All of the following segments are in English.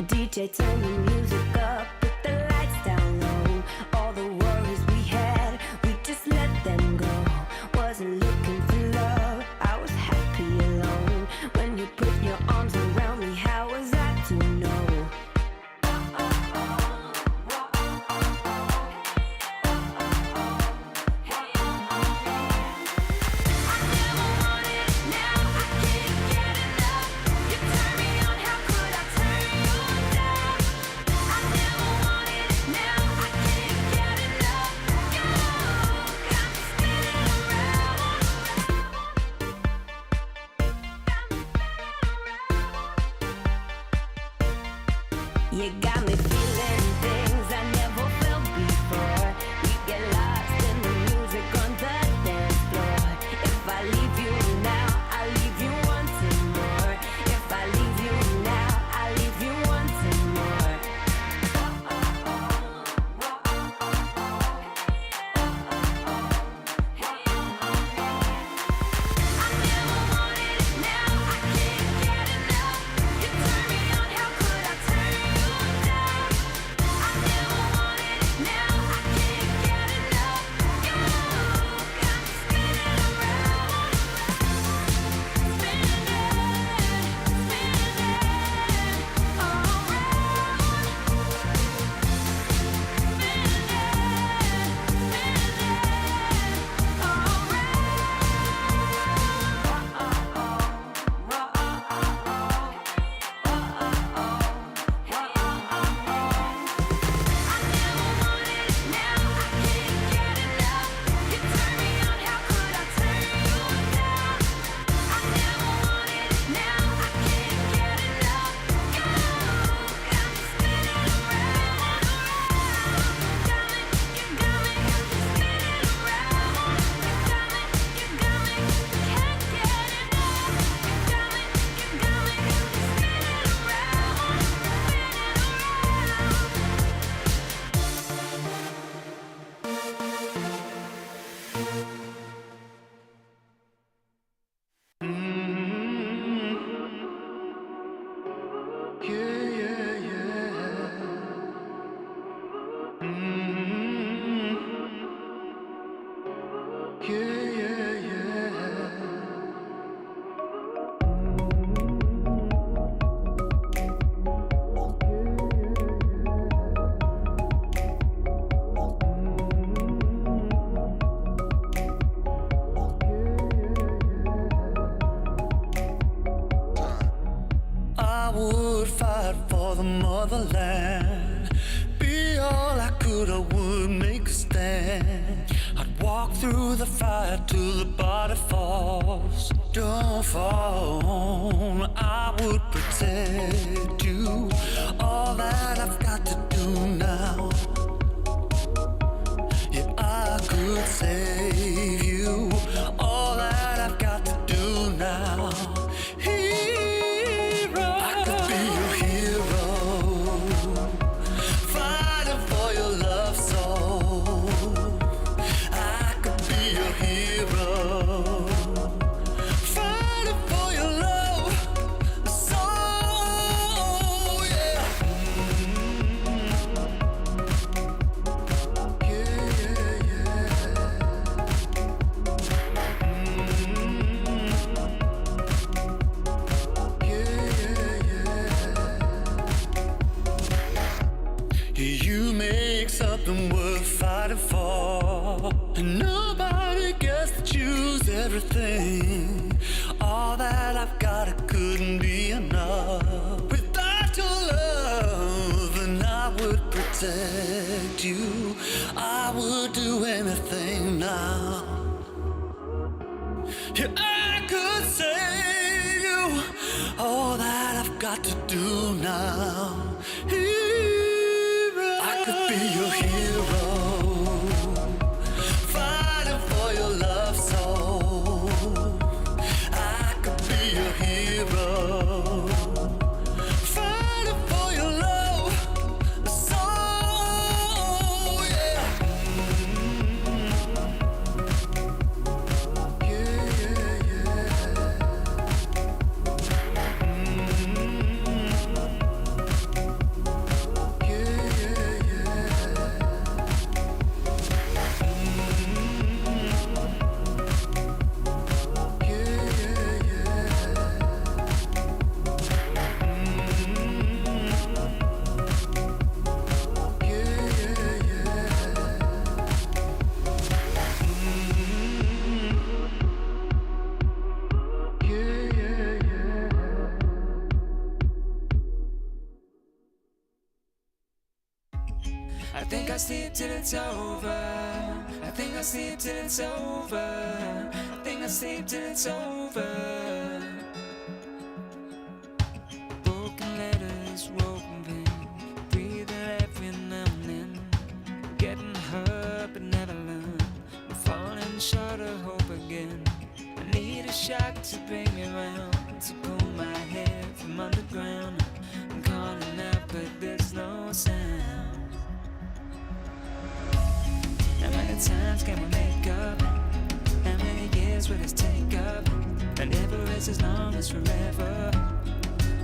DJ turn the music up, put the lights down low. All the worries we had, we just let them go. Wasn't looking for love, I was happy alone. When you put your arms around me, how was I to know? You got me feeling things I never felt before. We get lost in the music on the dance floor. If I leave you now, I'll leave you wanting more. If I leave you now, I'll leave you wanting more. I never wanted it, now I can't get enough. You turn me on, how could I turn you down? I never wanted it, now I can't get enough. You got me spinning around, spinning, I would fight for the motherland. Be all I could, I would make a stand. I'd walk through the fire till the body falls. Don't fall, I would protect you. All that I've got to do now. Yeah, I could save you. All that I've got to do now. You make something worth fighting for, and nobody gets to choose everything. All that I've got, it couldn't be enough. Without your love, and I would protect you. I would do anything now. Yeah, I could save you. All that I've got to do now. I could be your hero, fighting for your love soul. I could be your hero, fighting for your love soul. Yeah. Yeah. I think I sleep till it's over. I think I sleep till it's over. I think I sleep till it's over. Broken letters, broken pen, breathing every now and then. Getting hurt but never learn. I'm falling short of hope again. I need a shock to bring me round, to pull my head from underground. I'm calling out but there's no sound. How many times can we make up? How many years will this take up? And never is as long as forever.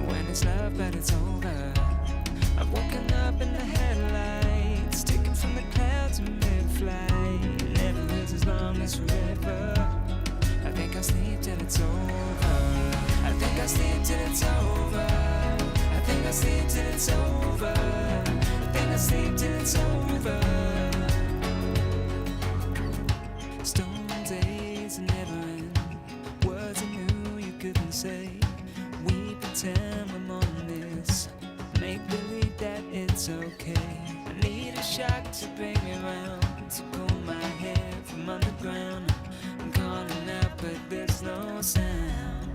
When it's love but it's over. I've woken up in the headlights, sticking from the clouds in mid-flight. Never is as long as forever. I think I'll sleep till it's over. I think I'll sleep till it's over. I think I'll sleep till it's over. I think I'll sleep till it's over. Stone days never end. Words I knew you couldn't say. We pretend we're more than this. Make believe that it's okay. I need a shock to bring me round, to pull my head from underground. I'm calling out but there's no sound.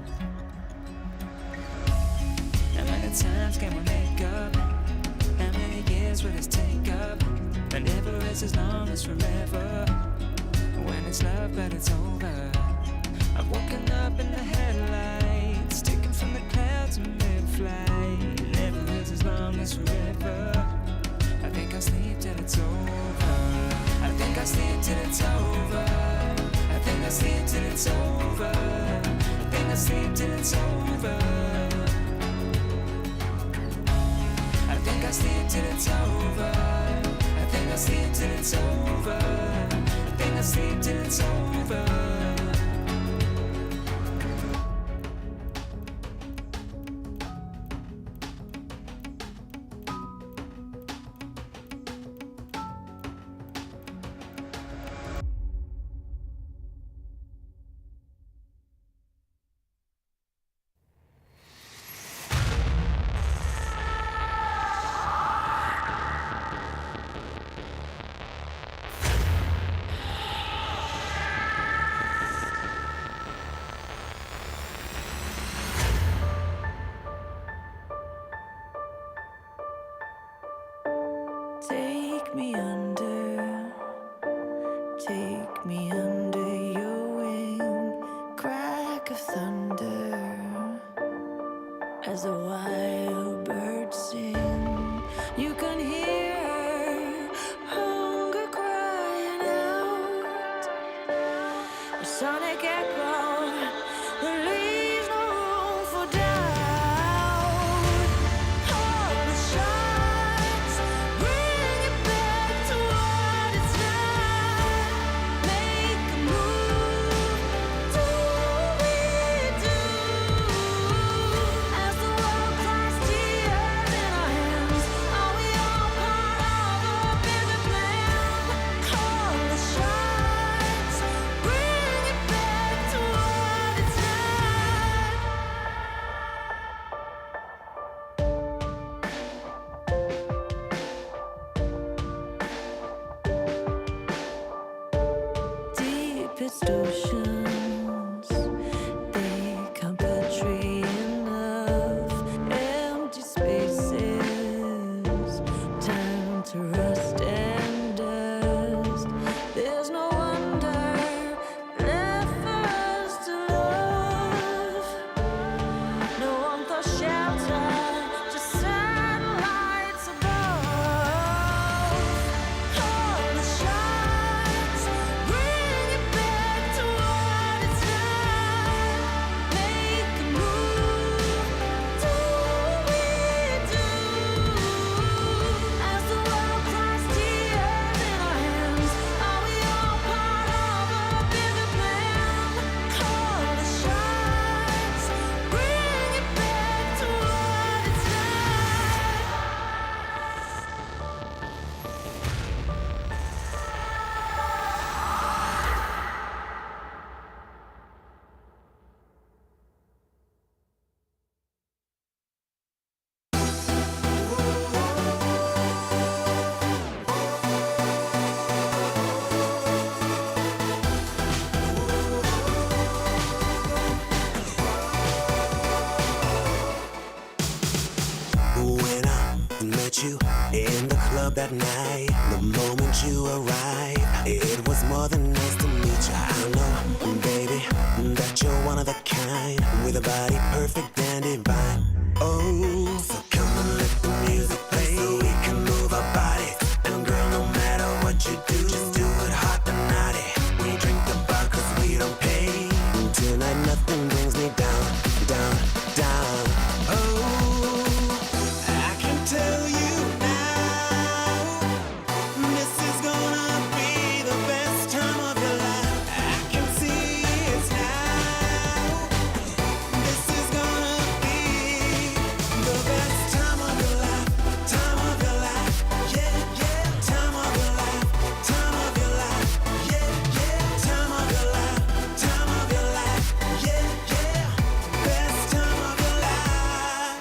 How many times can we make up? How many years will this take up? There never is as long as forever. When it's love but it's over. I've woken up in the headlights, sticking from the clouds in mid-flight. Never is as long as forever. I think I'll sleep till it's over. I think I'll sleep till it's over. I think I'll sleep till it's over. I think I'll sleep till it's over. I think I'll sleep till it's over. I think I'll sleep till it's over. I think I'll sleep till it's over. Take me under your wing, crack of thunder, as the wild birds sing. You can hear hunger crying out, a sonic echo that leaves no room for doubt. All the shots bring it back to what it's not. Make a move, do we do? As the world cries tears in our hands, are we all part of a bigger plan? All the shots bring it back to what it's not. Deepest oceans, they can't portray enough empty spaces, time to rust and dust. There's no wonder left for us to love. No warmth or shelter, just satellites above. All the shots bring it back to what it's not. Make a move, do we do? As the world cries tears in our hands, are we all part of a bigger plan? All the shots bring it back to what it's When I met you in the club that night, the moment you arrived, it was more than nice to meet you. I know, baby, that you're one of the kind, with a body perfect and divine. Oh, so come and let the music play, so we can move our bodies. And girl, no matter what you do, just do it hot and naughty. We drink the bar 'cause we don't pay. Tonight nothing brings me down, down, down. Oh, I can tell you now, this is gonna be the best time of your life. I can see it now. This is gonna be the best time of your life, time of your life, yeah, yeah, time of your life, time of your life, yeah, yeah, time of your life, time of your life, yeah, yeah, best time of your life.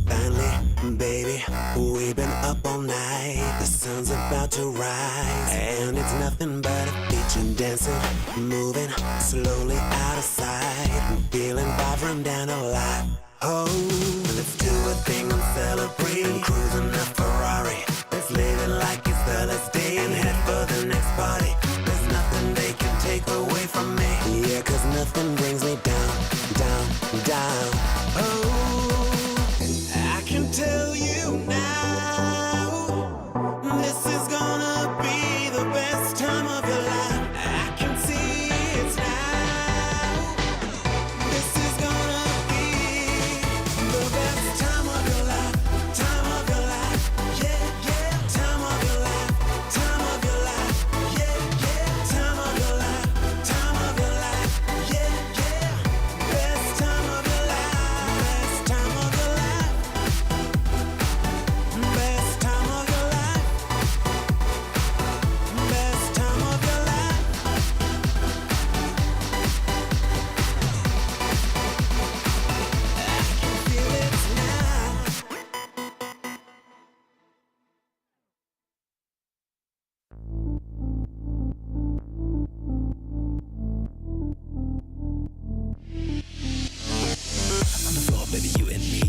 Finally, baby, we've been up all night. The sun's about to rise, and it's nothing but a feature dancing, moving slowly out of sight, feeling vibrant and alive. Oh, let's do a thing and celebrate. Cruising a Ferrari, let's live it like it's the last day and head for the next party. There's nothing they can take away from me. Yeah, 'cause nothing brings me down, down, down. Oh, I can tell you now, this is gonna be the best time of your life. I can see it now. This is gonna be the best time of your life, time of your life, yeah, yeah, time of your life, time of your life, yeah, yeah, time of your life, time of your life, yeah, yeah, best time of your life, best time of your life, best time of your life, best time of your life. I can feel it now. On the floor, baby, you and me.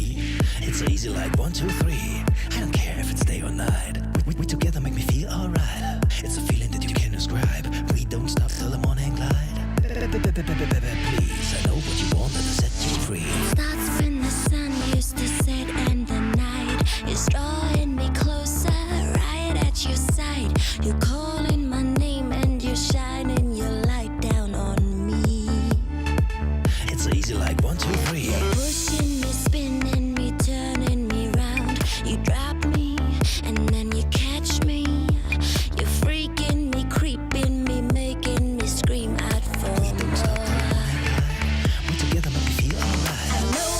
It's easy like 1, 2, 3. I don't care if it's day or night. We together make me feel alright. It's a feeling that you can't describe. We don't stop till the morning light. Please, I know what you want and to set you free. Starts when the sun used to set and the night is drawing me closer, right at your side. You're calling my name and you're shining your light down on me. It's easy like 1, 2, 3. Pushing me, spinning me, turning me round. You drop me and then you catch me. You're freaking me, creeping me, making me scream out for Don't stop till the more. morning light. We together make me feel alright. I know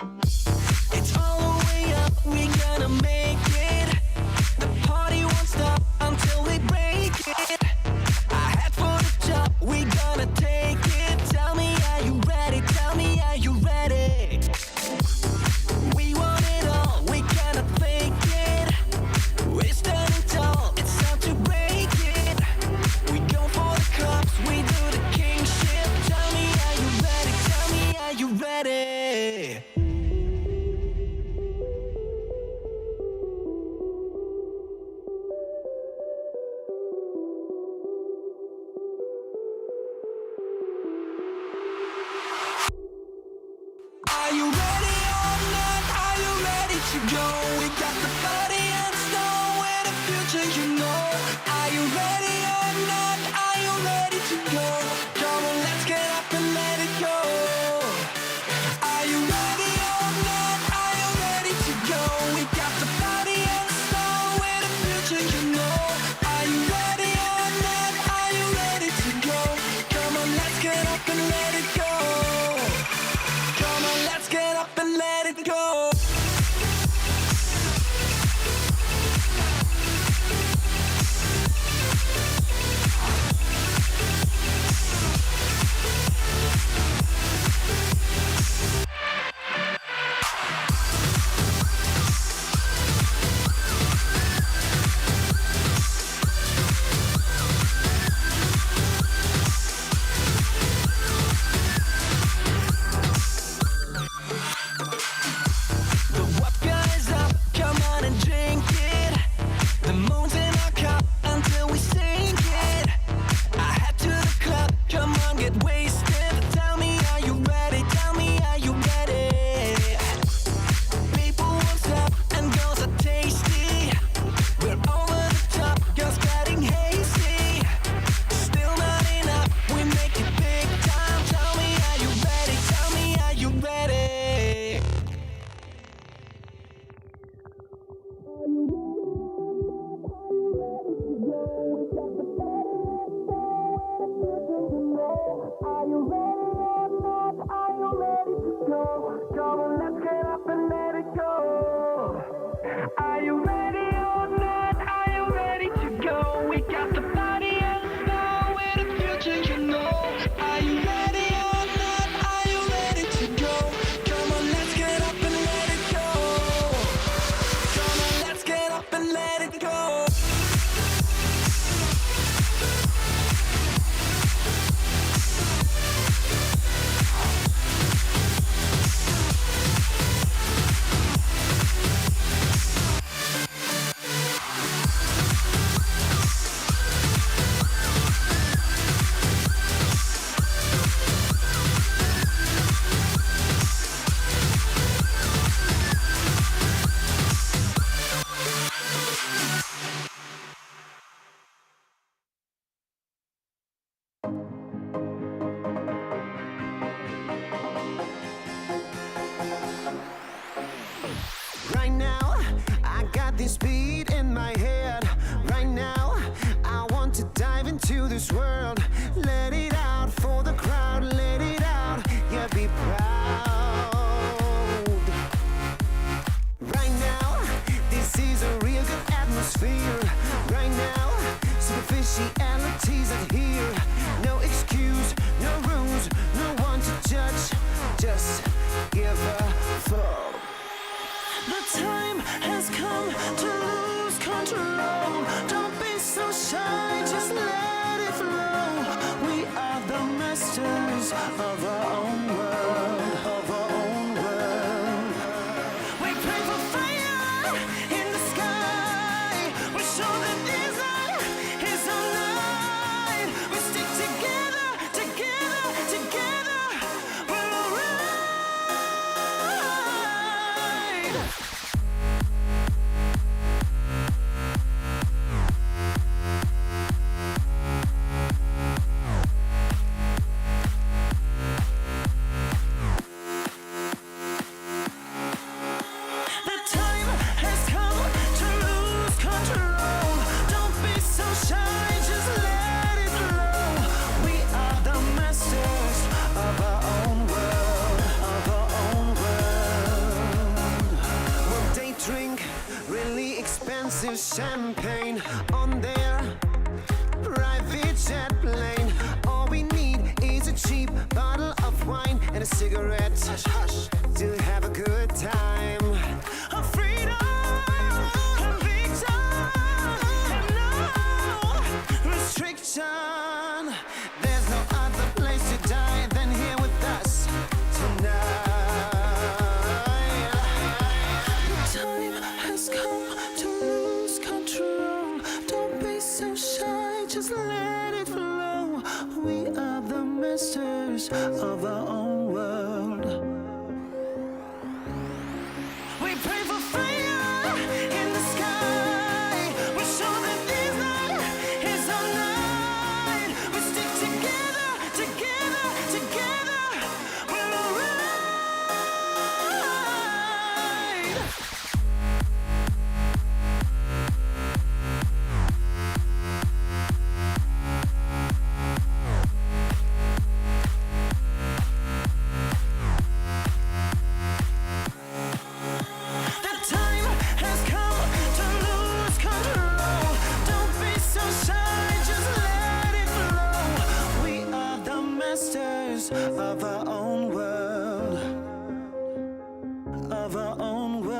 It's all the way up, we gonna make it. The party won't stop until we break it. I head for the top, we gonna take it. Tell me, are you ready? Tell me, are you ready? We want it all, we cannot fake it. We're standing tall, it's time to break it. We go for the cups, we do the kingship. Tell me, are you ready? Tell me, are you ready? Are you ready or not? Are you ready to go? We got the body and soul and the future, you know. Are you ready or not? Are you ready to go? Come on, let's get up and let it go. Are you ready or not? Are you ready to go? We got the body and soul and the future, you know. Are you ready or not? Are you ready to go? Come on, let's get up and let it go. Come on, let's get up and let it go. The vodka is up, come on and drink it. The moon's in our cup until we sink it. I head to the club, come on, get wasted. Tell me, are you ready? Tell me, are you ready? People won't stop and girls are tasty. We're over the top, girls getting hasty. Still not enough, we make it big time. Tell me, are you ready? Tell me, are you ready? Are you ready or not? Are you ready to go? Come on, let's get up and let it go. Are you ready or not? Are you ready to go? We got the body and soul and the future, you know. Are you ready or not? Are you ready to go? Come on, let's get up and let it go. Come on, let's get up and let it go. Right now, I got this beat in my head. Right now, I want to dive into this world. Let it out for the crowd, let it out, yeah, be proud. Right now, this is a real good atmosphere. Right now, superficialities are here. No excuse, no rules, no one to judge. Just give a fuck. The time has come to lose control. Don't be so shy, just let it flow. We are the masters of our own world, of our own world. We pray for fire in the sky. We show that desire is our light. We stick together, together, together. We're alright. champagne on their private jet plane. All we need is a cheap bottle of wine and a cigarette to have a good time. A freedom, conviction, and no restriction. There's no other place to die than here with us tonight. Time has come to lose control. Don't be so shy, just let it flow. We are the masters of our own world. We pray for fire in the sky. We show that this night is our night. We stick together, together, together. We're alright. The time has come to lose control. Don't be so shy, just let it flow. We are the masters of our own world. Of our own world.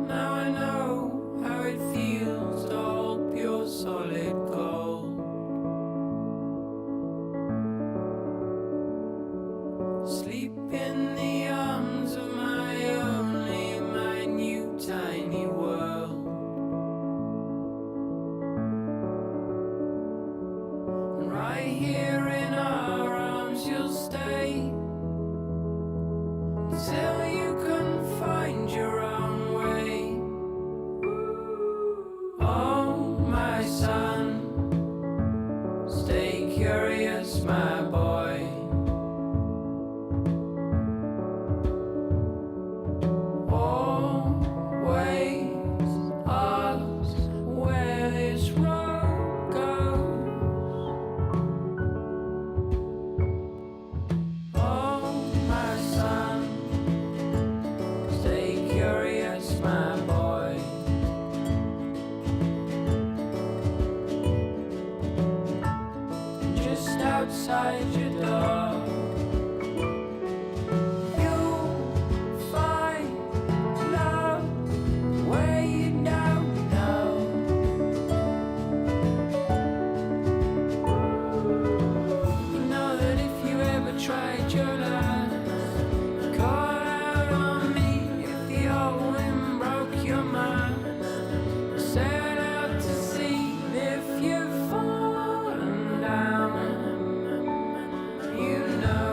Now I know how it feels to hold pure solid gold. Sleep in the arms of my only minute tiny world. And right here in our arms you'll stay until you can find your own way. Oh, my son, stay curious, my boy. Always ask where this road goes. Oh, my son, stay curious, my boy. Just outside your door, you'll find love where you don't know. You know that if you ever tried your last, call out on me if the old wind broke your mind. Set out to sea if you've fallen down. You know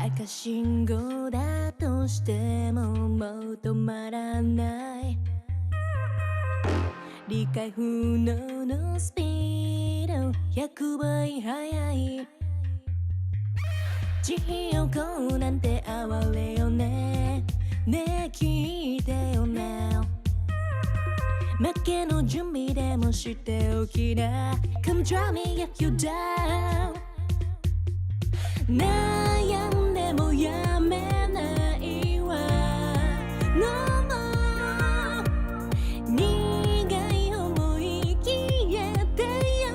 赤信号だとしてももう止まらない理解不能のスピード100倍速い地獄なんて哀れよねねえ聞いてよね負けの準備でもしておきな Come try me if you down 悩んでもやめないわ No more 苦い思い消えてよ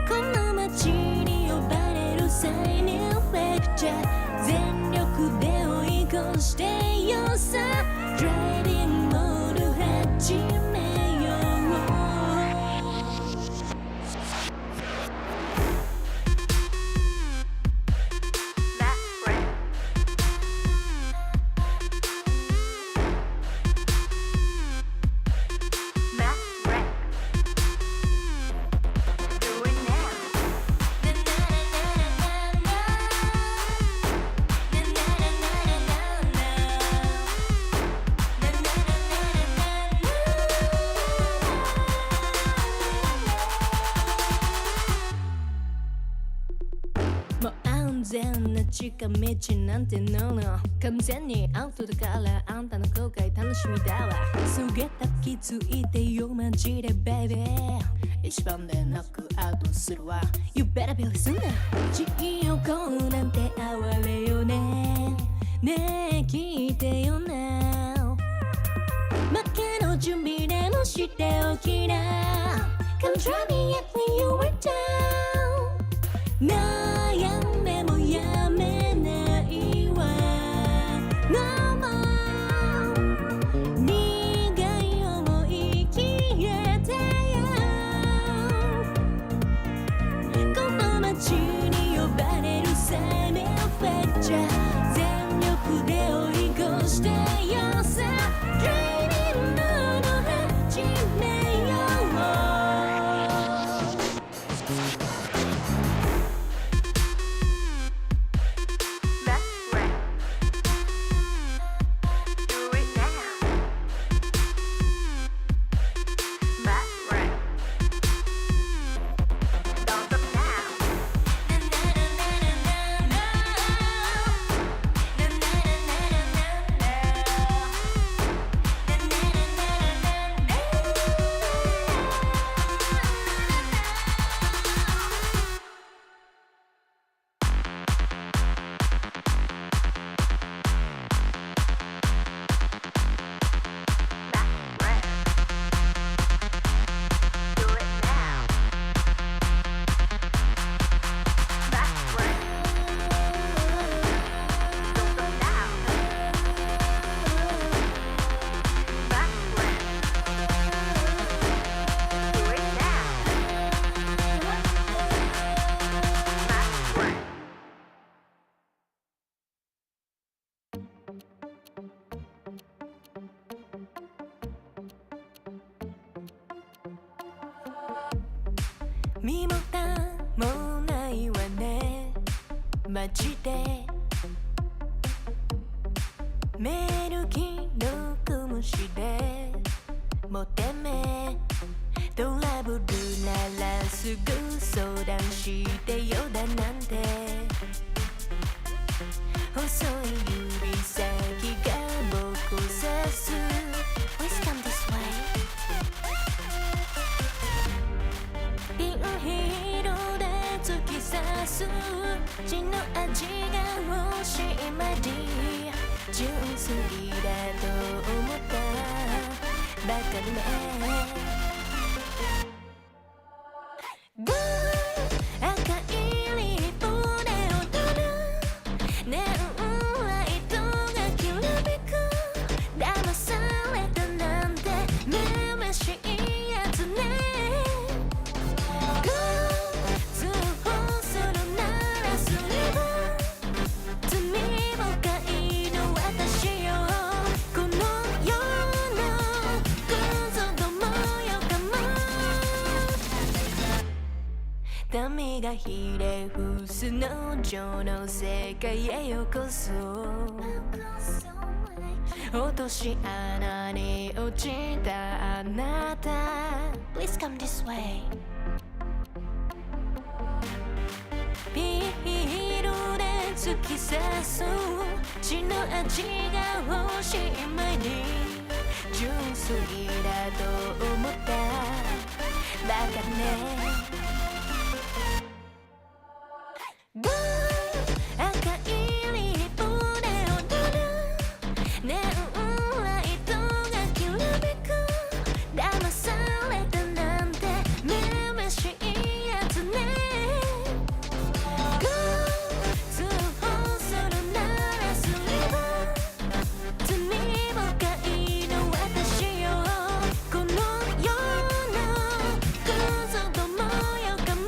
この街に呼ばれる際にレクチャー全力で追い越してよさドライビングモード始めようもう安全な近道なんてのの完全にアウトだからあんたの後悔楽しみだわすげた気づいてよマジでベイビー一番でノックアウトするわ You better be listening 地獄なんて哀れよねねえ聞いてよな負けの準備でもしておきな Come try me if you were down 悩んでもやめないわ No more 苦い思い消えてよこの街に呼ばれる際にフェクチャー全力で追い越してよさ Driving on 始めよう身も蓋もないわねマジでメール既読無視でもてめトラブルならすぐ相談してよだなんて細い指先が僕を指す Please come this way ピンヒールで突き刺す血の味が欲しいまで純粋だと思ったばかりね赤いリボンで踊るネオンライトがきらめく騙されたなんてめめしいやつね通報するならすれば罪深いの私よこの世のクズどもよ君がひれ伏すの情の世界へようこそ落とし穴に落ちたあなた Please come this way ビールで突き刺す血の味が欲しい前に純粋だと思ったバカねゴー赤いリップで踊るネオンライトがきらめく騙されたなんてめめしいやつねゴー通報するならすれば罪深いの私よこの世のクズどもよかも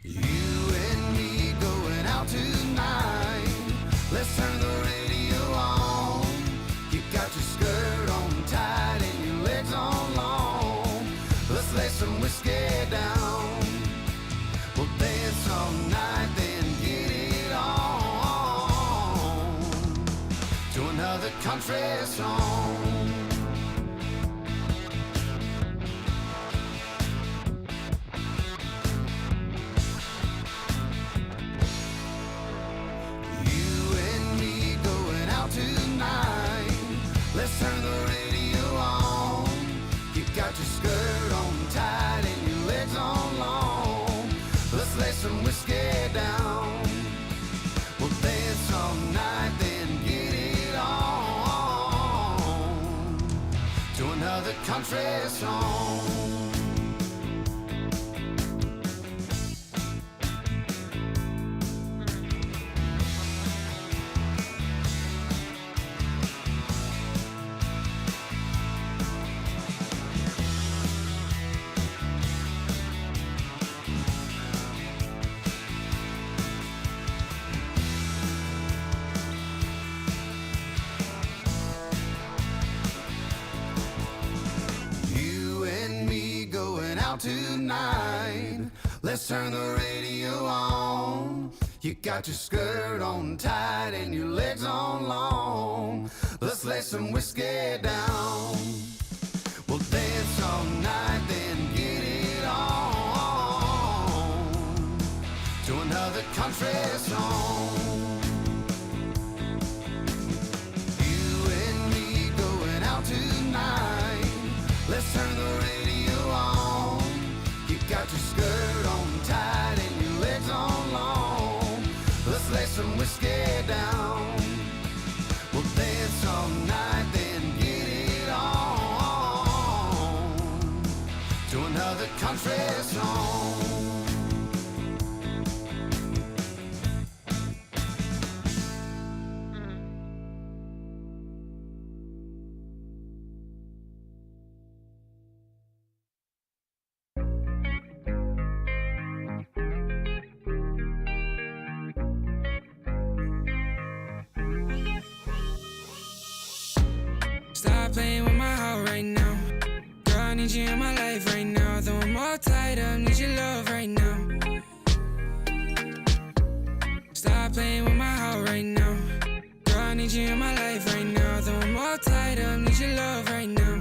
You and me going out tonight. Let's turn the radio on. You got your skirt on tight and your legs on long. Let's lay some whiskey down. We'll dance all night, then get it on to another country song. Let's turn the radio on. You got your skirt on tight and your legs on long. Let's lay some whiskey down. We'll dance all night, then get it on to another country song. Tonight, let's turn the radio on. You got your skirt on tight and your legs on long. Let's lay some whiskey down. We'll dance all night, then get it on to another country song. You and me going out tonight. Let's turn the radio on. You got your skirt on tight and your legs on long. Let's lay some whiskey down. We'll dance all night, then get it on to another country song. Stop playing with my heart right now. Girl, I need you in my life right now. Though I'm all tied up, need your love right now. Stop playing with my heart right now. Girl, I need you in my life right now. Though I'm all tied up, need your love right now.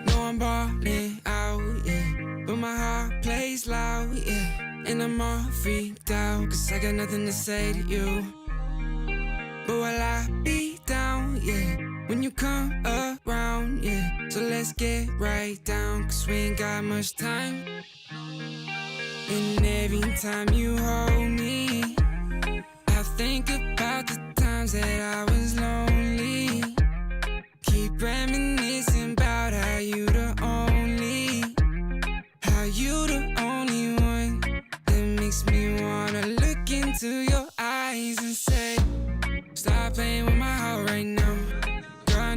No, I'm balling out, yeah. But my heart plays loud, yeah. And I'm all freaked out, cause I got nothing to say to you. But will I be down, yeah, when you come around, yeah. So let's get right down, cause we ain't got much time. And every time you hold me, I think about the times that I was lonely. Keep reminiscing about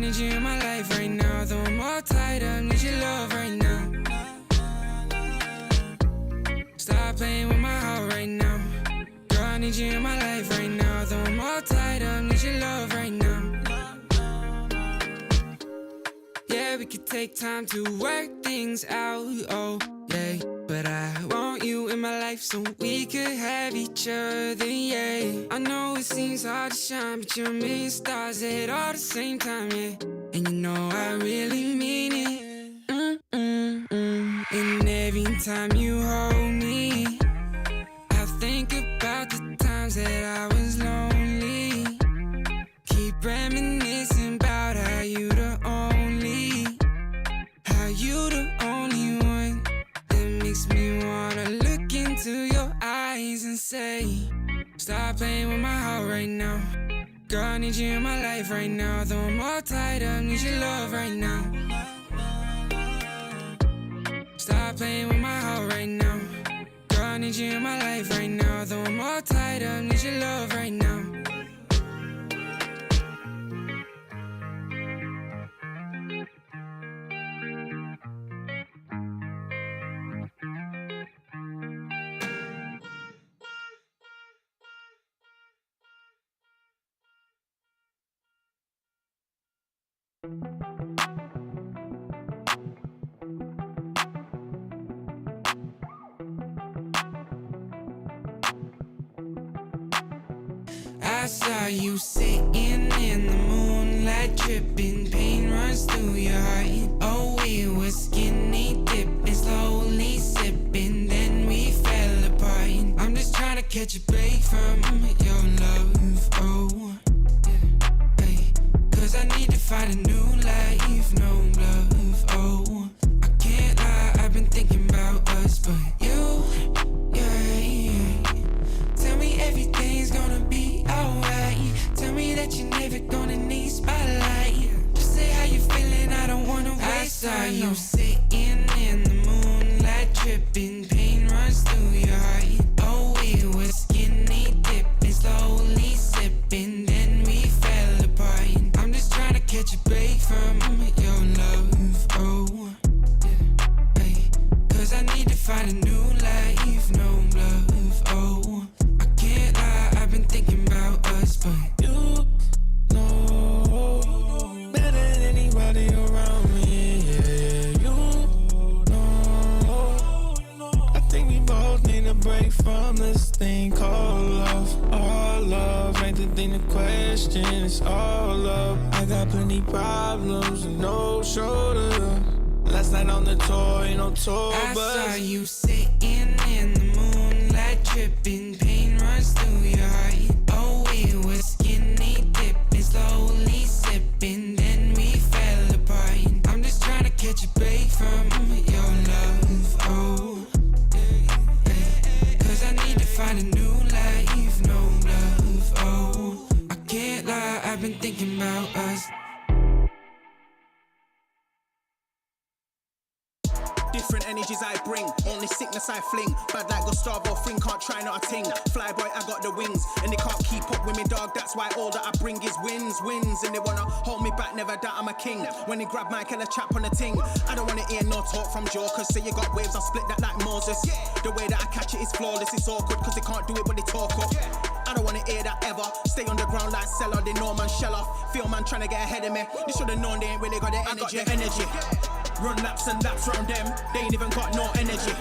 need you in my life right now. Though I'm all tied up, need your love right now. Stop playing with my heart right now. Girl, I need you in my life right now. Though I'm all tied up, need your love right now. Yeah, we could take time to work things out, oh, yeah. But I want you in my life so we could have each other, yeah. I know it seems hard to shine, but you're a million stars at all the same time, yeah. And you know I really mean it. And every time you hold me, I think about the times that I was lonely. Keep reminiscing about how you the only one that makes me wanna look into your eyes and say, stop playing with my heart right now. Girl, I need you in my life right now. Though I'm all tied up, need your love right now. Stop playing with my heart right now. Girl, I need you in my life right now. Though I'm all tied up, need your love right now. I saw you sitting in the moonlight, tripping, pain runs through your heart. Oh, we were skinny dipping, slowly sipping, then we fell apart. I'm just trying to catch a break from your love, oh, yeah, hey. Cause I need to find a new life, no love, oh. I can't lie, I've been thinking about us, but you, yeah. Tell me everything's gonna be alright. Tell me that you're never gonna need spotlight. Just say how you feeling, I don't wanna waste time. I saw you sitting in the moonlight, tripping, pain runs through your heart. Oh, we were skinny dipping, slowly sipping, then we fell apart. I'm just trying to catch a break from your love, oh, yeah, hey. Cause I need to find a new life, no love, oh. I've been thinking about us, but you know better than anybody around me, yeah, you know. I think we both need a break from this thing called love. All love ain't the thing to question, it's all love. I got plenty problems and no shoulder. Last night on the tour, ain't no tour, but I saw you sitting in the moonlight, tripping, pain runs through your heart. Oh, we were skinny dipping, slowly sipping, then we fell apart. I'm just trying to catch a break from your love, oh, yeah. Cause I need to find a new life, no love, oh. I can't lie, I've been thinking about us. Different energies I bring, only sickness I fling. Bad like Gustavo Fring, can't try not a ting. Flyboy, I got the wings, and they can't keep up with me, dog. That's why all that I bring is wins. And they wanna hold me back, never doubt I'm a king. When they grab my killer chap on the ting, I don't wanna hear no talk from jokers. Say you got waves, I'll split that like Moses. The way that I catch it is flawless, it's awkward, cause they can't do it when they talk up. I don't wanna hear that ever. Stay on the ground like Cellar, they know man shell off. Feel man trying to get ahead of me. They should've known they ain't really got the energy. I got the energy. Run laps and laps round them, they ain't even got no energy.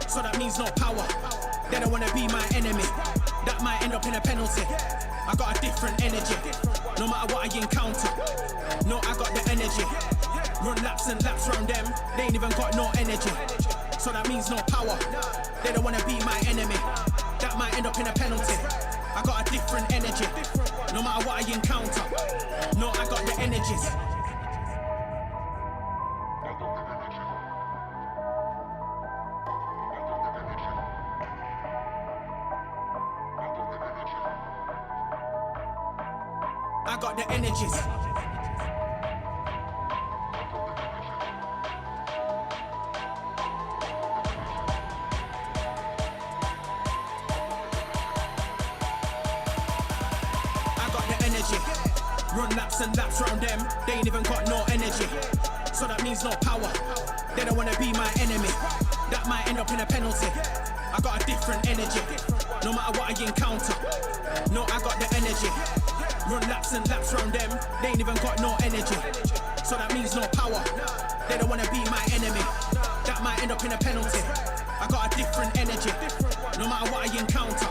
So that means no power, they don't wanna be my enemy. That might end up in a penalty. I got a different energy, no matter what I encounter. No, I got the energy. Run laps and laps round them, they ain't even got no energy. So that means no power, they don't wanna be my enemy. That might end up in a penalty. I got a different energy, no matter what I encounter. No, I got the energies. I got the energies. Run laps and laps round them, they ain't even got no energy. So that means no power, they don't wanna be my enemy. That might end up in a penalty. I got a different energy, no matter what I encounter. No, I got the energy. Run laps and laps round them, they ain't even got no energy. So that means no power, they don't wanna be my enemy. That might end up in a penalty. I got a different energy, no matter what I encounter.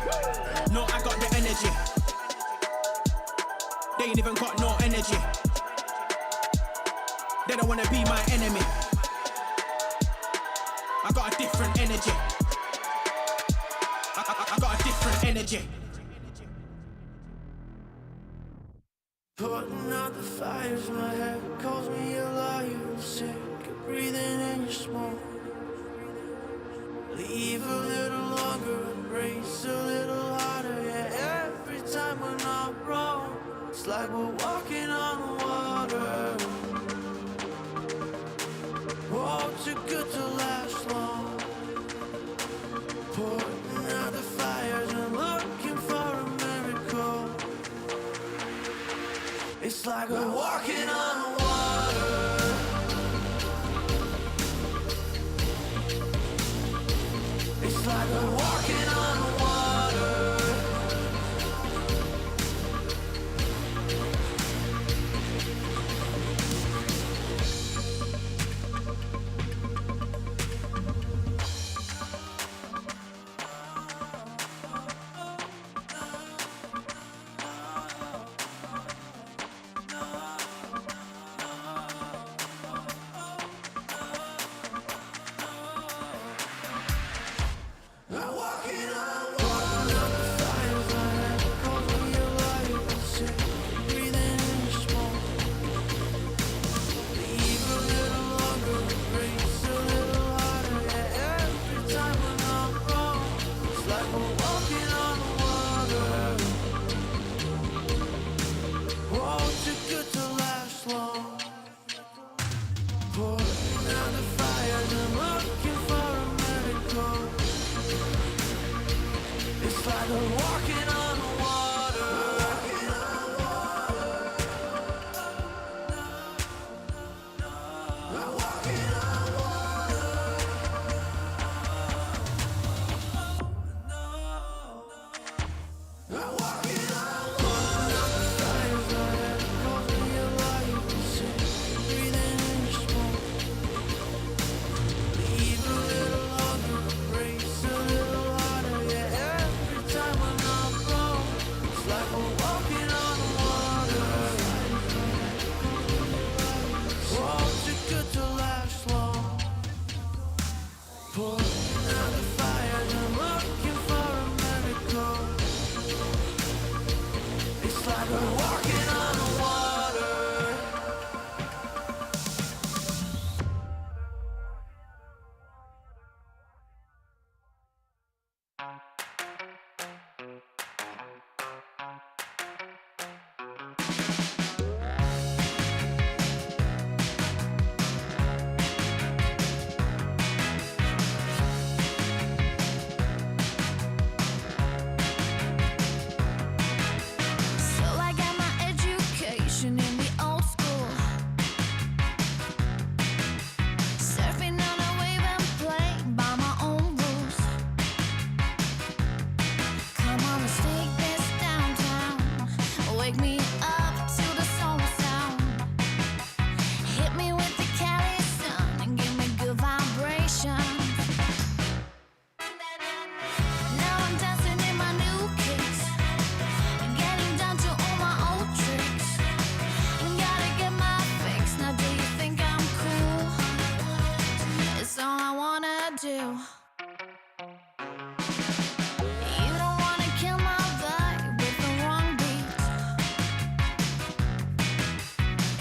No, I got the energy. They ain't even got no energy. They don't wanna be my enemy. I got a different energy. I got a different energy. Putting out the fires, my head calls me a liar. Sick of breathing in your smoke. Leave a little longer, embrace a little harder. Yeah, every time we're not wrong, it's like we're walking on water. Oh, too good to last long. Putting out the fires and looking for a miracle. It's like we're walking on water. It's like we're walking on water.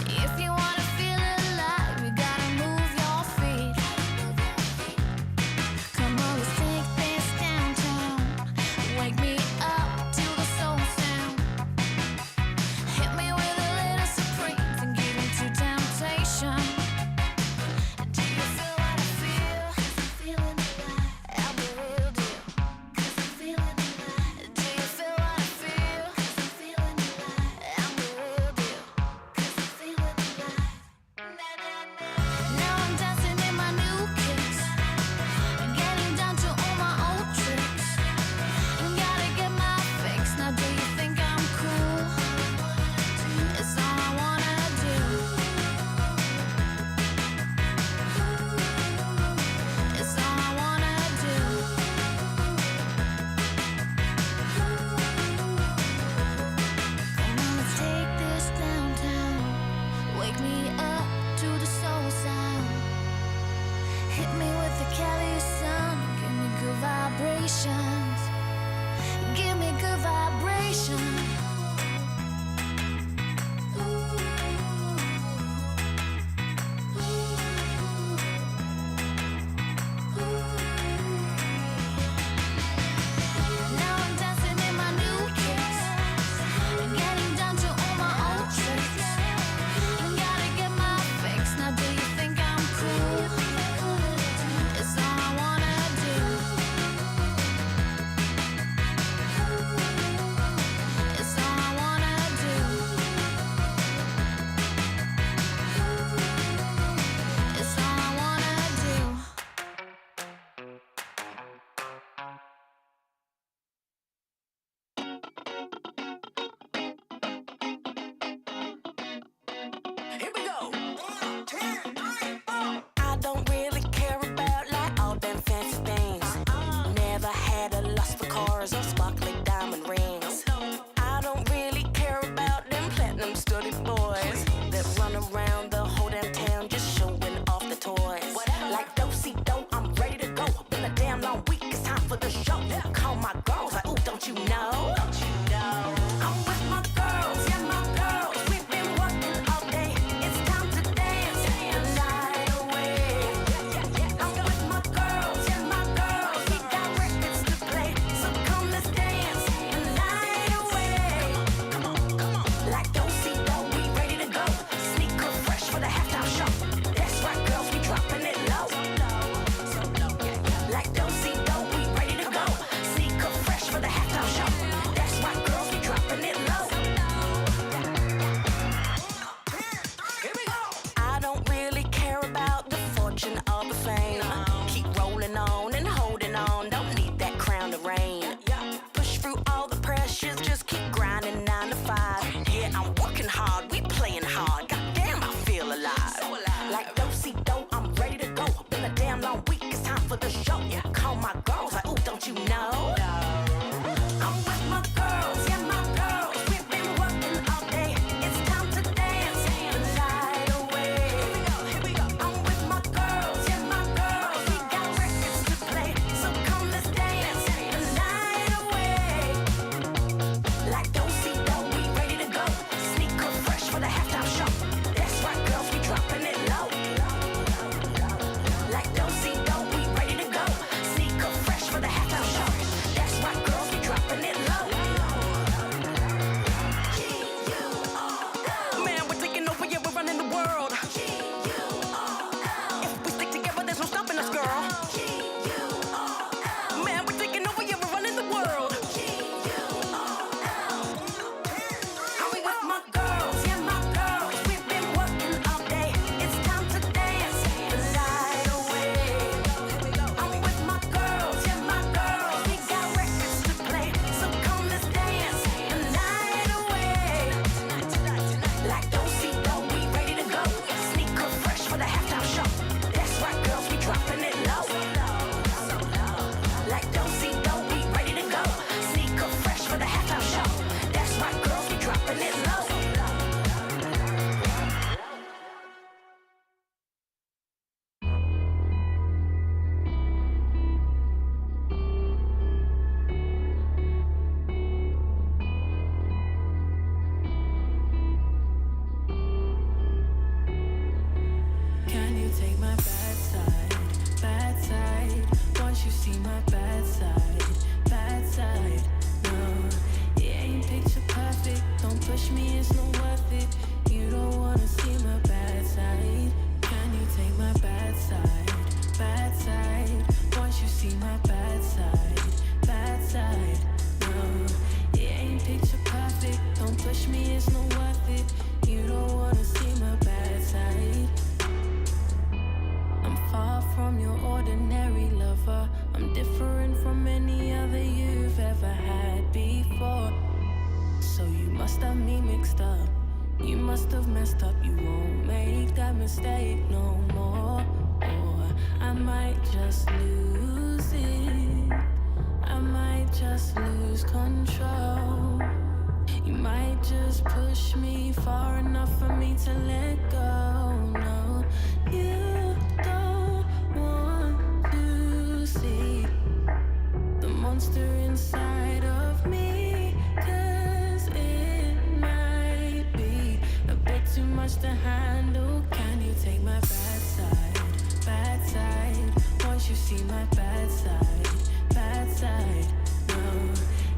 Do you feel what I feel? Feeling alive. sensations. Give me good vibrations. Now I'm dancing in my new kicks, getting down to all my old tricks. Gotta get my fix. Now do you think I'm cool? It's all I wanna do. It's all I wanna do. It's all I wanna do. Here we go. I don't really care about like all them fancy things. Never had a lust for cars or sparkly diamond rings. I don't really care about them platinum studded boys that run around the whole damn town just showing off the toys. Like do-si-do, I'm ready to go. Been a damn long week, it's time for the show. Call my girls like, ooh, don't you know? I'm with my girls, yeah, my girls. We've been working all day. It's time to dance the night away. I'm with my girls, yeah, my girls. We got records to play, so come let's dance the night away. Come on. Like do-si-do, we ready to go. Sneaker fresh for the halftime show. That's right, girls, we dropping it low. Like do-si-do, we ready to go. Sneaker fresh for the halftime show. That's right, girls, we dropping it low. Here we go. I don't really care about the fortune or the fame. Keep rolling on and holding on. Don't need that crown to reign. Push through all the pressures. Just keep grinding 9 to 5. Yeah, I'm working hard. We playing hard. Goddamn, I feel alive. Like do-si-do, I'm ready to go. Been a damn long week. It's time for the show. Call my girls like, ooh, don't you know? I'm with my girls, yeah, my girls. We've been working all day. It's time to dance the night away. Here we go. I'm with my girls, yeah, my girls. We got records to play, so come let's dance the night away. Like do-si-do, we ready to go. Sneaker fresh for the halftime show. That's right, girls, we dropping it low. Like do-si-do, we ready to go. Sneaker fresh for the halftime show. That's right, girls, we dropping it low. Man, we're taking over, yeah, we're running the world. If we stick together, there's no stopping us, girl. Man, we're taking over, yeah, we're running the world. I'm with my girls, yeah, my girls. We've been working all day. It's time to dance the night away. I'm with my girls, yeah, my girls. We got records to play, so come let's dance the night away. Like do-si-do, we ready to go. Sneaker fresh for the halftime show. That's right, girls, we dropping it low. Like do-si-do, we ready to go. Sneaker fresh for the halftime show. That's right, girls, we dropping it low. Can you take my bad side? Bad side. Once you see my bad side, bad side. No, it ain't picture perfect. Don't push me, it's not worth it. You don't wanna see my bad side. Can you take my bad side? Bad side. Once you see my bad side, bad side. No, it ain't picture perfect. Don't push me, it's not worth it. You don't wanna see my bad side. I'm far from your ordinary lover. I'm different from any other you've ever had before. So you must have me mixed up. You must have messed up. You won't make that mistake no more. Or I might just lose it. I might just lose control. You might just push me far enough for me to let go. No, you don't want to see the monster inside of me, 'cause it might be a bit too much to handle. Can you take my bad side? Bad side. Once you see my bad side, bad side. No,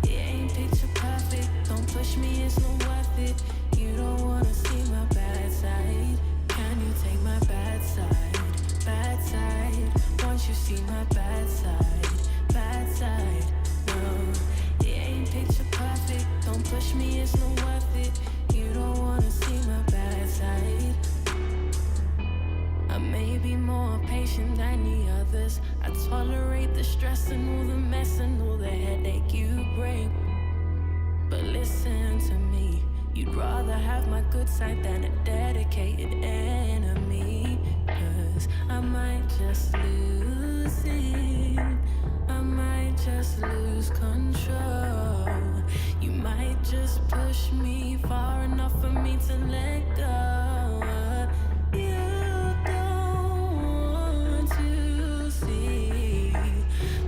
it ain't picture perfect. Don't push me, it's not worth it. You don't wanna see my bad side. Can you take my bad side? Bad side. Once you see my bad side, bad side. No, it ain't picture perfect. Don't push me, it's not worth it. You don't wanna see my bad side. I may be more patient than the others. I tolerate the stress and all the mess and all the headache you bring. But listen to me, you'd rather have my good side than a dedicated enemy. 'Cause I might just lose it, I might just lose control. You might just push me far enough for me to let go. You don't want to see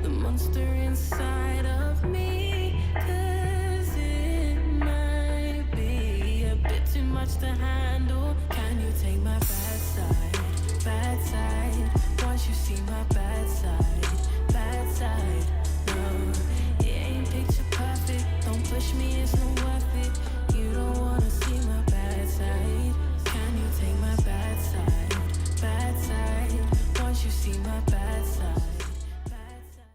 the monster inside of me, 'cause it might be a bit too much to handle. Can you take my bad side? Bad side. Once you see my bad side, bad side. No, it ain't picture perfect. Don't push me, it's not worth it. You don't wanna see my bad side. Can you take my bad side? Bad side. Once you see my bad side, bad side.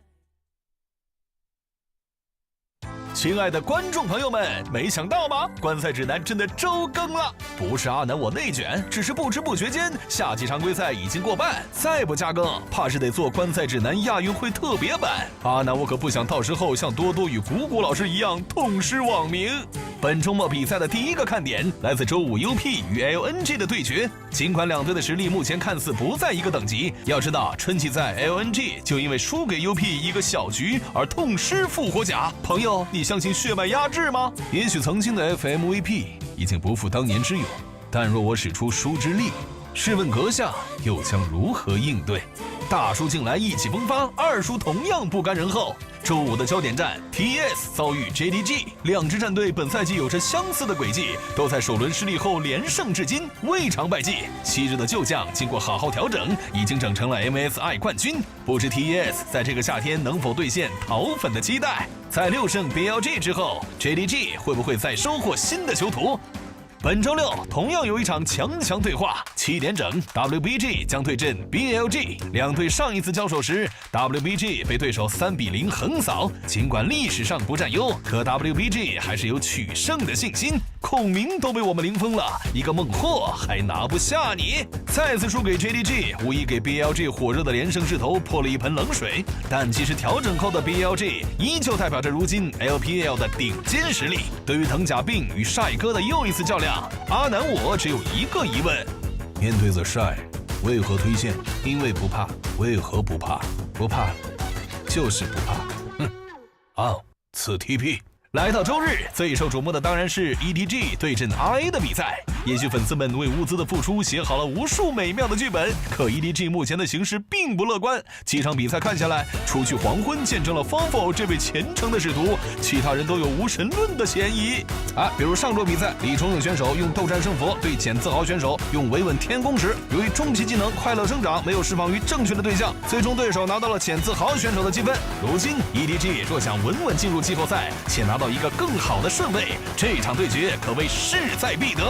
亲爱的观众朋友们，没想到吧？观赛指南真的周更了！不是阿南我内卷，只是不知不觉间，夏季常规赛已经过半，再不加更，怕是得做观赛指南亚运会特别版。阿南我可不想到时候像多多与谷谷老师一样痛失网名。本周末比赛的第一个看点来自周五 UP 与 LNG 的对决。尽管两队的实力目前看似不在一个等级，要知道春季赛 LNG 就因为输给 UP 一个小局而痛失复活甲。朋友，你相信血脉压制吗？也许曾经的 FMVP 已经不复当年之勇，但若我使出书之力，试问阁下又将如何应对？大叔近来意气风发，二叔同样不甘人后。周五的焦点战 TES 遭遇 JDG， 两支战队本赛季有着相似的轨迹，都在首轮失利后连胜至今，未尝败绩。昔日的旧将经过好好调整，已经整成了 MSI 冠军。不知 TES 在这个夏天能否兑现桃粉的期待？在6胜 BLG 之后 ，JDG 会不会再收获新的囚徒？本周六同样有一场强强对话，7点整 WBG 将对阵 BLG。两队上一次交手时 ，WBG 被对手3比0横扫。尽管历史上不占优，可 WBG 还是有取胜的信心。孔明都被我们零封了，一个孟获还拿不下你。再次输给 JDG， 无疑给 BLG 火热的连胜势头泼了一盆冷水。但即使调整后的 BLG， 依旧代表着如今 LPL 的顶尖实力。对于藤甲病与帅哥的又一次较量，阿南我只有一个疑问：面对 The Shy， 为何推荐？因为不怕。为何不怕？不怕，就是不怕。哼，好，此 TP。来到周日，最受瞩目的当然是 EDG 对阵 RA 的比赛。也许粉丝们为乌兹的付出写好了无数美妙的剧本，可 EDG 目前的形势并不乐观。几场比赛看下来，除去黄昏见证了 Fofo 这位虔诚的使徒，其他人都有无神论的嫌疑。比如上周比赛，李崇勇选手用斗战胜佛对简自豪选手用维稳天宫时，由于终极技能快乐生长没有释放于正确的对象，最终对手拿到了简自豪选手的积分。如今 EDG 若想稳稳进入季后赛，且拿到一个更好的顺位，这场对决可谓势在必得。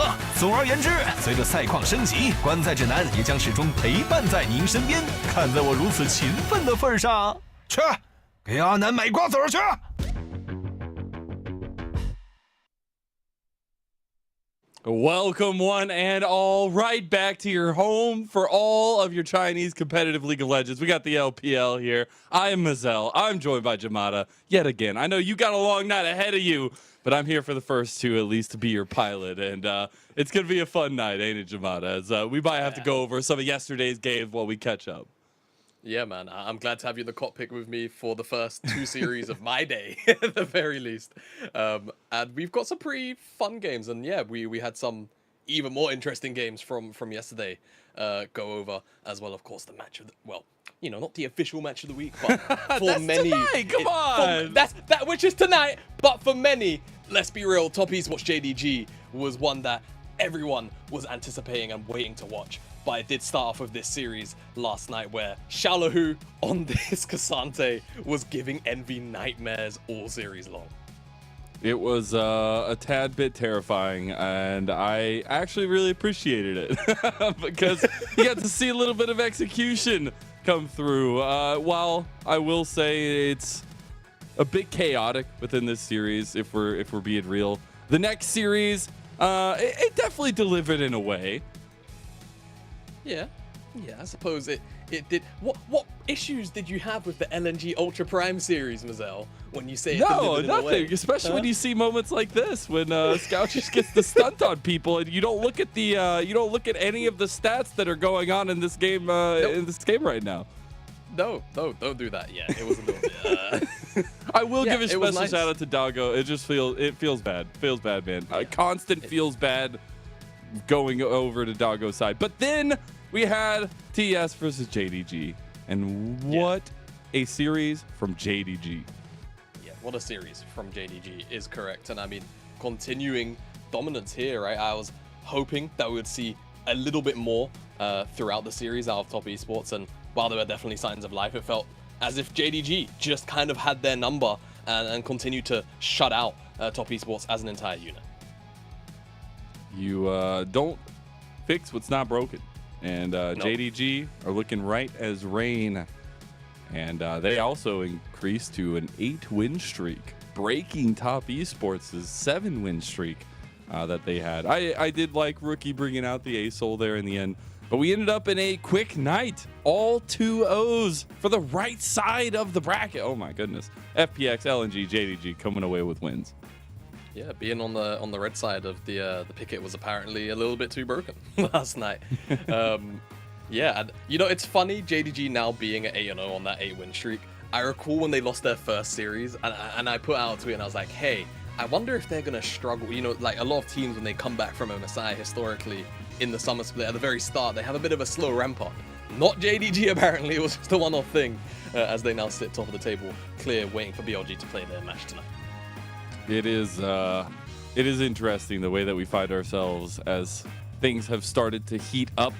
总而言之，随着赛况升级，观赛指南也将始终陪伴在您身边。看在我如此勤奋的份上，去给阿南买瓜子去。Welcome, one and all, right back to your home for all of your Chinese competitive League of Legends. We got the LPL here. I am Mazel. I'm joined by Jamada yet again. I know you got a long night ahead of you, but I'm here for the first two at least to be your pilot. And it's going to be a fun night, ain't it, Jamada? As we might have to go over some of yesterday's games while we catch up. Yeah, man. I'm glad to have you in the cockpit with me for the first two series of my day, at the very least. And we've got some pretty fun games. And yeah, we had some even more interesting games from yesterday. go over as well. Of course, the match of the, well, you know, not the official match of the week, but for That's many, tonight, come on. that's that which is tonight. But for many, let's be real, Top Esports JDG was one that everyone was anticipating and waiting to watch. But it did start off with this series last night where Xiaolahu on this Cassante was giving Envy nightmares all series long. It was a tad bit terrifying, and I actually really appreciated it because you got to see a little bit of execution come through. While I will say it's a bit chaotic within this series, if we're being real. The next series, it definitely delivered in a way. Yeah, I suppose it did. What issues did you have with the LNG Ultra Prime series, Mazel? When you say it No, delivered in a way? nothing. Especially when you see moments like this, when Scout just gets the stunt on people, and you don't look at any of the stats that are going on in this game in this game right now. No, don't do that. Yeah, it was a little bit. I will give a it was special nice. shout out to Doggo. It feels bad. Feels bad, man. Constant feels bad going over to Doggo's side. But then we had TS versus JDG, and what a series from JDG. Yeah, what a series from JDG is correct. And I mean, continuing dominance here, right? I was hoping that we would see a little bit more throughout the series out of Top Esports. And while there were definitely signs of life, it felt as if JDG just kind of had their number and continued to shut out Top Esports as an entire unit. You don't fix what's not broken. And JDG are looking right as rain. And they also increased to an 8-win streak, breaking Top Esports' 7-win streak that they had. I did like Rookie bringing out the A-Soul there in the end. But we ended up in a quick night. All 2-0s for the right side of the bracket. Oh my goodness. FPX, LNG, JDG coming away with wins. Yeah, being on the red side of the picket was apparently a little bit too broken last night. Yeah, and you know, it's funny, JDG now being at 8-0 on that 8-win streak. I recall when they lost their first series, and I put out a tweet and I was like, hey, I wonder if they're going to struggle. You know, like a lot of teams, when they come back from MSI historically in the summer split at the very start, they have a bit of a slow ramp up. Not JDG, apparently. It was just a one-off thing as they now sit top of the table, clear, waiting for BLG to play their match tonight. It is interesting the way that we find ourselves as things have started to heat up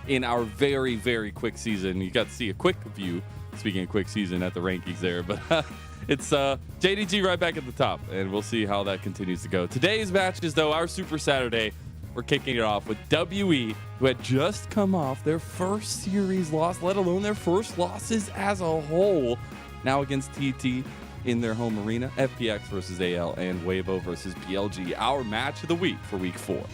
in our very, very quick season. You got to see a quick view, speaking of quick season, at the rankings there, but it's JDG right back at the top, and we'll see how that continues to go. Today's matches, though, our Super Saturday, we're kicking it off with WE, who had just come off their first series loss, let alone their first losses as a whole, now against TT in their home arena. FPX versus AL, and Weibo versus BLG, our match of the week for week 4.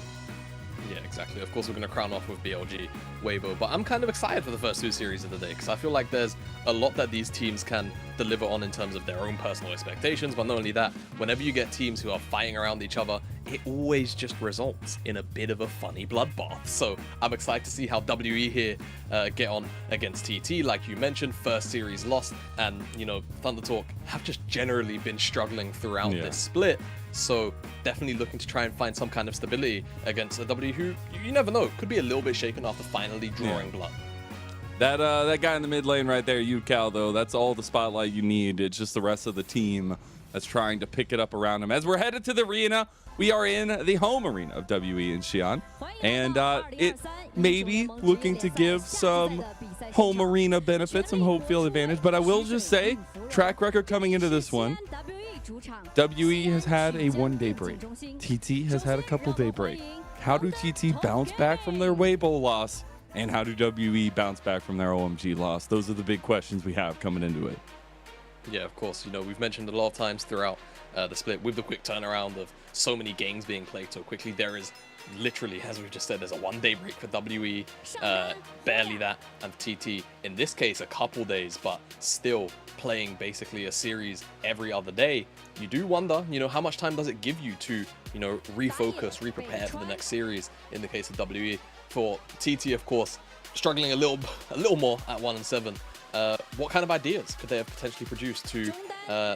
Yeah, exactly. Of course, we're going to crown off with BLG, Weibo, but I'm kind of excited for the first 2 series of the day because I feel like there's a lot that these teams can deliver on in terms of their own personal expectations, but not only that, whenever you get teams who are fighting around each other, it always just results in a bit of a funny bloodbath. So I'm excited to see how WE here get on against TT. Like you mentioned, first series lost, and you know, Thunder Talk have just generally been struggling throughout this split. So definitely looking to try and find some kind of stability against a W who, you never know, could be a little bit shaken after finally drawing blood. That guy in the mid lane right there, Cal, though, that's all the spotlight you need. It's just the rest of the team that's trying to pick it up around him. As we're headed to the arena, we are in the home arena of WE in Xi'an, and it may be looking to give some home arena benefits, some home field advantage, but I will just say, track record coming into this one, WE has had a 1-day break. TT has had a couple-day break. How do TT bounce back from their Weibo loss? And how do WE bounce back from their OMG loss? Those are the big questions we have coming into it. Yeah, of course. You know, we've mentioned a lot of times throughout the split with the quick turnaround of so many games being played so quickly. There is literally, as we've just said, there's a 1-day break for WE, barely that, and TT, in this case, a couple days, but still playing basically a series every other day. You do wonder, you know, how much time does it give you to, you know, refocus, re-prepare for the next series in the case of WE. For TT, of course, struggling a little more at 1-7. What kind of ideas could they have potentially produced to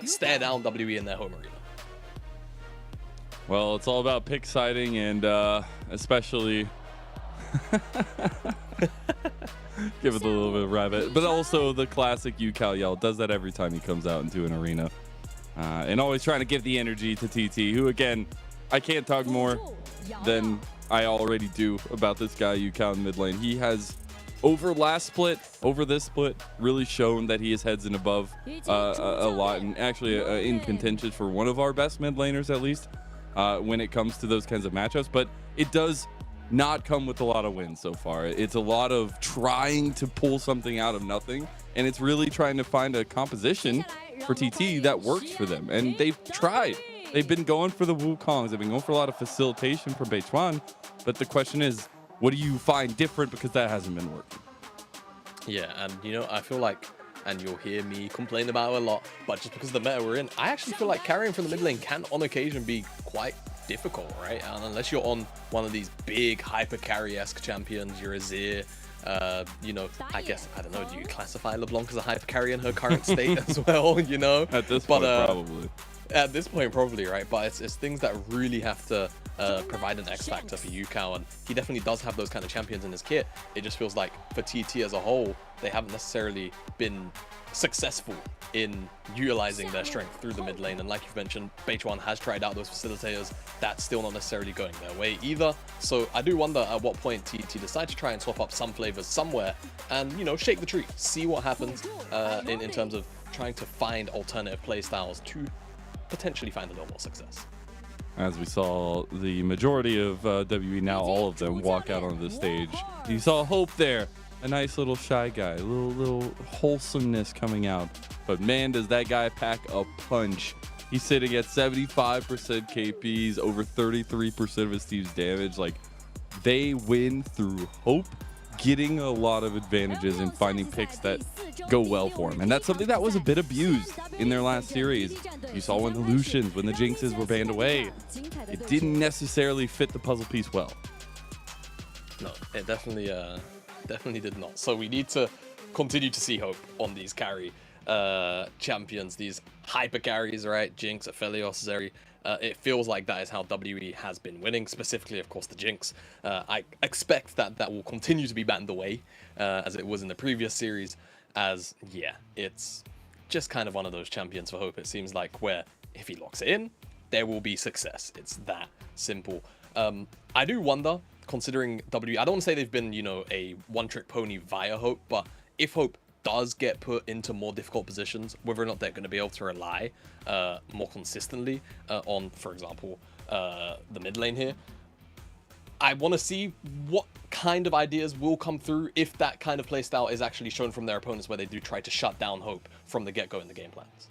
stare down WE in their home arena? Well, it's all about pick siding, and especially Give it a little bit of rabbit. But also the classic UCal yell. Does that every time he comes out into an arena. And always trying to give the energy to TT, who, again, I can't talk more than I already do about this guy, UCal in mid lane. He has, over last split, over this split, really shown that he is heads and above a lot. And actually in contention for one of our best mid laners, at least, when it comes to those kinds of matchups. But it does not come with a lot of wins so far. It's a lot of trying to pull something out of nothing, and it's really trying to find a composition for TT that works for them. And they've tried. They've been going for the Wukongs. They've been going for a lot of facilitation from Beichuan, but the question is, what do you find different, because that hasn't been working? Yeah, and I feel like, and you'll hear me complain about it a lot, but just because of the meta we're in, I actually feel like carrying from the mid lane can on occasion be quite difficult, right? And unless you're on one of these big hyper carry-esque champions, you're a Zir, I guess, I don't know, do you classify LeBlanc as a hyper carry in her current state as well, At this point, probably. At this point, probably, right? But it's things that really have to provide an X factor for UCal, and he definitely does have those kind of champions in his kit. It just feels like for TT as a whole, they haven't necessarily been successful in utilizing their strength through the mid lane. And like you've mentioned, Beichuan has tried out those facilitators. That's still not necessarily going their way either. So I do wonder at what point TT decide to try and swap up some flavors somewhere and, shake the tree, see what happens in terms of trying to find alternative playstyles to potentially find a little more success. As we saw the majority of WE, now all of them, walk out onto the stage. You saw Hope there. A nice little shy guy, a little wholesomeness coming out. But man, does that guy pack a punch. He's sitting at 75% KPs, over 33% of his team's damage. Like, they win through Hope getting a lot of advantages and finding picks that go well for him. And that's something that was a bit abused in their last series. You saw when the Lucians, when the Jinxes were banned away, it didn't necessarily fit the puzzle piece well. No, it definitely did not. So we need to continue to see Hope on these carry champions, these hyper carries, right? Jinx, Aphelios, Zeri. It feels like that is how WE has been winning, specifically, of course, the Jinx. I expect that will continue to be banned away, as it was in the previous series, as, yeah, it's just kind of one of those champions for Hope, it seems like, where if he locks it in, there will be success. It's that simple. I do wonder, considering WE, I don't want to say they've been, a one-trick pony via Hope, but if Hope does get put into more difficult positions, whether or not they're going to be able to rely more consistently on, for example, the mid lane here, I want to see what kind of ideas will come through if that kind of playstyle is actually shown from their opponents, where they do try to shut down Hope from the get-go in the game plans.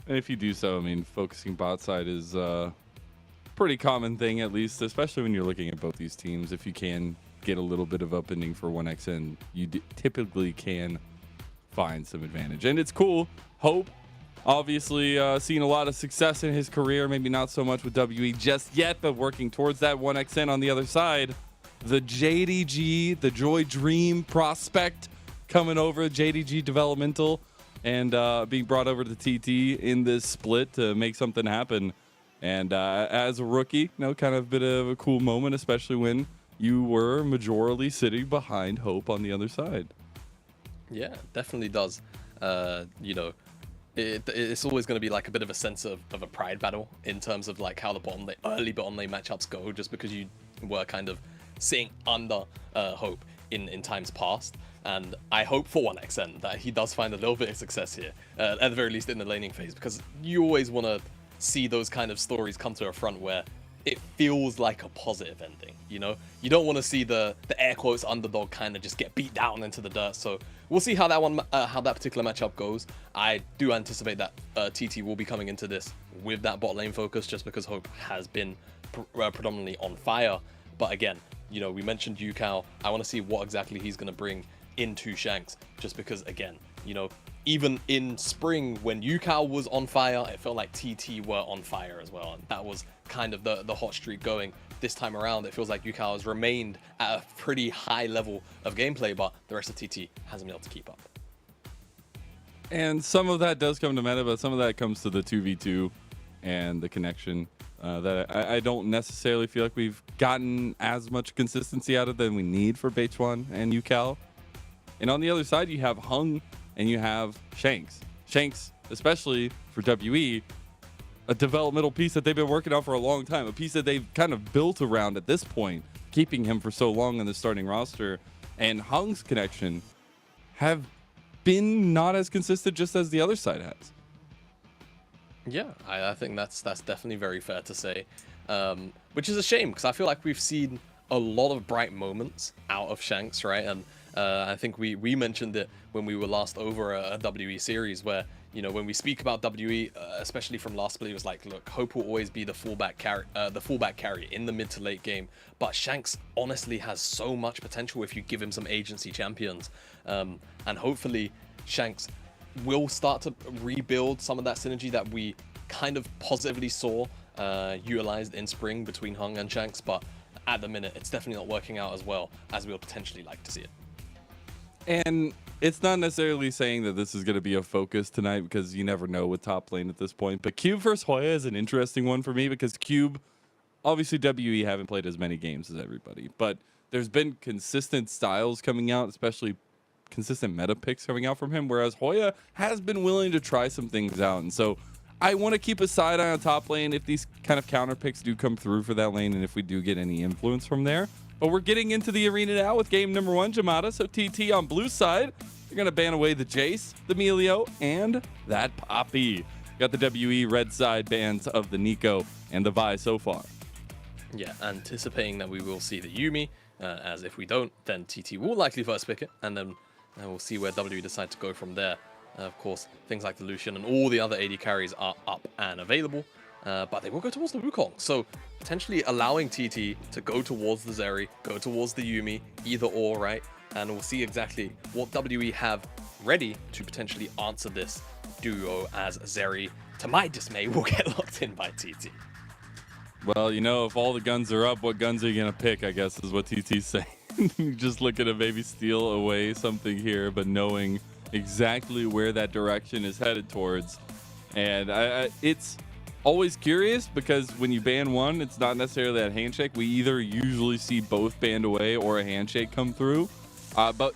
And if you do so, I mean, focusing bot side is pretty common thing, at least, especially when you're looking at both these teams. If you can get a little bit of upending for 1xN, you typically can find some advantage. And it's cool. Hope, obviously, seen a lot of success in his career, maybe not so much with WE just yet, but working towards that 1xN on the other side. The JDG, the Joy Dream prospect coming over, JDG developmental, and being brought over to TT in this split to make something happen. And as a rookie, kind of a bit of a cool moment, especially when you were majorly sitting behind Hope on the other side. Yeah, definitely does. It's always going to be like a bit of a sense of a pride battle in terms of like how the early bottom lane matchups go, just because you were kind of sitting under Hope in times past. And I hope for 1xN that he does find a little bit of success here, at the very least in the laning phase, because you always want to see those kind of stories come to a front where it feels like a positive ending, you don't want to see the air quotes underdog kind of just get beat down into the dirt. So we'll see how that particular matchup goes. I do anticipate that TT will be coming into this with that bot lane focus, just because Hope has been predominantly on fire. But again, we mentioned UCal. I want to see what exactly he's going to bring into Shanks, just because, again, even in spring when UCal was on fire, it felt like TT were on fire as well, and that was kind of the hot streak going. This time around, it feels like UCal has remained at a pretty high level of gameplay, but the rest of TT hasn't been able to keep up. And some of that does come to meta, but some of that comes to the 2v2 and the connection that I don't necessarily feel like we've gotten as much consistency out of than we need for Beichuan and UCal And on the other side, you have Hung and you have Shanks. Shanks, especially for WE, a developmental piece that they've been working on for a long time, a piece that they've kind of built around at this point, keeping him for so long in the starting roster. And Hung's connection have been not as consistent just as the other side has. Yeah, I think that's definitely very fair to say, which is a shame because I feel like we've seen a lot of bright moments out of Shanks, right? And I think we mentioned it when we were last over a WE series where, you know, when we speak about WE, especially from last split, it was like, look, Hope will always be the fullback carry in the mid to late game, but Shanks honestly has so much potential if you give him some agency champions, and hopefully Shanks will start to rebuild some of that synergy that we kind of positively saw utilized in spring between Hung and Shanks, but at the minute it's definitely not working out as well as we would potentially like to see it. And it's not necessarily saying that this is going to be a focus tonight because you never know with top lane at this point, but Cube versus Hoya is an interesting one for me because Cube, obviously WE haven't played as many games as everybody, but there's been consistent styles coming out, especially consistent meta picks coming out from him, whereas Hoya has been willing to try some things out. And so I want to keep a side eye on top lane if these kind of counter picks do come through for that lane and if we do get any influence from there. But we're getting into the arena now with game number 1, Jamada. So TT on blue side, you're going to ban away the Jace, the Melio, and that Poppy. Got the WE red side bans of the Nico and the Vi so far. Yeah, anticipating that we will see the Yuumi, as if we don't, then TT will likely first pick it, and then we'll see where W decide to go from there. Of course, things like the Lucian and all the other AD carries are up and available, but they will go towards the Wukong. So potentially allowing TT to go towards the Zeri, go towards the Yuumi, either or, right? And we'll see exactly what WE have ready to potentially answer this duo as Zeri, to my dismay, will get locked in by TT. Well, you know, if all the guns are up, what guns are you going to pick, I guess, is what TT's saying. Just looking to maybe steal away something here, but knowing exactly where that direction is headed towards. And it's always curious because when you ban one, it's not necessarily that handshake. We either usually see both banned away or a handshake come through. But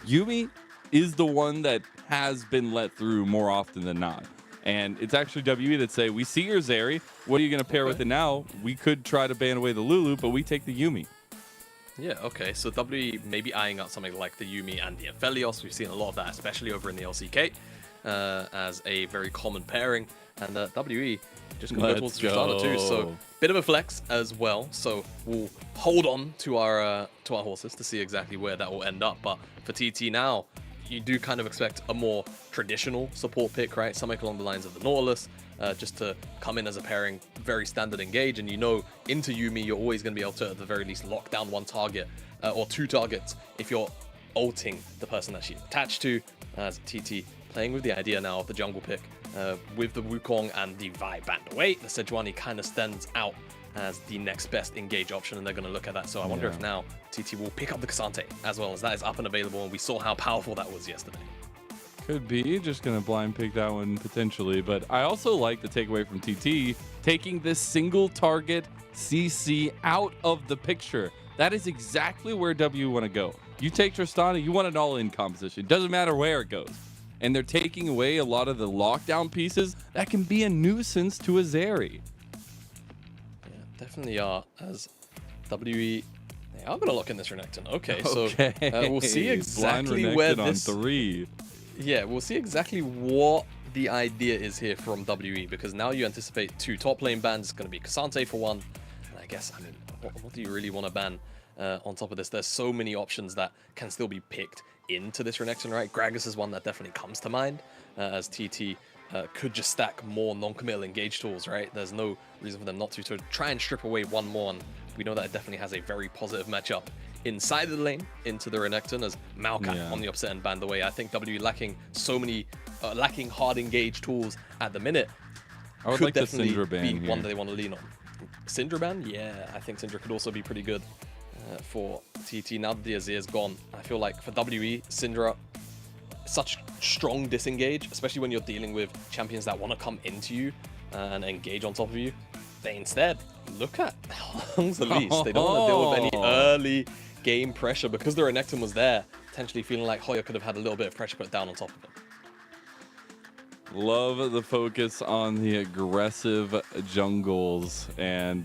Yuumi is the one that has been let through more often than not. And it's actually WE that say, we see your Zeri. What are you going to pair with it now? We could try to ban away the Lulu, but we take the Yuumi. Yeah, okay, so WE may be eyeing out something like the Yuumi and the Aphelios. We've seen a lot of that, especially over in the LCK, as a very common pairing. And WE just going to go towards Tristana too, so bit of a flex as well. So we'll hold on to our horses to see exactly where that will end up. But for TT now, you do kind of expect a more traditional support pick, right? Something along the lines of the Nautilus, just to come in as a pairing, very standard engage. And you know, into Yuumi, you're always going to be able to, at the very least, lock down one target or two targets if you're ulting the person that she's attached to. As TT playing with the idea now of the jungle pick with the Wukong and the Vi banned away. The Sejuani kind of stands out as the next best engage option, and they're going to look at that. So I wonder if now TT will pick up the Cassante as well, as that is up and available, and we saw how powerful that was yesterday. Could be. Just going to blind pick that one potentially. But I also like the takeaway from TT, taking this single target CC out of the picture. That is exactly where W want to go. You take Tristana, you want an all-in composition. Doesn't matter where it goes. And they're taking away a lot of the lockdown pieces that can be a nuisance to a Zeri. Yeah, definitely are, as WE... They are going to lock in this Renekton. Okay, so we'll see exactly where this... on 3. Yeah, we'll see exactly what the idea is here from WE, because now you anticipate 2 top lane bans. It's going to be Cassante for 1. And I guess, I mean, what do you really want to ban on top of this? There's so many options that can still be picked into this Renekton, right? Gragas is one that definitely comes to mind, as TT could just stack more non-committal engage tools, right? There's no reason for them not to try and strip away one more, and we know that it definitely has a very positive matchup inside of the lane into the Renekton, as Maokai on the opposite end banned away. I think W lacking so many lacking hard engage tools at the minute. I would like definitely the Syndra ban be one that they want to lean on. Syndra ban? Yeah, I think Syndra could also be pretty good for TT. Now that the Azir is gone, I feel like for WE, Syndra, such strong disengage, especially when you're dealing with champions that want to come into you and engage on top of you. They instead look at Hung's Elise. They don't want to deal with any early game pressure because the Renekton was there. potentially feeling like Hoya could have had a little bit of pressure put down on top of him. Love the focus on the aggressive jungles and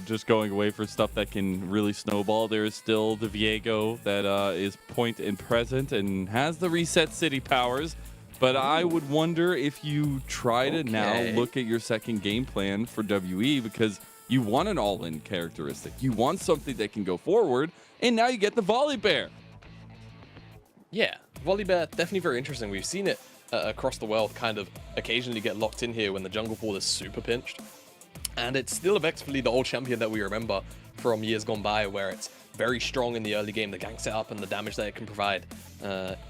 just going away for stuff that can really snowball. There is still the Viego that is point and present and has the reset city powers. But I would wonder if you try to now look at your second game plan for WE, because you want an all-in characteristic. You want something that can go forward, and now you get the Volley Bear. Yeah, Volley Bear, definitely very interesting. We've seen it across the world kind of occasionally get locked in here when the jungle pool is super pinched. And it's still effectively the old champion that we remember from years gone by, where it's very strong in the early game, the gank setup and the damage that it can provide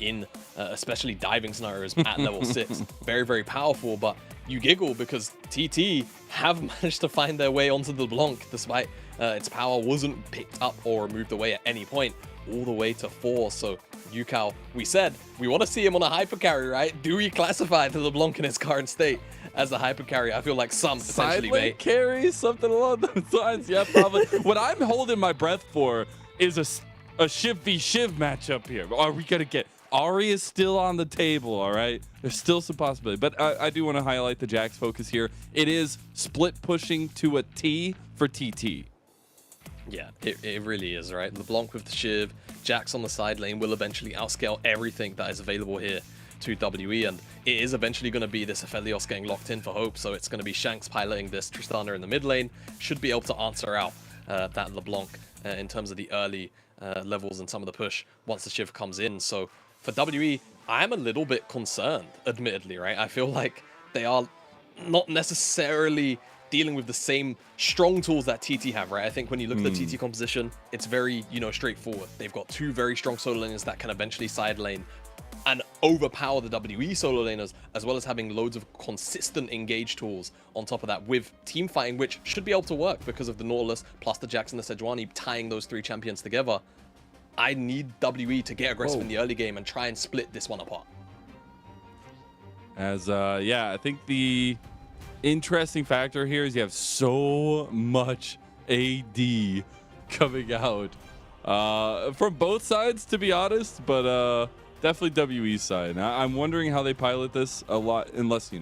in especially diving scenarios at level 6. Very, very powerful, but you giggle because TT have managed to find their way onto the LeBlanc despite its power wasn't picked up or removed away at any point, all the way to 4. So Yukao, we said we want to see him on a hyper carry, right? Do we classify the LeBlanc in its current state as a hyper carry? I feel like some potentially may. Carry, something along those lines. Yeah, probably. What I'm holding my breath for is a Shiv v Shiv matchup here. Are we gonna get Ari is still on the table, all right? There's still some possibility, but I do want to highlight the Jax focus here. It is split pushing to a T for TT. Yeah, it really is, right? LeBlanc with the Shiv, Jax on the side lane will eventually outscale everything that is available here to WE, and it is eventually going to be this Aphelios getting locked in for Hope, so it's going to be Shanks piloting this Tristana in the mid lane, should be able to answer out that LeBlanc in terms of the early levels and some of the push once the Shiv comes in. So for WE, I'm a little bit concerned, admittedly, right? I feel like they are not necessarily dealing with the same strong tools that TT have, right? I think when you look at the TT composition, it's very, straightforward. They've got 2 very strong solo laners that can eventually side lane and overpower the WE solo laners, as well as having loads of consistent engage tools on top of that with team fighting, which should be able to work because of the Nautilus plus the Jax and the Sejuani tying those 3 champions together. I need WE to get aggressive in the early game and try and split this one apart. As I think the interesting factor here is you have so much AD coming out from both sides, to be honest, but definitely WE's side. I'm wondering how they pilot this a lot, unless,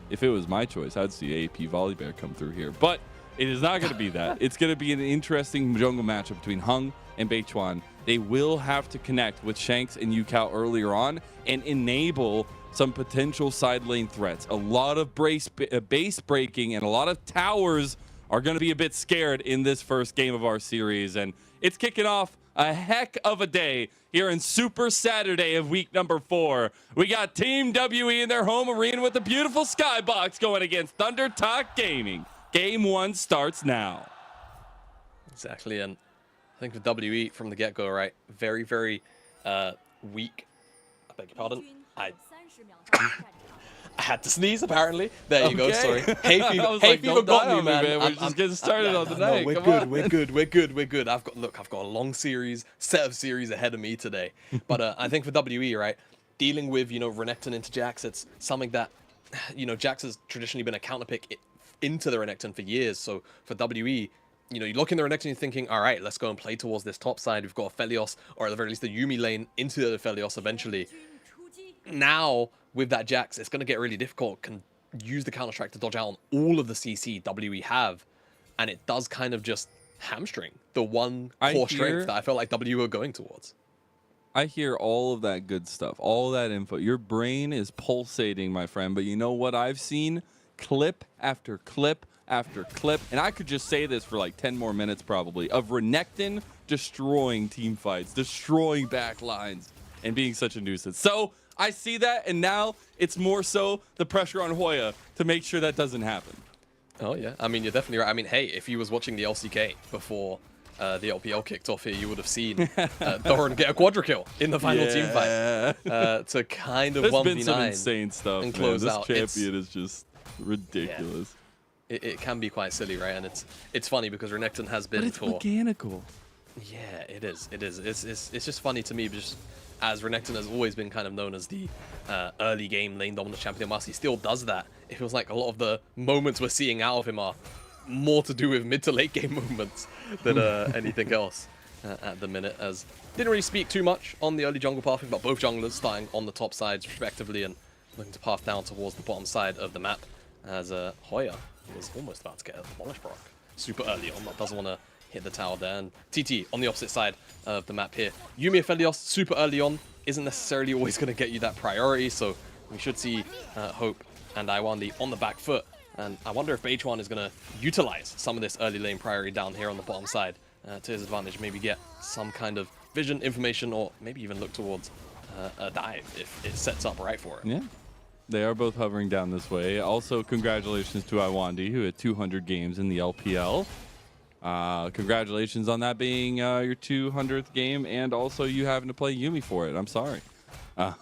if it was my choice, I'd see AP Volley Bear come through here, but it is not going to be that. It's going to be an interesting jungle matchup between Hung and Beichuan. They will have to connect with Shanks and Yukao earlier on and enable some potential side lane threats. A lot of base breaking and a lot of towers are going to be a bit scared in this first game of our series. And it's kicking off a heck of a day here in Super Saturday of week number 4. We got Team WE in their home arena with the beautiful Skybox going against Thunder Talk Gaming. Game 1 starts now. Exactly, and I think with WE from the get-go, right, very, very weak. I beg your pardon. I had to sneeze, apparently. There you go, sorry. Hay fever got me, man. We're just getting started on the night. We're good. I've got a long set of series ahead of me today. But I think for WE, right, dealing with, Renekton into Jax, it's something that, Jax has traditionally been a counterpick into the Renekton for years. So for WE, you look in the Renekton, you're thinking, all right, let's go and play towards this top side. We've got Aphelios, or at the very least the Yuumi lane into the Aphelios eventually. Now, with that Jax, it's going to get really difficult. Can use the counter-strike to dodge out on all of the CC WE have, and it does kind of just hamstring the one core strength that I felt like WE were going towards. I hear all of that good stuff, all that info. Your brain is pulsating, my friend, but you know what I've seen? Clip after clip after clip, and I could just say this for like 10 more minutes probably, of Renekton destroying team fights, destroying back lines, and being such a nuisance. So I see that, and now it's more so the pressure on Hoya to make sure that doesn't happen. Oh yeah, I mean, you're definitely right. I mean, hey, if you was watching the LCK before the LPL kicked off here, you would have seen Thorin get a quadra kill in the final team fight to kind of 1v9. There's been some insane stuff, and close man. out. This champion is just ridiculous. Yeah. It can be quite silly, right? And it's funny because Renekton has been but it's mechanical. Yeah, it is. It's just funny to me, just as Renekton has always been kind of known as the early game lane dominant champion. Whilst he still does that, it feels like a lot of the moments we're seeing out of him are more to do with mid to late game movements than anything else. at the minute, as didn't really speak too much on the early jungle pathing, but both junglers starting on the top sides respectively and looking to path down towards the bottom side of the map, as Hoya was almost about to get a demolish proc super early on, but doesn't want to hit the tower there. And TT on the opposite side of the map here. Yuumi Aphelios super early on isn't necessarily always going to get you that priority, so we should see Hope and Iwandi on the back foot. And I wonder if Beichuan is going to utilize some of this early lane priority down here on the bottom side to his advantage. Maybe get some kind of vision information, or maybe even look towards a dive if it sets up right for it. Yeah. They are both hovering down this way. Also, congratulations to Iwandi, who had 200 games in the LPL. Congratulations on that being your 200th game, and also you having to play Yuumi for it. I'm sorry. You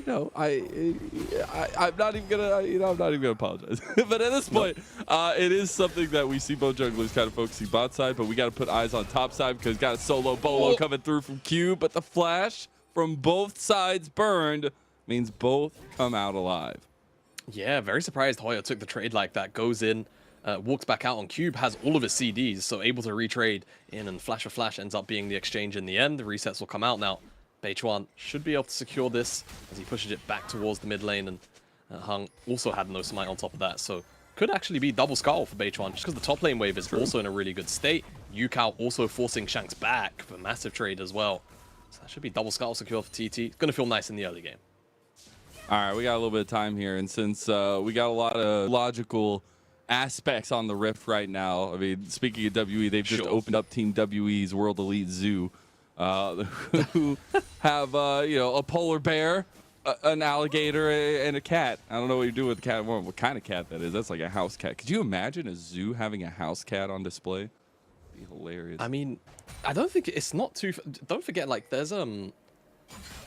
know, I'm not even gonna, I'm not even gonna apologize. But at this point, it is something that we see both junglers kind of focusing bot side, but we got to put eyes on top side because got a solo bolo coming through from Q, but the flash from both sides burned means both come out alive. Yeah, very surprised Hoya took the trade like that. Goes in, walks back out on Cube, has all of his CDs, so able to retrade in, and Flash for Flash ends up being the exchange in the end. The resets will come out now. Beichuan should be able to secure this as he pushes it back towards the mid lane, and Hung also had no smite on top of that, so could actually be double skull for Beichuan just because the top lane wave is also in a really good state. Yukao also forcing Shanks back for massive trade as well. So that should be double skull secure for TT. It's going to feel nice in the early game. All right, we got a little bit of time here, and since we got a lot of logical aspects on the Rift right now, I mean, speaking of WE, they've just opened up Team WE's World Elite Zoo, who have, you know, a polar bear, an alligator, and a cat. I don't know what you do with the cat, what kind of cat that is. That's like a house cat. Could you imagine a zoo having a house cat on display? It'd be hilarious. I mean, I don't think it's not too... Don't forget, like, there's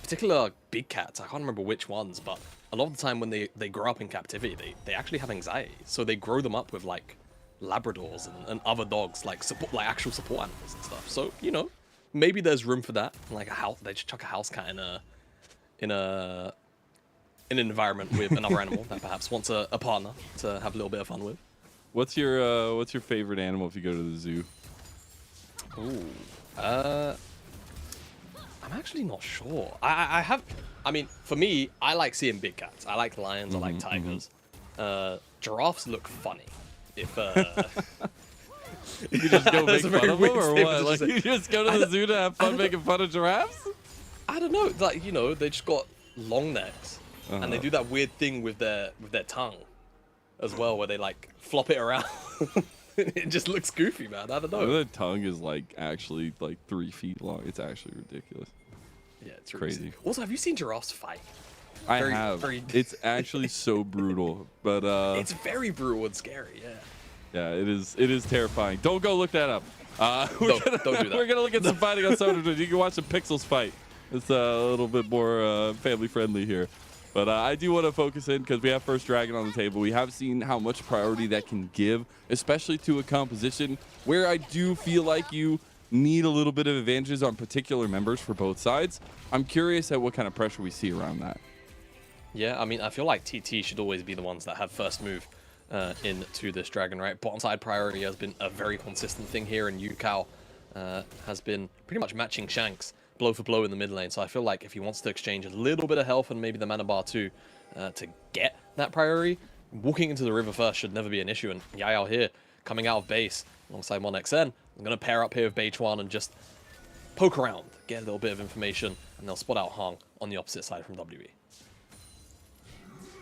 particular big cats, I can't remember which ones, but a lot of the time when they grow up in captivity, they actually have anxiety, so they grow them up with like Labradors and other dogs, like support, like actual support animals and stuff. So, you know, maybe there's room for that. Like a house, they just chuck a house cat in an environment with another animal that perhaps wants a partner to have a little bit of fun with. What's your favorite animal if you go to the zoo? Ooh, I'm actually not sure. I mean, for me, I like seeing big cats. I like lions, I like tigers. Giraffes look funny. If you could just go make fun of them, or what? Like, you just go to the zoo to have fun making fun of giraffes? I don't know. Like, you know, they just got long necks, and they do that weird thing with their tongue as well, where they like flop it around. It just looks goofy, man. I don't know. The tongue is like actually like 3 feet long. It's actually ridiculous. Yeah, it's crazy. Also, have you seen giraffes fight? I have. It's actually so brutal, but it's very brutal and scary. Yeah. Yeah, it is terrifying. Don't go look that up. Don't do that. We're gonna look at some fighting on Soda. You can watch some Pixels fight. It's a little bit more family friendly here. But I do want to focus in because we have First Dragon on the table. We have seen how much priority that can give, especially to a composition where I do feel like you need a little bit of advantages on particular members for both sides. I'm curious at what kind of pressure we see around that. Yeah, I mean, I feel like TT should always be the ones that have first move into this Dragon, right? Bottom side priority has been a very consistent thing here, and Yukao has been pretty much matching Shanks blow for blow in the mid lane. So I feel like if he wants to exchange a little bit of health and maybe the mana bar too to get that priority, walking into the river first should never be an issue. And Yayao here, coming out of base alongside 1XN, I'm going to pair up here with Beichuan and just poke around, get a little bit of information, and they'll spot out Hong on the opposite side from WE.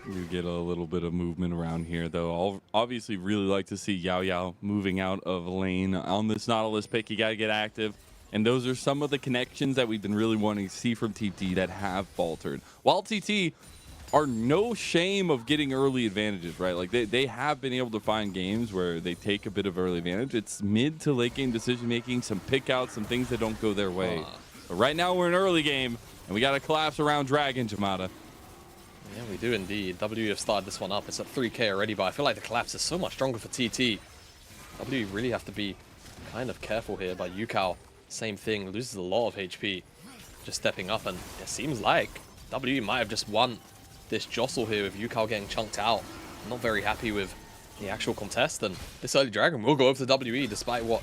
You get a little bit of movement around here, though. I'll obviously really like to see Yao Yao moving out of lane on this Nautilus pick. You got to get active. And those are some of the connections that we've been really wanting to see from TT that have faltered. While TT are no shame of getting early advantages, right? Like they have been able to find games where they take a bit of early advantage. It's mid to late game decision making, some pick outs, some things that don't go their way. But right now we're in early game, and we got to collapse around Dragon, Jamada. Yeah, we do indeed. W have started this one up. It's at 3k already, but I feel like the collapse is so much stronger for TT. W really have to be kind of careful here, but Yukao, same thing, loses a lot of HP just stepping up, and it seems like W might have just won this jostle here with Yukao getting chunked out. I'm not very happy with the actual contest, and this early Dragon will go over to WE despite what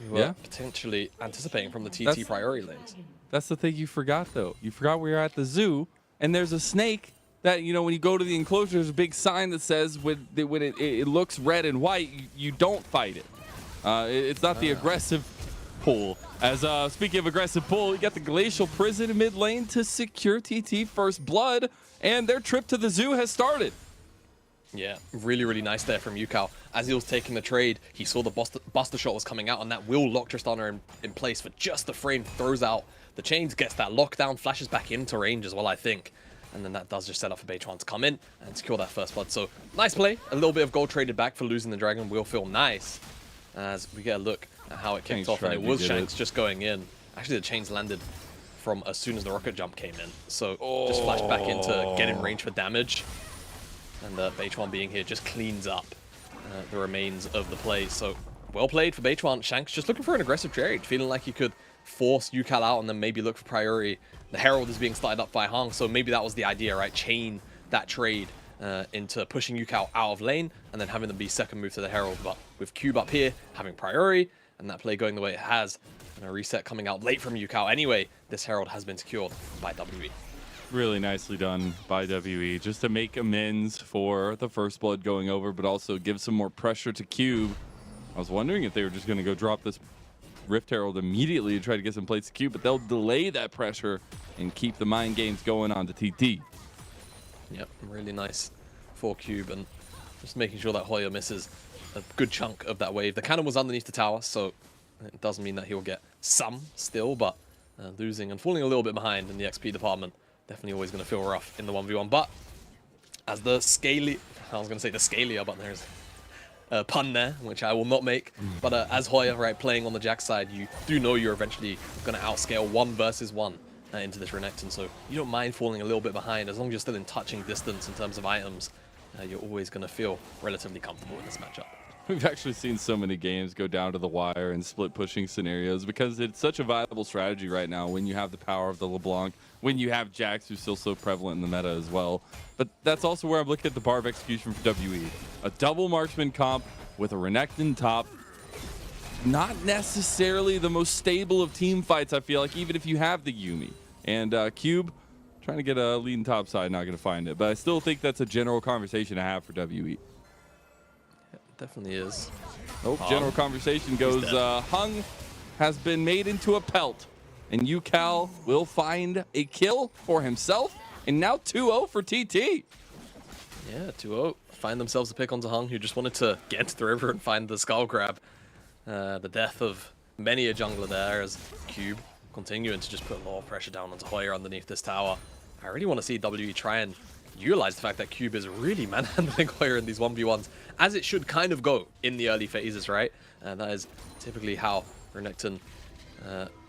you were potentially anticipating from the TT priority lanes. That's the thing you forgot, though. You forgot we were at the zoo, and there's a snake that, you know, when you go to the enclosure, there's a big sign that says when it looks red and white, you don't fight it. It's not the aggressive pull. As speaking of aggressive pull, you got the Glacial Prison in mid lane to secure TT first blood, and their trip to the zoo has started. Yeah, really, really nice there from Yukao. As he was taking the trade, he saw the Buster Shot was coming out, and that will lock Tristana in place for just the frame. Throws out the chains, gets that lockdown, flashes back into range as well, I think. And then that does just set up for Beichuan to come in and secure that first blood. So, nice play. A little bit of gold traded back for losing the Dragon will feel nice. As we get a look at how it kicked off, and it was Shanks just going in. Actually, the chains landed from as soon as the rocket jump came in. So, just flashed back into get in range for damage. And Beichuan being here just cleans up the remains of the play. So, well played for Beichuan. Shanks just looking for an aggressive trade, feeling like he could force Yukal out and then maybe look for priority. The Herald is being started up by Hung, so maybe that was the idea, right? Chain that trade into pushing Yukal out of lane and then having them be second move to the Herald. But with Cube up here, having priority, and that play going the way it has, and a reset coming out late from Yukal anyway, this Herald has been secured by WE. Really nicely done by WE, just to make amends for the first blood going over, but also give some more pressure to Cube. I was wondering if they were just going to go drop this Rift Herald immediately to try to get some plates to Cube, but they'll delay that pressure and keep the mind games going on to TT. Yep, really nice for Cube, and just making sure that Hoya misses a good chunk of that wave. The cannon was underneath the tower, so it does mean that he'll get some still, but losing and falling a little bit behind in the XP department, definitely always going to feel rough in the 1v1. But as the scaly, I was going to say the scalia, but there's a pun there, which I will not make. But as Hoya, right, playing on the Jack side, you do know you're eventually going to outscale 1 versus 1 into this Renekton. So you don't mind falling a little bit behind. As long as you're still in touching distance in terms of items, you're always going to feel relatively comfortable in this matchup. We've actually seen so many games go down to the wire in split pushing scenarios because it's such a viable strategy right now when you have the power of the LeBlanc, when you have Jax, who's still so prevalent in the meta as well. But that's also where I'm looking at the bar of execution for WE. A double marksman comp with a Renekton top. Not necessarily the most stable of team fights, I feel like, even if you have the Yumi. And Cube, trying to get a lead in top side, not going to find it. But I still think that's a general conversation to have for WE. Definitely is. Oh, general conversation goes, Hung has been made into a pelt, and Yukal will find a kill for himself, and now 2-0 for TT. Yeah, 2-0. Find themselves a pick onto Hung, who just wanted to get into the river and find the skull grab. The death of many a jungler there as Cube continuing to just put a lot of pressure down onto Hoya underneath this tower. I really want to see WE try and utilize the fact that Cube is really manhandling Hoya in these 1v1s, as it should kind of go in the early phases, right? And that is typically how Renekton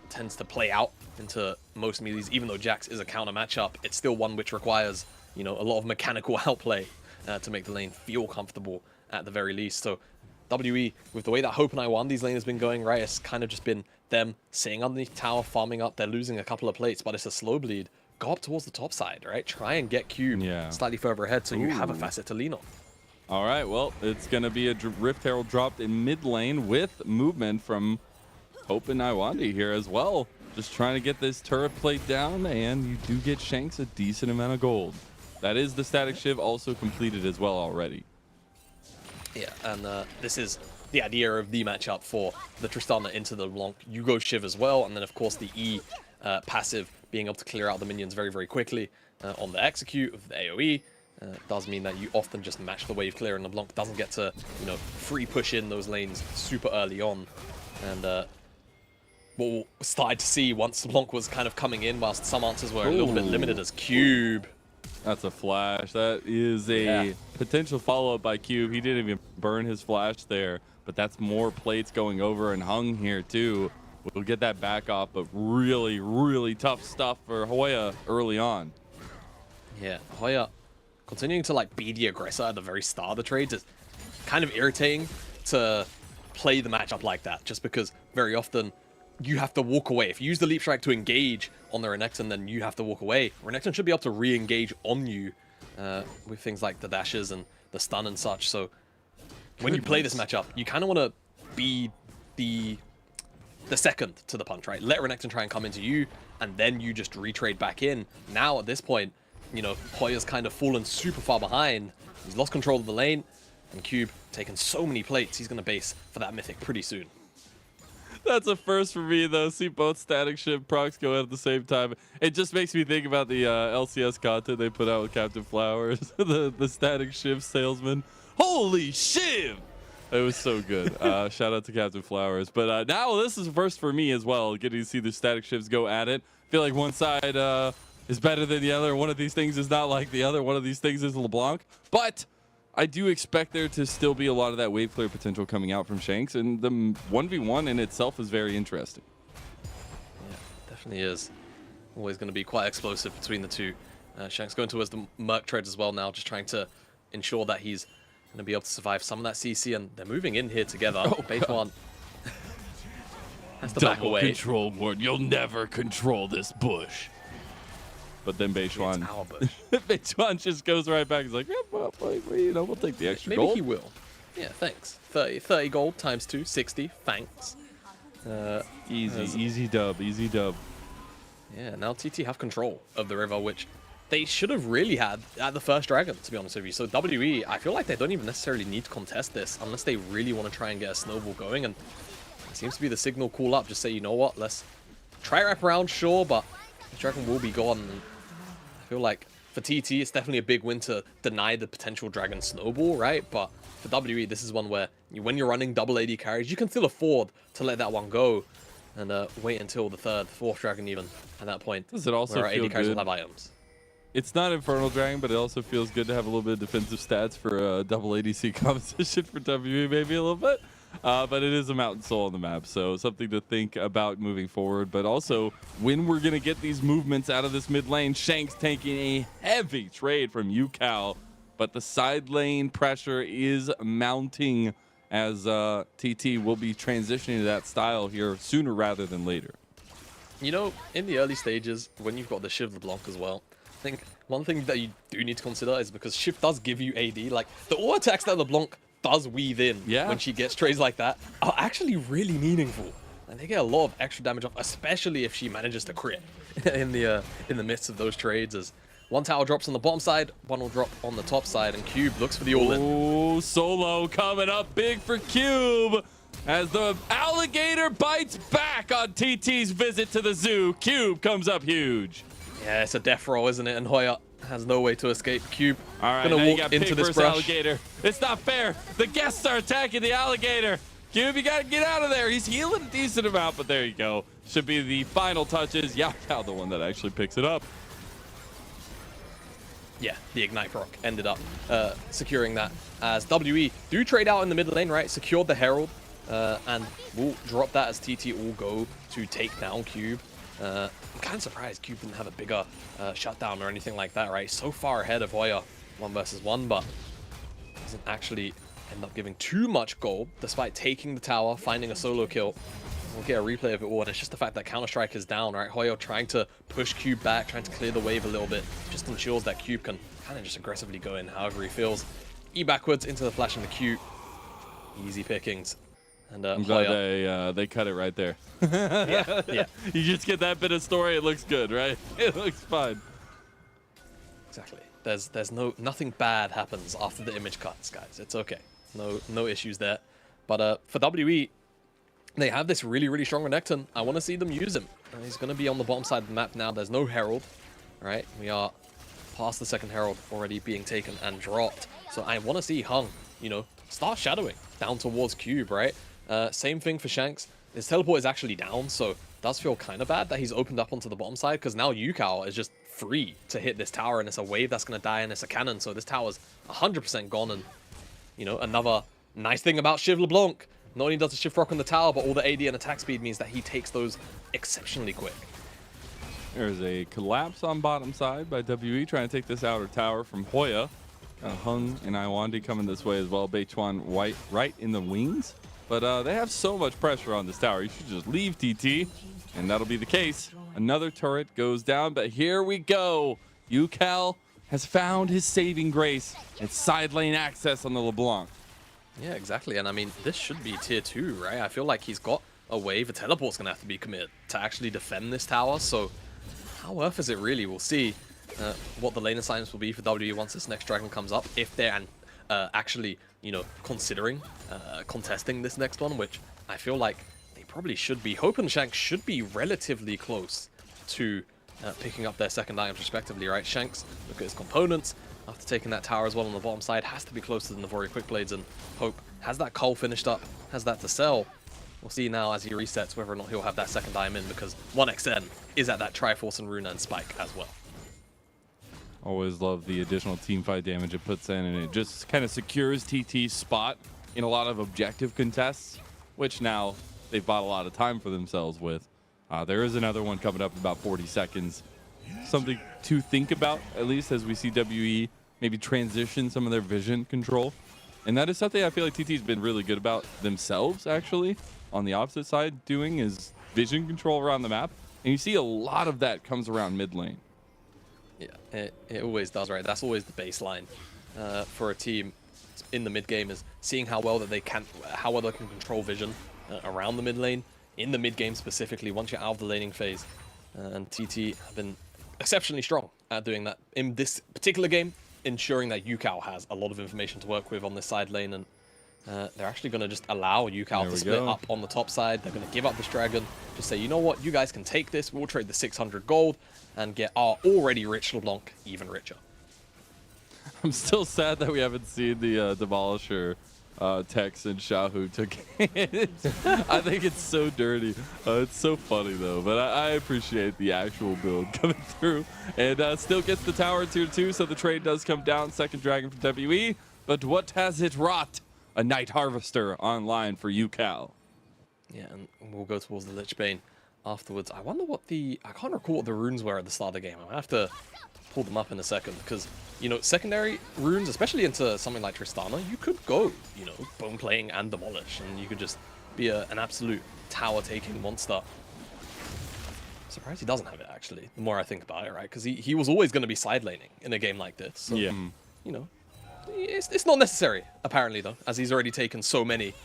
tends to play out into most melees. Even though Jax is a counter matchup, it's still one which requires, you know, a lot of mechanical outplay to make the lane feel comfortable at the very least. So WE, with the way that Hope and I1 lane has been going, right, it's kind of just been them sitting underneath tower, farming up. They're losing a couple of plates, but it's a slow bleed. Go up towards the top side, right? Try and get Cube slightly further ahead so you have a facet to lean on. All right, well, it's going to be a Rift Herald dropped in mid lane with movement from Hope and Iwandi here as well. Just trying to get this turret plate down, and you do get Shanks a decent amount of gold. That is the static shiv also completed as well already. Yeah, and this is the idea of the matchup for the Tristana into the LeBlanc. You go shiv as well, and then of course the E passive being able to clear out the minions very, very quickly on the execute of the AoE. Does mean that you often just match the wave clear, and LeBlanc doesn't get to, you know, free push in those lanes super early on. And what we started to see once LeBlanc was kind of coming in, whilst some answers were a little bit limited as Cube. That's a flash. That is a potential follow-up by Cube. He didn't even burn his flash there, but that's more plates going over and Hung here too. We'll get that back off, but really, really tough stuff for Hoya early on. Yeah, Hoya continuing to like be the aggressor at the very start of the trades is kind of irritating to play the matchup like that, just because very often you have to walk away. If you use the leap strike to engage on the Renekton, then you have to walk away. Renekton should be able to re-engage on you with things like the dashes and the stun and such. So when you play this matchup, you kind of want to be the the second to the punch, right? Let Renekton try and come into you, and then you just retrade back in. Now, at this point, you know, Hoya's kind of fallen super far behind. He's lost control of the lane, and Cube taking so many plates, he's going to base for that Mythic pretty soon. That's a first for me, though. See both static shift procs go out at the same time. It just makes me think about the LCS content they put out with Captain Flowers, the static shift salesman. Holy shiv! It was so good. Shout out to Captain Flowers. But now this is first for me as well, getting to see the static shifts go at it. I feel like one side is better than the other. One of these things is not like the other. One of these things is LeBlanc. But I do expect there to still be a lot of that wave clear potential coming out from Shanks, and the 1v1 in itself is very interesting. Yeah, definitely is. Always going to be quite explosive between the two. Shanks going towards the Merc trades as well now, just trying to ensure that he's going to be able to survive some of that CC, and they're moving in here together. Base one has to back away. Control board. You'll never control this bush. But then Beishuan, It's our bush. Beishuan just goes right back. He's like, yeah, well, you know, we'll take the extra Maybe gold. he will. Yeah, thanks. 30 gold times 2, 60. Thanks. Easy dub, easy dub. Yeah, now TT have control of the river, which they should have really had at the first dragon, to be honest with you. So WE, I feel like they don't even necessarily need to contest this unless they really want to try and get a snowball going. And it seems to be the signal call up. Just say, you know what, let's try wrap around, sure, but the dragon will be gone. And I feel like for TT, it's definitely a big win to deny the potential dragon snowball, right? But for WE, this is one where when you're running double AD carries, you can still afford to let that one go and wait until the third, fourth dragon even at that point. Does it also where feel AD carries good? will have items. It's not Infernal Dragon, but it also feels good to have a little bit of defensive stats for double ADC competition for WE, maybe a little bit. But it is a Mountain Soul on the map, so something to think about moving forward. But also, when we're going to get these movements out of this mid lane, Shanks taking a heavy trade from UCal, but the side lane pressure is mounting as TT will be transitioning to that style here sooner rather than later. You know, in the early stages, when you've got the Shiv LeBlanc as well, I think one thing that you do need to consider is because Shiv does give you AD, like the auto attacks that LeBlanc does weave in when she gets trades like that are actually really meaningful. And they get a lot of extra damage off, especially if she manages to crit in the midst of those trades. As one tower drops on the bottom side, one will drop on the top side, and Cube looks for the all-in. Oh, solo coming up big for Cube as the alligator bites back on TT's visit to the zoo. Cube comes up huge. Yeah, it's a death roll, isn't it? And Hoya has no way to escape. Cube all right, gonna now you walk got into pig this versus brush. alligator. It's not fair. The guests are attacking the alligator. Cube, you gotta get out of there. He's healing a decent amount, but there you go. Should be the final touches. Yao, the one that actually picks it up. Yeah, the Ignite proc ended up securing that as WE do trade out in the mid lane, right? Secured the Herald and will drop that as TT will go to take down Cube. I'm kind of surprised Cube didn't have a bigger shutdown or anything like that, right? So far ahead of Hoya 1 versus 1, but doesn't actually end up giving too much gold despite taking the tower, finding a solo kill. We'll get a replay of it all, and it's just the fact that Counter-Strike is down, right? Hoya trying to push Cube back, trying to clear the wave a little bit, just ensures that Cube can kind of just aggressively go in however he feels. E backwards into the flash and the Q. Easy pickings. And I'm glad they cut it right there. yeah. You just get that bit of story, it looks good, right? It looks fine. Exactly. There's nothing bad happens after the image cuts, guys. It's okay. No issues there. But for WE, they have this really, really strong Renekton. I want to see them use him. He's going to be on the bottom side of the map now. There's no Herald, right? We are past the second Herald already being taken and dropped. So I want to see Hung, you know, start shadowing down towards Cube, right? Same thing for Shanks. His teleport is actually down, so it does feel kind of bad that he's opened up onto the bottom side, because now UCal is just free to hit this tower, and it's a wave that's going to die, and it's a cannon, so this tower's 100% gone. And, you know, another nice thing about Shiv LeBlanc, not only does the shift rock on the tower, but all the AD and attack speed means that he takes those exceptionally quick. There's a collapse on bottom side by WE trying to take this outer tower from Hoya. Hung and Iwandi coming this way as well. Beichuan white right in the wings. But they have so much pressure on this tower. You should just leave TT, and that'll be the case. Another turret goes down, but here we go. UCal has found his saving grace. It's side lane access on the LeBlanc. Yeah, exactly. And I mean, this should be tier 2, right? I feel like he's got away. The teleport's going to have to be committed to actually defend this tower. So how worth is it really? We'll see what the lane assignments will be for WE once this next dragon comes up. If they're actually, you know, considering contesting this next one, which I feel like they probably should be. Hope and Shanks should be relatively close to picking up their second items respectively, right? Shanks, look at his components. After taking that tower as well on the bottom side, has to be closer than the Vori Quick Blades, and Hope has that Cull finished up, has that to sell. We'll see now as he resets whether or not he'll have that second item in, because 1xN is at that Triforce and Runa and Spike as well. Always love the additional teamfight damage it puts in, and it just kind of secures TT's spot in a lot of objective contests, which now they've bought a lot of time for themselves with. There is another one coming up in about 40 seconds. Something to think about, at least as we see WE maybe transition some of their vision control. And that is something I feel like TT's been really good about themselves, actually, on the opposite side doing, is vision control around the map. And you see a lot of that comes around mid lane. Yeah, it always does, right? That's always the baseline for a team in the mid game, is seeing how well they can control vision around the mid lane, in the mid game specifically, once you're out of the laning phase. And TT have been exceptionally strong at doing that in this particular game, ensuring that Yukao has a lot of information to work with on this side lane, and they're actually going to just allow Yukao to split up on the top side. They're going to give up this dragon, just say, you know what, you guys can take this, we'll trade the 600 gold and get our already rich LeBlanc even richer. I'm still sad that we haven't seen the Demolisher Tex and Shahu took it. I think it's so dirty. It's so funny though, but I appreciate the actual build coming through, and still gets the tower tier 2, so the trade does come down. Second dragon from WE, but what has it wrought? A Night Harvester online for Yukao. Yeah, and we'll go towards the Lich Bane afterwards. I wonder what I can't recall what the runes were at the start of the game. I'm gonna have to pull them up in a second, because, you know, secondary runes, especially into something like Tristana, you could go, you know, bone playing and demolish, and you could just be an absolute tower taking monster. Surprised he doesn't have it, actually, the more I think about it, right? Because he was always going to be side laning in a game like this. So, yeah, you know, it's not necessary, apparently, though, as he's already taken so many.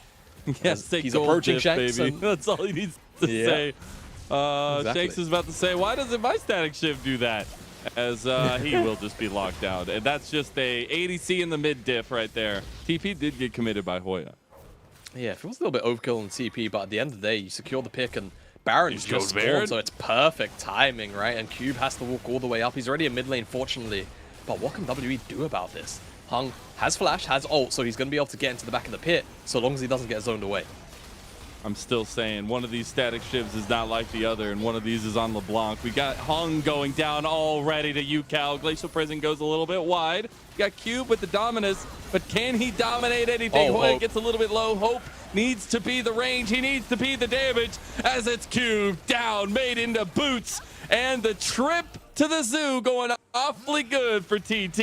Yes, he's approaching Shanks. Baby. That's all he needs to say. Exactly. Shanks is about to say, why doesn't my static shift do that? As he will just be locked out. And that's just a ADC in the mid diff right there. TP did get committed by Hoya. Yeah, it feels a little bit overkill in TP, but at the end of the day, you secure the pick, and Baron's just spawned, so it's perfect timing, right? And Cube has to walk all the way up. He's already in mid lane, fortunately. But what can WE do about this? Hung has flash, has ult, so he's going to be able to get into the back of the pit, so long as he doesn't get zoned away. I'm still saying one of these static shivs is not like the other, and one of these is on LeBlanc. We got Hung going down already to Yukao. Glacial Prison goes a little bit wide. We got Cube with the Dominus, but can he dominate anything? Hoya gets a little bit low. Hope needs to be the range. He needs to be the damage, as it's Cube down, made into boots, and the trip to the zoo going awfully good for TT.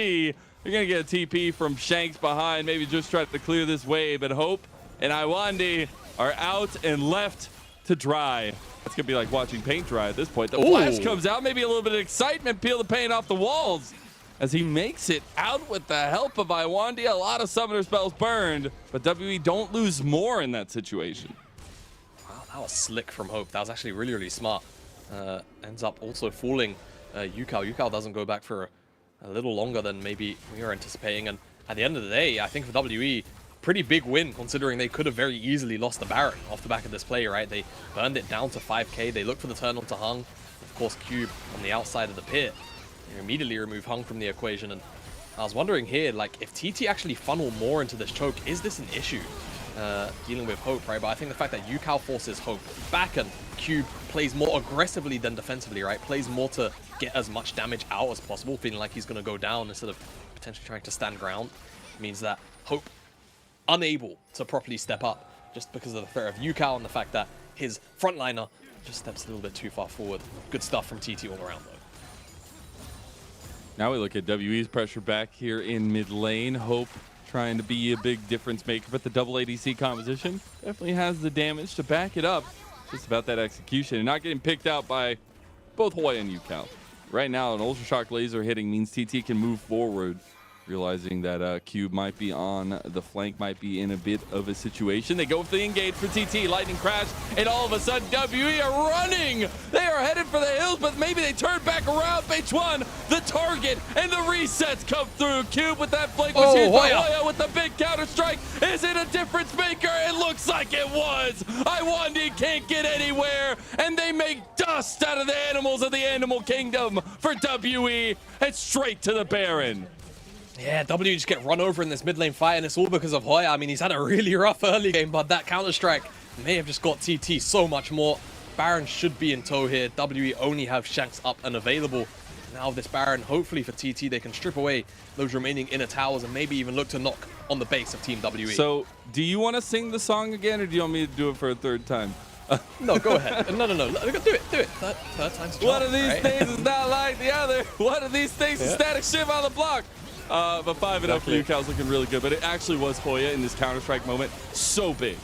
You're going to get a TP from Shanks behind, maybe just try to clear this wave, but Hope and Iwandi are out and left to dry. It's gonna be like watching paint dry at this point. The flash comes out, maybe a little bit of excitement, peel the paint off the walls as he makes it out with the help of Iwandi. A lot of summoner spells burned, but WE don't lose more in that situation. Wow, that was slick from Hope. That was actually really, really smart. Ends up also fooling Yukao. Yukao doesn't go back for a little longer than maybe we were anticipating, and at the end of the day, I think for WE, pretty big win, considering they could have very easily lost the Baron off the back of this play, right? They burned it down to 5k. They look for the turn onto Hung. Of course, Cube on the outside of the pit. They immediately remove Hung from the equation, and I was wondering here, like, if TT actually funnel more into this choke, is this an issue dealing with Hope, right? But I think the fact that Yukao forces Hope back and Cube plays more aggressively than defensively, right? Plays more to get as much damage out as possible, feeling like he's going to go down instead of potentially trying to stand ground, means that Hope unable to properly step up just because of the threat of Yukao and the fact that his frontliner just steps a little bit too far forward. Good stuff from TT all around, though. Now we look at WE's pressure back here in mid lane. Hope trying to be a big difference maker, but the double ADC composition definitely has the damage to back it up. Just about that execution and not getting picked out by both Hoya and Yukao. Right now, an Ultra Shock laser hitting means TT can move forward realizing that Cube might be on the flank, might be in a bit of a situation. They go for the engage for TT, lightning crash, and all of a sudden WE are running. They are headed for the hills, but maybe they turn back around. H1, the target, and the resets come through. Cube with that flank was hit by Hoya with the big counter strike. Is it a difference maker? It looks like it was. Iwandi can't get anywhere, and they make dust out of the animals of the animal kingdom for WE, and straight to the Baron. Yeah, W just get run over in this mid lane fight, and it's all because of Hoya. I mean, he's had a really rough early game, but that counter-strike may have just got TT so much more. Baron should be in tow here. WE only have Shanks up and available. Now this Baron, hopefully for TT, they can strip away those remaining inner towers and maybe even look to knock on the base of Team WE. So, do you want to sing the song again, or do you want me to do it for a third time? No, go ahead. No. Do it. Third time's a charm, One of these right? things is not like the other. One of these things is static shift on the block. But 5-0 for UCal's looking really good, but it actually was Hoya in this Counter-Strike moment. So big.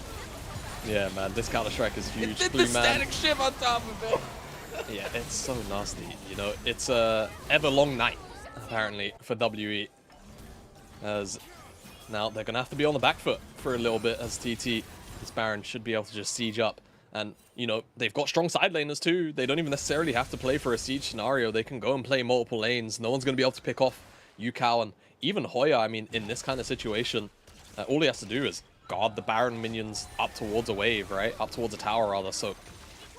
Yeah, man, this Counter-Strike is huge. It did the static shift on top of it. Yeah, it's so nasty. You know, it's a ever long night, apparently, for WE. As now they're going to have to be on the back foot for a little bit as TT, this Baron, should be able to just siege up. And, you know, they've got strong side laners too. They don't even necessarily have to play for a siege scenario. They can go and play multiple lanes. No one's going to be able to pick off UCal, and even Hoya. I mean, in this kind of situation, all he has to do is guard the Baron minions up towards a wave, right? Up towards a tower, rather. So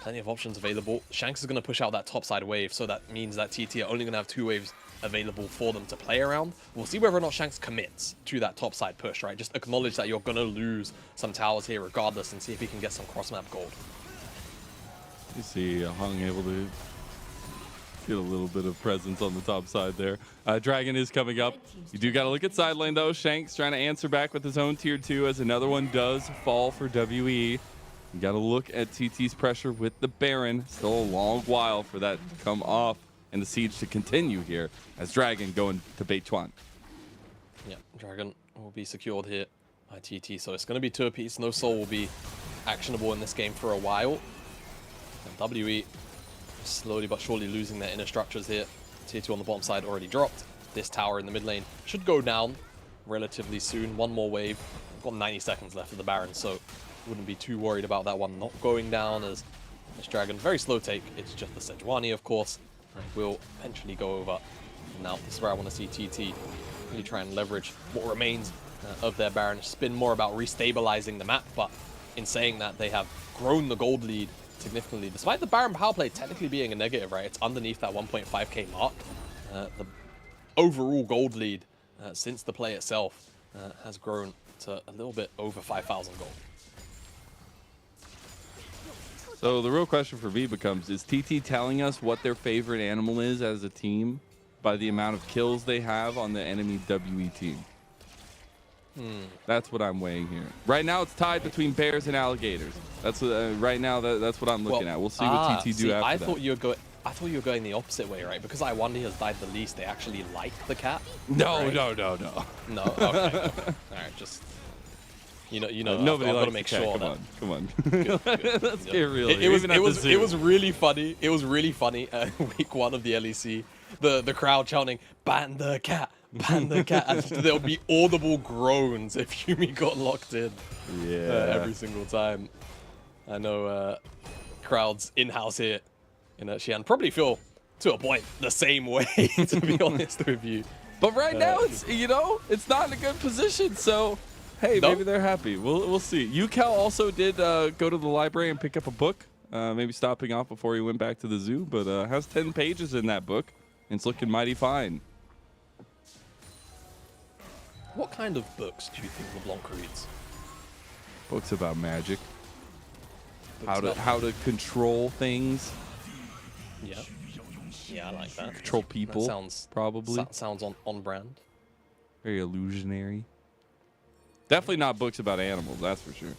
plenty of options available. Shanks is going to push out that topside wave, so that means that TT are only going to have 2 waves available for them to play around. We'll see whether or not Shanks commits to that topside push, right? Just acknowledge that you're going to lose some towers here regardless, and see if he can get some cross-map gold. You see Hung able to get a little bit of presence on the top side there. Dragon is coming up. You do got to look at side lane though. Shanks trying to answer back with his own tier 2 as another one does fall for WE. You got to look at TT's pressure with the Baron. Still a long while for that to come off and the siege to continue here as Dragon going to Beichuan. Yeah, Dragon will be secured here by TT, so it's going to be 2 apiece. No soul will be actionable in this game for a while. And WE slowly but surely losing their inner structures here. Tier 2 on the bottom side already dropped. This tower in the mid lane should go down relatively soon. One more wave. We've got 90 seconds left of the Baron, so wouldn't be too worried about that one not going down as this Dragon, very slow take. It's just the Sejuani, of course, and will eventually go over. Now, this is where I want to see TT really try and leverage what remains of their Baron. It's been more about restabilizing the map, but in saying that, they have grown the gold lead significantly, despite the Baron power play technically being a negative, right? It's underneath that 1.5k mark. The overall gold lead since the play itself has grown to a little bit over 5,000 gold. So the real question for me becomes, is TT telling us what their favorite animal is as a team by the amount of kills they have on the enemy WE team? That's what I'm weighing here. Right now, it's tied between bears and alligators. That's right now. That's what I'm looking at. We'll see what TT do after I that. thought you were going the opposite way, right? Because Iwandi has died the least. They actually like the cat. No, right? no. No. Okay. All right, just you know. Nobody I've got likes to make the cat. sure Come that. on. Good. Let's get real. It was really funny. It was really funny. Week 1 of the LEC, the crowd chanting "Ban the cat." Ban the cat, and there'll be audible groans if Yumi got locked in. Yeah. Every single time. I know crowds in-house here in Xi'an probably feel, to a point, the same way, to be honest with you. But right now, it's not in a good position. So, hey, maybe they're happy. We'll see. UCal also did go to the library and pick up a book, maybe stopping off before he went back to the zoo, but has 10 pages in that book. And it's looking mighty fine. What kind of books do you think LeBlanc reads? Books about magic. Books How to control things. Yeah, I like that. Control people. That sounds probably. Sounds on brand. Very illusionary. Definitely not books about animals, that's for sure.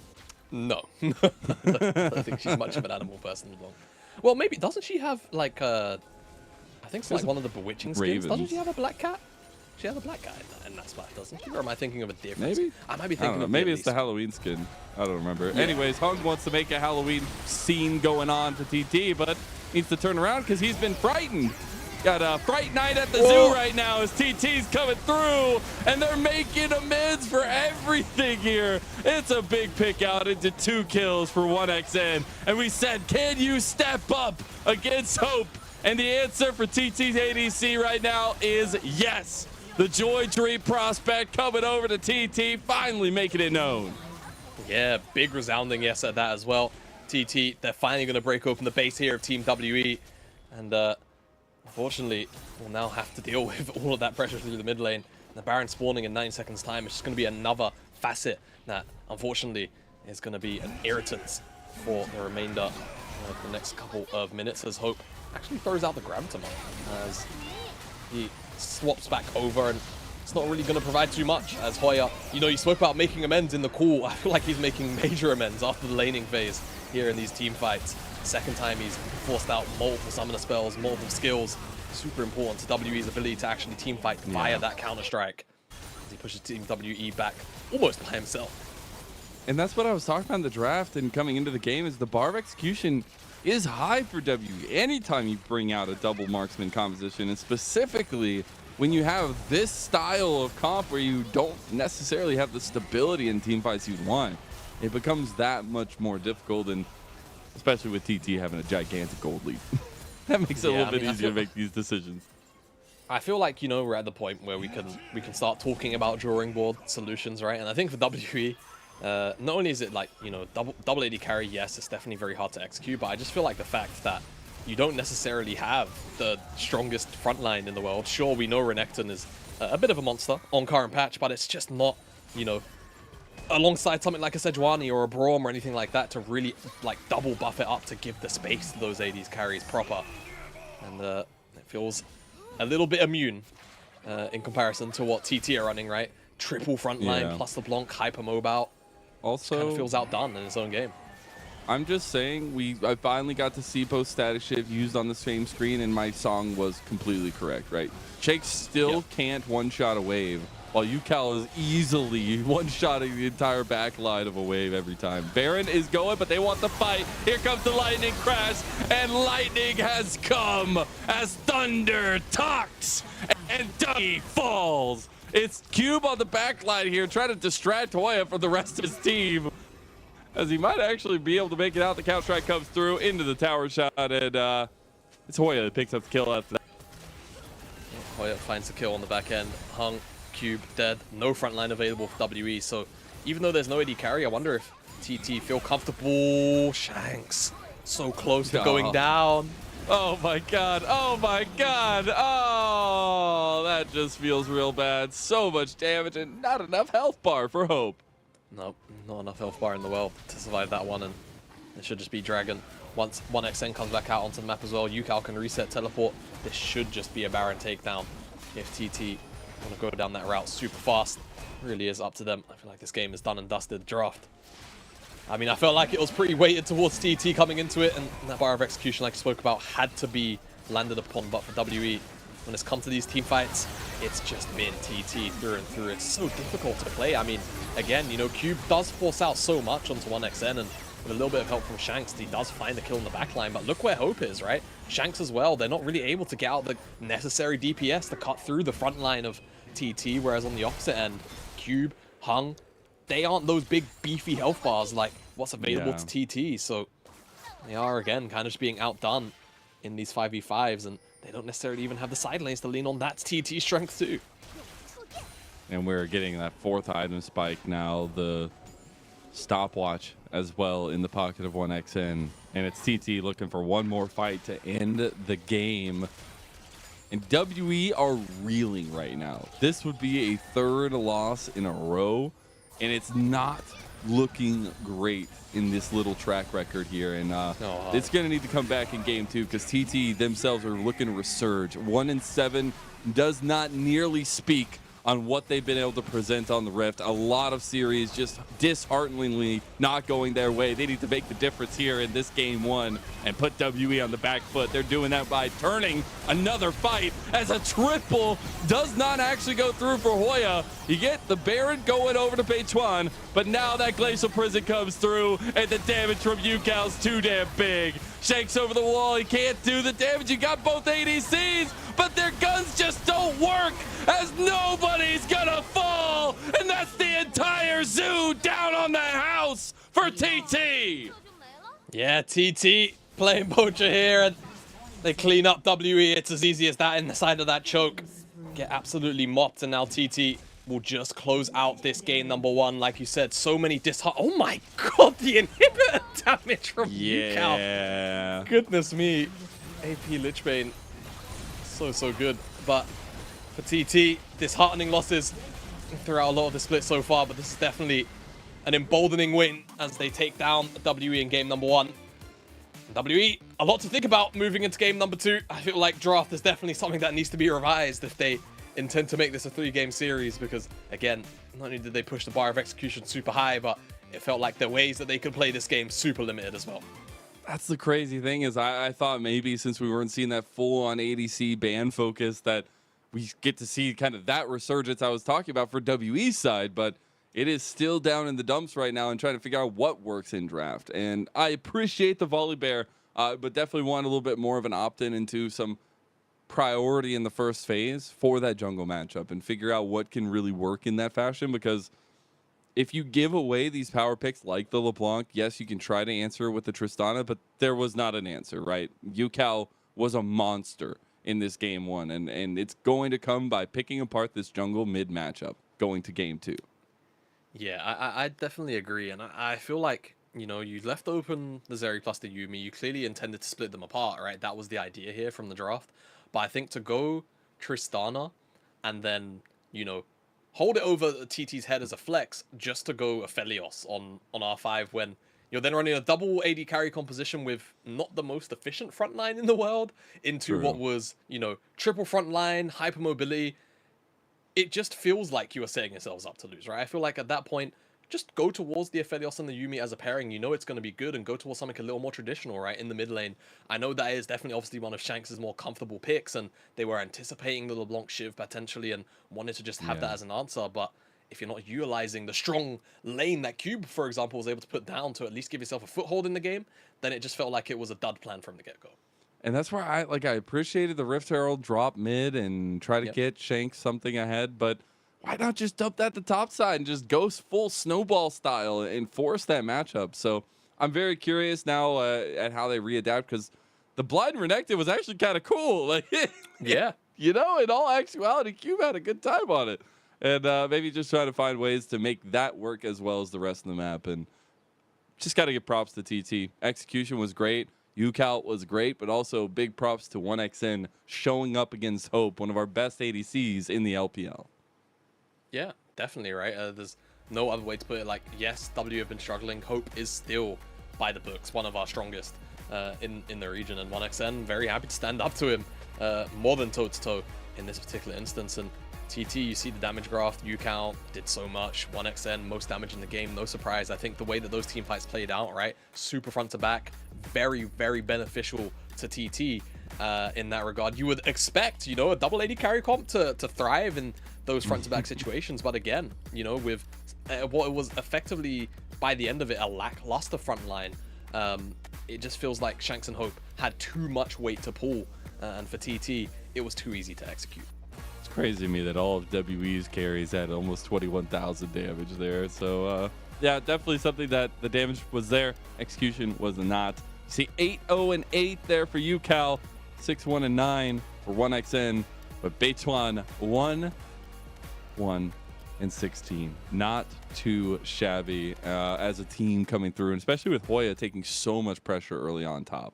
No. I don't think she's much of an animal person, LeBlanc. Well, maybe doesn't she have like I think it's like one of the bewitching skins. Ravens. Doesn't she have a black cat? She has a black guy in that spot, doesn't she? Or am I thinking of a different? Maybe. I might be I don't thinking know. of Maybe it's the Halloween skin. I don't remember. Yeah. Anyways, Hung wants to make a Halloween scene going on for TT, but needs to turn around because he's been frightened. Got a Fright Night at the zoo right now as TT's coming through, and they're making amends for everything here. It's a big pick out into 2 kills for 1XN, and we said, can you step up against Hope? And the answer for TT's ADC right now is yes. The Joy Dream prospect coming over to TT, finally making it known. Yeah, big resounding yes at that as well. TT, they're finally going to break open the base here of Team WE, and unfortunately, we'll now have to deal with all of that pressure through the mid lane. The Baron spawning in 9 seconds time is just going to be another facet that, unfortunately, is going to be an irritant for the remainder of the next couple of minutes, as Hope actually throws out the Graviton as he swaps back over, and it's not really going to provide too much as Hoya, you know, you spoke about making amends in the call. I feel like he's making major amends after the laning phase here in these team fights. Second time he's forced out multiple summoner spells, multiple skills. Super important to WE's ability to actually team fight via that Counter-Strike as he pushes Team WE back almost by himself. And that's what I was talking about in the draft and coming into the game, is the bar of execution is high for WE. Anytime you bring out a double marksman composition, and specifically when you have this style of comp where you don't necessarily have the stability in team fights you'd want, it becomes that much more difficult, and especially with TT having a gigantic gold lead. That makes it a little bit easier to make these decisions. I feel like, you know, we're at the point where we can start talking about drawing board solutions, right? And I think for WE, not only is it like, you know, double AD carry, yes, it's definitely very hard to execute, but I just feel like the fact that you don't necessarily have the strongest front line in the world. Sure, we know Renekton is a bit of a monster on current patch, but it's just not, you know, alongside something like a Sejuani or a Braum or anything like that to really like double buff it up to give the space to those ADs carries proper. And it feels a little bit immune in comparison to what TT are running, right? Triple front line plus the Blanc hypermobile. Also, kind of feels outdone in his own game. I'm just saying, I finally got to see post static shift used on the same screen, and my song was completely correct, right? Shake still can't one-shot a wave, while UCal is easily one-shotting the entire back line of a wave every time. Baron is going, but they want the fight. Here comes the lightning crash, and lightning has come as thunder talks, and Dougie falls. It's Cube on the back line here, trying to distract Hoya from the rest of his team, as he might actually be able to make it out. The Counter-Strike comes through into the tower shot, and it's Hoya that picks up the kill after that. Hoya finds the kill on the back end. Hung, Cube dead, no front line available for WE, so even though there's no AD carry, I wonder if TT feel comfortable. Shanks, so close to going down. Oh my god, oh my god, oh, that just feels real bad. So much damage and not enough health bar for Hope. Nope, not enough health bar in the world to survive that one, and it should just be Dragon. Once 1XN comes back out onto the map as well, UCal can reset teleport. This should just be a Baron takedown if TT want to go down that route super fast. It really is up to them. I feel like this game is done and dusted. Draft. I mean, I felt like it was pretty weighted towards TT coming into it, and that bar of execution, like I spoke about, had to be landed upon. But for WE, when it's come to these team fights, it's just been TT through and through. It's so difficult to play. I mean, again, you know, Cube does force out so much onto 1XN, and with a little bit of help from Shanks, he does find the kill in the backline. But look where Hope is, right? Shanks as well. They're not really able to get out the necessary DPS to cut through the front line of TT, whereas on the opposite end, Cube, Hung, they aren't those big beefy health bars like what's available to TT. So they are, again, kind of just being outdone in these 5v5s, and they don't necessarily even have the side lanes to lean on. That's TT strength too. And we're getting that 4th item spike now, the stopwatch as well in the pocket of 1XN. And it's TT looking for one more fight to end the game. And WE are reeling right now. This would be a 3rd loss in a row, and it's not looking great in this little track record here. And it's going to need to come back in game 2, because TT themselves are looking to resurge. 1-7 does not nearly speak on what they've been able to present on the Rift. A lot of series just dishearteningly not going their way. They need to make the difference here in this game 1 and put WE on the back foot. They're doing that by turning another fight, as a triple does not actually go through for Hoya. You get the Baron going over to Beichuan, but now that Glacial Prison comes through, and the damage from UCal's too damn big. Shanks over the wall. He can't do the damage. You got both ADCs, but their guns just don't work as nobody's gonna fall. And that's the entire zoo down on that house for TT. Yeah, TT playing poacher here, and they clean up WE. It's as easy as that in the side of that choke. Get absolutely mopped, and now TT will just close out this game number 1. Like you said, so many oh my god, the inhibitor damage from Yukao. Yeah. Goodness me. AP Lichbane, so good. But for TT, disheartening losses throughout a lot of the split so far, but this is definitely an emboldening win as they take down WE in game number 1. WE, a lot to think about moving into game number 2. I feel like draft is definitely something that needs to be revised if they intend to make this a 3-game series, because again, not only did they push the bar of execution super high, but it felt like the ways that they could play this game super limited as well. That's the crazy thing is I thought maybe since we weren't seeing that full-on ADC ban focus that we get to see kind of that resurgence I was talking about for WE's side, but it is still down in the dumps right now and trying to figure out what works in draft. And I appreciate the volley bear, but definitely want a little bit more of an opt-in into some priority in the first phase for that jungle matchup and figure out what can really work in that fashion, because if you give away these power picks like the LeBlanc, yes, you can try to answer with the Tristana, but there was not an answer, right? Yukao was a monster in this game 1, and it's going to come by picking apart this jungle mid matchup going to game 2. Yeah, I definitely agree, and I feel like, you know, you left open the Zeri plus the Yuumi. You clearly intended to split them apart, right? That was the idea here from the draft. But I think to go Tristana and then, you know, hold it over TT's head as a flex just to go Aphelios on R5 when you're then running a double AD carry composition with not the most efficient front line in the world into what was, you know, triple front line, hypermobility. It just feels like you are setting yourselves up to lose, right? I feel like at that point, just go towards the Aphelios and the Yuumi as a pairing. You know it's going to be good, and go towards something a little more traditional, right, in the mid lane. I know that is definitely obviously one of Shanks' more comfortable picks, and they were anticipating the LeBlanc Shiv potentially and wanted to just have that as an answer, but if you're not utilizing the strong lane that Cube, for example, was able to put down to at least give yourself a foothold in the game, then it just felt like it was a dud plan from the get-go. And that's where I appreciated the Rift Herald drop mid and try to get Shanks something ahead, but why not just dump that to top side and just go full snowball style and force that matchup? So I'm very curious now at how they readapt, because the Blind Renekton was actually kind of cool. Like, you know, in all actuality, Cube had a good time on it. And maybe just trying to find ways to make that work as well as the rest of the map. And just got to give props to TT. Execution was great. Yukao was great, but also big props to 1xN showing up against Hope, one of our best ADCs in the LPL. Yeah, definitely, right? There's no other way to put it. Like, yes, W have been struggling. Hope is still, by the books, one of our strongest in the region. And 1xN, very happy to stand up to him more than toe-to-toe in this particular instance. And TT, you see the damage graph. Yukao did so much. 1xN, most damage in the game. No surprise. I think the way that those team fights played out, right? Super front to back. Very, very beneficial to TT in that regard. You would expect, you know, a double AD carry comp to thrive in those front to back situations. But again, you know, with what it was effectively, by the end of it, a lackluster front line, it just feels like Shanks and Hope had too much weight to pull. And for TT, it was too easy to execute. It's crazy to me that all of WE's carries had almost 21,000 damage there. So, yeah, definitely something that the damage was there. Execution was not. You see 8-0-8 there for Yukao. 6-1-9 for 1xN. But Beituan 1-1-16. Not too shabby as a team coming through, and especially with Hoya taking so much pressure early on top.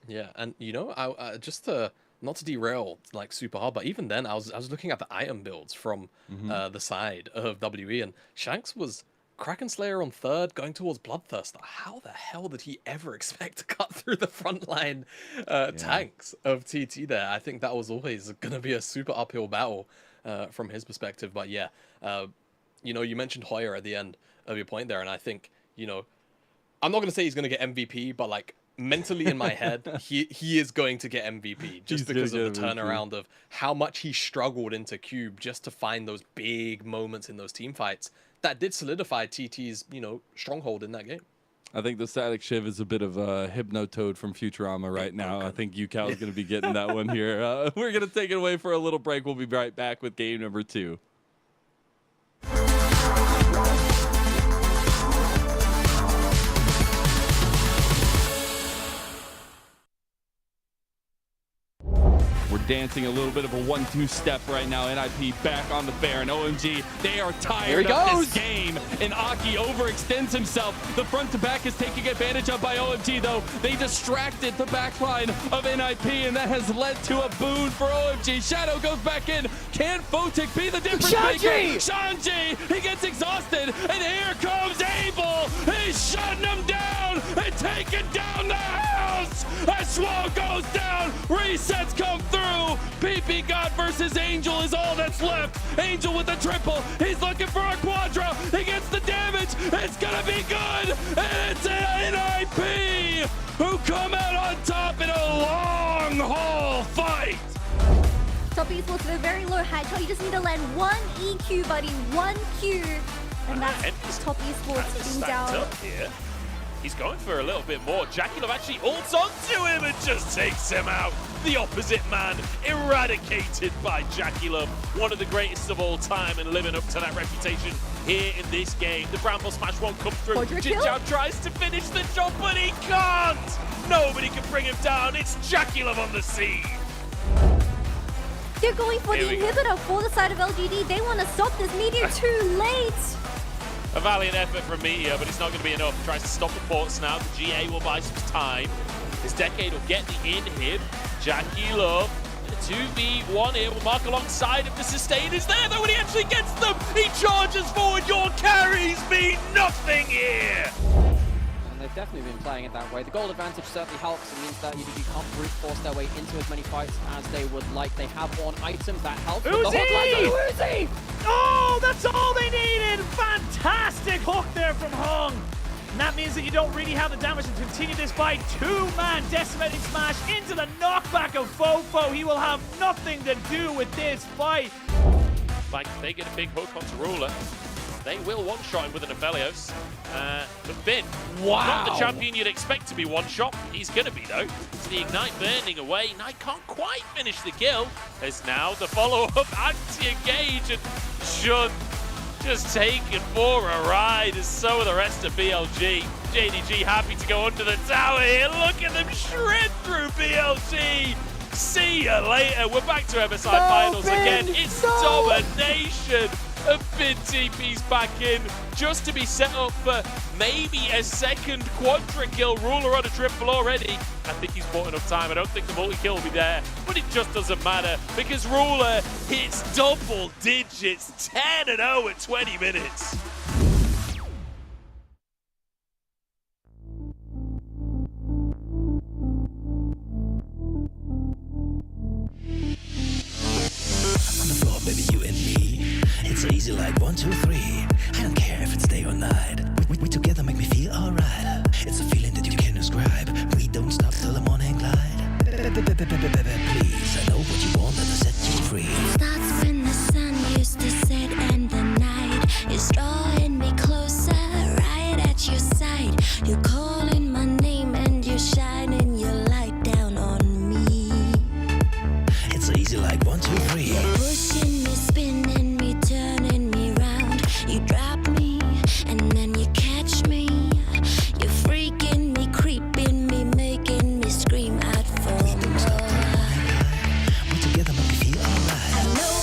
Yeah, and you know, I just to not to derail like super hard, but even then I was looking at the item builds from the side of WE, and Shanks was Kraken Slayer on third, going towards Bloodthirster. How the hell did he ever expect to cut through the front line tanks of TT there? I think that was always going to be a super uphill battle from his perspective. But yeah, you know, you mentioned Hoyer at the end of your point there, and I think, you know, I'm not going to say he's going to get MVP, but like mentally in my head, he is going to get MVP just because of the turnaround of how much he struggled into Cube just to find those big moments in those team fights that did solidify TT's, you know, stronghold in that game. I think the static shiv is a bit of a Hypnotoad from Futurama right now. I think Yukao is going to be getting that one here. We're going to take it away for a little break. We'll be right back with game number 2. We're dancing a little bit of a 1-2 step right now. NIP back on the Baron. OMG, they are tired of this game. And Aki overextends himself. The front to back is taking advantage of by OMG, though. They distracted the backline of NIP, and that has led to a boon for OMG. Shadow goes back in. Can Photic be the difference maker? Shanji, he gets exhausted, and here comes Abel. He's shutting him down and taking down the house. As Swall goes down, resets come through. PP God versus Angel is all that's left. Angel with a triple. He's looking for a quadra. He gets the damage. It's gonna be good. And it's an NIP who come out on top in a long haul fight. Top Esports with a very low headshot. You just need to land one EQ, buddy. One Q. And that's Top Esports being down. Up here. He's going for a little bit more. Jackie actually ults onto him and just takes him out. The opposite man eradicated by Jackie Love, one of the greatest of all time and living up to that reputation here in this game. The Bramble Smash won't come through. Jinjiao tries to finish the job, but he can't. Nobody can bring him down. It's Jackie Love on the scene. They're going for the inhibitor for the side of LGD. They want to stop this. Meteor too late. A valiant effort from Meteor, but it's not going to be enough. Tries to stop the ports now. The GA will buy some time. This Decade will get the inhib. Jackie Love, a 2v1 here, will mark alongside him. The sustain is there, though, when he actually gets them. He charges forward. Your carries mean nothing here. And they've definitely been playing it that way. The goal advantage certainly helps. It means that EDG can't brute force their way into as many fights as they would like. They have on items that help. Uzi! Oh, that's all they needed! Fantastic hook there from Hong. And that means that you don't really have the damage to continue this fight. Two-man decimating smash into the knockback of Fofo. He will have nothing to do with this fight. Like, if they get a big hook onto Ruler, they will one-shot him with an Aphelios. But Finn, not the champion you'd expect to be one-shot. He's going to be, though. It's the Ignite burning away. Knight can't quite finish the kill. There's now the follow-up anti-engage, and Shun just taken for a ride, as so are the rest of BLG. JDG happy to go under the tower here. Look at them shred through BLG. See ya later. We're back to MSI Finals again. It's domination. A Finn TP's back in just to be set up for maybe a second quadra kill. Ruler on a triple already. I think he's bought enough time. I don't think the multi-kill will be there, but it just doesn't matter because Ruler hits double digits, 10-0 at 20 minutes. On the floor, baby, you and me. It's easy like 1, 2, 3. I don't care if it's day or night. We together make me feel alright. It's a feeling that you can't describe. We don't stop till the morning light. Please, I know what you want, and I set you free. Starts when the sun used to set and the night is drawing me closer, right at your side. You're calling my name and you're shining your light down on me. It's easy like 1, 2, 3. You're pushing me, spinning me, turning me round. You drop me and then you catch me. You're freaking me, creeping me, making me scream out for more. We together make me feel alright. I know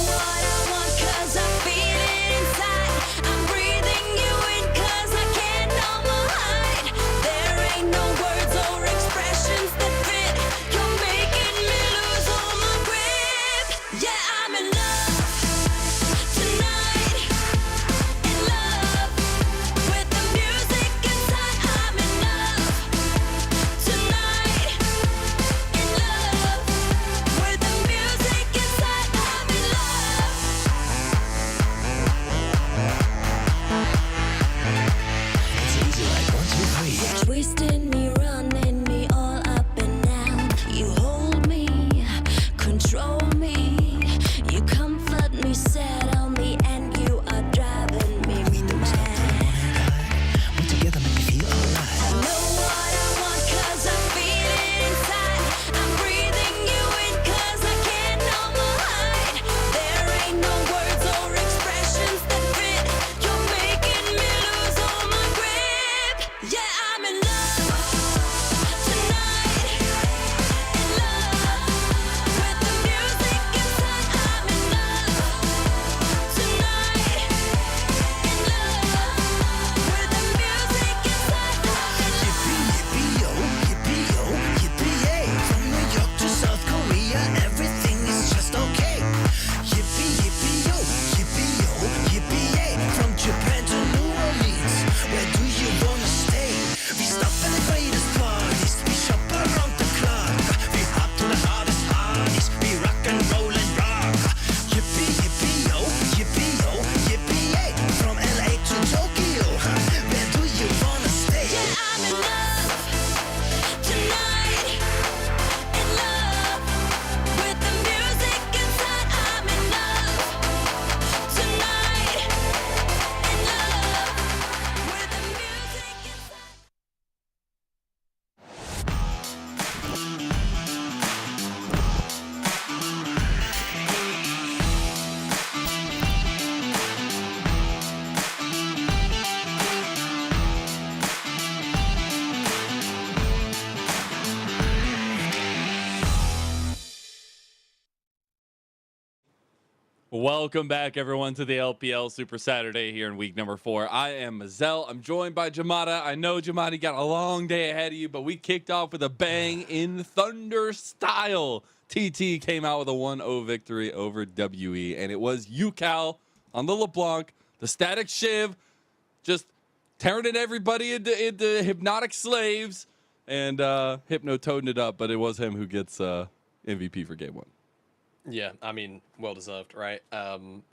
Welcome back, everyone, to the LPL Super Saturday here in week number 4. I am Mazel. I'm joined by Jamada. I know, Jamada, you got a long day ahead of you, but we kicked off with a bang in Thunder style. TT came out with a 1-0 victory over WE, and it was UCal on the LeBlanc, the static shiv, just turning everybody into hypnotic slaves, and hypno-toading it up, but it was him who gets MVP for game 1. Yeah, I mean, well deserved, right?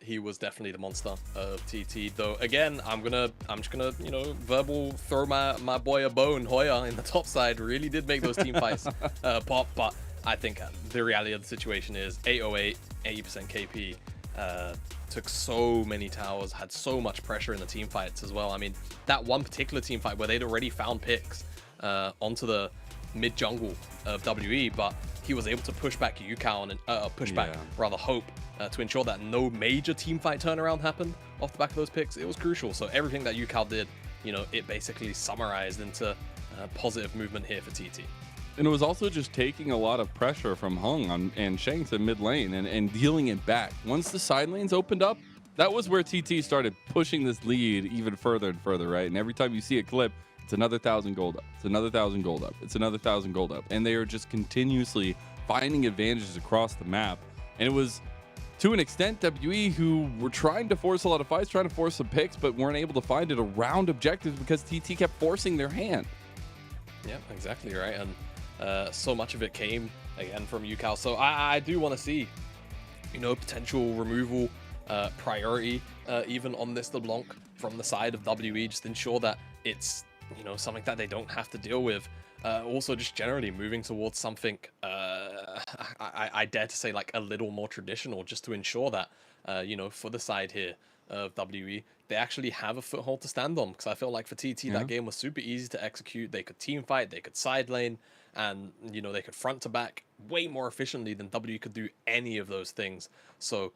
He was definitely the monster of TT. Though again, I'm just gonna, you know, verbal throw my boy a bone. Hoya in the top side really did make those team fights pop. But I think the reality of the situation is 808, 80% KP, took so many towers, had so much pressure in the team fights as well. I mean, that one particular team fight where they'd already found picks onto the mid jungle of WE, but he was able to push back UCal and push back rather Hope to ensure that no major team fight turnaround happened off the back of those picks. It was crucial. So everything that UCal did, you know, it basically summarized into positive movement here for TT. And it was also just taking a lot of pressure from Hung and Shanks in mid lane and dealing it back. Once the side lanes opened up, that was where TT started pushing this lead even further and further, right? And every time you see a clip, it's another 1,000 gold up. It's another 1,000 gold up. It's another 1,000 gold up. And they are just continuously finding advantages across the map. And it was, to an extent, WE who were trying to force a lot of fights, trying to force some picks, but weren't able to find it around objectives because TT kept forcing their hand. Yeah, exactly right. And so much of it came, again, from UCal. So I do want to see, you know, potential removal, priority, even on this LeBlanc from the side of WE, just ensure that it's, you know, something that they don't have to deal with. Also, just generally moving towards something, I dare to say, like a little more traditional, just to ensure that, you know, for the side here of WE, they actually have a foothold to stand on. Because I feel like for TT, that game was super easy to execute. They could team fight, they could side lane, and, you know, they could front to back way more efficiently than WE could do any of those things. So,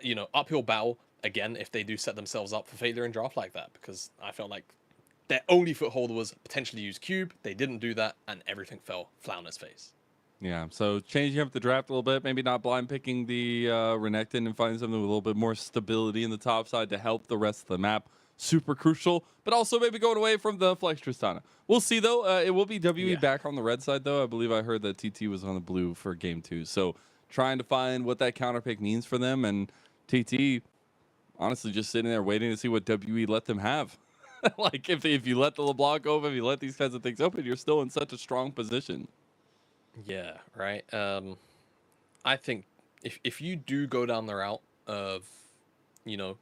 you know, uphill battle, again, if they do set themselves up for failure in draft like that, because I felt like their only foothold was potentially use Cube. They didn't do that, and everything fell flat on its face. Yeah, so changing up the draft a little bit, maybe not blind picking the Renekton and finding something with a little bit more stability in the top side to help the rest of the map. Super crucial, but also maybe going away from the Flex Tristana. We'll see, though. It will be WE back on the red side, though. I believe I heard that TT was on the blue for game 2. So trying to find what that counter pick means for them, and TT honestly just sitting there waiting to see what WE let them have. Like, if you let the LeBlanc open, if you let these kinds of things open, you're still in such a strong position. Yeah, right. I think if you do go down the route of, you know,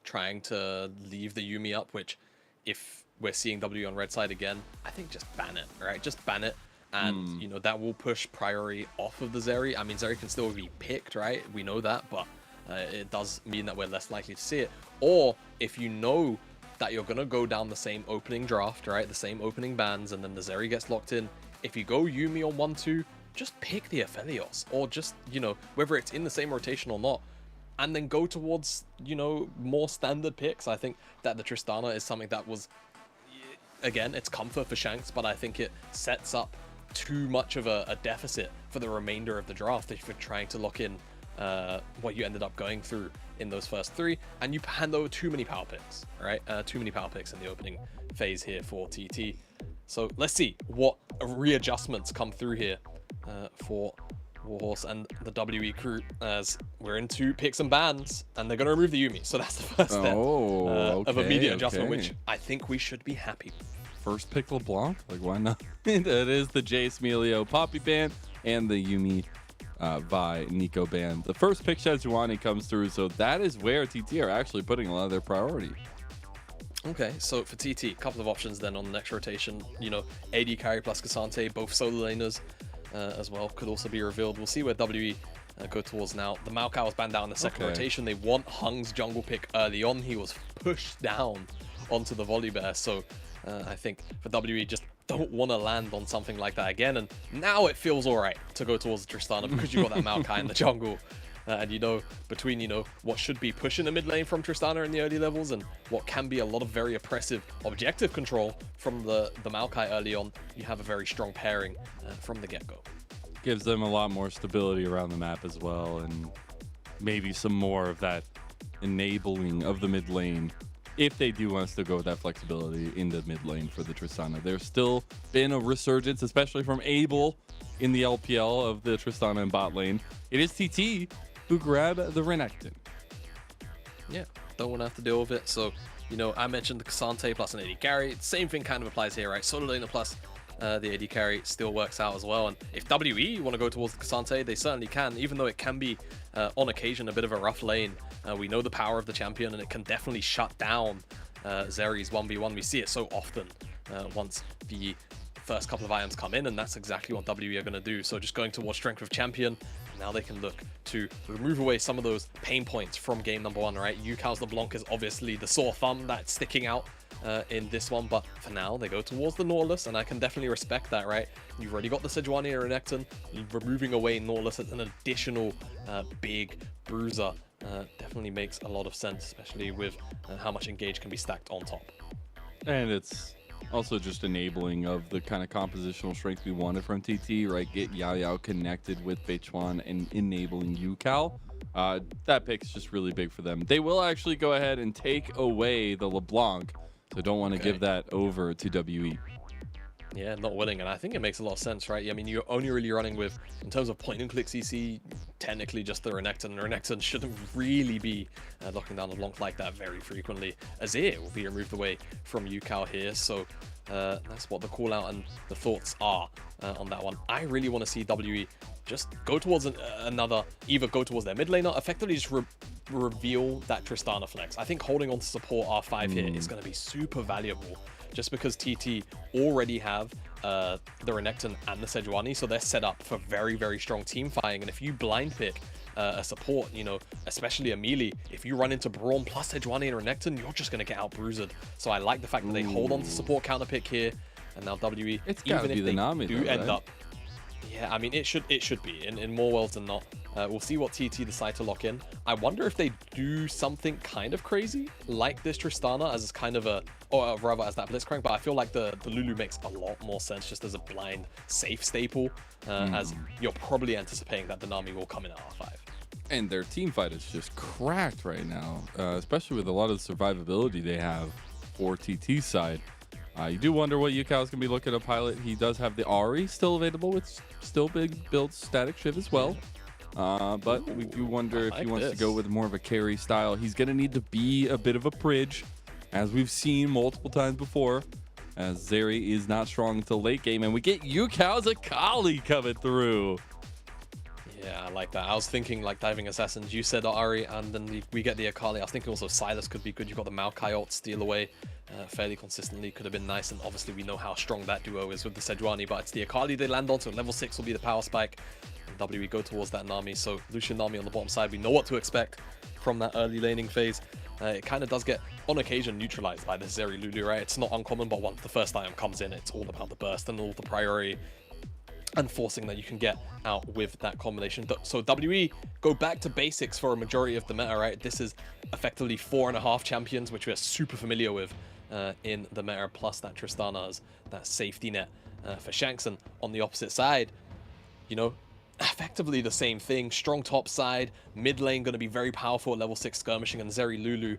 trying to leave the Yuumi up, which if we're seeing W on red side again, I think just ban it, right? Just ban it. And, you know, that will push priority off of the Zeri. I mean, Zeri can still be picked, right? We know that, but it does mean that we're less likely to see it. Or if you know that you're going to go down the same opening draft, right? The same opening bans, and then the Zeri gets locked in. If you go Yuumi on 1-2, just pick the Aphelios, or just, you know, whether it's in the same rotation or not, and then go towards, you know, more standard picks. I think that the Tristana is something that was, again, it's comfort for Shanks, but I think it sets up too much of a deficit for the remainder of the draft if you're trying to lock in what you ended up going through in those first 3, and you hand over too many power picks, right? Too many power picks in the opening phase here for TT. So let's see what readjustments come through here for Warhorse and the WE crew, as we're into picks and bans, and they're going to remove the Yuumi. So that's the first step of immediate adjustment, which I think we should be happy with. First pick LeBlanc? Like, why not? That is the Jace Melio Poppy ban and the Yuumi by Nico ban. The first pick Sejuani comes through, so that is where TT are actually putting a lot of their priority. Okay, so for TT, a couple of options then on the next rotation. You know, AD carry plus Cassante, both solo laners as well, could also be revealed. We'll see where WE go towards now. The Maokai was banned out in the second rotation. They want Hung's jungle pick early on. He was pushed down onto the Volibear, so I think for WE, just don't want to land on something like that again. And now it feels all right to go towards the Tristana because you've got that Maokai in the jungle. And, you know, between, you know, what should be pushing the mid lane from Tristana in the early levels and what can be a lot of very oppressive objective control from the Maokai early on, you have a very strong pairing from the get-go. Gives them a lot more stability around the map as well. And maybe some more of that enabling of the mid lane if they do want us to go with that flexibility in the mid lane for the Tristana. There's still been a resurgence, especially from Abel in the LPL of the Tristana and bot lane. It is TT who grabbed the Renekton. Yeah, don't want to have to deal with it. So, you know, I mentioned the Cassante plus an AD carry. Same thing kind of applies here, right? Solo laner plus the AD carry still works out as well. And if WE want to go towards the Cassante, they certainly can, even though it can be, on occasion, a bit of a rough lane. We know the power of the champion, and it can definitely shut down Zeri's 1v1. We see it so often once the first couple of items come in, and that's exactly what WE are going to do. So just going towards strength of champion, now they can look to remove away some of those pain points from game number one, right? Yukao's LeBlanc is obviously the sore thumb that's sticking out in this one, but for now they go towards the Nautilus, and I can definitely respect that, right? You've already got the Sejuani and Renekton. Removing away Nautilus as an additional big bruiser definitely makes a lot of sense, especially with how much engage can be stacked on top. And it's also just enabling of the kind of compositional strength we wanted from TT, right? Get Yao Yao connected with Beichuan and enabling Yukao. That pick's just really big for them. They will actually go ahead and take away the LeBlanc, so don't want to give that over to WE. Yeah, not willing, and I think it makes a lot of sense, right? I mean, you're only really running with, in terms of point and click CC, technically just the Renekton, and Renekton shouldn't really be locking down a LeBlanc like that very frequently. Azir will be removed away from Yukao here, so that's what the call out and the thoughts are on that one. I really want to see WE just go towards another, either go towards their mid laner, effectively just reveal that Tristana flex. I think holding on to support R5 here is going to be super valuable, just because TT already have the Renekton and the Sejuani, so they're set up for very, very strong team fighting. And if you blind pick a support, you know, especially a melee, if you run into Braum plus Sejuani and Renekton, you're just going to get out bruised. So I like the fact that they hold on to support counter pick here, and now WE, it's even if the they Nami, do though, end right? up, yeah, I mean, it should be in more worlds than not. We'll see what TT decide to lock in. I wonder if they do something kind of crazy like this Tristana as kind of a, or rather as that Blitzcrank, but I feel like the Lulu makes a lot more sense just as a blind safe staple, as you're probably anticipating that the Nami will come in at R5. And their team fight is just cracked right now, especially with a lot of the survivability they have for TT's side. You do wonder what Yukao's going to be looking to pilot. He does have the Ahri still available with still big build Static Shiv as well. But we do wonder if he wants to go with more of a carry style. He's going to need to be a bit of a bridge, as we've seen multiple times before, as Zeri is not strong until late game. And we get Yukao's Akali coming through. Yeah, I like that. I was thinking like diving assassins. You said Ahri, and then we get the Akali. I was thinking also Silas could be good. You've got the Maokai ult steal away fairly consistently. Could have been nice, and obviously we know how strong that duo is with the Sejuani, but it's the Akali they land on, so level 6 will be the power spike. And WE go towards that Nami, so Lucian Nami on the bottom side. We know what to expect from that early laning phase. It kind of does get, on occasion, neutralized by the Zeri Lulu, right? It's not uncommon, but once the first item comes in, it's all about the burst and all the priority and forcing that you can get out with that combination. So WE go back to basics for a majority of the meta, right? This is effectively 4.5 champions, which we're super familiar with in the meta, plus that Tristana's, that safety net for Shanks. And on the opposite side, you know, effectively the same thing. Strong top side, mid lane going to be very powerful at level 6 skirmishing, and Zeri Lulu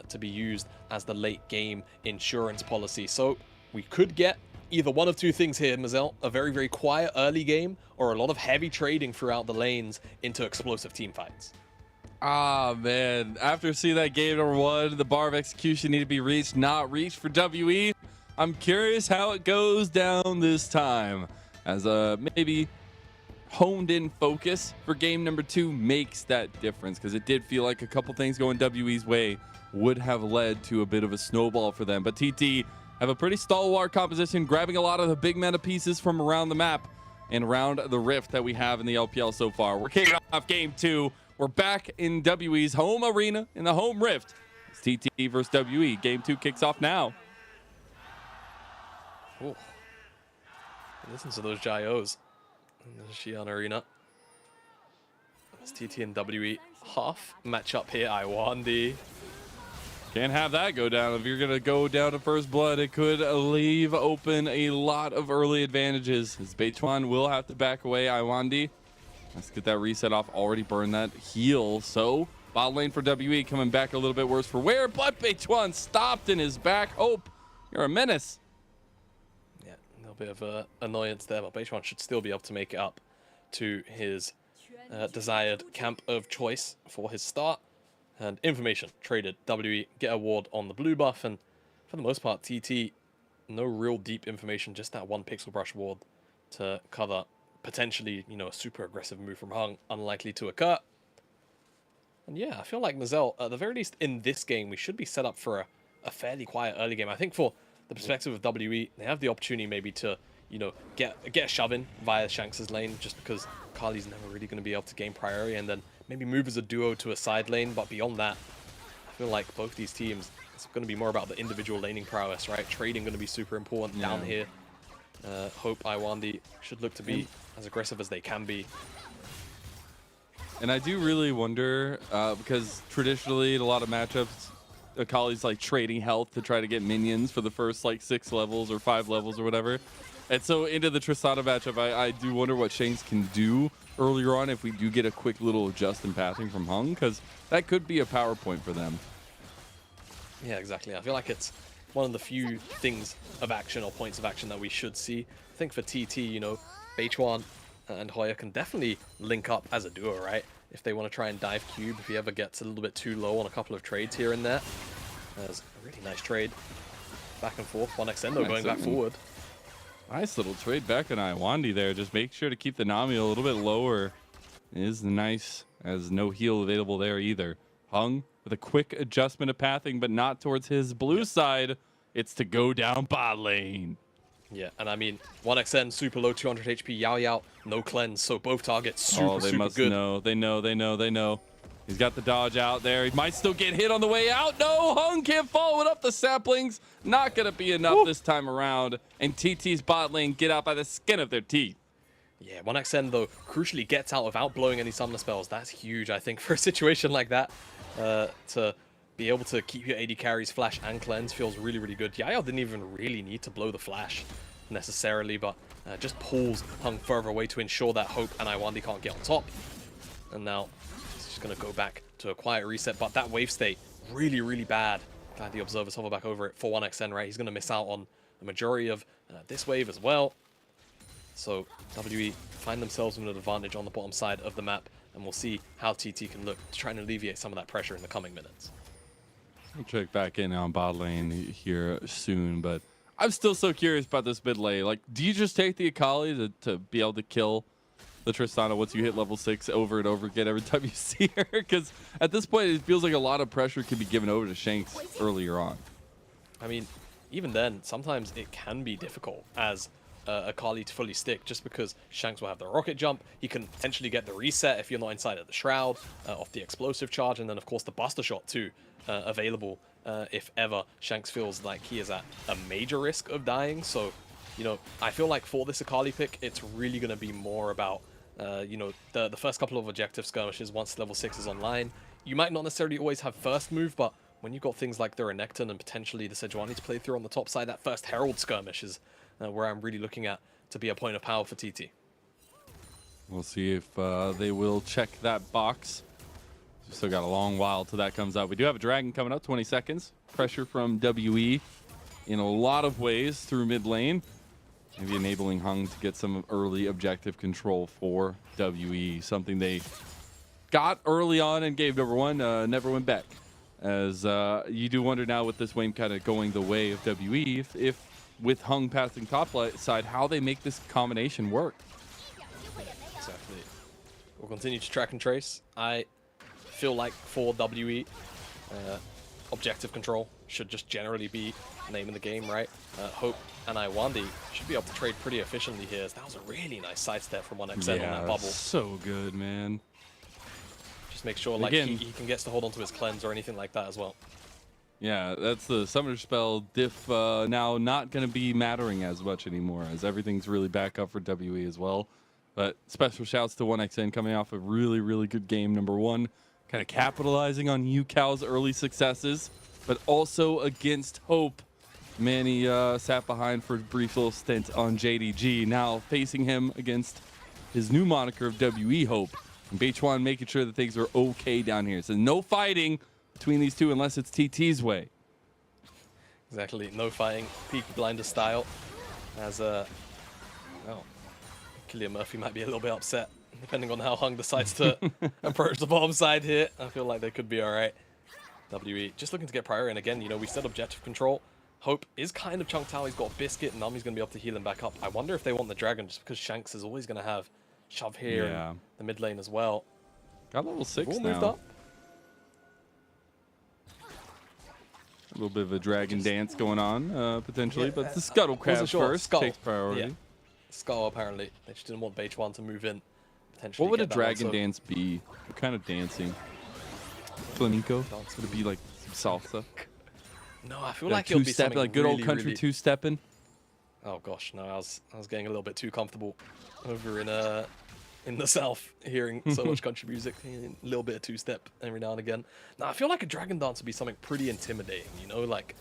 to be used as the late game insurance policy. So we could get either one of two things here, Mazel. A very, very quiet early game, or a lot of heavy trading throughout the lanes into explosive team fights. Ah, man. After seeing that game number 1, the bar of execution need to be reached, not reached for WE. I'm curious how it goes down this time, as maybe honed in focus for game number 2 makes that difference, because it did feel like a couple things going WE's way would have led to a bit of a snowball for them. But TT have a pretty stalwart composition, grabbing a lot of the big meta pieces from around the map and around the rift that we have in the LPL so far. We're kicking off game 2. We're back in WE's home arena in the home rift. It's TT versus WE. Game 2 kicks off now. Ooh. Listen to those Gyos in the Xi'an arena. It's TT and WE half matchup here. Iwandi. Can't have that go down. If you're going to go down to first blood, it could leave open a lot of early advantages, as Beichuan will have to back away Iwandi. Let's get that reset off. Already burned that heal. So bot lane for WE coming back a little bit worse for wear, but H1 stopped in his back. Hope, you're a menace. Yeah, a little bit of annoyance there, but H1 should still be able to make it up to his desired camp of choice for his start. And information traded. WE get a ward on the blue buff, and for the most part, TT, no real deep information, just that one pixel brush ward to cover potentially, you know, a super aggressive move from Hung, unlikely to occur. And yeah, I feel like Mazel, at the very least in this game, we should be set up for a fairly quiet early game. I think for the perspective of WE, they have the opportunity maybe to, you know, get a shove in via Shanks' lane, just because Kali's never really going to be able to gain priority, and then maybe move as a duo to a side lane. But beyond that, I feel like both these teams, it's going to be more about the individual laning prowess, right? Trading going to be super important down here. Hope Iwandi should look to be as aggressive as they can be. And I do really wonder, because traditionally in a lot of matchups, Akali's like trading health to try to get minions for the first like 6 levels or 5 levels or whatever. And so into the Tristana matchup, I do wonder what Shanks can do earlier on if we do get a quick little adjust in pathing from Hung, because that could be a power point for them. Yeah, exactly. I feel like it's one of the few things of action or points of action that we should see. I think for TT, you know, H1 and Hoya can definitely link up as a duo, right? If they want to try and dive cube, if he ever gets a little bit too low on a couple of trades here and there. There's a really nice trade. Back and forth. 1xendo going back forward. Nice little trade back on Iwandi there. Just make sure to keep the Nami a little bit lower. It is nice, as no heal available there either. Hung with a quick adjustment of pathing, but not towards his blue side. It's to go down bot lane. Yeah, and I mean, 1xn, super low, 200 HP, Yao Yao, no cleanse, so both targets super, they super must good. know. They know. He's got the dodge out there. He might still get hit on the way out. No, Hung can't follow it up. The saplings, not going to be enough this time around. And TT's bot lane get out by the skin of their teeth. Yeah, 1xn, though, crucially gets out without blowing any summoner spells. That's huge, I think, for a situation like that. To be able to keep your AD carries flash and cleanse feels really, really good. Yao didn't even really need to blow the flash necessarily, but just pulls Hung further away to ensure that Hope and Iwandi can't get on top. And now he's just going to go back to a quiet reset, but that wave state, really, really bad. Glad the observers hover back over it for 1xn, right? He's going to miss out on the majority of this wave as well. So WE find themselves with an advantage on the bottom side of the map, and we'll see how TT can look to try and alleviate some of that pressure in the coming minutes. We'll check back in on bot lane here soon, but I'm still so curious about this mid lane. Like, do you just take the Akali to be able to kill the Tristana once you hit level 6 over and over again every time you see her? Because at this point, it feels like a lot of pressure can be given over to Shanks earlier on. I mean, even then, sometimes it can be difficult as Akali to fully stick, just because Shanks will have the rocket jump. He can potentially get the reset if you're not inside of the shroud, off the explosive charge, and then of course the buster shot too, available if ever Shanks feels like he is at a major risk of dying. So, you know, I feel like for this Akali pick, it's really going to be more about, you know, the first couple of objective skirmishes once level 6 is online. You might not necessarily always have first move, but when you've got things like the Renekton and potentially the Sejuani to play through on the top side, that first Herald skirmish is where I'm really looking at to be a point of power for TT. We'll see if they will check that box. We've still got a long while till that comes out. We do have a Dragon coming up, 20 seconds. Pressure from WE in a lot of ways through mid lane. Maybe enabling Hung to get some early objective control for WE. Something they got early on in game number 1, never went back. As you do wonder now with this wave kind of going the way of WE, if with Hung passing top side, how they make this combination work. Exactly. We'll continue to track and trace. I feel like for WE, objective control should just generally be the name of the game, right? Hope and Iwandi should be able to trade pretty efficiently here. That was a really nice sidestep from 1xn on that bubble. So good, man. Just make sure like he can get to hold on to his cleanse or anything like that as well. Yeah, that's the summoner spell diff now not going to be mattering as much anymore, as everything's really back up for WE as well. But special shouts to 1xn coming off a really, really good game number 1, kind of capitalizing on UCal's early successes, but also against Hope. Manny sat behind for a brief little stint on JDG, now facing him against his new moniker of WE Hope. And Beichuan making sure that things are okay down here. So no fighting between these two unless it's TT's way. Exactly, no fighting, Peaky Blinder style. As well, Killian Murphy might be a little bit upset, depending on how Hung decides to approach the bottom side here. I feel like they could be all right. WE just looking to get priority, and again, you know, we said objective control. Hope is kind of chunked out. He's got a biscuit, and Nami's going to be able to heal him back up. I wonder if they want the dragon, just because Shanks is always going to have shove here in the mid lane as well. Got level 6 all now. moved up. A little bit of a dragon dance going on, potentially, but the Scuttle Crab first takes priority. Yeah. Skull, apparently. They just didn't want Beichuan to move in. Potentially What would a get that dragon one, so- dance be? What kind of dancing? Flamenco? Would it be like some salsa? No, I feel like it'll be two-step, something like good old really, country really- two-stepping. Oh gosh, no, I was getting a little bit too comfortable over in the south, hearing so much country music, a little bit of two-step every now and again. Now I feel like a dragon dance would be something pretty intimidating, you know, like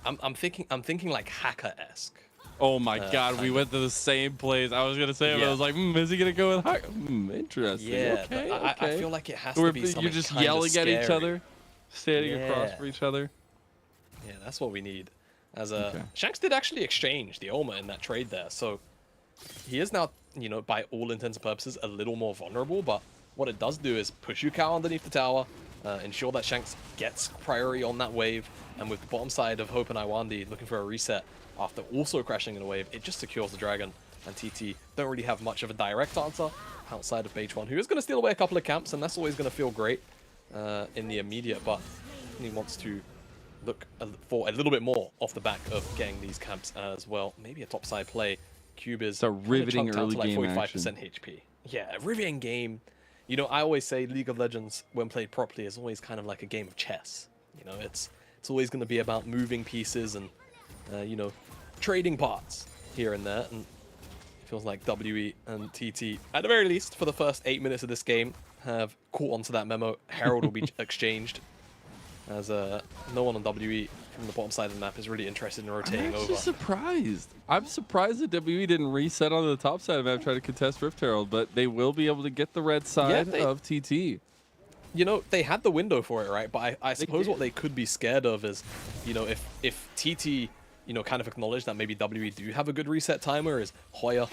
I'm thinking like hacker-esque. Oh my God, we went to the same place. I was gonna say, it, but I was like, is he gonna go with hacker? Interesting. Yeah, okay, but okay. I feel like it has Or to be if something you're just kinda yelling at each scary. other, standing across Yeah. for each other. Yeah, that's what we need. As Shanks did actually exchange the Ulma in that trade there, so he is now, you know, by all intents and purposes, a little more vulnerable. But what it does do is push Yukao underneath the tower, ensure that Shanks gets priority on that wave, and with the bottom side of Hope and Iwandi looking for a reset after also crashing in a wave, it just secures the dragon. And TT don't really have much of a direct answer outside of Beichuan, who is going to steal away a couple of camps, and that's always going to feel great in the immediate. But he wants to look for a little bit more off the back of getting these camps as well. Maybe a topside play. Cube is a riveting early early game 45% action. HP. Yeah, a riveting game. You know, I always say League of Legends, when played properly, is always kind of like a game of chess. You know, it's always going to be about moving pieces and, you know, trading parts here and there. And it feels like WE and TT, at the very least, for the first 8 minutes of this game, have caught onto that memo. Herald will be exchanged, as no one on WE from the bottom side of the map is really interested in rotating I'm over. actually surprised. I'm surprised that WE didn't reset onto the top side of the map, try to contest Rift Herald, but they will be able to get the red side of TT. You know, they had the window for it, right? But I suppose what they could be scared of is, you know, if TT, you know, kind of acknowledge that maybe WE do have a good reset timer, is Hoya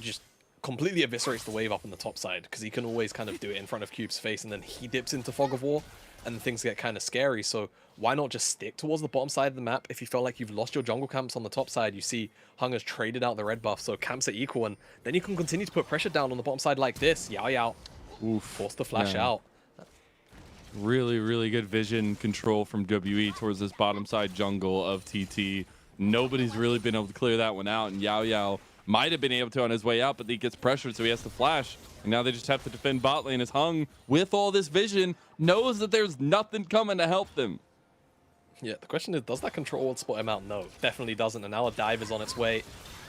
just completely eviscerates the wave up on the top side, because he can always kind of do it in front of Cube's face, and then he dips into Fog of War, and things get kind of scary. So why not just stick towards the bottom side of the map? If you feel like you've lost your jungle camps on the top side, you see Hung has traded out the red buff, so camps are equal, and then you can continue to put pressure down on the bottom side like this. Yao Yao. Oof. Force the flash Yeah. out. Really, really good vision control from WE towards this bottom side jungle of TT. Nobody's really been able to clear that one out, and Yao Yao might have been able to on his way out, but he gets pressured, so he has to flash. And now they just have to defend bot lane as Hung, with all this vision, knows that there's nothing coming to help them. Yeah, the question is, does that control spot him out? No, definitely doesn't. And now a dive is on its way.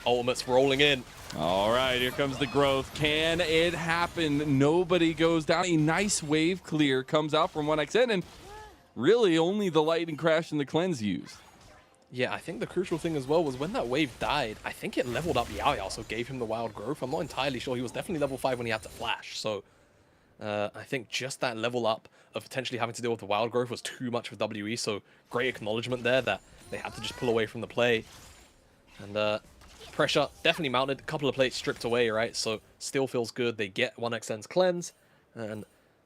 Ultimate's rolling in. All right, here comes the growth. Can it happen? Nobody goes down. A nice wave clear comes out from 1xN, and really only the lightning crash and the cleanse used. Yeah, I think the crucial thing as well was when that wave died, I think it leveled up Yao Yao, so gave him the wild growth. I'm not entirely sure. He was definitely level 5 when he had to flash. So I think just that level up of potentially having to deal with the wild growth was too much for WE. So great acknowledgement there that they had to just pull away from the play. And pressure definitely mounted. A couple of plates stripped away, right? So still feels good. They get 1xN's cleanse, and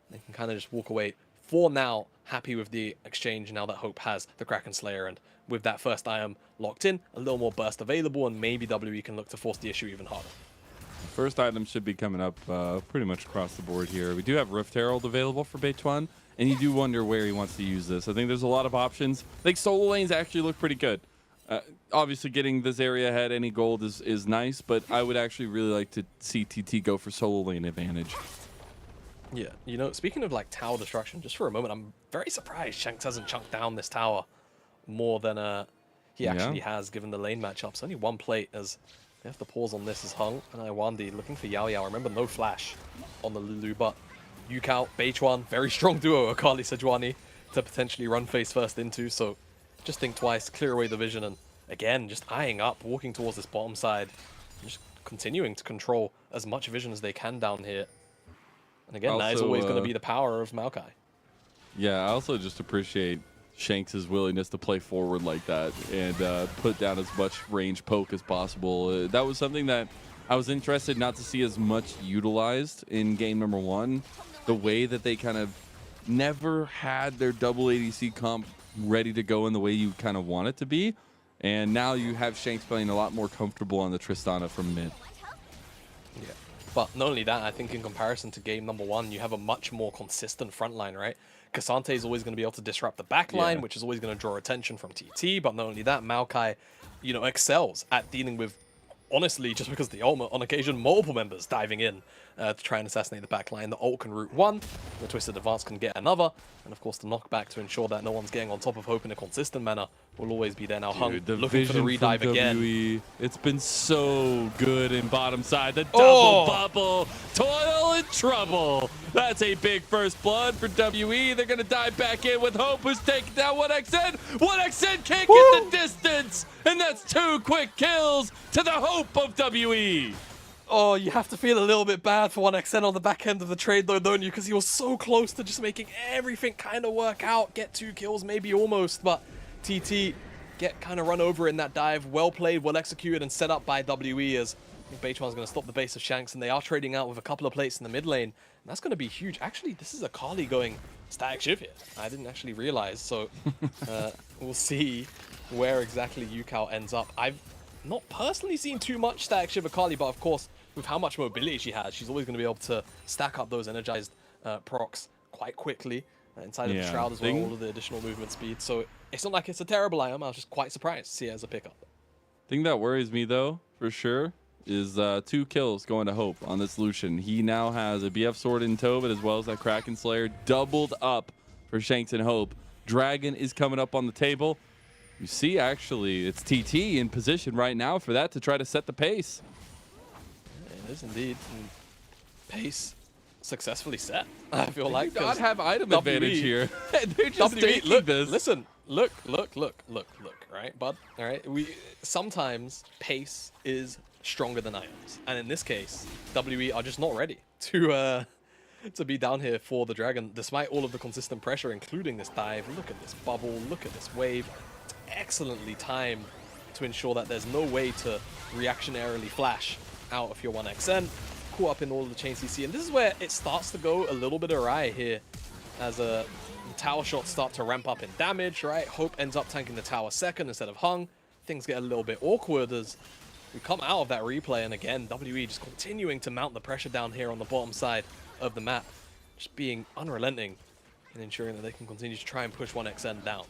they can kind of just walk away. For now, happy with the exchange now that Hope has the Kraken Slayer, and with that first item locked in, a little more burst available, and maybe WE can look to force the issue even harder. First item should be coming up pretty much across the board here. We do have Rift Herald available for Beichuan, and you do wonder where he wants to use this. I think there's a lot of options. I think solo lanes actually look pretty good. Obviously, getting this area ahead, any gold is nice, but I would actually really like to see TT go for solo lane advantage. Yeah, you know, speaking of like tower destruction, just for a moment, I'm very surprised Shanks hasn't chunked down this tower more than he actually has, given the lane matchups. Only one plate, as they have to pause on this as Hung and Iwandi looking for Yao Yao. Remember, no flash on the Lulu, but Yukao, Beichuan, very strong duo, Akali Sejuani, to potentially run face first into, so just think twice, clear away the vision, and again, just eyeing up, walking towards this bottom side, just continuing to control as much vision as they can down here. And again, that is Also, always going to be the power of Maokai. Yeah, I also just appreciate Shanks' willingness to play forward like that and put down as much range poke as possible. That was something that I was interested not to see as much utilized in game number 1. The way that they kind of never had their double ADC comp ready to go in the way you kind of want it to be. And now you have Shanks playing a lot more comfortable on the Tristana from mid. Yeah. But not only that, I think in comparison to game number 1, you have a much more consistent front line, right? Cassante is always going to be able to disrupt the back line, which is always going to draw attention from TT. But not only that, Maokai, you know, excels at dealing with, honestly, just because the ult, on occasion, multiple members diving in to try and assassinate the back line. The ult can root one, the Twisted Advance can get another, and of course the knockback to ensure that no one's getting on top of Hope in a consistent manner will always be there. Now Hung looking for the redive again. It's been so good in bottom side. The double bubble, toil and trouble. That's a big first blood for WE. They're gonna dive back in with Hope, who's taking down 1xN. 1xN can't get the distance, and that's 2 quick kills to the Hope of WE. Oh, you have to feel a little bit bad for 1xN on the back end of the trade though, don't you? Because he was so close to just making everything kind of work out. Get 2 kills, maybe almost, but TT get kind of run over in that dive. Well played, well executed, and set up by WE as Beichuan's going to stop the base of Shanks, and they are trading out with a couple of plates in the mid lane. And that's going to be huge. Actually, this is a Kali going Static Shiv here. I didn't actually realize, so we'll see where exactly Yukao ends up. I've not personally seen too much Static Shiv Akali, but of course, with how much mobility she has, she's always going to be able to stack up those energized procs quite quickly inside of the Shroud as well, all of the additional movement speed. So it's not like it's a terrible item. I was just quite surprised to see it as a pickup. Thing that worries me, though, for sure, is 2 kills going to Hope on this Lucian. He now has a BF Sword in tow, but as well as that Kraken Slayer doubled up for Shanks and Hope. Dragon is coming up on the table. You see, actually, it's TT in position right now for that to try to set the pace. It is indeed. And pace successfully set, I feel like. They do not have item advantage here. They're just taking look, this. Listen, look, right, bud? All right, sometimes pace is stronger than items, and in this case, WE are just not ready to be down here for the Dragon, despite all of the consistent pressure, including this dive. Look at this bubble, look at this wave. It's excellently timed to ensure that there's no way to reactionarily flash out of your 1xN, caught up in all of the chains you see. And this is where it starts to go a little bit awry here, as the tower shots start to ramp up in damage, right? Hope ends up tanking the tower second instead of Hung. Things get a little bit awkward as we come out of that replay, and again, WE just continuing to mount the pressure down here on the bottom side of the map, just being unrelenting and ensuring that they can continue to try and push 1xN down.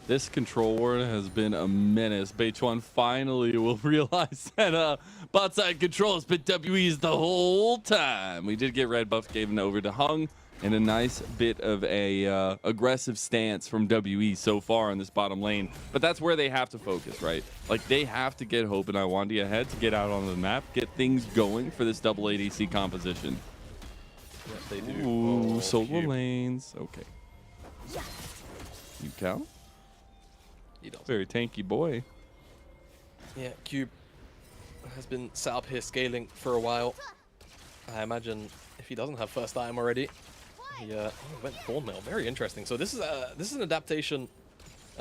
This control ward has been a menace. Beichuan finally will realize that bot side control has been WE's the whole time. We did get red buff given over to Hung, and a nice bit of a aggressive stance from WE so far in this bottom lane. But that's where they have to focus, right? Like, they have to get Hope and Iwandi ahead to get out on the map, get things going for this double ADC composition. Yes, they do. Ooh, solo lanes. Okay. Yukao? Very tanky boy. Yeah, Cube has been set up here scaling for a while. I imagine if he doesn't have first item already, he went Thornmail. Very interesting. So this is an adaptation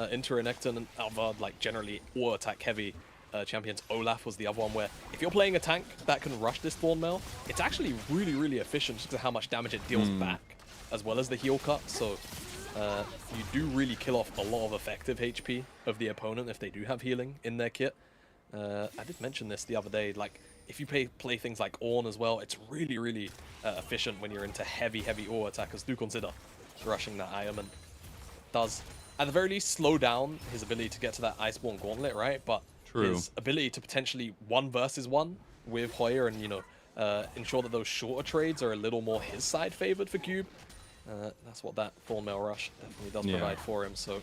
into Renekton and other, like, generally all attack heavy champions. Olaf was the other one where if you're playing a tank that can rush this Thornmail, it's actually really, really efficient just because of how much damage it deals back, as well as the heal cut. So you do really kill off a lot of effective HP of the opponent if they do have healing in their kit. I did mention this the other day, like, if you play things like Ornn as well, it's really, really efficient when you're into heavy ore attackers. Do consider rushing that item, and does, at the very least, slow down his ability to get to that Iceborne Gauntlet, right? But his ability to potentially 1 versus 1 with Hoyer and, you know, ensure that those shorter trades are a little more his side favored for Cube. That's what that Thornmail rush definitely does provide for him. So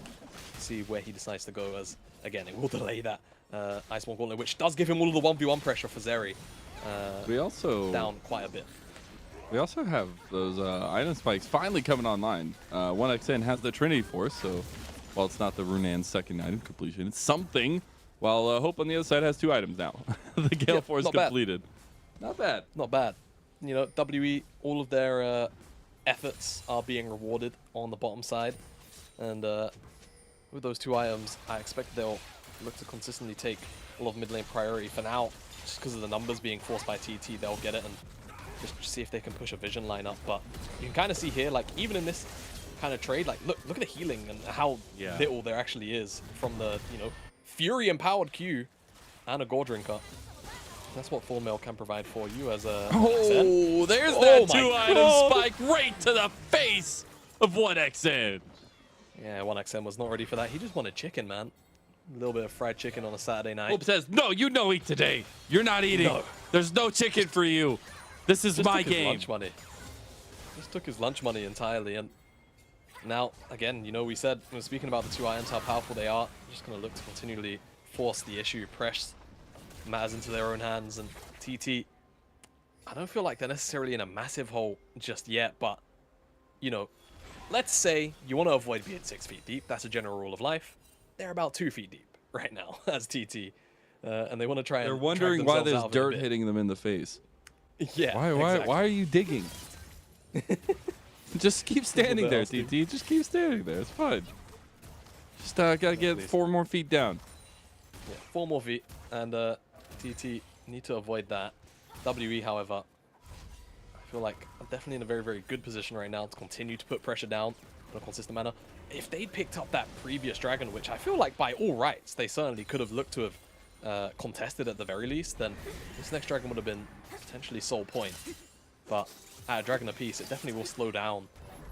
see where he decides to go, as again it will delay that Iceborne Gauntlet, which does give him all of the 1v1 pressure for Zeri. We also down quite a bit. We also have those item spikes finally coming online. 1xN has the Trinity Force, so while it's not the Runan's second item completion, it's something. while Hope on the other side has 2 items now. The Gale Force completed. Not bad. Not bad. You know, WE, all of their efforts are being rewarded on the bottom side. And with those 2 items, I expect they'll look to consistently take a lot of mid lane priority for now. Just because of the numbers being forced by TT, they'll get it and just see if they can push a vision lineup. But you can kind of see here, like, even in this kind of trade, like, look at the healing and how little there actually is from the, you know, Fury-empowered Q and a Gore Drinker. That's what Full Mail can provide for you as a Oh, there's that 2-item spike right to the face of 1XN. Yeah, 1XN was not ready for that. He just wanted chicken, man. A little bit of fried chicken on a Saturday night. Hope says, no, you don't eat today. You're not eating. No. There's no chicken for you. This is Just my took his game. lunch money. Just took his lunch money entirely. And now, again, you know, we said, when speaking about the 2 items, how powerful they are, just going to look to continually force the issue, press matters into their own hands. And TT, I don't feel like they're necessarily in a massive hole just yet, but, you know, let's say you want to avoid being 6 feet deep. That's a general rule of life. They're about 2 feet deep right now as TT. And they want to try and They're wondering why there's dirt bit. hitting them in the face. Yeah. Why are you digging? Just keep standing there, TT. Just keep standing there. It's fine. Just gotta get 4 more feet down. Yeah, 4 more feet, and TT need to avoid that. WE, however, I feel like I'm definitely in a very, very good position right now to continue to put pressure down in a consistent manner. If they'd picked up that previous dragon, which I feel like by all rights they certainly could have looked to have contested at the very least, then this next dragon would have been potentially sole point. But at a dragon apiece, it definitely will slow down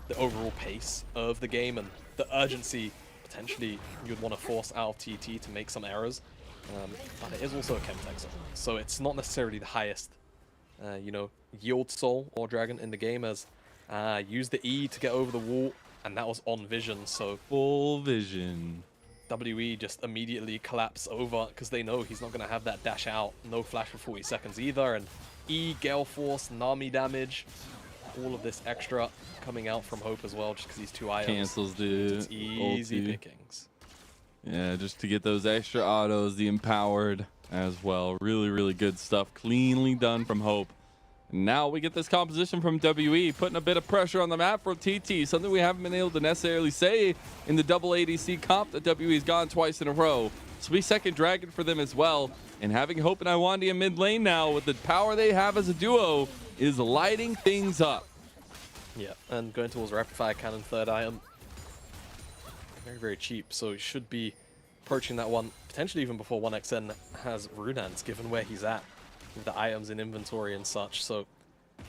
the overall pace of the game and the urgency potentially you'd want to force out of TT to make some errors. But it is also a Chemtech zone, so it's not necessarily the highest, you know, yield soul or dragon in the game, as use the E to get over the wall, and that was on vision, so full vision. WE just immediately collapse over because they know he's not going to have that dash out, no flash for 40 seconds either, and E, Gale Force, Nami damage, all of this extra coming out from Hope as well, just because these 2 items. Cancels the it's easy ulti. pickings. Yeah, just to get those extra autos, the empowered as well. Really, really good stuff. Cleanly done from Hope. And now we get this composition from WE, putting a bit of pressure on the map for TT, something we haven't been able to necessarily say in the double ADC comp that WE's gone twice in a row. This will be second dragon for them as well. And having Hope and Iwandi in mid lane now with the power they have as a duo is lighting things up. Yeah, and going towards Rapid Fire Cannon, 3rd item. Very, very cheap, so he should be approaching that one, potentially even before 1XN has Runans, given where he's at with the items in inventory and such. So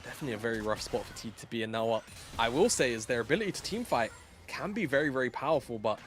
definitely a very rough spot for T to be in. Now, what I will say is their ability to teamfight can be very, very powerful, but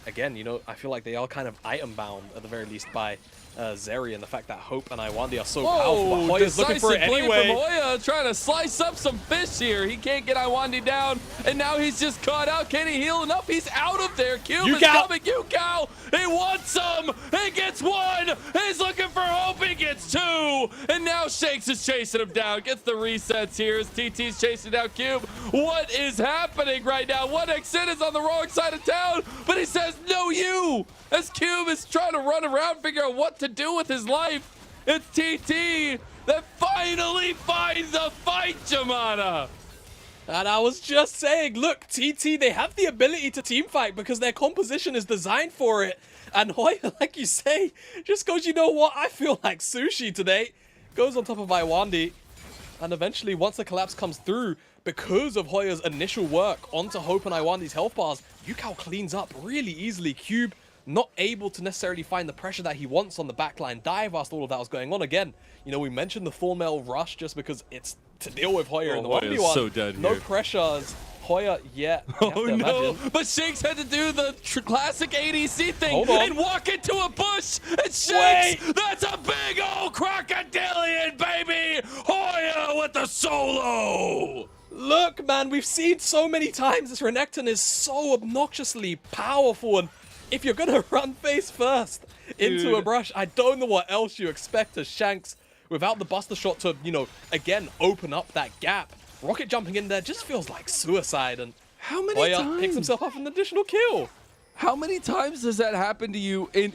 again, you know, I feel like they are kind of item bound at the very least by Zeri, and the fact that Hope and Iwandi are so powerful. But Hoya's looking for it anyway. From Hoya, trying to slice up some fish here. He can't get Iwandi down, and now he's just caught out. Can he heal enough? He's out of there. Cube is coming. Yukao, he wants some. He gets 1. He's looking for Hope. He gets 2. And now Shakes is chasing him down. Gets the resets here as TT's chasing down Cube. What is happening right now? 1XN is on the wrong side of town, but he says, no, you. As Cube is trying to run around, figure out what to do with his life. It's TT that finally finds a fight, Jamada. And I was just saying, look, TT, they have the ability to teamfight because their composition is designed for it. And Hoya, like you say, just goes, you know what, I feel like sushi today. Goes on top of Iwandi. And eventually, once the collapse comes through, because of Hoya's initial work onto Hope and Iwandi's health bars, Yukao cleans up really easily. Cube not able to necessarily find the pressure that he wants on the backline dive whilst all of that was going on. Again, you know, we mentioned the full mail rush just because it's to deal with Hoya in the 1v1. So dead no here. pressures. Hoya, yeah. Oh no, but Shakes had to do the classic ADC thing and walk into a bush. And Shakes, that's a big old crocodilian, baby. Hoya with the solo. Look, man, we've seen so many times this Renekton is so obnoxiously powerful, and if you're gonna run face first into a brush, I don't know what else you expect as Shanks without the Buster Shot to, you know, again, open up that gap. Rocket jumping in there just feels like suicide, and how many Hoya times picks himself up an additional kill. How many times does that happen to you? And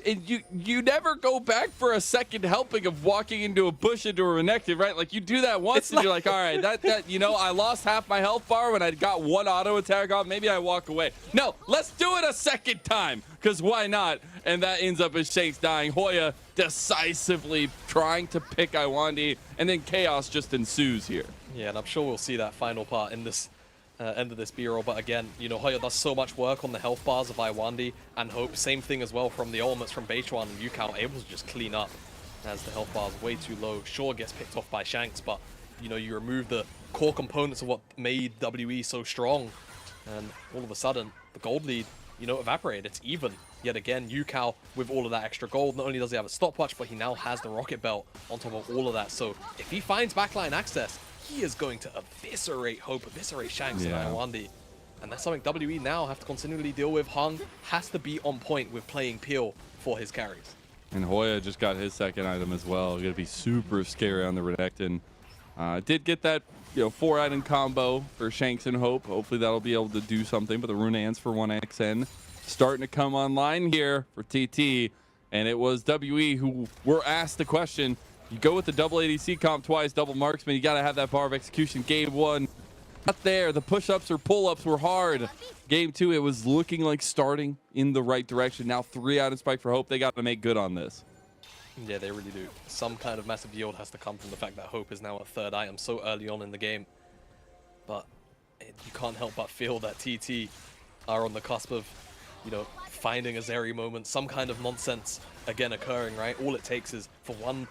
you never go back for a second helping of walking into a bush into a Renekton, right? Like you do that once and you're like, all right, that you know, I lost half my health bar when I got one auto attack off. Maybe I walk away. No, let's do it a second time, because why not? And that ends up as Shanks dying. Hoya decisively trying to pick Iwandi, and then chaos just ensues here. Yeah, and I'm sure we'll see that final part in this end of this B-roll, but again, you know, Hoya does so much work on the health bars of Iwandi and Hope. Same thing as well from the ultimates from Beichuan and Yukao, able to just clean up as the health bar is way too low. Sure, gets picked off by Shanks, but you know, you remove the core components of what made WE so strong, and all of a sudden the gold lead, you know, evaporated. It's even. Yet again, Yukao with all of that extra gold, not only does he have a stopwatch, but he now has the rocket belt on top of all of that. So if he finds backline access, he is going to eviscerate Hope, eviscerate Shanks and Iwandi. And that's something WE now have to continually deal with. Hung has to be on point with playing Peel for his carries. And Hoya just got his second item as well. Gonna be super scary on the Renekton. Did get that, you know, 4-item combo for Shanks and Hope. Hopefully that'll be able to do something. But the Runans for 1XN starting to come online here for TT. And it was WE who were asked the question. You go with the double ADC comp twice, double marksman, you got to have that bar of execution. Game 1, not there. The push-ups or pull-ups were hard. Game 2, it was looking like starting in the right direction. Now 3-item spike for Hope. They got to make good on this. Yeah, they really do. Some kind of massive yield has to come from the fact that Hope is now a 3rd item so early on in the game. But you can't help but feel that TT are on the cusp of, you know, finding a Zeri moment, some kind of nonsense again occurring, right? All it takes is for one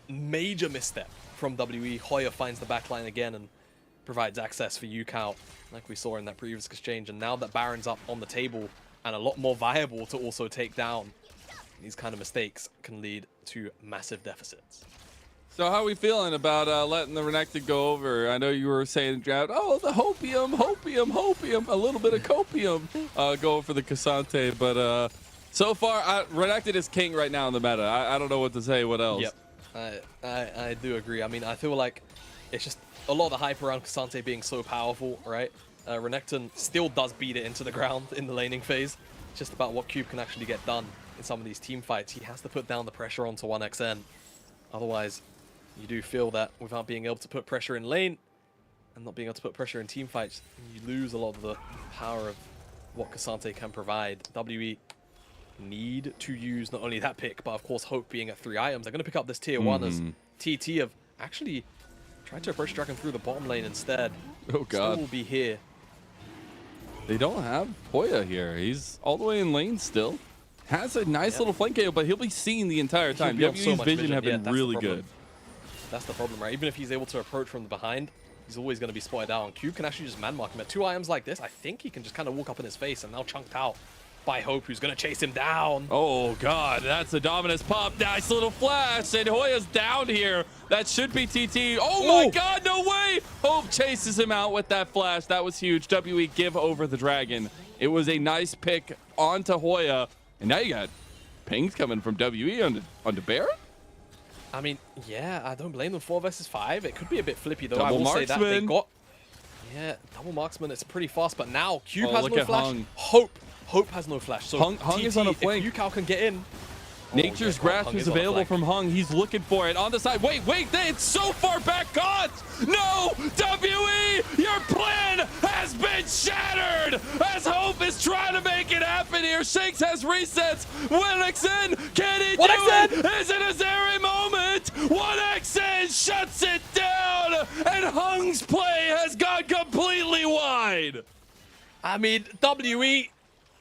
major misstep from WE. Hoya finds the backline again and provides access for Yukao, like we saw in that previous exchange. And now that Baron's up on the table and a lot more viable to also take down, these kind of mistakes can lead to massive deficits. So how are we feeling about letting the Renekton go over? I know you were saying, Drought, oh, the hopium, a little bit of copium going for the Cassante. But so far, Renekton is king right now in the meta. I don't know what to say. What else? Yep. I do agree. I mean, I feel like it's just a lot of the hype around Cassante being so powerful, right? Renekton still does beat it into the ground in the laning phase. It's just about what Cube can actually get done in some of these team fights. He has to put down the pressure onto 1XN. Otherwise, you do feel that without being able to put pressure in lane and not being able to put pressure in team fights, you lose a lot of the power of what Cassante can provide. WE need to use not only that pick, but of course Hope being at 3 items. They're going to pick up this tier 1 as TT have actually tried to approach Dragon through the bottom lane instead. Oh god. Still will be here. They don't have Hoya here. He's all the way in lane still. Has a nice little flank KO, but he'll be seen the entire time. WE's so vision have been really good. That's the problem, right? Even if he's able to approach from the behind, he's always going to be spotted out. And Cube can actually just man mark him. At 2 items like this, I think he can just kind of walk up in his face and now chunked out by Hope, who's going to chase him down. Oh god, that's a Dominus pop. Nice little flash, and Hoya's down here. That should be TT. Oh my god, no way! Hope chases him out with that flash. That was huge. WE give over the dragon. It was a nice pick onto Hoya, and now you got pings coming from WE onto Baron? I mean, yeah, I don't blame them. 4 versus 5. It could be a bit flippy, though. Double I will say that they marksman. got... Yeah, double marksman, it's pretty fast, but now Cube Oh, has look no at flash. Hung. Hope has no flash. So Hung TT, is on a flank. if Yukao can get in... Nature's Grasp Hung is is on a available flank. from Hung. He's looking for it on the side. Wait, it's so far back. God, no! WE, your plan has been shattered as Hope is trying to make it happen here. Shanks has resets. 1XN, can he do it? Is it a Zeri moment? 1XN shuts it down, and Hung's play has gone completely wide. I mean, WE...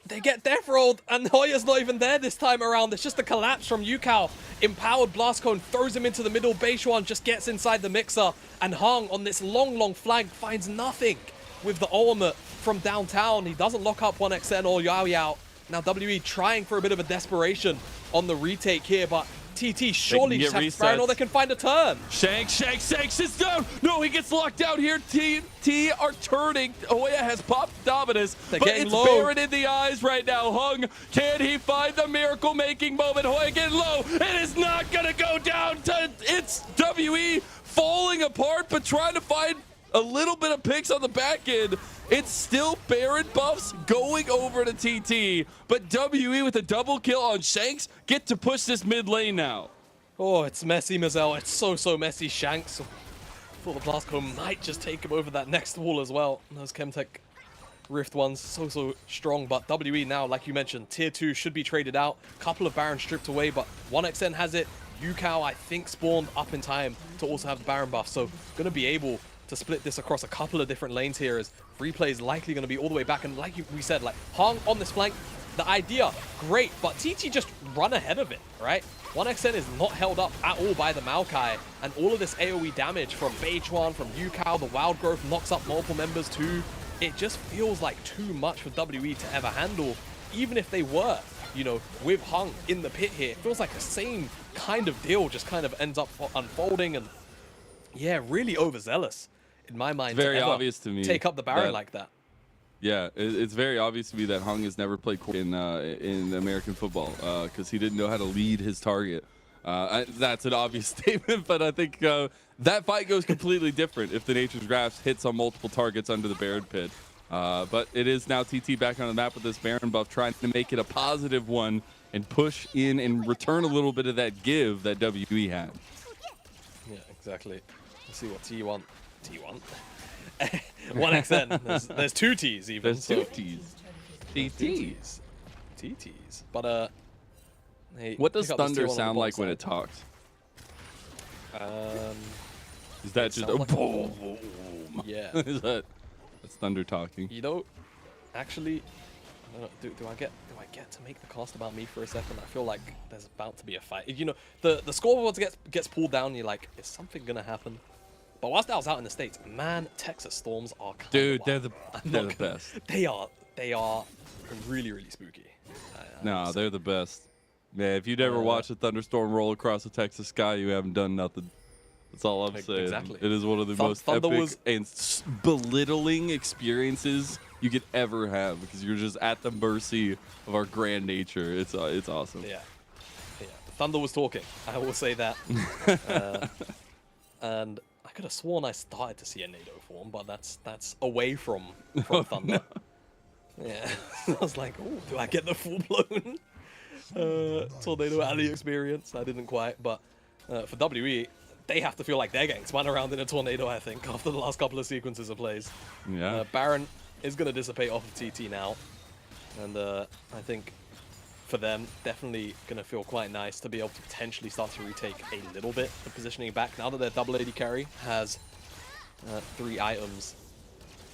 They get death rolled, and Hoya's not even there this time around. It's just a collapse from Yukao. Empowered Blast Cone throws him into the middle. Beichuan just gets inside the mixer, and Hung on this long flank finds nothing with the ultimate from downtown. He doesn't lock up 1XN or Yao Yao. Now WE trying for a bit of a desperation on the retake here, but TT surely just has Baron or they can find a turn. Shanks is down. No, he gets locked out here. T are turning. Hoya has popped Dominus, but it's low. Baron in the eyes right now. Hung, can he find the miracle-making moment? Hoya getting low. It is not going to go down to... It's WE falling apart, but trying to find A little bit of picks on the back end. It's still Baron buffs going over to TT, but WE with a double kill on Shanks get to push this mid lane now. Oh, it's messy, Mazel. It's so messy. Shanks, thought the blast cone might just take him over that next wall as well. Those Chemtech Rift ones so strong, but WE now, like you mentioned, tier 2 should be traded out. Couple of Baron stripped away, but 1xN has it. Yukao, I think, spawned up in time to also have the Baron buff, so gonna be able to split this across a couple of different lanes here, as free play is likely going to be all the way back. And like we said, like Hong on this flank, the idea, great, but TT just run ahead of it, right? 1xN is not held up at all by the Maokai, and all of this AoE damage from Beichuan, from Yukao, the Wild Growth knocks up multiple members too. It just feels like too much for WE to ever handle, even if they were, you know, with Hung in the pit here. It feels like the same kind of deal just kind of ends up unfolding, and yeah, really overzealous in my mind. It's very obvious to me. Take up the Baron like that. Yeah, it's very obvious to me that Hung has never played in American football because he didn't know how to lead his target. That's an obvious statement, but I think that fight goes completely different if the Nature's Grasp hits on multiple targets under the Baron pit. But it is now TT back on the map with this Baron buff, trying to make it a positive one and push in and return a little bit of that give that WE had. Yeah, exactly. Let's see what T1. 1xN. There's two T's even. There's two T's. TTs. TTs. But hey, what does Thunder sound like when it talks? Is that just a boom? Yeah. Is that's Thunder talking? You know, actually, I don't know, do I get to make the cast about me for a second? I feel like there's about to be a fight. You know, the scoreboard gets pulled down. And you're like, is something gonna happen? But whilst I was out in the States, man, Texas Storms are kind dude, of they're the best. They are really spooky. No, they're the best. Man, if you'd ever watched a thunderstorm roll across the Texas sky, you haven't done nothing. That's all I'm saying. Exactly. It is one of the most epic and belittling experiences you could ever have, because you're just at the mercy of our grand nature. It's awesome. Yeah. Thunder was talking. I will say that. And I could have sworn I started to see a NATO form, but that's away from Thunder. No. Yeah. I was like, oh, do I get the full-blown Tornado Alley experience? I didn't quite, but for WE, they have to feel like they're getting spun around in a tornado, I think, after the last couple of sequences of plays. Yeah. Baron is going to dissipate off of TT now, and I think for them, definitely going to feel quite nice to be able to potentially start to retake a little bit of positioning back now that their double AD carry has 3 items.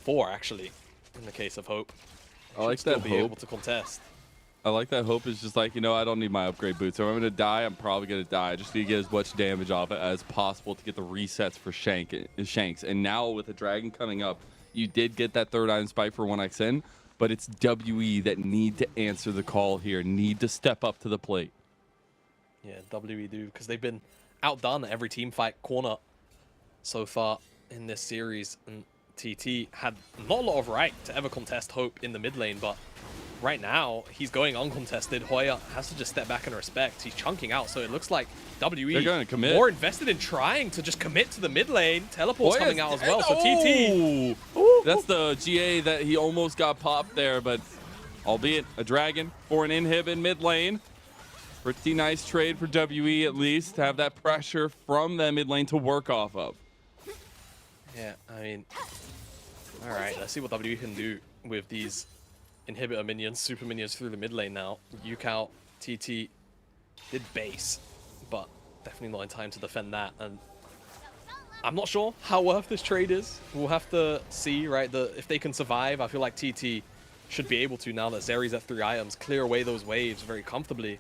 4, actually, in the case of Hope. I like still that be Hope. able to contest. I like that Hope is just like, you know, I don't need my upgrade boots. So if I'm going to die, I'm probably going to die. I just need to get as much damage off it as possible to get the resets for Shanks. And now with the Dragon coming up, you did get that 3rd item spike for 1xN, but it's WE that need to answer the call here, need to step up to the plate. Yeah, WE do, because they've been outdone at every team fight corner so far in this series. And TT had not a lot of right to ever contest Hope in the mid lane, but right now he's going uncontested. Hoya has to just step back and respect. He's chunking out, so it looks like WE They're going to commit. more invested in trying to just commit to the mid lane. Teleport's coming out as well, so TT. That's the GA that he almost got popped there, but albeit a Dragon for an inhib in mid lane. Pretty nice trade for WE, at least, to have that pressure from that mid lane to work off of. Yeah, I mean, all right, let's see what WE can do with these inhibitor minions, super minions through the mid lane now. Yukao, TT did base, but definitely not in time to defend that. And I'm not sure how worth this trade is. We'll have to see, right? If they can survive, I feel like TT should be able to now that Zeri's at 3 items, clear away those waves very comfortably.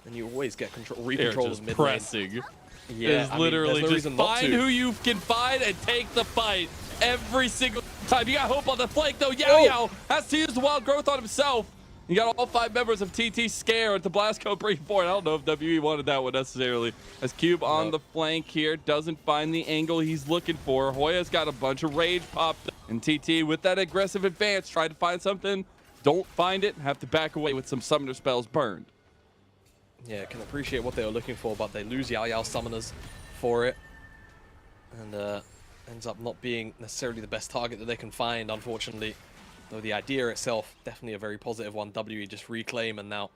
And you always get recontrol of mid lane. Pressing. Yeah, It's literally no just find who you can find and take the fight every single time. You got Hope on the flank, though. Yao has to use the Wild Growth on himself. You got all 5 members of TT scared. The blast code bring forward. I don't know if WE wanted that one necessarily. As Cube on the flank here doesn't find the angle he's looking for. Hoya's got a bunch of rage popped up. And TT with that aggressive advance tried to find something. Don't find it. Have to back away with some summoner spells burned. Yeah, can appreciate what they were looking for, but they lose Yao Summoners for it. And ends up not being necessarily the best target that they can find, unfortunately. Though the idea itself, definitely a very positive one. WE just reclaim, and now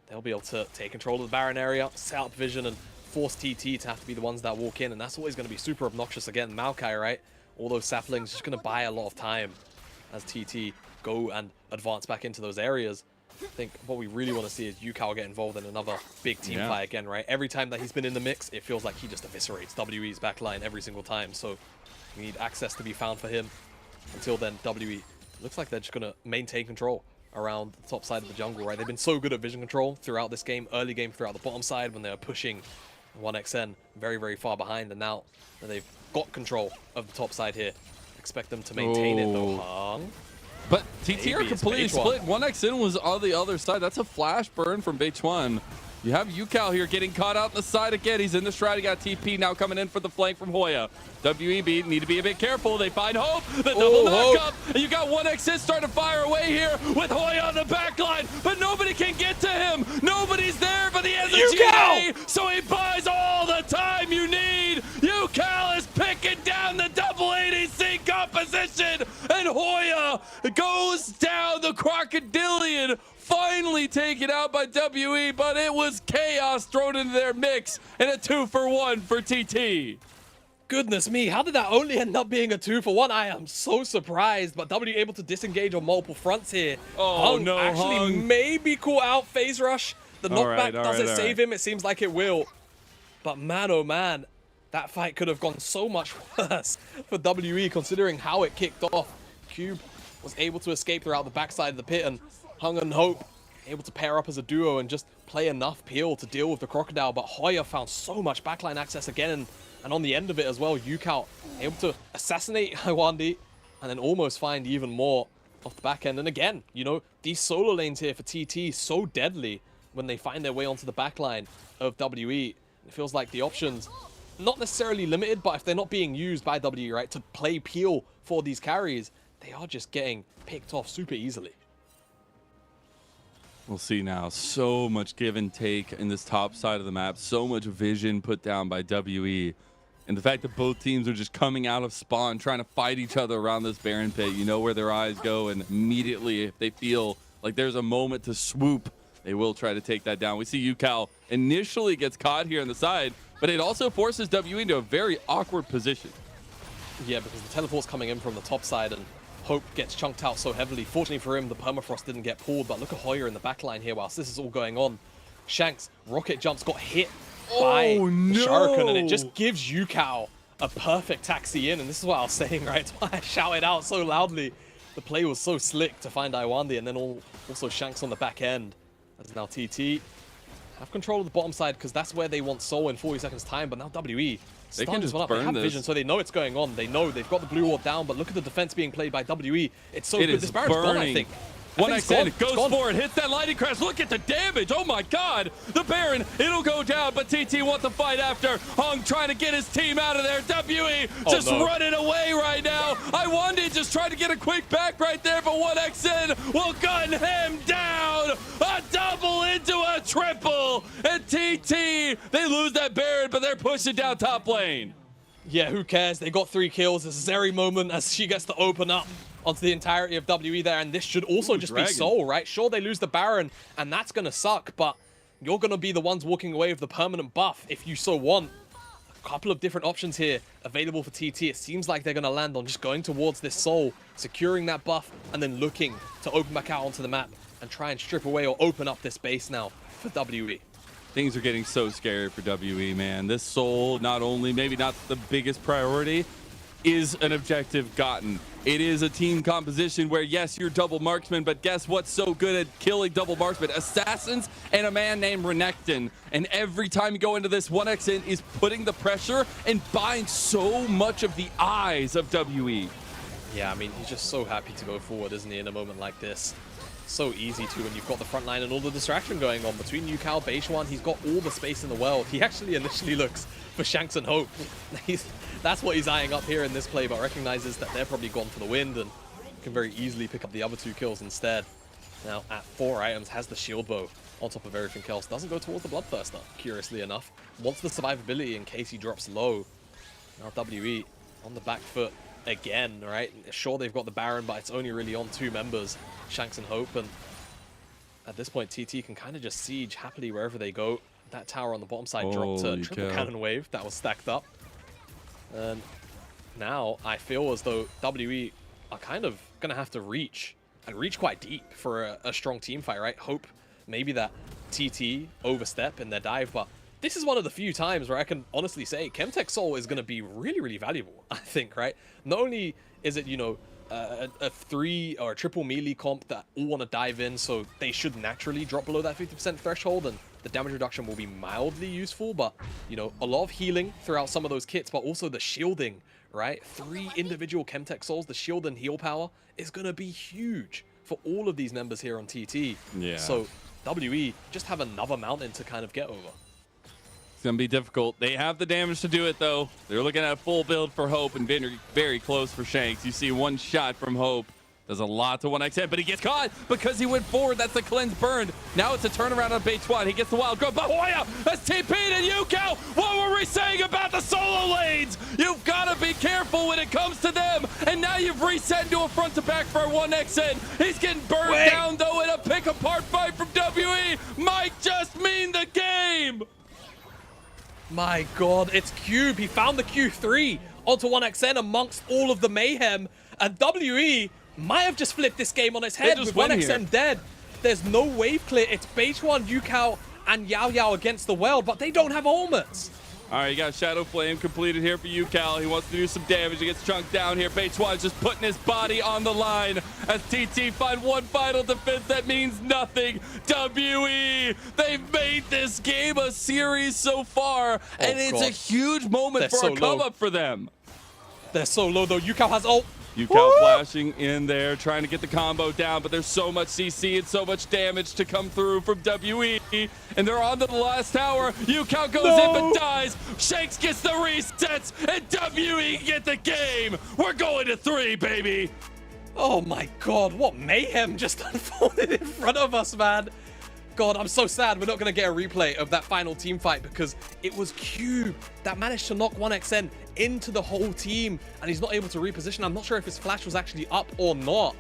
they'll be able to take control of the Baron area, set up vision, and force TT to have to be the ones that walk in, and that's always going to be super obnoxious. Again, Maokai, right? All those saplings just going to buy a lot of time as TT go and advance back into those areas. I think what we really want to see is Yukao get involved in another big team fight again, right? Every time that he's been in the mix, it feels like he just eviscerates WE's backline every single time. So we need access to be found for him. Until then, WE looks like they're just going to maintain control around the top side of the jungle, right? They've been so good at vision control throughout this game, early game throughout the bottom side when they were pushing 1xN very, very far behind. And now that they've got control of the top side here, expect them to maintain it though. Hung. But TT are completely split. 1xN was on the other side. That's a flash burn from Beichuan. You have Yukao here getting caught out on the side again. He's in the shroud. You got TP now coming in for the flank from Hoya. WEB need to be a bit careful. They find Hope. The double knockup. And you got 1xN starting to fire away here with Hoya on the back line. But nobody can get to him. Nobody's there, but he has a GA. So he buys all the time you need. Yukao is picking down the double ADC composition. And Hoya goes down the Crocodilian. Finally taken out by WE, but it was chaos thrown into their mix and a 2-for-1 for TT. Goodness me, how did that only end up being a 2-for-1? I am so surprised, but W able to disengage on multiple fronts here. Oh, Hung no, actually Hung. maybe call out Phase Rush. The knockback, all does right, it all save right. him? It seems like it will. But man, oh man, that fight could have gone so much worse for WE considering how it kicked off. Cube was able to escape throughout the backside of the pit, and Hung and Hope able to pair up as a duo and just play enough peel to deal with the Crocodile. But Hoya found so much backline access again, and on the end of it as well, Yukao able to assassinate Iwandi and then almost find even more off the back end. And again, you know, these solo lanes here for TT so deadly when they find their way onto the backline of WE. It feels like the options not necessarily limited, but if they're not being used by WE, right, to play peel for these carries, they are just getting picked off super easily. We'll see now. So much give and take in this top side of the map. So much vision put down by WE. And the fact that both teams are just coming out of spawn, trying to fight each other around this Baron pit. You know where their eyes go, and immediately if they feel like there's a moment to swoop, they will try to take that down. We see Yukao initially gets caught here on the side, but it also forces WE into a very awkward position. Yeah, because the teleport's coming in from the top side, and Hope gets chunked out so heavily. Fortunately for him, the permafrost didn't get pulled, but look at Hoya in the backline here whilst this is all going on. Shanks, rocket jumps, got hit by the Shuriken, and it just gives Yukao a perfect taxi in, and this is what I was saying, right? It's why I shouted out so loudly. The play was so slick to find Iwandi, and then also Shanks on the back end. As now TT have control of the bottom side, because that's where they want Soul in 40 seconds time, but now WE They can just one up. They burn have this. vision, so they know it's going on. They know they've got the blue ward down, but look at the defense being played by WE. It's so It good. is This Baron's gone, I burning. think. 1xN goes for it, hits that lightning crash. Look at the damage. Oh my god. The Baron, it'll go down, but TT wants to fight after. Hung trying to get his team out of there. WE just running away right now. Iwandi just tried to get a quick back right there, but 1xN will gun him down. A double into a triple. And TT, they lose that Baron, but they're pushing down top lane. Yeah, who cares? They got 3 kills. This is Zeri moment as she gets to open up onto the entirety of WE there, and this should also just be Soul, right? Sure, they lose the Baron, and that's gonna suck, but you're gonna be the ones walking away with the permanent buff if you so want. A couple of different options here available for TT. It seems like they're gonna land on just going towards this Soul, securing that buff, and then looking to open back out onto the map and try and strip away or open up this base now for WE. Things are getting so scary for WE, man. This Soul, not only, maybe not the biggest priority, is an objective gotten. It is a team composition where, yes, you're double marksman, but guess what's so good at killing double marksman? Assassins and a man named Renekton. And every time you go into this, 1xN is putting the pressure and buying so much of the eyes of WE. Yeah, I mean, he's just so happy to go forward, isn't he, in a moment like this? So easy to when you've got the front line and all the distraction going on between Yukao, Beichuan. He's got all the space in the world. He actually initially looks for Shanks and Hope. That's what he's eyeing up here in this play, but recognizes that they're probably gone for the wind and can very easily pick up the other 2 kills instead. Now at 4 items, has the shield bow on top of everything else. Doesn't go towards the Bloodthirster, curiously enough. Wants the survivability in case he drops low. Now WE on the back foot again, right? Sure, they've got the Baron, but it's only really on 2 members, Shanks and Hope, and at this point, TT can kind of just siege happily wherever they go. That tower on the bottom side dropped to triple cannon wave that was stacked up. And now I feel as though WE are kind of going to have to reach quite deep for a strong team fight, right? Hope maybe that TT overstep in their dive, but this is one of the few times where I can honestly say Chemtech Soul is going to be really, really valuable, I think, right? Not only is it, you know, a 3 or a triple melee comp that all want to dive in, so they should naturally drop below that 50% threshold, and the damage reduction will be mildly useful, but, you know, a lot of healing throughout some of those kits, but also the shielding, right? 3 individual Chemtech Souls, the shield and heal power is going to be huge for all of these members here on TT. Yeah. So WE just have another mountain to kind of get over. It's going to be difficult. They have the damage to do it, though. They're looking at a full build for Hope and very, very close for Shanks. You see one shot from Hope. Does a lot to 1xN, but he gets caught because he went forward. That's the cleanse burned. Now it's a turnaround on Beitwan. He gets the wild growth. But Hoya has TP'd and Yukao. What were we saying about the solo lanes? You've got to be careful when it comes to them. And now you've reset into a front to back for 1xN. He's getting burned down, though, in a pick apart fight from WE. Might just mean the game. My God, it's Cube. He found the Q3 onto 1xN amongst all of the mayhem. And WE might have just flipped this game on its head with 1xN dead. There's no wave clear. It's Beitwan, Yukao, and Yao Yao against the world, but they don't have ultimates. All right, you got Shadow Flame completed here for Yukao. He wants to do some damage. He gets chunked down here. Beitwan's just putting his body on the line as TT find one final defense that means nothing. WE, they've made this game a series so far, and it's a huge moment for a come-up for them. They're so low, though. Yukao has ult. Yukao flashing in there, trying to get the combo down, but there's so much CC and so much damage to come through from WE, and they're on to the last tower. Yukao goes in but dies. Shanks gets the resets, and WE get the game. We're going to 3, baby. Oh my God, what mayhem just unfolded in front of us, man. God, I'm so sad we're not going to get a replay of that final team fight because it was Cube that managed to knock 1xN into the whole team and he's not able to reposition. I'm not sure if his flash was actually up or not,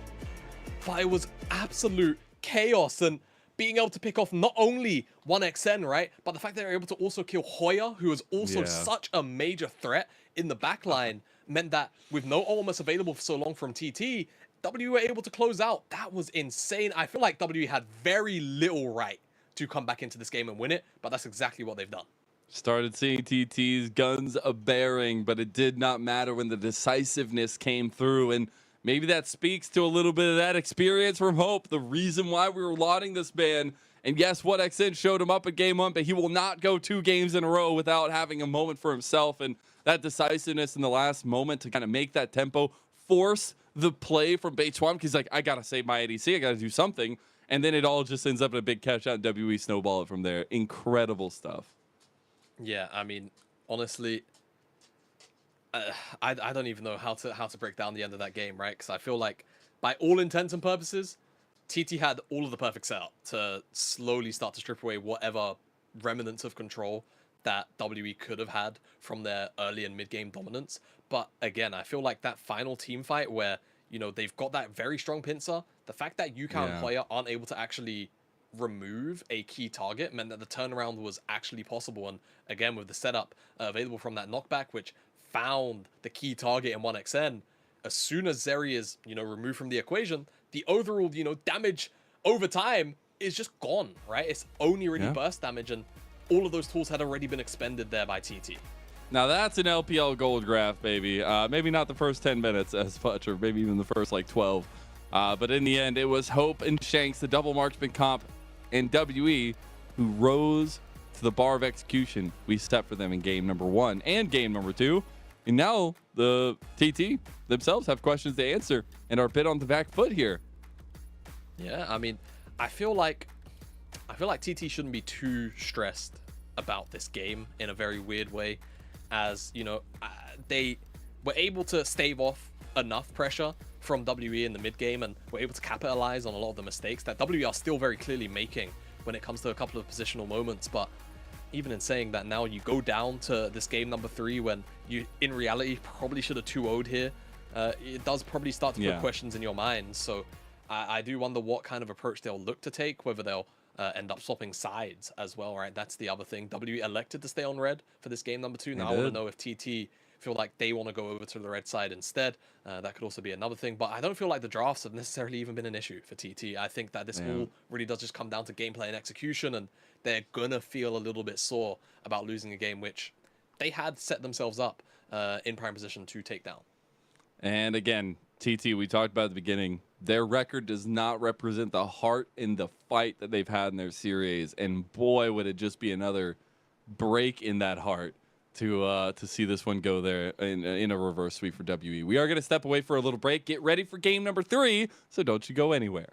but it was absolute chaos, and being able to pick off not only 1xN, right, but the fact that they were able to also kill Hoya, who was also such a major threat in the backline, meant that with no ultimates available for so long from TT, W were able to close out. That was insane. I feel like W had very little right to come back into this game and win it, but that's exactly what they've done. Started seeing TT's guns a-bearing, but it did not matter when the decisiveness came through, and maybe that speaks to a little bit of that experience from Hope, the reason why we were lauding this man. And yes, 1xN showed him up at game 1, but he will not go 2 games in a row without having a moment for himself, and that decisiveness in the last moment to kind of make that tempo, force the play from Beitwan, because he's like, I gotta save my ADC, I gotta do something, and then it all just ends up in a big catch out and WE snowball it from there. Incredible stuff. Yeah, I mean, honestly, I don't even know how to break down the end of that game, right? Because I feel like, by all intents and purposes, TT had all of the perfect setup to slowly start to strip away whatever remnants of control that WE could have had from their early and mid-game dominance. But again, I feel like that final team fight where, you know, they've got that very strong pincer, the fact that Yukao and Hoya aren't able to actually remove a key target meant that the turnaround was actually possible. And again, with the setup available from that knockback, which found the key target in 1xN, as soon as Zeri is, you know, removed from the equation, the overall, you know, damage over time is just gone, right? It's only really burst damage, and all of those tools had already been expended there by TT. Now that's an LPL gold graph, baby. Maybe not the first 10 minutes as much, or maybe even the first like 12. But in the end, it was Hope and Shanks, the double marksman comp, and WE who rose to the bar of execution we set for them in game number 1 and game number 2. And now the TT themselves have questions to answer and are a bit on the back foot here. Yeah, I mean, I feel like TT shouldn't be too stressed about this game in a very weird way, as, you know, they were able to stave off enough pressure from WE in the mid game and were able to capitalize on a lot of the mistakes that WE are still very clearly making when it comes to a couple of positional moments. But even in saying that, now you go down to this game number 3 when you, in reality, probably should have 2-0'd here. It does probably start to put questions in your mind. So I do wonder what kind of approach they'll look to take, whether they'll end up swapping sides as well, right? That's the other thing. W elected to stay on red for this game number 2. Now I want to know if TT feel like they want to go over to the red side instead. That could also be another thing. But I don't feel like the drafts have necessarily even been an issue for TT. I think that this all really does just come down to gameplay and execution, and they're going to feel a little bit sore about losing a game which they had set themselves up in prime position to take down. And again, TT, we talked about at the beginning, their record does not represent the heart in the fight that they've had in their series. And boy, would it just be another break in that heart to see this one go there in a reverse sweep for WE. We are going to step away for a little break. Get ready for game number 3, so don't you go anywhere.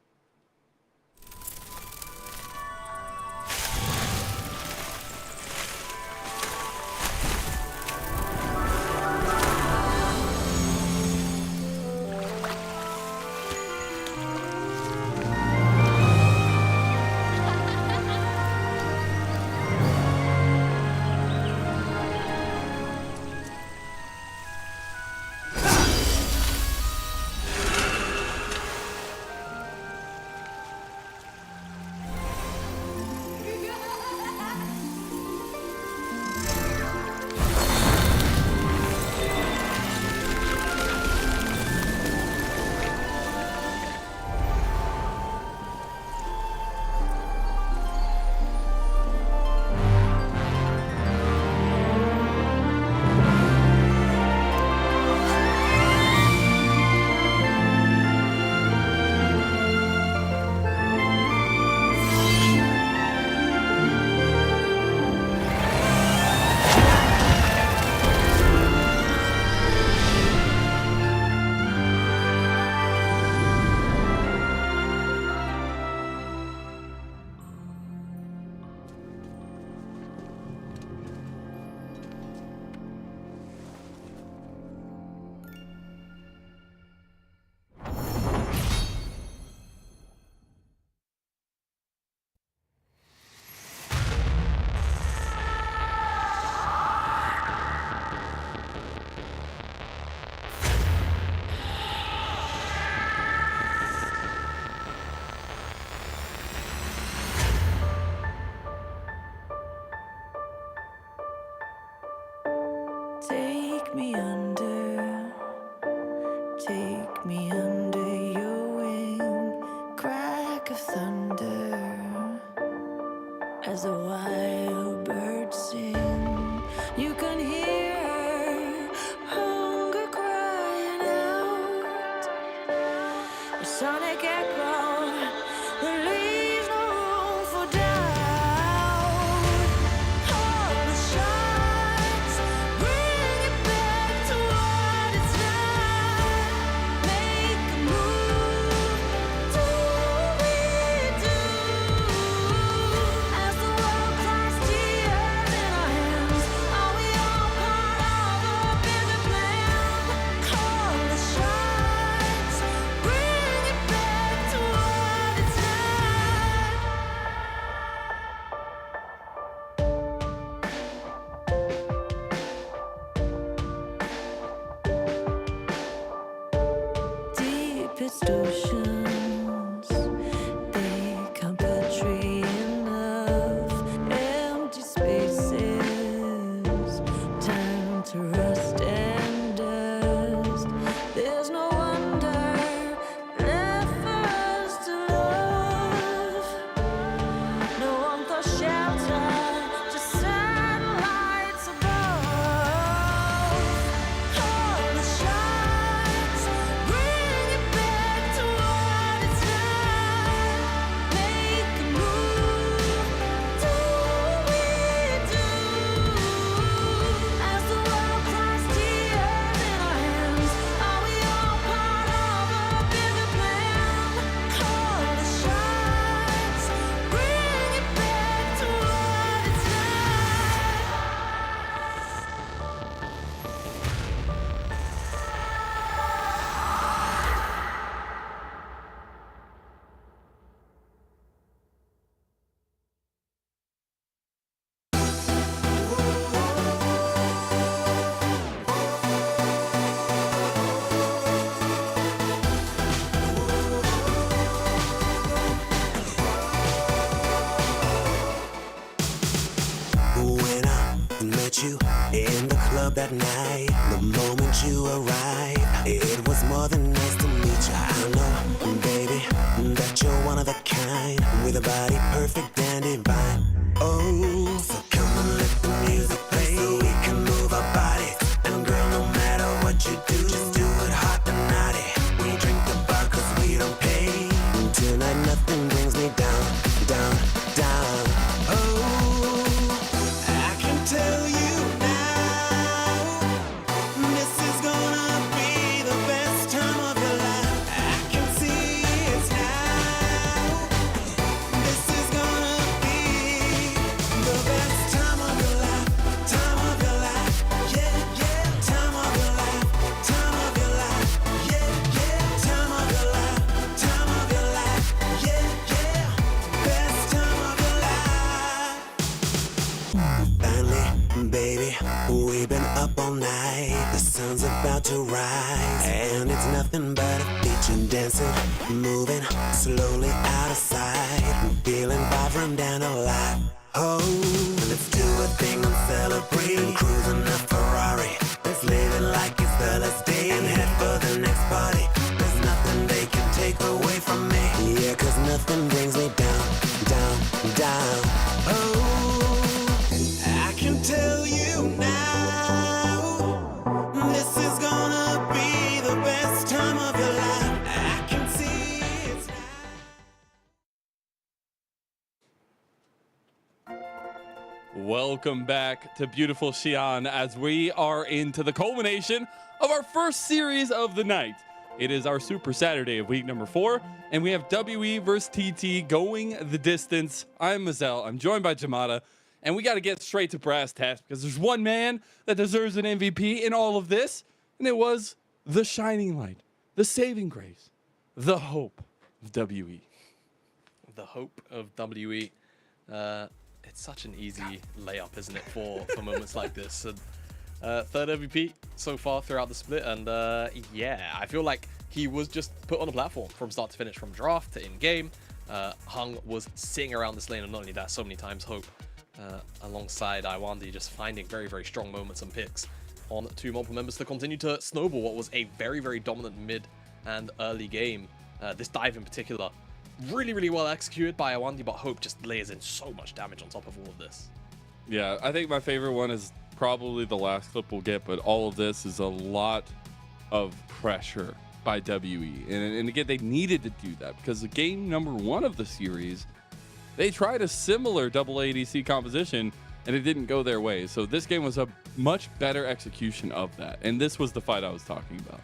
Take me under your wing, crack of thunder, as the wild birds sing. You can hear hunger crying out, a sonic echo that leaves no room for doubt. All the shots bring it back to what it's not. Make a move, do we do? As the world cries tears in our hands, are we all part of a bigger plan? Call the shots, bring it back to what it's not. Deepest oceans, they can't portray enough empty spaces, time to rust and dust. There's no wonder left for us to love. No warmth or shelter, just satellites above. All the shots bring it back to what In the club that night, the moment you arrived, it was more than nice to meet you. I know, baby, that you're one of a kind, with a body perfect and divine. Oh, so come and let the music play so we can move our bodies. And girl, no matter what you do, just do it hot and naughty. We drink the bar cause we don't pay. Tonight nothing brings me down, down, down. Oh, I can tell you now, this is gonna be the best time of your life. I can see it now. This is gonna be the best time of your life, time of your life, yeah, yeah, time of your life, time of your life, yeah, yeah, time of your life, time of your life, yeah, yeah, best time of your life. Finally, baby, we've been up all night. The sun's about to rise, and it's nothing but a feature dancing, moving slowly out of sight, feeling vibrant and alive. Oh, let's do a thing and celebrate, and cruising a Ferrari. Let's live it like it's the last day, and head for the next party. There's nothing they can take away from me. Yeah, cause nothing brings me down, down, down. Oh, I can tell you now, this is gonna be the best time of your life. I can see it's Welcome back to beautiful Xi'an as we are into the culmination of our first series of the night. It is our Super Saturday of week number 4, and we have WE versus TT going the distance. I'm Mazel, I'm joined by Jamada, and we got to get straight to brass tacks because there's one man that deserves an MVP in all of this, and it was the shining light, the saving grace, the hope of WE. The hope of WE. It's such an easy layup, isn't it, for moments like this? And, third MVP so far throughout the split, and yeah, I feel like he was just put on a platform from start to finish, from draft to in-game. Hung was sitting around this lane, and not only that, so many times Hope alongside Iwandi just finding very, very strong moments and picks on two multiple members to continue to snowball what was a very, very dominant mid and early game. This dive in particular, really, really well executed by Iwandi, but Hope just layers in so much damage on top of all of this. Yeah, I think my favorite one is probably the last clip we'll get, but all of this is a lot of pressure by WE. And again, they needed to do that because the game number 1 of the series, they tried a similar double ADC composition and it didn't go their way. So this game was a much better execution of that. And this was the fight I was talking about.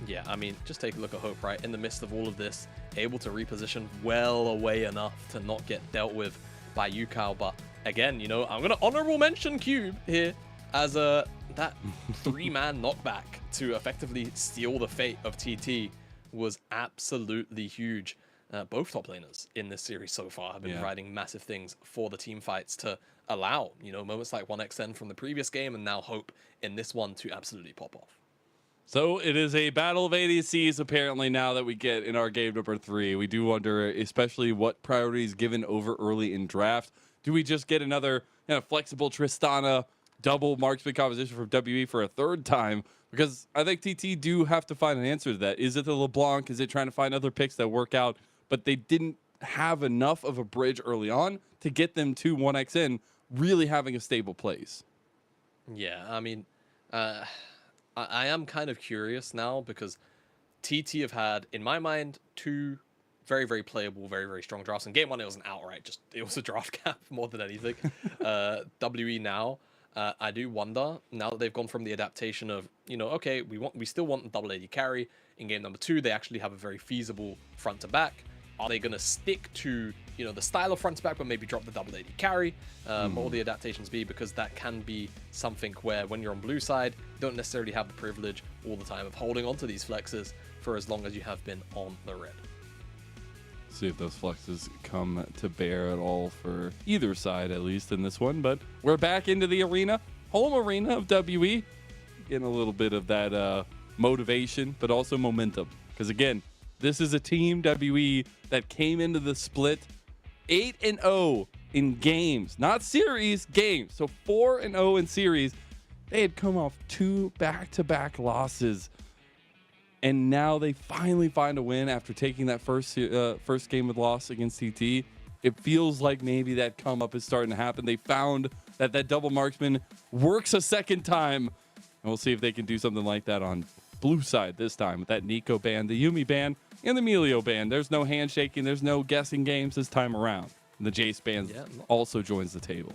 Yeah, I mean, just take a look at Hope, right? In the midst of all of this, able to reposition well away enough to not get dealt with by Yukao. But again, you know, I'm going to honorable mention Cube here as that 3-man knockback to effectively steal the fate of TT was absolutely huge. Both top laners in this series so far have been providing massive things for the team fights to allow, you know, moments like 1xN from the previous game and now Hope in this one to absolutely pop off. So it is a battle of ADCs apparently now that we get in our game number 3. We do wonder especially what priority is given over early in draft. Do we just get another flexible Tristana double marksman composition from WE for a third time? Because I think TT do have to find an answer to that. Is it the LeBlanc? Is it trying to find other picks that work out? But they didn't have enough of a bridge early on to get them to 1xN really having a stable place. Yeah, I mean, I am kind of curious now because TT have had, in my mind, 2 very, very playable, very, very strong drafts. In game 1, it was an outright, it was a draft cap more than anything. WE now, I do wonder, now that they've gone from the adaptation of, you know, okay, we still want the double AD carry. In game number 2, they actually have a very feasible front to back. Are they going to stick to, you know, the style of front to back, but maybe drop the double AD carry? What will the adaptations be? Because that can be something where when you're on blue side, you don't necessarily have the privilege all the time of holding onto these flexes for as long as you have been on the red. See if those flexes come to bear at all for either side, at least in this one. But we're back into the arena, home arena of WE. Getting a little bit of that motivation, but also momentum. Because again, this is a team, WE, that came into the split 8-0 in games, not series, games. So 4-0 in series. They had come off 2 back-to-back losses, and now they finally find a win after taking that first game with loss against TT. It feels like maybe that come up is starting to happen. They found that double marksman works a second time, and we'll see if they can do something like that on blue side this time with that Nico ban, the Yumi ban, and the Melio ban. There's no handshaking, there's no guessing games this time around. And the Jace ban also joins the table.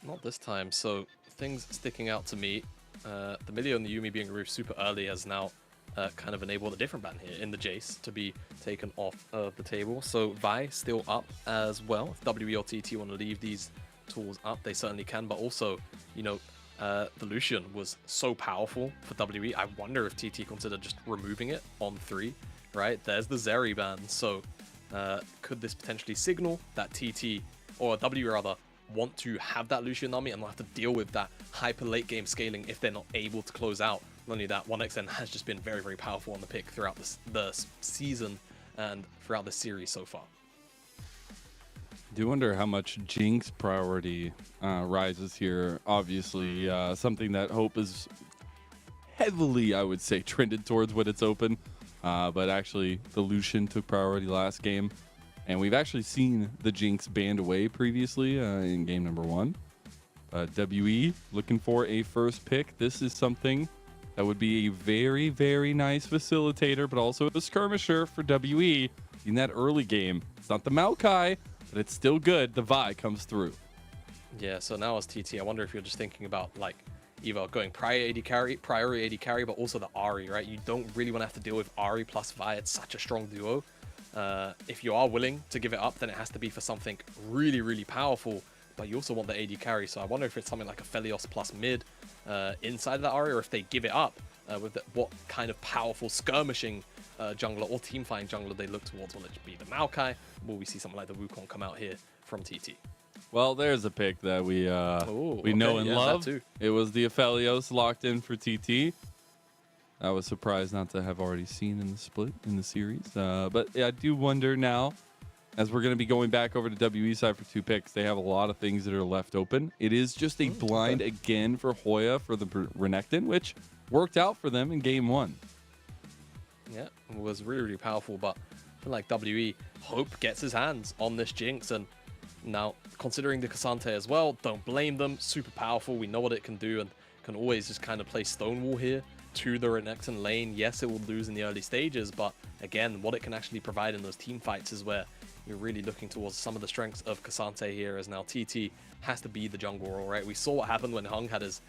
Not this time. So things sticking out to me, the Melio and the Yumi being removed super early has now kind of enabled a different ban here in the Jace to be taken off of the table. So Vi still up as well. If WE or TT want to leave these tools up, they certainly can. But also, you know, the Lucian was so powerful for WE. I wonder if TT considered just removing it on 3, right? There's the Zeri ban. So could this potentially signal that TT, or WE rather, want to have that Lucian army and not have to deal with that hyper late game scaling if they're not able to close out? Not only that, 1xN has just been very, very powerful on the pick throughout the season and throughout the series so far. I do wonder how much Jinx priority rises here. Obviously, something that Hope is heavily, I would say, trended towards when it's open. But actually, the Lucian took priority last game. And we've actually seen the Jinx banned away previously in game number 1. WE looking for a first pick. This is something that would be a very, very nice facilitator, but also a skirmisher for WE in that early game. It's not the Maokai, but it's still good. The Vi comes through. Yeah, so now as TT, I wonder if you're just thinking about like either going priority AD carry, but also the Ahri, right? You don't really want to have to deal with Ahri plus Vi. It's such a strong duo. If you are willing to give it up, then it has to be for something really, really powerful. But you also want the AD carry, so I wonder if it's something like a Felios plus mid inside of that area, or if they give it up with what kind of powerful skirmishing jungler or team fighting jungler they look towards. Will it be the Maokai? Will we see something like the Wukong come out here from TT? Well, there's a pick that we know and love. It was the Aphelios locked in for TT. I was surprised not to have already seen in the split in the series. But yeah, I do wonder now, as we're going to be going back over to WE side for 2 picks, they have a lot of things that are left open. It is just a blind again for Hoya for the Renekton, which worked out for them in game 1. Yeah, it was really, really powerful, but I feel like WE Hope gets his hands on this Jinx, and now considering the Cassante as well, don't blame them. Super powerful, we know what it can do, and can always just kind of play Stonewall here to the Renekton lane. Yes, it will lose in the early stages, but again, what it can actually provide in those team fights is where you're really looking towards some of the strengths of Cassante here, as now TT has to be the jungle role, right? We saw what happened when Hung had his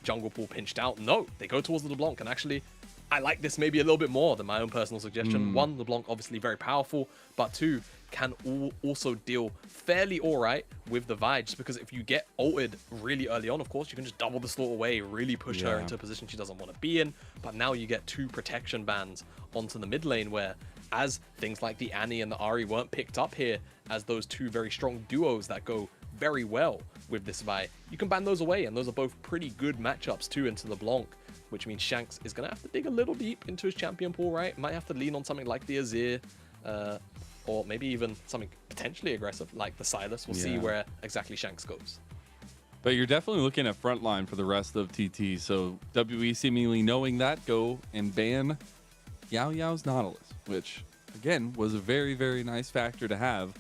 jungle pool pinched out. No, they go towards the LeBlanc, and actually, I like this maybe a little bit more than my own personal suggestion. 1, LeBlanc obviously very powerful, but 2, can also deal fairly alright with the Vi, just because if you get ulted really early on, of course, you can just double the slot away, really push her into a position she doesn't want to be in, but now you get 2 protection bans onto the mid lane, where as things like the Annie and the Ahri weren't picked up here as those 2 very strong duos that go very well with this Vi, you can ban those away, and those are both pretty good matchups too into LeBlanc, which means Shanks is going to have to dig a little deep into his champion pool, right? Might have to lean on something like the Azir, or maybe even something potentially aggressive like the Silas. We'll see where exactly Shanks goes. But you're definitely looking at frontline for the rest of TT, so WE seemingly knowing that, go and ban Yao Yao's Nautilus, which again was a very, very nice factor to have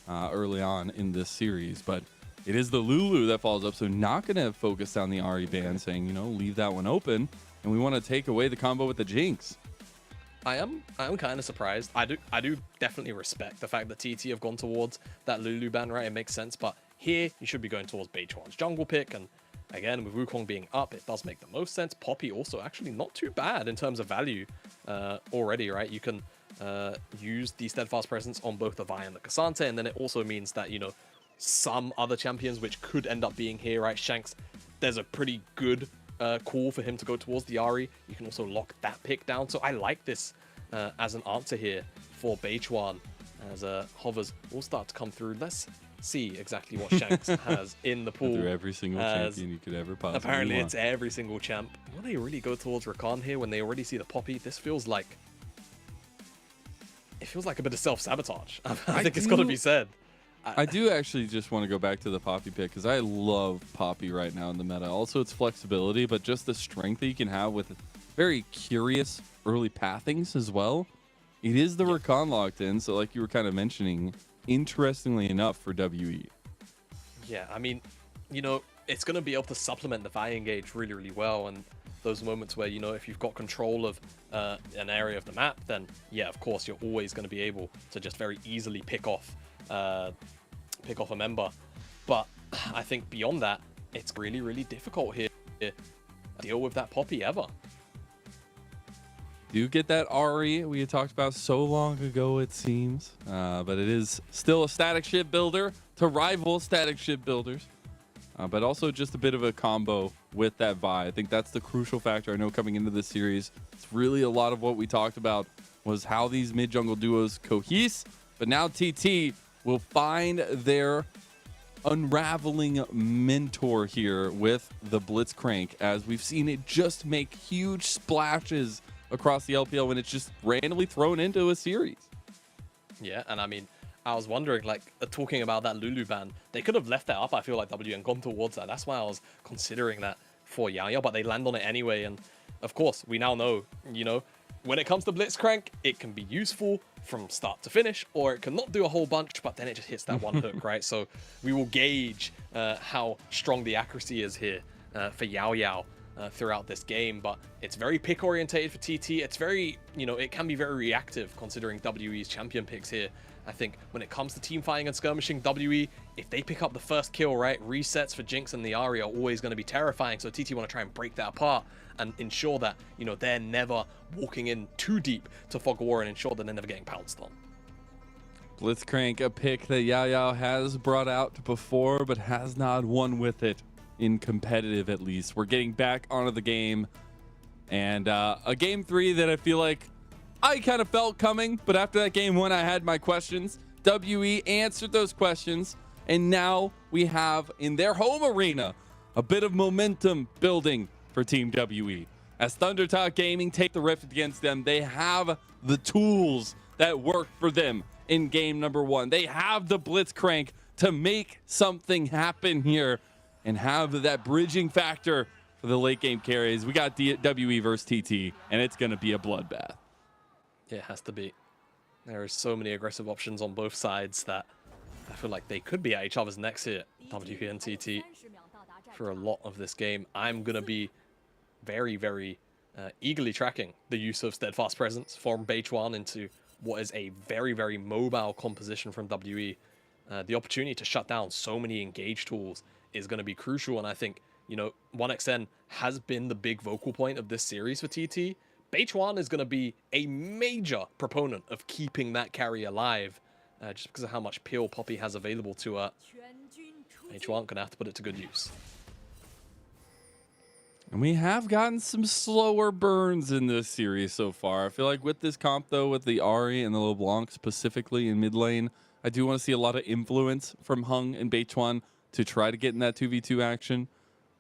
early on in this series. But it is the Lulu that follows up, so not going to focus on the Ahri ban, saying, you know, leave that one open, and we want to take away the combo with the Jinx. I'm kind of surprised. I do definitely respect the fact that TT have gone towards that Lulu ban, right? It makes sense, but here you should be going towards Beichuan's jungle pick, and again, with Wukong being up, it does make the most sense. Poppy also actually not too bad in terms of value already, right? You can use the Steadfast Presence on both the Vi and the Cassante, and then it also means that, you know, some other champions which could end up being here, right? Shanks, there's a pretty good call for him to go towards the Ahri. You can also lock that pick down. So I like this as an answer here for Beichuan, as hovers will start to come through. Let's see exactly what Shanks has in the pool. Through every single champion you could ever possibly apparently want. It's every single champ. Will they really go towards Rakan here when they already see the Poppy? This feels like... It feels like a bit of self-sabotage. I think it's got to be said. I do actually just want to go back to the Poppy pick because I love Poppy right now in the meta. Also, its flexibility, but just the strength that you can have with very curious early pathings as well. It is the recon locked in, so like you were kind of mentioning, interestingly enough for WE. Yeah, I mean, you know, it's going to be able to supplement the Vi engage really, really well. And those moments where, you know, if you've got control of an area of the map, then yeah, of course, you're always going to be able to just very easily pick off a member. But I think beyond that, it's really, really difficult here to deal with that Poppy ever. Do get that Ari we had talked about so long ago, it seems, but it is still a static ship builder to rival static ship builders, but also just a bit of a combo with that Vi. I think that's the crucial factor. I know coming into this series, it's really a lot of what we talked about was how these mid jungle duos cohese, but now TT will find their unraveling mentor here with the Blitzcrank, as we've seen it just make huge splashes across the LPL when it's just randomly thrown into a series. Yeah, and I mean, I was wondering, like, talking about that Lulu ban, they could have left that up, I feel like, W, and gone towards that. That's why I was considering that for Yaya, but they land on it anyway. And of course, we now know, you know, when it comes to Blitzcrank, it can be useful from start to finish, or it can not do a whole bunch, but then it just hits that one hook, right? So we will gauge how strong the accuracy is here for Yao Yao throughout this game. But it's very pick orientated for TT. It's very, you know, it can be very reactive considering WE's champion picks here. I think when it comes to team fighting and skirmishing, WE, if they pick up the first kill, right, resets for Jinx and the Ahri are always going to be terrifying. So TT want to try and break that apart and ensure that, you know, they're never walking in too deep to Fog of War and ensure that they're never getting pounced on. Blitzcrank, a pick that Yao has brought out before, but has not won with it in competitive, at least. We're getting back onto the game, and a game 3 that I feel like I kind of felt coming, but after that game 1, I had my questions. WE answered those questions, and now we have in their home arena a bit of momentum building for Team WE. As Thundertalk Gaming take the rift against them, they have the tools that work for them in game number 1. They have the Blitzcrank to make something happen here and have that bridging factor for the late game carries. We got WE versus TT, and it's going to be a bloodbath. Yeah, it has to be. There are so many aggressive options on both sides that I feel like they could be at each other's necks here, WE and TT, for a lot of this game. I'm going to be very, very eagerly tracking the use of Steadfast Presence from Beichuan into what is a very, very mobile composition from WE. The opportunity to shut down so many engage tools is going to be crucial, and I think, you know, 1xN has been the big vocal point of this series for TT. Beichuan is going to be a major proponent of keeping that carry alive, just because of how much peel Poppy has available to her. Beichuan going to have to put it to good use. And we have gotten some slower burns in this series so far. I feel like with this comp, though, with the Ahri and the LeBlanc specifically in mid lane, I do want to see a lot of influence from Hung and Beichuan to try to get in that 2v2 action.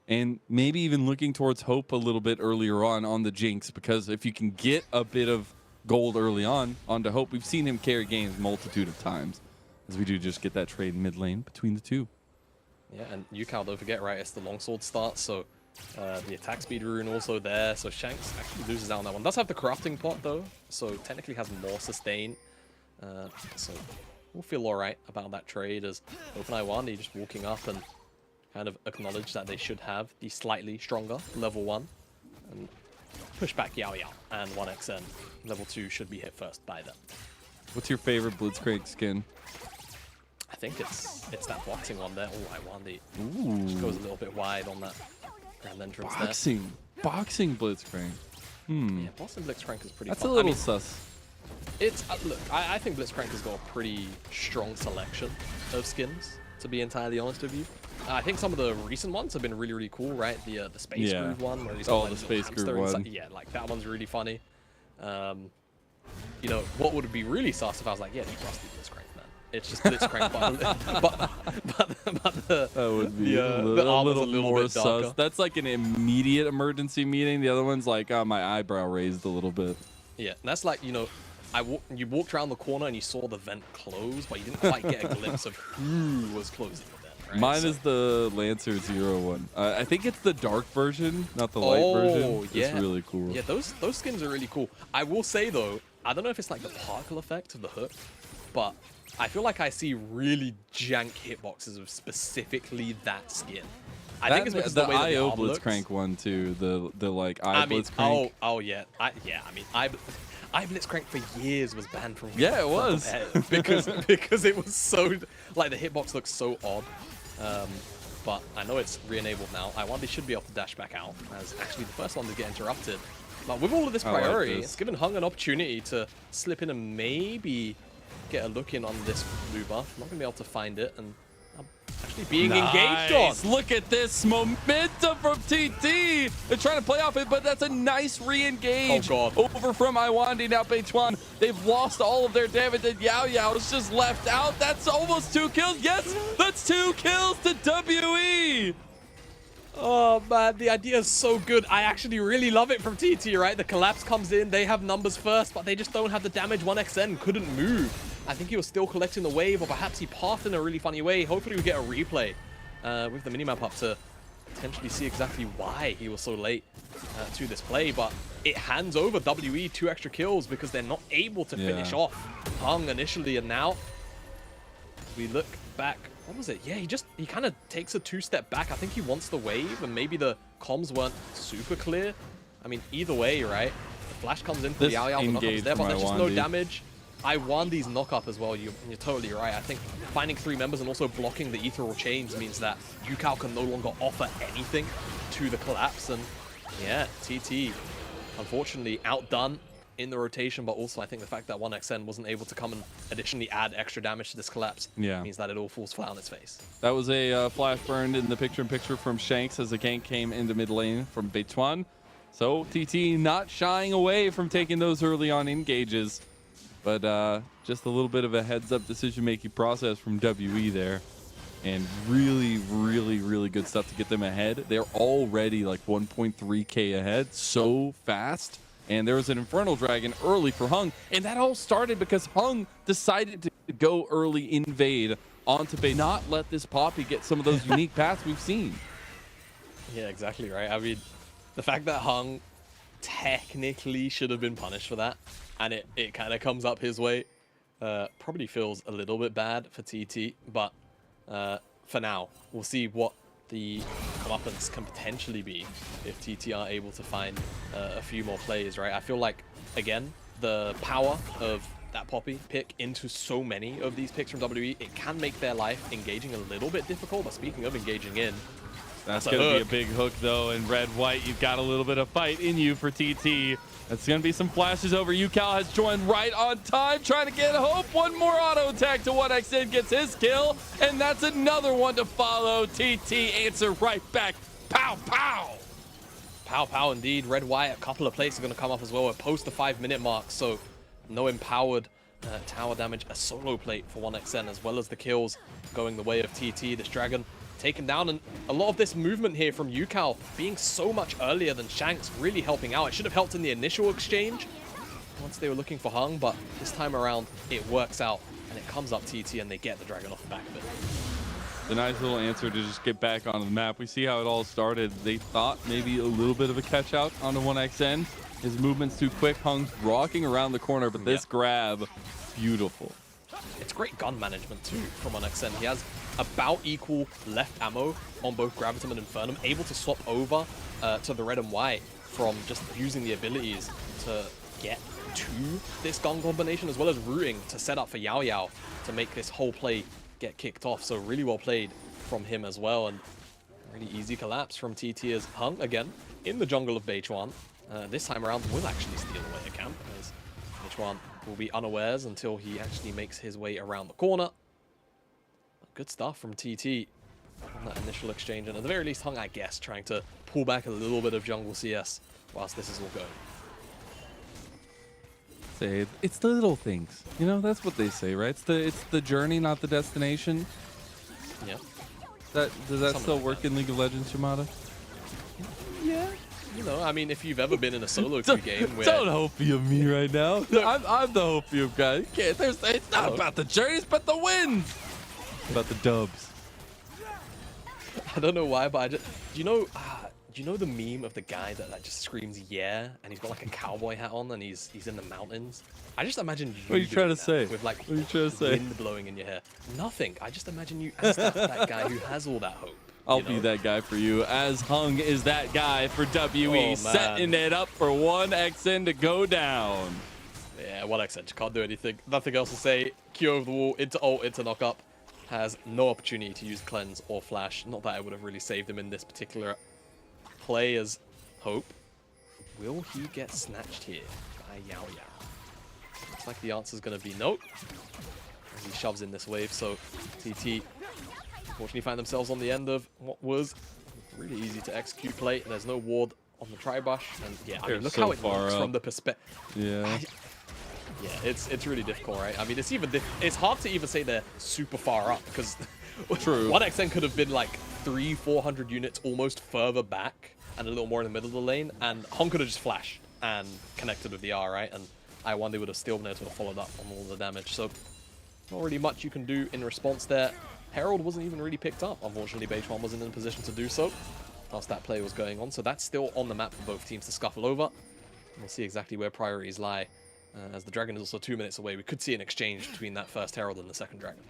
And maybe even looking towards Hope a little bit earlier on the Jinx, because if you can get a bit of gold early on onto Hope, we've seen him carry games multitude of times, as we do just get that trade in mid lane between the two. Yeah, and Yukao, don't forget, right, it's the longsword start, so the attack speed rune also there, so Shanks actually loses out on that one. Does have the crafting pot though, so technically has more sustain, so we'll feel alright about that trade as OpenEye1 just walking up and kind of acknowledge that they should have the slightly stronger level 1 and push back Yao Yao, and 1xN level 2 should be hit first by them. What's your favorite Blitzcrank skin? I think it's that boxing one there. Oh, I want it. Just goes a little bit wide on that grand entrance there. Boxing Blitzcrank. Yeah, boxing Blitzcrank is pretty That's fun. a little sus. It's look, I think Blitzcrank has got a pretty strong selection of skins, to be entirely honest with you. I think some of the recent ones have been really, really cool, right? The Space Groove one, where he's got like, the Space Groove one. Yeah, like that one's really funny. You know, what would be really sus if I was like, yeah, just rusty Blitzcrank, man. It's just Blitzcrank, but the, that would be a little more sus. That's like an immediate emergency meeting. The other one's like, my eyebrow raised a little bit. Yeah, and that's like, you know, you walked around the corner and you saw the vent close, but you didn't quite get a glimpse of who was closing the vent. Right? Mine is the Lancer 01. I think it's the dark version, not the light version. Yeah. It's really cool. Yeah, those skins are really cool. I will say though, I don't know if it's like the particle effect of the hook, but I feel like I see really jank hitboxes of specifically that skin. I think it's because the the way that the IO armor looks. Blitzcrank one too. The like I mean, Blitzcrank. oh yeah, I mean, I Blitzcrank for years was banned from. Yeah, it was. because it was so like the hitbox looks so odd. But I know it's re-enabled now. Iwandi should be able to dash back out as actually the first one to get interrupted. But with all of this priority, it's given Hung an opportunity to slip in and maybe get a look in on this blue buff. Not gonna be able to find it, and actually being engaged on. Look at this momentum from TT. They're trying to play off it, but that's a nice re-engage. Oh, God. Over from Iwandi, now Beituan. They've lost all of their damage, and Yao Yao is just left out. That's almost 2 kills. Yes, that's 2 kills to WE. Oh man, the idea is so good. I actually really love it from TT, right? The collapse comes in, they have numbers first, but they just don't have the damage. 1xN couldn't move. I think he was still collecting the wave, or perhaps he passed in a really funny way. Hopefully we get a replay with the minimap up to potentially see exactly why he was so late to this play. But it hands over WE 2 extra kills because they're not able to finish off Hung initially. And now we look back. What was it? Yeah, he kind of takes a 2-step back. I think he wants the wave, and maybe the comms weren't super clear. I mean, either way, right? The flash comes in for the Yao Yao, the knockup's there, but there's just no damage. Iwandi's knock-up as well, you're totally right. I think finding 3 members and also blocking the ethereal chains means that Yukao can no longer offer anything to the collapse. And yeah, TT, unfortunately, outdone in the rotation, but also I think the fact that 1xN wasn't able to come and additionally add extra damage to this collapse means that it all falls flat on its face. That was a flash burned in the picture-in-picture from Shanks as the gank came into mid lane from Beituan. So TT not shying away from taking those early on engages, but just a little bit of a heads-up decision-making process from WE there. And really, really, really good stuff to get them ahead. They're already like 1.3k ahead so fast. And there was an Infernal Dragon early for Hung. And that all started because Hung decided to go early invade onto Bay, not let this Poppy get some of those unique paths we've seen. Yeah, exactly right. I mean, the fact that Hung technically should have been punished for that, and it kind of comes up his way, probably feels a little bit bad for TT. But for now, we'll see what the comeuppance can potentially be if TT are able to find a few more plays, right? I feel like, again, the power of that Poppy pick into so many of these picks from WE, it can make their life engaging a little bit difficult. But speaking of engaging in, that's going to be a big hook, though, and red-white, you've got a little bit of fight in you for TT. That's going to be some flashes over. Yukao has joined right on time, trying to get hope. One more auto attack to 1xN, gets his kill, and that's another one to follow. TT answer right back. Pow, pow. Pow, pow, indeed. Red-white, a couple of plays are going to come up as well. We're post the 5-minute mark, so no empowered tower damage. A solo plate for 1xN, as well as the kills going the way of TT. This dragon taken down, and a lot of this movement here from Yukao being so much earlier than Shanks really helping out. It should have helped in the initial exchange once they were looking for Hung, but this time around it works out and it comes up TT and they get the dragon off the back of it. The nice little answer to just get back onto the map. We see how it all started. They thought maybe a little bit of a catch out onto 1xN. His movement's too quick. Hung's rocking around the corner, but this grab, beautiful. It's great gun management too from 1xN. He has about equal left ammo on both Gravitum and Infernum, able to swap over to the red and white from just using the abilities to get to this gun combination, as well as rooting to set up for Yao Yao to make this whole play get kicked off. So really well played from him as well, and really easy collapse from TT as Hung again in the jungle of Beituan. This time around will actually steal away the camp, as Beituan will be unawares until he actually makes his way around the corner. Good stuff from TT on that initial exchange, and at the very least Hung, I guess, trying to pull back a little bit of jungle CS whilst this is all going. Say it's the little things, you know. That's what they say, right? It's the journey, not the destination. Yeah. Does that still work in League of Legends, Shimada? Yeah. you know, I mean, if you've ever been in a solo queue game where... Don't hopium me right now. I'm the hopium guy. It's not about the journeys, but the wins. About the dubs. I don't know why, but I just... Do you know the meme of the guy that like just screams yeah, and he's got like a cowboy hat on and he's in the mountains? I just imagine you. What are you trying to say? With like what are you trying to say? Wind blowing in your hair. Nothing. I just imagine you as that guy who has all that hope. I'll be that guy for you, as Hung is that guy for WE, Oh, setting it up for 1xN to go down. Yeah, 1xN can't do anything. Nothing else to say. Q over the wall, into ult, into knock up. Has no opportunity to use cleanse or flash. Not that it would have really saved him in this particular play as Hope. Will he get snatched here by Yao Yao? Looks like the answer is going to be no. As he shoves in this wave, so TT unfortunately find themselves on the end of what was really easy to execute play. There's no ward on the tri-bush, and yeah, I mean, look how it looks from the perspective. Yeah. Yeah, it's really difficult, right? I mean, it's hard to even say they're super far up because 1xN could have been like 300-400 units almost further back and a little more in the middle of the lane, and Hong could have just flashed and connected with the R, right? And I1 would have still been able to have followed up on all the damage. So not really much you can do in response there. Herald wasn't even really picked up. Unfortunately, Beige1 wasn't in a position to do so whilst that play was going on. So that's still on the map for both teams to scuffle over. We'll see exactly where priorities lie. As the Dragon is also 2 minutes away, we could see an exchange between that first Herald and the second Dragon.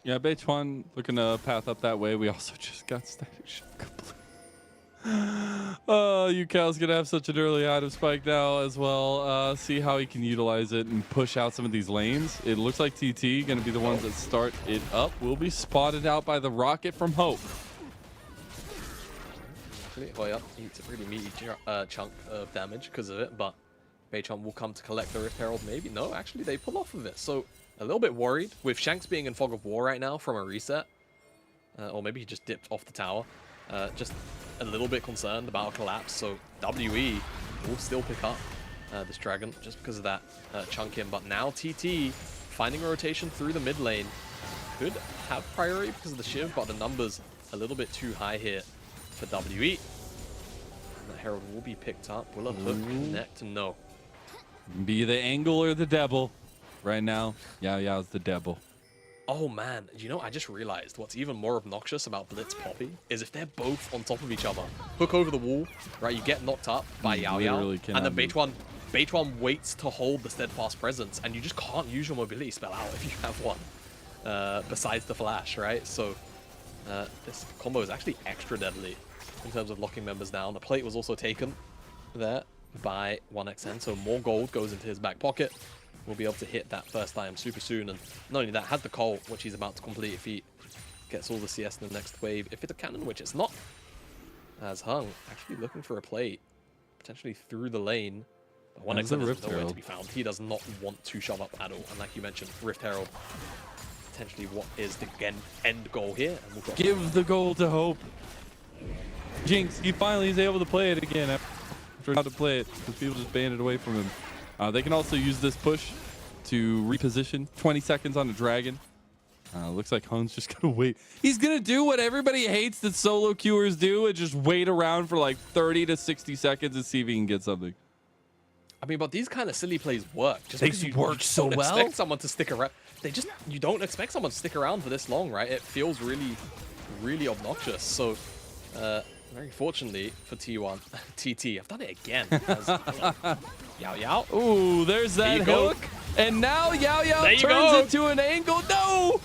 Yeah, Beige1 looking to path up that way. We also just got static shock complete. Oh, Yukao's gonna have such an early item spike now as well. See how he can utilize it and push out some of these lanes. It looks like TT gonna be the ones that start it up. Will be spotted out by the rocket from Hope. Actually, Hoya eats a really meaty chunk of damage because of it, but Beige1 will come to collect the Rift Herald. Maybe no, actually they pull off of it. So a little bit worried with Shanks being in Fog of War right now from a reset, or maybe he just dipped off the tower. Just a little bit concerned about a collapse, so WE will still pick up this Dragon just because of that chunk in. But now TT finding a rotation through the mid lane could have priority because of the Shiv, but the numbers a little bit too high here for WE. And the Herald will be picked up. Will a hook connect? No. Be the angle or the devil. Right now, Yao Yao's the devil. Oh man, you know, I just realized what's even more obnoxious about Blitz Poppy is if they're both on top of each other. Hook over the wall, right? You get knocked up by Yao Yao, and then Beige1 waits to hold the Steadfast Presence, and you just can't use your mobility spell out if you have one, besides the flash, right? So this combo is actually extra deadly in terms of locking members down. The plate was also taken there by 1xN, so more gold goes into his back pocket. We'll be able to hit that first item super soon, and not only that, has the call, which he's about to complete if he gets all the CS in the next wave. If it's a cannon, which it's not, as Hung actually looking for a play, potentially through the lane. But 1xN is nowhere to be found. He does not want to shove up at all, and like you mentioned, Rift Herald, potentially what is the end goal here. And we'll give the goal to Hope. Jinx, he finally is able to play it again after how to play it, because people just banned it away from him. They can also use this push to reposition 20 seconds on a Dragon. Looks like Hung's just gonna wait. He's gonna do what everybody hates that solo queuers do and just wait around for like 30 to 60 seconds and see if he can get something. I mean, but these kind of silly plays work. Just They because you work so don't well. expect someone to stick around. You don't expect someone to stick around for this long, right? It feels really, really obnoxious. So, very fortunately for T1, TT, I've done it again. Yao Yao. Ooh, there's that hook. And now Yao Yao turns it to an angle. No!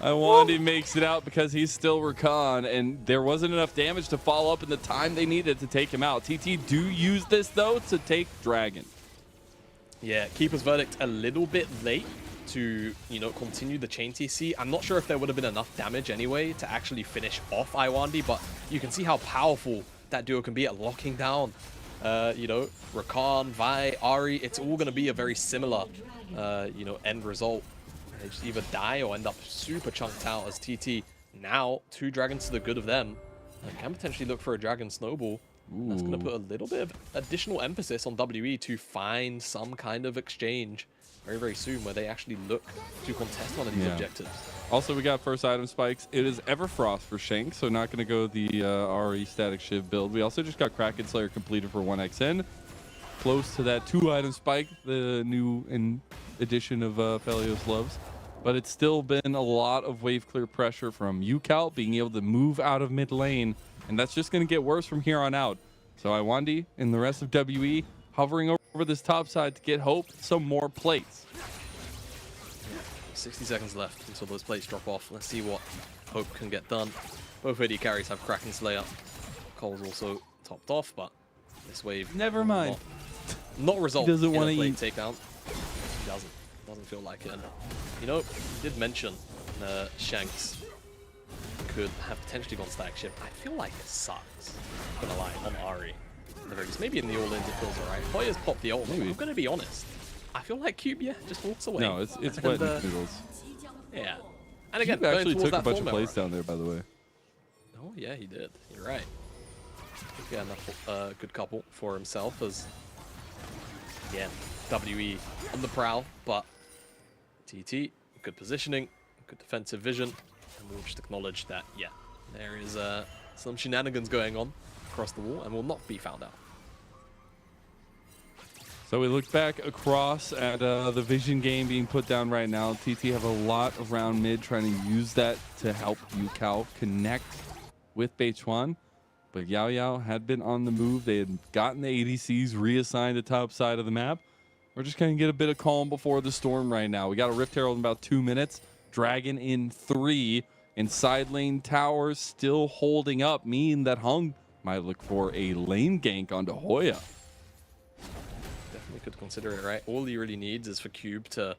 Iwandi makes it out because he's still recon, and there wasn't enough damage to follow up in the time they needed to take him out. TT do use this, though, to take Dragon. Yeah, Keeper's Verdict a little bit late to, you know, continue the chain TC. I'm not sure if there would have been enough damage anyway to actually finish off Iwandi, but you can see how powerful that duo can be at locking down. You know, Rakan, Vi, Ari, it's all going to be a very similar, you know, end result. They just either die or end up super chunked out as TT. Now, 2 Dragons to the good of them. Can potentially look for a Dragon Snowball. That's going to put a little bit of additional emphasis on WE to find some kind of exchange very, very soon where they actually look to contest one of these objectives. Also, we got first item spikes. It is Everfrost for Shank, so not going to go the RE static shiv build. We also just got Kraken Slayer completed for 1xN. Close to that 2-item spike, the new edition of Felios loves. But it's still been a lot of wave clear pressure from UCal being able to move out of mid lane. And that's just going to get worse from here on out. So Iwandi and the rest of WE hovering over this top side to get Hope some more plates. 60 seconds left until those plates drop off. Let's see what Hope can get done. Both AD carries have Kraken Slayer. Cole's also topped off, but this wave... Never mind. Not result Doesn't in want a to plate eat. takedown. He doesn't feel like it. And, you know, you did mention Shanks could have potentially gone static shift. I feel like it sucks, I'm gonna lie, on Ari. At the very least. Maybe in the all-ins it feels alright. Hoya's popped the ult. I'm gonna be honest. I feel like Cube, just walks away. No, it's wet noodles. Yeah. And again, Cube actually took a bunch of plays plays down there, by the way. Oh yeah, he did. You're right. Again, a good couple for himself as, again, WE on the prowl, but TT, good positioning, good defensive vision, and we'll just acknowledge that, yeah, there is some shenanigans going on across the wall and will not be found out. So we look back across at the vision game being put down right now. TT have a lot around mid trying to use that to help UCal connect with Beichuan. But Yao Yao had been on the move. They had gotten the ADCs reassigned to top side of the map. We're just going to get a bit of calm before the storm right now. We got a Rift Herald in about 2 minutes. Dragon in 3. And side lane towers still holding up, meaning that Hung might look for a lane gank onto Hoya. Definitely could consider it, right? All he really needs is for Cube to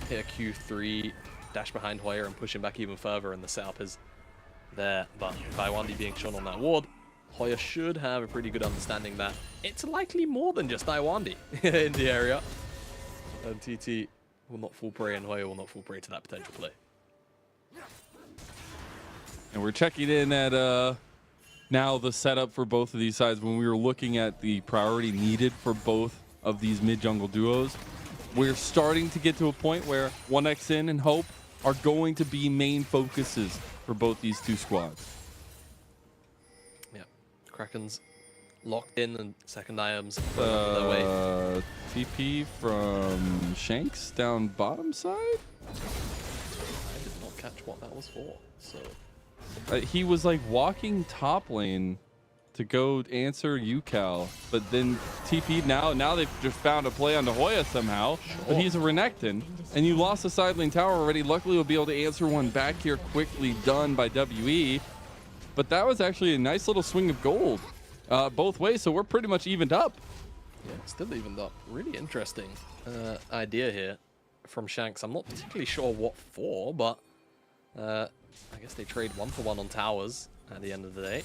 hit a Q3, dash behind Hoya and push him back even further, and the setup is there. But Iwandi being shown on that ward, Hoya should have a pretty good understanding that it's likely more than just Iwandi in the area. And TT will not fall prey, and Hoya will not fall prey to that potential play. And we're checking in at now the setup for both of these sides. When we were looking at the priority needed for both of these mid-jungle duos, we're starting to get to a point where 1xN and Hope are going to be main focuses for both these two squads. Yeah, Kraken's locked in and second IMs their way. TP from Shanks down bottom side? I did not catch what that was for, so... He was like walking top lane to go answer UCal, but then TP'd now. Now they've just found a play on Hoya somehow, but he's a Renekton, and you lost the side lane tower already. Luckily, we'll be able to answer one back here quickly done by WE, but that was actually a nice little swing of gold both ways, so we're pretty much evened up. Yeah, still evened up. Really interesting idea here from Shanks. I'm not particularly sure what for, but I guess they trade 1-for-1 on towers at the end of the day.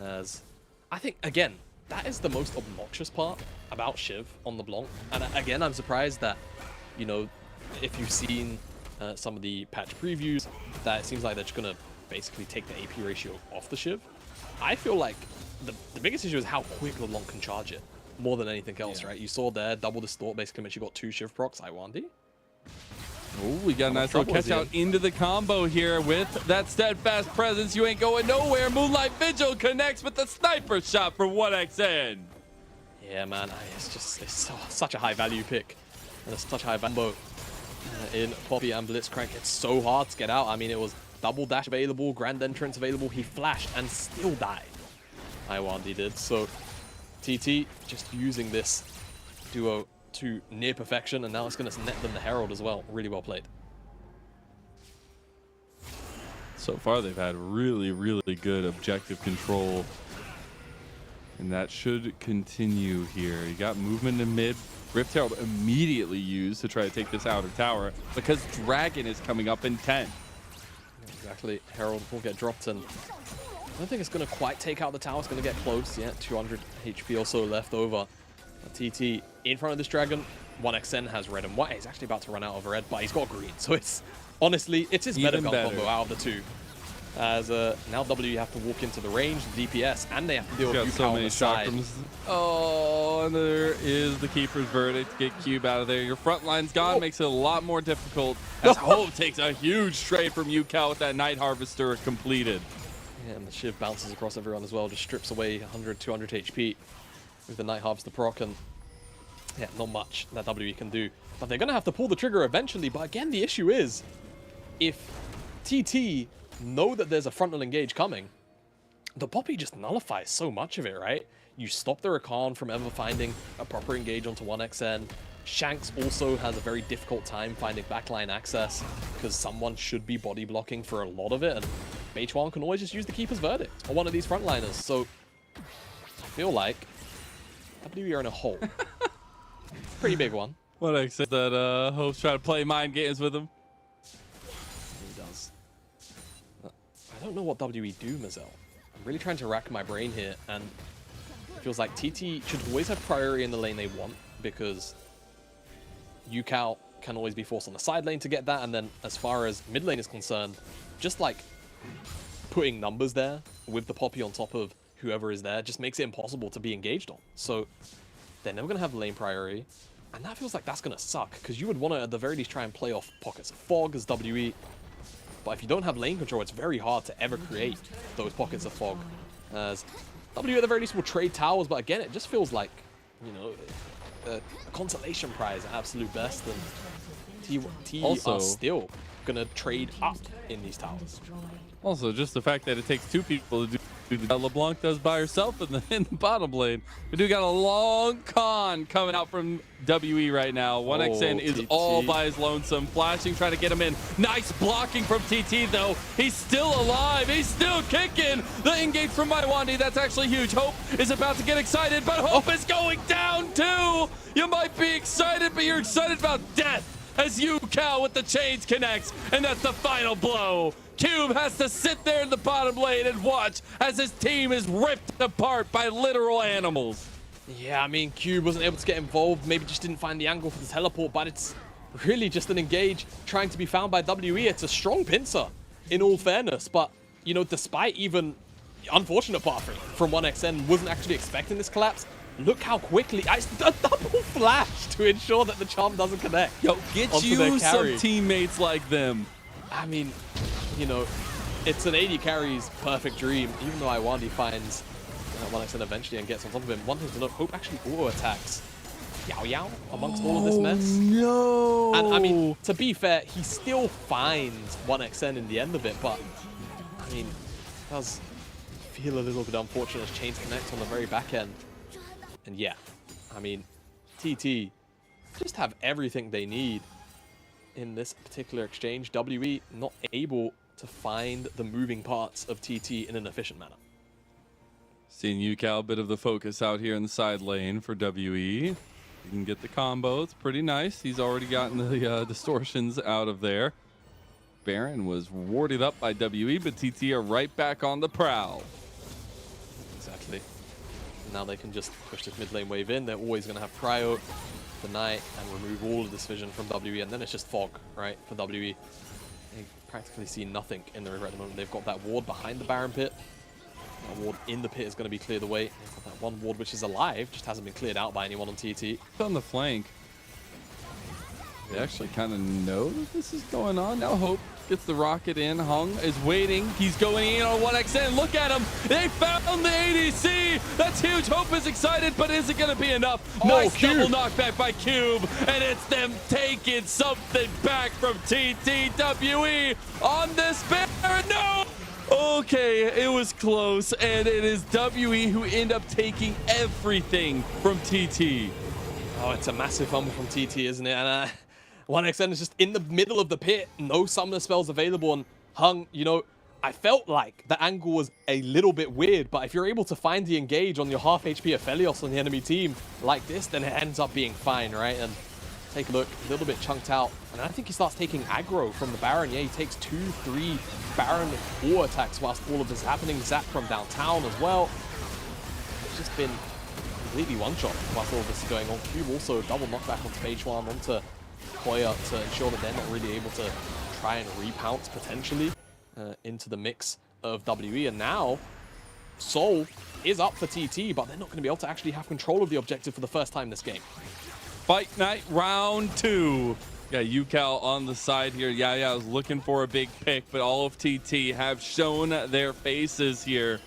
As I think, again, that is the most obnoxious part about Shiv on the Blanc. And again, I'm surprised that, you know, if you've seen some of the patch previews, that it seems like they're just going to basically take the AP ratio off the Shiv. I feel like the biggest issue is how quick the Blanc can charge it, more than anything else, right? You saw there, double distort basically meant you got 2 Shiv procs, Iwandi. Oh, we got a nice little catch out into the combo here with that steadfast presence. You ain't going nowhere. Moonlight Vigil connects with the sniper shot from 1xN. Yeah, man, it's such a high value pick. And it's such high value in Poppy and Blitzcrank. It's so hard to get out. I mean, it was double dash available, grand entrance available. He flashed and still died. Iwandi did. So TT just using this duo to near perfection, and now it's going to net them the Herald as well. Really well played. So far, they've had really, really good objective control, and that should continue here. You got movement in mid. Rift Herald immediately used to try to take this outer tower because Dragon is coming up in 10. Exactly. Herald will get dropped, and I don't think it's going to quite take out the tower. It's going to get close. Yeah, 200 HP or so left over. TT in front of this dragon. 1xN has red and white. He's actually about to run out of red, but he's got green. So it's honestly, it's his better combo out of the two. As now W have to walk into the range, the DPS, and they have to deal with Got Yukao so on many the shock side. rooms. Oh, and there is the keeper's verdict. Get Cube out of there. Your front line's gone, makes it a lot more difficult. As Hope takes a huge trade from Yukao with that Night Harvester completed. Yeah, and the Shiv bounces across everyone as well, just strips away 100, 200 HP with the Night Harvester proc, and yeah, not much that WE can do. But they're going to have to pull the trigger eventually, but again, the issue is, if TT know that there's a frontal engage coming, the Poppy just nullifies so much of it, right? You stop the Rakan from ever finding a proper engage onto 1xN. Shanks also has a very difficult time finding backline access because someone should be body blocking for a lot of it, and Beichuan can always just use the Keeper's Verdict or one of these frontliners. So I feel like WE are in a hole. Pretty big one. What I said that Hope's trying to play mind games with him. He does. I don't know what WE do, Mazel. I'm really trying to rack my brain here, and it feels like TT should always have priority in the lane they want, because Yukao can always be forced on the side lane to get that, and then as far as mid lane is concerned, just like putting numbers there with the Poppy on top of whoever is there just makes it impossible to be engaged on. So they're never going to have lane priority, and that feels like that's going to suck, because you would want to at the very least try and play off pockets of fog as WE. But if you don't have lane control, it's very hard to ever create those pockets of fog. As W at the very least will trade towers, but again, it just feels like, you know, a consolation prize at absolute best. And T Also, are still gonna trade up in these towers. Also, just the fact that it takes two people to do that LeBlanc does by herself in the bottom lane. We do got a long con coming out from WE right now. 1xN is TT. all by his lonesome, flashing, trying to get him in. Nice blocking from TT, though. He's still alive. He's still kicking. The engage from Maiwandi, that's actually huge. Hope is about to get excited, but Hope is going down, too. You might be excited, but you're excited about death as Yukao with the chains connects, and that's the final blow. Cube has to sit there in the bottom lane and watch as his team is ripped apart by literal animals. Yeah, I mean, Cube wasn't able to get involved, maybe just didn't find the angle for the teleport, but it's really just an engage trying to be found by WE. It's a strong pincer, in all fairness, but, you know, despite even unfortunate part from 1xN, wasn't actually expecting this collapse. Look how quickly, it's a double flash to ensure that the charm doesn't connect. Yo, get you some teammates like them. I mean, you know, it's an 80 carries perfect dream, even though Iwandi finds 1xN eventually and gets on top of him. One thing to note, Hope actually auto-attacks Yao Yao amongst all of this mess. No! And I mean, to be fair, he still finds 1xN in the end of it, but I mean, it does feel a little bit unfortunate as chains connect on the very back end. And yeah, I mean, TT just have everything they need in this particular exchange. WE not able to find the moving parts of TT in an efficient manner. Seeing Yukao, a bit of the focus out here in the side lane for WE. You can get the combo. It's pretty nice. He's already gotten the distortions out of there. Baron was warded up by WE, but TT are right back on the prowl. Exactly. Now they can just push this mid lane wave in. They're always going to have Cryo, the Knight, and remove all of this vision from WE, and then it's just fog, right, for WE. They practically see nothing in the river at the moment. They've got that ward behind the Baron pit. That ward in the pit is going to be cleared away. They've got that one ward which is alive, just hasn't been cleared out by anyone on TT. On the flank. They actually kind of know that this is going on. Now Hope gets the rocket in. Hung is waiting. He's going in on 1xN. Look at him. They found the ADC. That's huge. Hope is excited, but is it going to be enough? Nice double knockback by Cube, and it's them taking something back from TTWE on this Baron. No! Okay, it was close, and it is WE who end up taking everything from TT. Oh, it's a massive fumble from TT, isn't it? And 1xN is just in the middle of the pit, no summoner spells available, and Hung, you know, I felt like the angle was a little bit weird, but if you're able to find the engage on your half HP Aphelios on the enemy team like this, then it ends up being fine, right? And take a look, a little bit chunked out, and I think he starts taking aggro from the Baron. Yeah, he takes 2-3 Baron war attacks whilst all of this is happening. Zap from downtown as well. It's just been completely one-shot whilst all of this is going on. Cube also double knockback onto Beichuan, onto Koya to ensure that they're not really able to try and repounce potentially. into the mix of WE. And now Seoul is up for TT, but they're not going to be able to actually have control of the objective for the first time this game. Fight night round 2. Yeah, UCal on the side here. Yeah, I was looking for a big pick, but all of TT have shown their faces here.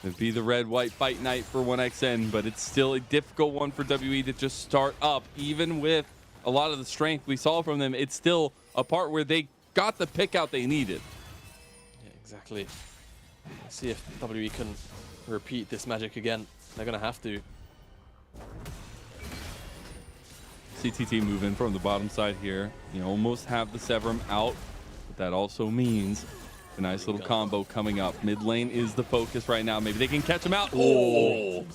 It'd be the red-white fight night for 1XN, but it's still a difficult one for WE to just start up. Even with a lot of the strength we saw from them, it's still a part where they got the pick out they needed. Yeah, exactly. Let's see if WE can repeat this magic again. They're going to have to. CTT moving from the bottom side here. You almost have the Severum out, but that also means a nice little combo coming up. Mid lane is the focus right now. Maybe they can catch him out. Oh!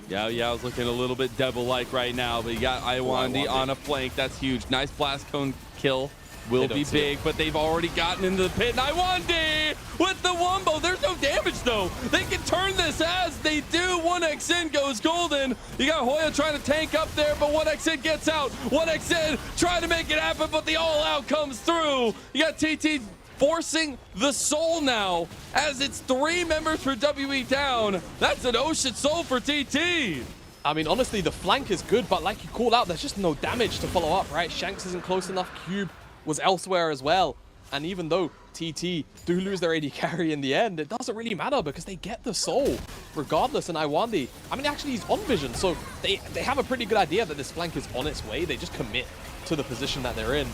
Yeah, I was looking a little bit devil-like right now, but you got Iwandi on a flank. That's huge. Nice blast cone kill. Will be big, but they've already gotten into the pit. And Iwandi with the wombo. There's no damage, though. They can turn this as they do. 1XN goes golden. You got Hoya trying to tank up there, but 1XN gets out. 1XN trying to make it happen, but the all-out comes through. You got TT forcing the soul now, as it's 3 members for WE down. That's an Ocean Soul for TT. I mean, honestly, the flank is good, but like you called out, there's just no damage to follow up, right? Shanks isn't close enough. Cube was elsewhere as well. And even though TT do lose their AD carry in the end, it doesn't really matter because they get the soul regardless. And Iwandi, I mean, actually he's on vision, so they have a pretty good idea that this flank is on its way. They just commit to the position that they're in.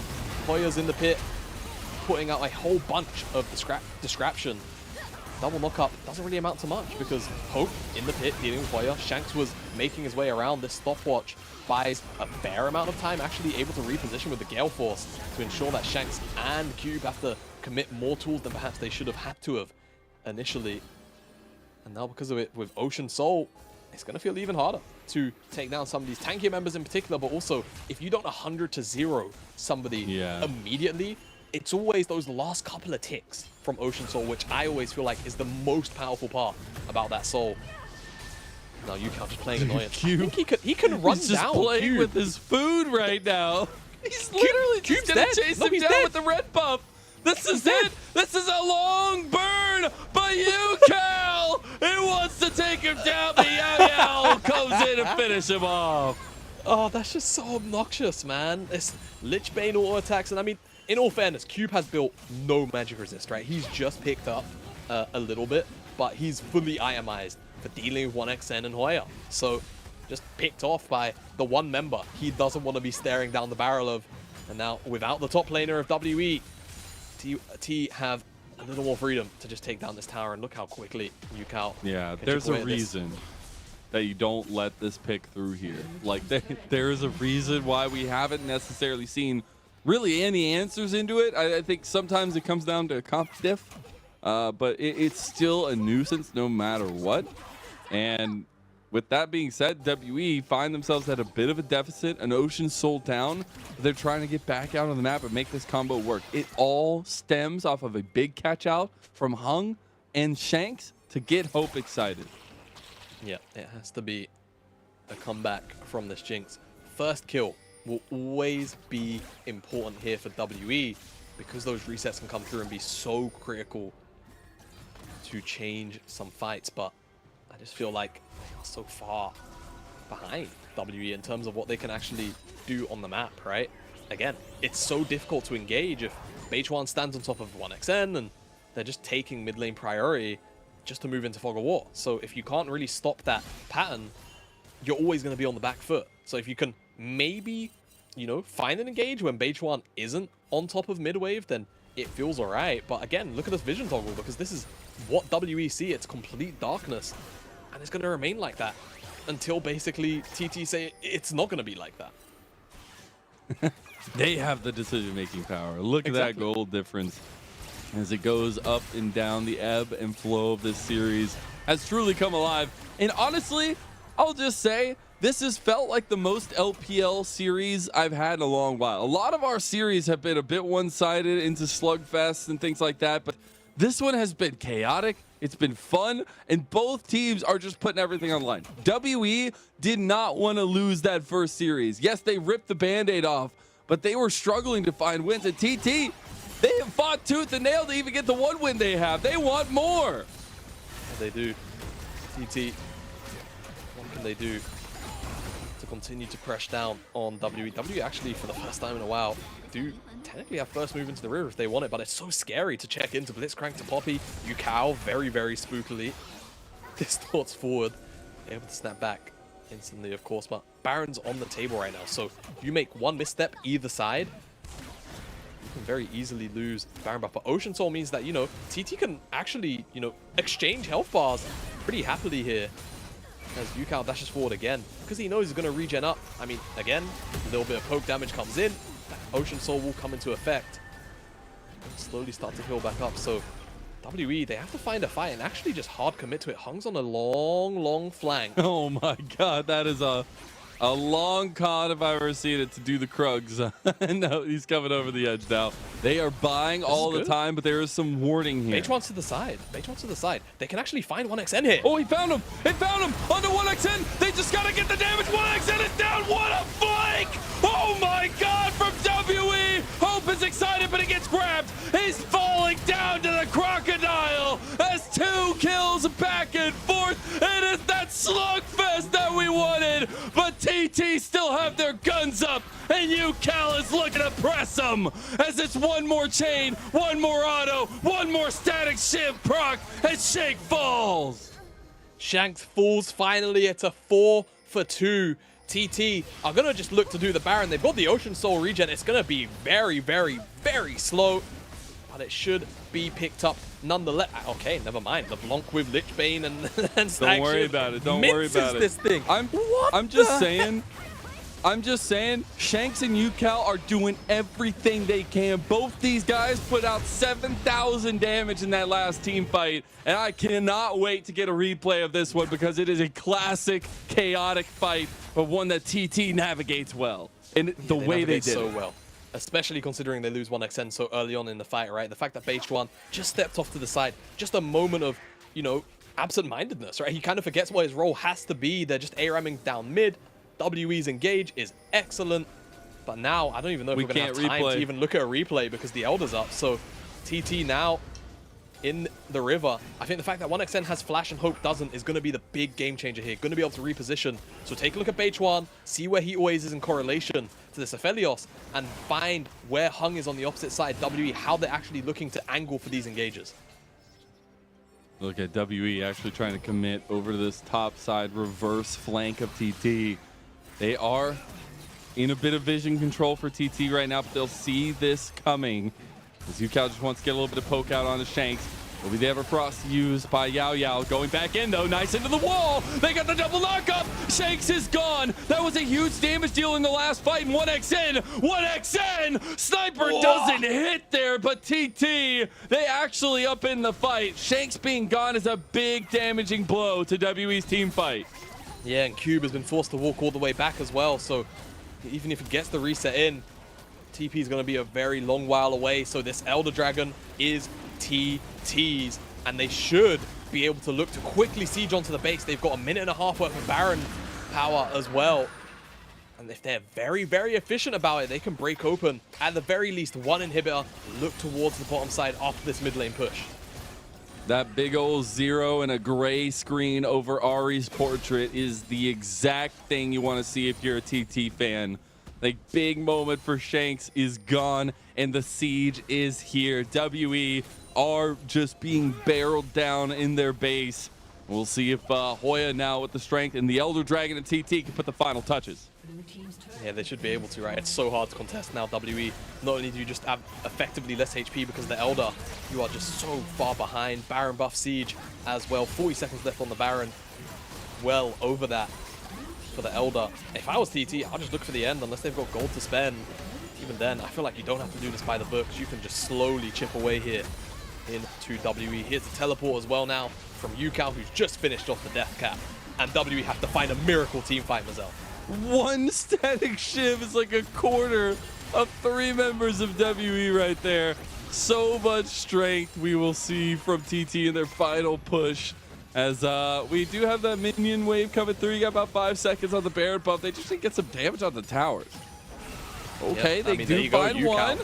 Hoya's in the pit, putting out a whole bunch of disruption. Double knock-up doesn't really amount to much because Hope in the pit dealing with Hoya. Shanks was making his way around. This stopwatch buys a fair amount of time, actually able to reposition with the Gale Force to ensure that Shanks and Cube have to commit more tools than perhaps they should have had to have initially. And now because of it with Ocean Soul, it's going to feel even harder to take down some of these tankier members in particular, but also if you don't 100-0 somebody immediately, it's always those last couple of ticks from Ocean Soul, which I always feel like is the most powerful part about that soul. Now UCal just playing annoyance. Cube, he can run he's just down playing Cube with his food right now. He's literally just gonna chase him down with the red buff. This is it. This is a long burn by UCal. He wants to take him down, but Yao comes in and finish him off. Oh, that's just so obnoxious, man. It's Lich Bane auto attacks, and I mean, in all fairness, Cube has built no magic resist, right? He's just picked up a little bit, but he's fully itemized for dealing with 1XN and Hoya. So just picked off by the one member he doesn't want to be staring down the barrel of. And now without the top laner of WE, T have a little more freedom to just take down this tower. And look how quickly UCal. Yeah, there's a reason that you don't let this pick through here. Like there's a reason why we haven't necessarily seen really any answers into it. I think sometimes it comes down to comp diff, but it's still a nuisance no matter what. And with that being said, WE find themselves at a bit of a deficit. An Ocean Soul down. They're trying to get back out on the map and make this combo work. It all stems off of a big catch out from Hung and Shanks to get Hope excited. Yeah, it has to be a comeback from this Jinx. First kill will always be important here for WE because those resets can come through and be so critical to change some fights, but I just feel like they are so far behind WE in terms of what they can actually do on the map, right? Again, it's so difficult to engage if Beichuan stands on top of 1XN and they're just taking mid lane priority just to move into Fog of War. So if you can't really stop that pattern, you're always going to be on the back foot. So if you can maybe, you know, find an engage when Beichuan isn't on top of mid wave, then it feels alright. But again, look at this vision toggle, because this is what WE see. It's complete darkness. And it's going to remain like that until basically TT say it's not going to be like that. They have the decision-making power. Look at that goal difference as it goes up and down. The ebb and flow of this series has truly come alive. And honestly, I'll just say, this has felt like the most LPL series I've had in a long while. A lot of our series have been a bit one-sided into slugfests and things like that, but this one has been chaotic. It's been fun, and both teams are just putting everything on the line. WE did not want to lose that first series. Yes, they ripped the Band-Aid off, but they were struggling to find wins. At TT, they have fought tooth and nail to even get the one win they have. They want more. Yeah, they do. TT, what can they do to continue to press down on WE? WE actually, for the first time in a while, do technically have first move into the river if they want it, but it's so scary to check into Blitzcrank to Poppy. Yukao very, very spookily distorts forward, able to snap back instantly, of course, but Baron's on the table right now, so you make one misstep either side, you can very easily lose Baron buff. But Ocean Soul means that, you know, TT can actually, you know, exchange health bars pretty happily here as Yukao dashes forward again because he knows he's going to regen up. I mean, again, a little bit of poke damage comes in, that Ocean Soul will come into effect and slowly start to heal back up. So WE, they have to find a fight and actually just hard commit to it. Hung's on a long flank. Oh my god, that is a long con if I've ever seen it to do the Krugs. No, he's coming over the edge now. They are buying all the time, but there is some warning here. Mage wants to the side. Mage wants to the side. They can actually find 1xN here. Oh, he found him. He found him under 1xN. They just got to get the damage. 1xN is down. What a flank. Oh my god, from WE. Hope is excited, but he gets grabbed. He's falling down to the crocodile as 2 kills back and forth. It is that slugfest that we wanted, but TT still have their guns up, and UCal is looking to press them as it's one more chain, one more auto, one more static shift proc, and Shank falls. Shanks falls finally. It's a 4 for 2. TT are going to just look to do the Baron. They've got the Ocean Soul regen. It's going to be very, very, very slow, but it should be picked up nonetheless. Okay, never mind. LeBlanc with Lich Bane and Don't worry about it. Don't worry about it. This thing. I'm just saying. I'm just saying, Shanks and UCal are doing everything they can. Both these guys put out 7,000 damage in that last team fight, and I cannot wait to get a replay of this one because it is a classic, chaotic fight, but one that TT navigates well. And the way they did so well, especially considering they lose 1xN so early on in the fight, right? The fact that BH1 just stepped off to the side, just a moment of, you know, absent-mindedness, right? He kind of forgets what his role has to be. They're just A-ramming down mid. WE's engage is excellent, but now I don't even know if we're going to have time to even look at a replay because the Elder's up. So TT now in the river. I think the fact that 1xN has flash and Hope doesn't is going to be the big game changer here. Going to be able to reposition. So take a look at BH1, see where he always is in correlation to this Aphelios, and find where Hung is on the opposite side. WE, how they're actually looking to angle for these engages. Look at WE actually trying to commit over to this top side reverse flank of TT. They are in a bit of vision control for TT right now, but they'll see this coming. As UCal just wants to get a little bit of poke out on the Shanks. Will be the Everfrost used by Yao Yao. Going back in though, nice into the wall. They got the double knockup. Shanks is gone. That was a huge damage deal in the last fight. And 1xN, 1xN. Sniper doesn't hit there, but TT, they actually up in the fight. Shanks being gone is a big damaging blow to WE's team fight. Yeah, and Cube has been forced to walk all the way back as well. So even if he gets the reset in, TP is going to be a very long while away. So this Elder Dragon is TT's, and they should be able to look to quickly siege onto the base. They've got a minute and a half worth of Baron power as well. And if they're very, very efficient about it, they can break open at the very least one inhibitor, look towards the bottom side after this mid lane push. That big old 0 and a gray screen over Ari's portrait is the exact thing you want to see if you're a TT fan. The big moment for Shanks is gone, and the siege is here. WE are just being barreled down in their base. We'll see if Hoya now with the strength and the Elder Dragon and TT can put the final touches. Yeah, they should be able to, right? It's so hard to contest now, WE. Not only do you just have effectively less HP because of the Elder, you are just so far behind. Baron buff siege as well. 40 seconds left on the Baron. Well over that for the Elder. If I was TT, I'll just look for the end unless they've got gold to spend. Even then, I feel like you don't have to do this by the books. You can just slowly chip away here into WE. Here's the teleport as well now from UCal, who's just finished off the death cap. And WE have to find a miracle team fight, Mazel. One static shiv is like a quarter of 3 members of WE right there. So much strength we will see from TT in their final push. As we do have that minion wave coming through. You got about 5 seconds on the Baron buff. They just need to get some damage on the towers. Okay, yep. they do find one.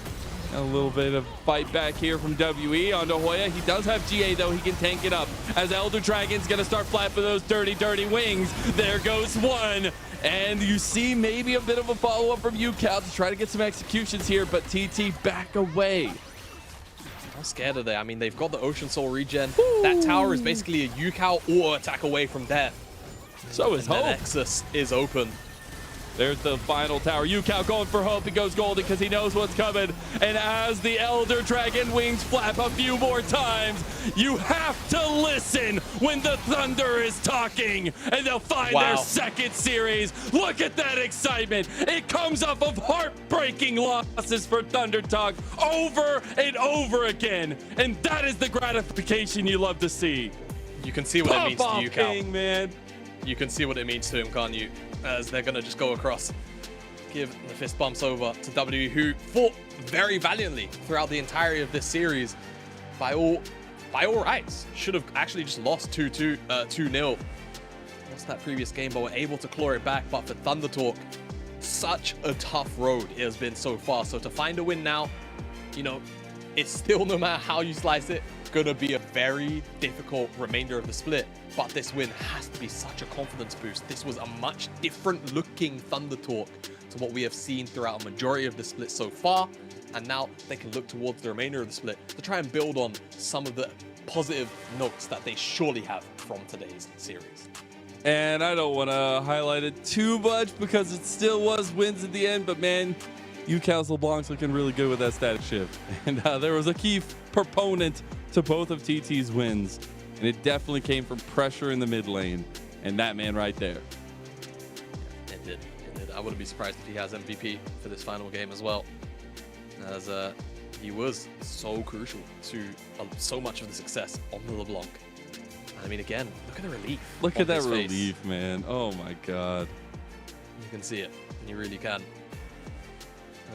A little bit of fight back here from WE onto Hoya. He does have GA though, he can tank it up. As Elder Dragon's gonna start flapping those dirty, dirty wings. There goes one. And you see maybe a bit of a follow-up from UCal to try to get some executions here, but TT back away. How scared are they? I mean, they've got the Ocean Soul regen. That tower is basically a UCal auto attack away from death. So is Hope. Nexus is open. There's the final tower. UCal going for Hope. He goes golden because he knows what's coming. And as the Elder Dragon wings flap a few more times, you have to listen when the Thunder is talking. And they'll find their second series. Look at that excitement. It comes off of heartbreaking losses for Thunder Talk over and over again. And that is the gratification you love to see. You can see what it means to UCal. King, man. You can see what it means to him, can't you? As they're going to just go across, give the fist bumps over to W, who fought very valiantly throughout the entirety of this series. By all rights, should have actually just lost 2-0. Lost that previous game, but were able to claw it back. But for Thunder Talk, such a tough road it has been so far. So to find a win now, you know, it's still, no matter how you slice it, going to be a very difficult remainder of the split. But this win has to be such a confidence boost. This was a much different looking Thunder Talk to what we have seen throughout a majority of the split so far. And now they can look towards the remainder of the split to try and build on some of the positive notes that they surely have from today's series. And I don't want to highlight it too much because it still was wins at the end, but man, UCal's LeBlanc's looking really good with that static shift. And there was a key proponent to both of TT's wins, and it definitely came from pressure in the mid lane, and that man right there. It did. I wouldn't be surprised if he has MVP for this final game as well, as he was so crucial to so much of the success on the LeBlanc. I mean, again, look at the relief. Look at that relief, man. Oh my God. You can see it. You really can.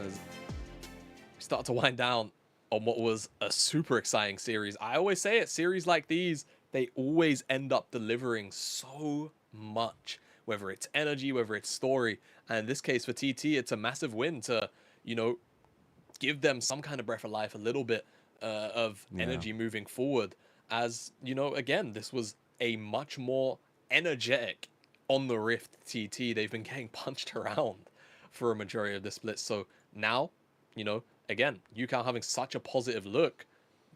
As we start to wind down on what was a super exciting series. I always say it, series like these, they always end up delivering so much, whether it's energy, whether it's story. And in this case for TT, it's a massive win to, you know, give them some kind of breath of life, a little bit of energy moving forward. As, you know, again, this was a much more energetic on the Rift TT. They've been getting punched around for a majority of the split. So now, you know, again, UCal having such a positive look,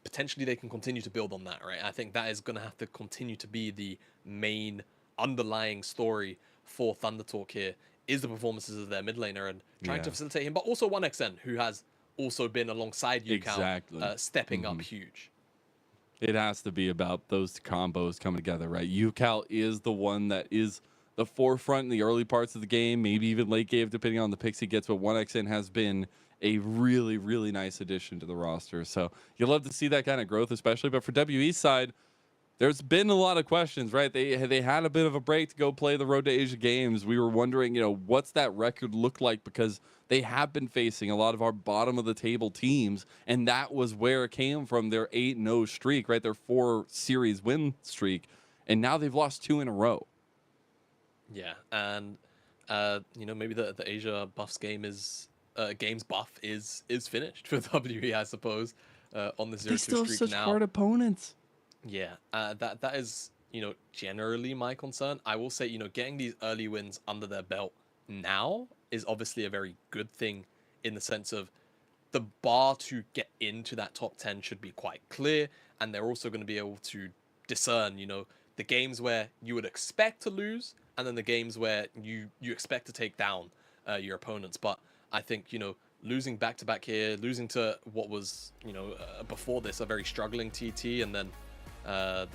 potentially they can continue to build on that, right? I think that is going to have to continue to be the main underlying story for Thunder Talk here, is the performances of their mid laner and trying to facilitate him, but also 1xN, who has also been alongside UCal, stepping up huge. It has to be about those combos coming together, right? UCal is the one that is the forefront in the early parts of the game, maybe even late game, depending on the picks he gets, but 1xN has been a really, really nice addition to the roster. So you'll love to see that kind of growth, especially. But for WE's side, there's been a lot of questions, right? They had a bit of a break to go play the Road to Asia Games. We were wondering, you know, what's that record look like, because they have been facing a lot of our bottom of the table teams, and that was where it came from, their 8-0 streak, right? Their 4 series win streak, and now they've lost 2 in a row. Yeah, and you know, maybe the Asia buffs game is games buff is finished for WE, I suppose, on the 0-2 streak now. They still have such hard opponents. Yeah, that is, you know, generally my concern. I will say, you know, getting these early wins under their belt now is obviously a very good thing, in the sense of the bar to get into that top 10 should be quite clear, and they're also going to be able to discern, you know, the games where you would expect to lose, and then the games where you expect to take down your opponents. But I think, you know, losing back-to-back here, losing to what was, you know, before this, a very struggling TT, and then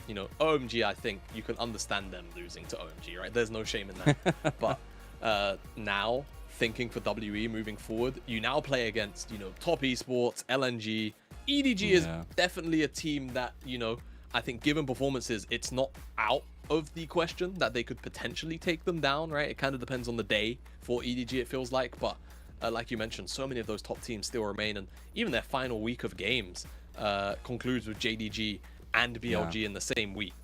you know, OMG, I think you can understand them losing to OMG, right? There's no shame in that. But now, thinking for WE moving forward, you now play against, you know, top esports, LNG. EDG is definitely a team that, you know, I think given performances, it's not out of the question that they could potentially take them down, right? It kind of depends on the day for EDG, it feels like. But like you mentioned, so many of those top teams still remain, and even their final week of games concludes with JDG and BLG in the same week.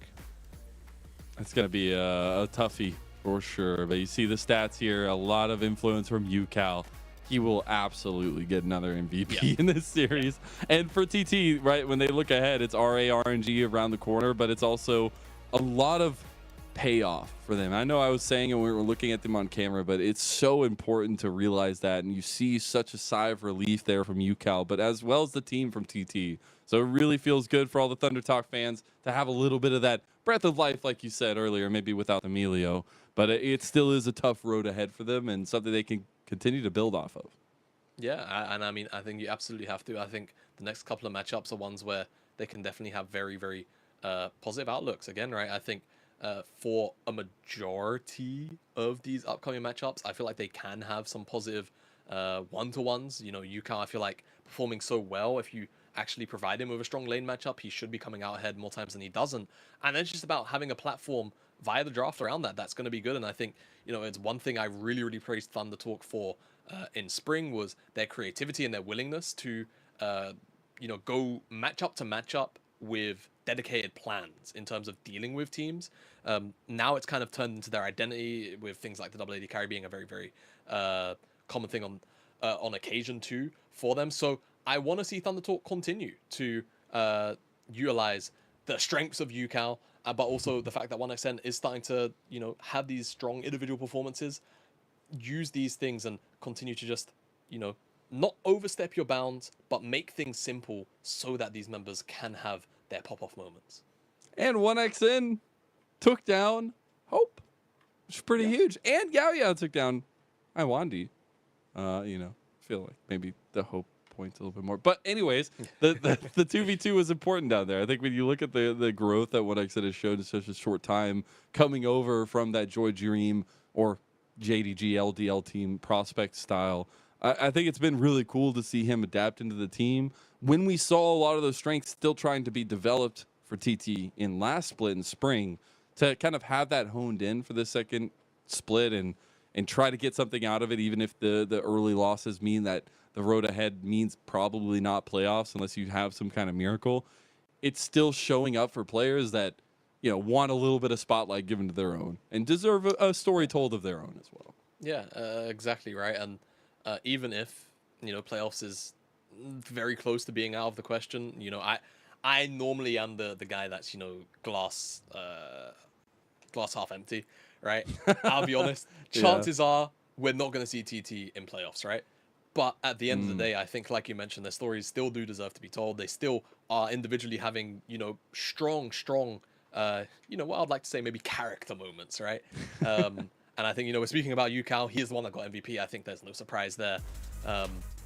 It's going to be a toughie for sure. But you see the stats here, a lot of influence from UCal. he will absolutely get another MVP in this series. And for TT, right, when they look ahead, it's RA RNG around the corner, but it's also a lot of payoff for them. I know I was saying it when we were looking at them on camera, but it's so important to realize that, and you see such a sigh of relief there from UCal, but as well as the team from TT. So it really feels good for all the Thunder Talk fans to have a little bit of that breath of life, like you said earlier, maybe without Emilio, but it still is a tough road ahead for them and something they can continue to build off of. Yeah, and I mean, I think you absolutely have to. I think the next couple of matchups are ones where they can definitely have very, very positive outlooks. Again, right? I think for a majority of these upcoming matchups, I feel like they can have some positive one-to-ones. You know, UCal, I feel like performing so well. If you actually provide him with a strong lane matchup, he should be coming out ahead more times than he doesn't. And it's just about having a platform via the draft around that. That's going to be good. And I think, you know, it's one thing I really, really praised Thunder Talk for in spring was their creativity and their willingness to, you know, go matchup to matchup with dedicated plans in terms of dealing with teams. Now it's kind of turned into their identity with things like the double AD carry being a very, very common thing on occasion too for them. So I want to see Thunder Talk continue to utilize the strengths of UCal, but also the fact that 1xN is starting to, you know, have these strong individual performances, use these things and continue to just, you know, not overstep your bounds, but make things simple so that these members can have their pop-off moments. And 1xN took down Hope, which is pretty huge. And Yao Yao took down Iwandi. You know, feel like maybe the Hope points a little bit more. But anyways, the 2v2 was important down there. I think when you look at the growth that 1xN has shown in such a short time, coming over from that Joy Dream or JDG LDL team prospect style, I think it's been really cool to see him adapt into the team. When we saw a lot of those strengths still trying to be developed for TT in last split in spring, to kind of have that honed in for the second split and try to get something out of it, even if the early losses mean that the road ahead means probably not playoffs unless you have some kind of miracle. It's still showing up for players that, you know, want a little bit of spotlight given to their own and deserve a story told of their own as well. Yeah, exactly right. And even if, you know, playoffs is very close to being out of the question, you know, I normally am the guy that's, you know, glass half empty, right? I'll be honest. Chances are we're not going to see TT in playoffs, right? But at the end of the day, I think, like you mentioned, their stories still do deserve to be told. They still are individually having, you know, strong, you know, what I'd like to say, maybe character moments, right? And I think, you know, we're speaking about UCal. He is the one that got MVP. I think there's no surprise there.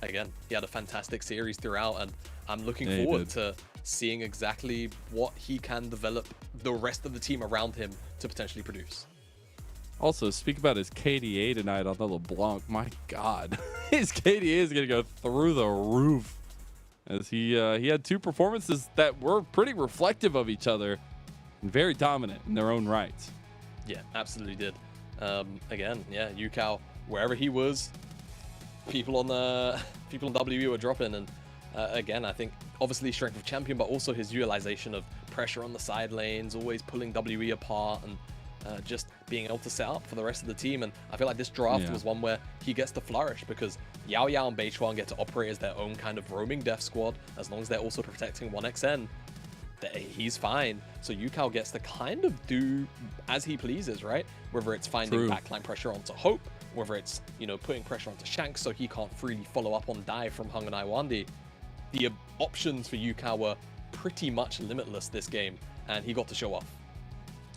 Again, he had a fantastic series throughout, and I'm looking forward to seeing exactly what he can develop the rest of the team around him to potentially produce. Also, speak about his KDA tonight on the LeBlanc. My God, his KDA is going to go through the roof, as he had two performances that were pretty reflective of each other and very dominant in their own rights. Yeah, absolutely did. Again, yeah, UCal, wherever he was, people on WE were dropping, and again, I think obviously strength of champion, but also his utilization of pressure on the side lanes, always pulling WE apart, and just being able to set up for the rest of the team. And I feel like this draft was one where he gets to flourish, because Yao Yao and Beichuan get to operate as their own kind of roaming death squad, as long as they're also protecting 1xN. He's fine. So UCal gets to kind of do as he pleases, right? Whether it's finding backline pressure onto Hope, whether it's, you know, putting pressure onto Shanks so he can't freely follow up on dive from Hung and Iwandi. The options for UCal were pretty much limitless this game, and he got to show off.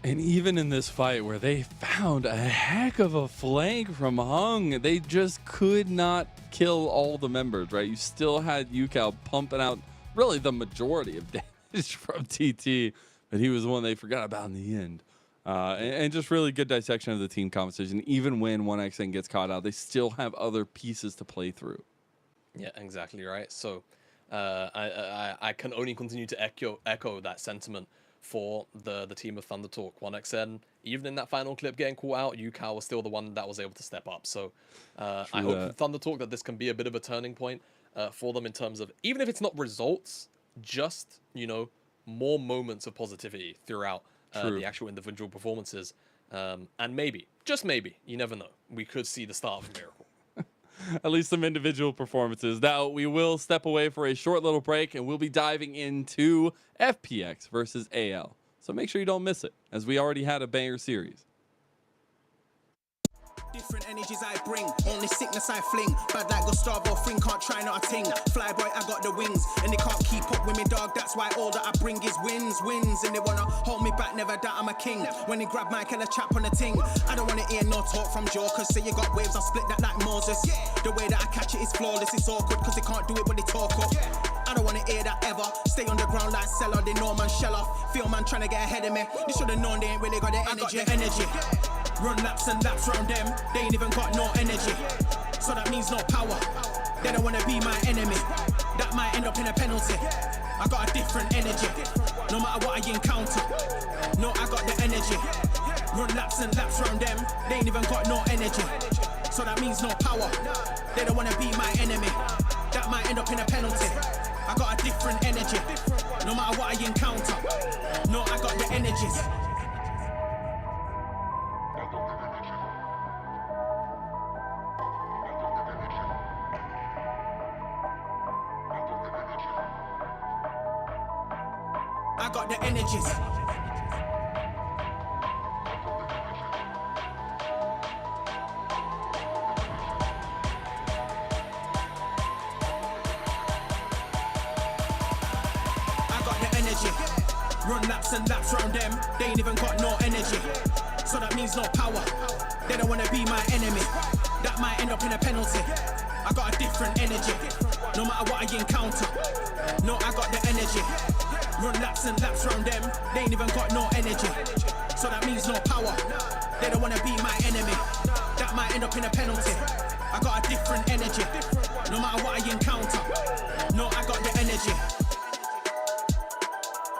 And even in this fight where they found a heck of a flank from Hung, they just could not kill all the members, right? You still had UCal pumping out really the majority of damage from TT, but he was the one they forgot about in the end. And just really good dissection of the team composition. Even when 1xN gets caught out, they still have other pieces to play through. Yeah, exactly right. So I can only continue to echo that sentiment for the team of Thunder Talk. 1xN, even in that final clip getting caught out, UCal was still the one that was able to step up. So I hope for Thunder Talk that this can be a bit of a turning point for them in terms of, even if it's not results, just, you know, more moments of positivity throughout the actual individual performances. And maybe, just maybe, you never know, we could see the start of a miracle. At least some individual performances. Now, we will step away for a short little break, and we'll be diving into FPX versus AL. So make sure you don't miss it, as we already had a banger series. Different energies I bring, only sickness I fling. Bad like Gustavo, Fring can't try not a ting. Flyboy, I got the wings, and they can't keep up with me, dog. That's why all that I bring is wins. And they wanna hold me back, never doubt I'm a king. When they grab Mike and a chap on the ting, I don't wanna hear no talk from jokers. Say you got waves, I'll split that like Moses. The way that I catch it is flawless, it's awkward, cause they can't do it when they talk up. I don't wanna hear that ever. Stay on the ground like Cellar, they know man shell off. Feel man trying to get ahead of me. They should've known they ain't really got the energy. I got the energy. Run laps and laps round them, they ain't even got no energy. So that means no power. They don't wanna be my enemy. That might end up in a penalty. I got a different energy, no matter what I encounter. No, I got the energy. Run laps and laps round them, they ain't even got no energy. So that means no power. They don't wanna be my enemy. That might end up in a penalty. I got a different energy, no matter what I encounter. No, I got the energies. I got the energies. I got the energy. Run laps and laps round them, they ain't even got no energy. So that means no power. They don't wanna be my enemy. That might end up in a penalty. I got a different energy, no matter what I encounter. No, I got the energy. Run laps and laps round them, they ain't even got no energy. So that means no power. They don't wanna be my enemy. That might end up in a penalty. I got a different energy, no matter what I encounter. No, I got the energy.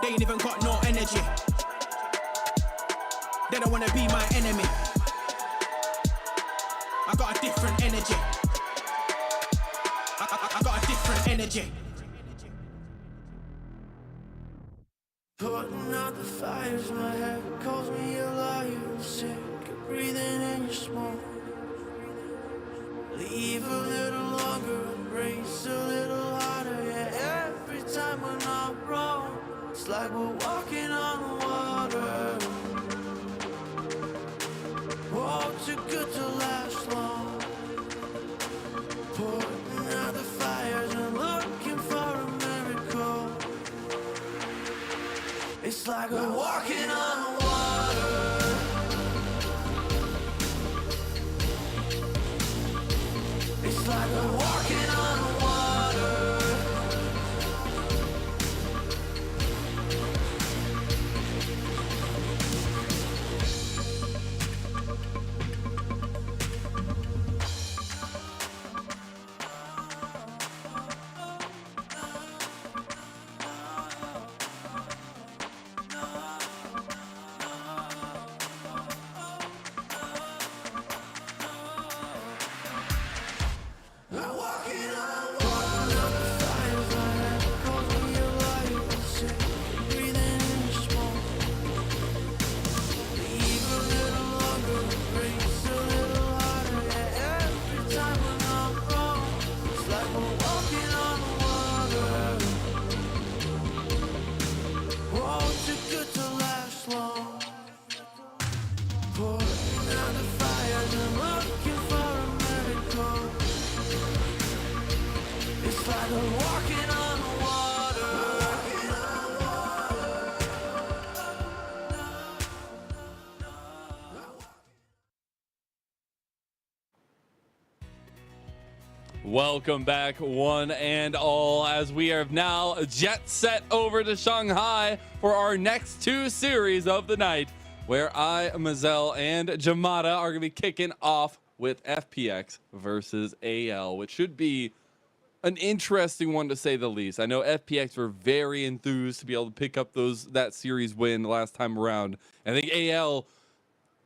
They ain't even got no energy. They don't wanna be my enemy. I got a different energy. I got a different energy. Putting out the fires, my head calls me a liar. I'm sick of breathing in your smoke. Leave a little longer, embrace a little harder. Yeah, every time we're not wrong, it's like we're walking on water. Oh, too good to last long. Putting out the fires and looking for a miracle. It's like we're walking on water. It's like we're walking on water. Welcome back, one and all, as we are now jet set over to Shanghai for our next two series of the night, where I, Mazel, and Jamada are going to be kicking off with FPX versus AL, which should be an interesting one to say the least. I know FPX were very enthused to be able to pick up that series win last time around. I think AL,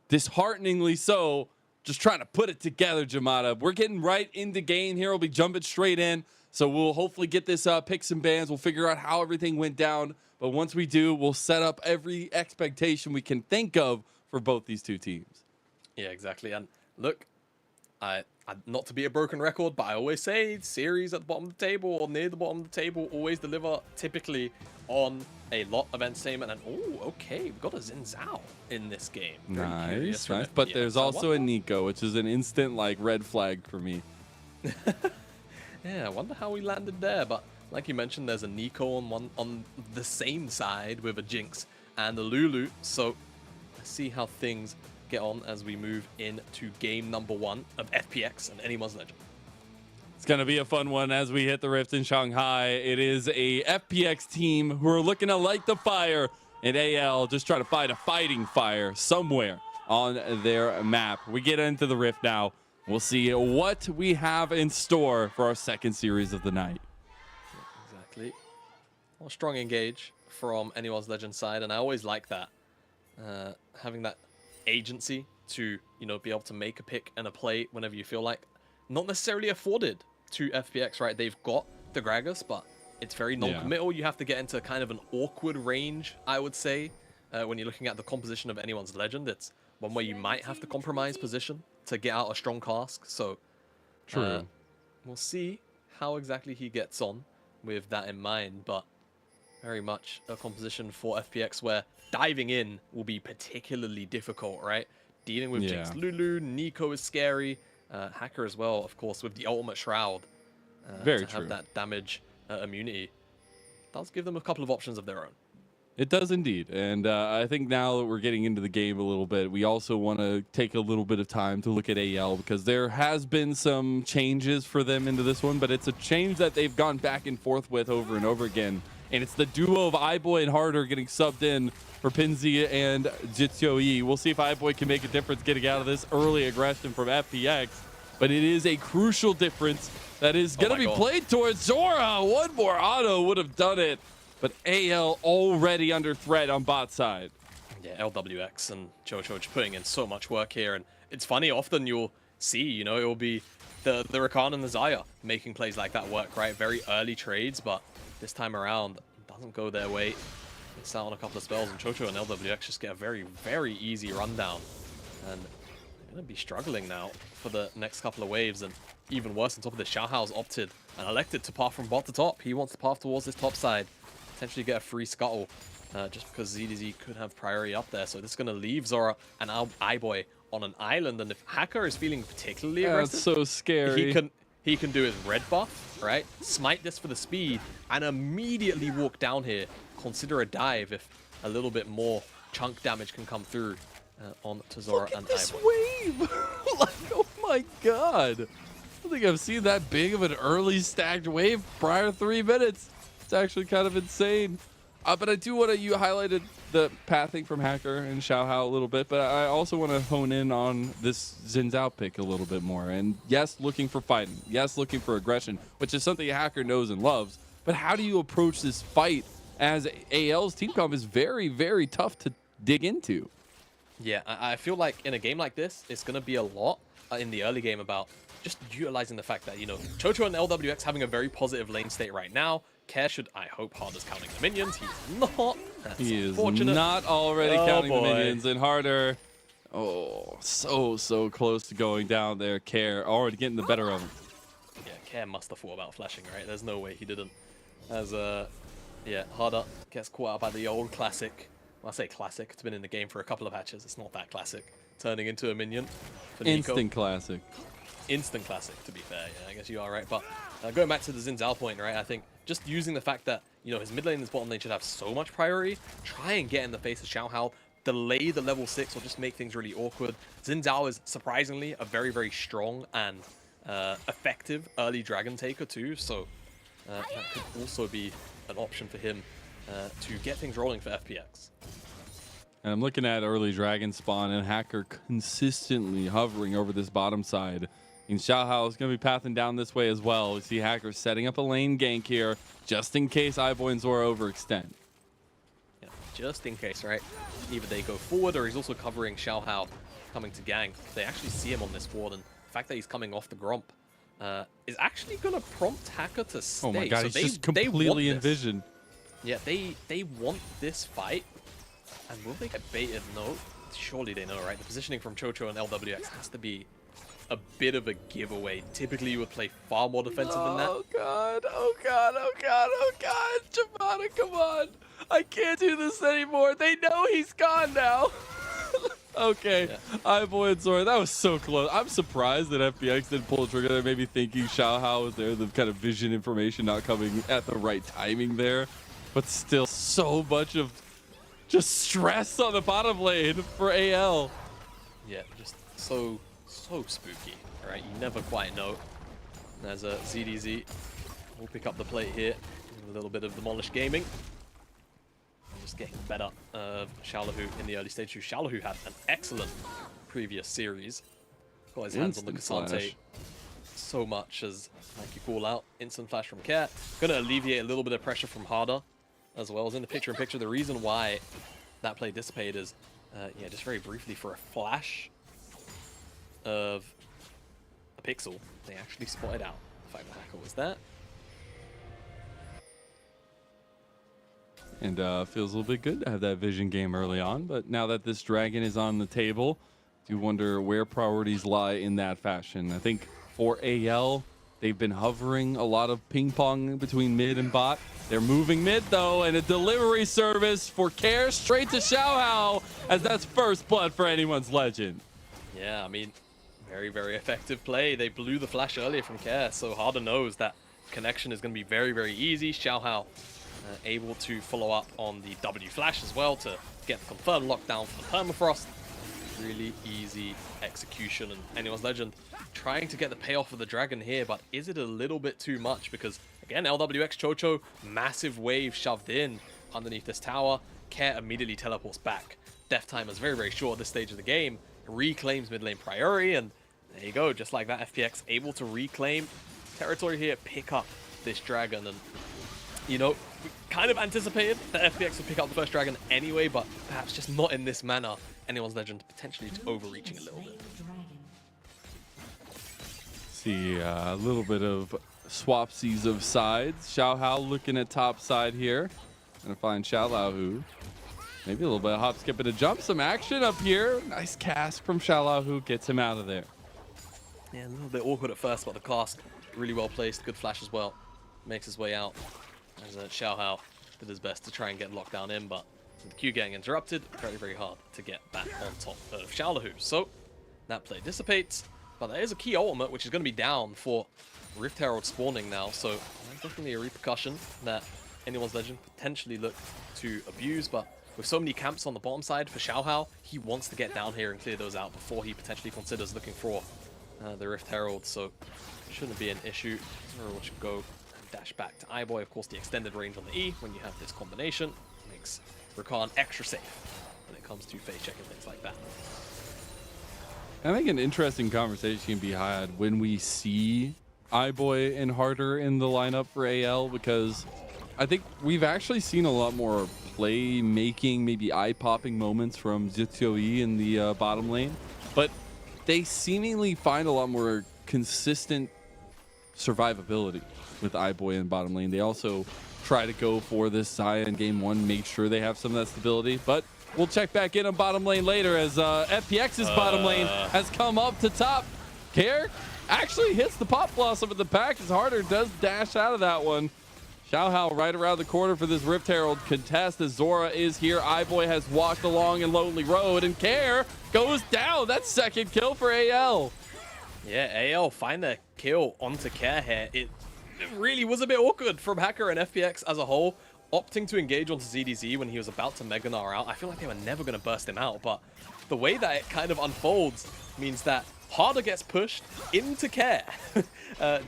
dishearteningly so, just trying to put it together, Jamada. We're getting right into game here. We'll be jumping straight in. So we'll hopefully get this picks and bans. We'll figure out how everything went down. But once we do, we'll set up every expectation we can think of for both these two teams. Yeah, exactly. And look, not to be a broken record, but I always say series at the bottom of the table or near the bottom of the table always deliver typically on a lot of entertainment. And oh, okay, we've got a Xin Zhao in this game. Very curious Nice. from But FPX. there's I also a wonder- Nico, which is an instant like red flag for me. Yeah, I wonder how we landed there. But like you mentioned, there's a Nico on the same side with a Jinx and a Lulu. So let's see how things get on as we move into game number 1 of FPX and Anyone's Legend. It's going to be a fun one as we hit the Rift in Shanghai. It is a FPX team who are looking to light the fire, and AL just try to fight a fighting fire somewhere on their map. We get into the Rift now. We'll see what we have in store for our second series of the night. Exactly. Well, strong engage from Anyone's Legend side, and I always like that. Having that agency to, be able to make a pick and a play whenever you feel like. Not necessarily afforded to FPX, right? They've got the Gragas, but it's very non-committal. You have to get into kind of an awkward range, I would say, when you're looking at the composition of Anyone's Legend. It's one where you might have to compromise position to get out a strong cask. So True. We'll see how exactly he gets on with that in mind, but very much a composition for FPX where diving in will be particularly difficult, right? Dealing with Jinx Lulu, Nico is scary, Hacker as well, of course, with the ultimate Shroud. Very to have true. that damage immunity does give them a couple of options of their own. It does indeed. And I think now that we're getting into the game a little bit, we also want to take a little bit of time to look at AL because there has been some changes for them into this one, but it's a change that they've gone back and forth with over and over again. And it's the duo of iBoy and Harder getting subbed in for Pinzi and Jityo-E. We'll see if iBoy can make a difference getting out of this early aggression from FPX. But it is a crucial difference that is going to be played towards Zora. One more auto would have done it. But AL already under threat on bot side. Yeah, LWX and Chocho just putting in so much work here. And it's funny, often you'll see, it will be the Rakan and the Xayah making plays like that work, right? Very early trades, but this time around, it doesn't go their way. It's out on a couple of spells, and Chocho and LWX just get a very, very easy rundown. And they're going to be struggling now for the next couple of waves. And even worse, on top of this, Xiaohao's opted and elected to path from bot to top. He wants to path towards this top side, potentially get a free scuttle, just because ZDZ could have priority up there. So this is going to leave Zora and iBoy on an island. And if Hacker is feeling particularly aggressive, That's so scary. he can do his red buff, right? Smite this for the speed, and immediately walk down here. Consider a dive if a little bit more chunk damage can come through on Zora and This iBoy. wave! Like, oh my god! I don't think I've seen that big of an early stacked wave prior to 3 minutes. It's actually kind of insane. But I do want to, you highlighted the pathing from Hacker and Xiaohao a little bit, but I also want to hone in on this Xin Zhao pick a little bit more. And yes, looking for fighting. Yes, looking for aggression, which is something Hacker knows and loves. But how do you approach this fight as AL's team comp is very, very tough to dig into? Yeah, I feel like in a game like this, it's going to be a lot in the early game about just utilizing the fact that, Chocho and LWX having a very positive lane state right now. Care should, I hope, Harder's counting the minions. He's not. That's He is unfortunate. not already Oh, counting boy. the minions, and Harder, so close to going down there. Care already getting the better of him. Yeah, Care must have thought about flashing, right? There's no way he didn't. As, yeah, Harder gets caught out by the old classic. Well, I say classic. It's been in the game for a couple of patches. It's not that classic. Turning into a minion for Nico. Instant classic. Instant classic, to be fair. Yeah, I guess you are right. But going back to the Xin Zhao point, right? I think just using the fact that, his mid lane and his bottom lane should have so much priority, try and get in the face of Xiaohao, delay the level 6 or just make things really awkward. Xin Zhao is surprisingly a very, very strong and effective early dragon taker too. So that could also be an option for him to get things rolling for FPX. And I'm looking at early dragon spawn and Hacker consistently hovering over this bottom side. And Xiaohao is going to be pathing down this way as well. We see Hacker setting up a lane gank here, just in case iBoy and Zora overextend. Yeah, just in case, right? Either they go forward or he's also covering Xiaohao coming to gank. They actually see him on this ward, and the fact that he's coming off the Gromp is actually going to prompt Hacker to stay. Oh my god, so he's they, just they completely want this. envisioned. Yeah, they want this fight. And will they get baited? No. Surely they know, right? The positioning from Chocho and LWX has to be a bit of a giveaway. Typically, you would play far more defensive than that. Oh god, oh god, oh god, oh god. Jamada, come on. I can't do this anymore. They know he's gone now. Okay, Weibo and Zora, that was so close. I'm surprised that FPX didn't pull the trigger there, maybe thinking Xiaohao was there, the kind of vision information not coming at the right timing there. But still, so much of just stress on the bottom lane for AL. Yeah, just so spooky, right? You never quite know. There's a ZDZ. We'll pick up the plate here. A little bit of demolished gaming. Just getting better of Xiaolahu in the early stage. Xiaolahu had an excellent previous series. Got his hands on the Cassante so much as, like you call out, instant flash from Care. Gonna alleviate a little bit of pressure from Harder as well as in the picture-in-picture. The reason why that play dissipated is, yeah, just very briefly, for a flash of a pixel, they actually spotted out the fact that Hacker was there. And feels a little bit good to have that vision game early on, but now that this dragon is on the table, do wonder where priorities lie in that fashion. I think for AL, they've been hovering a lot of ping pong between mid and bot. They're moving mid though, and a delivery service for Care straight to Xiaohao, as that's first blood for anyone's legend. Yeah, I mean, very, very effective play. They blew the flash earlier from Care, so Harder knows that connection is going to be very, very easy. Xiaohao able to follow up on the W flash as well to get the confirmed lockdown for the permafrost. Really easy execution, and anyone's legend trying to get the payoff of the dragon here, but is it a little bit too much? Because again, LWX Chocho, massive wave shoved in underneath this tower. Care immediately teleports back. Death time is very, very short at this stage of the game. Reclaims mid lane priority, and there you go, just like that, FPX able to reclaim territory here, pick up this dragon. And you know, we kind of anticipated that FPX would pick up the first dragon anyway, but perhaps just not in this manner. Anyone's legend potentially overreaching a little bit. See a little bit of swapsies of sides. Xiaohao looking at top side here. Gonna find Xiaolahu. Maybe a little bit of hop, skip, and a jump. Some action up here. Nice cast from Xiaolahu. Gets him out of there. Yeah, a little bit awkward at first, but the cast really well placed. Good flash as well. Makes his way out. As Xiaohao did his best to try and get lockdown in, but with the Q getting interrupted, very, very hard to get back on top of Xiaolahu. So that play dissipates, but there is a key ultimate which is going to be down for Rift Herald spawning now, so there's definitely a repercussion that anyone's legend potentially look to abuse, but with so many camps on the bottom side for Xiaohao, he wants to get down here and clear those out before he potentially considers looking for the Rift Herald, so shouldn't be an issue. Zoro should go dash back to Weibo. Of course, the extended range on the E when you have this combination makes Rakan extra safe when it comes to phase check and things like that. I think an interesting conversation can be had when we see Weibo and Harder in the lineup for AL, because I think we've actually seen a lot more play-making, maybe eye-popping moments from Zitoi in the bottom lane, but they seemingly find a lot more consistent survivability with Weibo in bottom lane. They also try to go for this Xayah in game one, make sure they have some of that stability, but we'll check back in on bottom lane later as FPX's bottom lane has come up to top. Care actually hits the Pop Blossom at the back as Harder does dash out of that one. Xiaohao right around the corner for this Rift Herald contest as Zora is here. Weibo has walked along in Lonely Road, and Care goes down. That's second kill for AL. Yeah, AL find their kill onto Care here. It really was a bit awkward from Hacker and FPX as a whole, opting to engage onto ZDZ when he was about to Mega Gnar out. I feel like they were never going to burst him out, but the way that it kind of unfolds means that Harder gets pushed into Care.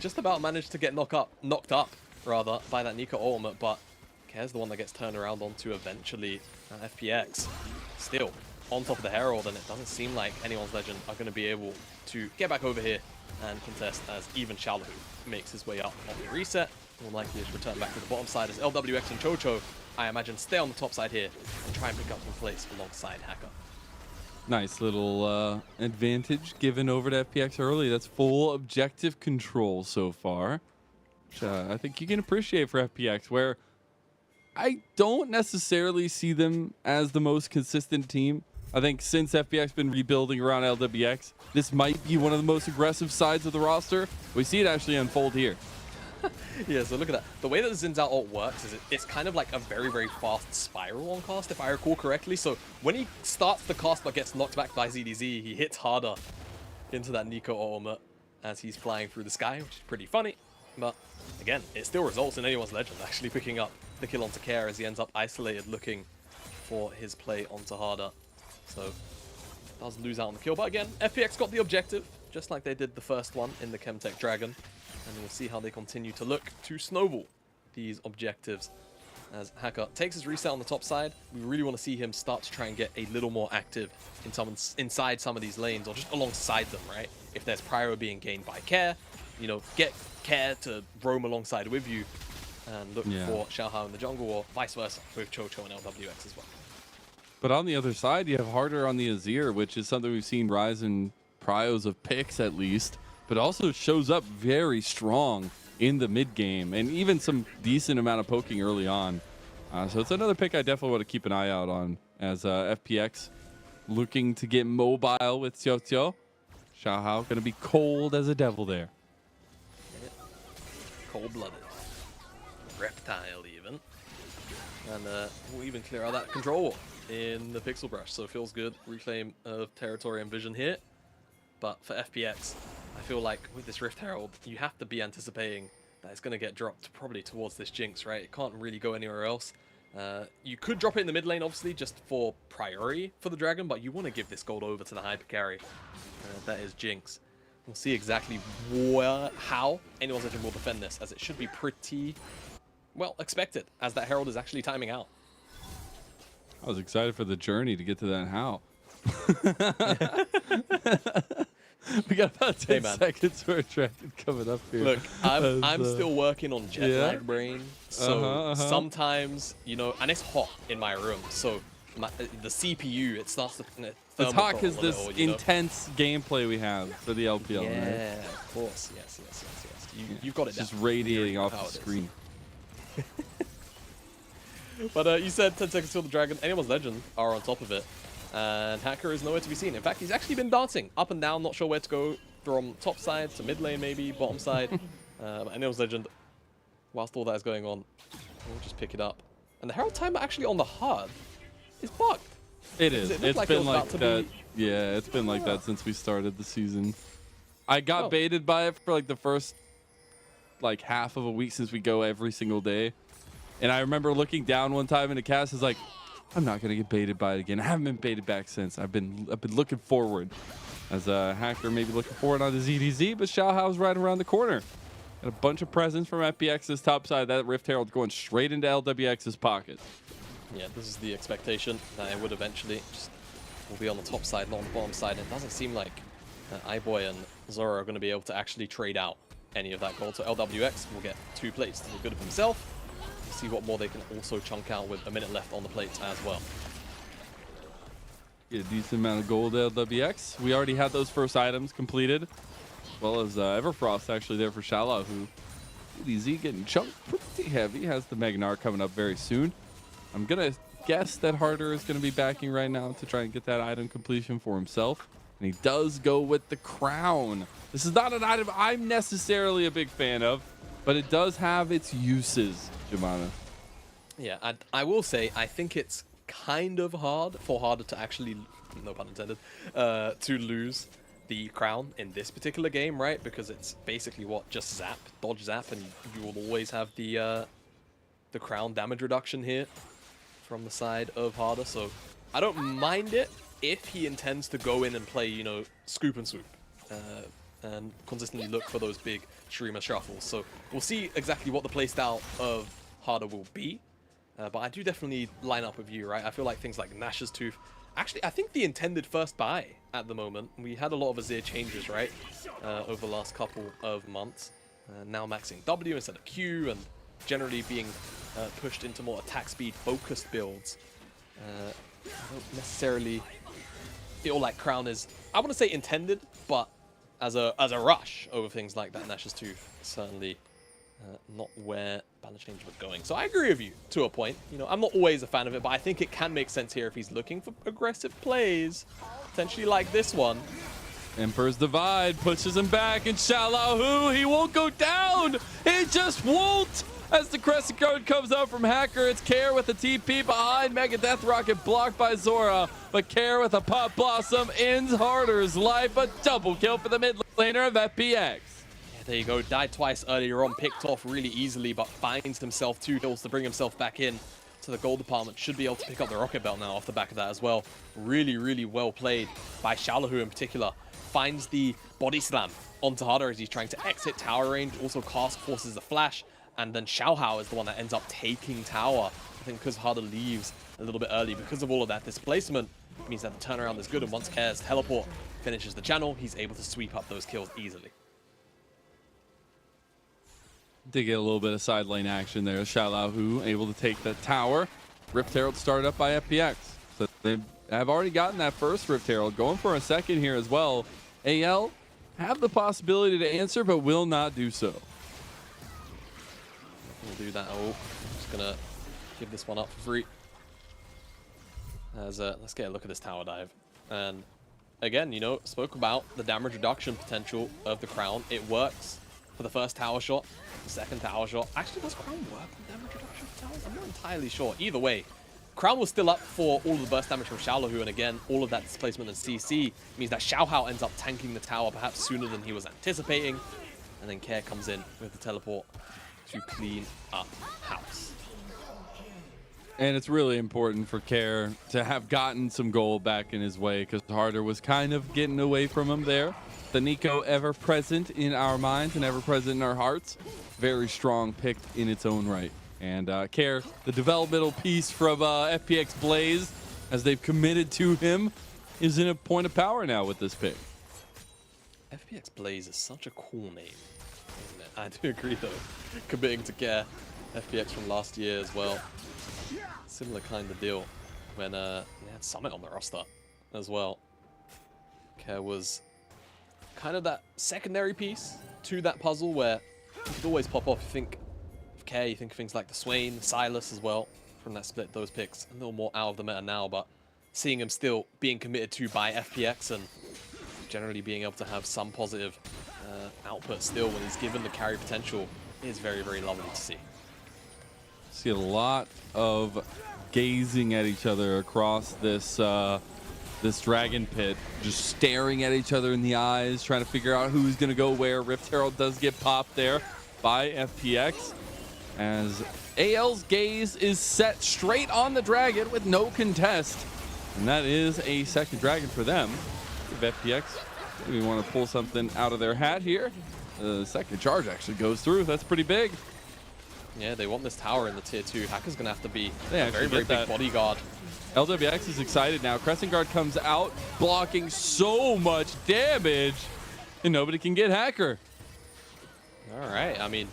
Just about managed to get knocked up by that Nika ultimate, but Care's the one that gets turned around onto eventually. FPX still on top of the Herald, and it doesn't seem like anyone's legend are going to be able to get back over here and contest, as even Xiaolahu makes his way up on the reset. More likely to return back to the bottom side as LWX and Chocho, I imagine, stay on the top side here and try and pick up some place alongside Hacker. Nice little advantage given over to FPX early. That's full objective control so far, which I think you can appreciate for FPX, where I don't necessarily see them as the most consistent team I think since FPX been rebuilding around LWX, this might be one of the most aggressive sides of the roster. We see it actually unfold here. Yeah, so look at that. The way that the Zin's Out ult works is it's kind of like a very, very fast spiral on cast, if I recall correctly. So when he starts the cast but gets knocked back by ZDZ, he hits harder into that Nico ultimate as he's flying through the sky, which is pretty funny. But again, it still results in anyone's legend actually picking up the kill onto Care as he ends up isolated looking for his play onto Harder. So does lose out on the kill, but again, FPX got the objective, just like they did the first one in the Chemtech Dragon. And we'll see how they continue to look to snowball these objectives. As Hacker takes his reset on the top side, we really want to see him start to try and get a little more active inside some of these lanes, or just alongside them, right? If there's prio being gained by Care, you know, get Care to roam alongside with you and look for Xiaohao in the jungle, or vice versa with Chocho and LWX as well. But on the other side, you have Harder on the Azir, which is something we've seen rise in prios of picks at least, but also shows up very strong in the mid game and even some decent amount of poking early on. So it's another pick I definitely want to keep an eye out on as FPX looking to get mobile with Xiao. Xiaohao gonna be cold as a devil there. Cold-blooded. Reptile even. And we'll even clear out that control in the Pixel Brush, so it feels good. Reclaim of territory and vision here. But for FPX, I feel like with this Rift Herald, you have to be anticipating that it's going to get dropped probably towards this Jinx, right? It can't really go anywhere else. You could drop it in the mid lane, obviously, just for priority for the Dragon, but you want to give this gold over to the hyper carry. That is Jinx. We'll see exactly how anyone's legend will defend this, as it should be pretty, well, expected, as that Herald is actually timing out. I was excited for the journey to get to that how. We got about 10 seconds for a Dragon coming up here. Look, I'm still working on jet lag brain, so sometimes, you know, and it's hot in my room, so the CPU, it starts to it's hot because this intense gameplay we have for the LPL, yeah, right? Of course, yes. You've got it down. Just radiating off the screen. But you said 10 seconds till the Dragon. Anyone's legend are on top of it. And Hacker is nowhere to be seen. In fact, he's actually been dancing up and down, not sure where to go, from top side to mid lane maybe, bottom side. But anyone's legend, whilst all that is going on, we'll just pick it up. And the Herald timer actually on the hard is bugged. It is. It's been like that. Yeah, it's been like that since we started the season. I got baited by it for like the first like half of a week since we go every single day. And I remember looking down one time in the cast is like, I'm not gonna get baited by it again. I haven't been baited back since. I've been looking forward as a Hacker, maybe looking forward on the ZDZ, but Xiaohao's right around the corner. Got a bunch of presents from FPX's top side. That Rift Herald going straight into LWX's pocket. Yeah, this is the expectation that it would eventually just will be on the top side, not on the bottom side. It doesn't seem like iBoy and Zora are going to be able to actually trade out any of that gold. So LWX will get 2 plates to the good of himself. We'll see what more they can also chunk out with a minute left on the plates as well. Get a decent amount of gold LWX. We already had those first items completed, as well as Everfrost actually there for Shallow, who DZ getting chunked pretty heavy. Has the Magnar coming up very soon. I'm going to guess that Harder is going to be backing right now to try and get that item completion for himself. And he does go with the crown. This is not an item I'm necessarily a big fan of, but it does have its uses, Jemana. Yeah, and I will say, I think it's kind of hard for Harder to actually, no pun intended, to lose the crown in this particular game, right? Because it's basically what, just zap, dodge zap, and you will always have the crown damage reduction here from the side of Harder. So I don't mind it if he intends to go in and play, you know, scoop and swoop and consistently look for those big streamer shuffles. So we'll see exactly what the playstyle of Harder will be. But I do definitely line up with you, right? I feel like things like Nash's Tooth, actually, I think the intended first buy at the moment. We had a lot of Azir changes, right, over the last couple of months. Now maxing W instead of Q, and generally being pushed into more attack speed focused builds. I don't necessarily feel like Crown is, I want to say intended, but as a rush over things like that Nash's Tooth certainly not where balance change were going. So I agree with you to a point. You know, I'm not always a fan of it, but I think it can make sense here if he's looking for aggressive plays, potentially like this one. Emperor's Divide pushes him back, and Xiaolahu, he won't go down. He just won't. As the Crescent Guard comes out from Hacker, it's Care with the TP behind. Mega Death Rocket blocked by Zora, but Care with a Pop Blossom ends Harder's life. A double kill for the mid laner of FPX. Yeah, there you go. Died twice earlier on, picked off really easily, but finds himself 2 kills to bring himself back in. So the gold department should be able to pick up the Rocket Belt now off the back of that as well. Really, really well played by Xiaolahu in particular. Finds the body slam onto Harder as he's trying to exit tower range. Also cast forces a flash. And then Xiaohao is the one that ends up taking tower. I think because Harder leaves a little bit early. Because of all of that displacement, it means that the turnaround is good. And once Care's teleport finishes the channel, he's able to sweep up those kills easily. Did get a little bit of side lane action there. Xiaolahu able to take the tower. Rift Herald started up by FPX. So they have already gotten that first Rift Herald. Going for a second here as well. AL have the possibility to answer, but will not do so. We'll do that. Oh, just gonna give this one up for free. As let's get a look at this tower dive. And again, you know, spoke about the damage reduction potential of the Crown. It works for the first tower shot, the second tower shot. Actually, does Crown work on damage reduction for towers? I'm not entirely sure. Either way, Crown was still up for all of the burst damage from Xiaolahu, and again, all of that displacement and CC means that Xiaohao ends up tanking the tower perhaps sooner than he was anticipating. And then Care comes in with the teleport to clean up house. And it's really important for Care to have gotten some gold back in his way, because Harder was kind of getting away from him there. The Nico ever present in our minds and ever present in our hearts. Very strong pick in its own right. And Care, the developmental piece from FPX Blaze, as they've committed to him, is in a point of power now with this pick. FPX Blaze is such a cool name. I do agree though. Committing to Care, FPX from last year as well. Similar kind of deal when they had Summit on the roster as well. Care was kind of that secondary piece to that puzzle where you could always pop off. You think of Care, you think of things like the Swain, Silas as well from that split, those picks. A little more out of the meta now, but seeing him still being committed to by FPX and generally being able to have some positive output still when he's given the carry potential is very, very lovely to see. See a lot of gazing at each other across this this dragon pit, just staring at each other in the eyes, trying to figure out who's going to go where. Rift Herald does get popped there by FPX, as AL's gaze is set straight on the dragon with no contest, and that is a second dragon for them. If FPX maybe want to pull something out of their hat here. The second charge actually goes through. That's pretty big. Yeah, they want this tower in the tier 2. Hacker's going to have to be They a very, very big bodyguard. LWX is excited now. Crescent Guard comes out, blocking so much damage, and nobody can get Hacker. All right. I mean,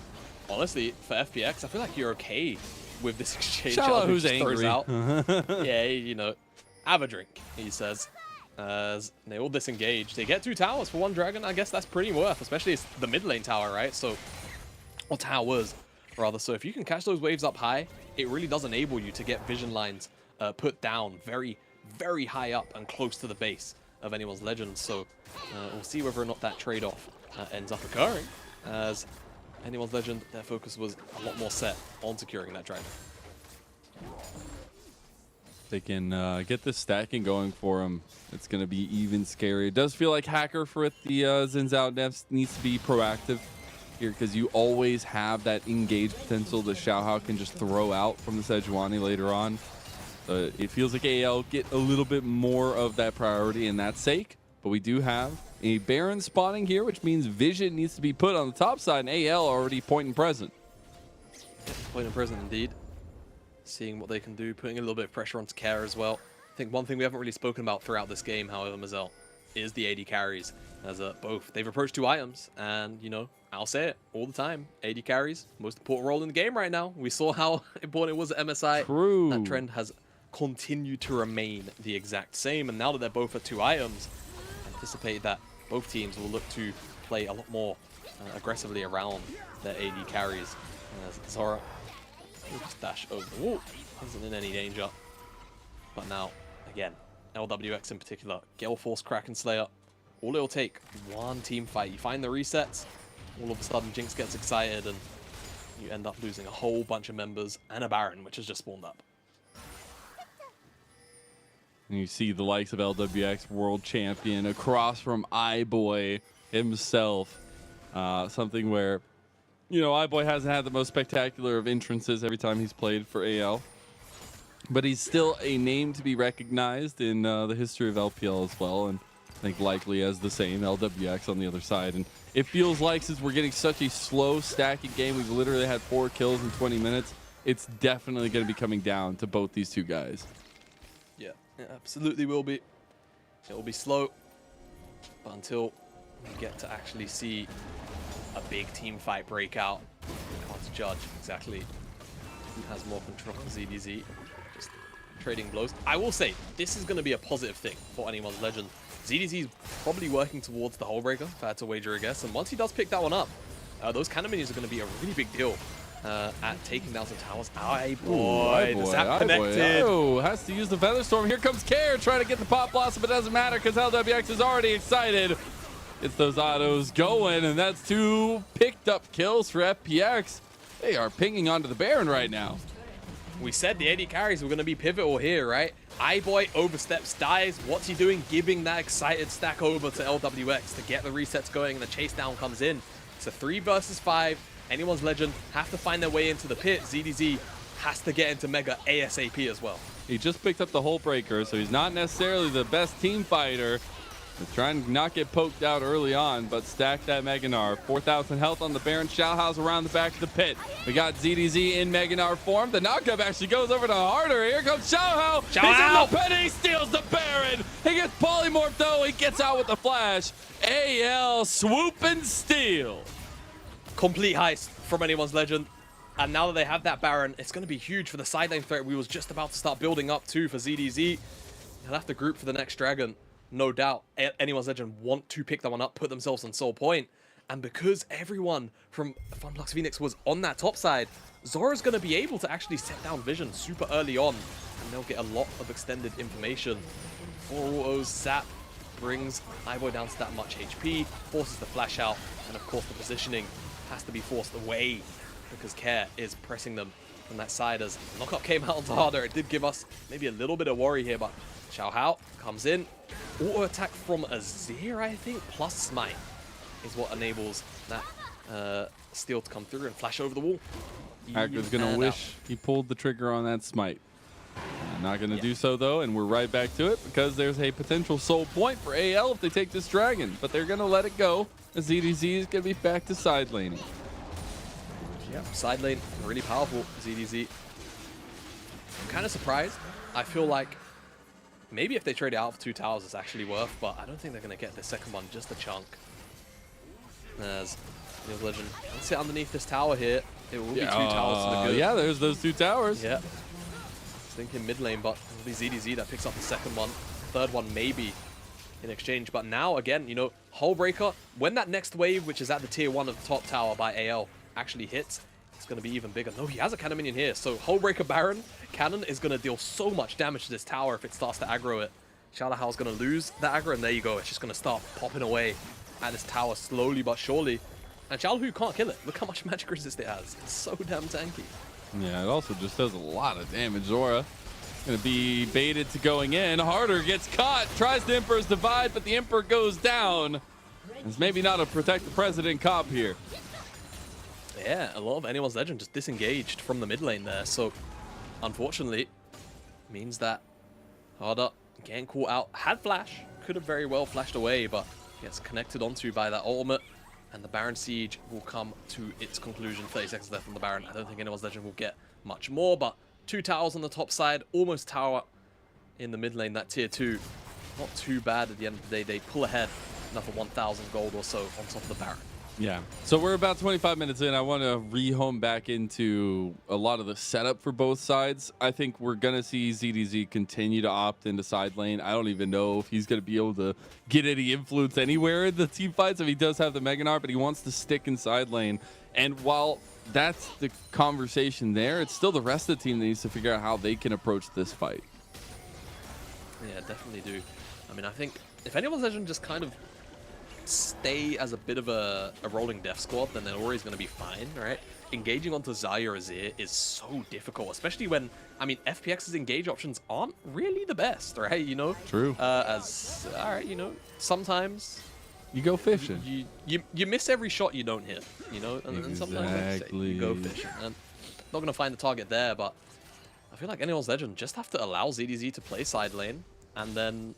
honestly, for FPX, I feel like you're okay with this exchange. Shout out Elder who's just throws angry. out. Yeah, you know, have a drink, he says. As they all disengage. They get 2 towers for 1 dragon. I guess that's pretty worth, especially it's the mid lane tower, right? So, or towers, rather. So if you can catch those waves up high, it really does enable you to get vision lines put down very, very high up and close to the base of anyone's legend. So we'll see whether or not that trade-off ends up occurring, as anyone's legend, their focus was a lot more set on securing that dragon. They can get this stacking going for him. It's going to be even scary. It does feel like Hacker for the Zins out devs needs to be proactive here, because you always have that engage potential that Xiaohao can just throw out from the Sejuani later on. It feels like AL get a little bit more of that priority in that sake, but we do have a Baron spawning here, which means vision needs to be put on the top side, and AL already point and present. Point and present indeed. Seeing what they can do, putting a little bit of pressure onto Care as well. I think one thing we haven't really spoken about throughout this game, however, Mazel, is the AD carries. As both, they've approached 2 items, and, you know, I'll say it all the time, AD carries, most important role in the game right now. We saw how important it was at MSI. True. That trend has continued to remain the exact same, and now that they're both at 2 items, I anticipate that both teams will look to play a lot more aggressively around their AD carries. As Zora will just dash over the wall, isn't in any danger. But now, again, LWX in particular, Gale Force, Kraken Slayer, all it'll take, one team fight. You find the resets, all of a sudden Jinx gets excited and you end up losing a whole bunch of members and a Baron, which has just spawned up. And you see the likes of LWX world champion across from iBoy himself. Something where, you know, iBoy hasn't had the most spectacular of entrances every time he's played for AL. But he's still a name to be recognized in the history of LPL as well. And I think likely as the same, LWX on the other side. And it feels like since we're getting such a slow stacking game, we've literally had 4 kills in 20 minutes. It's definitely going to be coming down to both these two guys. Yeah, it absolutely will be. It will be slow. But until we get to actually see a big team fight break out, we can't judge exactly who has more control. ZDZ just trading blows. I will say, this is going to be a positive thing for anyone's legend. ZDZ is probably working towards the Hullbreaker, if I had to wager a guess. And once he does pick that one up, those cannon minions are going to be a really big deal at taking down some towers. Boy, the zap connected. Oh, has to use the Featherstorm. Here comes Care trying to get the Pop Blossom, but it doesn't matter because LWX is already excited. Gets those autos going, and that's 2 picked up kills for FPX. They are pinging onto the Baron right now. We said the AD carries were going to be pivotal here, right? iBoy oversteps, dies. What's he doing? Giving that excited stack over to LWX to get the resets going, and the chase down comes in. It's a 3 versus 5. Anyone's legend have to find their way into the pit. ZDZ has to get into Mega ASAP as well. He just picked up the Hullbreaker, so he's not necessarily the best team fighter. They're trying to not get poked out early on, but stack that Meganar. 4,000 health on the Baron. Shellhouse around the back of the pit. We got ZDZ in Meganar form. The knockup actually goes over to Harder. Here comes Shellhouse. He's in the pit. He steals the Baron. He gets polymorphed though. He gets out with the flash. AL swoop and steal. Complete heist from anyone's legend. And now that they have that Baron, it's going to be huge for the sideline threat we was just about to start building up to for ZDZ. He'll have to group for the next dragon. No doubt, anyone's legend want to pick that one up, put themselves on soul point. And because everyone from Lux Phoenix was on that top side, Zora's going to be able to actually set down vision super early on. And they'll get a lot of extended information. 4 autos, Zap brings iBoy down to that much HP, forces the flash out, and of course the positioning has to be forced away because Care is pressing them from that side as knockup came out onto Harder. It did give us maybe a little bit of worry here, but Xiao Hao comes in. Auto attack from Azir, I think, plus Smite is what enables that steal to come through and flash over the wall. Hacker's going to wish he pulled the trigger on that Smite. Not going to do so, though, and we're right back to it because there's a potential soul point for AL if they take this dragon, but they're going to let it go as ZDZ is going to be back to side laning. Yeah, side lane, really powerful, ZDZ. I'm kind of surprised. I feel like maybe if they trade it out for 2 towers, it's actually worth, but I don't think they're going to get the second one just a chunk. As Neil's legend, let's sit underneath this tower here. It will be 2 towers to the good. Yeah, there's those 2 towers. Yeah. Thinking mid lane, but it'll be ZDZ that picks up the second one. Third one maybe in exchange. But now, again, you know, Hullbreaker, when that next wave, which is at the tier 1 of the top tower by AL, actually hits, it's going to be even bigger. No, he has a cannon minion here. So Hullbreaker Baron cannon is going to deal so much damage to this tower if it starts to aggro it. Shalahao's going to lose the aggro, and there you go. It's just going to start popping away at this tower slowly but surely. And Xiaohu can't kill it. Look how much magic resist it has. It's so damn tanky. Yeah, it also just does a lot of damage. Zora going to be baited to going in. Harder gets caught, tries the Emperor's Divide, but the Emperor goes down. It's maybe not a protect the president comp here. Yeah, a lot of anyone's legend just disengaged from the mid lane there. So, unfortunately, means that Harder getting caught out. Had flash, could have very well flashed away, but gets connected onto by that ultimate. And the Baron Siege will come to its conclusion. 30 seconds left on the Baron. I don't think anyone's legend will get much more, but 2 towers on the top side, almost tower in the mid lane, that tier 2. Not too bad at the end of the day. They pull ahead another 1,000 gold or so on top of the Baron. Yeah. So we're about 25 minutes in. I want to rehome back into a lot of the setup for both sides. I think we're going to see ZDZ continue to opt into side lane. I don't even know if he's going to be able to get any influence anywhere in the team fights if he does have the Meganar, but he wants to stick in side lane. And while that's the conversation there, it's still the rest of the team that needs to figure out how they can approach this fight. Yeah, definitely do. I mean, I think if anyone's legend just kind of stay as a bit of a rolling death squad, then they're always going to be fine, right? Engaging onto Xayah or Azir is so difficult, especially when, I mean, FPX's engage options aren't really the best, right? You know? True. Alright, you know, sometimes you go fishing. You miss every shot you don't hit, you know? And sometimes like you go fishing. And not going to find the target there, but I feel like anyone's legend just have to allow ZDZ to play side lane and then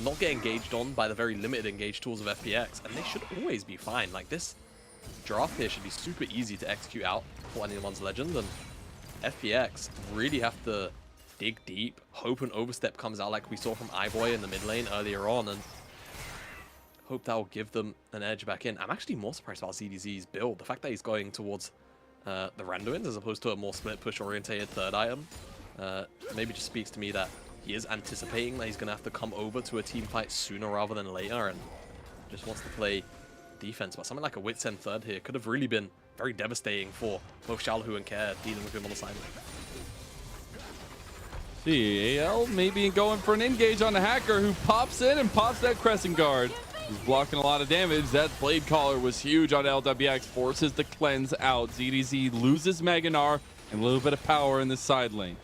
not get engaged on by the very limited engage tools of FPX, and they should always be fine. Like, this draft here should be super easy to execute out for anyone's legend, and FPX really have to dig deep, hope an overstep comes out like we saw from iBoy in the mid lane earlier on, and hope that will give them an edge back in. I'm actually more surprised about ZDZ's build. The fact that he's going towards the Randuins as opposed to a more split push orientated third item maybe just speaks to me that he is anticipating that he's going to have to come over to a team fight sooner rather than later, and just wants to play defense. But something like a Wits End third here could have really been very devastating for both Xiaohu and Care dealing with him on the side. CAL maybe going for an engage on the hacker who pops in and pops that Crescent Guard. He's blocking a lot of damage. That Blade Caller was huge on LWX, forces the cleanse out. ZDZ loses Meganar and a little bit of power in the side lane.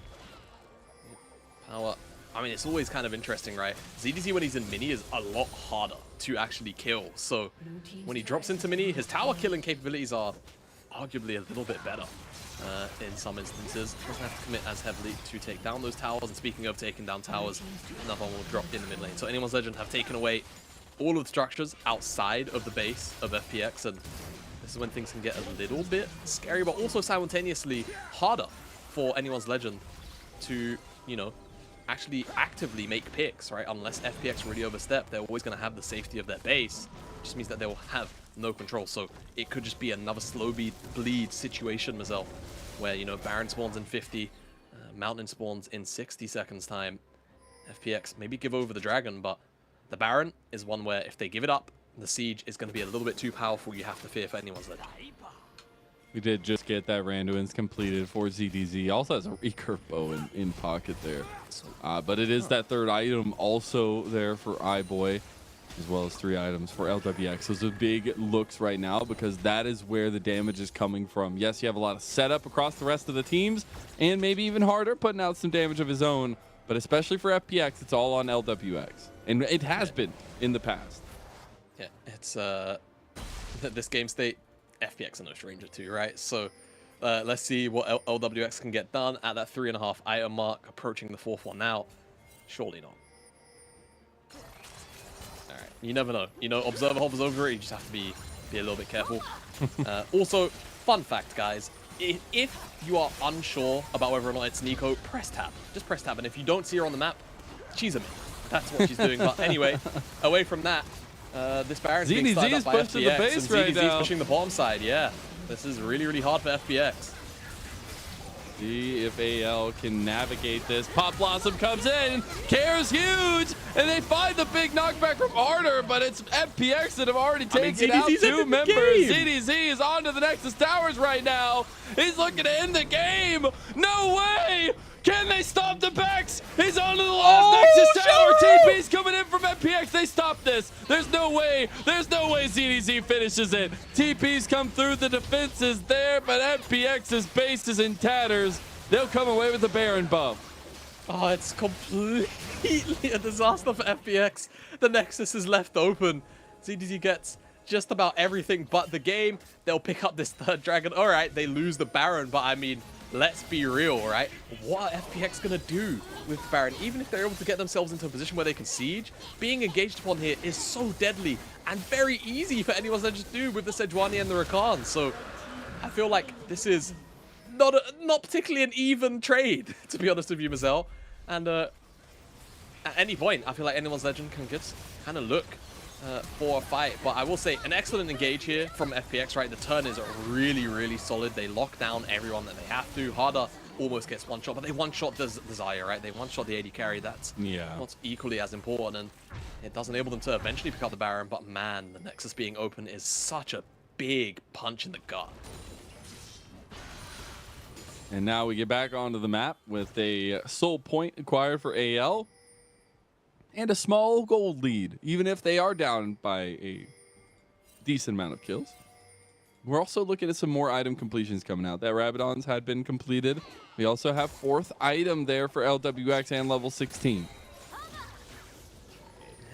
Power. I mean, it's always kind of interesting, right? ZDZ when he's in mini is a lot harder to actually kill. So when he drops into mini, his tower killing capabilities are arguably a little bit better in some instances. Doesn't have to commit as heavily to take down those towers. And speaking of taking down towers, another one will drop in the mid lane. So anyone's legend have taken away all of the structures outside of the base of FPX, and this is when things can get a little bit scary, but also simultaneously harder for anyone's legend to, you know, actually actively make picks, right? Unless FPX really overstep, they're always going to have the safety of their base. It just means that they will have no control. So it could just be another slow bleed situation, Mazel, where, you know, Baron spawns in 50, Mountain spawns in 60 seconds time. FPX maybe give over the Dragon, but the Baron is one where if they give it up, the Siege is going to be a little bit too powerful. You have to fear for anyone's legend. We did just get that Randuin's completed for ZDZ. Also has a recurve bow in pocket there. But it is that third item also there for iBoy, as well as 3 items for LWX. Those are big looks right now because that is where the damage is coming from. Yes, you have a lot of setup across the rest of the teams, and maybe even harder putting out some damage of his own. But especially for FPX, it's all on LWX. And it has been in the past. Yeah, it's this game state, FPX are no stranger to, right? So let's see what LWX can get done at that 3.5 item mark, approaching the 4th one now. Surely not. All right, you never know. You know, observer hovers over it. You just have to be a little bit careful. Also, fun fact, guys. If you are unsure about whether or not it's Nico, press tab. Just press tab. And if you don't see her on the map, she's a mid. That's what she's doing. But anyway, away from that, this Baron's being started up by FPX, the base and right ZDZ's now. pushing the bottom side. Yeah, this is really, really hard for FPX. See if AL can navigate this. Pop Blossom comes in. Care's huge. And they find the big knockback from Harder, but it's FPX that have already taken out 2 members. ZDZ is on to the Nexus Towers right now. He's looking to end the game. No way. Can they stop the Bex? He's on to the last Nexus Tower. TP's coming in from FPX. They stop this. There's no way. There's no way ZDZ finishes it. TP's come through. The defense is there, but FPX's base is in tatters. They'll come away with the Baron buff. Oh, it's completely a disaster for FPX. The Nexus is left open. ZDZ gets just about everything but the game. They'll pick up this 3rd Dragon. All right, they lose the Baron, but I mean, let's be real, right? What are FPX going to do with Baron? Even if they're able to get themselves into a position where they can siege, being engaged upon here is so deadly and very easy for anyone to just do with the Sejuani and the Rakan. So I feel like this is not particularly an even trade, to be honest with you, Mazel. And at any point, I feel like anyone's legend can just kind of look for a fight. But I will say, an excellent engage here from FPX, right? The turn is really, really solid. They lock down everyone that they have to. Harder almost gets one shot, but they one-shot the Zaya, right? They one-shot the AD carry. That's not equally as important, and it does enable them to eventually pick up the Baron. But man, the Nexus being open is such a big punch in the gut. And now we get back onto the map with a soul point acquired for AL and a small gold lead, even if they are down by a decent amount of kills. We're also looking at some more item completions coming out. That Rabadon's had been completed. We also have 4th item there for LWX and level 16.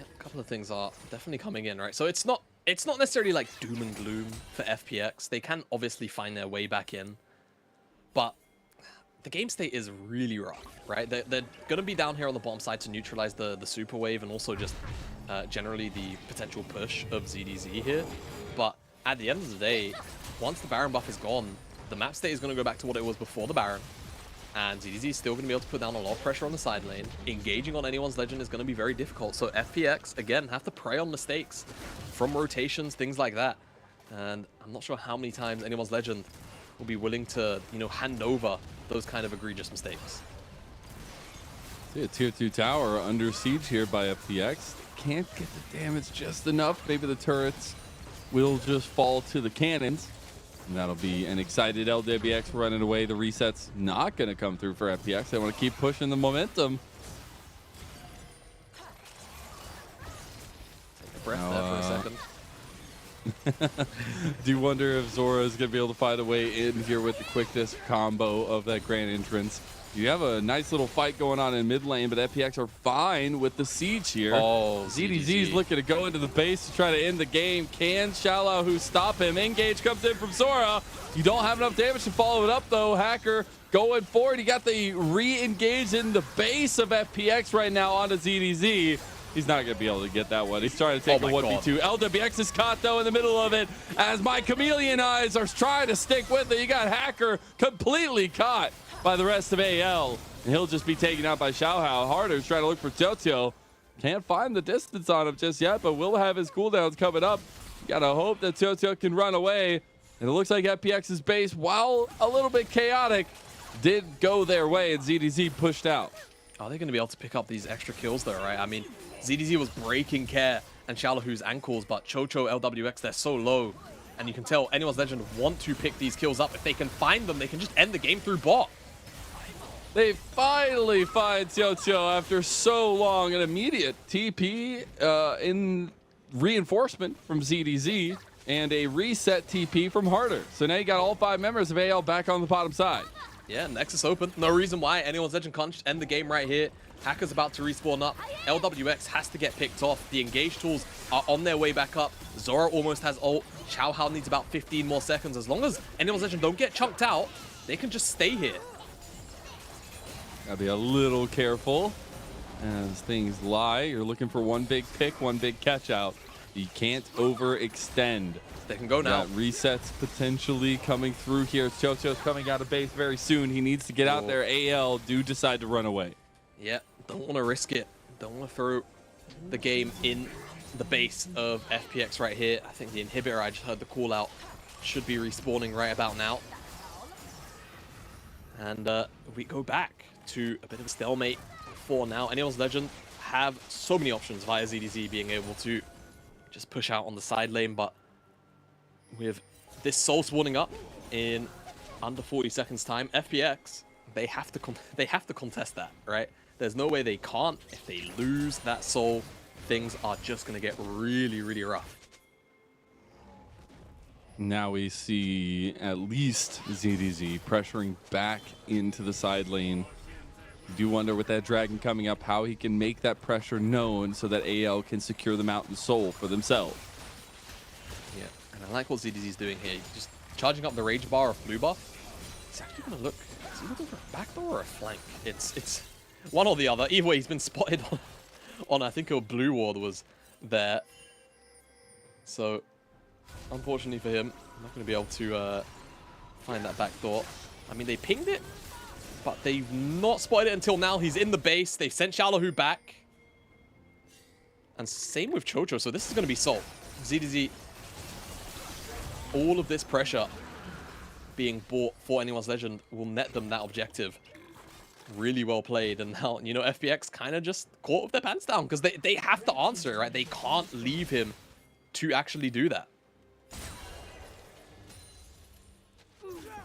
A couple of things are definitely coming in, right? So it's not necessarily like doom and gloom for FPX. They can obviously find their way back in, but the game state is really rough, right? They're going to be down here on the bottom side to neutralize the super wave and also just generally the potential push of ZDZ here. But at the end of the day, once the Baron buff is gone, the map state is going to go back to what it was before the Baron. And ZDZ is still going to be able to put down a lot of pressure on the side lane. Engaging on anyone's Legend is going to be very difficult. So FPX, again, have to prey on mistakes from rotations, things like that. And I'm not sure how many times anyone's Legend will be willing to, you know, hand over those kind of egregious mistakes. See a tier 2 tower under siege here by FPX. Can't get the damage just enough. Maybe the turrets will just fall to the cannons. And that'll be an excited LWX running away. The reset's not going to come through for FPX. They want to keep pushing the momentum. Take a breath there for a second. Do wonder if Zora is going to be able to find a way in here with the quickness combo of that grand entrance. You have a nice little fight going on in mid lane, but FPX are fine with the siege here. Oh, ZDZ's looking to go into the base to try to end the game. Can Shallow stop him? Engage comes in from Zora. You don't have enough damage to follow it up, though. Hacker going forward. He got the re-engage in the base of FPX right now onto ZDZ. He's not going to be able to get that one. He's trying to take a 1v2. LWX is caught, though, in the middle of it as my chameleon eyes are trying to stick with it. You got Hacker completely caught by the rest of AL, and he'll just be taken out by Xiaohao. Harder's trying to look for Toto. Can't find the distance on him just yet, but will have his cooldowns coming up. You got to hope that Toto can run away. And it looks like FPX's base, while a little bit chaotic, did go their way, and ZDZ pushed out. Are they going to be able to pick up these extra kills, though, right? I mean, ZDZ was breaking Care and Shalahoo's ankles, but Chocho, LWX, they're so low. And you can tell anyone's Legend want to pick these kills up. If they can find them, they can just end the game through bot. They finally find Chocho after so long. An immediate TP in reinforcement from ZDZ and a reset TP from Harder. So now you got all 5 members of AL back on the bottom side. Yeah, Nexus open. No reason why anyone's Legend can't just end the game right here. Hacker's about to respawn up. LWX has to get picked off. The engage tools are on their way back up. Zora almost has ult. Xiaohao needs about 15 more seconds. As long as anyone's Legend don't get chunked out, they can just stay here. Gotta be a little careful as things lie. You're looking for one big pick, one big catch out. You can't overextend. They can go now. Got resets potentially coming through here. Chocho's coming out of base very soon. He needs to get out there. AL do decide to run away. Yeah, don't want to risk it. Don't want to throw the game in the base of FPX right here. I think the inhibitor, I just heard the call out, should be respawning right about now. And we go back to a bit of a stalemate for now. Anyone's Legend have so many options via ZDZ being able to just push out on the side lane, but with this soul spawning up in under 40 seconds time, FPX, they have to contest that, right? There's no way they can't. If they lose that soul, things are just going to get really, really rough. Now we see at least ZDZ pressuring back into the side lane. Do wonder with that dragon coming up how he can make that pressure known so that AL can secure the Mountain Soul for themselves. Yeah, and I like what ZDZ is doing here. Just charging up the rage bar of blue buff. He's actually going to look. Is he looking for a backdoor or a flank? It's one or the other. Either way, he's been spotted on I think a blue ward was there. So unfortunately for him, I'm not going to be able to find that backdoor. I mean, they pinged it, but they've not spotted it until now. He's in the base. They've sent Shalahoo back. And same with Chocho, so this is going to be solved. ZDZ, all of this pressure being bought for Anyone's Legend will net them that objective. Really well played, and now, you know, FPX kind of just caught with their pants down because they have to answer, right? They can't leave him to actually do that.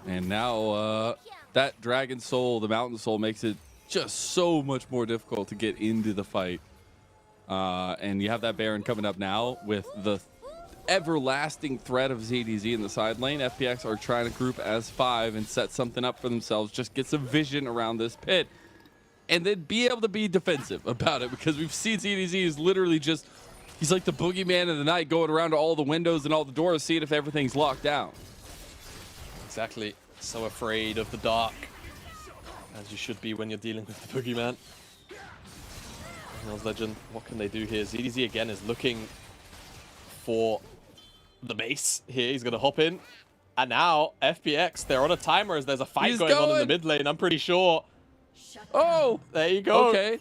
And now that Dragon Soul, the Mountain Soul, makes it just so much more difficult to get into the fight. And you have that Baron coming up now with the everlasting threat of ZDZ in the side lane. FPX are trying to group as 5 and set something up for themselves. Just get some vision around this pit. And then be able to be defensive about it, because we've seen ZDZ is literally just, he's like the boogeyman of the night, going around to all the windows and all the doors, seeing if everything's locked down. Exactly. So afraid of the dark, as you should be when you're dealing with the boogeyman. Anyone's Legend, what can they do here? ZDZ again is looking for the base here. He's going to hop in. And now FPX, they're on a timer as there's a fight going on in the mid lane, I'm pretty sure. Oh, there you go. Okay.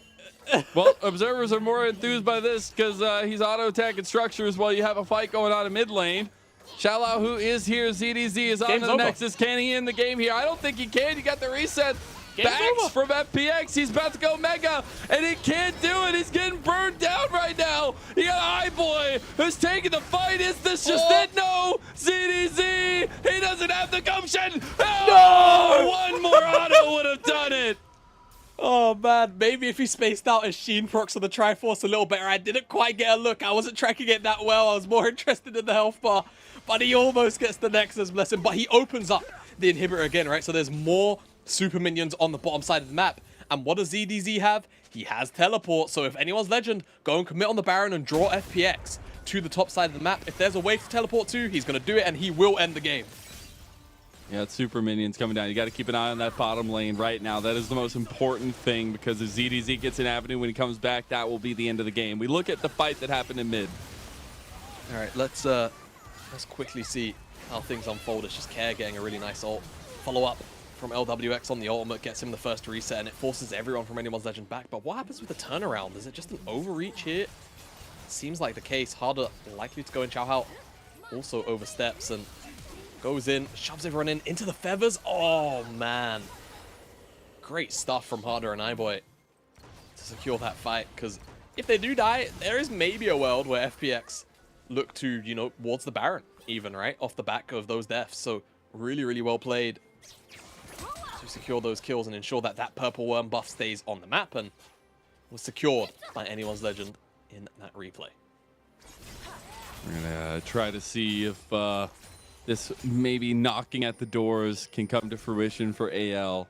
Well, observers are more enthused by this because he's auto-attacking structures while you have a fight going on in mid lane. Shallow, who is here, ZDZ is on the Nexus. Can he end the game here? I don't think he can. You got the reset backs from FPX. He's about to go mega, and he can't do it. He's getting burned down right now. You got iBoy, who's taking the fight. Is this just it? No! ZDZ, he doesn't have the gumption. Oh, no! One more auto would have done it. Oh man, maybe if he spaced out his Sheen procs on the Triforce a little better. I didn't quite get a look. I wasn't tracking it that well. I was more interested in the health bar. But he almost gets the Nexus, bless him. But he opens up the inhibitor again, right? So there's more super minions on the bottom side of the map. And what does ZDZ have? He has teleport. So if Anyone's Legend, go and commit on the Baron and draw FPX to the top side of the map. If there's a way to teleport to, he's going to do it, and he will end the game. Yeah, it's super minions coming down. You got to keep an eye on that bottom lane right now. That is the most important thing, because if ZDZ gets an avenue when he comes back, that will be the end of the game. We look at the fight that happened in mid. All right, let's quickly see how things unfold. It's just Care getting a really nice ult. Follow up from LWX on the ultimate gets him the first reset, and it forces everyone from Anyone's Legend back. But what happens with the turnaround? Is it just an overreach here? Seems like the case. Harder likely to go in. Chow Hao also oversteps and goes in, shoves everyone in into the feathers. Oh man, great stuff from Harder and iBoy to secure that fight, because if they do die, there is maybe a world where FPX look to, you know, towards the Baron even, right, off the back of those deaths. So really, really well played to secure those kills and ensure that that purple worm buff stays on the map and was secured by Anyone's Legend in that replay. We're gonna try to see if this maybe knocking at the doors can come to fruition for AL.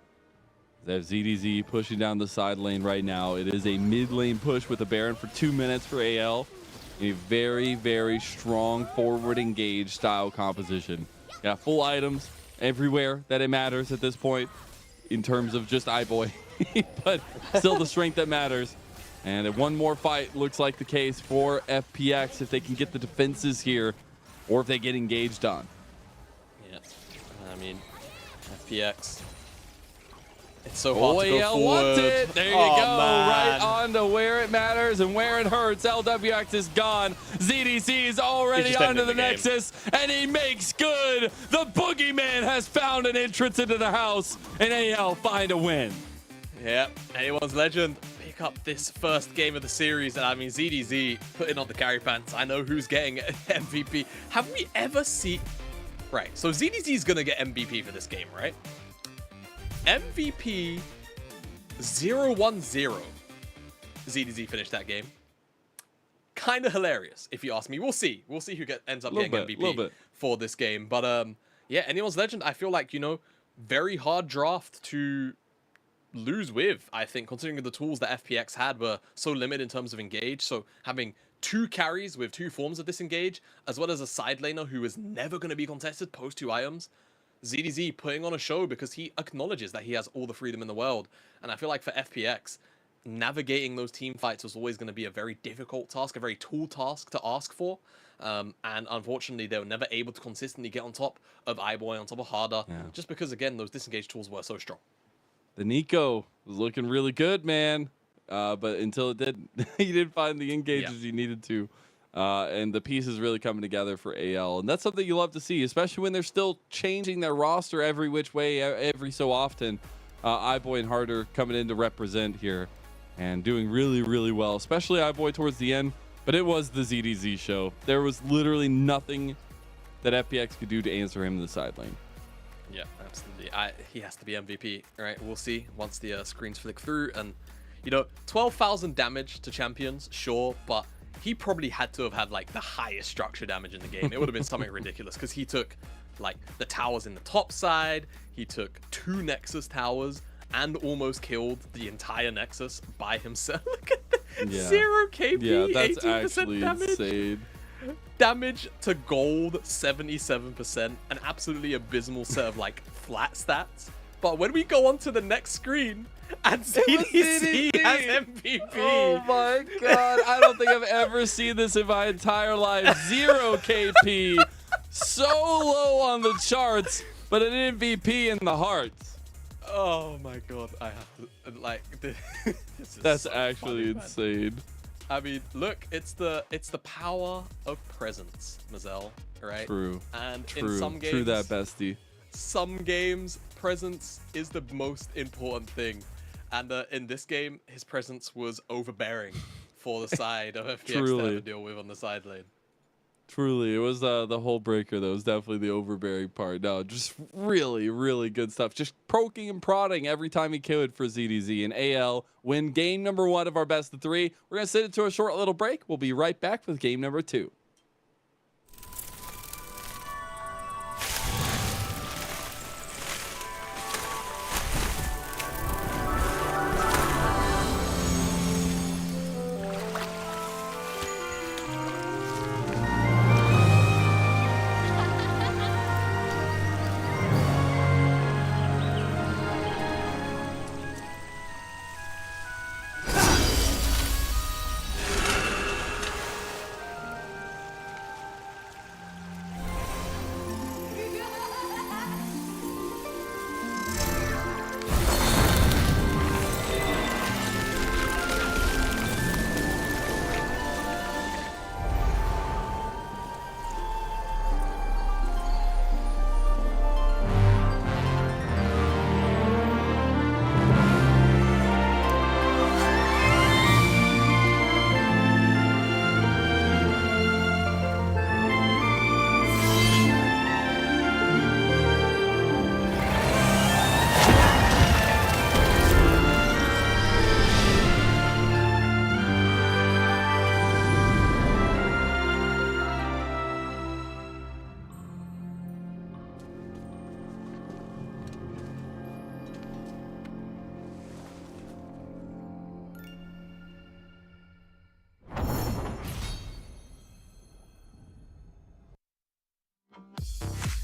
They have ZDZ pushing down the side lane right now. It is a mid lane push with a Baron for 2 minutes for AL. A very, very strong forward engaged style composition. Got full items everywhere that it matters at this point in terms of just iBoy, but still the strength that matters. And one more fight looks like the case for FPX if they can get the defenses here or if they get engaged on. Yeah, I mean, FPX. It's so hard to go AL forward. wants it. There you go. Man. Right on to where it matters and where it hurts. LWX is gone. ZDC is already onto the Nexus, and he makes good. The boogeyman has found an entrance into the house, and AL find a win. Yeah, Anyone's Legend pick up this first game of the series, and I mean, ZDZ putting on the carry pants. I know who's getting MVP. Have we ever seen... Right, so ZDZ is going to get MVP for this game, right? MVP 0-1-0. ZDZ finished that game. Kind of hilarious, if you ask me. We'll see. We'll see who ends up getting MVP for this game. But yeah, Anyone's Legend, I feel like, you know, very hard draft to lose with, I think, considering the tools that FPX had were so limited in terms of engage. So having 2 carries with 2 forms of disengage, as well as a side laner who is never going to be contested post 2 items. ZDZ putting on a show because he acknowledges that he has all the freedom in the world. And I feel like for FPX, navigating those team fights was always going to be a very difficult task, a very tall task to ask for. And unfortunately, they were never able to consistently get on top of iBoy, on top of Harder, just because, again, those disengage tools were so strong. The Nico was looking really good, man. but until it did, you didn't find the engages you needed to. And the pieces really coming together for AL. And that's something you love to see, especially when they're still changing their roster every which way, every so often. iBoy and Harder coming in to represent here and doing really, really well, especially iBoy towards the end. But it was the ZDZ show. There was literally nothing that FPX could do to answer him in the side lane. Yeah, absolutely. He has to be MVP, right? We'll see once the screens flick through. And, you know, 12,000 damage to champions, sure, but he probably had to have had like the highest structure damage in the game. It would have been something ridiculous because he took like the towers in the top side. He took 2 Nexus towers and almost killed the entire Nexus by himself. Look at that. 0 KP, yeah, that's 18% actually damage. insane. Damage to gold, 77%. An absolutely abysmal set of like flat stats. But when we go on to the next screen, and ZDZ has MVP. Oh my god, I don't think I've ever seen this in my entire life. 0 KP, so low on the charts, but an MVP in the hearts. Oh my god, I have to, like, that's actually insane. I mean, look, it's the power of presence, Mazel, right? True. And true. in some games, true that, bestie. Some games, presence is the most important thing. And in this game, his presence was overbearing for the side of FPX to have to deal with on the side lane. Truly, it was the whole breaker that was definitely the overbearing part. No, just really, really good stuff. Just poking and prodding every time he could for ZDZ. And AL win game number 1 of our best of 3. We're going to send it to a short little break. We'll be right back with game number 2.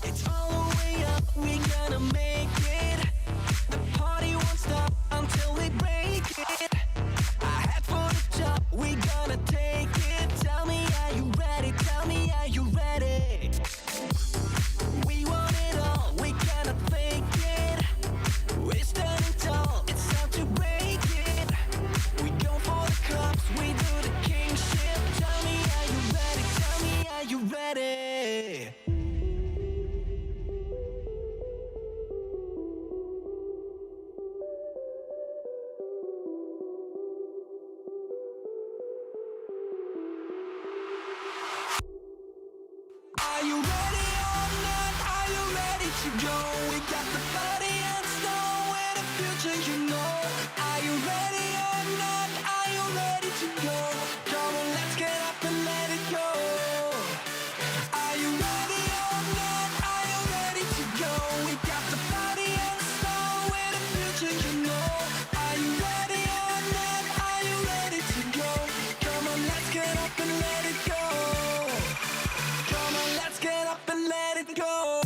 It's all the way up, we gonna make it. The party won't stop until we break it. I head for the top, we gonna take it. Tell me, are you ready? Tell me, are you ready? We want it all, we cannot fake it. We're standing tall, it's time to break it. We go for the cups, we do the kingship. Tell me, are you ready? Tell me, are you ready? Are you ready or not? Are you ready to go? We got the body and stone with the future, you know. Are you ready or not? Are you ready to go? Come on, let's get up and let it go. Are you ready or not? Are you ready to go? We got the body and stone with the future, you know. Are you ready or not? Are you ready to go? Come on, let's get up and let it go. Come on, let's get up and let it go.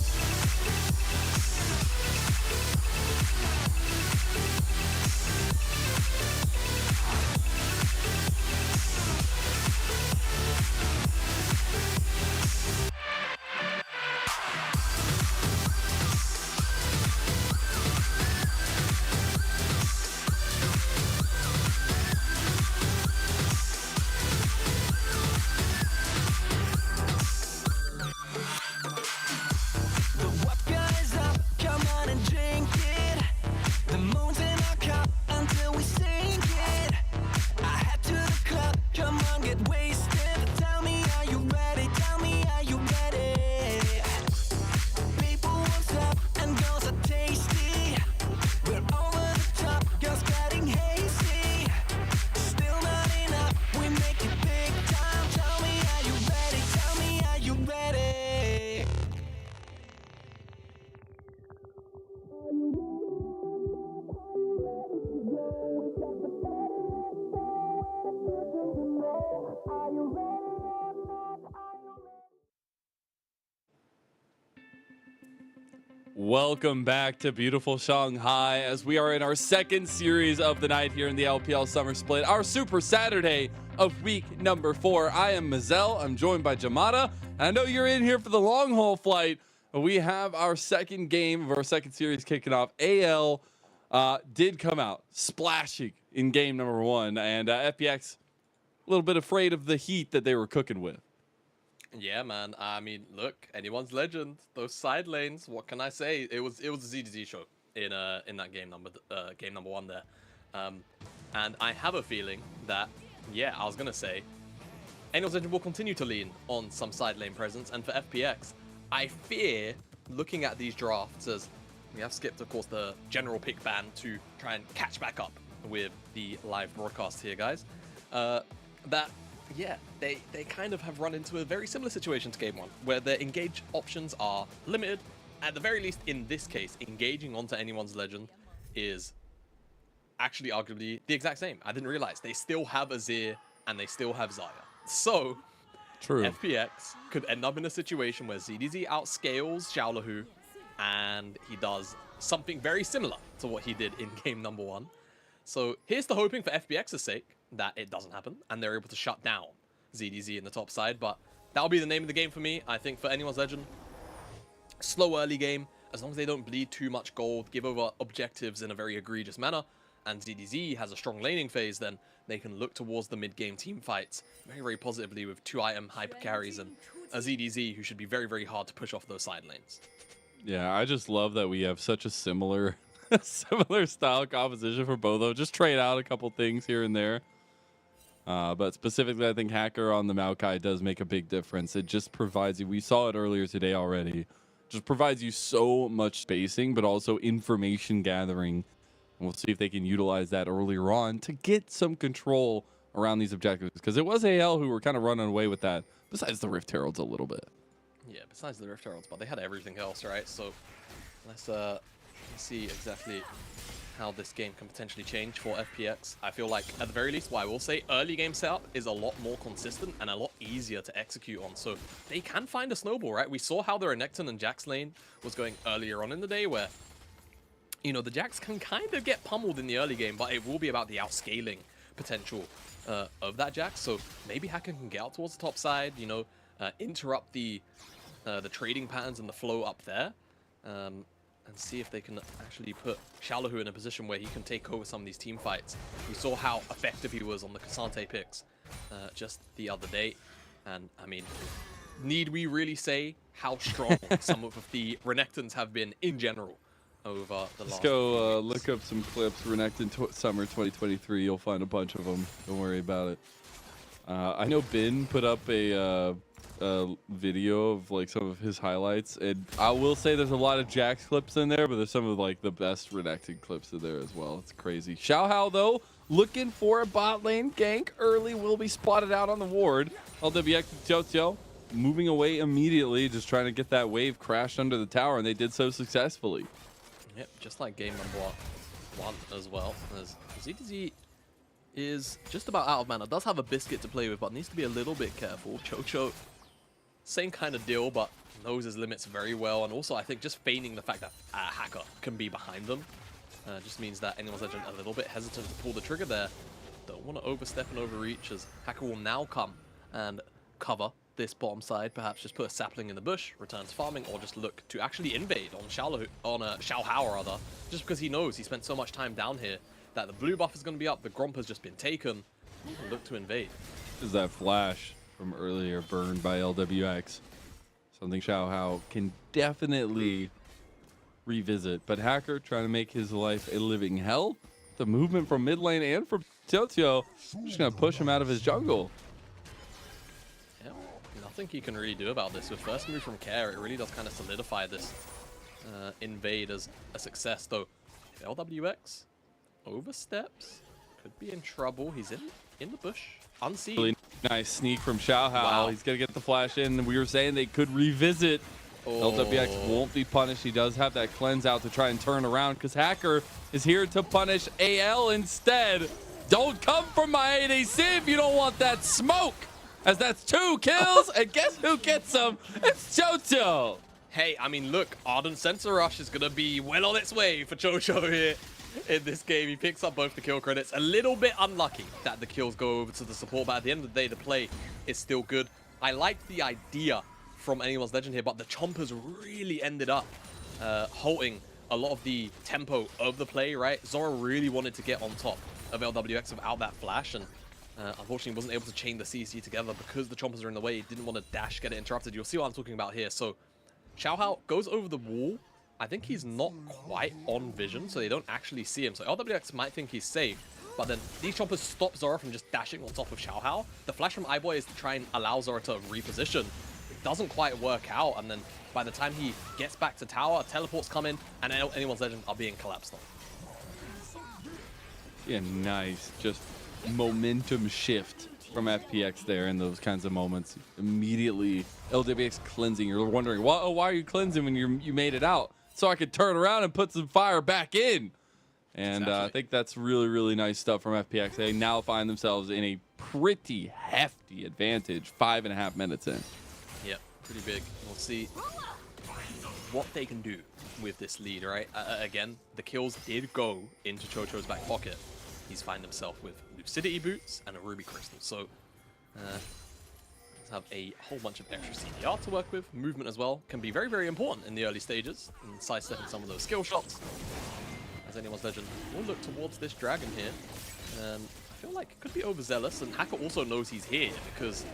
Welcome back to beautiful Shanghai as we are in our second series of the night here in the LPL Summer Split, our Super Saturday of week number 4. I am Mazel. I'm joined by Jamada. And I know you're in here for the long haul flight. We have our second game of our second series kicking off. AL did come out splashing in game number 1, and FPX a little bit afraid of the heat that they were cooking with. Yeah, man. I mean, look, anyone's legend. Those side lanes. What can I say? It was a Z2Z show in that game number 1 there, and I have a feeling that I was gonna say, anyone's legend will continue to lean on some side lane presence, and for FPX, I fear looking at these drafts as we have skipped, of course, the general pick ban to try and catch back up with the live broadcast here, guys. They kind of have run into a very similar situation to game 1, where their engage options are limited. At the very least, in this case, engaging onto anyone's legend is actually arguably the exact same. I didn't realize they still have Azir and they still have Xayah. So, true. FPX could end up in a situation where ZDZ outscales Xiaolahu, and he does something very similar to what he did in game number 1. So here's the hoping for FPX's sake that it doesn't happen and they're able to shut down ZDZ in the top side, but that'll be the name of the game for me. I think for anyone's legend, slow early game, as long as they don't bleed too much gold, give over objectives in a very egregious manner, and ZDZ has a strong laning phase, then they can look towards the mid-game team fights very, very positively with 2-item hyper carries and a ZDZ who should be very, very hard to push off those side lanes. Yeah, I just love that we have such a similar style composition for both of them. Just trade out a couple things here and there. But specifically, I think Hacker on the Maokai does make a big difference. It just provides you, we saw it earlier today already, just provides you so much spacing, but also information gathering. And we'll see if they can utilize that earlier on to get some control around these objectives. Because it was AL who were kind of running away with that, besides the Rift Heralds a little bit. Yeah, besides the Rift Heralds, but they had everything else, right? So let's see exactly how this game can potentially change for FPX. I feel like, at the very least, what I will say, early game setup is a lot more consistent and a lot easier to execute on. So they can find a snowball, right? We saw how the Renekton and Jax lane was going earlier on in the day, where, you know, the Jax can kind of get pummeled in the early game, but it will be about the outscaling potential of that Jax. So maybe Hacker can get out towards the top side, you know, interrupt the trading patterns and the flow up there. And see if they can actually put Xiaolahu in a position where he can take over some of these team fights. We saw how effective he was on the Cassante picks just the other day. And, I mean, need we really say how strong some of the Renektons have been in general over the last Let's go look up some clips. Renekton Summer 2023. You'll find a bunch of them. Don't worry about it. I know Bin put up a video of like some of his highlights, and I will say there's a lot of Jax clips in there, but there's some of like the best Renekton clips in there as well. It's crazy. Xiaohao though, looking for a bot lane gank early, will be spotted out on the ward. LWX Tio moving away immediately, just trying to get that wave crashed under the tower, and they did so successfully. Yep, just like game number 1 as well. As ZTZ is just about out of mana, does have a biscuit to play with, but needs to be a little bit careful. Chocho, same kind of deal, but knows his limits very well. And also, I think just feigning the fact that Hacker can be behind them just means that anyone's legend a little bit hesitant to pull the trigger there. Don't want to overstep and overreach, as Hacker will now come and cover this bottom side. Perhaps just put a sapling in the bush, returns farming, or just look to actually invade on Xiaohao rather, just because he knows he spent so much time down here that the blue buff is going to be up, the Gromp has just been taken. Look to invade. Is that flash from earlier burned by LWX? Something Xiaohao can definitely revisit, but Hacker trying to make his life a living hell. The movement from mid lane and from Tio just gonna push him out of his jungle. Yeah, nothing he can really do about this. With first move from Care, it really does kind of solidify this invade as a success, though. If LWX oversteps, could be in trouble. He's in the bush, unseen. Really nice sneak from Xiaohao. Wow. He's gonna get the flash in. We were saying they could revisit. LWX won't be punished. He does have that cleanse out to try and turn around, because Hacker is here to punish AL instead. Don't come from my ADC if you don't want that smoke, as that's 2 kills. And guess who gets them? It's Chocho. Hey, I mean, look, Ardent Sensor Rush is going to be well on its way for Chocho here in this game. He picks up both the kill credits. A little bit unlucky that the kills go over to the support, but at the end of the day, the play is still good. I like the idea from Anyone's Legend here, but the Chompers really ended up halting a lot of the tempo of the play, right? Zora really wanted to get on top of LWX without that flash, and unfortunately wasn't able to chain the CC together because the Chompers are in the way. He didn't want to dash, get it interrupted. You'll see what I'm talking about here. So Xiaohao goes over the wall. I think he's not quite on vision, so they don't actually see him. So LWX might think he's safe, but then these Chompers stop Zora from just dashing on top of Xiaohao. The flash from iBoy is to try and allow Zora to reposition. It doesn't quite work out, and then by the time he gets back to tower, teleports come in, and Anyone's Legend are being collapsed on. Yeah, nice. Just momentum shift from FPX there in those kinds of moments. Immediately, LWX cleansing. You're wondering, why are you cleansing when you made it out? So I could turn around and put some fire back in. And I think that's really, really nice stuff from FPX. They now find themselves in a pretty hefty advantage, 5.5 minutes in. Yep, pretty big. We'll see what they can do with this lead, right? Again, the kills did go into Chocho's back pocket. He's found himself with Lucidity Boots and a Ruby Crystal. So let's have a whole bunch of extra CDR to work with. Movement as well can be very, very important in the early stages, and sidestepping some of those skill shots. As Anyone's Legend will look towards this dragon here. I feel like it could be overzealous, and Hacker also knows he's here because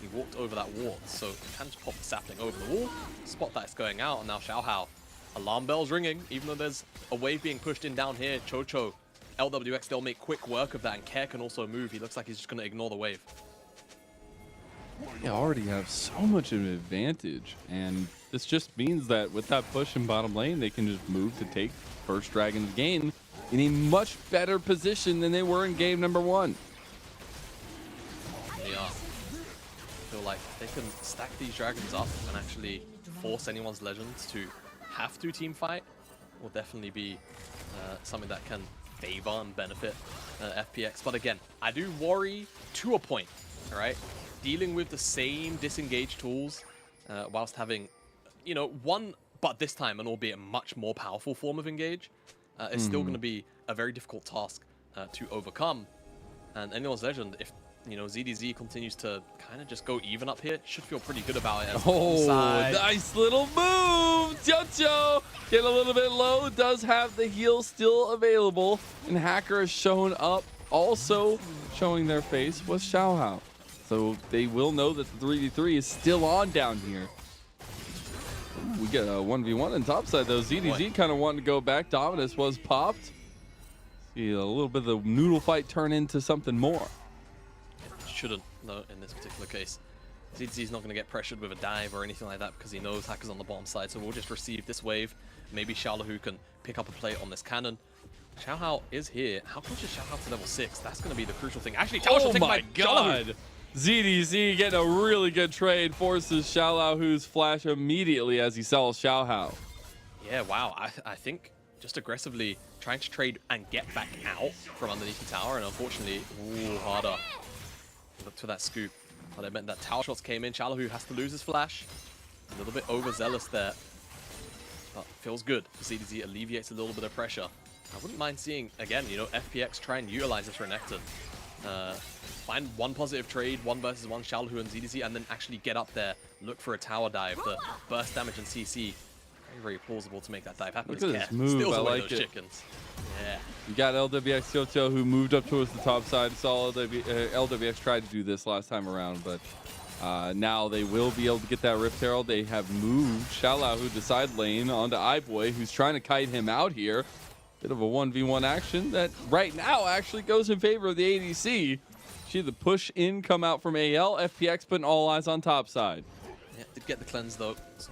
he walked over that wall. So he can just pop the sapling over the wall, spot that it's going out, and now Xiaohao. Alarm bells ringing, even though there's a wave being pushed in down here. Chocho, LWX, they'll make quick work of that, and Care can also move. He looks like he's just going to ignore the wave. They already have so much of an advantage, and this just means that with that push in bottom lane, they can just move to take first Dragon's game in a much better position than they were in game number 1. They are. I feel like they can stack these dragons up and actually force Anyone's Legends to have to team fight. Will definitely be something that can favor and benefit FPX. But again, I do worry to a point, all right? Dealing with the same disengage tools whilst having, you know, one, but this time an albeit much more powerful form of engage is still going to be a very difficult task to overcome. And Anyone's Legend, if, you know, ZDZ continues to kind of just go even up here, should feel pretty good about it. Nice little move! Chocho getting a little bit low, does have the heal still available, and Hacker has shown up, also showing their face was Xiaohao. So they will know that the 3v3 is still on down here. Ooh, we get a 1v1 on top side though. ZDZ kind of wanting to go back. Dominus was popped. See a little bit of the noodle fight turn into something more. Shouldn't, though, in this particular case. ZDZ's not going to get pressured with a dive or anything like that because he knows Hacker's on the bottom side, so we'll just receive this wave. Maybe Xiaolahu can pick up a play on this cannon. Xiaohao is here. How close is Xiaohao to level 6? That's going to be the crucial thing. Actually, oh my god! ZDZ getting a really good trade, forces Xiaolahu's flash immediately as he sells Xiaohao. Yeah, wow. I think just aggressively trying to trade and get back out from underneath the tower, and unfortunately, ooh, harder. Look to that scoop. But it meant that tower shots came in. Xiaolahu has to lose his flash. A little bit overzealous there. But feels good. ZDZ alleviates a little bit of pressure. I wouldn't mind seeing, again, you know, FPX try and utilize this Renekton. Find one positive trade, 1 versus 1, Xiaolahu and ZDZ, and then actually get up there, look for a tower dive, the burst damage and CC. Very, very plausible to make that dive happen. Look at this move, I like it. Chickens. Yeah. You got LWX Chocho who moved up towards the top side. Saw LWX tried to do this last time around, but now they will be able to get that Rift Herald. They have moved Xiaolahu to side lane onto iBoy, who's trying to kite him out here. Bit of a 1v1 action that right now actually goes in favor of the ADC. See the push in come out from AL. FPX putting all eyes on top side. Yeah, did get the cleanse though. So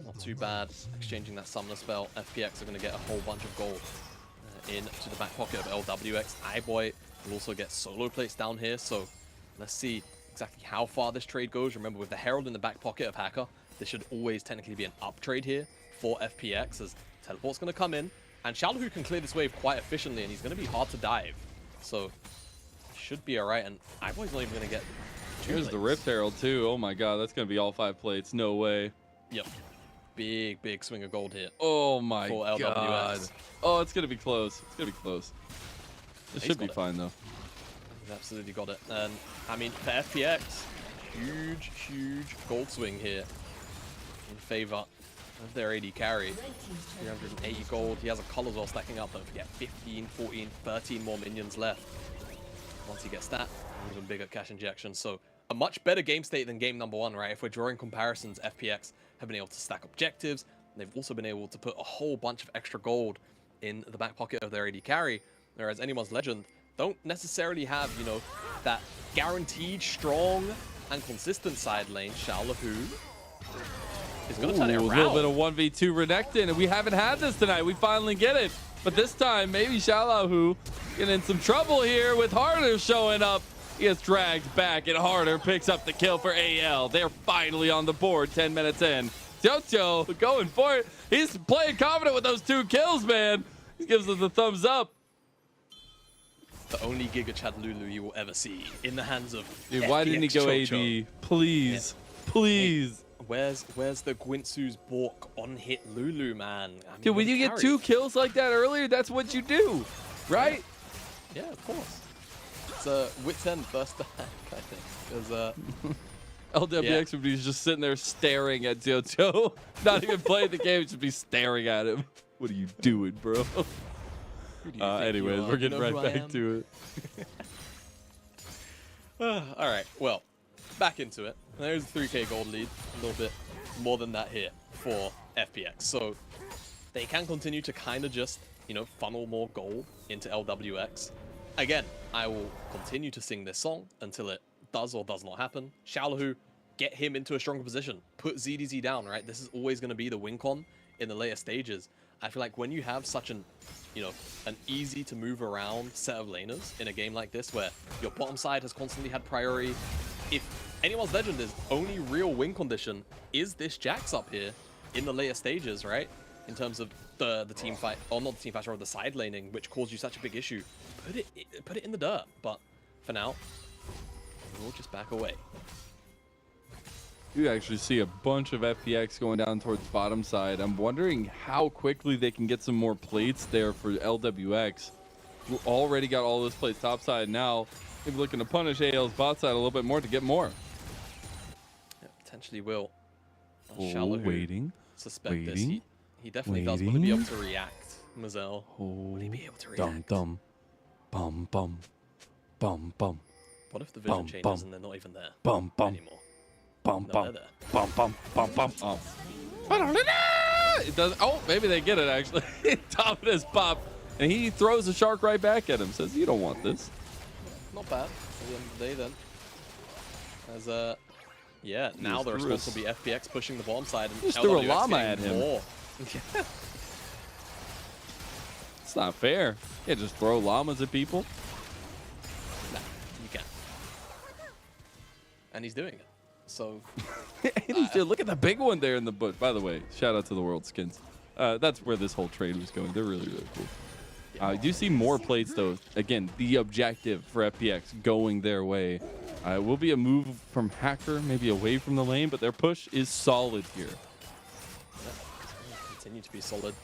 not too bad. Exchanging that summoner spell. FPX are going to get a whole bunch of gold into the back pocket of LWX. iBoy will also get solo plates down here. So let's see exactly how far this trade goes. Remember, with the Herald in the back pocket of Hacker, this should always technically be an up trade here for FPX, as teleport's going to come in. And Xiaolahu can clear this wave quite efficiently, and he's going to be hard to dive. So, should be alright, and iBoy's not even going to get 2 Here's plates. the Rift Herald, too. Oh my god, that's going to be all 5 plates. No way. Yep. big swing of gold here. Oh my for god. LWX. Oh, it's gonna be close. It's gonna be close. It should be fine though. He's absolutely got it. And I mean, for FPX, huge gold swing here in favor of their AD carry. 380 gold. He has a color as well stacking up. Don't forget, 15, 14, 13 more minions left. Once he gets that, even bigger cash injection. So a much better game state than game number 1, right? If we're drawing comparisons, FPX have been able to stack objectives. They've also been able to put a whole bunch of extra gold in the back pocket of their AD carry, whereas Anyone's Legend don't necessarily have, you know, that guaranteed strong and consistent side lane. Xiaolahu is going to turn it around. A little bit of 1v2 Renekton, and we haven't had this tonight. We finally get it. But this time, maybe Xiaolahu getting in some trouble here with Harder showing up. He gets dragged back, and Harder picks up the kill for AL. They're finally on the board 10 minutes in. Jojo going for it. He's playing confident with those 2 kills, man. He gives us the thumbs up. The only Giga Chad Lulu you will ever see in the hands of Dude, why didn't he go Chocho. AD? Please. Yeah. Please. Hey, where's the Gwinsu's Bork on hit Lulu, man? I mean, Dude, when you get 2 kills like that earlier, that's what you do, right? Yeah, of course. It's a wit's end first back, I think. Because LWX would be just sitting there staring at Jojo. Not even playing the game, just be staring at him. What are you doing, bro? Anyways, we're getting right back to it. All right, well, back into it. There's a 3k gold lead, a little bit more than that here for FPX. So they can continue to kind of just, you know, funnel more gold into LWX. Again, I will continue to sing this song until it does or does not happen. Xiaolahu, get him into a stronger position. Put ZDZ down, right? This is always going to be the win con in the later stages. I feel like when you have such an, you know, an easy to move around set of laners in a game like this where your bottom side has constantly had priority, if Anyone's Legend is only real win condition is this Jax up here in the later stages, right? In terms of the team fight, or not the team fight, or the side laning, which caused you such a big issue. Put it in the dirt, but for now, we'll just back away. You actually see a bunch of FPX going down towards bottom side. I'm wondering how quickly they can get some more plates there for LWX. We already got all those plates top side. Now maybe looking to punish AL's bot side a little bit more to get more. Yeah, potentially will. Waiting. Suspect this. He definitely does want to be able to react. Mazel. Will he be able to react? Dum bum bum bum bum. What if the vision changes and they're not even there anymore? Bum No, bum they're there. bum bum bum bum. Oh. It does. Oh, maybe they get it actually. Dominus pop, and he throws the shark right back at him. Says, "You don't want this." Not bad. At the end of the day, then. As yeah, now the response will be FPX pushing the bottom side and Just threw a LWX llama getting at him. more. It's not fair. You can't just throw llamas at people. Nah, you can't. And he's doing it. So Look at the big one there in the bush. By the way, shout out to the World Skins. That's where this whole trade was going. They're really, really cool. I do see more plates, though. Again, the objective for FPX going their way. It will be a move from Hacker, maybe away from the lane, but their push is solid here. yeah, continue to be solid.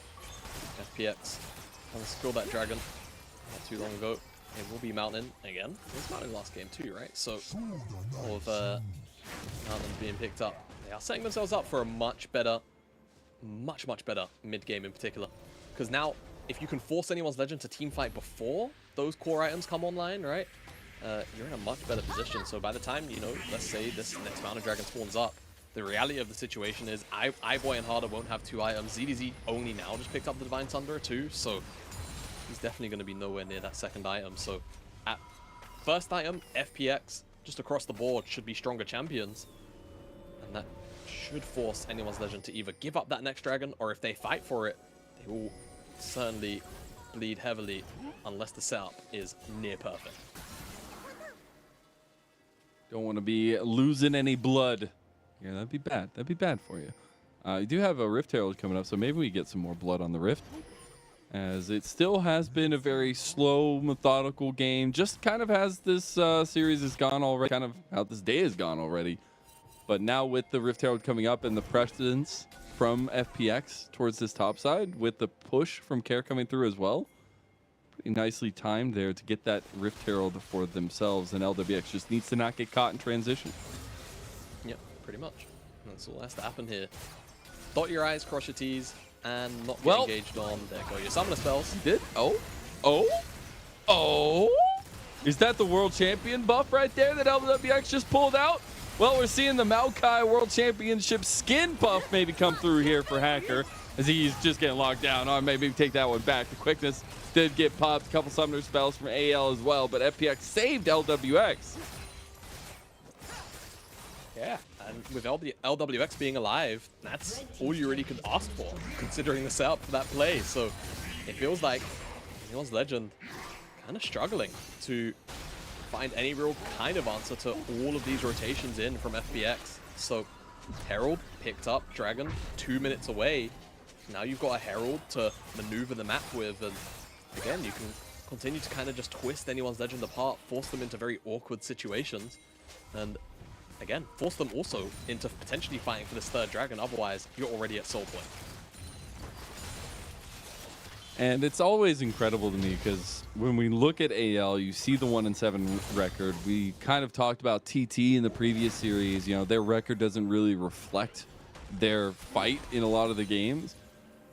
FPX kind of scored that dragon not too long ago. It will be Mountain again. It was Mountain last game too, right? So all of Mountain being picked up. They are setting themselves up for a much better mid game in particular. Because now, if you can force Anyone's Legend to team fight before those core items come online, right? You're in a much better position. So by the time, you know, let's say this next Mountain Dragon spawns up, the reality of the situation is iBoy and Harder won't have 2 items. ZDZ only now just picked up the Divine Thunderer too, so he's definitely going to be nowhere near that second item. So at first item, FPX, just across the board, should be stronger champions. And that should force Anyone's Legend to either give up that next dragon, or if they fight for it, they will certainly bleed heavily unless the setup is near perfect. Don't want to be losing any blood. Yeah, that'd be bad. That'd be bad for you. You do have a Rift Herald coming up, so maybe we get some more blood on the Rift. As it still has been a very slow, methodical game. Just kind of as this series has gone already, kind of how this day has gone already. But now with the Rift Herald coming up and the precedence from FPX towards this top side with the push from Care coming through as well. Pretty nicely timed there to get that Rift Herald for themselves, and LWX just needs to not get caught in transition. Yep, pretty much. That's all that has to happen here. Dot your I's, cross your T's, and not get engaged on. There go your summoner spells. Did? Oh! Is that the world champion buff right there that LWX just pulled out? Well, we're seeing the Maokai World Championship skin buff maybe come through here for Hacker as he's just getting locked down. Or maybe take that one back. The quickness did get popped. A couple summoner spells from AL as well, but FPX saved LWX. Yeah, and with LWX being alive, that's all you really could ask for, considering the setup for that play. So it feels like Anyone's Legend kind of struggling to find any real kind of answer to all of these rotations in from FPX. So Herald picked up Dragon 2 minutes away. Now you've got a Herald to maneuver the map with, and again, you can continue to kind of just twist Anyone's Legend apart, force them into very awkward situations, and again, force them also into potentially fighting for this third Dragon. Otherwise, you're already at soul point. And it's always incredible to me because when we look at AL, you see the 1-7 record. We kind of talked about TT in the previous series. You know, their record doesn't really reflect their fight in a lot of the games.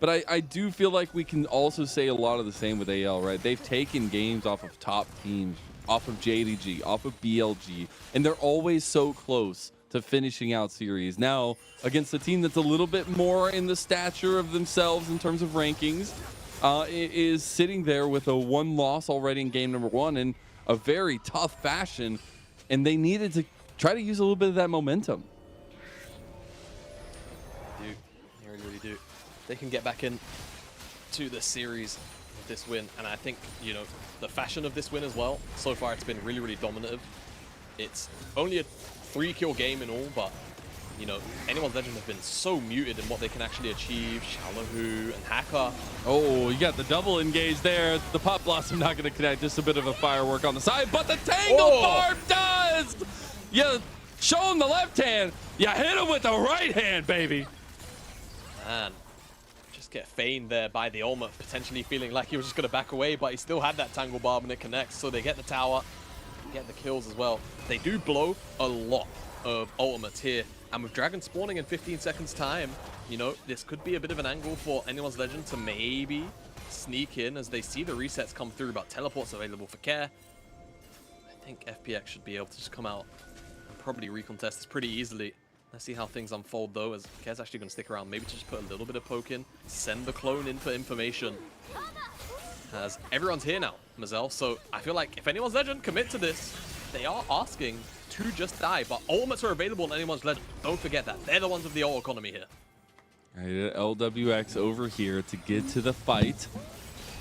But I do feel like we can also say a lot of the same with AL, right? They've taken games off of top teams, off of JDG, off of BLG, and they're always so close to finishing out series. Now, against a team that's a little bit more in the stature of themselves in terms of rankings, is sitting there with a 1 loss already in game number 1 in a very tough fashion, and they needed to try to use a little bit of that momentum. They really do. They can get back in to the series with this win, and I think, you know, the fashion of this win as well, so far it's been really, really dominative. It's only a 3-kill game in all, but, you know, Anyone's Legend have been so muted in what they can actually achieve. Shalahu and Hacker. Oh, you got the double engage there. The Pop Blossom not going to connect. Just a bit of a firework on the side, but the Tangle Barb does! You show him the left hand. You hit him with the right hand, baby. Man, just get feigned there by the ultimate, potentially feeling like he was just going to back away, but he still had that Tangle Barb and it connects. So they get the tower, get the kills as well. They do blow a lot of ultimates here. And with Dragon spawning in 15 seconds time, you know, this could be a bit of an angle for Anyone's Legend to maybe sneak in as they see the resets come through, but teleports available for Care. I think FPX should be able to just come out and probably recontest this pretty easily. Let's see how things unfold though, as Care's actually going to stick around, maybe to just put a little bit of poke in, send the clone in for information. As everyone's here now, Mazel, so I feel like if Anyone's Legend commit to this, they are asking to just die, but ultimates are available in Anyone's Legend. Don't forget that. They're the ones with the ult economy here. Right, LWX over here to get to the fight.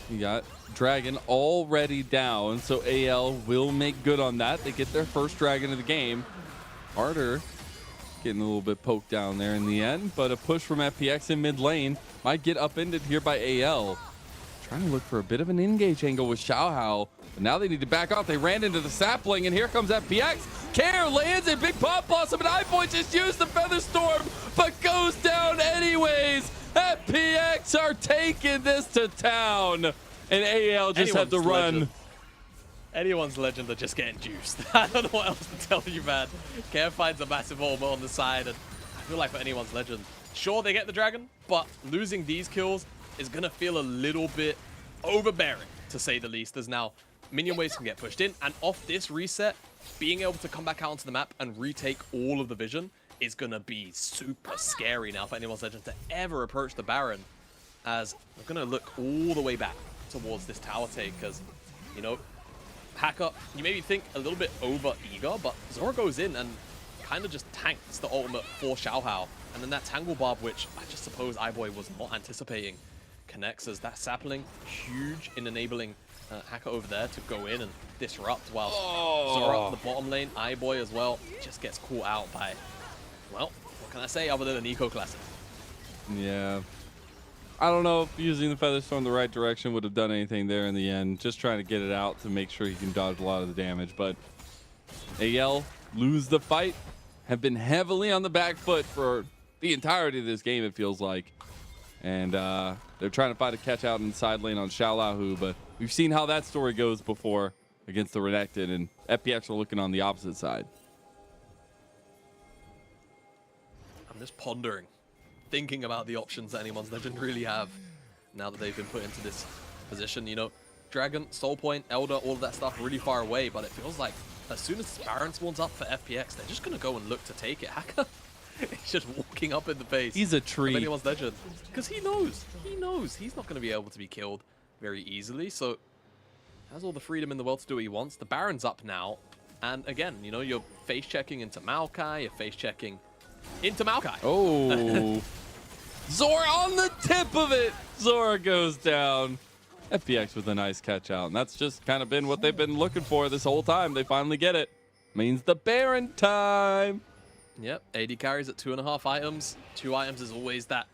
You got Dragon already down, so AL will make good on that. They get their first Dragon of the game. Harder getting a little bit poked down there in the end, but a push from FPX in mid lane might get upended here by AL. Trying to look for a bit of an engage angle with Xiaohao, but now they need to back off. They ran into the sapling, and here comes FPX. Care lands a big Pop Blossom, and iBoy just used the Feather Storm, but goes down anyways. FPX are taking this to town, and AL just had to run. Anyone's Legend are just getting juiced. I don't know what else to tell you, man. Care finds a massive ultimate on the side, and I feel like for Anyone's Legend, sure, they get the Dragon, but losing these kills is going to feel a little bit overbearing, to say the least, as now minion waves can get pushed in, and off this reset, being able to come back out onto the map and retake all of the vision is going to be super scary now for Anyone's Legend to ever approach the Baron, as we're going to look all the way back towards this tower take, because, you know, Hacker, you maybe think a little bit over-eager, but Zora goes in and kind of just tanks the ultimate for Xiaohao, and then that Tangle Barb, which I just suppose iBoy was not anticipating, connects as that sapling, huge in enabling Hacker over there to go in and disrupt, while Zora up the bottom lane, iBoy as well, just gets caught out by, well, what can I say other than an eco classic? Yeah. I don't know if using the Feather Storm the right direction would have done anything there in the end. Just trying to get it out to make sure he can dodge a lot of the damage. But AL lose the fight, have been heavily on the back foot for the entirety of this game, it feels like. And they're trying to find a catch out in side lane on Xiaolahu, but we've seen how that story goes before against the Renekton, and FPX are looking on the opposite side. I'm just pondering, thinking about the options that anyone's legend really have now that they've been put into this position. You know, Dragon, Soul Point, Elder, all of that stuff really far away, but it feels like as soon as Baron spawns up for FPX, they're just going to go and look to take it. Hacker, he's just walking up in the face. He's a tree. Of anyone's legend. Because he knows he's not going to be able to be killed very easily, so has all the freedom in the world to do what he wants. The Baron's up now, and again, you know, you're face-checking into Maokai, you're face-checking into Maokai. Oh. Zora on the tip of it. Zora goes down. FPX with a nice catch out. And that's just kind of been what they've been looking for this whole time. They finally get it. Means the Baron time. Yep, AD carries at 2.5 items. 2 items is always that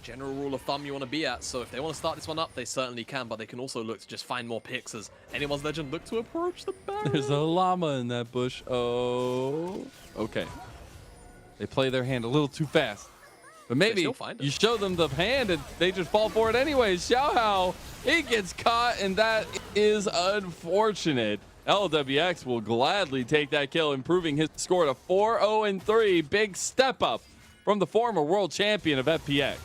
general rule of thumb you want to be at. So if they want to start this one up, they certainly can. But they can also look to just find more picks as anyone's legend look to approach the Baron. There's a llama in that bush. Oh. Okay. They play their hand a little too fast. But maybe you show them the hand and they just fall for it anyways. Xiaohao, he gets caught, and that is unfortunate. LWX will gladly take that kill, improving his score to 4-0-3. Big step up from the former world champion of FPX.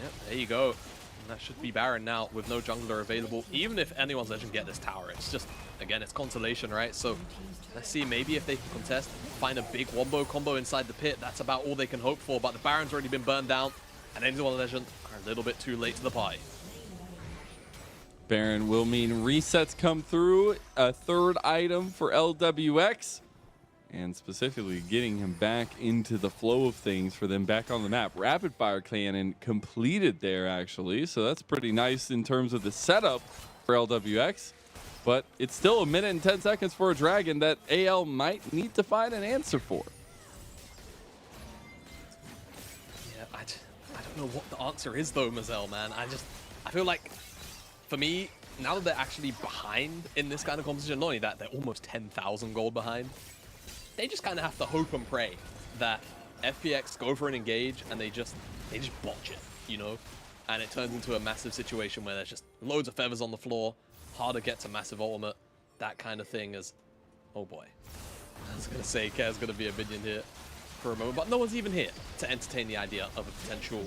Yep, there you go. And that should be Baron now with no jungler available. Even if anyone's legend get this tower, it's just, again, it's consolation, right? So let's see, maybe if they can contest, find a big wombo combo inside the pit. That's about all they can hope for, but the Baron's already been burned down, and anyone's legend are a little bit too late to the party. Baron will mean resets come through, a third item for LWX, and specifically getting him back into the flow of things for them back on the map. Rapid fire cannon completed there, actually, so that's pretty nice in terms of the setup for LWX. But it's still 1 minute and 10 seconds for a Dragon that AL might need to find an answer for. Yeah, I don't know what the answer is though, Mazel, man. I feel like, for me, now that they're actually behind in this kind of competition, not only that, they're almost 10,000 gold behind. They just kind of have to hope and pray that FPX go for an engage and they just botch it, you know? And it turns into a massive situation where there's just loads of feathers on the floor, hard to get to massive ultimate, that kind of thing is, oh boy. I was going to say, Kare's going to be a minion here for a moment, but no one's even here to entertain the idea of a potential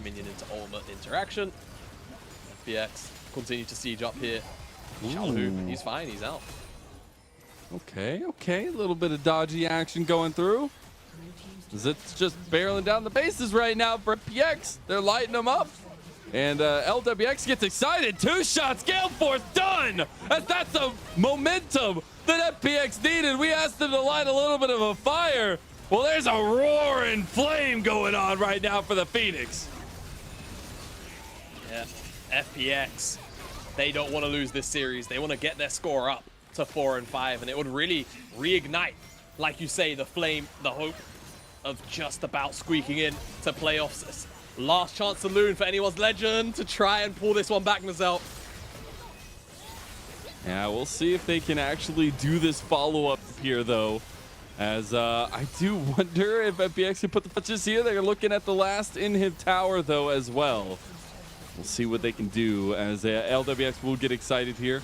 minion into ultimate interaction. FPX continue to siege up here. Xiaohu, he's fine, he's out. Okay, a little bit of dodgy action going through. It's just barreling down the bases right now for FPX. They're lighting them up. And LWX gets excited. 2 shots, Gale Force done! As that's the momentum that FPX needed. We asked them to light a little bit of a fire. Well, there's a roaring flame going on right now for the Phoenix. Yeah, FPX, they don't want to lose this series. They want to get their score up to 4-5, and it would really reignite, like you say, the flame, the hope of just about squeaking in to playoffs. Last chance saloon for anyone's legend to try and pull this one back, Mazel. Yeah, we'll see if they can actually do this follow-up here, though. As I do wonder if FPX can put the touches here. They're looking at the last in-hib tower, though, as well. We'll see what they can do, as LWX will get excited here.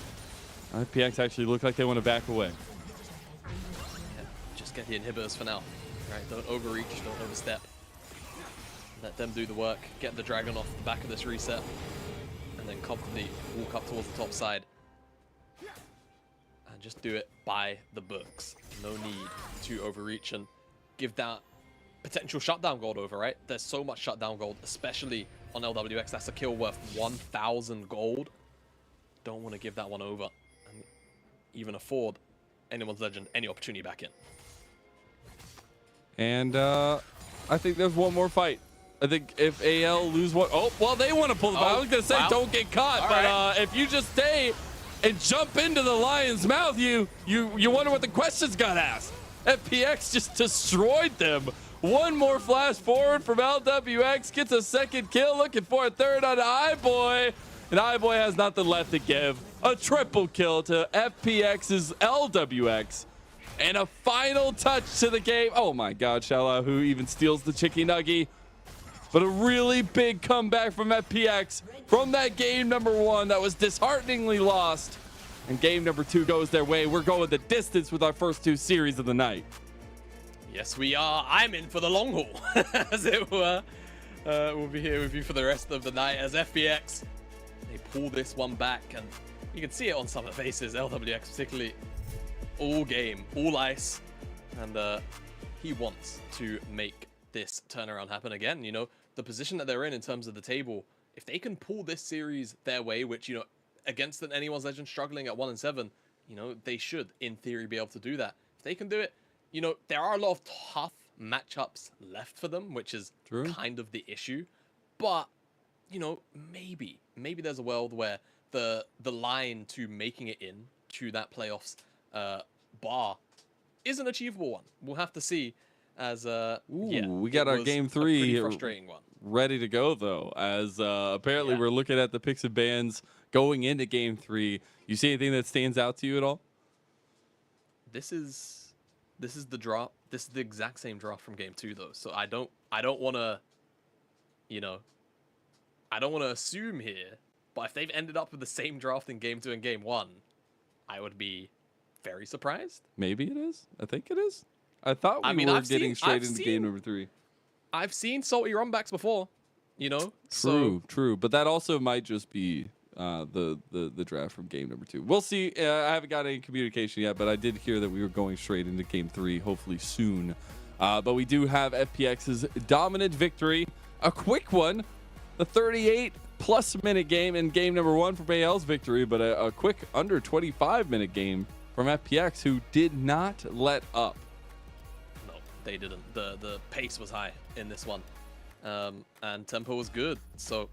FPX actually look like they want to back away. Yeah, just get the inhibitors for now. Right, don't overreach, don't overstep. Let them do the work, get the Dragon off the back of this reset, and then comfortably walk up towards the top side. And just do it by the books. No need to overreach and give that potential shutdown gold over, right? There's so much shutdown gold, especially on LWX. That's a kill worth 1,000 gold. Don't want to give that one over and even afford anyone's legend any opportunity back in. And I think there's one more fight. I think if AL lose one, oh, well, they want to pull the I was going to say, don't get caught, all but right. If you just stay and jump into the lion's mouth, you wonder what the questions got asked. FPX just destroyed them. One more flash forward from LWX, gets a second kill, looking for a third on iBoy. And iBoy has nothing left to give. A triple kill to FPX's LWX. And a final touch to the game. Oh my God, Shala, who even steals the Chicky Nuggy. But a really big comeback from FPX from that game number 1 that was dishearteningly lost. And game number 2 goes their way. We're going the distance with our first 2 series of the night. Yes, we are. I'm in for the long haul, as it were. We'll be here with you for the rest of the night as FPX. They pull this one back, and you can see it on some of the faces. LWX particularly, all game, all ice, and he wants to make this turnaround happen again. You know, the position that they're in terms of the table, if they can pull this series their way, which, you know, against an Anyone's Legend struggling at 1-7, you know, they should, in theory, be able to do that. If they can do it, you know, there are a lot of tough matchups left for them, which is kind of the issue. But, you know, maybe there's a world where the line to making it in to that playoffs bar is an achievable one. We'll have to see. As we got our game 3 frustrating one ready to go though. As apparently we're looking at the picks and bans going into game 3. You see anything that stands out to you at all? This is the drop. This is the exact same drop from game 2 though. So I don't want to, you know, I don't want to assume here. But if they've ended up with the same draft in game 2 and game 1, I would be very surprised. Maybe it is. I think it is. I thought we were getting straight into game number 3. I've seen salty runbacks before, you know. True. But that also might just be the draft from game number 2. We'll see. I haven't got any communication yet, but I did hear that we were going straight into game 3, hopefully soon. But we do have FPX's dominant victory, a quick one, the 38+ minute game in game number 1 for AL's victory, but a quick under 25-minute game from FPX, who did not let up. They didn't. The pace was high in this one, and tempo was good. So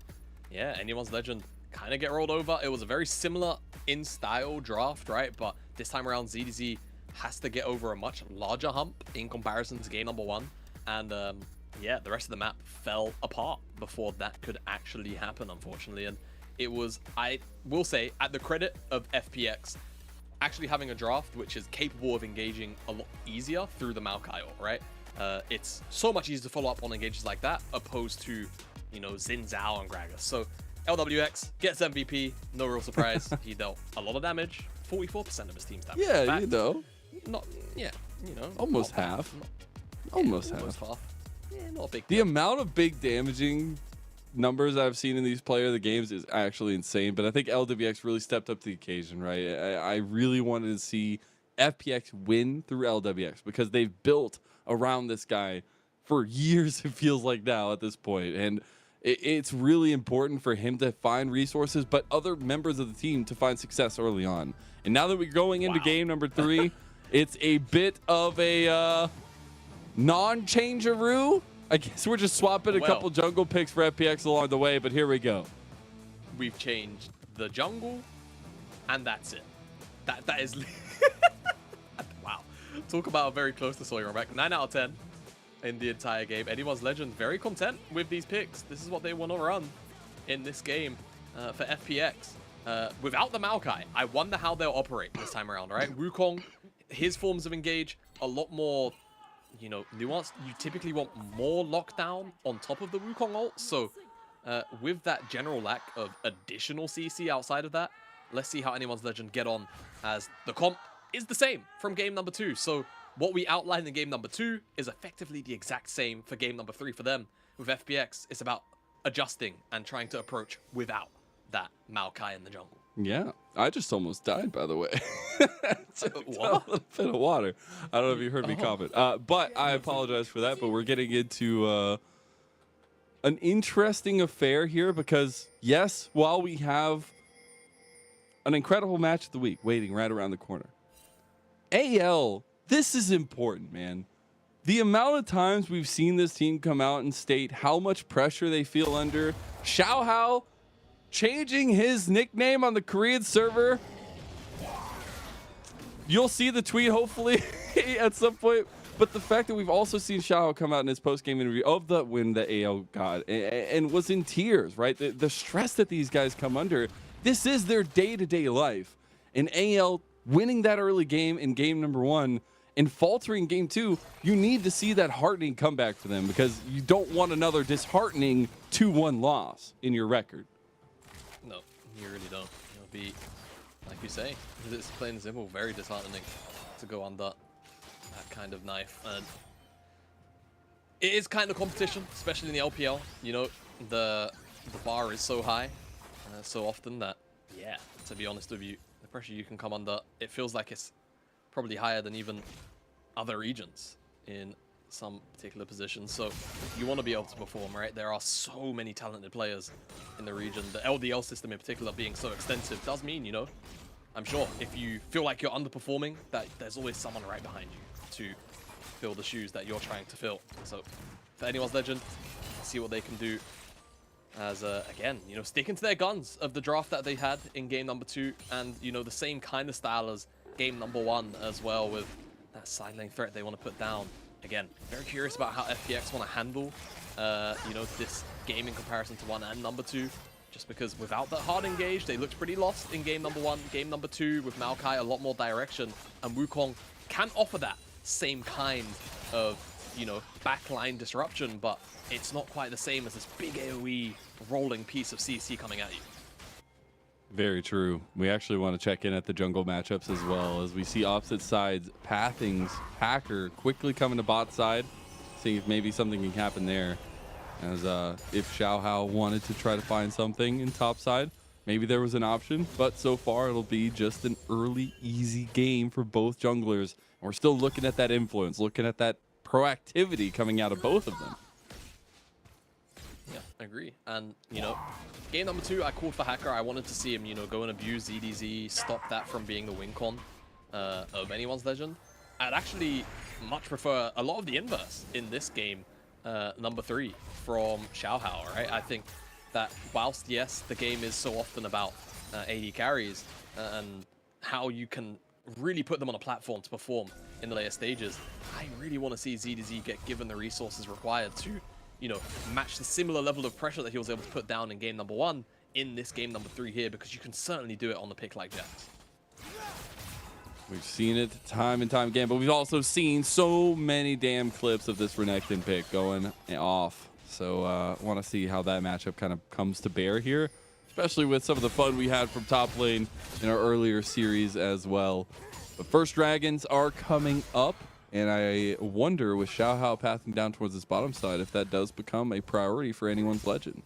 yeah, Anyone's Legend kind of get rolled over. It was a very similar in style draft, right? But this time around, ZDZ has to get over a much larger hump in comparison to game number 1, and yeah, the rest of the map fell apart before that could actually happen, unfortunately. And it was, I will say, at the credit of FPX, actually having a draft which is capable of engaging a lot easier through the Maokai ult, right? It's so much easier to follow up on engages like that opposed to, you know, Xin Zhao and Gragas. So LWX gets MVP, no real surprise. He dealt a lot of damage, 44% of his team's damage. Yeah, fact, you know. Not, yeah, you know. Almost half. Almost half. Yeah, not a big The amount of big damaging numbers I've seen in these player of the games is actually insane, but I think LWX really stepped up to the occasion, right? I really wanted to see FPX win through LWX because they've built around this guy for years, it feels like now at this point, and it's really important for him to find resources, but other members of the team to find success early on. And now that we're going into game number 3, it's a bit of a non-changeroo. I guess we're just swapping a couple jungle picks for FPX along the way, but here we go. We've changed the jungle, and that's it. That is... Wow. Talk about very close to Sawyer back. 9 out of 10 in the entire game. Anyone's Legend very content with these picks. This is what they want to run in this game for FPX. Without the Maokai, I wonder how they'll operate this time around, right? Wukong, his forms of engage, a lot more... you know, nuanced. You typically want more lockdown on top of the Wukong ult. So with that general lack of additional CC outside of that, let's see how Anyone's Legend get on, as the comp is the same from game number 2. So what we outlined in game number 2 is effectively the exact same for game number 3 for them. With FPX, it's about adjusting and trying to approach without that Maokai in the jungle. Yeah, I just almost died, by the way. What? A little bit of water. I don't know if you heard me comment. But I apologize for that. But we're getting into an interesting affair here because, yes, while we have an incredible match of the week waiting right around the corner, AL, this is important, man. The amount of times we've seen this team come out and state how much pressure they feel under. Xiao Hao changing his nickname on the Korean server. You'll see the tweet hopefully at some point. But the fact that we've also seen Xiao come out in his post-game interview of the win that AL got and was in tears, right? The stress that these guys come under, this is their day-to-day life. And AL winning that early game in game number 1 And faltering game 2, you need to see that heartening comeback for them because you don't want another disheartening 2-1 loss in your record. No, you really don't. It'll be, like you say, it's plain and simple, very disheartening to go under that kind of knife. And it is kind of competition, especially in the LPL. You know, the bar is so high so often that, yeah, to be honest with you, the pressure you can come under, it feels like it's probably higher than even other regions in some particular positions. So you want to be able to perform, right? There are so many talented players in the region. The LDL system in particular being so extensive does mean, you know, I'm sure if you feel like you're underperforming, that there's always someone right behind you to fill the shoes that you're trying to fill. So for anyone's legend, see what they can do as, again, you know, sticking to their guns of the draft that they had in game number 2 and, you know, the same kind of style as game number 1 as well, with that side lane threat they want to put down. Again, very curious about how FPX want to handle, you know, this game in comparison to 1 and number 2, just because without that hard engage, they looked pretty lost in game number 1. Game number 2 with Maokai, a lot more direction, and Wukong can offer that same kind of, you know, backline disruption, but it's not quite the same as this big AoE rolling piece of CC coming at you. Very true. We actually want to check in at the jungle matchups as well, as we see opposite sides. Pathing's Hacker quickly coming to bot side, seeing if maybe something can happen there. As if Xiaohao wanted to try to find something in top side, maybe there was an option, but so far it'll be just an early, easy game for both junglers. We're still looking at that influence, looking at that proactivity coming out of both of them. Yeah, I agree. And, you know, game number 2, I called for Hacker. I wanted to see him, you know, go and abuse ZDZ, stop that from being the win con of anyone's legend. I'd actually much prefer a lot of the inverse in this game, number 3, from Xiaohao, right? I think that whilst, yes, the game is so often about AD carries and how you can really put them on a platform to perform in the later stages, I really want to see ZDZ get given the resources required to, you know, match the similar level of pressure that he was able to put down in game number 1 in this game number 3 here, because you can certainly do it on the pick like Jax. We've seen it time and time again, but we've also seen so many damn clips of this Renekton pick going off. So want to see how that matchup kind of comes to bear here, especially with some of the fun we had from top lane in our earlier series as well. But first dragons are coming up, and I wonder with Xiaohao pathing down towards this bottom side if that does become a priority for anyone's legend.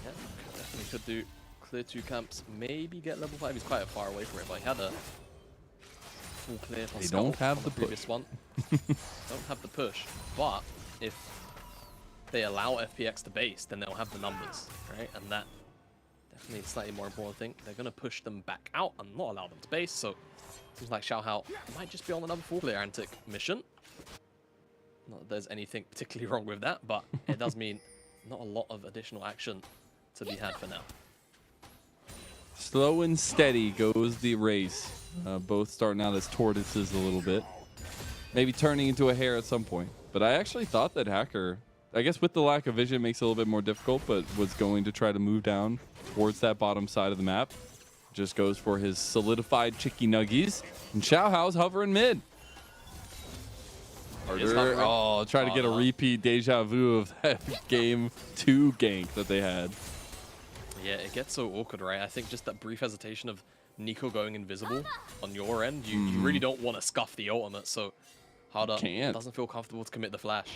Yeah, definitely could do clear 2 camps, maybe get level 5. He's quite far away from it, but he had a full clear on They Skull don't have on the previous push. one. Don't have the push, but if they allow FPX to base, then they'll have the numbers, right? And that definitely a slightly more important thing. They're going to push them back out and not allow them to base, so seems like Xiaohao might just be on another full clear antic mission. Not that there's anything particularly wrong with that, but it does mean not a lot of additional action to be had for now. Slow and steady goes the race. Both starting out as tortoises a little bit. Maybe turning into a hare at some point. But I actually thought that Hacker, I guess with the lack of vision, makes it a little bit more difficult, but was going to try to move down towards that bottom side of the map. Just goes for his solidified chicky nuggies. And Xiaohao's hovering mid. Oh, try to get a repeat deja vu of that game 2 gank that they had. Yeah, it gets so awkward, right? I think just that brief hesitation of Nico going invisible on your end, you really don't want to scuff the ultimate, so Harder doesn't feel comfortable to commit the flash.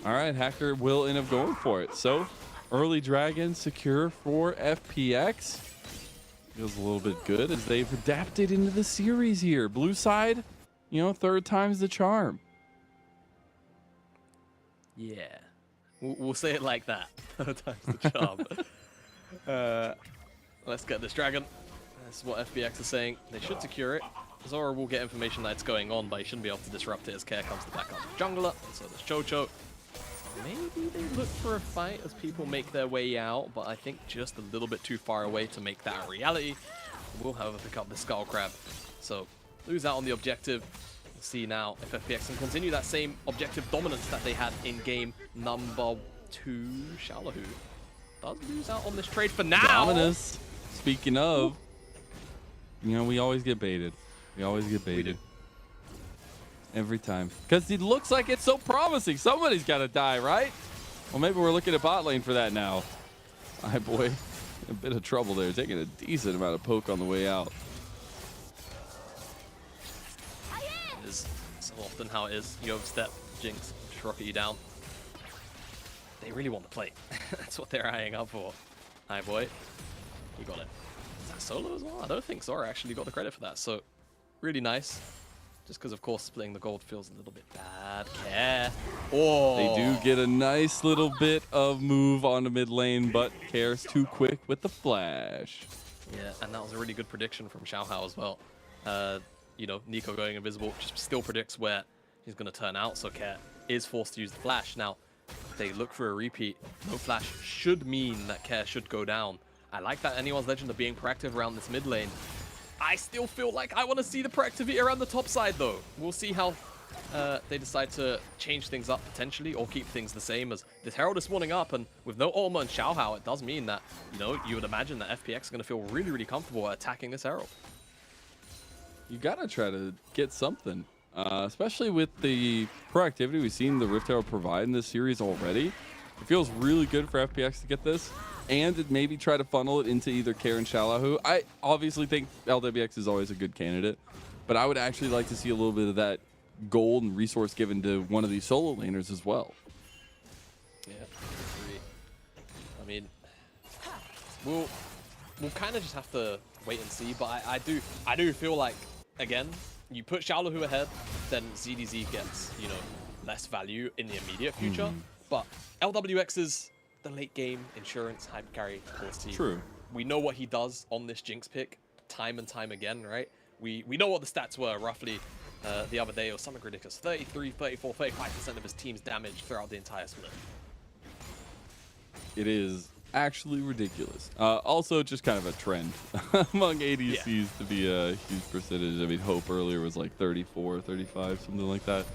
All right, Hacker will end up going for it. So, early dragon secure for FPX. Feels a little bit good as they've adapted into the series here. Blue side, you know, 3rd time's the charm. Yeah, we'll say it like that. 3rd time's the charm. Let's get this dragon. That's what FPX is saying. They should secure it. Zora will get information that it's going on, but he shouldn't be able to disrupt it as Care comes to back up the jungler. So there's Chocho. Maybe they look for a fight as people make their way out, but I think just a little bit too far away to make that a reality. We'll, however, pick up the Skull Crab. So lose out on the objective. We'll see now if FPX can continue that same objective dominance that they had in game number 2. Xiaolahu does lose out on this trade for now. Dominus, speaking of. You know, we always get baited. We always get baited. We do. Every time. Because it looks like it's so promising. Somebody's got to die, right? Well, maybe we're looking at bot lane for that now. Hi, boy. A bit of trouble there. Taking a decent amount of poke on the way out. It is so often how it is. You overstep, Jinx, just rocket you down. They really want to play. That's what they're eyeing up for. Hi, boy. You got it. Is that solo as well? I don't think Zora actually got the credit for that. So, really nice. Just because, of course, splitting the gold feels a little bit bad. Care. Oh. They do get a nice little bit of move on the mid lane, but Care's too quick with the flash. Yeah, and that was a really good prediction from Xiaohao as well. You know, Nico going invisible just still predicts where he's going to turn out, so Care is forced to use the flash. Now, they look for a repeat. No flash should mean that Care should go down. I like that Anyone's Legend are being proactive around this mid lane. I still feel like I want to see the proactivity around the top side, though. We'll see how they decide to change things up potentially, or keep things the same, as this Herald is spawning up, and with no Ultima and Xiaohao, it does mean that, you know, you would imagine that FPX is going to feel really, really comfortable attacking this Herald. You got to try to get something, especially with the proactivity we've seen the Rift Herald provide in this series already. It feels really good for FPX to get this, and maybe try to funnel it into either Care and Xiaohao. I obviously think LWX is always a good candidate, but I would actually like to see a little bit of that gold and resource given to one of these solo laners as well. Yeah, I agree. I mean, we'll kind of just have to wait and see, but I do feel like, again, you put Xiaohao ahead, then ZDZ gets, you know, less value in the immediate future, but LWX is the late game insurance hype carry course team. True. We know what he does on this Jinx pick time and time again, right? We know what the stats were roughly the other day. It was something ridiculous. 33, 34, 35% of his team's damage throughout the entire split. It is actually ridiculous. Also, just kind of a trend among ADCs to be a huge percentage. I mean, Hope earlier was like 34, 35, something like that.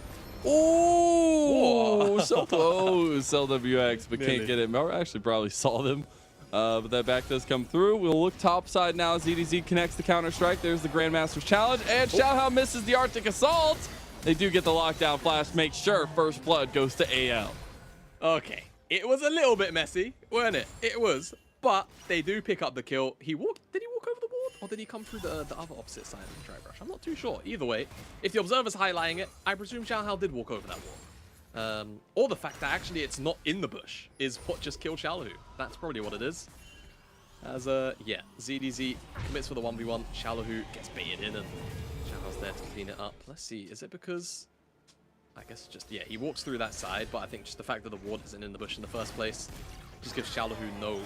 Oh, so close, LWX, but can't get it. Melra actually probably saw them, but that back does come through. We'll look top side now. ZDZ connects the counter-strike. There's the Grandmaster's challenge, and Xiaohao misses the Arctic Assault. They do get the lockdown flash. Make sure first blood goes to AL. Okay, it was a little bit messy, weren't it? It was, but they do pick up the kill. Did he walk over the wall, or did he come through the other opposite side of the drive rush? I'm not too sure. Either way, if the observer's highlighting it, I presume Xiaohao did walk over that wall. Or the fact that actually it's not in the bush is what just killed Xiaohao. That's probably what it is. As yeah, ZDZ commits for the 1v1. Xiaohao gets baited in, and Xiaohao's there to clean it up. Let's see, is it because, I guess just, yeah, he walks through that side, but I think just the fact that the ward isn't in the bush in the first place just gives Xiaohao no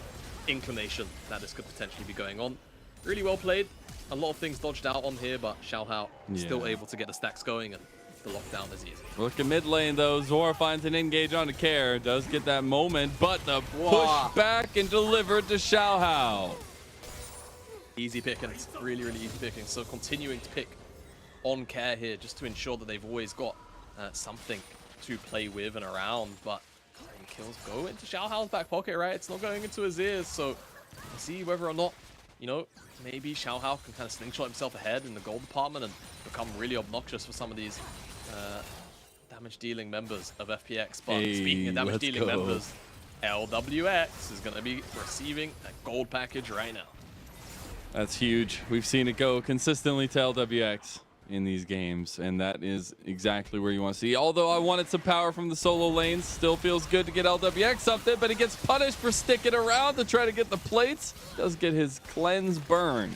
inclination that this could potentially be going on. Really well played. A lot of things dodged out on here, but Xiaohao still able to get the stacks going, and the lockdown is easy. We're looking mid lane though. Zora finds an engage on the Care. Does get that moment, but the push back and delivered to Xiaohao. Easy pickings. Really, really easy pickings. So continuing to pick on Care here just to ensure that they've always got something to play with and around, but kills go into Xiaohao's back pocket, right? It's not going into his ears, so we'll see whether or not, you know, maybe Xiaohao can kind of slingshot himself ahead in the gold department and become really obnoxious for some of these damage-dealing members of FPX. But speaking of damage-dealing members, LWX is going to be receiving a gold package right now. That's huge. We've seen it go consistently to LWX in these games, and that is exactly where you want to see. Although I wanted some power from the solo lanes, still feels good to get LWX something, but he gets punished for sticking around to try to get the plates. Does get his cleanse burn.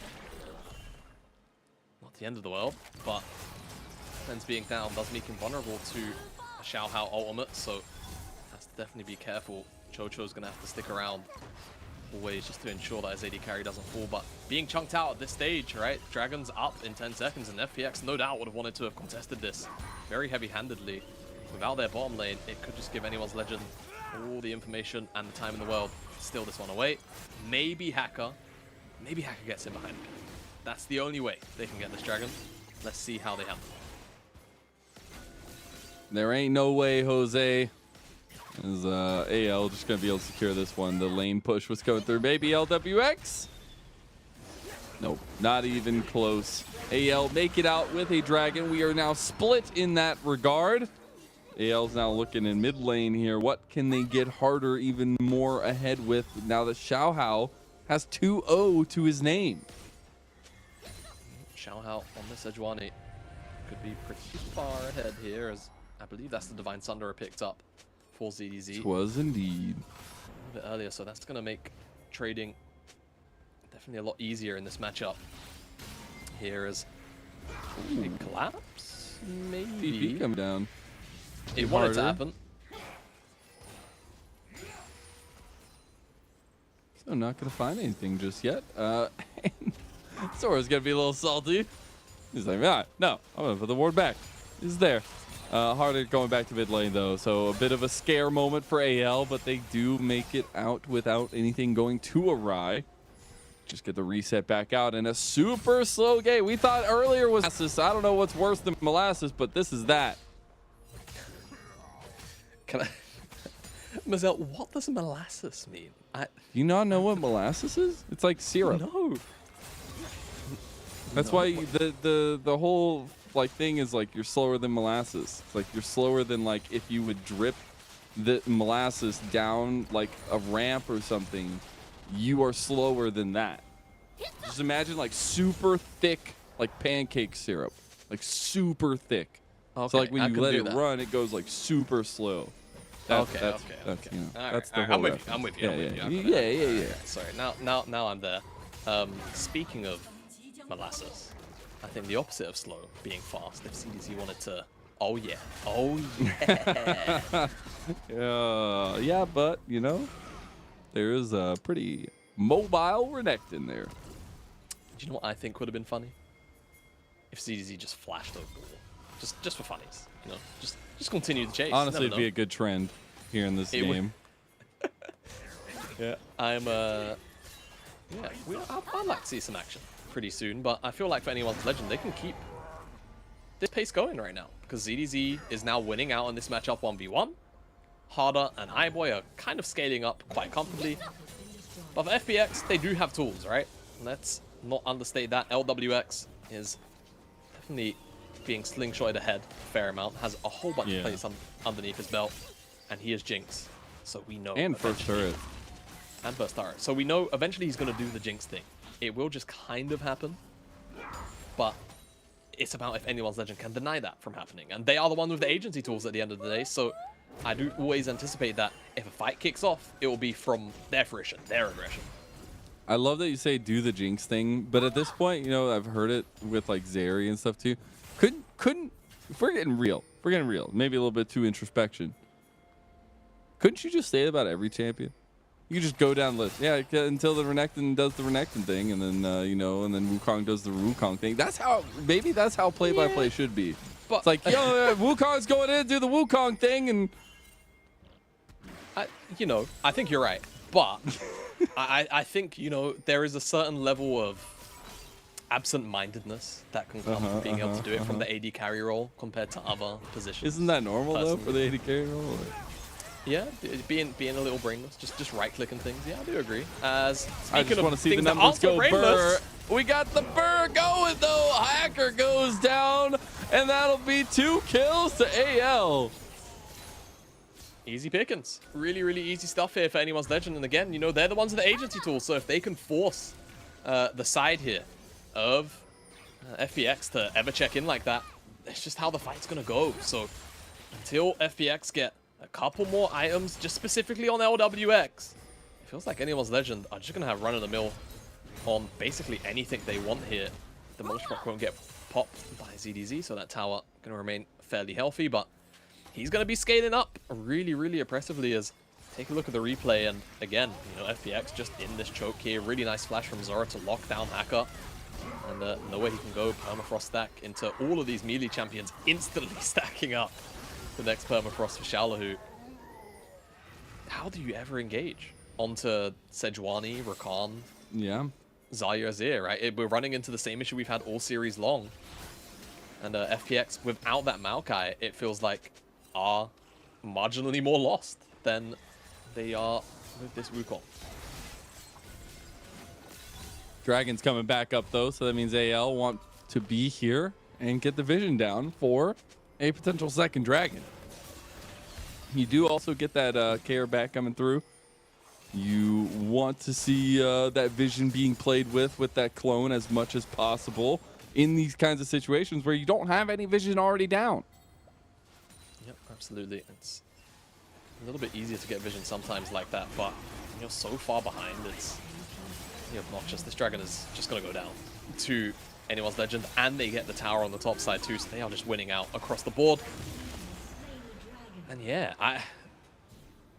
Not the end of the world, but cleanse being down does make him vulnerable to a Xiaohao ultimate, so has to definitely be careful. Chocho's gonna have to stick around always just to ensure that his AD carry doesn't fall, but being chunked out at this stage, right? Dragon's up in 10 seconds, and FPX no doubt would have wanted to have contested this very heavy-handedly. Without their bottom lane, it could just give anyone's Legend all the information and the time in the world to steal this one away. Maybe Hacker gets in behind him. That's the only way they can get this Dragon. Let's see how they handle it. There ain't no way, Jose. Is AL just going to be able to secure this one. The lane push was coming through. Maybe LWX. Nope, not even close. AL make it out with a dragon. We are now split in that regard. AL's now looking in mid lane here. What can they get harder even more ahead with now that Xiao Hao has 2-0 to his name? Xiao Hao on this Sejuani could be pretty far ahead here, as I believe that's the Divine Sunderer picked up for ZDZ. It was indeed. A bit earlier, so that's going to make trading definitely a lot easier in this matchup. Here is a collapse, maybe. TP come down. It wanted to happen. So not gonna find anything just yet. Sora's gonna be a little salty. He's like, ah, no, I'm gonna put the ward back. He's there. Harder going back to mid lane though, so a bit of a scare moment for AL, but they do make it out without anything going too awry. Just get the reset back out in a super slow game. We thought earlier was molasses. I don't know what's worse than molasses, but this is that. Can I... Mazel, what does molasses mean? Do you not know what molasses is? It's like syrup. No. That's why the whole like thing is like you're slower than molasses. It's like you're slower than like if you would drip the molasses down like a ramp or something. You are slower than that. Just imagine like super thick like pancake syrup, like super thick. Okay, so like when I you can let do it that. run, it goes like super slow. That's, you know, that's the whole I'm with reference. you. I'm with you. Yeah. Sorry. Now I'm there. Speaking of molasses, I think the opposite of slow, being fast. If CDZ wanted to, oh yeah, yeah, but you know, there is a pretty mobile Renekton there. Do you know what I think would have been funny? If CDZ just flashed over the wall, just for funnies, you know, just continue the chase. Honestly, it'd be a good trend here in this game. Yeah, I'd like to see some action pretty soon, but I feel like for anyone's legend, they can keep this pace going right now because ZDZ is now winning out on this matchup 1v1. Harder and iBoy are kind of scaling up quite comfortably, but for FPX, they do have tools, right? Let's not understate that. LWX is definitely being slingshotted ahead a fair amount, has a whole bunch of plays underneath his belt, and he is Jinx, so we know. And first turret. And first turret. So we know eventually he's going to do the Jinx thing. It will just kind of happen, but it's about if anyone's legend can deny that from happening. And they are the one with the agency tools at the end of the day, so I do always anticipate that if a fight kicks off, it will be from their fruition, their aggression. I love that you say do the Jinx thing, but at this point, you know, I've heard it with like Zeri and stuff too. Couldn't if we're getting real, maybe a little bit too introspection. Couldn't you just say it about every champion? You could just go down the list. Yeah, until the Renekton does the Renekton thing, and then you know, and then Wukong does the Wukong thing. That's how play-by-play should be. But it's like, yo, Wukong's going in, do the Wukong thing, and you know, I think you're right, but I think, you know, there is a certain level of absent-mindedness that can come from being able to do it from the AD carry role compared to other positions. Isn't that normal though for the AD carry role? Yeah, being a little brainless, just right-clicking things. Yeah, I do agree. As I just want to see the things that numbers aren't go. brainless, Burr. We got the Burr going though. Hacker goes down, and that'll be 2 kills to AL. Easy pickings. Really, really easy stuff here for anyone's legend. And again, you know, they're the ones with the agency tools. So if they can force the side here of FPX to ever check in like that, it's just how the fight's going to go. So until FPX get a couple more items, just specifically on LWX, it feels like anyone's legend are just going to have run-of-the-mill on basically anything they want here. The Multiproc won't get popped by ZDZ, so that tower going to remain fairly healthy, but he's going to be scaling up really, really impressively. As take a look at the replay, and again, you know, FPX just in this choke here. Really nice flash from Zora to lock down Hacker, and nowhere he can go. Permafrost stack into all of these melee champions, instantly stacking up the next Permafrost for Shaolahu. How do you ever engage onto Sejuani, Rakan, Zarya Azir, right? We're running into the same issue we've had all series long. And FPX, without that Maokai, it feels like are marginally more lost than they are with this Wukong. Dragon's coming back up though, so that means AL want to be here and get the vision down for a potential second Dragon. You do also get that care back coming through. You want to see that vision being played with that clone as much as possible in these kinds of situations where you don't have any vision already down. Yep, absolutely. It's a little bit easier to get vision sometimes like that, but when you're so far behind, it's obnoxious. This Dragon is just going to go down to anyone's Legend, and they get the tower on the top side too, so they are just winning out across the board. And yeah,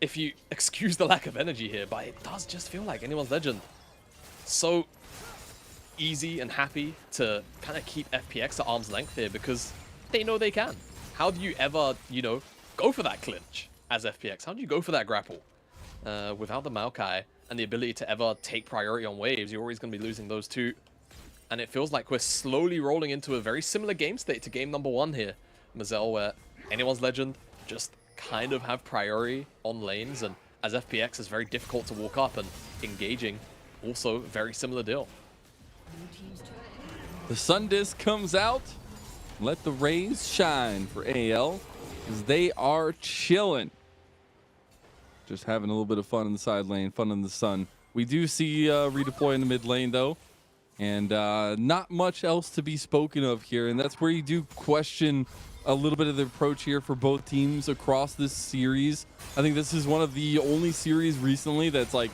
if you excuse the lack of energy here, but it does just feel like anyone's Legend so easy and happy to kind of keep FPX at arm's length here because they know they can. How do you ever, go for that clinch as FPX? How do you go for that grapple? Without the Maokai and the ability to ever take priority on waves, you're always going to be losing those two. And it feels like we're slowly rolling into a very similar game state to game number 1 here, Mazel, where anyone's Legend just kind of have priority on lanes, and as FPX is very difficult to walk up, and engaging also very similar deal. The Sun Disc comes out. Let the rays shine for AL, because they are chilling. Just having a little bit of fun in the side lane, fun in the sun. We do see redeploy in the mid lane though, and not much else to be spoken of here, and that's where you do question a little bit of the approach here for both teams across this series. I think this is one of the only series recently that's like,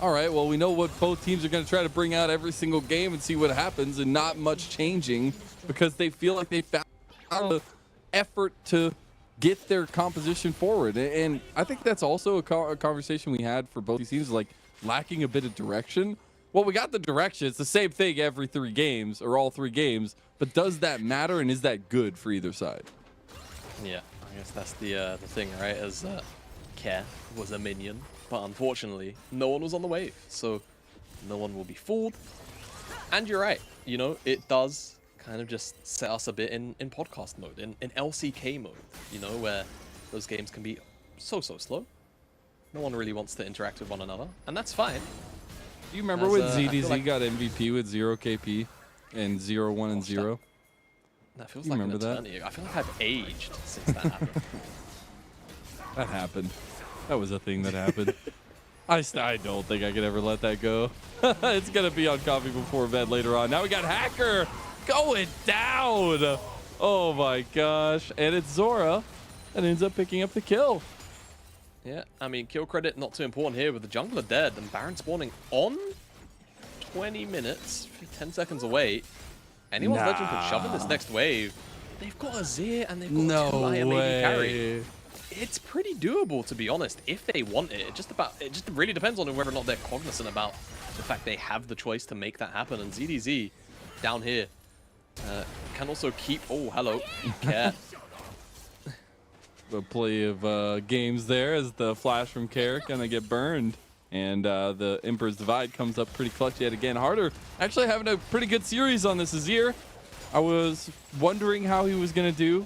all right, well, we know what both teams are going to try to bring out every single game and see what happens, and not much changing because they feel like they found the effort to get their composition forward. And I think that's also a conversation we had for both these teams, like lacking a bit of direction. Well, we got the direction. It's the same thing every 3 games or all 3 games, but does that matter, and is that good for either side? Yeah, I guess that's the thing, right? As Care was a minion, but unfortunately, no one was on the wave, so no one will be fooled. And you're right, it does kind of just set us a bit in podcast mode, in LCK mode, where those games can be so slow. No one really wants to interact with one another, and that's fine. Do you remember when ZDZ got MVP with 0 KP and 0-1 and 0? That feels like an eternity. I feel like I've aged since that happened. That happened. That was a thing that happened. I don't think I could ever let that go. It's going to be on Coffee Before Bed later on. Now we got Hacker going down. Oh my gosh. And it's Zora that ends up picking up the kill. Yeah, I mean, kill credit not too important here with the jungler dead and Baron spawning on 20 minutes, 10 seconds away. Anyone's Legend could shove in this next wave. They've got a Azir and they've got a 2 IM carry. It's pretty doable, to be honest, if they want it. It just really depends on whether or not they're cognizant about the fact they have the choice to make that happen. And ZDZ down here can also keep... Oh, hello. Care. A play of games there as the flash from Care gonna get burned, and the Emperor's Divide comes up pretty clutch yet again. Harder actually having a pretty good series on this Azir. I was wondering how he was gonna do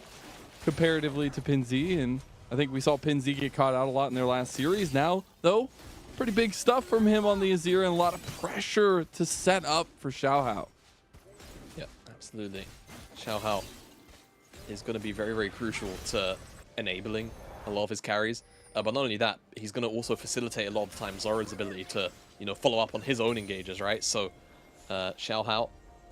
comparatively to Pinzi, and I think we saw Pinzi get caught out a lot in their last series. Now though, pretty big stuff from him on the Azir, and a lot of pressure to set up for Xiaohao. Yeah, absolutely. Xiaohao is going to be very crucial to enabling a lot of his carries, but not only that, he's going to also facilitate a lot of the time Zora's ability to, follow up on his own engages, right? So, Xiaohao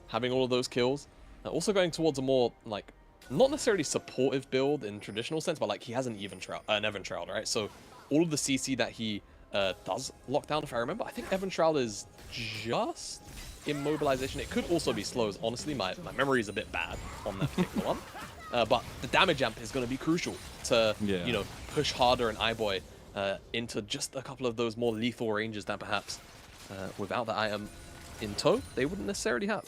having all of those kills, also going towards a more not necessarily supportive build in traditional sense, but he has an Evan Shroud, right? So, all of the CC that he does lock down, if I remember, I think Evan Shroud is just immobilization. It could also be slows. Honestly, my memory is a bit bad on that particular one. But the damage amp is going to be crucial to, push Harder and iBoy into just a couple of those more lethal ranges that perhaps without the item in tow, they wouldn't necessarily have.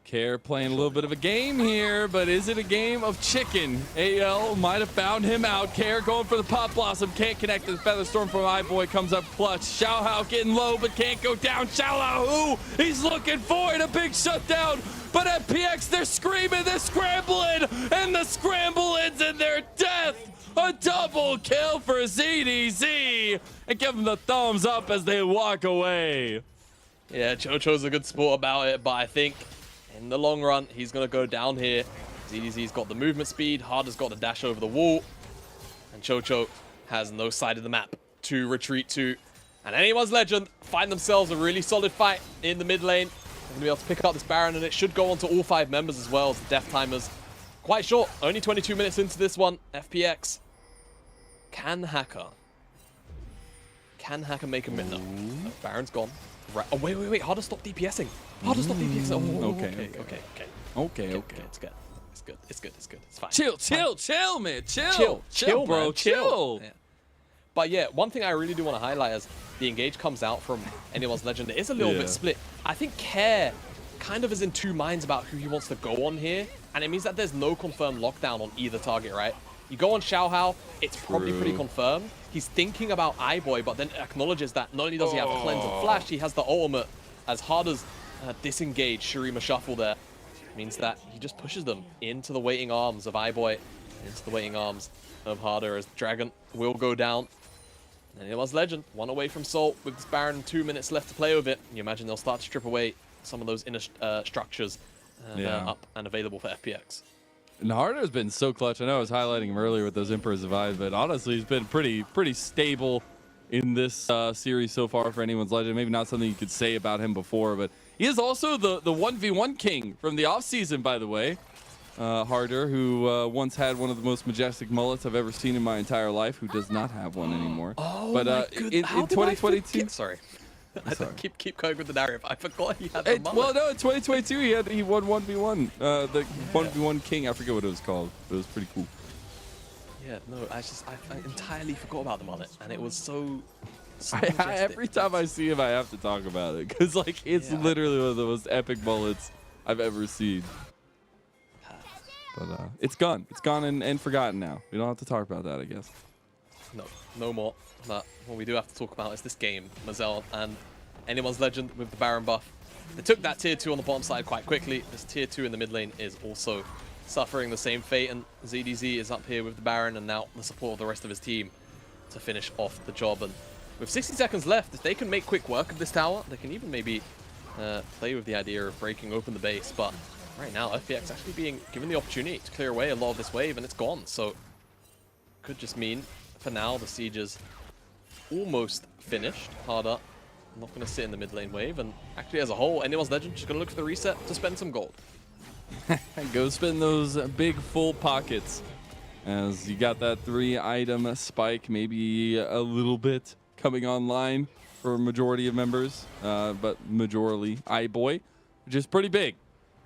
Care playing a little bit of a game here, but is it a game of chicken? AL might have found him out. Care going for the Pop Blossom, can't connect to the Feather Storm from iBoy, comes up clutch. Xiaohao getting low, but can't go down. Xiaohao, he's looking for it, a big shutdown. But FPX, they're screaming, they're scrambling, and the scramble ends in their death. A double kill for ZDZ. and give them the thumbs up as they walk away. Yeah, Chocho's a good sport about it, but I think in the long run, he's going to go down here. ZDZ's got the movement speed, Harder's got the dash over the wall, and Chocho has no side of the map to retreat to. And Anyone's Legend find themselves a really solid fight in the mid lane. They're going to be able to pick up this Baron, and it should go on to all 5 members as well as the death timers. Quite short, only 22 minutes into this one. FPX. Can Hacker make a minute? No, Baron's gone. Right. Oh, wait. Harder stop DPSing. Harder stop DPSing. Oh, okay. It's good. It's fine. Chill, man. Chill, bro. Yeah. But yeah, one thing I really do want to highlight is the engage comes out from Anyone's Legend. It is a little bit split. I think Care kind of is in 2 minds about who he wants to go on here, and it means that there's no confirmed lockdown on either target, right? You go on Xiaohao, it's probably pretty confirmed. He's thinking about iBoy, but then acknowledges that not only does he have Cleanse and Flash, he has the ultimate as hard as disengage Shurima Shuffle there. It means that he just pushes them into the waiting arms of iBoy, into the waiting arms of Harder as Dragon will go down. And it was Legend, 1 away from Salt with this Baron, 2 minutes left to play with it. You imagine they'll start to strip away some of those inner structures up and available for FPX. And Harder's been so clutch. I know I was highlighting him earlier with those Emperor's Divide, but honestly, he's been pretty stable in this series so far for Anyone's Legend. Maybe not something you could say about him before, but he is also the 1v1 king from the offseason, by the way. Harder, who once had one of the most majestic mullets I've ever seen in my entire life, who does not have one anymore. Oh, but in 2022, sorry. Keep going with the narrative. I forgot he had the mullet. Well, no, in 2022 he won 1v1, the 1v1 king. I forget what it was called, but it was pretty cool. Yeah, no, I entirely forgot about the mullet, and it was so every time I see him, I have to talk about it because like it's literally one of the most epic mullets I've ever seen. But it's gone. It's gone and forgotten now. We don't have to talk about that, I guess. No more. But what we do have to talk about is this game, Mazel and Anyone's Legend with the Baron buff. They took that tier 2 on the bottom side quite quickly. This tier 2 in the mid lane is also suffering the same fate, and ZDZ is up here with the Baron and now the support of the rest of his team to finish off the job. And with 60 seconds left, if they can make quick work of this tower, they can even maybe play with the idea of breaking open the base. But right now, FPX actually being given the opportunity to clear away a lot of this wave, and it's gone. So could just mean, for now, the siege is almost finished. Harder not going to sit in the mid lane wave, and actually as a whole, Anyone's Legend just going to look for the reset to spend some gold. Go spend those big full pockets as you got that 3-item spike, maybe a little bit coming online for a majority of members, but majorly iBoy, which is pretty big.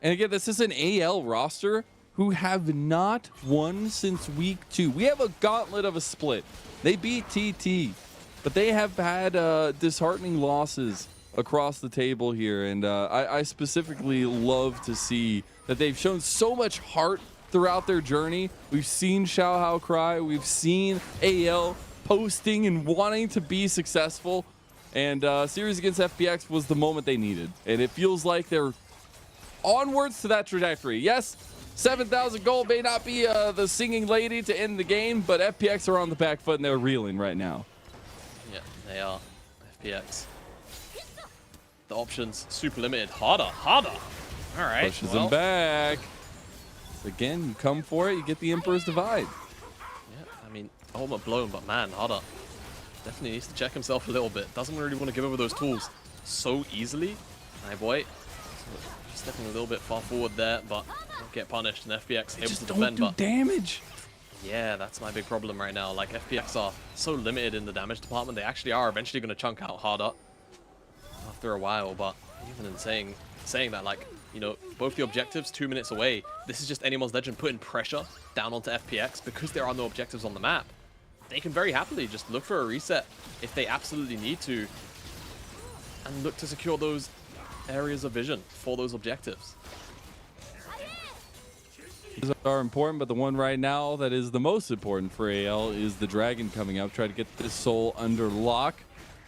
And again, this is an AL roster who have not won since week 2. We have a gauntlet of a split. They beat TT, but they have had disheartening losses across the table here. And I specifically love to see that they've shown so much heart throughout their journey. We've seen Xiaohao cry. We've seen AL posting and wanting to be successful. And series against FPX was the moment they needed. And it feels like they're onwards to that trajectory. Yes, 7,000 gold may not be the singing lady to end the game, but FPX are on the back foot and they're reeling right now. Yeah, they are. FPX. The options super limited. Harder. All right. Pushes them back. Again, you come for it, you get the Emperor's Divide. Yeah, I mean, ultimate blown, but man, Harder definitely needs to check himself a little bit. Doesn't really want to give over those tools so easily. My boy. Stepping a little bit far forward there, but won't get punished, and FPX able to defend. Don't do damage. Yeah, that's my big problem right now. Like, FPX are so limited in the damage department. They actually are eventually going to chunk out Harder after a while, but even in saying that, like, you know, both the objectives 2 minutes away. This is just Anyone's Legend putting pressure down onto FPX because there are no objectives on the map. They can very happily just look for a reset if they absolutely need to and look to secure those areas of vision for those objectives. These are important, but the one right now that is the most important for AL is the Dragon coming up. Try to get this soul under lock.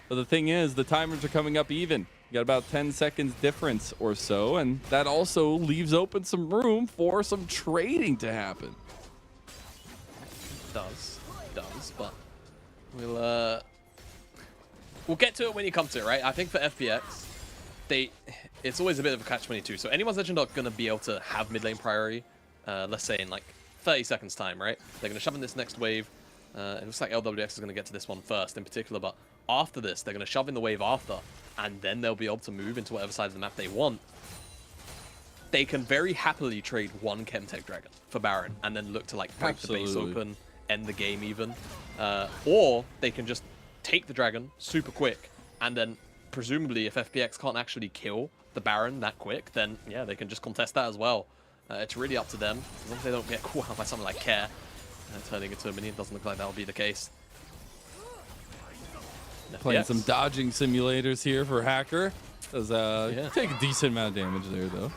But the thing is, the timers are coming up even. You got about 10 seconds difference or so, and that also leaves open some room for some trading to happen. It does, but we'll we'll get to it when you come to it, right? I think for FPX, it's always a bit of a catch-22. So anyone's Legend are going to be able to have mid lane priority, let's say in like 30 seconds time, right? They're going to shove in this next wave. It looks like LWX is going to get to this one first in particular, but after this, they're going to shove in the wave after, and then they'll be able to move into whatever side of the map they want. They can very happily trade one Chemtech Dragon for Baron, and then look to like break the base open, end the game even. Or they can just take the Dragon super quick, and then presumably if FPX can't actually kill the Baron that quick, then yeah, they can just contest that as well. It's really up to them, as long as they don't get caught out by something like Care. Turning into a minion doesn't look like that'll be the case. Playing some dodging simulators here for Hacker. Does take a decent amount of damage there though.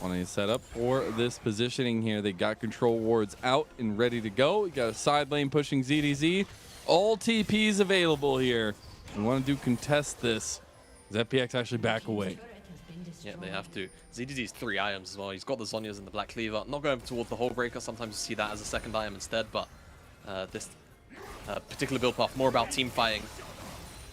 On a setup for this positioning here, they got control wards out and ready to go. You got a side lane pushing ZDZ. All TPs available here. We want to do contest this. Does FPX actually back away? Yeah, they have to. ZDZ's 3 items as well. He's got the Zhonya's and the Black Cleaver. Not going towards the Hole Breaker. Sometimes you see that as a second item instead, but this particular build path, more about team fighting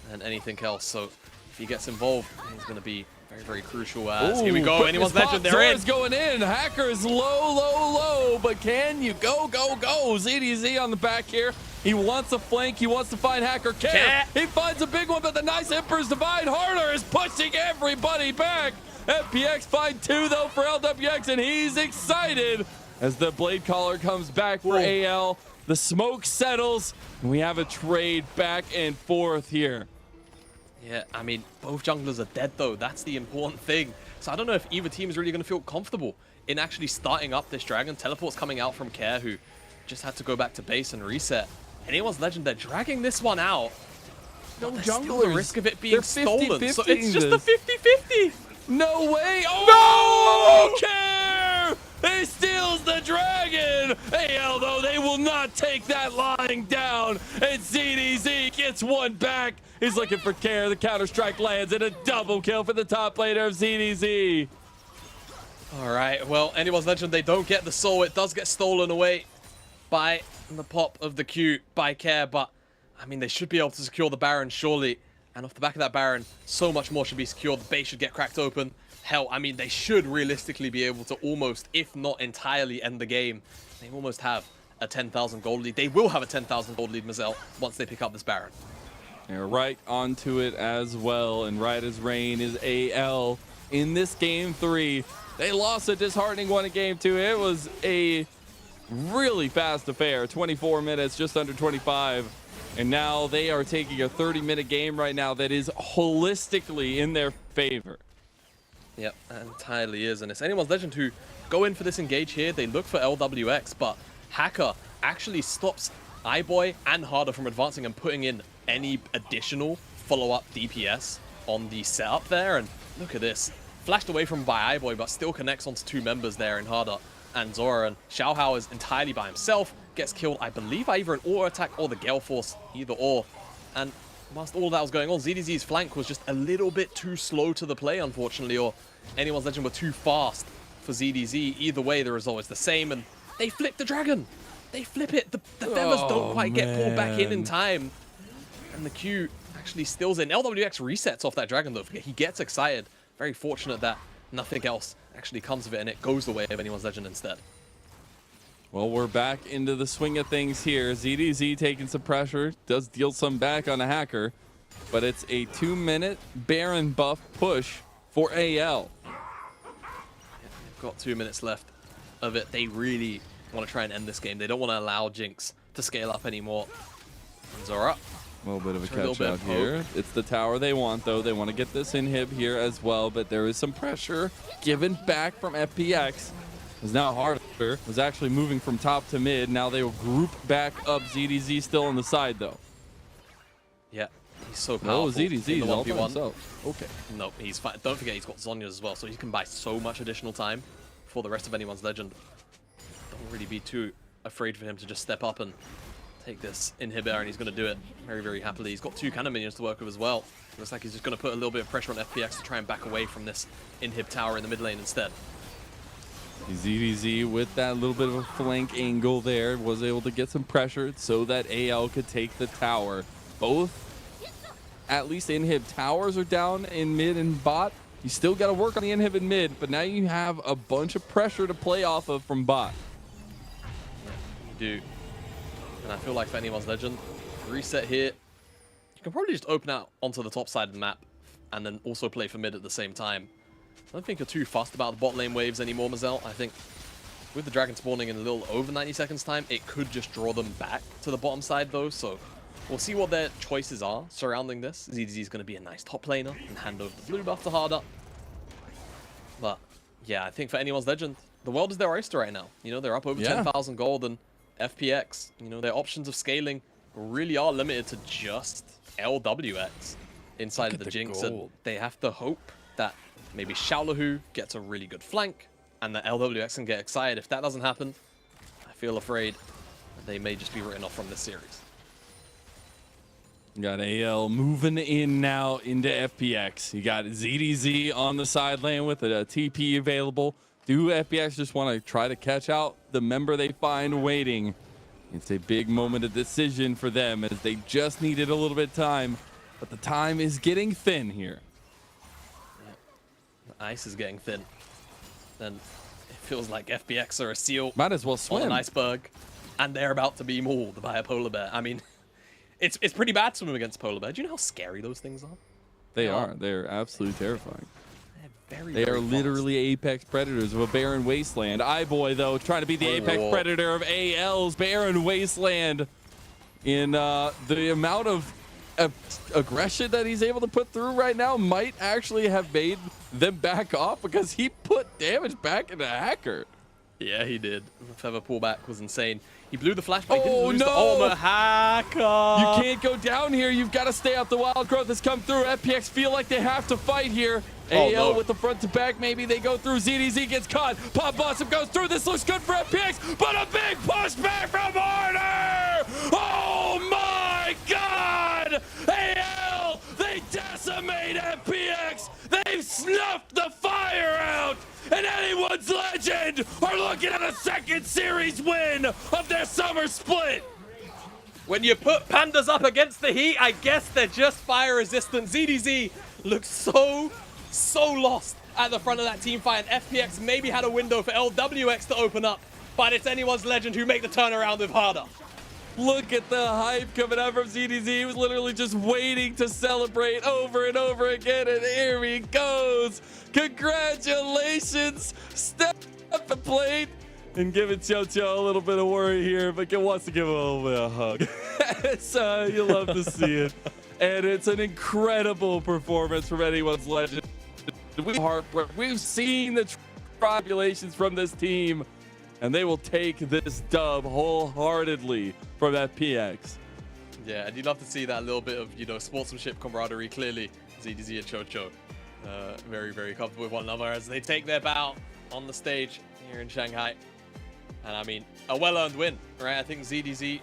than anything else. So if he gets involved, he's going to be very, very crucial. Here we go. Anyone's Legend, they're in. Going in. Hacker's low, but can you go? ZDZ on the back here. He wants a flank. He wants to find Hacker. Care. He finds a big one, but the nice Emperor's Divide Harder is pushing everybody back. FPX find 2 though for LWX, and he's excited as the Blade Caller comes back for AL. The smoke settles, and we have a trade back and forth here. Yeah, I mean, both junglers are dead though. That's the important thing. So I don't know if either team is really going to feel comfortable in actually starting up this Dragon. Teleport's coming out from Care, who just had to go back to base and reset. Anyone's Legend, they're dragging this one out. No junglers. The risk of it being stolen. So it's just a 50-50. No way. Oh, no! Care! He steals the Dragon. AL, though, they will not take that lying down. And ZDZ gets one back. He's looking for Care. The counter-strike lands, and a double kill for the top laner of ZDZ. All right, well, Anyone's Legend, they don't get the soul. It does get stolen away by the pop of the Q by Care, but I mean, they should be able to secure the Baron, surely. And off the back of that Baron, so much more should be secured. The base should get cracked open. Hell, I mean, they should realistically be able to almost, if not entirely, end the game. They almost have a 10,000 gold lead. They will have a 10,000 gold lead, Mazel, once they pick up this Baron. They're right onto it as well, and right as rain is AL in this game 3. They lost a disheartening one in game 2. It was a really fast affair, 24 minutes, just under 25. And now they are taking a 30-minute game right now that is holistically in their favor. Yep, entirely is. And it's Anyone's Legend who go in for this engage here. They look for LWX, but Hacker actually stops iBoy and Harder from advancing and putting in any additional follow-up DPS on the setup there. And look at this. Flashed away from by iBoy, but still connects onto 2 members there in Harder and Zora. And Xiaohao is entirely by himself. Gets killed, I believe, by either an auto attack or the Gale Force, either or. And whilst all that was going on, ZDZ's flank was just a little bit too slow to the play, unfortunately, or Anyone's Legend were too fast for ZDZ. Either way, the result is the same, and they flip the Dragon. They flip it. The Feathers don't quite get pulled back in time. And the Q actually stills in. LWX resets off that Dragon, though. He gets excited. Very fortunate that nothing else actually comes of it, and it goes the way of Anyone's Legend instead. Well, we're back into the swing of things here. ZDZ taking some pressure, does deal some back on a Hacker, but it's a 2-minute Baron buff push for AL. Yeah, they've got 2 minutes left of it. They really want to try and end this game. They don't want to allow Jinx to scale up anymore. And Zora. A little bit of a catch out here. It's the tower they want, though. They want to get this inhib here as well, but there is some pressure given back from FPX. Is now Harder was actually moving from top to mid. Now they will group back up. ZDZ still on the side though. Yeah, he's so powerful. Oh, ZDZ is all by himself. Okay. No, he's fine. Don't forget he's got Zhonya's as well, so he can buy so much additional time for the rest of Anyone's Legend. Don't really be too afraid for him to just step up and take this inhibitor, and he's going to do it very, very happily. He's got 2 cannon minions to work with as well. Looks like he's just going to put a little bit of pressure on FPX to try and back away from this inhib tower in the mid lane instead. ZDZ with that little bit of a flank angle there was able to get some pressure so that AL could take the tower. Both at least inhib towers are down in mid and bot. You still got to work on the inhib in mid, but now you have a bunch of pressure to play off of from bot. You do. And I feel like for anyone's legend, reset here. You can probably just open out onto the top side of the map and then also play for mid at the same time. I don't think you're too fussed about the bot lane waves anymore, Mazel. I think with the dragon spawning in a little over 90 seconds time, it could just draw them back to the bottom side though, so we'll see what their choices are surrounding this. ZDZ is going to be a nice top laner and hand over the blue buff to Harder. But yeah, I think for anyone's legend, the world is their oyster right now. You know, they're up over 10,000 gold, and FPX, you know, their options of scaling really are limited to just LWX inside of the Jinx. And they have to hope that maybe Xiaolahu gets a really good flank and that LWX can get excited. If that doesn't happen, I feel afraid that they may just be written off from this series. You got AL moving in now into FPX. You got ZDZ on the side lane with a TP available. Do FPX just want to try to catch out the member they find waiting? It's a big moment of decision for them as they just needed a little bit of time, but the time is getting thin here. Yeah. The ice is getting thin. And it feels like FPX are a seal. Might as well swim. On an iceberg, and they're about to be mauled by a polar bear. I mean, it's pretty bad swimming against polar bear. Do you know how scary those things are? They are. They're absolutely terrifying. They are literally apex predators of a barren wasteland. iBoy, though, trying to be the apex predator of AL's barren wasteland in the amount of aggression that he's able to put through right now might actually have made them back off because he put damage back into Hacker. Yeah, he did. The feather pullback was insane. He blew the flashback. He didn't lose the armor. Hacker! You can't go down here. You've got to stay out. The wild growth has come through. FPX feel like they have to fight here. AL with the front to back. Maybe they go through. ZDZ gets caught. Pop Blossom goes through. This looks good for FPX, but a big pushback from Harder! Oh my God! AL, they decimate FPX. They've snuffed the fire out. And anyone's legend are looking at a second series win of their summer split. When you put pandas up against the heat, I guess they're just fire resistant. ZDZ looks so lost at the front of that team fight, and FPX maybe had a window for LWX to open up, but it's anyone's legend who make the turnaround with Harder. Look at the hype coming out from ZDZ. He was literally just waiting to celebrate over and over again, and here he goes. Congratulations. Step up the plate and giving Chocho a little bit of worry here, but wants to give him a little bit of a hug. So you love to see it. And it's an incredible performance from anyone's legend. We've seen the tribulations from this team, and they will take this dub wholeheartedly from FPX. Yeah, and you'd love to see that little bit of, you know, sportsmanship camaraderie. Clearly, ZDZ and Chocho very, very comfortable with one another as they take their bow on the stage here in Shanghai. And I mean, a well-earned win, right? I think ZDZ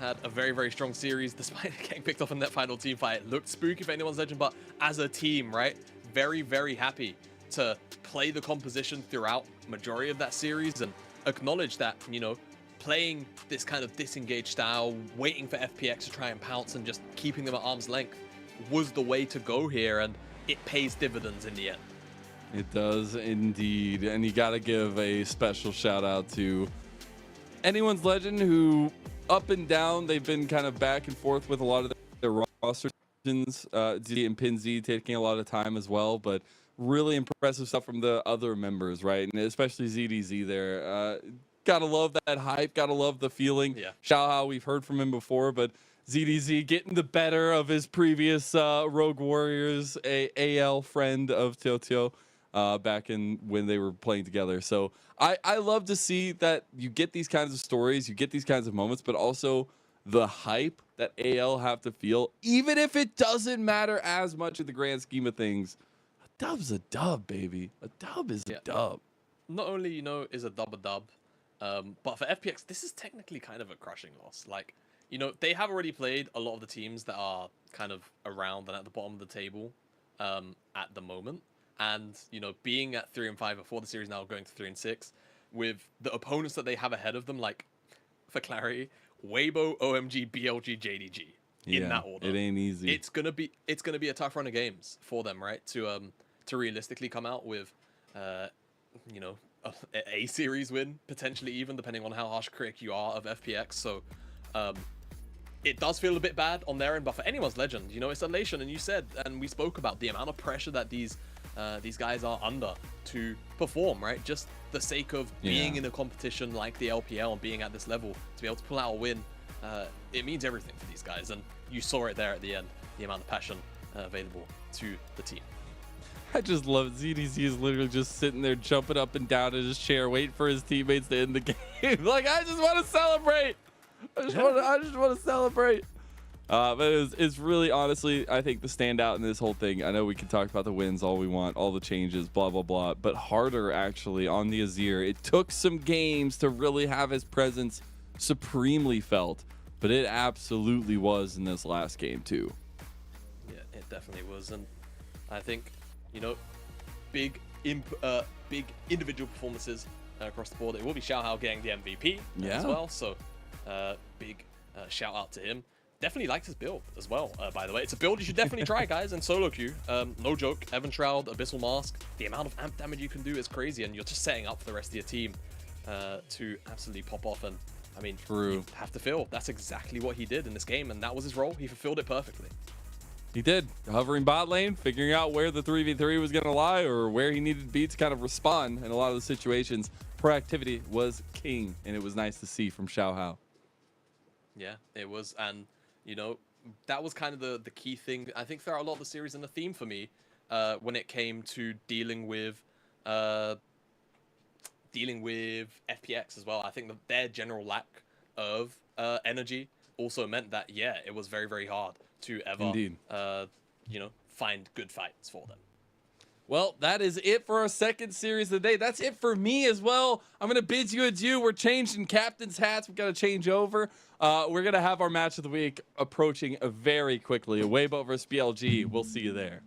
had a very, very strong series despite getting picked off in that final team fight. It looked spooky for anyone's legend, but as a team, right? Very, very happy to play the composition throughout majority of that series and acknowledge that, you know, playing this kind of disengaged style, waiting for FPX to try and pounce and just keeping them at arm's length was the way to go here, and it pays dividends in the end. It does indeed, and you got to give a special shout out to anyone's legend who up and down, they've been kind of back and forth with a lot of their roster decisions. Z and Pinzy taking a lot of time as well, but really impressive stuff from the other members, right? And especially ZDZ there. Gotta love that hype, gotta love the feeling. Yeah. Xiao, we've heard from him before, but ZDZ getting the better of his previous Rogue Warriors, AL friend of Teoteo back in when they were playing together. So I love to see that you get these kinds of stories, you get these kinds of moments, but also the hype that AL have to feel, even if it doesn't matter as much in the grand scheme of things. A dub's a dub, baby. A dub is a dub. Not only, you know, is a dub, but for FPX, this is technically kind of a crushing loss. Like, you know, they have already played a lot of the teams that are kind of around and at the bottom of the table at the moment. And, you know, being at 3-5 before the series, now going to 3-6, with the opponents that they have ahead of them, like, for clarity, Weibo, OMG, BLG, JDG. in that order. It ain't easy. It's gonna be a tough run of games for them, right? To realistically come out with, you know, a series win, potentially even, depending on how harsh a critic you are of FPX. So it does feel a bit bad on their end, but for anyone's Legend, you know, it's elation. And you said, and we spoke about the amount of pressure that these guys are under to perform, right? Just the sake of being in a competition like the LPL and being at this level, to be able to pull out a win, it means everything for these guys. And you saw it there at the end, the amount of passion available to the team. I just love it. ZDC is literally just sitting there jumping up and down in his chair, waiting for his teammates to end the game. Like, I just want to celebrate. I just want to celebrate. But it's really, honestly, I think the standout in this whole thing, I know we can talk about the wins all we want, all the changes, blah, blah, blah, but harder actually on the Azir. It took some games to really have his presence supremely felt, but it absolutely was in this last game too. Yeah, it definitely was. And I think, you know, big individual performances across the board. It will be Xiaohao getting the MVP as well, so big shout out to him. Definitely liked his build as well, by the way. It's a build you should definitely try, guys, in solo queue. No joke, Evan Shroud, Abyssal Mask, the amount of amp damage you can do is crazy, and you're just setting up for the rest of your team to absolutely pop off. And I mean, you have to feel that's exactly what he did in this game, and that was his role. He fulfilled it perfectly. He did. Hovering bot lane, figuring out where the 3v3 was going to lie or where he needed to be to kind of respond in a lot of the situations. Proactivity was king, and it was nice to see from Xiaohao. Yeah, it was. And, you know, that was kind of the key thing. I think throughout a lot of the series and the theme for me when it came to dealing with FPX as well. I think that their general lack of energy also meant that, yeah, it was very, very hard to ever, you know, find good fights for them. Well, that is it for our second series of the day. That's it for me as well. I'm going to bid you adieu. We're changing captain's hats. We've got to change over. We're going to have our match of the week approaching very quickly. Weibo versus BLG. We'll see you there.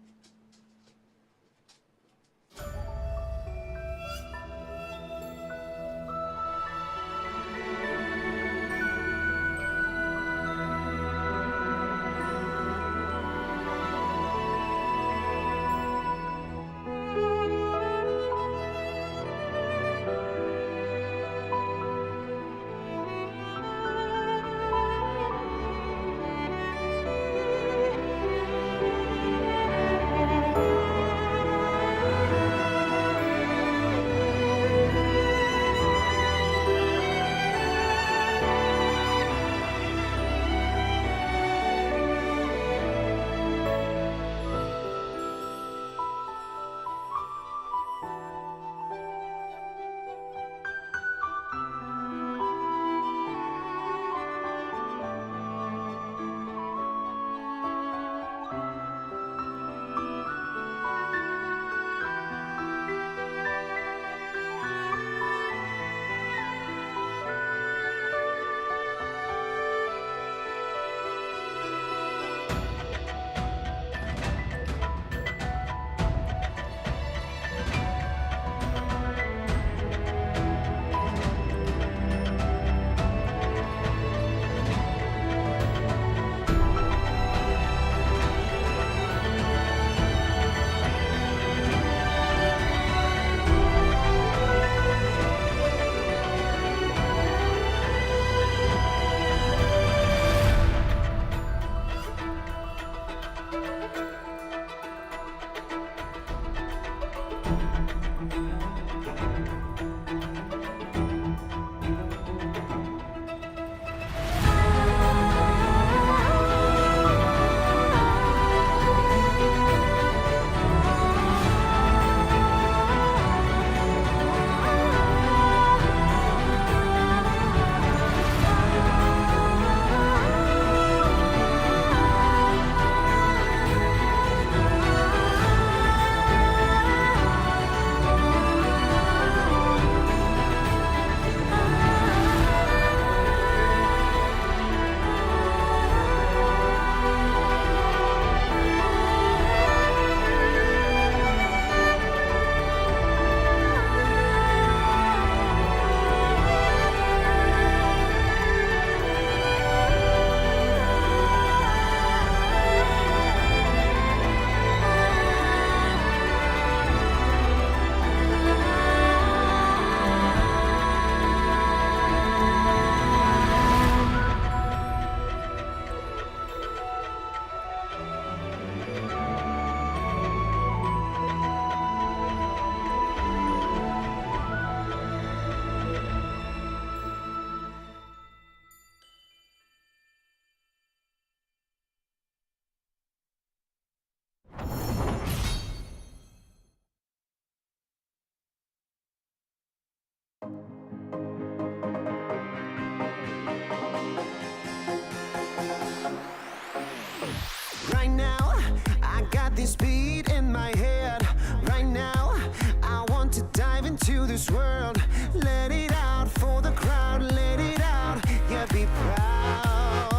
Right now, I got this beat in my head. Right now, I want to dive into this world. Let it out for the crowd, let it out, yeah, be proud.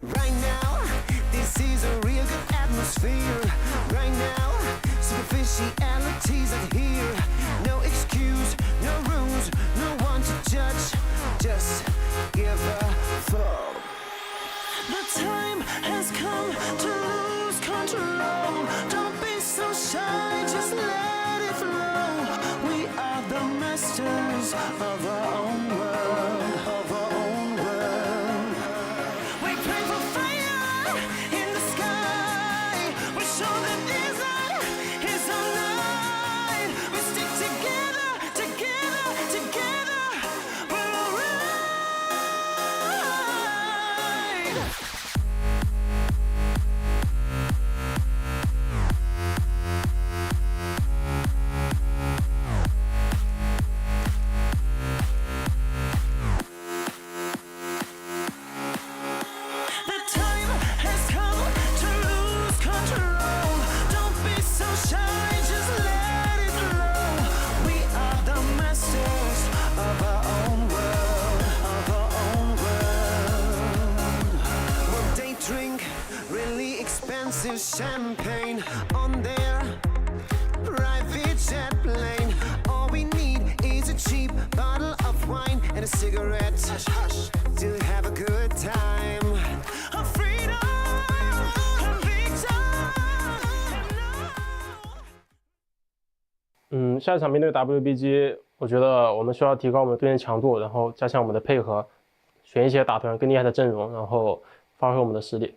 Right now, this is a real good atmosphere. Right now, superficialities are here. No excuse, no rules, no one to judge. Just give a fuck. The time has come to lose control. Don't be so shy, just let it flow. We are the masters of our own world, of our own world. We pray for fire in the sky. We show that desert is our light. We stick together, together, together. We're alright. The time has come to lose control. Don't be so shy, just let it flow. We are the masters of our own world, of our own world. Well, they drink really expensive champagne on their private jet plane. All we need is a cheap bottle of wine and a cigarette to have a good time. A freedom, a big time. 下一场面对 WBG， 我觉得我们需要提高我们的对阵强度，然后加强我们的配合，选一些打团更厉害的阵容，然后发挥我们的实力。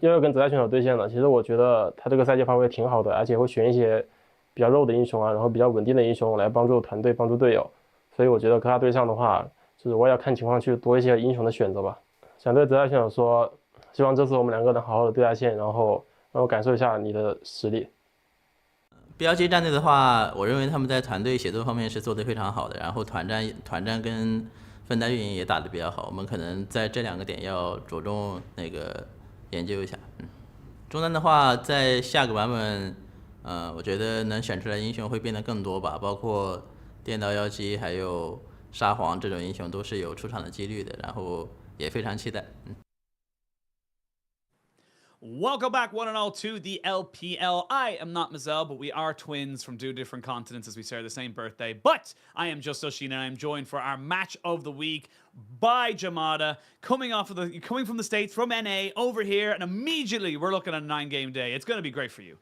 又要跟泽泰选手对线了，其实我觉得他这个赛季发挥挺好的，而且会选一些比较肉的英雄啊，然后比较稳定的英雄来帮助团队、帮助队友。所以我觉得和他对上的话，就是我也要看情况去多一些英雄的选择吧。想对泽泰选手说，希望这次我们两个能好好的对下线，然后让我感受一下你的实力。BLG 战队的话，我认为他们在团队协作方面是做得非常好的，然后团战跟分担运营也打得比较好。我们可能在这2个点要着重研究一下。中单的话，在下个版本，我觉得能选出来英雄会变得更多吧，包括电刀妖姬还有沙皇这种英雄都是有出场的几率的，然后也非常期待。Welcome back, one and all, to the LPL. I am not Mazel, but we are twins from 2 different continents as we share the same birthday. But I am just Oshin, and I am joined for our match of the week by Jamada, coming from the States, from NA, over here, and immediately we're looking at a 9-game day. It's going to be great for you.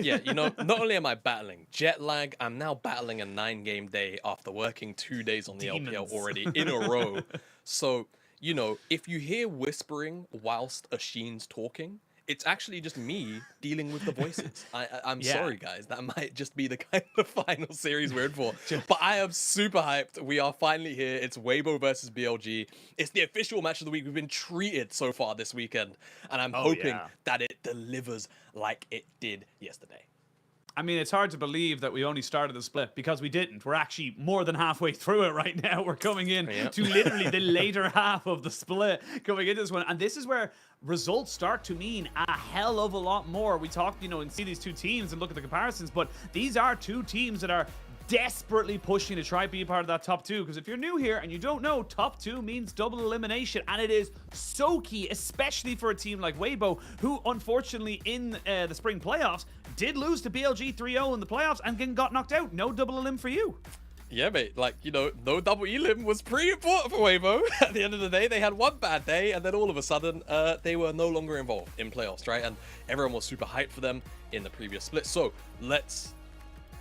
Yeah, you know, not only am I battling jet lag, I'm now battling a 9-game day after working 2 days on the LPL already in a row. So, you know, if you hear whispering whilst Ashin's talking, it's actually just me dealing with the voices. I'm sorry, guys. That might just be the kind of final series we're in for. But I am super hyped. We are finally here. It's Weibo versus BLG. It's the official match of the week. We've been treated so far this weekend. And I'm hoping that it delivers like it did yesterday. I mean, it's hard to believe that we only started the split because we didn't. We're actually more than halfway through it right now. We're coming in to literally the later half of the split coming into this one. And this is where results start to mean a hell of a lot more. We talk, you know, and see these 2 teams and look at the comparisons, but these are 2 teams that are desperately pushing to try be a part of that top 2, because if you're new here and you don't know, top 2 means double elimination, and it is so key, especially for a team like Weibo, who unfortunately in the spring playoffs did lose to BLG 3-0 in the playoffs and then got knocked out. No double elim for you. Yeah, mate, like, you know, no double elim was pretty important for Weibo. At the end of the day, they had one bad day, and then all of a sudden, they were no longer involved in playoffs, right? And everyone was super hyped for them in the previous split. So let's,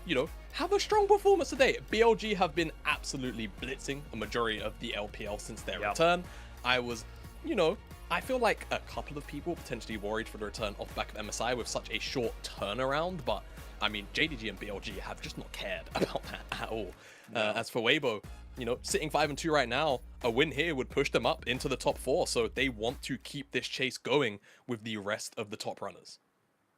you know, have a strong performance today. BLG have been absolutely blitzing a majority of the LPL since their return. I was, you know, I feel like a couple of people potentially worried for the return off the back of MSI with such a short turnaround, but I mean, JDG and BLG have just not cared about that at all. As for Weibo, you know, sitting 5-2 right now, a win here would push them up into the top 4, so they want to keep this chase going with the rest of the top runners.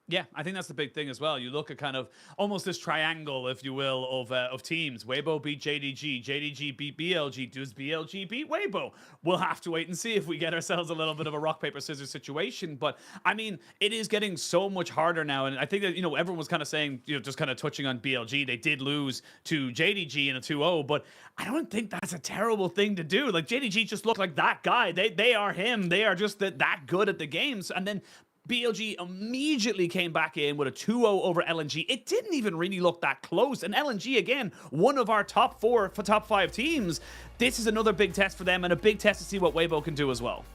Yeah, I think that's the big thing as well. You look at kind of almost this triangle, if you will, of teams. Weibo beat JDG, JDG beat BLG. Does BLG beat Weibo? We'll have to wait and see if we get ourselves a little bit of a rock, paper, scissors situation. But, I mean, it is getting so much harder now. And I think that, everyone was kind of saying, just kind of touching on BLG. They did lose to JDG in a 2-0, but I don't think that's a terrible thing to do. Like, JDG just looked like that guy. They are him. They are just that good at the games. And then BLG immediately came back in with a 2-0 over LNG. It didn't even really look that close. And LNG, again, one of our top 5 teams. This is another big test for them and a big test to see what Weibo can do as well.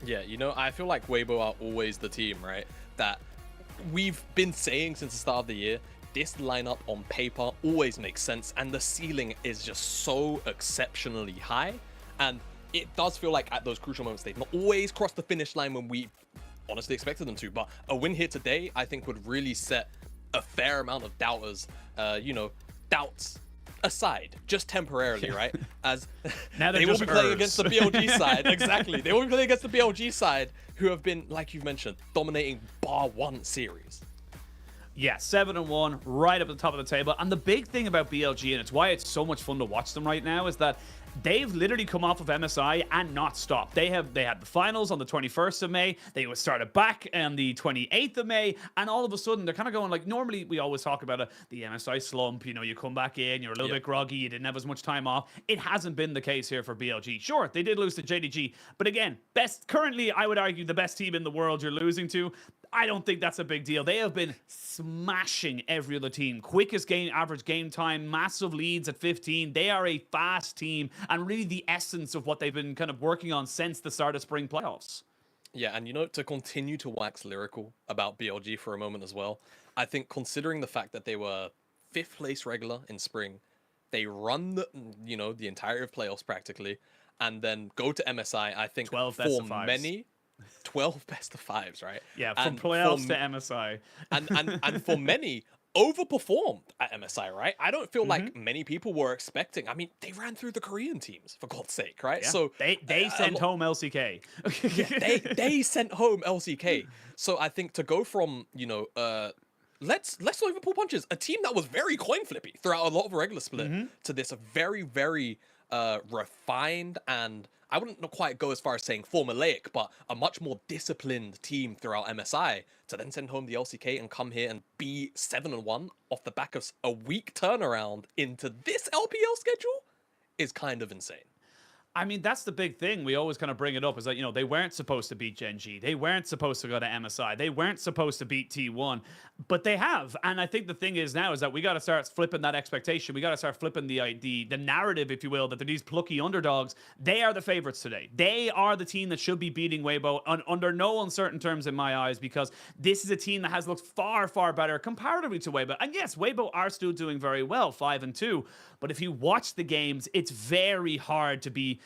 Yeah, I feel like Weibo are always the team, right? That we've been saying since the start of the year, this lineup on paper always makes sense. And the ceiling is just so exceptionally high. And it does feel like at those crucial moments, they've not always crossed the finish line when we honestly expected them to, but a win here today I think would really set a fair amount of doubters, doubts aside, just temporarily, right? As now they will be playing against the BLG side. Exactly, they will be playing against the BLG side, who have been, like you've mentioned, dominating bar one series. Yeah, 7-1, right up at the top of the table. And the big thing about BLG, and it's why it's so much fun to watch them right now, is that they've literally come off of MSI and not stopped. They had the finals on the 21st of May. They started back on the 28th of May. And all of a sudden, they're kind of going like, normally we always talk about the MSI slump. You come back in, you're a little bit groggy, you didn't have as much time off. It hasn't been the case here for BLG. Sure, they did lose to JDG. But again, currently, I would argue, the best team in the world you're losing to. I don't think that's a big deal. They have been smashing every other team. Quickest average game time, massive leads at 15. They are a fast team and really the essence of what they've been kind of working on since the start of spring playoffs. Yeah, and to continue to wax lyrical about BLG for a moment as well, I think considering the fact that they were 5th place regular in spring, they run the entirety of playoffs practically, and then go to MSI, I think 12 for best of fives. many 12 best of 5s, right? Yeah, from playoffs to MSI. and for many, overperformed at MSI, right? I don't feel like many people were expecting. I mean, they ran through the Korean teams, for God's sake, right? Yeah. So they sent home LCK. Yeah, they sent home LCK. So I think to go from, let's not even pull punches, a team that was very coin flippy throughout a lot of regular split to this very, very refined, and I wouldn't quite go as far as saying formulaic, but a much more disciplined team throughout MSI, to then send home the LCK and come here and be 7-1 off the back of a week turnaround into this LPL schedule is kind of insane. I mean, that's the big thing. We always kind of bring it up is that, they weren't supposed to beat Gen G. They weren't supposed to go to MSI. They weren't supposed to beat T1, but they have. And I think the thing is now is that we got to start flipping that expectation. We got to start flipping the narrative, if you will, that they're these plucky underdogs. They are the favorites today. They are the team that should be beating Weibo under no uncertain terms in my eyes, because this is a team that has looked far, far better comparatively to Weibo. And yes, Weibo are still doing very well, 5-2. But if you watch the games, it's very hard to be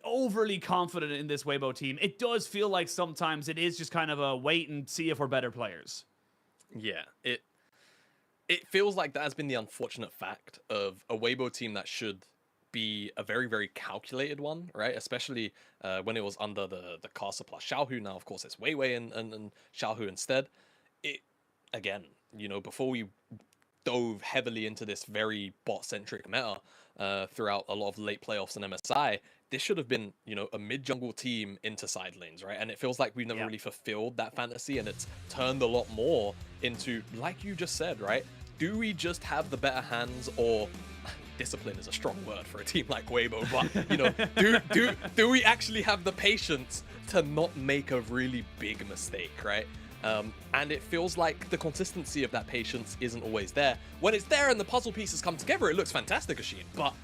overly confident in this Weibo team. It does feel like sometimes it is just kind of a wait and see if we're better players. Yeah, it feels like that has been the unfortunate fact of a Weibo team that should be a very, very calculated one, right? Especially when it was under the Casa plus Xiaohu. Now, of course, it's Weiwei and Xiaohu instead. It, again, before we dove heavily into this very bot-centric meta throughout a lot of late playoffs and MSI, this should have been, a mid-jungle team into side lanes, right? And it feels like we've never really fulfilled that fantasy, and it's turned a lot more into, like you just said, right? Do we just have the better hands, or discipline is a strong word for a team like Weibo, but, do we actually have the patience to not make a really big mistake, right? And it feels like the consistency of that patience isn't always there. When it's there and the puzzle pieces come together, it looks fantastic, Ashin. But,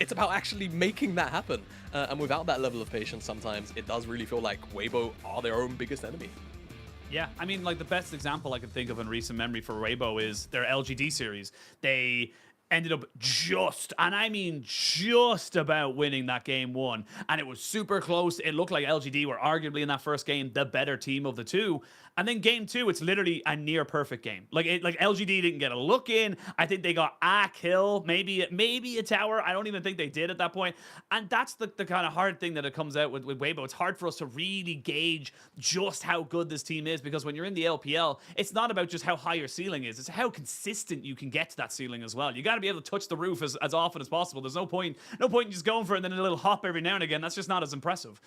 it's about actually making that happen. And without that level of patience, sometimes it does really feel like Weibo are their own biggest enemy. Yeah, I mean, like the best example I can think of in recent memory for Weibo is their LGD series. They ended up just, and I mean just about winning that game 1. And it was super close. It looked like LGD were arguably in that first game the better team of the two. And then game 2, it's literally a near perfect game. Like LGD didn't get a look in. I think they got a kill, maybe a tower. I don't even think they did at that point. And that's the kind of hard thing that it comes out with Weibo. It's hard for us to really gauge just how good this team is, because when you're in the LPL, it's not about just how high your ceiling is. It's how consistent you can get to that ceiling as well. You got to be able to touch the roof as often as possible. There's no point in just going for it and then a little hop every now and again. That's just not as impressive.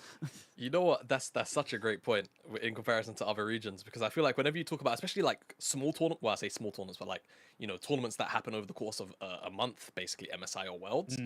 You know what? That's such a great point in comparison to other regions, because I feel like whenever you talk about, especially like small tournaments, well, I say small tournaments, but like, you know, tournaments that happen over the course of a month, basically MSI or Worlds,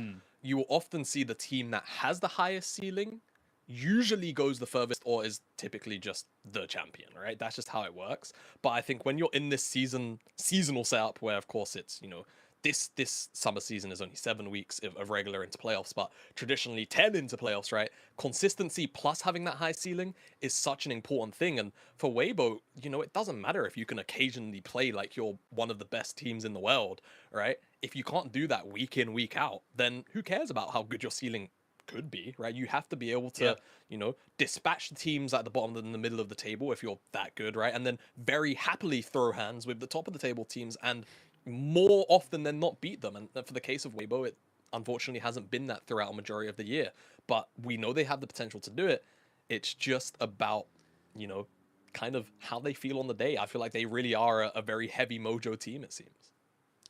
you will often see the team that has the highest ceiling usually goes the furthest or is typically just the champion, right? That's just how it works. But I think when you're in this seasonal setup where, of course, it's, you know, this summer season is only 7 weeks of regular into playoffs, but traditionally 10 into playoffs, right? Consistency plus having that high ceiling is such an important thing. And for Weibo, you know, it doesn't matter if you can occasionally play like you're one of the best teams in the world, right? If you can't do that week in, week out, then who cares about how good your ceiling could be, right? You have to be able to, you know, dispatch the teams at the bottom and in the middle of the table if you're that good, right? And then very happily throw hands with the top of the table teams and more often than not beat them. And for the case of Weibo, it unfortunately hasn't been that throughout a majority of the year, but we know they have the potential to do it. It's just about, you know, kind of how they feel on the day. I feel like they really are a very heavy mojo team, it seems.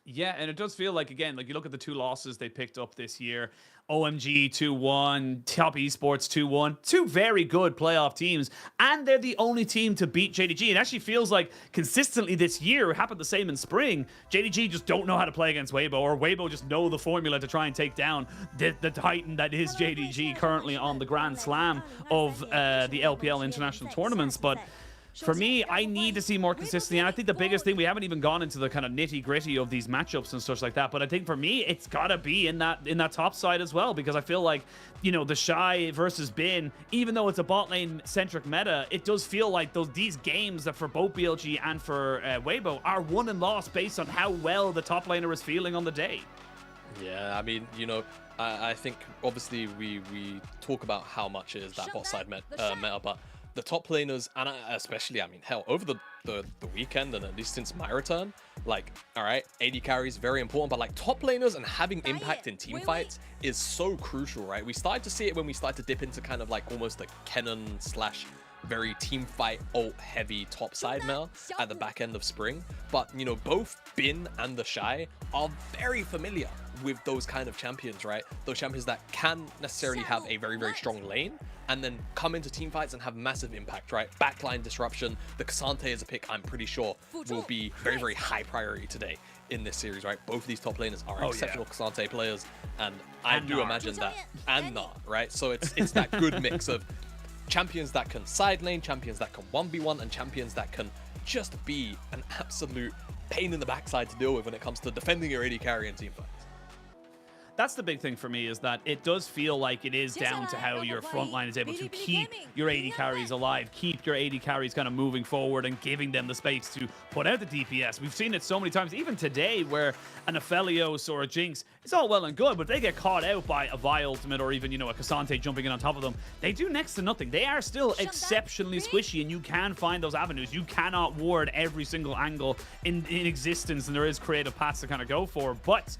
Yeah, and it does feel like, again, like you look at the 2 losses they picked up this year, OMG 2-1, Top Esports 2-1, 2 very good playoff teams, and they're the only team to beat JDG. It actually feels like consistently this year, it happened the same in spring, JDG just don't know how to play against Weibo, or Weibo just know the formula to try and take down the titan that is JDG, currently on the Grand Slam of the LPL international tournaments. But for me, I need to see more consistency, and I think the biggest thing, we haven't even gone into the kind of nitty-gritty of these matchups and stuff like that, but I think for me, it's gotta be in that top side as well, because I feel like, you know, the Shy versus Bin, even though it's a bot lane centric meta, it does feel like these games that for both BLG and for Weibo are won and lost based on how well the top laner is feeling on the day. Yeah, I mean, you know, I think obviously we talk about how much is that bot side meta, but the top laners, and especially, I mean, hell, over the weekend, and at least since my return, like, all right, AD carry is very important, but like top laners and having impact in team fights is so crucial, right? We started to see it when we started to dip into kind of like almost the Kennen / very team fight ult heavy top side now at the back end of spring. But, you know, both Bin and the Shy are very familiar with those kind of champions, right? Those champions that can necessarily have a very, very strong lane and then come into team fights and have massive impact, right? Backline disruption, the Cassante is a pick I'm pretty sure will be very, very high priority today in this series, right? Both of these top laners are exceptional Cassante players, and I do imagine that, and not, right? So it's that good mix of champions that can side lane, champions that can 1v1, and champions that can just be an absolute pain in the backside to deal with when it comes to defending your AD carry in team fights. That's the big thing for me, is that it does feel like it is down to how your front line is able to keep your AD carries alive, keep your AD carries kind of moving forward and giving them the space to put out the DPS. We've seen it so many times, even today, where an Aphelios or a Jinx, it's all well and good, but they get caught out by a Vi ultimate or even, you know, a Cassante jumping in on top of them. They do next to nothing. They are still exceptionally squishy, and you can find those avenues. You cannot ward every single angle in existence, and there is creative paths to kind of go for, but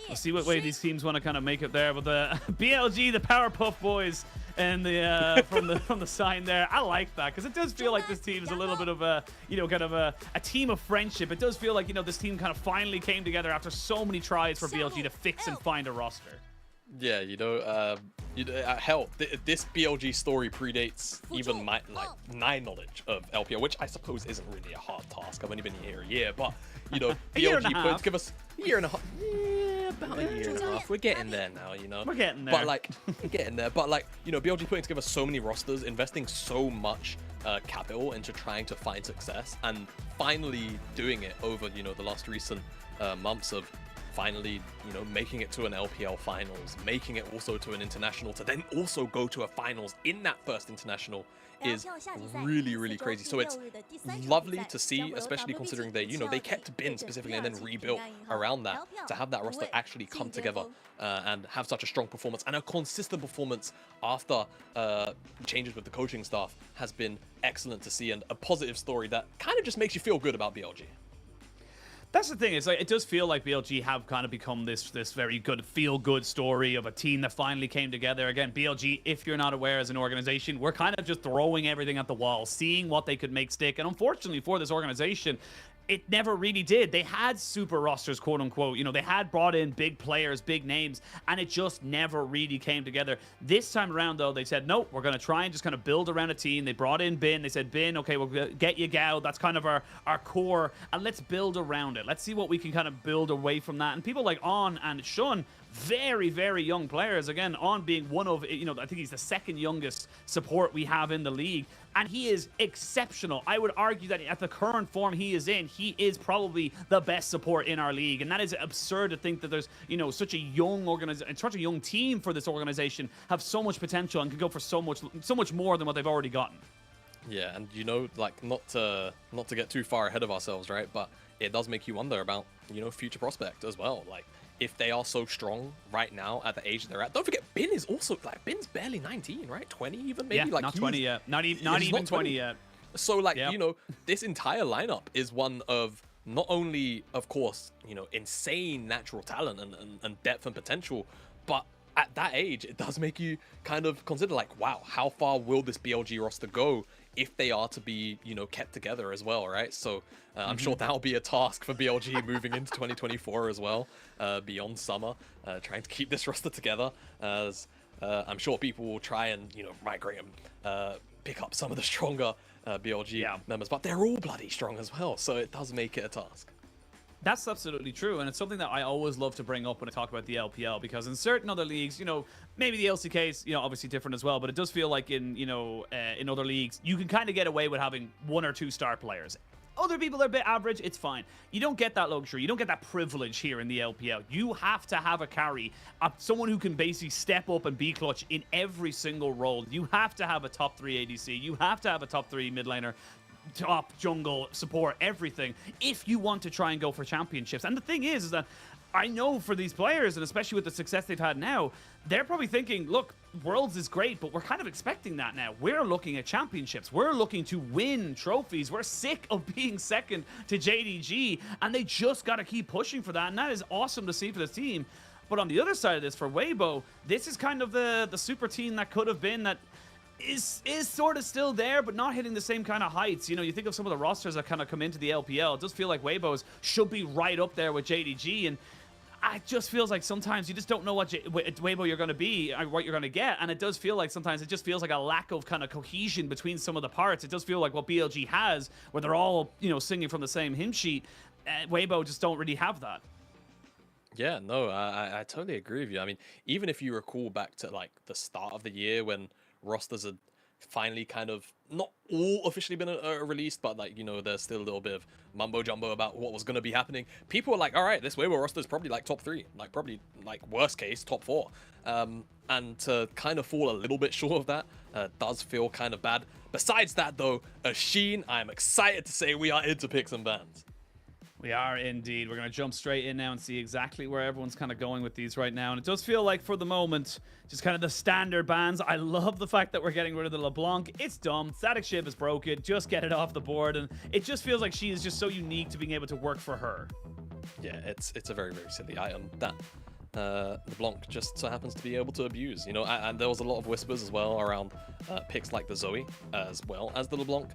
we'll see what way these teams want to kind of make it there. But the BLG, the Powerpuff Boys, and the from the sign there, I like that, because it does feel like this team is a little bit of a, you know, kind of a team of friendship. It does feel like, you know, this team kind of finally came together after so many tries for BLG to fix and find a roster. Yeah, you know, hell, this BLG story predates even my knowledge of LPL, which I suppose isn't really a hard task. I've only been here a year, but, you know, BLG points give us a year and a half. Yeah, about a year and a half. We're getting there now, you know. We're getting there. But like, we're getting there. But like, you know, BLG putting together so many rosters, investing so much capital into trying to find success, and finally doing it over, you know, the last recent months of finally, you know, making it to an LPL finals, making it also to an international, to then also go to a finals in that first international is really, really crazy. So it's lovely to see, especially considering they, you know, they kept Bin specifically and then rebuilt around that, to have that roster actually come together and have such a strong performance and a consistent performance after changes with the coaching staff has been excellent to see, and a positive story that kind of just makes you feel good about BLG. That's the thing, is like it does feel like BLG have kind of become this very good feel-good story of a team that finally came together. Again, BLG, if you're not aware as an organization, we're kind of just throwing everything at the wall, seeing what they could make stick. And unfortunately for this organization, it never really did. They had super rosters, quote unquote. You know, they had brought in big players, big names, and it just never really came together. This time around, though, they said, nope, we're going to try and just kind of build around a team. They brought in Bin. They said, Bin, okay, we'll get you Gao. That's kind of our core, and let's build around it. Let's see what we can kind of build away from that. And people like On and Shun, very, very young players. Again, On being one of, you know, I think he's the second youngest support we have in the league, and he is exceptional. I would argue that at the current form he is in, he is probably the best support in our league, and that is absurd to think that there's, you know, such a young organization, such a young team for this organization have so much potential and can go for so much more than what they've already gotten. Yeah, and you know, like not to get too far ahead of ourselves, right? But it does make you wonder about, you know, future prospect as well. Like, if they are so strong right now at the age they're at. Don't forget, Bin is also, like, Bin's barely 19, right? 20 even, maybe? Yeah, like, not 20 yet. Not even 20 yet. So, like, you know, this entire lineup is one of not only, of course, you know, insane natural talent and depth and potential, but at that age, it does make you kind of consider, like, wow, how far will this BLG roster go if they are to be, you know, kept together as well, right? So I'm sure that'll be a task for BLG moving into 2024 as well, beyond summer, trying to keep this roster together, as I'm sure people will try and, you know, migrate and pick up some of the stronger BLG members, but they're all bloody strong as well, so it does make it a task. That's absolutely true, and it's something that I always love to bring up when I talk about the LPL, because in certain other leagues, you know, maybe the LCK is, you know, obviously different as well, but it does feel like in, you know, in other leagues, you can kind of get away with having 1 or 2 star players. Other people are a bit average, it's fine. You don't get that luxury, you don't get that privilege here in the LPL. You have to have a carry, someone who can basically step up and be clutch in every single role. You have to have a top 3 ADC, you have to have a top 3 mid laner, top jungle support, everything, if you want to try and go for championships. And the thing is that I know for these players, and especially with the success they've had now, they're probably thinking, look, Worlds is great, but we're kind of expecting that now. We're looking at championships. We're looking to win trophies. We're sick of being second to JDG, and they just got to keep pushing for that, and that is awesome to see for this team. But on the other side of this, for Weibo, this is kind of the super team that could have been, that is sort of still there, but not hitting the same kind of heights. You know, you think of some of the rosters that kind of come into the LPL, it does feel like Weibo's should be right up there with JDG, and it just feels like sometimes you just don't know what Weibo you're going to be, what you're going to get, and it does feel like sometimes it just feels like a lack of kind of cohesion between some of the parts. It does feel like what BLG has, where they're all, you know, singing from the same hymn sheet. Weibo just don't really have that. Yeah, no, I totally agree with you. I mean, even if you recall back to, like, the start of the year when rosters had finally kind of not all officially been released, but, like, you know, there's still a little bit of mumbo jumbo about what was going to be happening. People were like, all right, this Weibo roster is probably like top 3, like probably like worst case top 4, and to kind of fall a little bit short of that does feel kind of bad. Besides that, though, Sheen, I'm excited to say we are in to pick some bands. We are indeed. We're going to jump straight in now and see exactly where everyone's kind of going with these right now. And it does feel like, for the moment, just kind of the standard bans. I love the fact that we're getting rid of the LeBlanc. It's dumb. Static Shiv is broken. Just get it off the board. And it just feels like she is just so unique to being able to work for her. Yeah, it's a very, very silly item that LeBlanc just so happens to be able to abuse, you know, and there was a lot of whispers as well around picks like the Zoe as well as the LeBlanc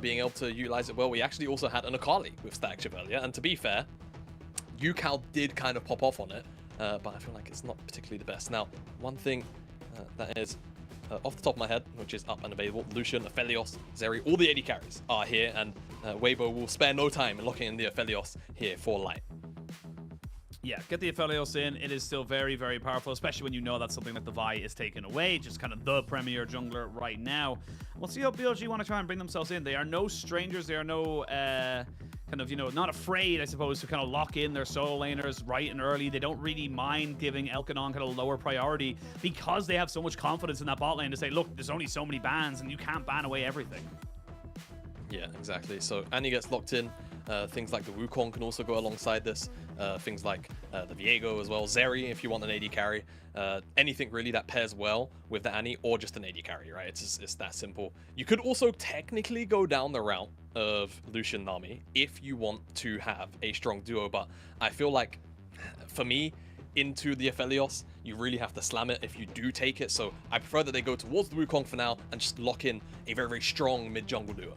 being able to utilize it well. We actually also had an Akali with Static Shiv earlier, and to be fair, UCal did kind of pop off on it, but I feel like it's not particularly the best. Now, one thing that is off the top of my head, which is up and available, Lucian, Aphelios, Zeri, all the AD carries are here, and Weibo will spare no time in locking in the Aphelios here for light. Yeah, get the Aphelios in. It is still very, very powerful, especially when you know that's something that the Vi is taking away. Just kind of the premier jungler right now. We'll see how BLG want to try and bring themselves in. They are no strangers. They are no kind of, you know, not afraid, I suppose, to kind of lock in their solo laners right and early. They don't really mind giving Elkanon kind of lower priority because they have so much confidence in that bot lane to say, look, there's only so many bans and you can't ban away everything. Yeah, exactly. So Annie gets locked in. Things like the Wukong can also go alongside this. Things like the Viego as well. Zeri, if you want an AD carry. Anything really that pairs well with the Annie or just an AD carry, right? It's that simple. You could also technically go down the route of Lucian Nami if you want to have a strong duo, but I feel like, for me, into the Aphelios, you really have to slam it if you do take it. So I prefer that they go towards the Wukong for now and just lock in a very, very strong mid-jungle duo.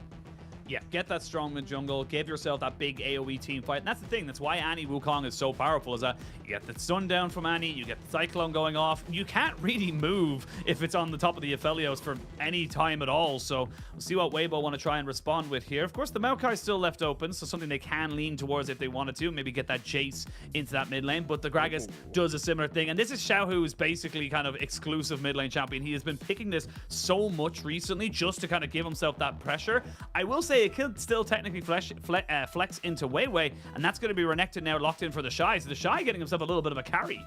Yeah, get that strong mid jungle, give yourself that big AoE team fight. And that's the thing, that's why Annie Wukong is so powerful, is that you get the stun down from Annie, you get the Cyclone going off. You can't really move if it's on the top of the Aphelios for any time at all. So we'll see what Weibo want to try and respond with here. Of course, the Maokai is still left open, so something they can lean towards if they wanted to. Maybe get that Jace into that mid lane. But the Gragas does a similar thing. And this is Xiaohu's basically kind of exclusive mid lane champion. He has been picking this so much recently just to kind of give himself that pressure. I will say it could still technically flex into Weiwei, and that's going to be Renekton now locked in for the Shy. So the Shy getting himself a little bit of a carry.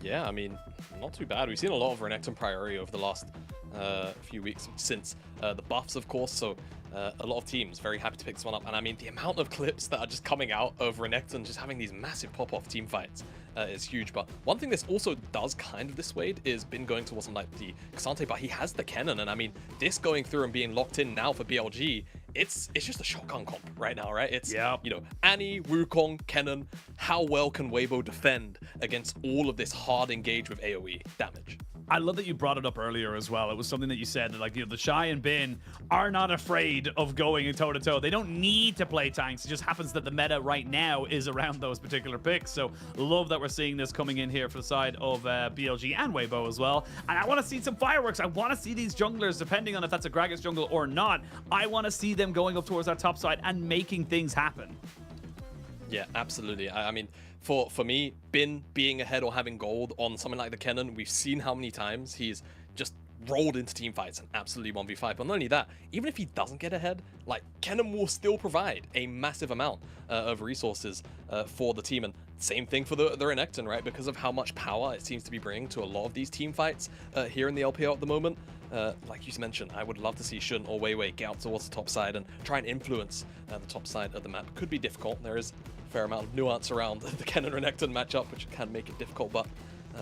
Yeah, I mean, not too bad. We've seen a lot of Renekton priority over the last few weeks since the buffs, of course. So a lot of teams very happy to pick this one up. And I mean, the amount of clips that are just coming out of Renekton just having these massive pop-off team fights is huge. But one thing this also does kind of dissuade is Bin going towards something like the Xante, but he has the Kennen. And I mean, this going through and being locked in now for BLG, it's just a shotgun comp right now, right? It's, you know, Annie, Wukong, Kennen. How well can Weibo defend against all of this hard engage with AoE damage? I love that you brought it up earlier as well. It was something that you said that, like, you know, the Shy and Bin are not afraid of going toe-to-toe. They don't need to play tanks. It just happens that the meta right now is around those particular picks. So love that we're seeing this coming in here for the side of BLG and Weibo as well. And I want to see some fireworks. I want to see these junglers, depending on if that's a Gragas jungle or not, I want to see them going up towards that top side and making things happen. Yeah, absolutely. I mean, for me, Bin being ahead or having gold on something like the Kennen, we've seen how many times he's just rolled into team fights and absolutely 1v5. But not only that, even if he doesn't get ahead, like, Kennen will still provide a massive amount of resources for the team. And same thing for the Renekton, right? Because of how much power it seems to be bringing to a lot of these team fights here in the LPL at the moment. Like you mentioned, I would love to see Shun or Weiwei get out towards the top side and try and influence the top side of the map. Could be difficult. There is a fair amount of nuance around the Kennen-Renekton matchup, which can make it difficult, but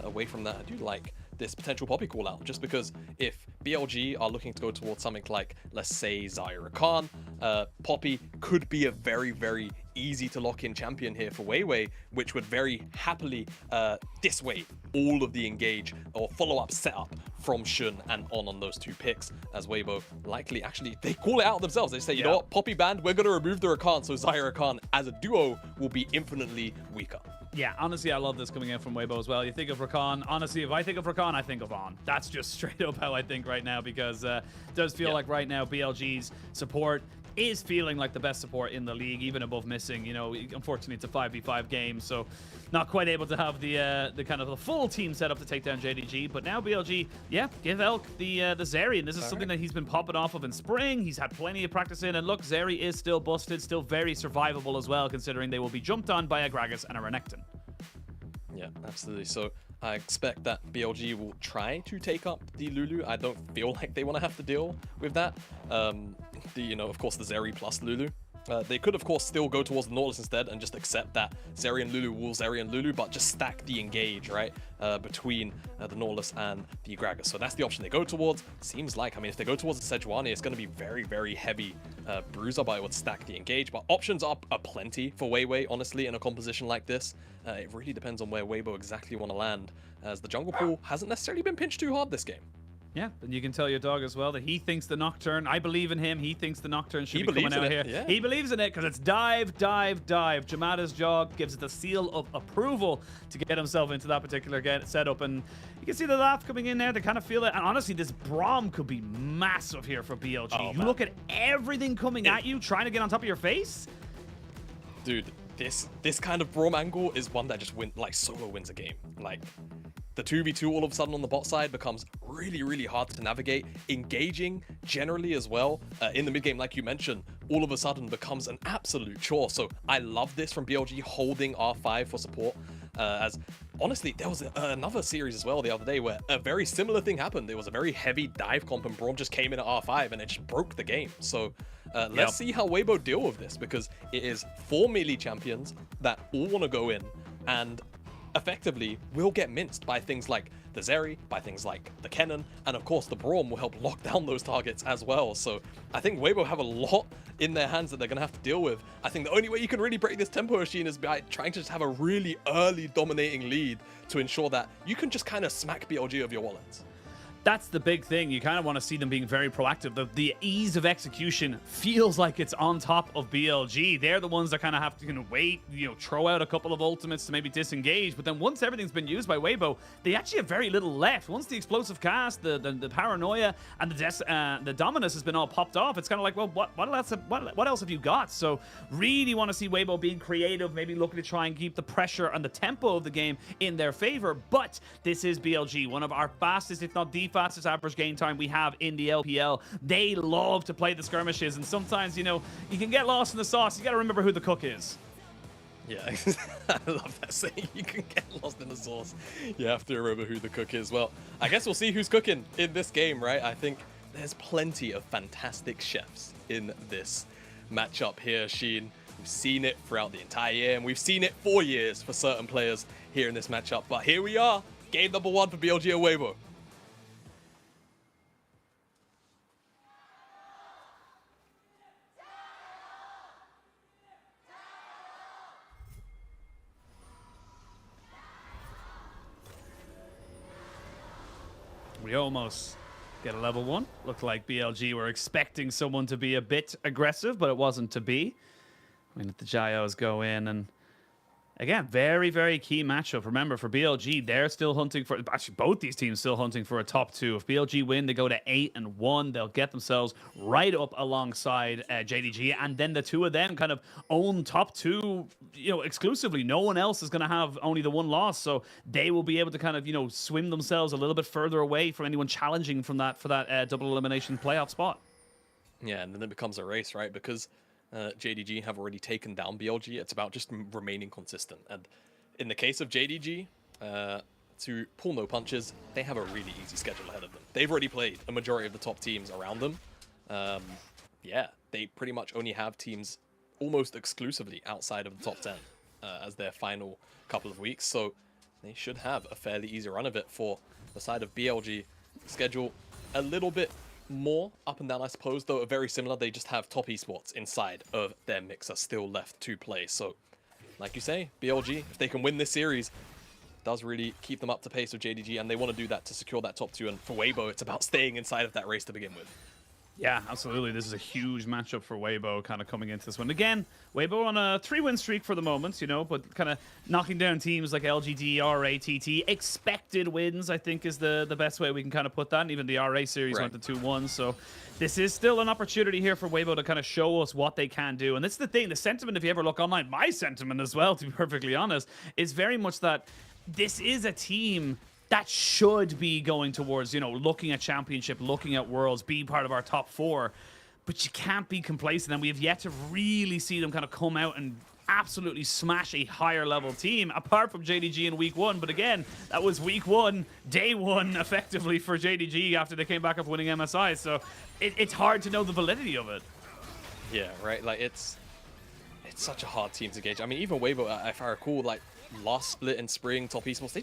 away from that, I do like this potential Poppy call out, just because if BLG are looking to go towards something like, let's say, Zyra Khan, Poppy could be a very, very easy to lock in champion here for Weiwei, which would very happily dissuade all of the engage or follow-up setup from Shun and on those two picks, as Weibo likely actually, they call it out themselves. They say, you know what, Poppy banned, we're going to remove the Rakan, so Zyra Khan as a duo will be infinitely weaker. Yeah, honestly, I love this coming in from Weibo as well. You think of Rakan. Honestly, if I think of Rakan, I think of On. That's just straight up how I think right now, because it does feel like right now BLG's support is feeling like the best support in the league, even above missing. You know, unfortunately, it's a 5v5 game, so not quite able to have the kind of the full team set up to take down JDG. But now BLG, yeah, give Elk the Zeri, and this is something that he's been popping off of in spring. He's had plenty of practice in, and look, Zeri is still busted, still very survivable as well, considering they will be jumped on by a Gragas and a Renekton. Yeah, absolutely. So I expect that BLG will try to take up the Lulu. I don't feel like they want to have to deal with that. You know, of course, the Zeri plus Lulu. They could, of course, still go towards the Nautilus instead and just accept that Zeri and Lulu will Zeri and Lulu, but just stack the engage, right, between the Nautilus and the Gragas. So that's the option they go towards. Seems like, I mean, if they go towards the Sejuani, it's going to be very, very heavy bruiser, but it would stack the engage. But options are plenty for Weiwei, honestly, in a composition like this. It really depends on where Weibo exactly want to land, as the jungle pool hasn't necessarily been pinched too hard this game. Yeah, and you can tell your dog as well that he thinks the Nocturne, I believe in him, he thinks the Nocturne should be coming out here. Yeah. He believes in it because it's dive, dive, dive. Jamada's job gives it the seal of approval to get himself into that particular setup. And you can see the laugh coming in there. They kind of feel it. And honestly, this Braum could be massive here for BLG. Oh, you look at everything coming at you, trying to get on top of your face. Dude, this kind of Braum angle is one that just solo wins a game. Like, the 2v2 all of a sudden on the bot side becomes really, really hard to navigate. Engaging generally as well in the mid game, like you mentioned, all of a sudden becomes an absolute chore. So I love this from BLG holding R5 for support. As honestly, there was another series as well the other day where a very similar thing happened. There was a very heavy dive comp and Braum just came in at R5 and it just broke the game. So let's see how Weibo deal with this, because it is 4 melee champions that all want to go in and effectively will get minced by things like the Zeri, by things like the Kennen, and of course the Braum will help lock down those targets as well. So I think Weibo have a lot in their hands that they're going to have to deal with. I think the only way you can really break this tempo machine is by trying to just have a really early dominating lead to ensure that you can just kind of smack BLG of your wallets. That's the big thing. You kind of want to see them being very proactive. The ease of execution feels like it's on top of BLG. They're the ones that kind of have to wait, throw out a couple of ultimates to maybe disengage. But then once everything's been used by Weibo, they actually have very little left. Once the explosive cast, the paranoia, and the dominus has been all popped off, it's kind of like, well, what else have you got? So really want to see Weibo being creative, maybe looking to try and keep the pressure and the tempo of the game in their favor. But this is BLG, one of our fastest, if not the fastest average game time we have in the LPL. They love to play the skirmishes, and sometimes, you can get lost in the sauce. You got to remember who the cook is. Yeah, I love that saying. You can get lost in the sauce. You have to remember who the cook is. Well, I guess we'll see who's cooking in this game, right? I think there's plenty of fantastic chefs in this matchup here, Sheen. We've seen it throughout the entire year, and we've seen it for years for certain players here in this matchup. But here we are, game number 1 for BLG and Weibo. We almost get a level 1. Looked like BLG were expecting someone to be a bit aggressive, but it wasn't to be. I mean, the Jayos go in, and again, very, very key matchup. Remember, for BLG, they're still hunting for... Actually, both these teams still hunting for a top 2. If BLG win, they go to 8-1. They'll get themselves right up alongside JDG, and then the two of them kind of own top 2, exclusively. No one else is going to have only the 1 loss, so they will be able to kind of, swim themselves a little bit further away from anyone challenging from that for that double elimination playoff spot. Yeah, and then it becomes a race, right? Because JDG have already taken down BLG. It's about just remaining consistent. And in the case of JDG, to pull no punches, they have a really easy schedule ahead of them. They've already played a majority of the top teams around them. Yeah, they pretty much only have teams almost exclusively outside of the top 10 as their final couple of weeks. So they should have a fairly easy run of it. For the side of BLG, schedule a little bit more up and down, I suppose, though very similar. They just have top esports inside of their mixer still left to play. So like you say, BLG, if they can win this series, does really keep them up to pace with JDG, and they want to do that to secure that top 2. And for Weibo, it's about staying inside of that race to begin with. Yeah, absolutely. This is a huge matchup for Weibo kind of coming into this one. Again, Weibo on a 3-win streak for the moment, but kind of knocking down teams like LGD, RA, TT. Expected wins, I think, is the best way we can kind of put that. And even the RA series went to 2-1. So this is still an opportunity here for Weibo to kind of show us what they can do. And that's the thing. The sentiment, if you ever look online, my sentiment as well, to be perfectly honest, is very much that this is a team that should be going towards, looking at championship, looking at worlds, be part of our top 4. But you can't be complacent, and we have yet to really see them kind of come out and absolutely smash a higher level team, apart from JDG in week 1. But again, that was week 1, day 1, effectively, for JDG after they came back up winning MSI. So it's hard to know the validity of it. Yeah, right. Like, it's such a hard team to gauge. I mean, even Weibo, if I recall, last split in spring, top esports,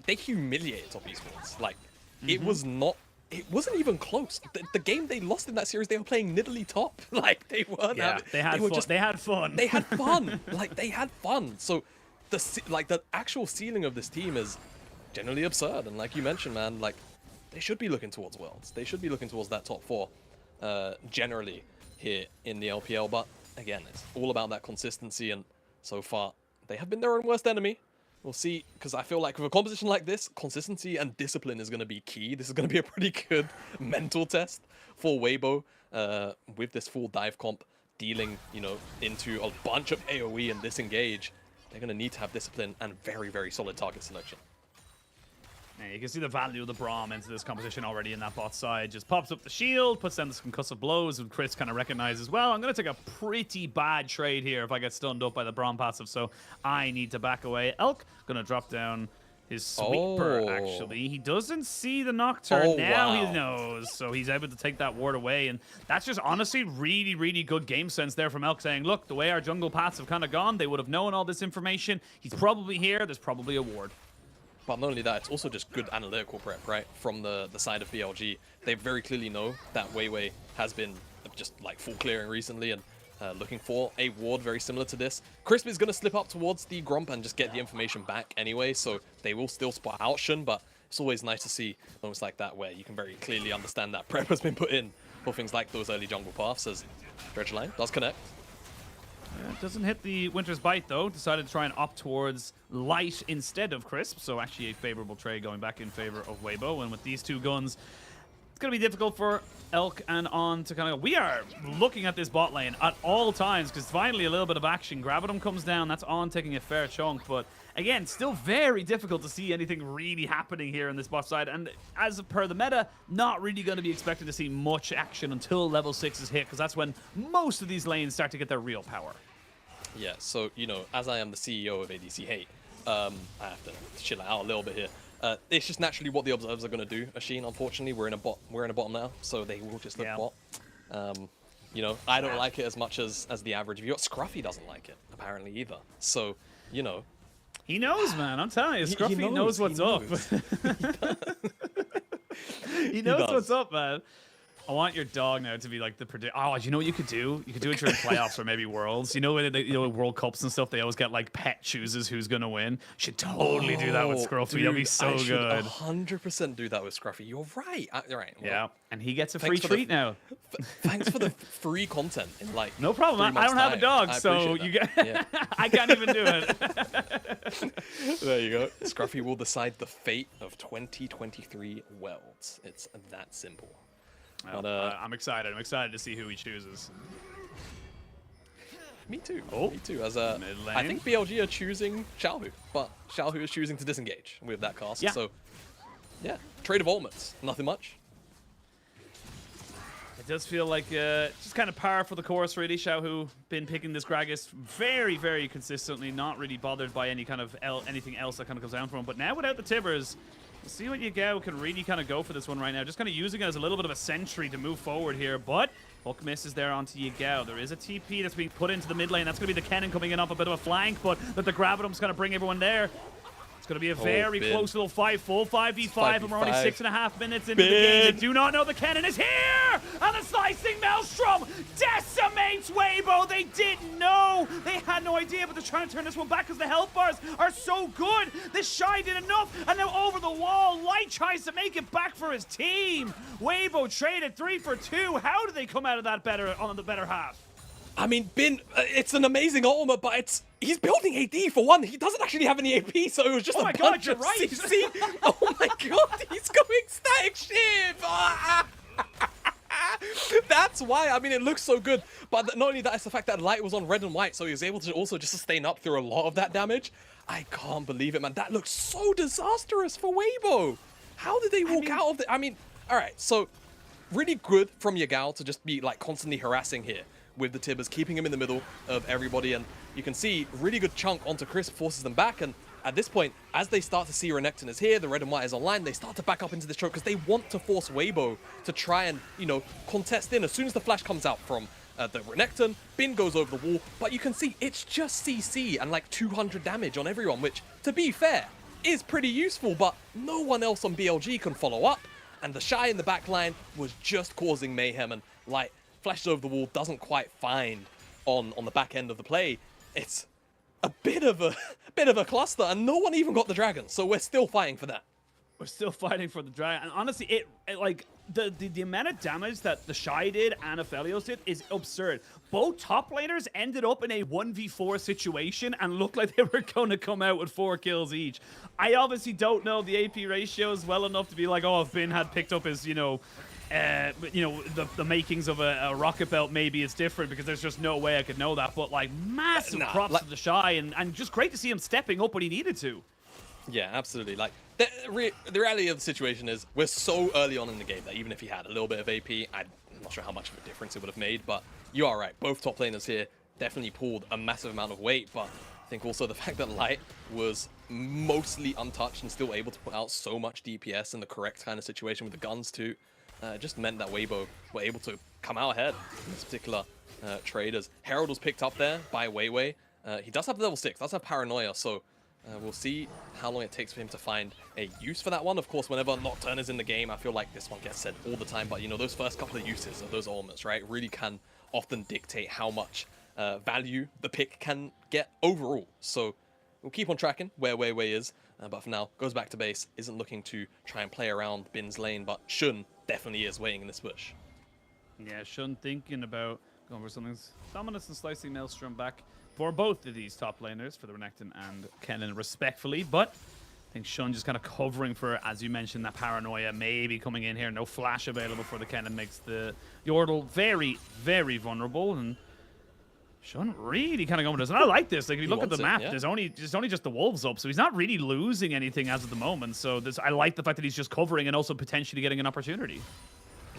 they humiliated top esports. It wasn't even close. The game they lost in that series, they were playing Nidalee top. They weren't. Yeah, they had fun. They had fun. They had fun. They had fun. So the actual ceiling of this team is generally absurd. And like you mentioned, man, they should be looking towards worlds. They should be looking towards that top 4 generally here in the LPL. But again, it's all about that consistency, and so far they have been their own worst enemy. We'll see, because I feel like with a composition like this, consistency and discipline is going to be key. This is going to be a pretty good mental test for Weibo with this full dive comp dealing, into a bunch of AoE and disengage. They're going to need to have discipline and very, very solid target selection. Yeah, you can see the value of the Braum into this competition already in that bot side. Just pops up the shield, puts down the concussive blows, and Chris kind of recognizes, well, I'm going to take a pretty bad trade here if I get stunned up by the Braum passive, so I need to back away. Elk going to drop down his sweeper, actually. He doesn't see the Nocturne. Now he knows, so he's able to take that ward away, and that's just honestly really, really good game sense there from Elk, saying, look, the way our jungle paths have kind of gone, they would have known all this information. He's probably here. There's probably a ward. But not only that, it's also just good analytical prep, right? From the side of BLG. They very clearly know that Weiwei has been just like full clearing recently and looking for a ward very similar to this. Crisp is going to slip up towards the Gromp and just get the information back anyway, so they will still spot out Shun, but it's always nice to see moments like that where you can very clearly understand that prep has been put in for things like those early jungle paths, as Dredgeline does connect. Yeah, it doesn't hit the Winter's Bite, though. Decided to try and opt towards Light instead of Crisp, so actually a favorable trade going back in favor of Weibo. And with these two guns, it's going to be difficult for Elk and On to kind of... We are looking at this bot lane at all times, because finally a little bit of action. Gravitum comes down, that's On taking a fair chunk, but again, still very difficult to see anything really happening here in this bot side. And as per the meta, not really going to be expected to see much action until level 6 is hit, because that's when most of these lanes start to get their real power. Yeah, so, you know, as I am the CEO of ADC Hate, I have to chill out a little bit here. It's just naturally what the observers are going to do, Ashin. Unfortunately, we're in a bottom now, so they will just look bot. You know, I don't like it as much as the average viewer. Scruffy doesn't like it, apparently, either. So, you know. He knows, man. I'm telling you, Scruffy knows what's up. He knows what's up, man. I want your dog now to be like the predict. Oh, you know what you could do? You could do it during playoffs or maybe Worlds. You know, when they, World Cups and stuff, they always get like pet chooses who's gonna win. Should totally do that with Scruffy. That'd be so good. 100% do that with Scruffy. You're right. Right. Well, yeah, and he gets a free treat now. Thanks for the free content. In like no problem. I don't have a dog, so you get. Yeah. I can't even do it. There you go. Scruffy will decide the fate of 2023 Worlds. It's that simple. Well, but, I'm excited. I'm excited to see who he chooses. Me too. Me too. As I think BLG are choosing Xiaohu, but Xiaohu is choosing to disengage with that cast. Yeah. So, yeah, trade of ultimates. Nothing much. It does feel like just kind of par for the course, really. Xiaohu been picking this Gragas very, very consistently, not really bothered by any kind of anything else that kind of comes down from him. But now without the Tibbers, we'll see what Yagao can really kind of go for this one right now. Just kind of using it as a little bit of a sentry to move forward here. But Hook misses there onto Yagao. There is a TP that's being put into the mid lane. That's going to be the Kennen coming in off a bit of a flank, but that the Gravitum's going to bring everyone there. It's going to be a very close little fight. Full 5v5, and we're only 6.5 minutes into the game. They do not know the Kennen is here! And the Slicing Maelstrom decimates Weibo! They didn't know! They had no idea, but they're trying to turn this one back because the health bars are so good! The Shy did enough, and now over the wall, Light tries to make it back for his team! Weibo traded 3 for 2. How did they come out of that better on the better half? I mean, Bin, it's an amazing ultimate, but he's building AD for one. He doesn't actually have any AP, so it was just a bunch of CC. Oh my god, he's going static shift! That's why. I mean, it looks so good. But not only that, it's the fact that Light was on red and white, so he was able to also just sustain up through a lot of that damage. I can't believe it, man. That looks so disastrous for Weibo. How did they walk out of it? I mean, all right, so really good from Yagao to just be like constantly harassing here with the Tibbers, keeping him in the middle of everybody. And you can see really good chunk onto Chris, forces them back. And at this point, as they start to see Renekton is here, the red and white is online, they start to back up into this choke because they want to force Weibo to try and, you know, contest in. As soon as the flash comes out from the Renekton, Bin goes over the wall, but you can see it's just CC and like 200 damage on everyone, which, to be fair, is pretty useful, but no one else on BLG can follow up. And the Shy in the back line was just causing mayhem, and like flashes over the wall, doesn't quite find on the back end of the play. It's a bit of a cluster, and no one even got the dragon, so we're still fighting for that. We're still fighting for the dragon, and honestly, it like the amount of damage that the Shy did and Aphelios did is absurd. Both top laners ended up in a 1v4 situation and looked like they were going to come out with 4 kills each. I obviously don't know the AP ratios well enough to be like, oh, if Bin had picked up his, the makings of a rocket belt, maybe it's different, because there's just no way I could know that. But like massive props to the Shy, and just great to see him stepping up when he needed to. Yeah, absolutely. Like the reality of the situation is we're so early on in the game that even if he had a little bit of AP, I'm not sure how much of a difference it would have made. But you are right. Both top laners here definitely pulled a massive amount of weight. But I think also the fact that Light was mostly untouched and still able to put out so much DPS in the correct kind of situation with the guns too, just meant that Weibo were able to come out ahead in this particular trade. As Herald was picked up there by Weiwei. He does have level 6, does have Paranoia, so we'll see how long it takes for him to find a use for that one. Of course, whenever Nocturne is in the game, I feel like this one gets said all the time, but you know, those first couple of uses of those ultimates, right, really can often dictate how much value the pick can get overall. So we'll keep on tracking where Weiwei is, but for now, goes back to base, isn't looking to try and play around Bin's lane, but Shun definitely is waiting in this bush. Yeah, Shun thinking about going for something. Dominus and Slicing Maelstrom back for both of these top laners, for the Renekton and Kennen respectfully, but I think Shun just kind of covering for, as you mentioned, that Paranoia maybe coming in here. No flash available for the Kennen makes the Yordle very, very vulnerable, and Shun really kind of going with this. And I like this. Like, if you look at the map, there's only just the Wolves up, so he's not really losing anything as of the moment. So I like the fact that he's just covering and also potentially getting an opportunity.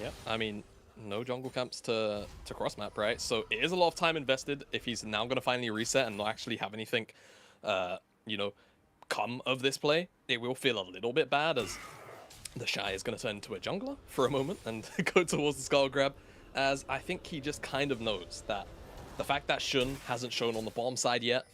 Yeah, I mean, no jungle camps to cross map, right? So it is a lot of time invested if he's now going to finally reset and not actually have anything, you know, come of this play. It will feel a little bit bad as the Shy is going to turn into a jungler for a moment and go towards the skull grab, as I think he just kind of knows that the fact that Shun hasn't shown on the bottom side yet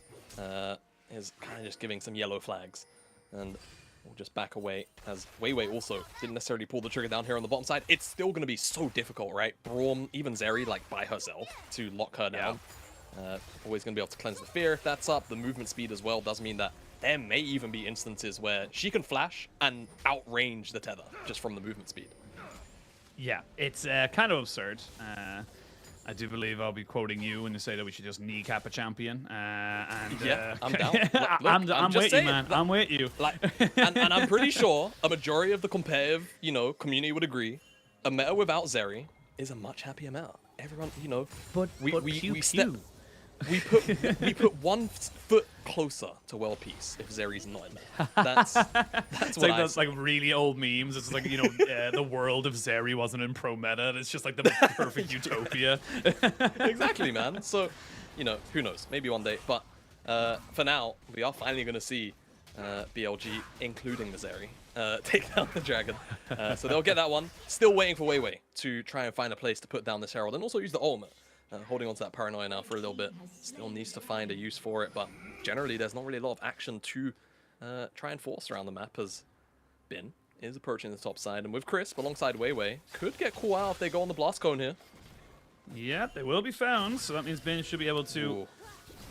is kind of just giving some yellow flags. And we'll just back away, as Weiwei also didn't necessarily pull the trigger down here on the bottom side. It's still going to be so difficult, right? Braum, even Zeri, like, by herself to lock her down. Always going to be able to cleanse the fear if that's up. The movement speed as well does mean that there may even be instances where she can flash and outrange the tether just from the movement speed. Yeah, it's kind of absurd. I do believe I'll be quoting you when you say that we should just kneecap a champion. Yeah, I'm down. Look, I'm with you, man. I'm with you. Like, and I'm pretty sure a majority of the competitive, you know, community would agree. A meta without Zeri is a much happier meta. Everyone, you know, we put 1 foot closer to world peace if Zeri's not in there. That's it's what like those like really old memes. It's like, you know, the world of Zeri wasn't in pro meta. And it's just like the perfect utopia. Exactly, man. So, you know, who knows? Maybe one day. But for now, we are finally going to see BLG, including the Zeri, take down the dragon. So they'll get that one. Still waiting for Weiwei to try and find a place to put down this Herald and also use the ultimate. Holding on to that Paranoia now for a little bit. Still needs to find a use for it, but generally there's not really a lot of action to try and force around the map, as Bin is approaching the top side. And with Crisp alongside Weiwei, could get cool out if they go on the blast cone here. Yeah, they will be found, so that means Bin should be able to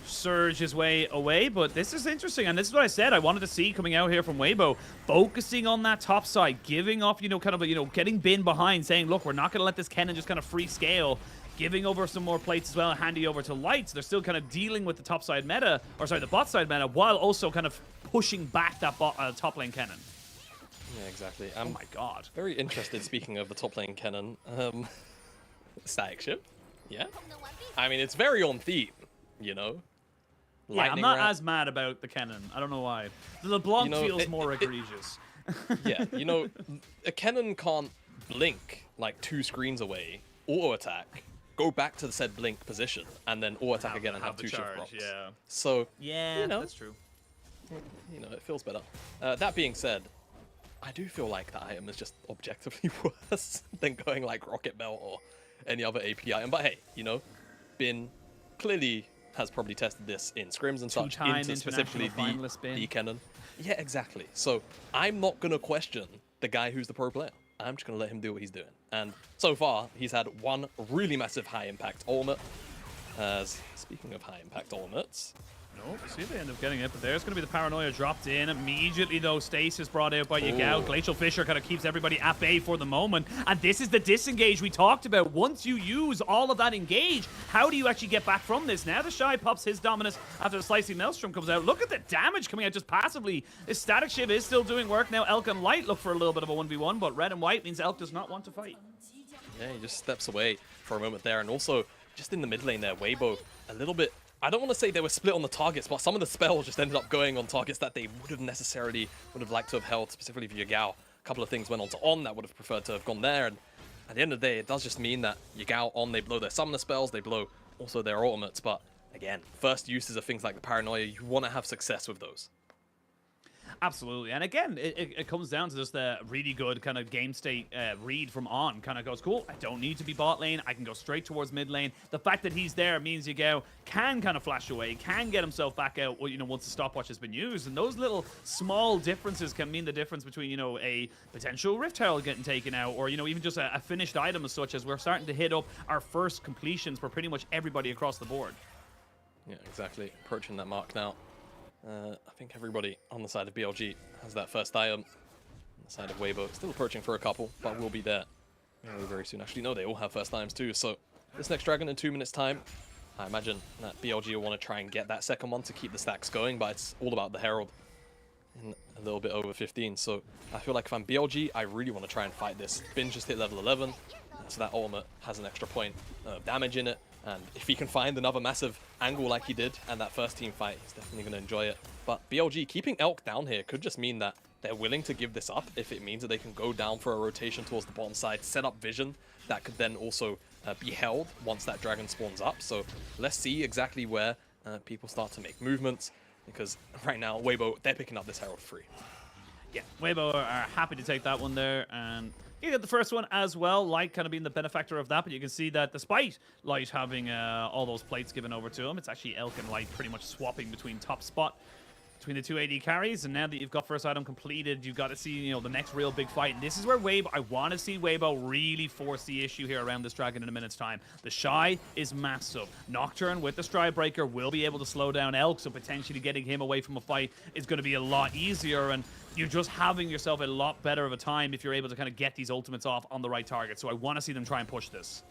surge his way away. But this is interesting, and this is what I said I wanted to see coming out here from Weibo, focusing on that top side, giving off, you know, kind of a, you know, getting Bin behind, saying, look, we're not going to let this Kennen just kind of free scale. Giving over some more plates as well, handy over to Lights. They're still kind of dealing with the top side meta, or sorry, the bot side meta, while also kind of pushing back that top lane Kennen. Yeah, exactly. Oh my god. Very interested, speaking of the top lane Kennen. Static ship? Yeah? I mean, it's very on theme, you know? Yeah, I'm not as mad about the Kennen. I don't know why. The LeBlanc feels more egregious. Yeah, you know, a Kennen can't blink like 2 screens away, auto attack, go back to the said blink position, and then auto attack again and have 2 shift procs. Yeah. So, yeah, you know, that's true. You know, it feels better. That being said, I do feel like that item is just objectively worse than going like Rocket Belt or any other AP item. But hey, you know, Bin clearly has probably tested this in scrims and such, into specifically the Kennen. Yeah, exactly. So I'm not going to question the guy who's the pro player. I'm just going to let him do what he's doing. And so far, he's had 1 really massive high-impact ultimate. As, speaking of high-impact ultimates... Nope, see if they end up getting it, but there's going to be the Paranoia dropped in. Immediately, though, Stasis brought out by Yagao. Glacial Fissure kind of keeps everybody at bay for the moment. And this is the disengage we talked about. Once you use all of that engage, how do you actually get back from this? Now the Shy pops his dominance after the Slicing Maelstrom comes out. Look at the damage coming out just passively. This Static Shiv is still doing work. Now Elk and Light look for a little bit of a 1v1, but red and white means Elk does not want to fight. Yeah, he just steps away for a moment there. And also, just in the mid lane there, Weibo a little bit... I don't want to say they were split on the targets, but some of the spells just ended up going on targets that they would have liked to have held, specifically for Yagao. A couple of things went on to On that would have preferred to have gone there, and at the end of the day, it does just mean that Yagao, On, they blow their summoner spells, they blow also their ultimates, but again, first uses of things like the Paranoia, you want to have success with those. Absolutely. And again, it comes down to just a really good kind of game state read from On. Kind of goes, cool, I don't need to be bot lane. I can go straight towards mid lane. The fact that he's there means Yagao can kind of flash away, can get himself back out, you know, once the stopwatch has been used. And those little small differences can mean the difference between, you know, a potential Rift Herald getting taken out or, you know, even just a finished item as such, as we're starting to hit up our first completions for pretty much everybody across the board. Yeah, exactly. Approaching that mark now. I think everybody on the side of BLG has that first item. On the side of Weibo, still approaching for a couple, but we'll be there very, very soon. Actually, no, they all have first items too. So this next dragon in 2 minutes time, I imagine that BLG will want to try and get that second one to keep the stacks going, but it's all about the Herald in a little bit over 15. So I feel like if I'm BLG, I really want to try and fight this. Bin just hit level 11, so that ultimate has an extra point of damage in it. And if he can find another massive angle like he did and that first team fight, he's definitely going to enjoy it. But BLG keeping Elk down here could just mean that they're willing to give this up if it means that they can go down for a rotation towards the bottom side, set up vision that could then also be held once that dragon spawns up. So let's see exactly where people start to make movements, because right now, Weibo, they're picking up this Herald free. Yeah, Weibo are happy to take that one there, and you get the first one as well, Light kind of being the benefactor of that, but you can see that despite Light having all those plates given over to him, it's actually Elk and Light pretty much swapping between top spot between the two AD carries, and now that you've got first item completed, you've got to see, you know, the next real big fight. And this is where Weibo, I want to see Weibo really force the issue here around this dragon in a minute's time. The Shy is massive. Nocturne with the Stride Breaker will be able to slow down Elk, so potentially getting him away from a fight is going to be a lot easier, and you're just having yourself a lot better of a time if you're able to kind of get these ultimates off on the right target. So I want to see them try and push this.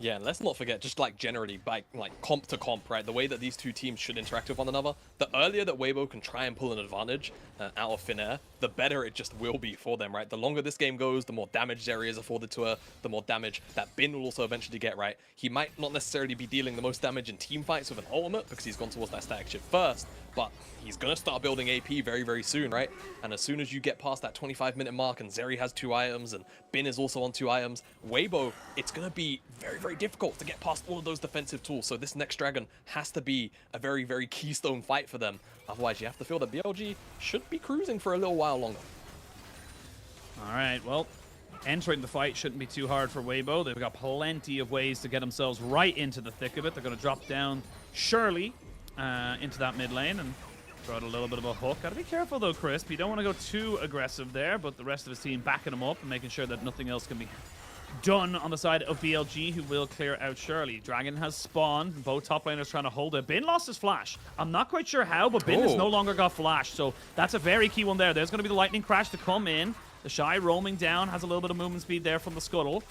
Yeah, and let's not forget, just like generally, by like comp to comp, right? The way that these two teams should interact with one another, the earlier that Weibo can try and pull an advantage out of thin air, the better it just will be for them, right? The longer this game goes, the more damage there is afforded to her, the more damage that Bin will also eventually get, right? He might not necessarily be dealing the most damage in team fights with an ultimate because he's gone towards that static shift first, but he's going to start building AP very, very soon, right? And as soon as you get past that 25-minute mark and Zeri has 2 items and Bin is also on 2 items, Weibo, it's going to be very, very difficult to get past all of those defensive tools. So this next dragon has to be a very, very keystone fight for them. Otherwise, you have to feel that BLG should be cruising for a little while longer. All right, well, entering the fight shouldn't be too hard for Weibo. They've got plenty of ways to get themselves right into the thick of it. They're going to drop down Shirley into that mid lane and throw out a little bit of a hook. Got to be careful though, Crisp. You don't want to go too aggressive there, but the rest of his team backing him up and making sure that nothing else can be done on the side of BLG, who will clear out Shirley. Dragon has spawned. Both top laners trying to hold it. Bin lost his flash. I'm not quite sure how, but Bin has no longer got flash, so that's a very key one there. There's going to be the lightning crash to come in. The Shy roaming down, has a little bit of movement speed there from the Scuttle.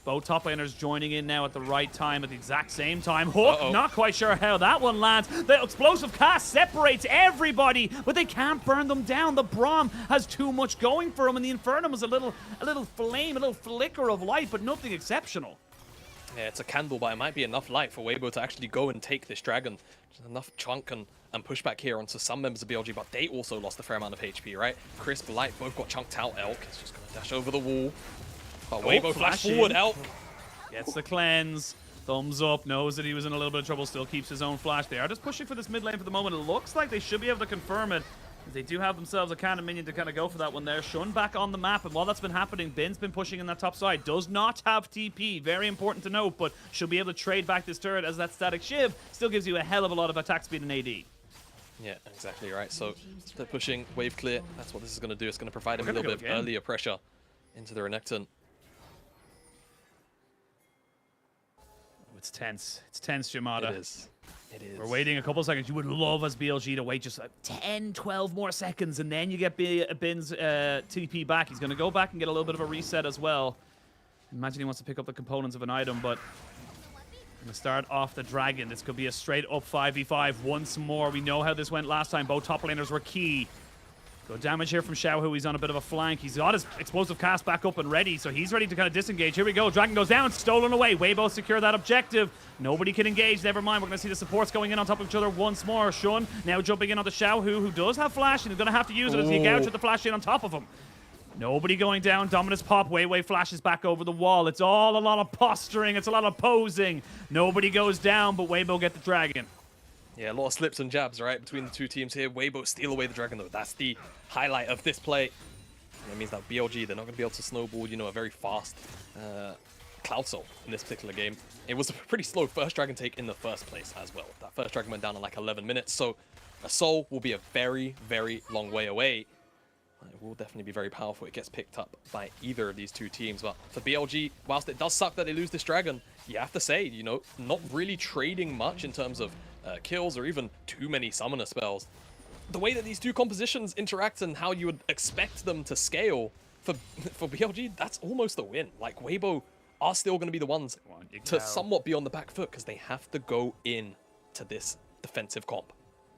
Both top laners joining in now at the right time, at the exact same time. Hook, not quite sure how that one lands. The explosive cast separates everybody, but they can't burn them down. The Braum has too much going for him, and the Infernum is a little flame, a little flicker of light, but nothing exceptional. Yeah, it's a candle, but it might be enough light for Weibo to actually go and take this dragon. Just enough chunk and pushback here onto some members of BLG, but they also lost a fair amount of HP, right? Crisp, Light both got chunked out. Elk is just going to dash over the wall. But Weibo flash forward, Elk. Gets the cleanse. Thumbs up, knows that he was in a little bit of trouble, still keeps his own flash. They are just pushing for this mid lane for the moment. It looks like they should be able to confirm it. They do have themselves a cannon minion to kind of go for that one there. Shun back on the map, and while that's been happening, Bin's been pushing in that top side. Does not have TP, very important to note, but should be able to trade back this turret as that static shiv still gives you a hell of a lot of attack speed in AD. Yeah, exactly right. So they're pushing wave clear. That's what this is going to do. It's going to provide him a little bit of earlier pressure into the Renekton. It's tense. It's tense, Jamada. It is. It is. We're waiting a couple seconds. You would love as BLG to wait just like 10, 12 more seconds, and then you get Bin's TP back. He's going to go back and get a little bit of a reset as well. Imagine he wants to pick up the components of an item, but going to start off the Dragon. This could be a straight up 5v5 once more. We know how this went last time. Both top laners were key. Good damage here from Xiaohu. He's on a bit of a flank. He's got his explosive cast back up and ready, so he's ready to kind of disengage. Here we go. Dragon goes down, stolen away. Weibo secure that objective. Nobody can engage. Never mind. We're going to see the supports going in on top of each other once more. Shun now jumping in on the Xiaohu, who does have flash, and he's going to have to use it as he gouges the flash in on top of him. Nobody going down. Dominus pop. Weiwei flashes back over the wall. It's all a lot of posturing. It's a lot of posing. Nobody goes down, but Weibo get the dragon. Yeah, a lot of slips and jabs, right, between the two teams here. Weibo steal away the dragon, though. That's the highlight of this play. And that means that BLG, they're not going to be able to snowball, you know, a very fast Cloud Soul in this particular game. It was a pretty slow first dragon take in the first place as well. That first dragon went down in like 11 minutes, so a Soul will be a very, very long way away. It will definitely be very powerful. It gets picked up by either of these two teams. But for BLG, whilst it does suck that they lose this dragon, you have to say, you know, not really trading much in terms of kills or even too many summoner spells. The way that these two compositions interact and how you would expect them to scale for BLG, that's almost a win. Like, Weibo are still going to be the ones to somewhat be on the back foot because they have to go in to this defensive comp.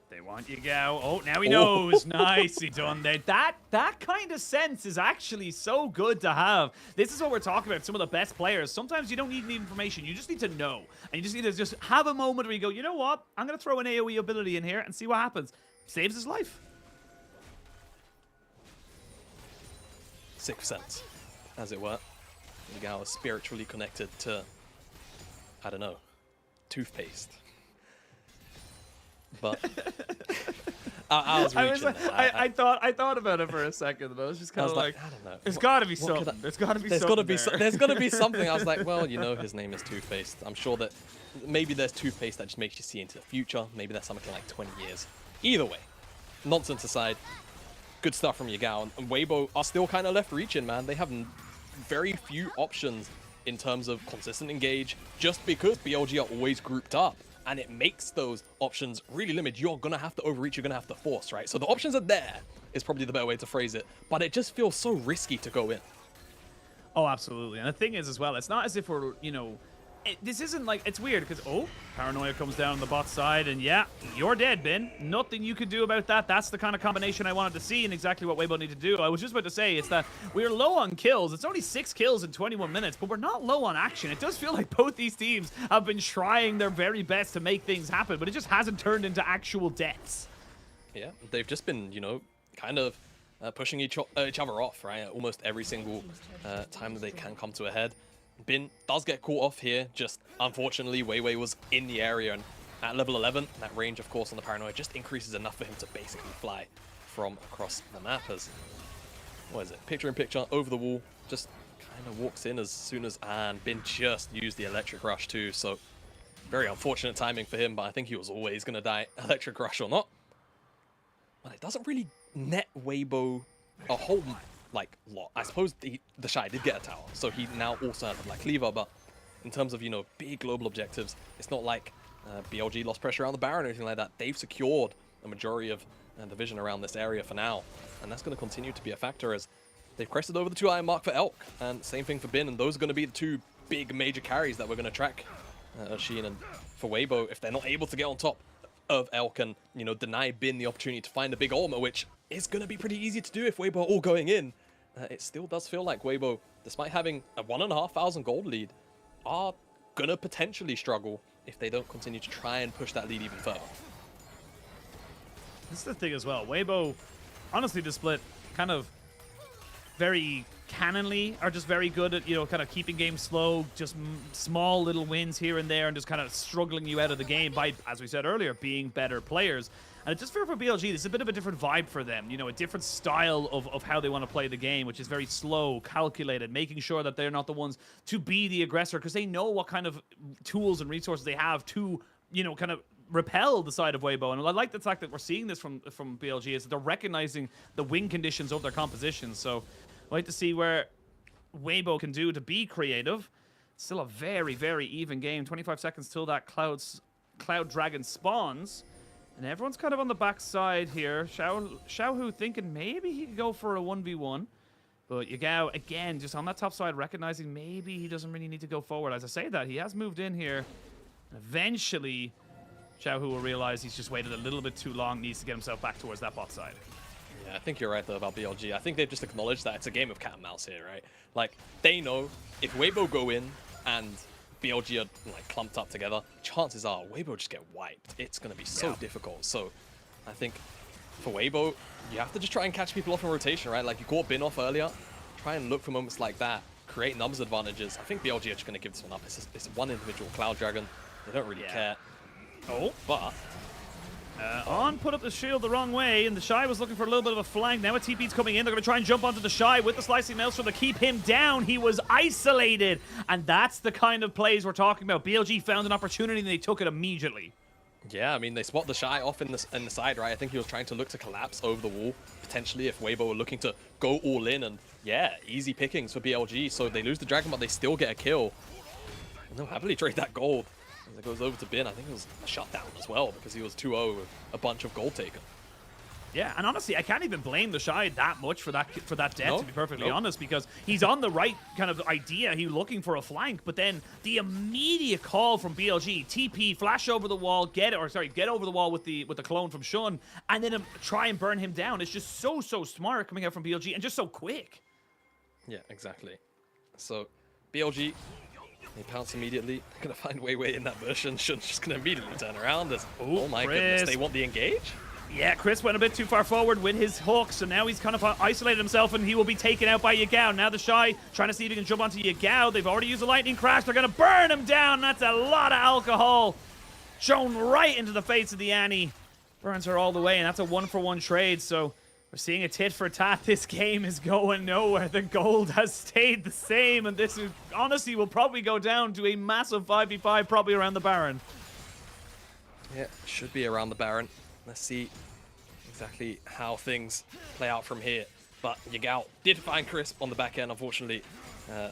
They want you, Gao. Oh, now he knows. Nicely done there. That kind of sense is actually so good to have. This is what we're talking about. Some of the best players. Sometimes you don't need any information. You just need to know. And you just need to just have a moment where you go, you know what? I'm going to throw an AoE ability in here and see what happens. Saves his life. Sixth sense, as it were. Gao is spiritually connected to, I don't know, toothpaste. But I was reaching. I thought about it for a second, but I was just kind of like, I don't know. There's got to be something. There's got to be something. There's got to be something. I was like, well, you know, his name is Toothpaste. I'm sure that maybe there's toothpaste that just makes you see into the future. Maybe there's something like 20 years. Either way, nonsense aside, good stuff from Yagao. And Weibo are still kind of left reaching, man. They have very few options in terms of consistent engage, just because BLG are always grouped up. And it makes those options really limited. You're going to have to overreach, you're going to have to force, right? So the options are there, is probably the better way to phrase it. But it just feels so risky to go in. Oh, absolutely. And the thing is as well, it's not as if we're, you know, this isn't like, it's weird because, oh, Paranoia comes down on the bot side and yeah, you're dead, Bin. Nothing you can do about that. That's the kind of combination I wanted to see and exactly what Weibo need to do. I was just about to say, it's that we're low on kills. It's only 6 kills in 21 minutes, but we're not low on action. It does feel like both these teams have been trying their very best to make things happen, but it just hasn't turned into actual deaths. Yeah, they've just been, you know, kind of pushing each other off, right? Almost every single time that they can come to a head. Bin does get caught off here, just unfortunately Weiwei was in the area, and at level 11, that range of course on the Paranoia just increases enough for him to basically fly from across the map as, what is it, picture in picture, over the wall, just kind of walks in as soon as, and Bin just used the Electric Rush too, so very unfortunate timing for him, but I think he was always going to die, Electric Rush or not. But it doesn't really net Weibo a whole like lot. I suppose the Shy did get a tower, so he now also has a Black Cleaver, but in terms of, you know, big global objectives, it's not like BLG lost pressure around the Baron or anything like that. They've secured a majority of the vision around this area for now, and that's going to continue to be a factor as they've crested over the 2 iron mark for Elk, and same thing for Bin, and those are going to be the 2 big major carries that we're going to track Sheen. And for Weibo, if they're not able to get on top of Elk and, you know, deny Bin the opportunity to find a big ultimate, which is going to be pretty easy to do if Weibo are all going in, it still does feel like Weibo, despite having a 1,500 gold lead, are going to potentially struggle if they don't continue to try and push that lead even further. This is the thing as well. Weibo, honestly, the split kind of very cannonly are just very good at, you know, kind of keeping games slow, just small little wins here and there and just kind of struggling you out of the game by, as we said earlier, being better players. And it just feels for BLG, there's a bit of a different vibe for them, you know, a different style of how they want to play the game, which is very slow, calculated, making sure that they're not the ones to be the aggressor because they know what kind of tools and resources they have to, you know, kind of repel the side of Weibo. And I like the fact that we're seeing this from BLG is that they're recognizing the win conditions of their compositions. So I'd like to see where Weibo can do to be creative. Still a very, very even game. 25 seconds till that Cloud Dragon spawns. And everyone's kind of on the back side here. Xiaohu thinking maybe he could go for a 1v1. But Yagao, again, just on that top side, recognizing maybe he doesn't really need to go forward. As I say that, he has moved in here. Eventually, Xiaohu will realize he's just waited a little bit too long, needs to get himself back towards that bot side. Yeah, I think you're right though about BLG. I think they've just acknowledged that it's a game of cat and mouse here, right? Like, they know if Weibo go in and BLG are like clumped up together, chances are Weibo just get wiped. It's going to be so difficult. So I think for Weibo, you have to just try and catch people off in rotation, right? Like, you caught Bin off earlier. Try and look for moments like that. Create numbers advantages. I think BLG are just going to give this one up. It's one individual Cloud Dragon. They don't really care. Oh. But On put up the shield the wrong way, and the Shy was looking for a little bit of a flank. Now a TP's coming in. They're going to try and jump onto the Shy with the Slicing Maelstrom to keep him down. He was isolated, and that's the kind of plays we're talking about. BLG found an opportunity, and they took it immediately. yeah, I mean, they spot the Shy off in the side, right? I think he was trying to look to collapse over the wall, potentially, if Weibo were looking to go all in. And yeah, easy pickings for BLG. So they lose the Dragon, but they still get a kill. And they'll happily trade that gold. As it goes over to Bin, I think it was a shutdown as well, because he was 2-0 with a bunch of gold taken. Yeah, and honestly, I can't even blame the Shy that much for that death, No, to be perfectly no. honest, because he's on the right kind of idea. He's looking for a flank, but then the immediate call from BLG, TP, flash over the wall, get over the wall with the clone from Shun, and then try and burn him down. It's just so smart coming out from BLG, and just so quick. Yeah, exactly. So BLG, they pounce immediately. They're gonna find Weiwei in that version. Shun's just gonna immediately turn around. Oh my goodness, they want the engage? Yeah, Chris went a bit too far forward with his hook, so now he's kind of isolated himself, and he will be taken out by Yagao. Now the Shy trying to see if he can jump onto Yagao. They've already used a lightning crash. They're going to burn him down. That's a lot of alcohol shown right into the face of the Annie. Burns her all the way, and that's a 1-for-1 trade, so we're seeing a tit for tat. This game is going nowhere. The gold has stayed the same, and this is, honestly will probably go down to a massive 5v5 probably around the Baron. Yeah, should be around the Baron. Let's see exactly how things play out from here. But Yagao did find Crisp on the back end, unfortunately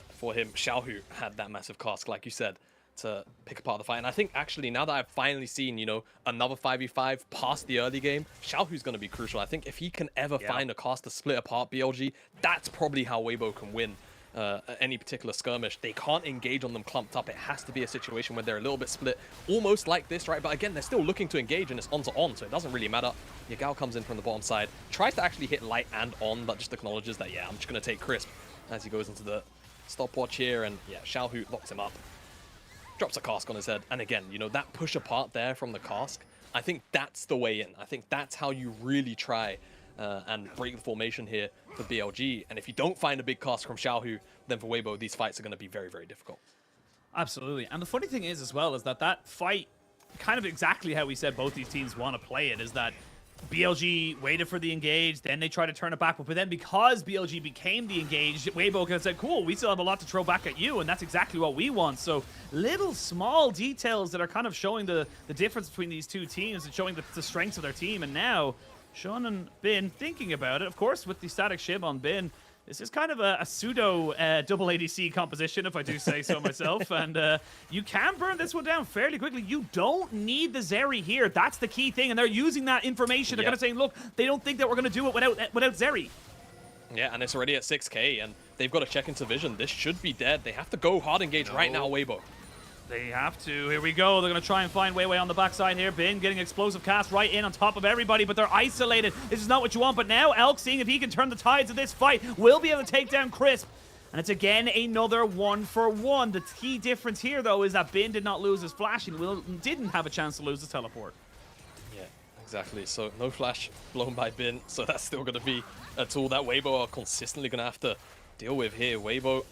for him. Xiaohu had that massive cask, like you said, to pick apart the fight. And I think actually now that I've finally seen, you know, another 5v5 past the early game, Xiaohu's going to be crucial. I think if he can ever find a cast to split apart BLG, that's probably how Weibo can win any particular skirmish. They can't engage on them clumped up. It has to be a situation where they're a little bit split, almost like this, right? But again, they're still looking to engage, and it's on to on, so it doesn't really matter. Yagao comes in from the bottom side, tries to actually hit light and on, but just acknowledges that, yeah, I'm just going to take Crisp as he goes into the stopwatch here, and yeah, Xiaohu locks him up. Drops a cask on his head, and again, you know, that push apart there from the cask, I think that's the way in. I think that's how you really try and break the formation here for BLG. And if you don't find a big cask from Xiaohu, then for Weibo, these fights are going to be very, very difficult. Absolutely. And the funny thing is as well is that fight, kind of exactly how we said both these teams want to play it, is that BLG waited for the engage, then they tried to turn it back, but then because BLG became the engage, Weibo could have said, cool, we still have a lot to throw back at you, and that's exactly what we want. So little small details that are kind of showing the difference between these two teams and showing the strengths of their team. And now Sean and Bin thinking about it, of course, with the static shib on Bin. This is kind of a pseudo double ADC composition, if I do say so myself. And you can burn this one down fairly quickly. You don't need the Zeri here. That's the key thing. And they're using that information. They're kind of saying, look, they don't think that we're going to do it without Zeri. Yeah, and it's already at 6k, and they've got to check into vision. This should be dead. They have to go hard engage right now, Weibo. They have to. Here we go. They're going to try and find Weiwei on the backside here. Bin getting explosive cast right in on top of everybody, but they're isolated. This is not what you want, but now Elk, seeing if he can turn the tides of this fight, will be able to take down Crisp. And it's again another 1-for-1. The key difference here, though, is that Bin did not lose his flash and didn't have a chance to lose his teleport. Yeah, exactly. So no flash blown by Bin, so that's still going to be a tool that Weibo are consistently going to have to deal with here. Weibo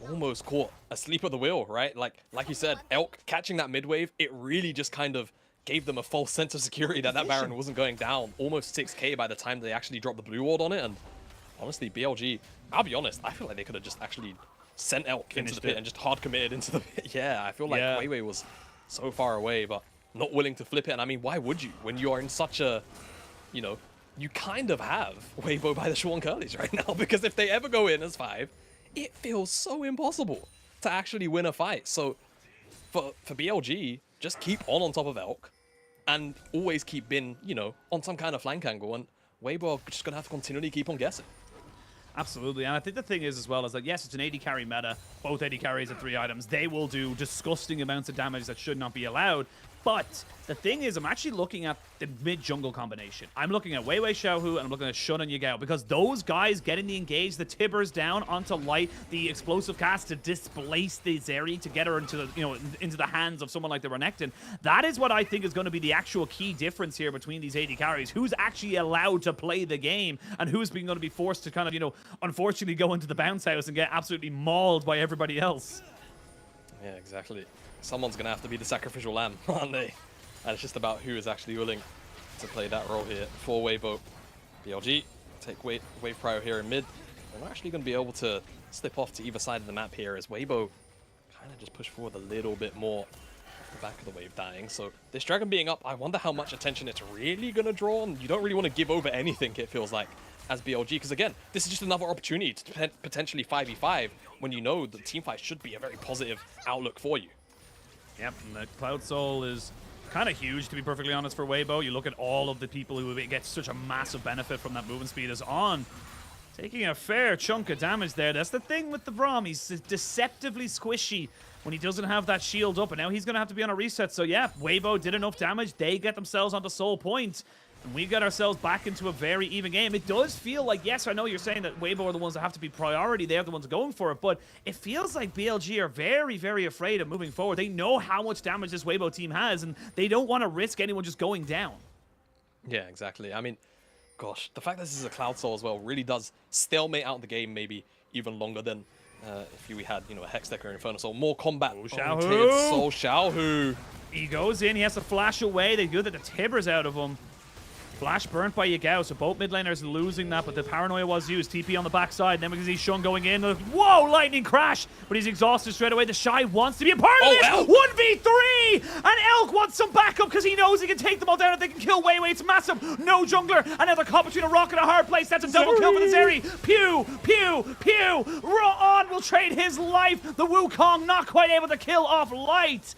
almost caught asleep at the wheel, right? Like you said, Elk catching that mid wave, it really just kind of gave them a false sense of security that Baron wasn't going down. Almost 6k by the time they actually dropped the blue ward on it. And honestly, BLG, I'll be honest, I feel like they could have just actually sent Elk into the pit and just hard committed into the pit. Yeah, I feel like Weiwei was so far away, but not willing to flip it. And I mean, why would you? When you are in such a, you know, you kind of have Weibo by the Shawn Curlies right now, because if they ever go in as 5, it feels so impossible to actually win a fight. So for BLG, just keep on top of Elk and always keep Bin, you know, on some kind of flank angle, and Weibo are just going to have to continually keep on guessing. Absolutely, and I think the thing is as well is that yes, it's an AD carry meta. Both AD carries are 3 items. They will do disgusting amounts of damage that should not be allowed. But the thing is, I'm actually looking at the mid-jungle combination. I'm looking at Weiwei Xiaohu, and I'm looking at Shun and Yagao, because those guys getting the engage, the Tibbers down onto Light, the explosive cast to displace the Zeri to get her into the, into the hands of someone like the Renekton. That is what I think is going to be the actual key difference here between these AD carries. Who's actually allowed to play the game, and who's going to be forced to kind of, unfortunately go into the bounce house and get absolutely mauled by everybody else. Yeah, exactly. Someone's going to have to be the sacrificial lamb, aren't they? And it's just about who is actually willing to play that role here for Weibo. BLG take wave prio here in mid. And we're actually going to be able to slip off to either side of the map here as Weibo kind of just push forward a little bit more off the back of the wave dying. So this dragon being up, I wonder how much attention it's really going to draw. And you don't really want to give over anything, it feels like, as BLG. Because again, this is just another opportunity to potentially 5v5 when you know the teamfight should be a very positive outlook for you. Yep, and the Cloud Soul is kind of huge, to be perfectly honest, for Weibo. You look at all of the people who get such a massive benefit from that movement speed. Is on taking a fair chunk of damage there. That's the thing with the Braum. He's deceptively squishy when he doesn't have that shield up, and now he's going to have to be on a reset. So yeah, Weibo did enough damage. They get themselves onto Soul Point, and we got ourselves back into a very even game. It does feel like, yes, I know you're saying that Weibo are the ones that have to be priority. They're the ones going for it, but it feels like BLG are very, very afraid of moving forward. They know how much damage this Weibo team has, and they don't want to risk anyone just going down. Yeah, exactly. I mean, gosh, the fact that this is a Cloud Soul as well really does stalemate out the game maybe even longer than if we had, a Hextech or Inferno Soul. More combat. Xiaohu! Soul Xiaohu. He goes in, he has to flash away. They good that the Tibbers out of him. Flash burnt by Yagao, so both mid laners losing that, but the paranoia was used. TP on the backside, then we can see Shun going in. Whoa, lightning crash! But he's exhausted straight away. The Shy wants to be a part of this! Elk. 1v3! And Elk wants some backup because he knows he can take them all down if they can kill Weiwei. It's massive. No jungler. Another caught between a rock and a hard place. That's a double kill for the Zeri. Pew, pew, pew. On will trade his life. The Wukong not quite able to kill off Light.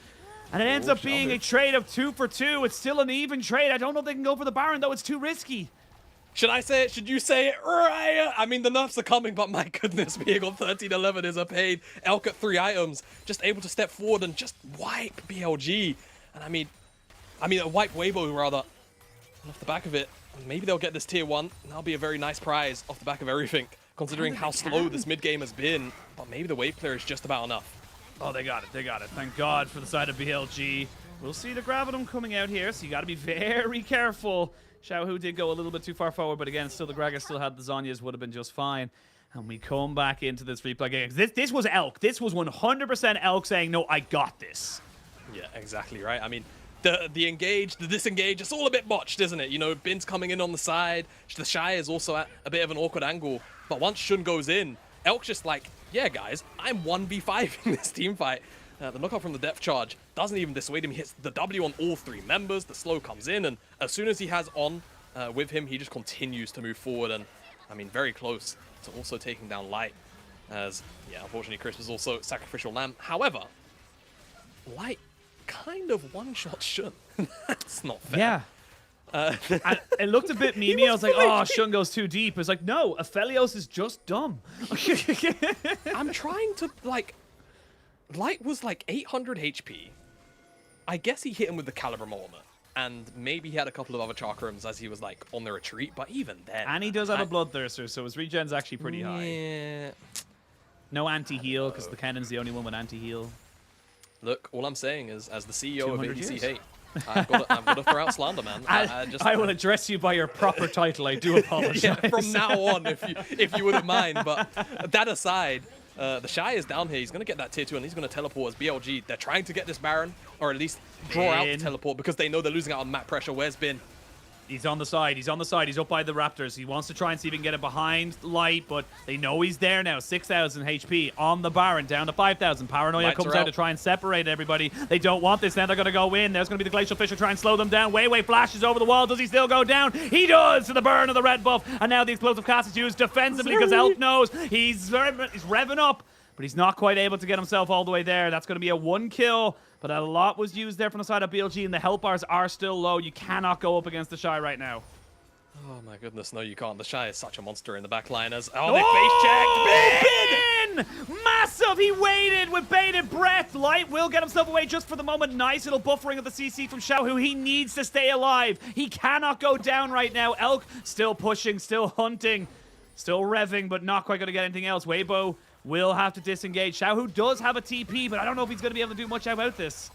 And it ends up being a trade of 2 for 2. It's still an even trade. I don't know if they can go for the Baron, though. It's too risky. Should I say it? Should you say it? Raya? I mean, the nerfs are coming, but my goodness, being on 13-11 is a pain. Elk at 3 items, just able to step forward and just wipe BLG. And I mean, wipe Weibo, rather. And off the back of it, maybe they'll get this tier 1. And that'll be a very nice prize off the back of everything, considering how slow this mid game has been. But maybe the wave clear is just about enough. Oh, they got it. They got it. Thank God for the side of BLG. We'll see the Gravitum coming out here, so you got to be very careful. Xiaohu did go a little bit too far forward, but again, still the Gragas still had the Zhonya's, would have been just fine. And we come back into this replay game. This was Elk. This was 100% Elk saying, no, I got this. Yeah, exactly right. I mean, the engage, the disengage, it's all a bit botched, isn't it? Bin's coming in on the side. The Shy is also at a bit of an awkward angle. But once Shun goes in, Elk's just like, yeah, guys, I'm 1v5 in this team fight. The knockout from the depth charge doesn't even dissuade him. He hits the W on all 3 members. The slow comes in, and as soon as he has on with him, he just continues to move forward. And, I mean, very close to also taking down Light. As, yeah, unfortunately, Chris was also sacrificial lamb. However, Light kind of one-shot Shun. That's not fair. Yeah. It looked a bit memey. I was like, oh, Shun goes too deep. It's like, no, Aphelios is just dumb. I'm trying to, Light was 800 HP. I guess he hit him with the Caliber Ultimate. And maybe he had a couple of other Chakrams as he was, on the retreat. But even then... And he does have a Bloodthirster, so his regen's actually pretty high. Yeah. No anti-heal, because the Cannon's the only one with anti-heal. Look, all I'm saying is, as the CEO of ADC Hate, I've got to throw out slander, man. I will address you by your proper title. I do apologize. Yeah, from now on, if you wouldn't mind. But that aside, the Shy is down here. He's going to get that tier 2, and he's going to teleport as BLG. They're trying to get this Baron, or at least draw out the teleport, because they know they're losing out on map pressure. Where's Bin? He's on the side. He's on the side. He's up by the Raptors. He wants to try and see if he can get it behind Light, but they know he's there now. 6,000 HP on the Baron, down to 5,000. Paranoia Lights comes out to try and separate everybody. They don't want this. Now they're going to go in. There's going to be the Glacial Fisher try and slow them down. Weiwei flashes over the wall. Does he still go down? He does, to the burn of the red buff. And now the explosive cast is used defensively because Elk knows he's revving up, but he's not quite able to get himself all the way there. That's going to be a 1 kill. But a lot was used there from the side of BLG, and the health bars are still low. You cannot go up against the Shy right now. Oh my goodness, no you can't. The Shy is such a monster in the back line as... Oh, they face checked! in! Massive! He waited with bated breath. Light will get himself away just for the moment. Nice little buffering of the CC from Xiaohu. He needs to stay alive. He cannot go down right now. Elk still pushing, still hunting, still revving, but not quite going to get anything else. Weibo will have to disengage. Xiaohu does have a TP, but I don't know if he's going to be able to do much about this.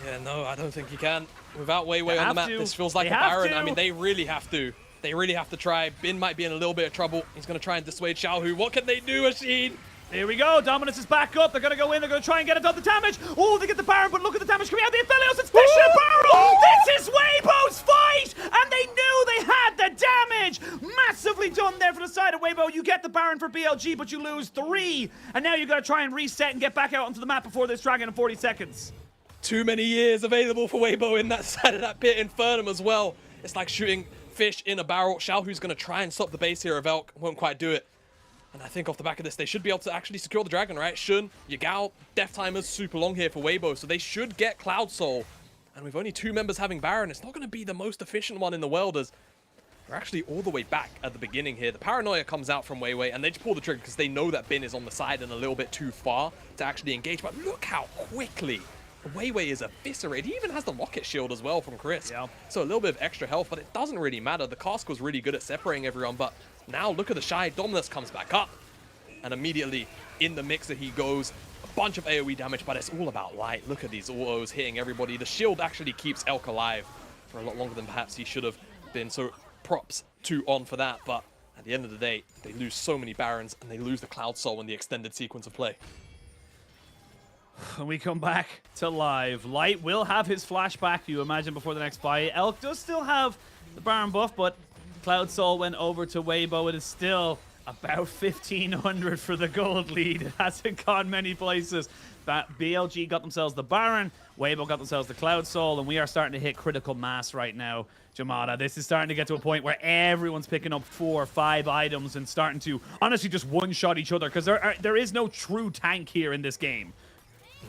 Yeah, no, I don't think he can. Without Weiwei on the map, this feels like a Baron. I mean, they really have to. They really have to try. Bin might be in a little bit of trouble. He's going to try and dissuade Xiaohu. What can they do, Machine? Here we go. Dominus is back up. They're going to go in. They're going to try and get it on the damage. Oh, they get the Baron, but look at the damage coming out. The Aphelios, it's Fish and Barrel. This is Weibo's fight. And they knew they had the damage. Massively done there for the side of Weibo. You get the Baron for BLG, but you lose 3. And now you've got to try and reset and get back out onto the map before this dragon in 40 seconds. Too many years available for Weibo in that side of that pit. Infernum as well. It's like shooting fish in a barrel. Xiaohu's going to try and stop the base here of Elk. Won't quite do it. And I think off the back of this, they should be able to actually secure the dragon, right? Shun, Yagao, death timer's super long here for Weibo, so they should get Cloud Soul. And with only 2 members having Baron, it's not going to be the most efficient one in the world, as they're actually all the way back at the beginning here. The paranoia comes out from Weiwei, and they just pull the trigger because they know that Bin is on the side and a little bit too far to actually engage. But look how quickly Weiwei is eviscerated. He even has the rocket shield as well from Chris. Yeah. So a little bit of extra health, but it doesn't really matter. The cask was really good at separating everyone, but now look at the Shy. Dominus comes back up, and immediately in the mixer he goes. A bunch of AoE damage, but it's all about Light. Look at these autos hitting everybody. The shield actually keeps Elk alive for a lot longer than perhaps he should have been. So props to On for that, but at the end of the day, they lose so many Barons, and they lose the Cloud Soul in the extended sequence of play. When we come back to live, Light will have his flashback, you imagine, before the next fight. Elk does still have the Baron buff, but Cloud Soul went over to Weibo. It is still about 1,500 for the gold lead. It hasn't gone many places. BLG got themselves the Baron, Weibo got themselves the Cloud Soul, and we are starting to hit critical mass right now, Jamada. This is starting to get to a point where everyone's picking up 4 or 5 items and starting to honestly just one-shot each other, because there is no true tank here in this game.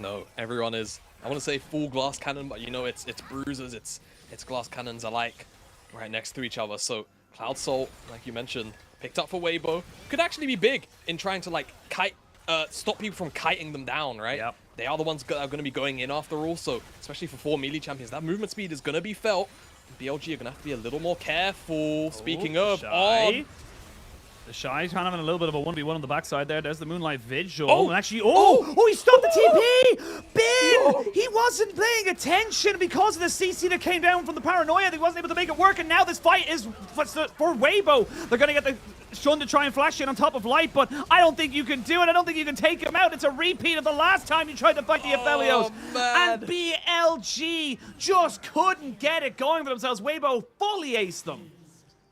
No, everyone is, I want to say full glass cannon, but you know, it's bruisers, it's glass cannons alike right next to each other. So Cloud Soul, like you mentioned, picked up for Weibo, could actually be big in trying to like stop people from kiting them down, right? Yep. They are the ones that are going to be going in after all, so especially for 4 melee champions, that movement speed is going to be felt. BLG are going to have to be a little more careful. Speaking of, On. The Shy's kind of having a little bit of a 1v1 on the backside there. There's the Moonlight Vigil. Oh! And actually, he stopped the TP! Bin! He wasn't paying attention because of the CC that came down from the paranoia. He wasn't able to make it work, and now this fight is for Weibo. They're going to get the Shun to try and flash in on top of Light, but I don't think you can do it. I don't think you can take him out. It's a repeat of the last time you tried to fight the Aphelios. And BLG just couldn't get it going for themselves. Weibo fully aced them.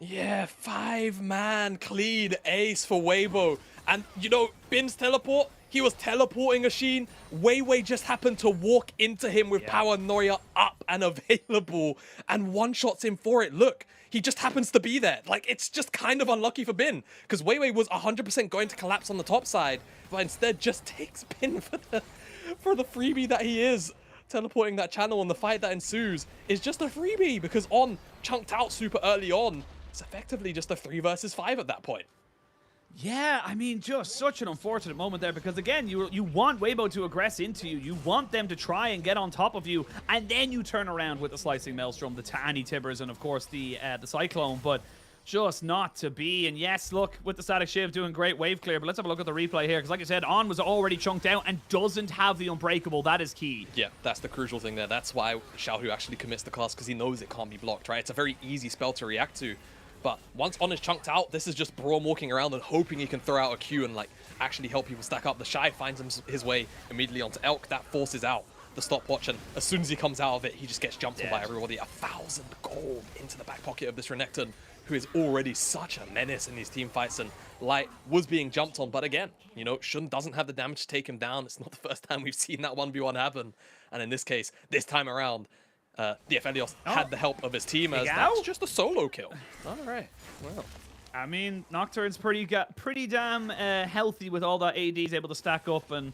Yeah, 5-man clean ace for Weibo. And, you know, Bin's teleport, he was teleporting Ashin. Weiwei just happened to walk into him with paranoia up and available and one-shots him for it. Look, he just happens to be there. Like, it's just kind of unlucky for Bin, because Weiwei was 100% going to collapse on the top side, but instead just takes Bin for the freebie that he is. Teleporting that channel, and the fight that ensues is just a freebie, because On chunked out super early on. It's effectively just a 3 versus 5 at that point. Yeah, I mean, just such an unfortunate moment there, because again, you want Weibo to aggress into you. You want them to try and get on top of you, and then you turn around with the Slicing Maelstrom, the Anti-Tibbers, and of course the Cyclone, but just not to be. And yes, look, with the Static Shiv doing great wave clear, but let's have a look at the replay here, because like I said, On was already chunked out and doesn't have the Unbreakable. That is key. Yeah, that's the crucial thing there. That's why Xiaohu actually commits the cast, because he knows it can't be blocked, right? It's a very easy spell to react to. But once On is chunked out, this is just Braum walking around and hoping he can throw out a Q and like actually help people stack up. The Shy finds his way immediately onto Elk. That forces out the stopwatch, and as soon as he comes out of it, he just gets jumped on by everybody. 1,000 gold into the back pocket of this Renekton, who is already such a menace in these team fights. And Light was being jumped on, but again, you know, Shun doesn't have the damage to take him down. It's not the first time we've seen that 1v1 happen. And in this case, this time around, the Aphelios had the help of his team, as that's just a solo kill. All right, well. I mean, Nocturne's pretty damn healthy with all that AD. He's able to stack up, and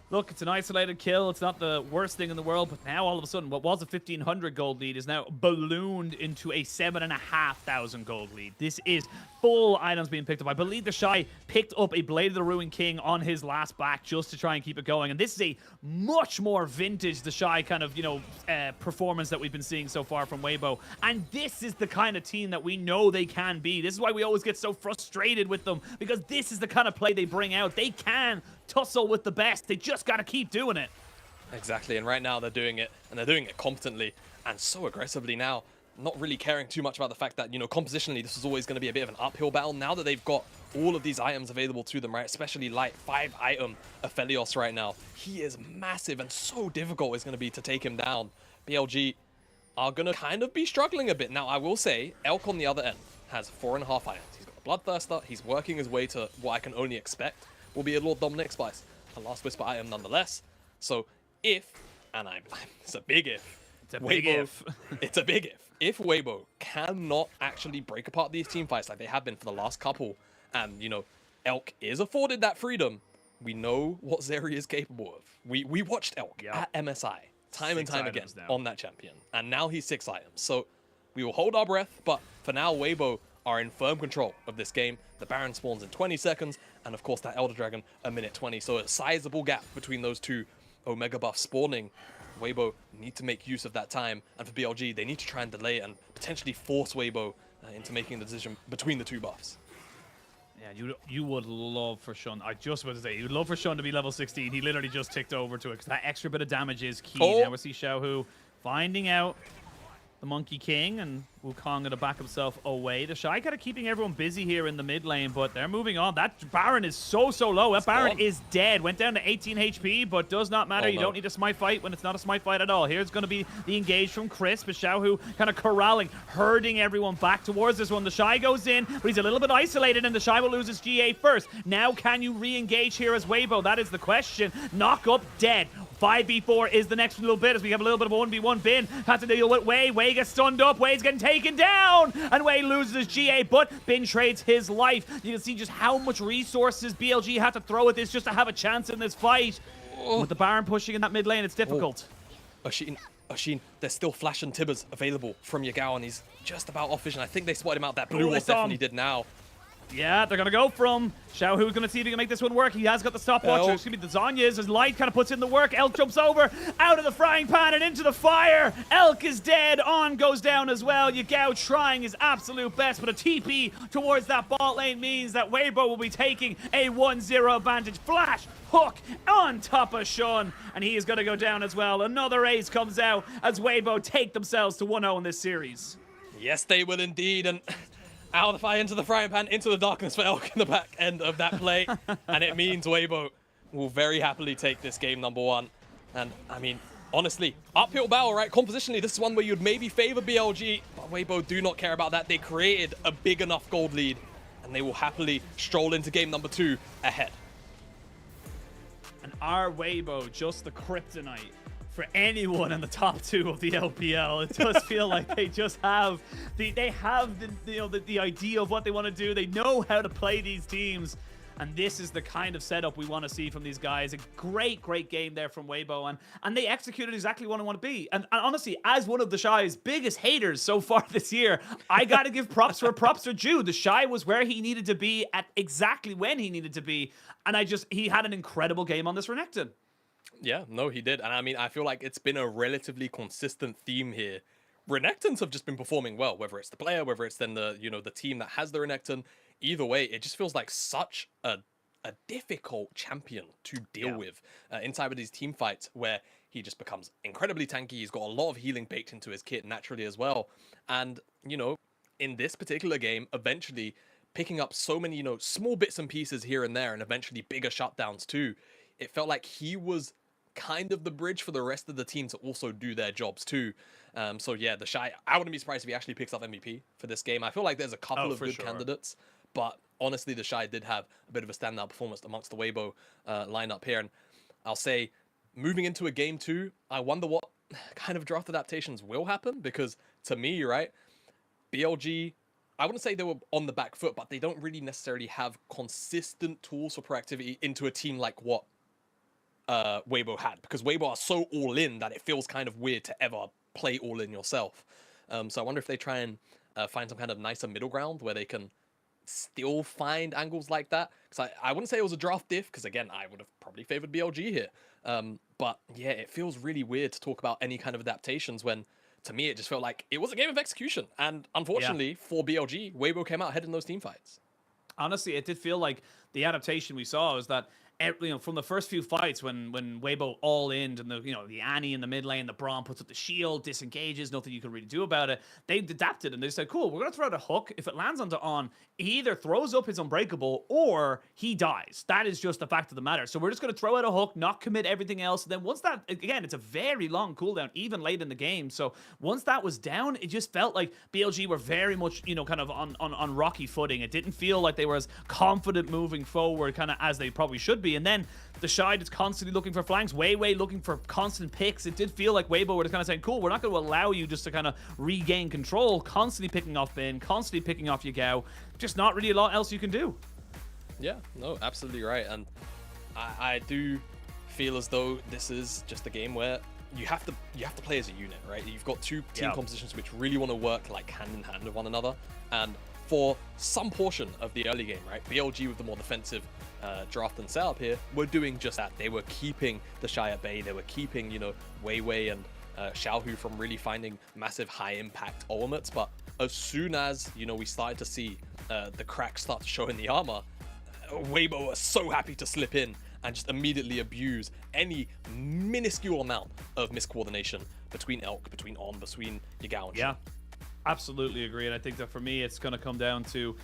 look, it's an isolated kill. It's not the worst thing in the world, but now all of a sudden, what was a 1,500 gold lead is now ballooned into a 7,500 gold lead. This is full items being picked up. I believe the Shy picked up a Blade of the Ruined King on his last back just to try and keep it going. And this is a much more vintage the Shy kind of, performance that we've been seeing so far from Weibo. And this is the kind of team that we know they can be. This is why we always get so frustrated with them, because this is the kind of play they bring out. They can tussle with the best. They just got to keep doing it. Exactly, and right now they're doing it, and they're doing it competently and so aggressively now. Not really caring too much about the fact that, compositionally this is always going to be a bit of an uphill battle. Now that they've got all of these items available to them, right? Especially light 5-item Aphelios right now. He is massive and so difficult it's going to be to take him down. BLG are going to kind of be struggling a bit. Now, I will say, Elk on the other end has 4.5 items. He's got the Bloodthirster. He's working his way to what I can only expect will be a Lord Dominic Spice. A Last Whisper item nonetheless. So if, and it's a big if. It's a big if. It's a big if. If Weibo cannot actually break apart these team fights like they have been for the last couple, and, Elk is afforded that freedom, we know what Zeri is capable of. We watched Elk at MSI time and time again on that champion, and now he's 6 items. So we will hold our breath, but for now, Weibo are in firm control of this game. The Baron spawns in 20 seconds, and of course that Elder Dragon a minute 20. So a sizable gap between those two Omega buffs spawning. Weibo need to make use of that time, and for BLG, they need to try and delay it and potentially force Weibo into making the decision between the two buffs. Yeah, you would love for Shun. I just about to say, you'd love for Shun to be level 16. He literally just ticked over to it, because that extra bit of damage is key. Oh. Now we see Xiaohu finding out the Monkey King, and Wukong going to back himself away. The Shy kind of keeping everyone busy here in the mid lane, but they're moving on. That Baron is so low. That Baron is dead. Went down to 18 HP, but does not matter. You don't need a smite fight when it's not a smite fight at all. Here's going to be the engage from Chris, but Xiaohu kind of corralling, herding everyone back towards this one. The Shy goes in, but he's a little bit isolated, and the Shy will lose his GA first. Now, can you re-engage here as Weibo? That is the question. Knock up, dead. 5v4 is the next little bit as we have a little bit of a 1v1 bin. Has to deal with Wei. Wei gets stunned up. Wei's getting taken down. And Wei loses his GA, but Bin trades his life. You can see just how much resources BLG had to throw at this just to have a chance in this fight. With the Baron pushing in that mid lane, it's difficult. Oshin, there's still Flash and Tibbers available from Yagao, and he's just about off vision. I think they spotted him out. That blue wall definitely did now. Yeah, they're going to go from Xiaohu's going to see if he can make this one work. He has got the stopwatch. It's going to be the Zhonya's. His light kind of puts in the work. Elk jumps over, out of the frying pan and into the fire. Elk is dead. On goes down as well. Yagao trying his absolute best, but a TP towards that bot lane means that Weibo will be taking a 1-0 advantage. Flash, hook on top of Shun, and he is going to go down as well. Another ace comes out as Weibo take themselves to 1-0 in this series. Yes, they will indeed, and out of the fire, into the frying pan, into the darkness for Elk in the back end of that play. And it means Weibo will very happily take this game number 1. And, I mean, honestly, uphill battle, right? Compositionally, this is one where you'd maybe favor BLG, but Weibo do not care about that. They created a big enough gold lead, and they will happily stroll into game number 2 ahead. And are Weibo just the kryptonite for anyone in the top 2 of the LPL? It does feel like they just have the idea of what they want to do. They know how to play these teams, and this is the kind of setup we want to see from these guys. A great game there from Weibo, and they executed exactly what I want to be. And honestly, as one of the Shy's biggest haters so far this year, I got to give props where props are due. The Shy was where he needed to be at exactly when he needed to be, and he had an incredible game on this Renekton. Yeah, no, he did. And I mean, I feel like it's been a relatively consistent theme here. Renektons have just been performing well, whether it's the player, whether it's then the, the team that has the Renekton. Either way, it just feels like such a difficult champion to deal with inside of these team fights, where he just becomes incredibly tanky. He's got a lot of healing baked into his kit naturally as well. And, in this particular game, eventually picking up so many, small bits and pieces here and there, and eventually bigger shutdowns too. It felt like he was kind of the bridge for the rest of the team to also do their jobs too. So yeah, the Shy, I wouldn't be surprised if he actually picks up MVP for this game. I feel like there's a couple of good candidates, but honestly, the Shy did have a bit of a standout performance amongst the Weibo lineup here. And I'll say, moving into a game 2, I wonder what kind of draft adaptations will happen, because to me, right, BLG, I wouldn't say they were on the back foot, but they don't really necessarily have consistent tools for proactivity into a team like what Weibo had, because Weibo are so all in that it feels kind of weird to ever play all in yourself. So I wonder if they try and find some kind of nicer middle ground where they can still find angles like that. Because I wouldn't say it was a draft diff, because again, I would have probably favored BLG here. But yeah, it feels really weird to talk about any kind of adaptations when, to me, it just felt like it was a game of execution. And unfortunately for BLG, Weibo came out ahead in those team fights. Honestly, it did feel like the adaptation we saw was that, you know, from the first few fights when Weibo all in and the Annie in the mid lane, the Braum puts up the shield, disengages, nothing you can really do about it. They adapted and they said, cool, we're gonna throw out a hook. If it lands onto On, he either throws up his Unbreakable or he dies. That is just the fact of the matter. So we're just gonna throw out a hook, not commit everything else. And then once that, again, it's a very long cooldown, even late in the game. So once that was down, it just felt like BLG were very much, kind of on rocky footing. It didn't feel like they were as confident moving forward, kind of as they probably should be. And then the Shy is constantly looking for flanks, Weiwei looking for constant picks. It did feel like Weibo were just kind of saying, cool, we're not going to allow you just to kind of regain control, constantly picking off Bin, constantly picking off Yagao. Just not really a lot else you can do. Yeah, no, absolutely right. And I do feel as though this is just a game where you have to play as a unit, right? You've got two team compositions which really want to work like hand in hand with one another. And for some portion of the early game, right, BLG with the more defensive draft and setup here were doing just that. They were keeping the Shy at bay. They were keeping, Weiwei and Xiaohu from really finding massive high impact ultimates. But as soon as, we started to see the cracks start to show in the armor, Weibo was so happy to slip in and just immediately abuse any minuscule amount of miscoordination between Elk, between On, between Yagao and Yeah, absolutely agree. And I think that for me, it's going to come down to,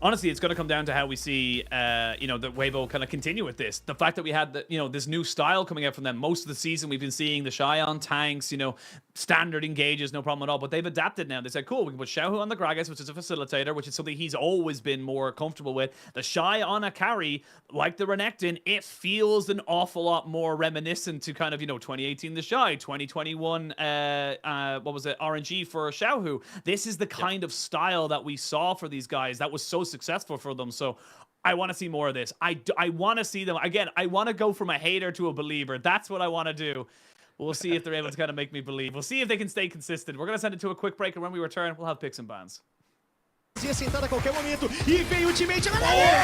honestly, it's going to come down to how we see, that Weibo kind of continue with this. The fact that we had, this new style coming out from them. Most of the season, we've been seeing the Shy on tanks, standard engages, no problem at all. But they've adapted now. They said, cool, we can put Xiaohu on the Gragas, which is a facilitator, which is something he's always been more comfortable with. The Shy on a carry, like the Renekton, it feels an awful lot more reminiscent to kind of, 2018 the Shy, 2021, RNG for Xiaohu. This is the kind of style that we saw for these guys that was so successful for them. So I want to see more of this. I want to see them again. I want to go from a hater to a believer. That's what I want to do. We'll see if they're able to kind of make me believe. We'll see if they can stay consistent. We're going to send it to a quick break, and when we return, we'll have picks and bans. Sentada a qualquer momento e vem o ultimate galera!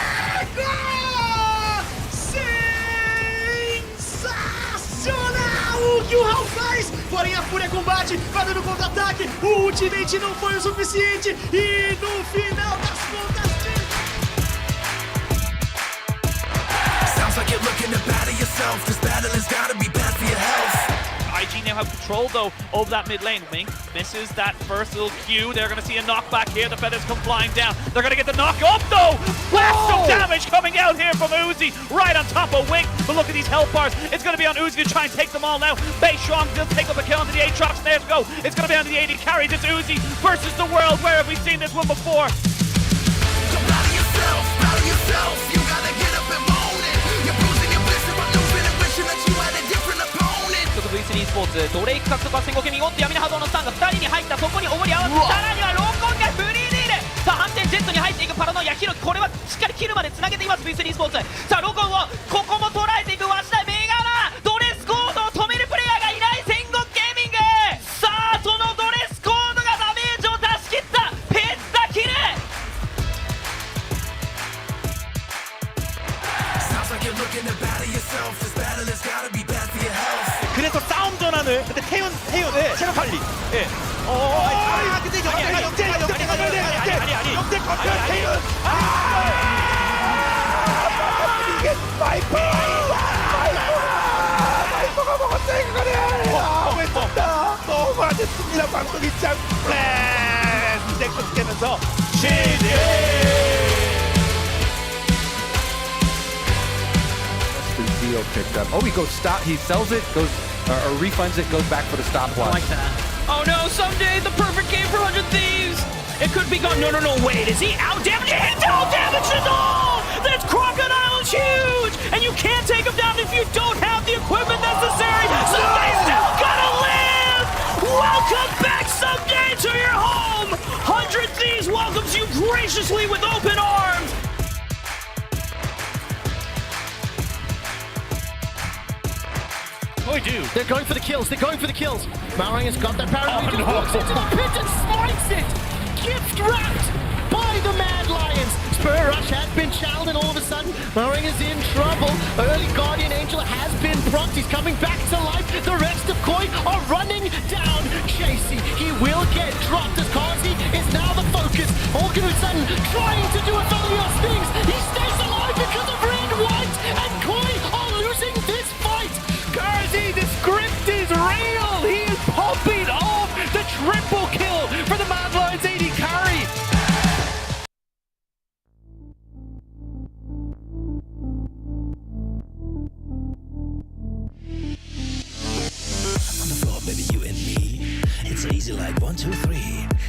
Sensacional o que o Raul faz! Porém a Fúria combate, vai dando contra-ataque, o ultimate não foi o suficiente e no final das contas... Sounds like you're looking to battle yourself. This battle has gotta be bad for your health. IG now have control, though, over that mid lane. Wink misses that first little Q. They're going to see a knockback here. The feathers come flying down. They're going to get the knock up, though. Blast of damage coming out here from Uzi, right on top of Wink. But look at these health bars. It's going to be on Uzi to try and take them all now. Bei Shuang does take up a kill onto the Aatrox, and there we go. It's going to be on the AD carries. It's Uzi versus the world. Where have we seen this one before? So battle yourself, battle yourself. You gotta get up and moan it. You're bruising your blister, but losing and wishing that you had a different opponent. V3 スポーツドレイク獲得は戦後ケミゴット闇の波動のスタンが2人に入った。そこにおごり合わせ、さらにはローコンがフリーリール。さあ反転ジェットに入っていくパラノイアヒロキ、これはしっかりキルまでつなげています V3 スポーツ。さあローコンをここも捉えていくワシダメガナ。ドレスコードを止めるプレイヤーがいない戦国ゲーミング。さあそのドレスコードがダメージを出し切ったペッタキル。 Sounds like you're looking to battle yourself. This battle has gotta be bad for your health. 그래서 싸움 전환을 근데 태연 체력 관리 예. 근데 역대 컨트롤 태연 이게 마이퍼가 먹었다 이거네. 왜 떴다. 너무 안 됐습니다. 광동 입장 플랜 이제 끝내면서 Deal picked up. Oh, he goes stop. He sells it, goes or refunds it, goes back for the stopwatch. I like that. Oh no! Someday the perfect game for 100 Thieves. It could be gone. No! Wait, is he out damage? He out damages all. This crocodile is huge, and you can't take him down if you don't have the equipment necessary. Somebody's still gonna live. Welcome back someday to your home. 100 Thieves welcomes you graciously with open arms. Oh, do. They're going for the kills. Marang has got that paranoid. Walks into the pit and smites it. Gets wrapped by the Mad Lions. Spur Rush has been challenged, and all of a sudden, Murray is in trouble. Early Guardian Angel has been prompted. He's coming back to life. The rest of Koi are running down Chasey. He will get dropped as Kazi is now the focus. Organ trying to do a Felios things. He stays alive because of red, white, and Koi are losing this fight. Kazi, the script is real. He is popping off the triple kill for the Mad Lions AD carry. On the floor, baby, you and me. It's easy like 1, 2, 3.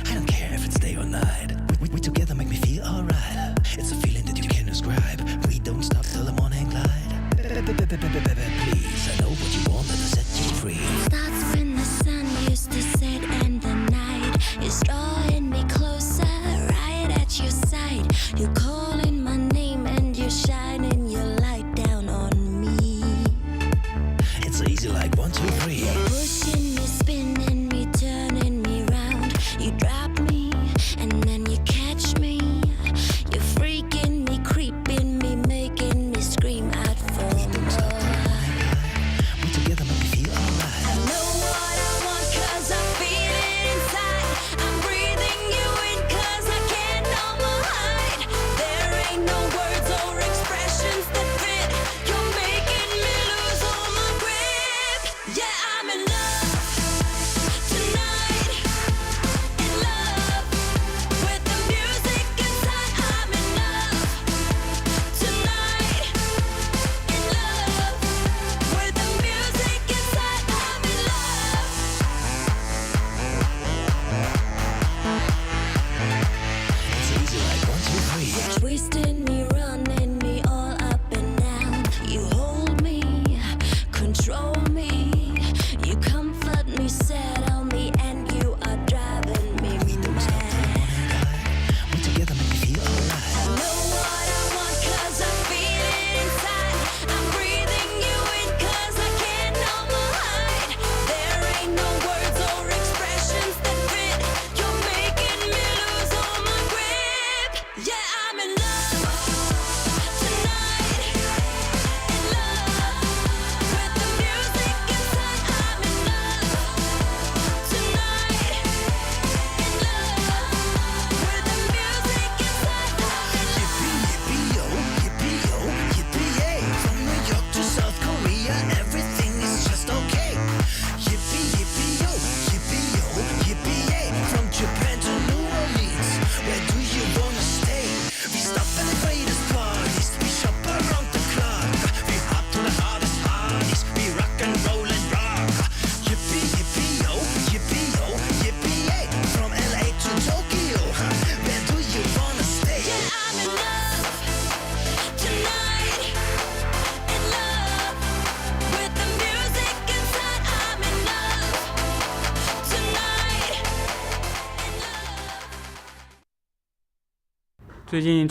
I don't care if it's day or night. We together make me feel alright. It's a feeling that you can't describe. We don't stop till the morning light. Please, I know what you want and I set you free. Starts when the sun used to set and the night is drawing me closer, right at your side. You're calling my name and you're shining your light down on me. It's easy like 1, 2, 3. You're pushing me, spinning me, turning me round. You drop me and then you catch me. You're freaking me, creeping me, making me scream out for more. We together make me feel alright. I know what I want 'cause I feel it inside. I'm breathing you in 'cause I can't numb my hide. There ain't no words or expressions that fit. You're making me lose all my grip. Yeah, I'm in love tonight. In love with the music inside. I'm in love tonight. In love with the music inside. I'm in love. It's easy like 1, 2, 3. Twisting me, running me all up and down. You hold me, control me. You comfort me, settle me, and you are driving me mad. We together make me feel alright. I know what I want 'cause I feel it inside. I'm breathing you in 'cause I can't numb my hide. There ain't no words or expressions that fit. You're making me lose all my grip. Yeah, I'm in love tonight. In love with the music inside. I'm in love tonight. In love with the music inside. Yippee-yo, yippee-yo, yippee-yay. From New York to South Korea, everything is just okay. Yippee-yippee-yo, yippee-yo, yippee-yay. From Japan to New Orleans, where do you wanna stay? We stop at the greatest parties, we shop around the clock. We hop to the hardest parties, we rock and roll and rock. Yippee-yippee-yo, yippee-yo, yippee-yay. From LA to Tokyo, where do you wanna stay? Yeah, I'm in love tonight. In love with the music inside. I'm in love tonight. In love. 最近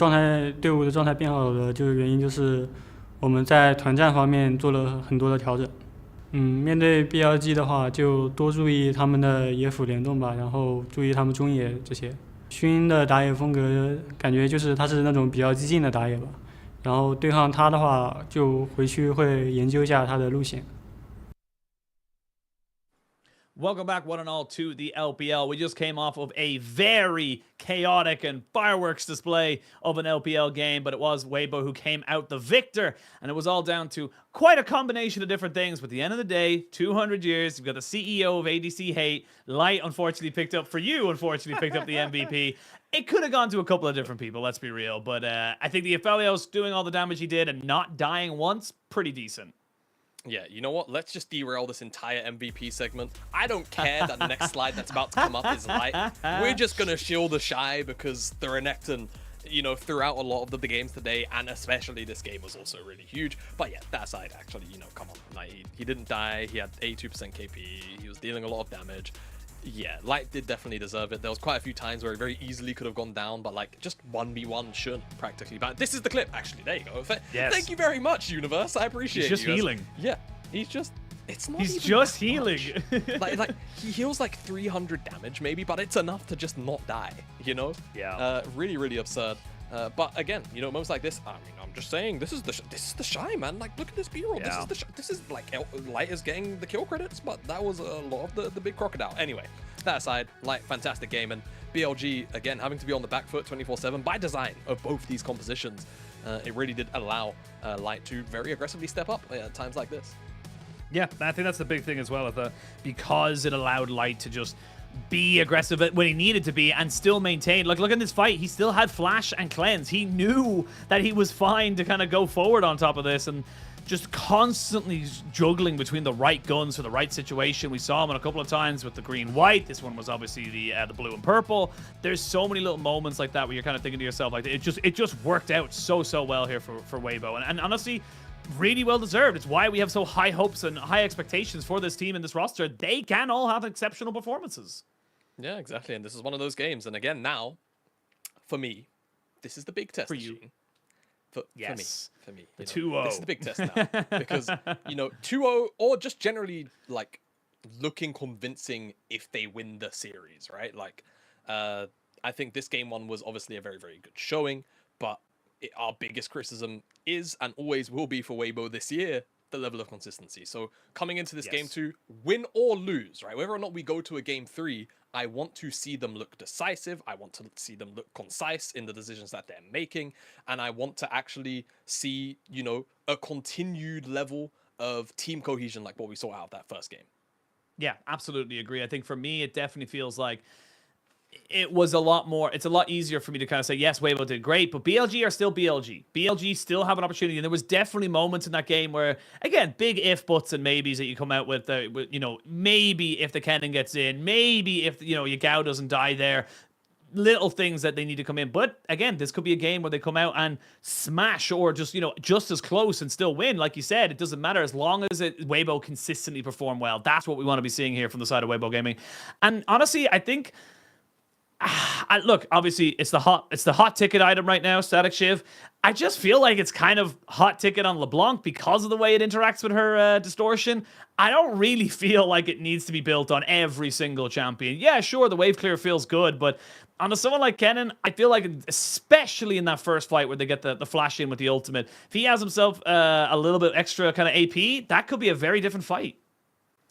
队伍的状态变好的就是原因就是我们在团战方面做了很多的调整。面对 BLG 的话，就多注意他们的野辅联动吧，然后注意他们中野这些。勋的打野风格感觉就是他是那种比较激进的打野吧，然后对抗他的话，就回去会研究一下他的路线。 Welcome back, one and all, to the LPL. We just came off of a very chaotic and fireworks display of an LPL game, but it was Weibo who came out the victor, and it was all down to quite a combination of different things. But at the end of the day, 200 years, you've got the CEO of ADC Hate. Light, unfortunately, picked up the MVP. It could have gone to a couple of different people, let's be real. But I think the Aphelios doing all the damage he did and not dying once, pretty decent. Yeah, you know what? Let's just derail this entire MVP segment. I don't care that the next slide that's about to come up is Light. We're just going to shield the Shy because the Renekton, you know, throughout a lot of the games today, and especially this game, was also really huge. But yeah, that side actually, you know, come on. Like, he didn't die. He had 82% KP. He was dealing a lot of damage. Yeah, Light did definitely deserve it. There was quite a few times where he very easily could have gone down, but like just 1v1 shouldn't practically. But this is the clip, actually. There you go. Yes. Thank you very much, Universe. I appreciate it. He's just healing. Yeah, he's just... It's not He's even just that healing. like he heals like 300 damage maybe, but it's enough to just not die, you know? Yeah. Really, really absurd. But again, you know, moments like this, I mean, I'm just saying, this is the Shy, man. Like, look at this B-roll. Yeah. This is like Light is getting the kill credits, but that was a lot of the big crocodile. Anyway, that aside, Light, fantastic game, and BLG again having to be on the back foot 24/7 by design of both these compositions. It really did allow Light to very aggressively step up at times like this. Yeah, I think that's the big thing as well, because it allowed Light to just be aggressive when he needed to be and still maintain. Like, look at this fight. He still had Flash and Cleanse. He knew that he was fine to kind of go forward on top of this and just constantly juggling between the right guns for the right situation. We saw him a couple of times with the green-white. This one was obviously the blue and purple. There's so many little moments like that where you're kind of thinking to yourself, like, it just worked out so well here for Weibo. And honestly, really well deserved. It's why we have so high hopes and high expectations for this team and this roster. They can all have exceptional performances. Yeah, exactly. And this is one of those games. And again, now, for me, this is the big test. For you. For me. The 2-0. This is the big test now. Because, you know, 2-0 or just generally, like, looking convincing if they win the series, right? Like, I think this game one was obviously a very, very good showing, but our biggest criticism is and always will be for Weibo this year, the level of consistency. So coming into this game 2, win or lose, right? Whether or not we go to a game 3, I want to see them look decisive. I want to see them look concise in the decisions that they're making. And I want to actually see, you know, a continued level of team cohesion like what we saw out of that first game. Yeah, absolutely agree. I think for me, it definitely feels like it was a lot more, it's a lot easier for me to kind of say, yes, Weibo did great, but BLG are still BLG. BLG still have an opportunity, and there was definitely moments in that game where, again, big if, buts, and maybes that you come out with, you know, maybe if the Kennen gets in, maybe if, you know, Yagao doesn't die there, little things that they need to come in. But again, this could be a game where they come out and smash or just, you know, just as close and still win. Like you said, it doesn't matter as long as Weibo consistently perform well. That's what we want to be seeing here from the side of Weibo Gaming. And honestly, I think, look, obviously it's the hot ticket item right now, Static Shiv. I just feel like it's kind of hot ticket on LeBlanc because of the way it interacts with her distortion. I don't really feel like it needs to be built on every single champion. Yeah, sure, the wave clear feels good, but on someone like Kennen, I feel like, especially in that first fight where they get the flash in with the ultimate, if he has himself a little bit extra kind of AP, that could be a very different fight.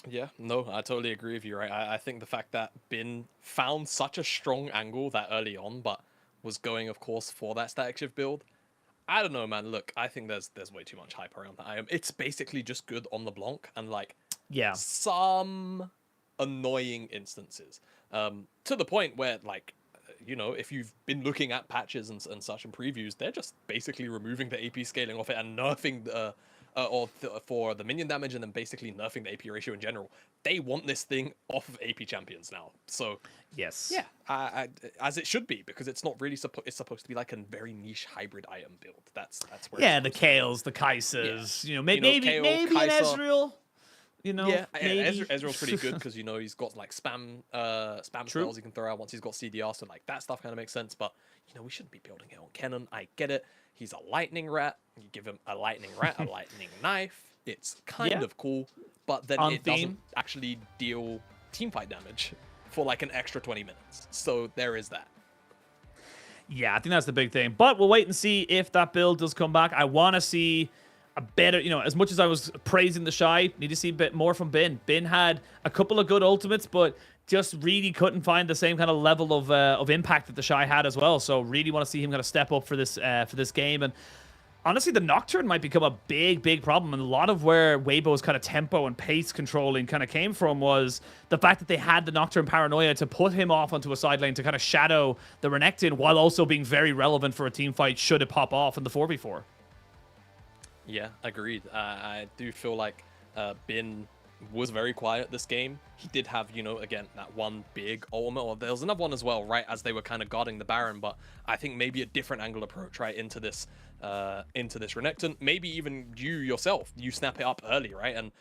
Yeah, no, I totally agree with you, right? I think the fact that Bin found such a strong angle that early on, but was going, of course, for that Static Shift build. I don't know, man. Look, I think there's way too much hype around that. It's basically just good on LeBlanc and, like, some annoying instances. To the point where, like, you know, if you've been looking at patches and such and previews, they're just basically removing the AP scaling off it and nerfing the... for the minion damage, and then basically nerfing the AP ratio in general. They want this thing off of AP champions now. So yes, yeah, as it should be, because it's not really it's supposed to be like a very niche hybrid item build. That's where the Kales, the Kaisers, you know, maybe Kayle, an Kai'Sa. Ezreal. You know, yeah, maybe. Ezreal's pretty good because, you know, he's got like spam spells he can throw out once he's got CDR, so like that stuff kind of makes sense. But, you know, we shouldn't be building it on Kennen. I get it. He's a lightning rat. You give him a lightning rat, a lightning knife. It's kind of cool, but then it doesn't actually deal teamfight damage for like an extra 20 minutes. So there is that. Yeah, I think that's the big thing. But we'll wait and see if that build does come back. I want to see a better, you know, as much as I was praising the Shy, need to see a bit more from Bin. Bin had a couple of good ultimates, but just really couldn't find the same kind of level of impact that the Shy had as well. So really want to see him kind of step up for this game. And honestly, the Nocturne might become a big problem. And a lot of where Weibo's kind of tempo and pace controlling kind of came from was the fact that they had the Nocturne Paranoia to put him off onto a side lane to kind of shadow the Renekton while also being very relevant for a team fight should it pop off in the 4v4. Yeah, agreed. I do feel like Bin was very quiet this game. He did have, you know, again, that one big ultimate, or there was another one as well, right, as they were kind of guarding the Baron, but I think maybe a different angle approach, right, into this Renekton. Maybe even you yourself, you snap it up early, right, and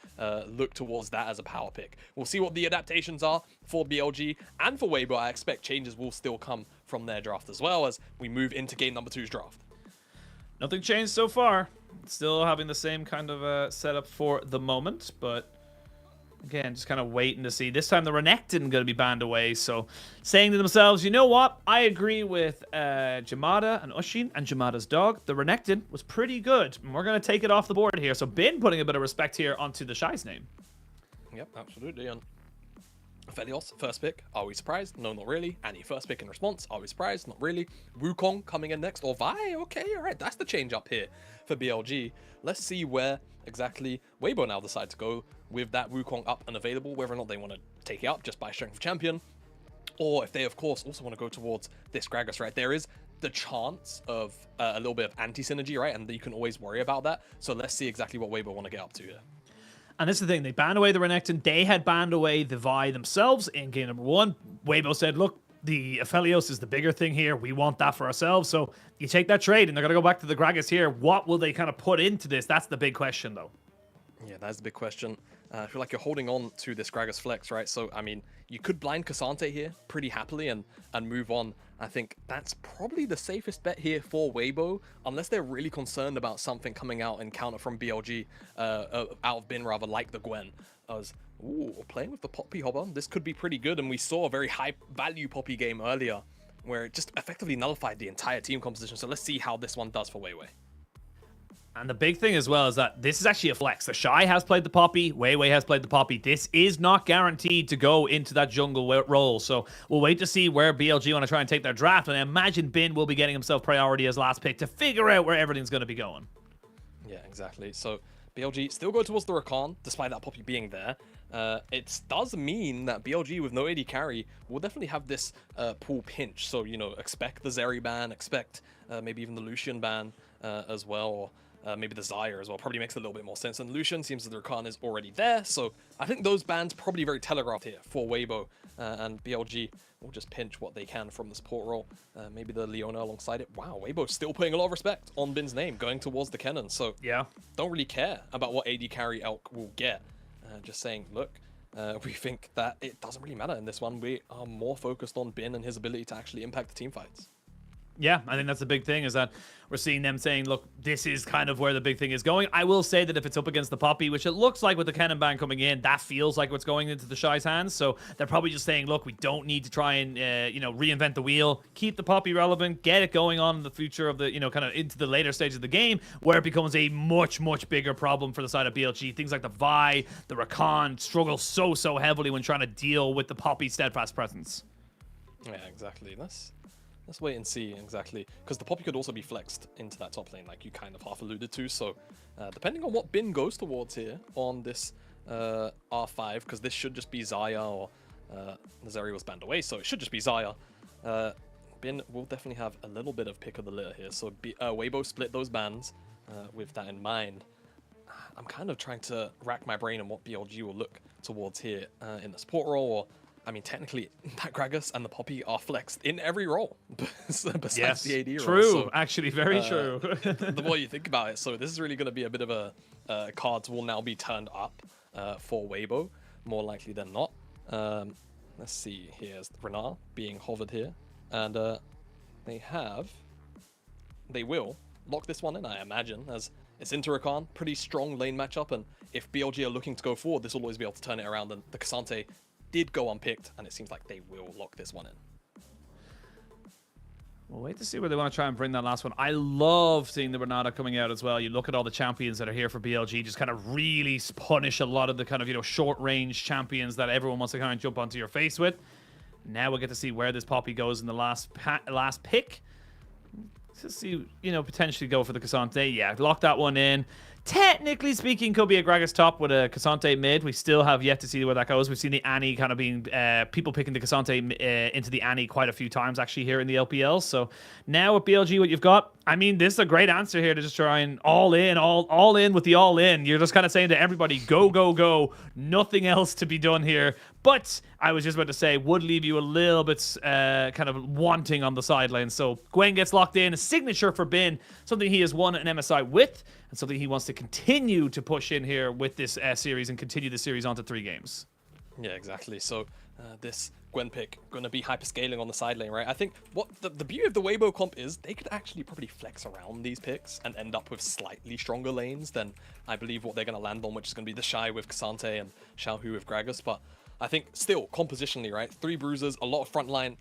look towards that as a power pick. We'll see what the adaptations are for BLG and for Weibo. I expect changes will still come from their draft as well as we move into game number 2's draft. Nothing changed so far. Still having the same kind of setup for the moment, but Again, just kind of waiting to see. This time the Renekton going to be banned away. So saying to themselves, you know what? I agree with Jamada and Ushin and Jamada's dog. The Renekton was pretty good. And we're going to take it off the board here. So Bin putting a bit of respect here onto the Shy's name. Yep, absolutely. And Felios, first pick. Are we surprised? No, not really. Annie, first pick in response. Are we surprised? Not really. Wukong coming in next. Or Vi. Okay, all right. That's the change up here for BLG. Let's see where exactly Weibo now decide to go with that Wukong up and available, whether or not they want to take it up just by strength of champion, or if they, of course, also want to go towards this Gragas, right? There is the chance of a little bit of anti-synergy, right? And you can always worry about that. So let's see exactly what Weibo want to get up to here. And this is the thing, they banned away the Renekton. They had banned away the Vi themselves in game number 1. Weibo said, look, the Aphelios is the bigger thing here. We want that for ourselves. So you take that trade, and they're going to go back to the Gragas here. What will they kind of put into this? That's the big question, though. Yeah, that's the big question. I feel like you're holding on to this Gragas flex, right? So, I mean, you could blind Cassante here pretty happily and move on. I think that's probably the safest bet here for Weibo, unless they're really concerned about something coming out in counter from BLG, out of Bin rather, like the Gwen. Ooh, playing with the Poppy Hopper, this could be pretty good, and we saw a very high value Poppy game earlier, where it just effectively nullified the entire team composition. So let's see how this one does for Weiwei. And the big thing as well is that this is actually a flex. The Shy has played the Poppy. Weiwei has played the Poppy. This is not guaranteed to go into that jungle role. So we'll wait to see where BLG want to try and take their draft. And I imagine Bin will be getting himself priority as last pick to figure out where everything's going to be going. Yeah, exactly. So BLG still go towards the Rakan, despite that Poppy being there. It does mean that BLG with no AD carry will definitely have this pool pinch. So, you know, expect the Zeri ban, expect maybe even the Lucian ban as well. Or, maybe the Zyre as well. Probably makes a little bit more sense. And Lucian seems that the Rakan is already there. So I think those bans probably very telegraphed here for Weibo. And BLG will just pinch what they can from the support role. Maybe the Leona alongside it. Wow, Weibo still putting a lot of respect on Bin's name, going towards the Kennen. So yeah, don't really care about what AD carry Elk will get. Just saying, look, we think that it doesn't really matter in this one. We are more focused on Bin and his ability to actually impact the team fights. Yeah, I think that's the big thing, is that we're seeing them saying, look, this is kind of where the big thing is going. I will say that if it's up against the Poppy, which it looks like with the Cannon ban coming in, that feels like what's going into the Shy's hands. So they're probably just saying, look, we don't need to try and, you know, reinvent the wheel. Keep the Poppy relevant. Get it going on in the future of the, you know, kind of into the later stages of the game, where it becomes a much, much bigger problem for the side of BLG. Things like the Vi, the Rakan struggle so heavily when trying to deal with the Poppy steadfast presence. Yeah, exactly. Let's wait and see exactly, because the Poppy could also be flexed into that top lane, like you kind of half alluded to. So depending on what Bin goes towards here on this R5, because this should just be Xayah, or Nazari was banned away, so it should just be Xayah. Bin will definitely have a little bit of pick of the litter here. So Weibo split those bans with that in mind. I'm kind of trying to rack my brain on what BLG will look towards here in the support role, or I mean, technically, that Gragas and the Poppy are flexed in every role, besides yes, the AD role. True, so, actually, very true. The more you think about it, so this is really going to be a bit of a cards will now be turned up for Weibo, more likely than not. Let's see, here's Renar being hovered here, and they will lock this one in, I imagine, as it's into Rakan, pretty strong lane matchup, and if BLG are looking to go forward, this will always be able to turn it around, and the Cassante did go unpicked, and it seems like they will lock this one in. We'll wait to see where they want to try and bring that last one. I love seeing the Renata coming out as well. You look at all the champions that are here for BLG, just kind of really punish a lot of the kind of, you know, short-range champions that everyone wants to kind of jump onto your face with. Now we'll get to see where this Poppy goes in the last pick. To see, you know, potentially go for the Cassante. Yeah, lock that one in. Technically speaking, could be a Gragas top with a Cassante mid. We still have yet to see where that goes. We've seen the Annie kind of being people picking the Cassante into the Annie quite a few times actually here in the LPL. So now with BLG, what you've got, I mean, this is a great answer here to just try and all in with the all in. You're just kind of saying to everybody, go, go, go. Nothing else to be done here. But I was just about to say, would leave you a little bit kind of wanting on the sideline. So Gwen gets locked in, a signature for Bin, something he has won an MSI with, and something he wants to continue to push in here with this series and continue the series on to 3 games. Yeah, exactly. So this Gwen pick going to be hyper scaling on the side lane, right? I think what the beauty of the Weibo comp is they could actually probably flex around these picks and end up with slightly stronger lanes than I believe what they're going to land on, which is going to be the Shy with Kasante and Xiaohu with Gragas. But I think still compositionally, right? 3 bruisers, a lot of frontline.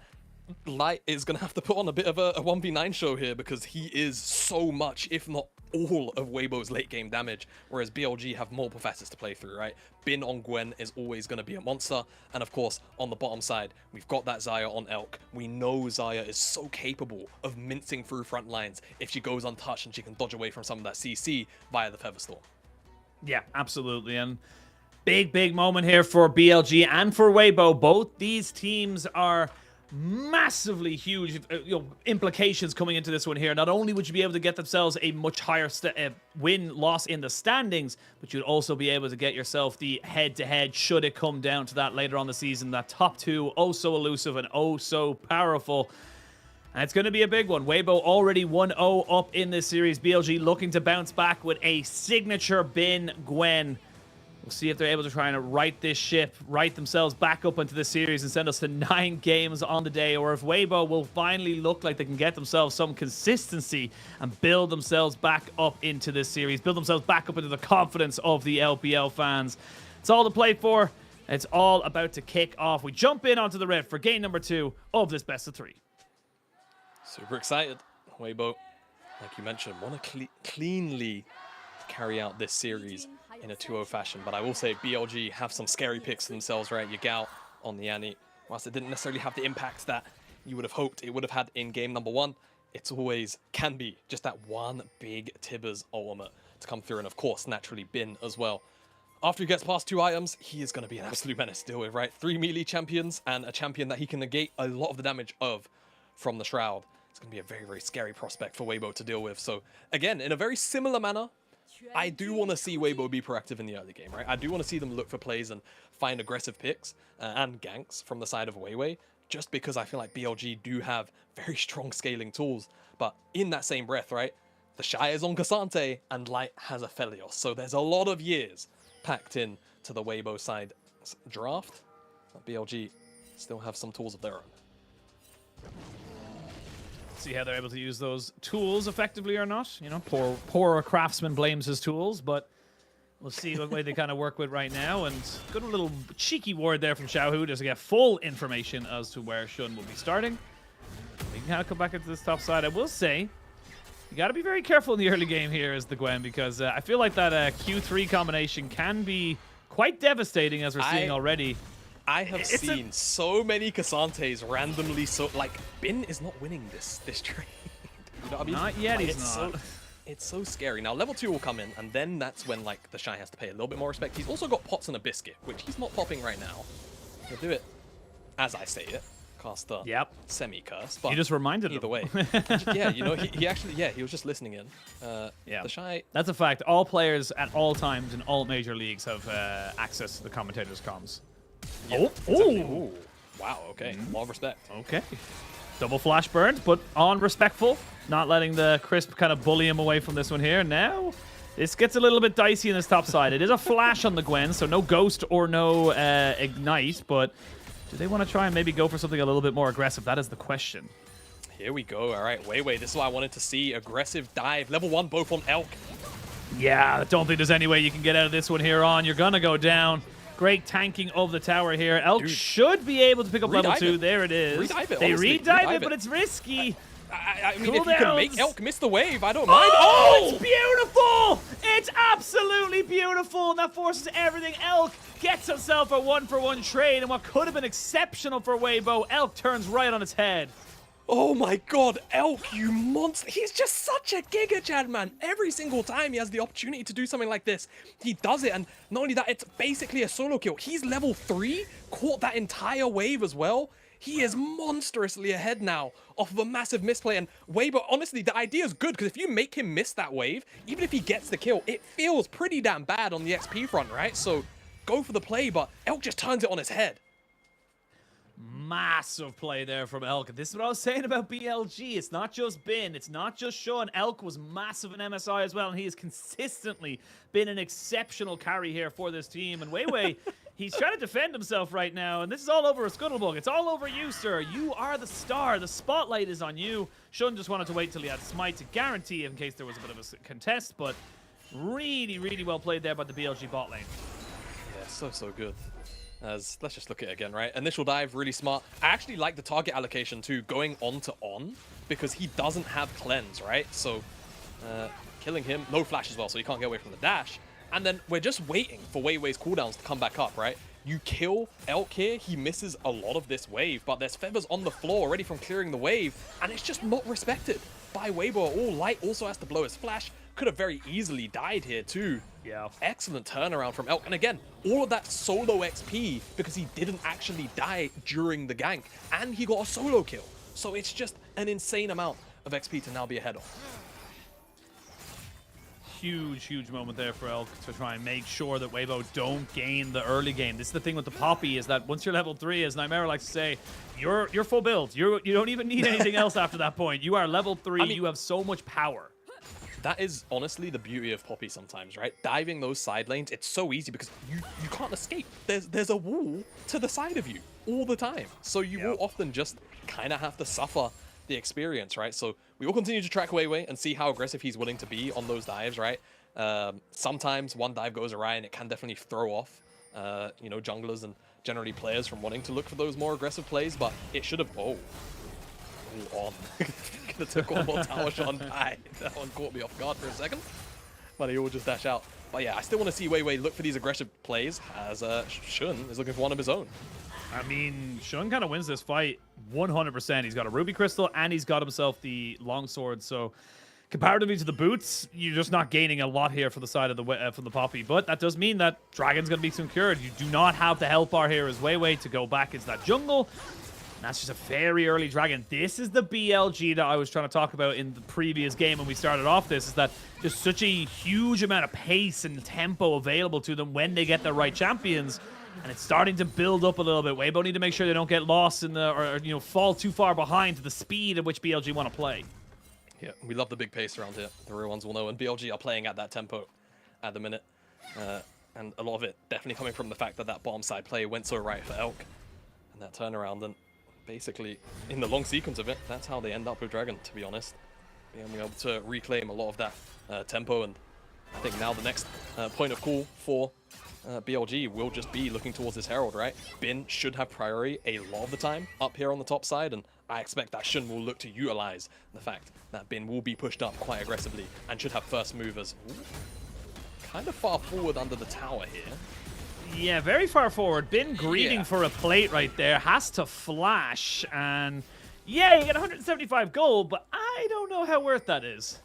Light is going to have to put on a bit of a 1v9 show here because he is so much, if not all, of Weibo's late game damage, whereas BLG have multiple facets to play through, right? Bin on Gwen is always going to be a monster, and of course, on the bottom side, we've got that Xayah on Elk. We know Xayah is so capable of mincing through front lines if she goes untouched and she can dodge away from some of that CC via the Featherstorm. Yeah, absolutely, and big moment here for BLG and for Weibo. Both these teams are massively huge implications coming into this one here. Not only would you be able to get themselves a much higher win-loss in the standings, but you'd also be able to get yourself the head-to-head should it come down to that later on the season. That top 2, oh so elusive and oh so powerful. And it's going to be a big one. Weibo already 1-0 up in this series. BLG looking to bounce back with a signature Bin Gwen. We'll see if they're able to try and right this ship, right themselves back up into the series and send us to 9 games on the day, or if Weibo will finally look like they can get themselves some consistency and build themselves back up into this series, build themselves back up into the confidence of the LPL fans. It's all to play for. It's all about to kick off. We jump in onto the red for game number 2 of this best of 3. Super excited. Weibo, like you mentioned, want to cleanly carry out this series in a 2-0 fashion, but I will say BLG have some scary picks themselves, right? Yagao on the Annie, whilst it didn't necessarily have the impact that you would have hoped it would have had in game number 1, it's always can be just that one big Tibbers ultimate to come through, and of course, naturally Bin as well. After he gets past 2 items, he is going to be an absolute menace to deal with, right? 3 melee champions and a champion that he can negate a lot of the damage of from the Shroud. It's going to be a very scary prospect for Weibo to deal with. So again, in a very similar manner, I do want to see Weibo be proactive in the early game, right? I do want to see them look for plays and find aggressive picks and ganks from the side of Weiwei, just because I feel like BLG do have very strong scaling tools. But in that same breath, right, the Shy is on Kasante and Light has a Felios. So there's a lot of years packed in to the Weibo side draft. But BLG still have some tools of their own. See how they're able to use those tools effectively or not. You know, poor craftsman blames his tools, but we'll see what way they kind of work with right now. And good little cheeky ward there from Xiaohu just to get full information as to where Shun will be starting. We can kind of come back into this top side. I will say, you got to be very careful in the early game here as the Gwen, because I feel like that Q3 combination can be quite devastating, as we're seeing already. I have seen so many Kasantes randomly, like, Bin is not winning this trade. You know what I mean? Not yet, like, he's not. It's so scary. Now, level 2 will come in, and then that's when, like, the Shy has to pay a little bit more respect. He's also got Pots and a Biscuit, which he's not popping right now. He'll do it as I say it. Cast the semi-curse. But you just reminded either him. way. Yeah, you know, he actually, he was just listening in. Yeah, the Shy... That's a fact. All players at all times in all major leagues have access to the commentators' comms. Yeah, exactly. Ooh. Wow, okay. A lot of respect. Okay. Double flash burned, but on respectful. Not letting the Crisp kind of bully him away from this one here. Now, this gets a little bit dicey in this top side. It is a flash on the Gwen, so no Ghost or no Ignite, but do they want to try and maybe go for something a little bit more aggressive? That is the question. Here we go. All right, Weiwei, this is what I wanted to see. Aggressive dive. Level 1, both on Elk. Yeah, I don't think there's any way you can get out of this one here on. You're going to go down. Great tanking of the tower here. Elk should be able to pick up level 2. There it is. Redive it, they honestly, redive it, but it's risky. I mean, if you can make Elk miss the wave, I don't mind. Oh, it's beautiful! It's absolutely beautiful, and that forces everything. Elk gets himself a 1-for-1 trade, and what could have been exceptional for Weibo, Elk turns right on its head. Oh my god, Elk, you monster. He's just such a Giga Chad, man. Every single time he has the opportunity to do something like this, he does it. And not only that, it's basically a solo kill. He's level 3, caught that entire wave as well. He is monstrously ahead now off of a massive misplay. And Weibo, honestly, the idea is good, because if you make him miss that wave, even if he gets the kill, it feels pretty damn bad on the XP front, right? So go for the play, but Elk just turns it on his head. Massive play there from Elk. This is what I was saying about BLG. It's not just Bin. It's not just Sean. Elk was massive in MSI as well, and he has consistently been an exceptional carry here for this team. And Weiwei, He's trying to defend himself right now, and this is all over a Scuttlebug. It's all over you, sir. You are the star. The spotlight is on you. Shun just wanted to wait till he had Smite to guarantee in case there was a bit of a contest, but really, really well played there by the BLG bot lane. Yeah, so good. Let's just look at it again, right? Initial dive, really smart. I actually like the target allocation too, going on to on, because he doesn't have cleanse, right? So killing him, no flash as well, so he can't get away from the dash. And then we're just waiting for Weiwei's cooldowns to come back up, right? You kill Elk here, he misses a lot of this wave, but there's feathers on the floor already from clearing the wave, and it's just not respected by Weibo at all. Light also has to blow his flash. Could have very easily died here too. Yeah. Excellent turnaround from Elk. And again, all of that solo XP because he didn't actually die during the gank, and he got a solo kill. So it's just an insane amount of XP to now be ahead of. Huge moment there for Elk to try and make sure that Weibo don't gain the early game. This is the thing with the Poppy, is that once you're level 3, as Nightmare likes to say, you're full build. You don't even need anything else after that point. You are level 3. I mean, you have so much power. That is honestly the beauty of Poppy sometimes, right? Diving those side lanes, it's so easy because you can't escape. There's a wall to the side of you all the time. So you will often just kind of have to suffer the experience, right? So we will continue to track Weiwei and see how aggressive he's willing to be on those dives, right? Sometimes one dive goes awry and it can definitely throw off, you know, junglers and generally players from wanting to look for those more aggressive plays, but it should have... Oh. On. Could have took one more tower shot and died. That one caught me off guard for a second. But he will just dash out. But yeah, I still want to see Weiwei look for these aggressive plays as Shun is looking for one of his own. I mean, Shun kind of wins this fight 100%. He's got a Ruby Crystal and he's got himself the Longsword. So comparatively to the boots, you're just not gaining a lot here for the side of the from the Poppy. But that does mean that Dragon's going to be secured. You do not have the health bar here as Weiwei to go back into that jungle. And that's just a very early Dragon. This is the BLG that I was trying to talk about in the previous game when we started off this, is that just such a huge amount of pace and tempo available to them when they get the right champions. And it's starting to build up a little bit. Weibo need to make sure they don't get lost in the, or you know, fall too far behind to the speed at which BLG want to play. Yeah, we love the big pace around here. The real ones will know. And BLG are playing at that tempo at the minute. And a lot of it definitely coming from the fact that bottom side play went so right for Elk. And that turnaround, and basically, in the long sequence of it, that's how they end up with Dragon, to be honest. Being able to reclaim a lot of that tempo, and I think now the next point of call for BLG will just be looking towards this Herald, right? Bin should have priority a lot of the time up here on the top side, and I expect that Shun will look to utilize the fact that Bin will be pushed up quite aggressively and should have first movers. Ooh, kind of far forward under the tower here. Yeah, very far forward. Bin greeting for a plate right there. Has to flash. And yeah, you get 175 gold, but I don't know how worth that is.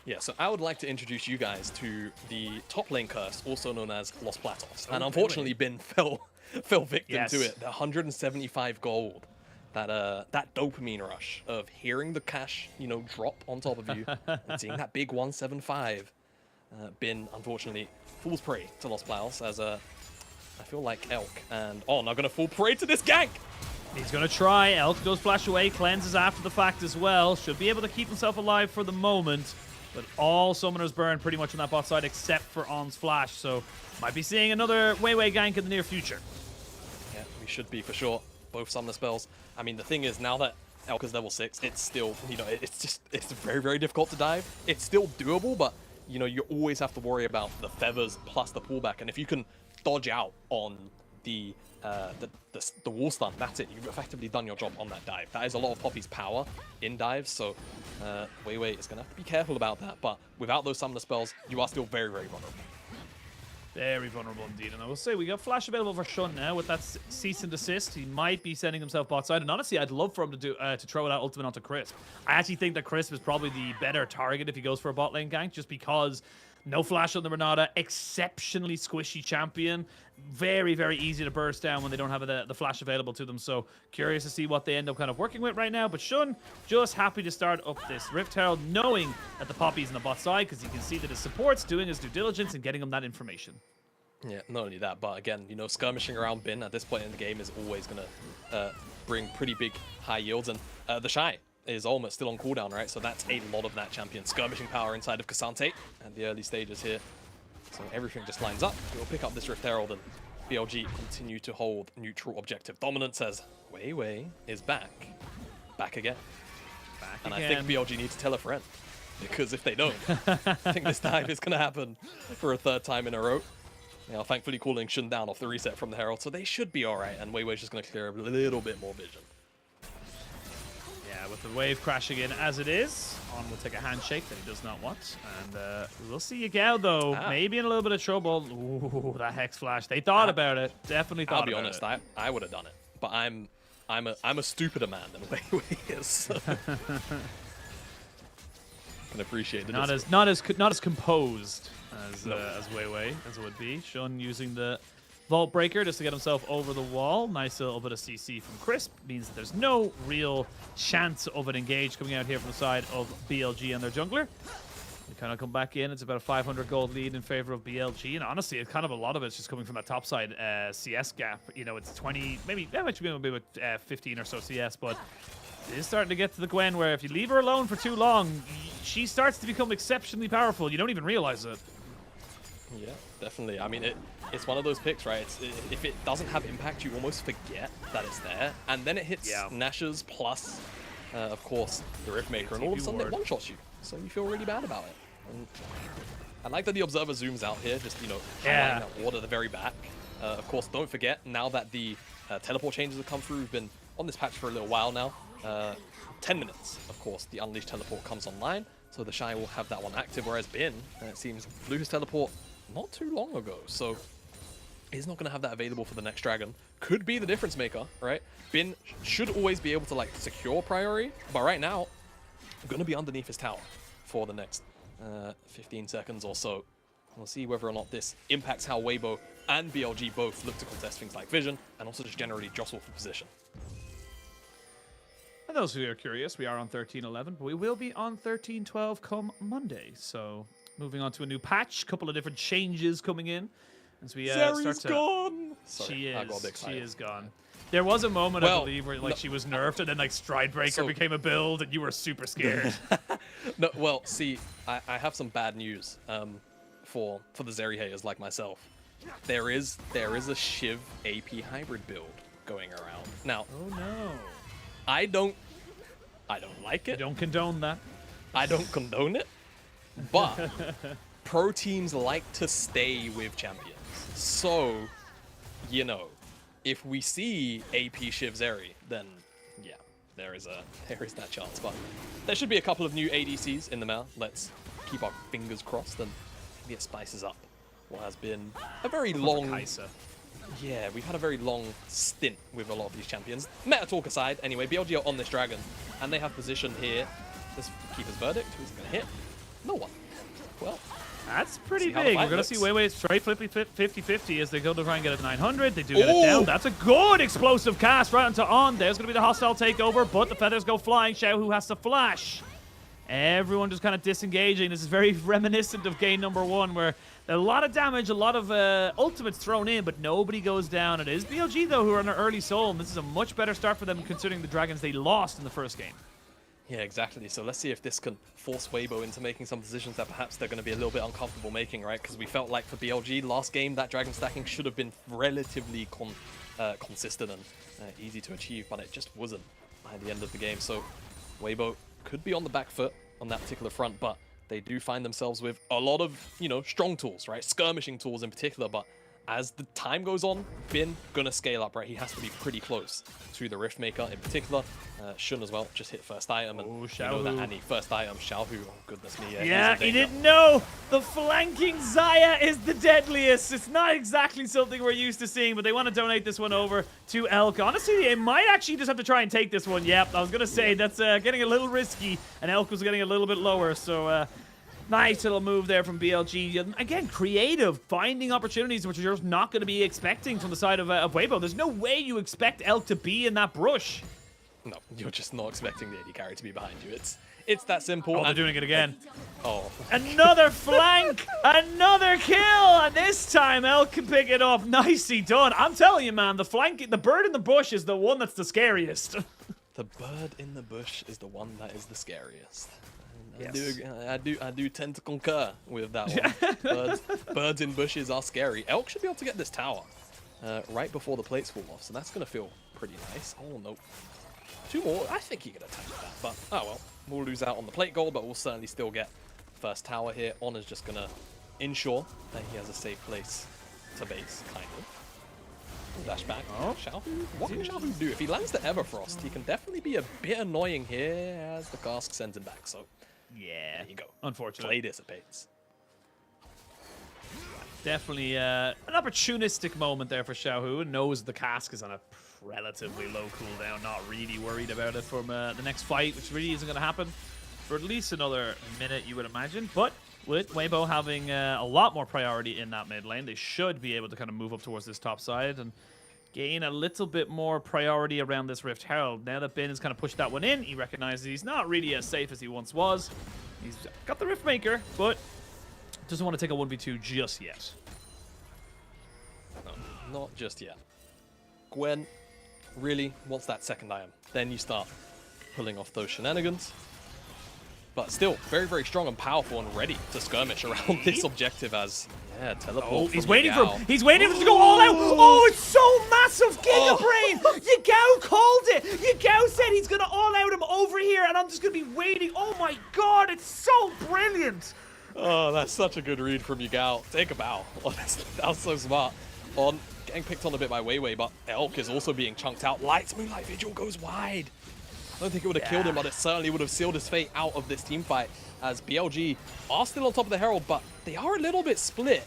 Yeah, so I would like to introduce you guys to the top lane curse, also known as Los Platos. And unfortunately, Bin fell victim to it. The 175 gold. That dopamine rush of hearing the cash, you know, drop on top of you and seeing that big 175. Bin, unfortunately, falls prey to Los Platos as I feel like Elk and On are going to fall prey to this gank. He's going to try. Elk goes flash away, cleanses after the fact as well. Should be able to keep himself alive for the moment. But all summoners burn pretty much on that bot side except for On's flash. So might be seeing another Weiwei gank in the near future. Yeah, we should be for sure. Both summoner spells. I mean, the thing is, now that Elk is level 6, it's still, you know, it's very, very difficult to dive. It's still doable, but, you know, you always have to worry about the feathers plus the pullback. And if you can dodge out on the wall stun, that's it. You've effectively done your job on that dive. That is a lot of Poppy's power in dives, so Weiwei is going to have to be careful about that, but without those summoner spells, you are still very, very vulnerable. Very vulnerable indeed. And I will say, we got flash available for Shun now with that cease and desist. He might be sending himself bot side, and honestly, I'd love for him to do to throw that ultimate onto Crisp. I actually think that Crisp is probably the better target if he goes for a bot lane gank, just because no flash on the Renata, exceptionally squishy champion. Very, very easy to burst down when they don't have the flash available to them. So curious to see what they end up kind of working with right now. But Shun just happy to start up this Rift Herald, knowing that the Poppy's on the bot side, because he can see that his support's doing his due diligence and getting him that information. Yeah, not only that, but again, you know, skirmishing around Bin at this point in the game is always going to bring pretty big high yields. And the Shy is almost still on cooldown, right? So that's a lot of that champion skirmishing power inside of Cassante at the early stages here. So everything just lines up. We'll pick up this Rift Herald, and BLG continue to hold neutral objective dominance as Weiwei is back again. And I think BLG need to tell a friend, because if they don't, I think this dive is going to happen for a third time in a row. Now, thankfully calling Shun down off the reset from the Herald, so they should be alright, and Weiwei's just going to clear a little bit more vision. Yeah, with the wave crashing in as it is, On will take a handshake that he does not want. And we'll see Yagao, though. Maybe in a little bit of trouble. Ooh, that Hex Flash. They thought about it. Definitely thought about it. I'll be honest, I would have done it. But I'm a stupider man than Weiwei is. Can appreciate the not as composed as Weiwei as it would be. Shun using the Vault Breaker just to get himself over the wall. Nice little bit of CC from Crisp. Means that there's no real chance of an engage coming out here from the side of BLG and their jungler. They kind of come back in. It's about a 500 gold lead in favor of BLG. And honestly, it's kind of a lot of it's just coming from that top side CS gap. You know, it's 20, maybe about 15 or so CS, but it is starting to get to the Gwen where if you leave her alone for too long, she starts to become exceptionally powerful. You don't even realize it. Yeah, definitely. I mean, it's one of those picks, right? If it doesn't have impact, you almost forget that it's there. And then it hits Nash's plus, of course, the Riftmaker, and all of a sudden it one-shots you. So you feel really bad about it. And I like that the Observer zooms out here, just, you know, highlighting that ward at the very back. Of course, don't forget, now that the teleport changes have come through, we've been on this patch for a little while now. 10 minutes, of course, the Unleashed teleport comes online, so the Shy will have that one active, whereas Bin, it seems, blew his teleport not too long ago, so he's not going to have that available for the next dragon. Could be the difference maker, right? Bin should always be able to, like, secure priority, but right now, going to be underneath his tower for the next 15 seconds or so. We'll see whether or not this impacts how Weibo and BLG both look to contest things like vision, and also just generally jostle for position. And those who are curious, we are on 13.11, but we will be on 13.12 come Monday. So moving on to a new patch, couple of different changes coming in as we start to. Gone. She is gone. There was a moment, I believe, where she was nerfed, and then like Stridebreaker became a build, and you were super scared. No, well, see, I have some bad news for the Zeri haters like myself. There is a Shiv AP hybrid build going around now. Oh no. I don't like it. You don't condone that. I don't condone it. But pro teams like to stay with champions. So, you know, if we see AP Shiv Zeri, then yeah, there is that chance. But there should be a couple of new ADCs in the mail. Let's keep our fingers crossed and maybe it spices up what has been a very long. Kai'Sa. Yeah, we've had a very long stint with a lot of these champions. Meta talk aside, anyway, BLG are on this dragon, and they have position here. This Keeper's Verdict, who's going to hit? No one. Well, that's pretty big. We're going to see Weiwei straight 50-50 as they go to try and get it to 900. They do get it down. That's a good explosive cast right onto On. There's going to be the hostile takeover, but the feathers go flying. Xiao Hu has to flash. Everyone just kind of disengaging. This is very reminiscent of game number 1, where a lot of damage, a lot of ultimates thrown in, but nobody goes down. It is BLG, though, who are on an early soul, and this is a much better start for them considering the dragons they lost in the first game. Yeah, exactly. So let's see if this can force Weibo into making some decisions that perhaps they're going to be a little bit uncomfortable making, right? Because we felt like for BLG, last game, that dragon stacking should have been relatively consistent and easy to achieve, but it just wasn't by the end of the game. So Weibo could be on the back foot on that particular front, but they do find themselves with a lot of, you know, strong tools, right? Skirmishing tools in particular, but as the time goes on, Bin gonna scale up, right? He has to be pretty close to the Riftmaker in particular. Shun as well, just hit first item, and you know that Annie, first item, Xiao Hu, oh goodness me. Yeah, he didn't know! The flanking Xayah is the deadliest! It's not exactly something we're used to seeing, but they want to donate this one over to Elk. Honestly, they might actually just have to try and take this one. Yep, I was gonna say, that's getting a little risky, and Elk was getting a little bit lower, so nice little move there from BLG. Again, creative, finding opportunities which you're just not going to be expecting from the side of Weibo. There's no way you expect Elk to be in that brush. No, you're just not expecting the AD carry to be behind you. It's that simple. Oh, they're doing it again. Oh. Another flank! Another kill! And this time, Elk can pick it up. Nicely done. I'm telling you, man, the bird in the bush is the one that's the scariest. The bird in the bush is the one that is the scariest. Yes. I do tend to concur with that one. Birds in bushes are scary. Elk should be able to get this tower. right before the plates fall off, so that's going to feel pretty nice. Oh, no. 2 more. I think he could attack that, but oh well. We'll lose out on the plate goal, but we'll certainly still get first tower here. Honor's just going to ensure that he has a safe place to base, kind of. Dash back. Xiaohu. What can Xiaohu do? If he lands the Everfrost, he can definitely be a bit annoying here as the cask sends him back. So, yeah, there you go. Unfortunately. Play dissipates. Definitely an opportunistic moment there for Xiaohu, and knows the cask is on a relatively low cooldown. Not really worried about it from the next fight, which really isn't going to happen for at least another minute, you would imagine. But with Weibo having a lot more priority in that mid lane, they should be able to kind of move up towards this top side and gain a little bit more priority around this Rift Herald. Now that Bin has kind of pushed that one in, he recognizes he's not really as safe as he once was. He's got the Rift Maker, but doesn't want to take a 1v2 just yet. No, not just yet. Gwen really wants that second item. Then you start pulling off those shenanigans. But still, very, very strong and powerful and ready to skirmish around this objective as, yeah, teleport. Oh, he's from waiting for Yagao. him. He's waiting for him to go all out. Oh, it's so massive. Giga Brain. Yagao called it. Yagao said he's going to all out him over here, and I'm just going to be waiting. Oh, my God. It's so brilliant. Oh, that's such a good read from Yagao. Take a bow. Honestly, that was so smart. On getting picked on a bit by Weiwei, but Elk is also being chunked out. Lights Moonlight Vigil goes wide. I don't think it would have killed him, but it certainly would have sealed his fate out of this team fight, as BLG are still on top of the Herald, but they are a little bit split.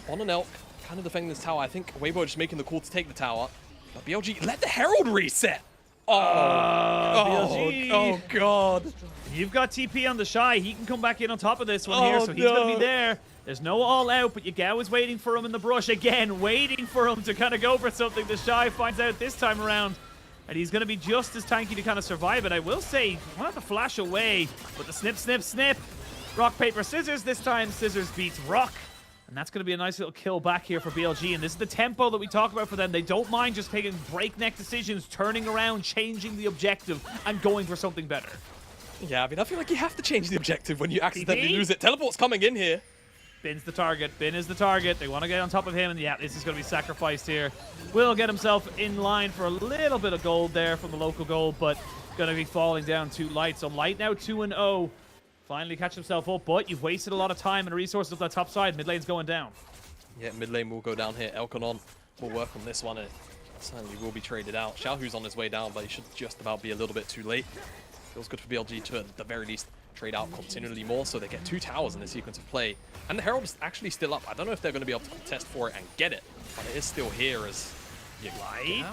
On an Elk, kind of defending this tower. I think Weibo just making the call to take the tower, but BLG let the Herald reset. BLG. Oh, God. You've got TP on the Shy. He can come back in on top of this one here, so he's going to be there. There's no all out, but Yagao is waiting for him in the brush again, waiting for him to kind of go for something. The Shy finds out this time around, and he's going to be just as tanky to kind of survive it. I will say, you want to flash away, but the snip, snip, snip. Rock, paper, scissors. This time, scissors beats rock. And that's going to be a nice little kill back here for BLG. And this is the tempo that we talk about for them. They don't mind just taking breakneck decisions, turning around, changing the objective, and going for something better. Yeah, I mean, I feel like you have to change the objective when you accidentally TP? lose it. Teleport's coming in here. Bin's the target. Bin is the target. They want to get on top of him, and yeah, this is going to be sacrificed here. Will get himself in line for a little bit of gold there from the local gold, but going to be falling down to Light. So Light now 2-0. Finally catch himself up, but you've wasted a lot of time and resources up that top side. Mid lane's going down. Yeah, mid lane will go down here. Elkanon will work on this one. It certainly will be traded out. Xiaohu's on his way down, but he should just about be a little bit too late. Feels good for BLG to, at the very least, trade out continually more, so they get 2 towers in the sequence of play. And the Herald is actually still up. I don't know if they're going to be able to contest for it and get it, but it is still here as Light.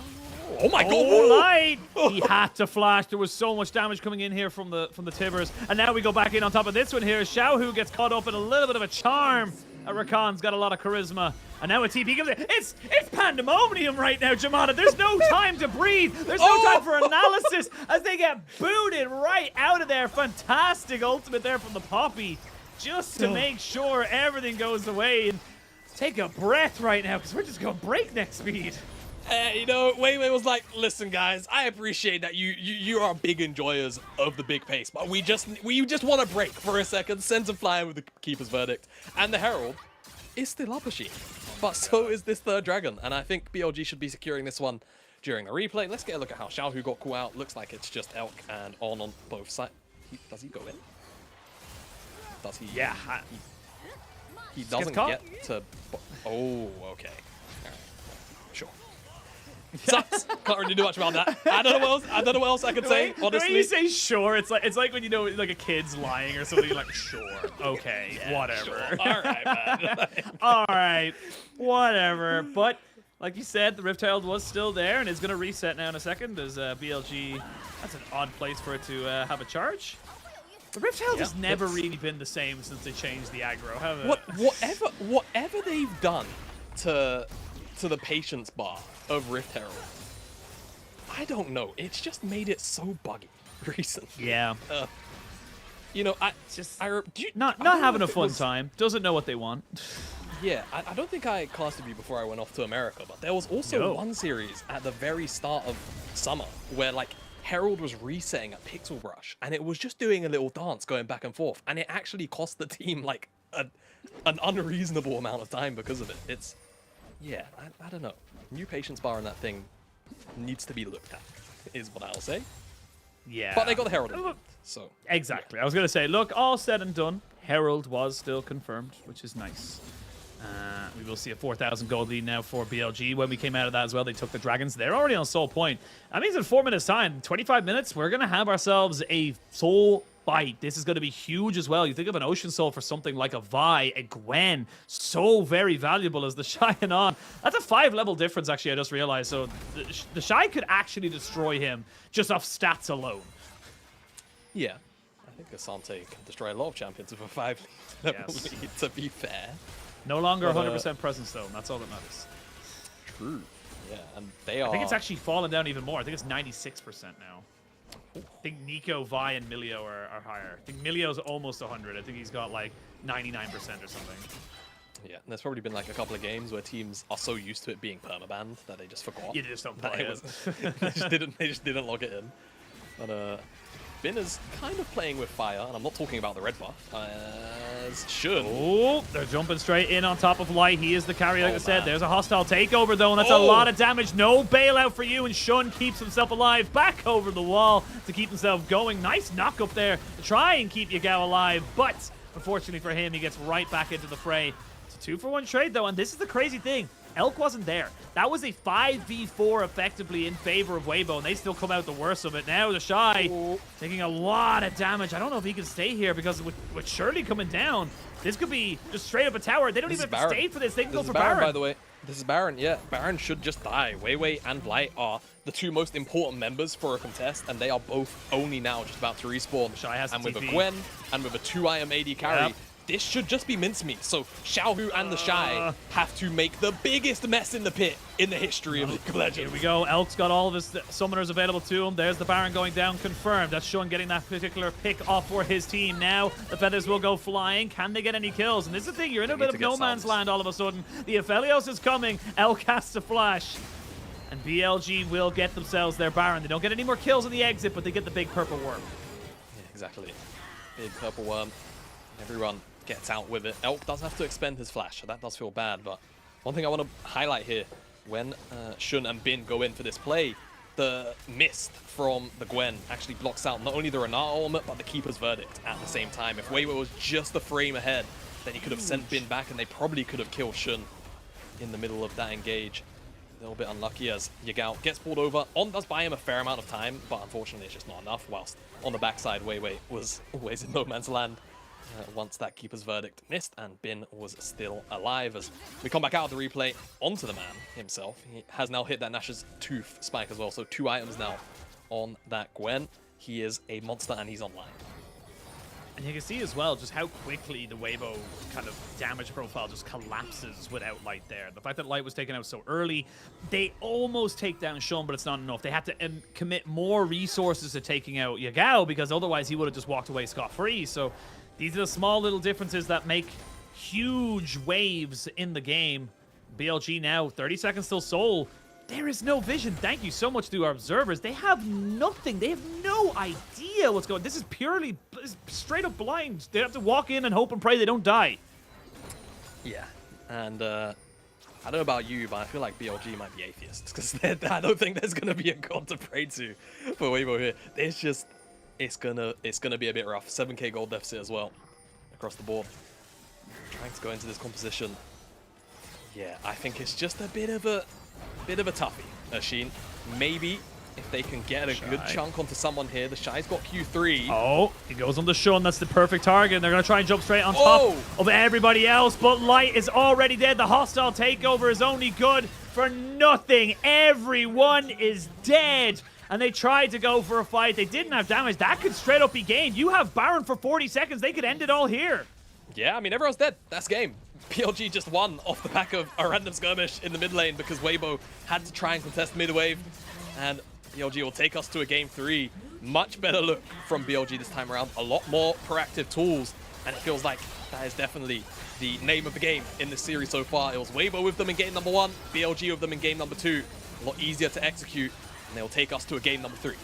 Oh my God! Oh, Light! He had to flash. There was so much damage coming in here from the Tibbers. And now we go back in on top of this one here. Xiaohu gets caught up in a little bit of a charm. Rakan's got a lot of charisma. And now a TP comes in. It's pandemonium right now, Jamada. There's no time to breathe. There's no time for analysis as they get booted right out of there. Fantastic ultimate there from the Poppy. Just to make sure everything goes away. And take a breath right now, because we're just going breakneck speed. You know, Weiwei was like, listen, guys, I appreciate that you are big enjoyers of the big pace, but we just want to break for a second, send some flying with the keeper's verdict. And the Herald is still up a sheet, but so is this third dragon, and I think BLG should be securing this one during the replay. Let's get a look at how Xiaohu got caught out. Looks like it's just Elk and on both sides. Does he go in? Does he? Yeah. He doesn't get to... Oh, okay. Sure. Sucks. Can't really do much about that. I don't know what else I could say, honestly. When you say sure, it's like when you know like a kid's lying or something, you're like, sure, okay, yeah, whatever. Sure. All right, man. All right, whatever. But like you said, the Rift Herald was still there, and it's going to reset now in a second. As BLG, that's an odd place for it to have a charge. The Rift Herald has never really been the same since they changed the aggro, have it? Whatever they've done to the patience bar of Rift Herald, I don't know. It's just made it so buggy recently. Yeah. You know, not having a fun time. Doesn't know what they want. Yeah, I don't think I casted you before I went off to America, but there was also one series at the very start of summer where like Herald was resetting at Pixel Brush, and it was just doing a little dance going back and forth, and it actually cost the team like an unreasonable amount of time because of it. It's, yeah, I don't know. new patience bar in that thing needs to be looked at, is what I'll say. Yeah. But they got the Herald in, so. Exactly. I was going to say, look, all said and done, Herald was still confirmed, which is nice. We will see a 4,000 gold lead now for BLG. When we came out of that as well, they took the Dragons. They're already on Soul Point. That means in 4 minutes' time, 25 minutes, we're going to have ourselves a Soul fight. This is going to be huge as well. You think of an Ocean Soul for something like a Vi, a Gwen, so very valuable as the Shy and On. That's a 5-level difference, actually, I just realized. So the Shy could actually destroy him just off stats alone. Yeah. I think Asante can destroy a lot of champions with a 5 level lead, to be fair. No longer 100% presence, though. That's all that matters. True. Yeah, and they are... I think it's actually fallen down even more. I think it's 96% now. I think Nico, Vi, and Milio are higher. I think Milio's almost 100. I think he's got like 99% or something. Yeah, and there's probably been like a couple of games where teams are so used to it being permabanned that they just forgot. You just don't that play it. They just didn't log it in. But Bin is kind of playing with fire, and I'm not talking about the red buff. As should. Oh, they're jumping straight in on top of Light. He is the carry, like I said. There's a hostile takeover, though, and that's a lot of damage. No bailout for you, and Shun keeps himself alive. Back over the wall to keep himself going. Nice knock up there to try and keep Yagao alive, but unfortunately for him, he gets right back into the fray. It's a 2-for-1 trade, though, and this is the crazy thing. Elk wasn't there. That was a 5v4 effectively in favor of Weibo, and they still come out the worst of it. Now the Shy taking a lot of damage. I don't know if he can stay here because with Shirley coming down, this could be just straight up a tower. They don't even have to stay for this. They can go for Baron. By the way. This is Baron, yeah. Baron should just die. Weiwei and Blight are the two most important members for a contest, and they are both only now just about to respawn. The Shy has and with TP. a Gwen and with a 2-item AD carry, this should just be mincemeat. So Xiaohu and the Shy have to make the biggest mess in the pit in the history of League of Legends. Here we go. Elk's got all of his summoners available to him. There's the Baron going down, confirmed. That's Shun getting that particular pick off for his team. Now the feathers will go flying. Can they get any kills? And this is the thing. You're in a bit of no man's land all of a sudden. The Aphelios is coming. Elk has to flash. And BLG will get themselves their Baron. They don't get any more kills in the exit, but they get the big purple worm. Yeah, exactly. Big purple worm. Everyone gets out with it. Elk does have to expend his flash, so that does feel bad. But one thing I want to highlight here, when Shun and Bin go in for this play, the mist from the Gwen actually blocks out not only the Renata ultimate, but the Keeper's Verdict at the same time. If Weibo was just a frame ahead, then he could have sent Bin back, and they probably could have killed Shun in the middle of that engage. A little bit unlucky as Yagao gets pulled over. On does buy him a fair amount of time, but unfortunately it's just not enough, whilst on the backside, Weiwei was always in no man's land. Once that Keeper's Verdict missed, and Bin was still alive. As we come back out of the replay onto the man himself, he has now hit that Nash's Tooth spike as well, so 2 items now on that Gwen. He is a monster and he's online. And you can see as well just how quickly the Weibo kind of damage profile just collapses without Light there. The fact that Light was taken out so early, they almost take down Shun, but it's not enough. They had to commit more resources to taking out Yagao, because otherwise he would have just walked away scot-free. So these are the small little differences that make huge waves in the game. BLG now, 30 seconds till Soul. There is no vision. Thank you so much to our observers. They have nothing. They have no idea what's going on. This is purely straight up blind. They have to walk in and hope and pray they don't die. Yeah, and I don't know about you, but I feel like BLG might be atheists, because I don't think there's going to be a god to pray to for Weibo here. It's just... It's gonna be a bit rough. 7k gold deficit as well across the board. Trying to go into this composition. Yeah, I think it's just a bit of a toughie. Sheen, maybe if they can get a good chunk onto someone here. The Shy's got Q3. Oh, he goes on the Shun. That's the perfect target. And they're gonna try and jump straight on top of everybody else. But Light is already dead. The hostile takeover is only good for nothing. Everyone is dead. And they tried to go for a fight. They didn't have damage. That could straight up be gained. You have Baron for 40 seconds. They could end it all here. Yeah, I mean, everyone's dead. That's game. BLG just won off the back of a random skirmish in the mid lane because Weibo had to try and contest mid wave. And BLG will take us to a game 3. Much better look from BLG this time around. A lot more proactive tools. And it feels like that is definitely the name of the game in this series so far. It was Weibo with them in game number 1, BLG with them in game number 2. A lot easier to execute. And they'll take us to a game number 3.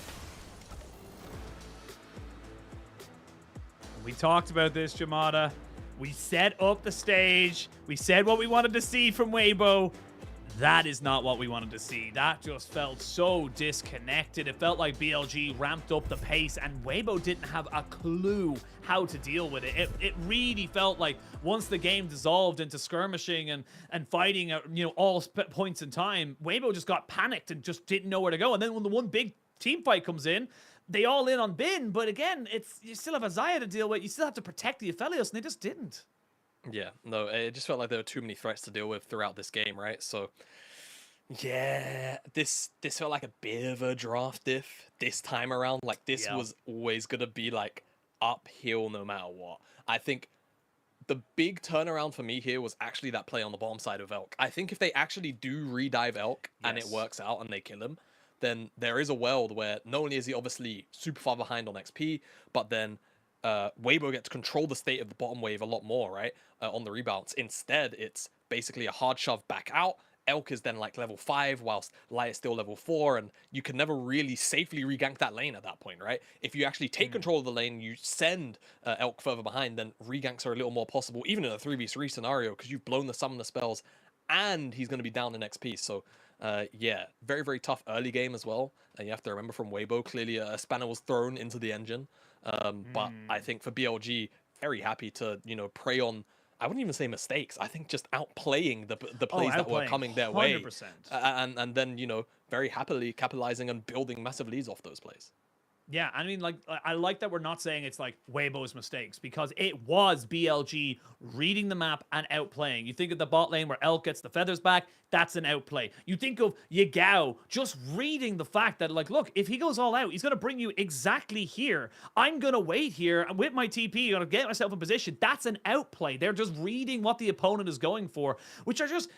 We talked about this, Jamada. We set up the stage. We said what we wanted to see from Weibo. That is not what we wanted to see. That just felt so disconnected. It felt like BLG ramped up the pace and Weibo didn't have a clue how to deal with it. It really felt like once the game dissolved into skirmishing and fighting at all points in time, Weibo just got panicked and just didn't know where to go. And then when the one big team fight comes in, they all in on Bin, but again, you still have Isaiah to deal with. You still have to protect the Aphelios, and they just didn't. Yeah, no, it just felt like there were too many threats to deal with throughout this game, right? So, yeah, this felt like a bit of a draft diff this time around. Like, this was always going to be, like, uphill no matter what. I think the big turnaround for me here was actually that play on the bottom side of Elk. I think if they actually do redive Elk and it works out and they kill him, then there is a world where not only is he obviously super far behind on XP, but then Weibo gets to control the state of the bottom wave a lot more, right? On the rebounds. Instead, it's basically a hard shove back out. Elk is then like level 5, whilst Light is still level 4, and you can never really safely regank that lane at that point, right? If you actually take control of the lane, you send Elk further behind, then reganks are a little more possible, even in a 3v3 scenario, because you've blown the summoner spells, and he's going to be down in XP, so... yeah, very, very tough early game as well. And you have to remember from Weibo, clearly a spanner was thrown into the engine. But I think for BLG, very happy to, prey on, I wouldn't even say mistakes. I think just outplaying the plays that were coming their 100%. Way. And then, very happily capitalizing and building massive leads off those plays. Yeah, I mean, I like that we're not saying it's like Weibo's mistakes, because it was BLG reading the map and outplaying. You think of the bot lane where Elk gets the feathers back, that's an outplay. You think of Yagao just reading the fact that, like, look, if he goes all out, he's going to bring you exactly here. I'm going to wait here and with my TP, going to get myself in position. That's an outplay. They're just reading what the opponent is going for, which are just...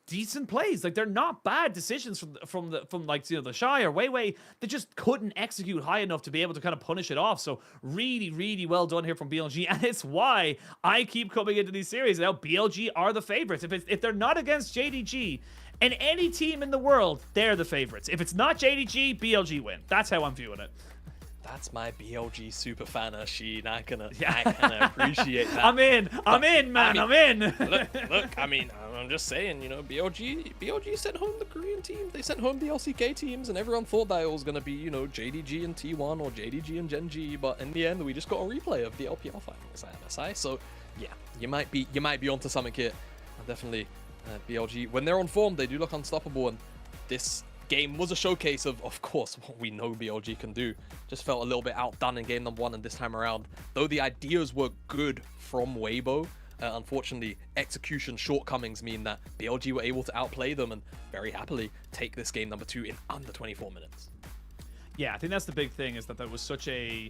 decent plays. Like, they're not bad decisions from the Shy or Weiwei. They just couldn't execute high enough to be able to kind of punish it off. So really, really well done here from BLG, and it's why I keep coming into these series. Now BLG are the favorites. If they're not against JDG and any team in the world, they're the favorites. If it's not JDG, BLG win. That's how I'm viewing it. That's my BLG super fan, Sheen. I can appreciate that. I'm in, man. I'm in. Look, I mean, I'm just saying, BLG sent home the Korean team. They sent home the LCK teams, and everyone thought that it was going to be, JDG and T1 or JDG and Gen G. But in the end, we just got a replay of the LPL finals at MSI. So, yeah, you might be onto something here. Definitely, BLG, when they're on form, they do look unstoppable, and this game was a showcase of course, what we know BLG can do. Just felt a little bit outdone in game number 1, and this time around, though the ideas were good from Weibo, unfortunately, execution shortcomings mean that BLG were able to outplay them and very happily take this game number 2 in under 24 minutes. Yeah, I think that's the big thing, is that there was such a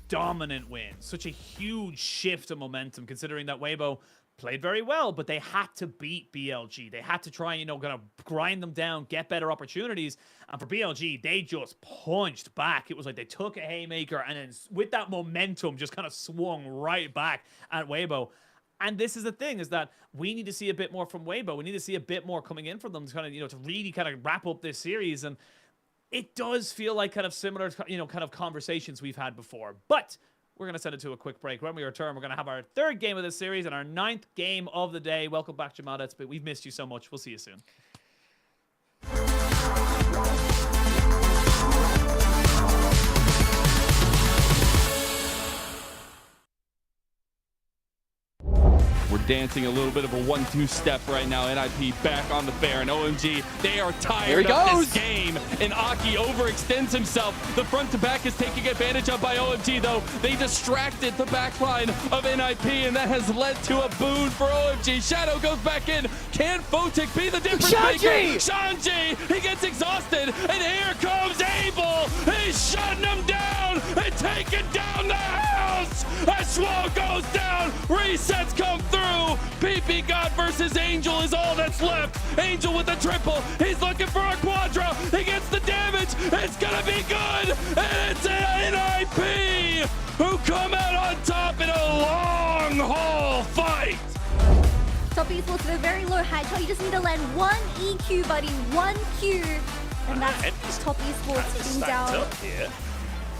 dominant win, such a huge shift of momentum, considering that Weibo played very well, but they had to beat BLG. They had to try and, kind of grind them down, get better opportunities. And for BLG, they just punched back. It was like they took a haymaker and then with that momentum just kind of swung right back at Weibo. And this is the thing, is that we need to see a bit more from Weibo. We need to see a bit more coming in from them to kind of, to really kind of wrap up this series. And it does feel like kind of similar, kind of conversations we've had before. But we're going to send it to a quick break. When we return, we're going to have our 3rd game of this series and our 9th game of the day. Welcome back, Jamada. We've missed you so much. We'll see you soon. We're dancing a little bit of a 1-2 step right now. NIP back on the Baron. OMG, they are tired of this game. And Aki overextends himself. The front to back is taking advantage of by OMG, though. They distracted the backline of NIP, and that has led to a boon for OMG. Shadow goes back in. Can Photic be the difference maker? Shanji, he gets exhausted, and here comes Abel. He's shutting him down and taking down the house. A Swall goes down. Resets come through. PP God versus Angel is all that's left. Angel with a triple. He's looking for a quadra. He gets the damage. It's gonna be good. And it's an NIP who come out on top in a long haul fight. Top Esports with a very low headshot. You just need to land 1 EQ, buddy. 1 Q. And that's Top Esports being down.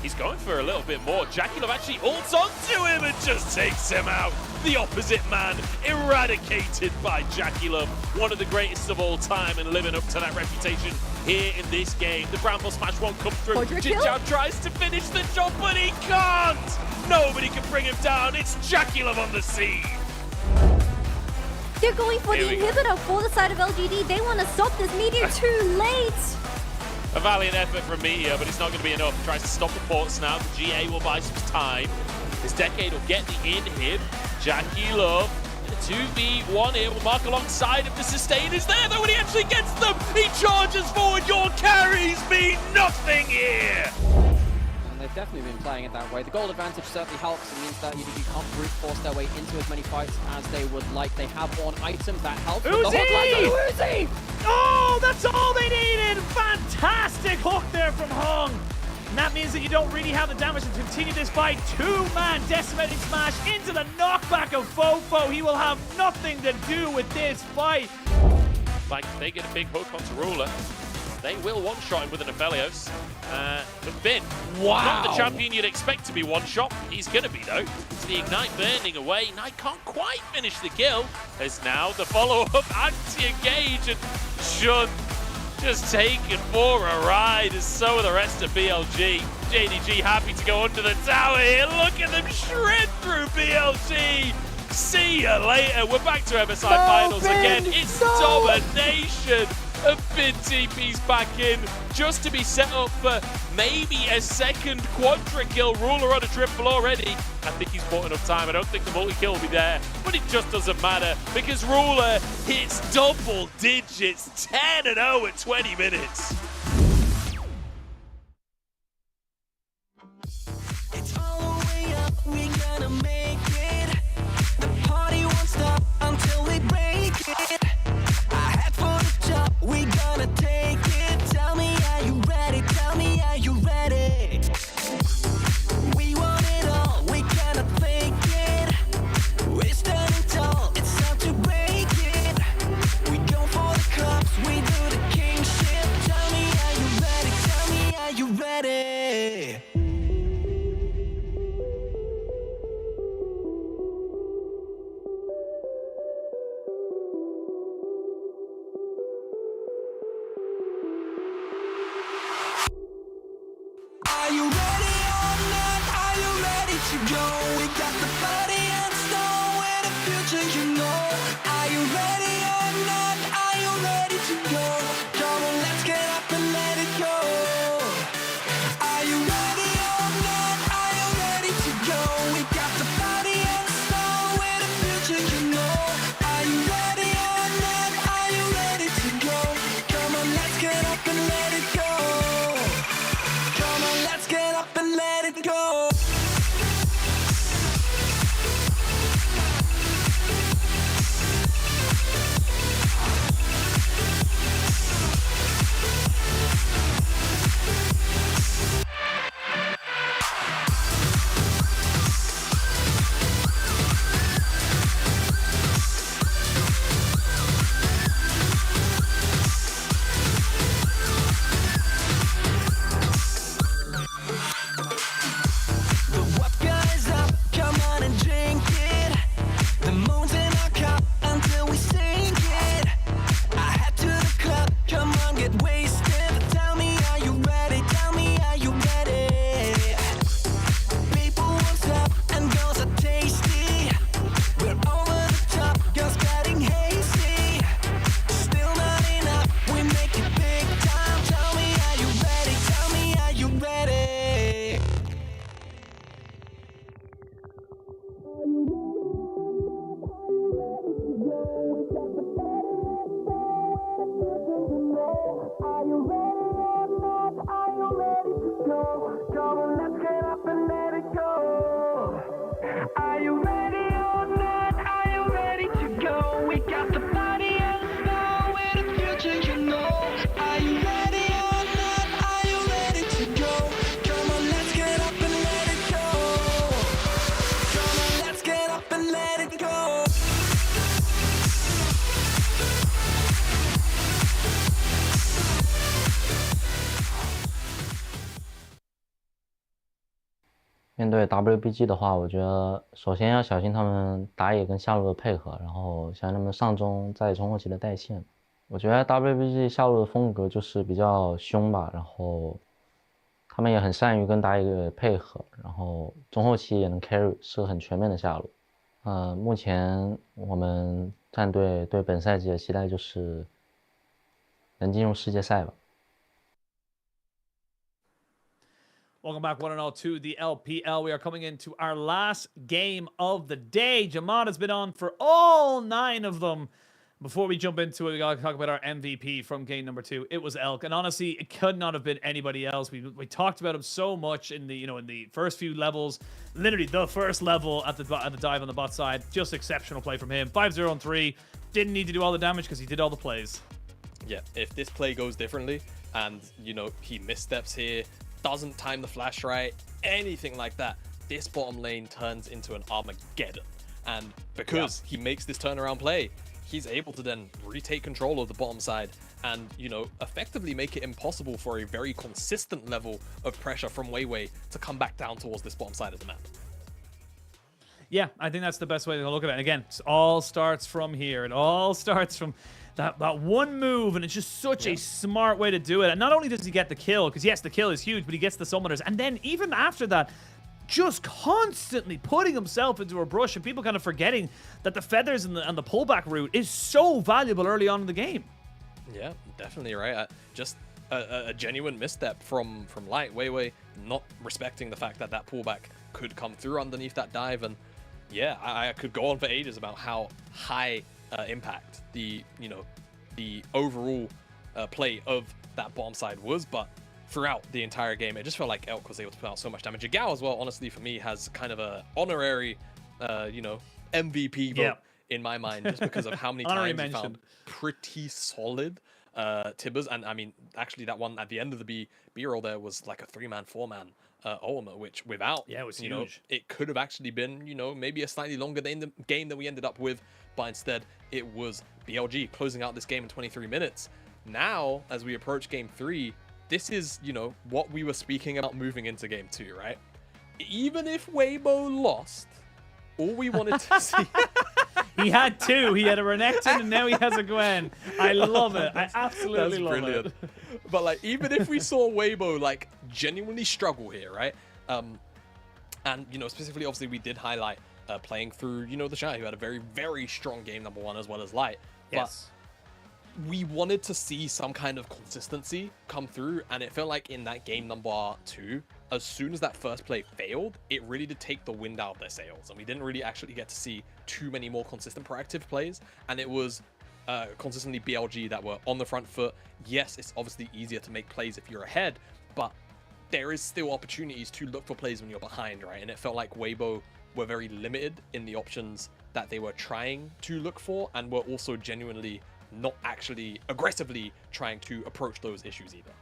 He's going for a little bit more. Jackie Love actually ults onto him and just takes him out. The opposite man eradicated by Jackie Love, one of the greatest of all time and living up to that reputation here in this game. The Bramble Smash won't come through. Jin Zhao tries to finish the job, but he can't. Nobody can bring him down. It's Jackie Love on the scene. They're going for the inhibitor for the side of LGD. They want to stop this. Meteor too late. A valiant effort from Meteor, but it's not going to be enough. Tries to stop the ports now. The GA will buy some time. This Decade will get the inhib. Jackie Love in a 2v1 here will mark alongside him. The sustain is there though when he actually gets them. He charges forward. Your carries mean nothing here. They've definitely been playing it that way. The gold advantage certainly helps. It means that you can't brute force their way into as many fights as they would like. They have one item that helps. Uzi! Oh, that's all they needed! Fantastic hook there from Hung. And that means that you don't really have the damage to continue this fight. Two-man decimating smash into the knockback of Fofo. He will have nothing to do with this fight. Like, they get a big hook onto Ruler. They will one-shot him with an Aphelios. But Finn, not the champion you'd expect to be one-shot. He's going to be, though. It's the Ignite burning away. Knight can't quite finish the kill. There's now the follow-up anti-engage, and Shun just taken for a ride, as so are the rest of BLG. JDG happy to go under the tower here. Look at them shred through BLG. See ya later. We're back to MSI Finals again. It's domination. A Finn TP's back in just to be set up for maybe a second quadra kill. Ruler on a triple already. I think he's bought enough time. I don't think the multi-kill will be there, but it just doesn't matter because Ruler hits double digits, 10-0 at 20 minutes. It's all the way up, we're gonna make it. The party won't stop until we break it. I had for the job, we gonna take it. Tell me, are you ready? Tell me, are you ready? We want it all, we cannot fake it. We're standing tall, it's time to break it. We go for the cups, we do the kingship. Tell me, are you ready? Tell me, are you ready? Are you ready or not? Are you ready to go? We got the body and soul and the future, you know. Are you ready or not? Are you ready to go? Come on, let's get up and let it go. Are you ready or not? Are you ready to go? We got the body and soul and the future, you know. Are you ready or not? Are you ready to go? Come on, let's get up and let it go. Come on, let's get up and let it go. The vodka is up, come on and drink it. The moon's in our cup until we sink it. I head to the club, come on, get wasted. Tell me, are you ready? Tell me, are you ready? People won't stop and girls are tasty. We're over the top, girls getting hasty. Still not enough, we make it big time. Tell me, are you ready? Tell me, are you ready? Are you ready or not? Are you ready to go? Come on, let's get up and let it go. Are you ready or not? Are you ready to go? We got the body and soul and the future, you know. Are you ready or not? Are you ready to go? Come on, let's get up and let it go. Come on, let's get up and let it go. 面对 WBG 的话，我觉得首先要小心他们打野跟下路的配合，然后小心他们上中在中后期的带线。我觉得 WBG 下路的风格就是比较凶吧，然后他们也很善于跟打野配合，然后中后期也能 carry， 是个很全面的下路。目前我们战队对本赛季的期待就是能进入世界赛吧。Welcome back, one and all, to the LPL. We are coming into our last game of the day. Jamada's been on for all 9 of them. Before we jump into it, we gotta talk about our MVP from game number 2. It was Elk, and honestly, it could not have been anybody else. We talked about him so much in the in the first few levels. Literally, the first level at the dive on the bot side, just exceptional play from him. 5-0 and 3. Didn't need to do all the damage because he did all the plays. Yeah, if this play goes differently, and he missteps here, doesn't time the flash right, anything like that, this bottom lane turns into an Armageddon. And because he makes this turnaround play, he's able to then retake control of the bottom side and, effectively make it impossible for a very consistent level of pressure from Weiwei to come back down towards this bottom side of the map. Yeah, I think that's the best way to look at it. And again, it all starts from here. It all starts from that one move, and it's just such a smart way to do it. And not only does he get the kill, because yes, the kill is huge, but he gets the summoners. And then even after that, just constantly putting himself into a brush, and people kind of forgetting that the feathers and the pullback route is so valuable early on in the game. Yeah, definitely right. Just a genuine misstep from Light. Weiwei not respecting the fact that that pullback could come through underneath that dive. And yeah, I could go on for ages about how high impact the overall play of that bottom side was, but throughout the entire game, it just felt like Elk was able to put out so much damage. Yagao as well, honestly, for me, has kind of a honorary, MVP vote in my mind, just because of how many times he found pretty solid Tibbers. And I mean, actually, that one at the end of the B-roll there was like a 3-man, 4-man Ultima, which without, it was huge. It could have actually been, maybe a slightly longer game than we ended up with, but instead it was BLG closing out this game in 23 minutes. Now, as we approach game 3, this is, what we were speaking about moving into game 2, right? Even if Weibo lost, all we wanted to see... He had 2. He had a Renekton, and now he has a Gwen. I love it. I absolutely love it. But, like, even if we saw Weibo, like, genuinely struggle here, right? And, specifically, obviously, we did highlight playing through, the Shy, who had a very, very strong game number 1 as well as Light. Yes. But we wanted to see some kind of consistency come through, and it felt like in that game number 2, as soon as that first play failed, it really did take the wind out of their sails, and we didn't really actually get to see too many more consistent proactive plays, and it was consistently BLG that were on the front foot. Yes, it's obviously easier to make plays if you're ahead, but there is still opportunities to look for plays when you're behind, right? And it felt like Weibo were very limited in the options that they were trying to look for, and were also genuinely not actually aggressively trying to approach those issues either.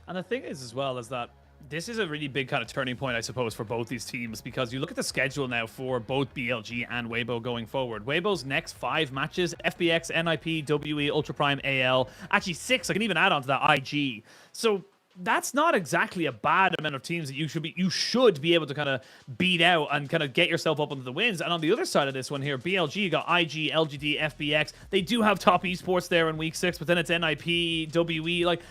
And the thing is as well is that this is a really big kind of turning point, I suppose, for both these teams, because you look at the schedule now for both BLG and Weibo going forward. Weibo's next 5 matches: FPX, NIP, WE, Ultra Prime, AL. Actually 6, I can even add on to that, IG. So that's not exactly a bad amount of teams that you should be able to kind of beat out and kind of get yourself up into the wins. And on the other side of this one here, BLG got IG, LGD, FPX. They do have top esports there in week 6, but then it's NIP, WE. Like,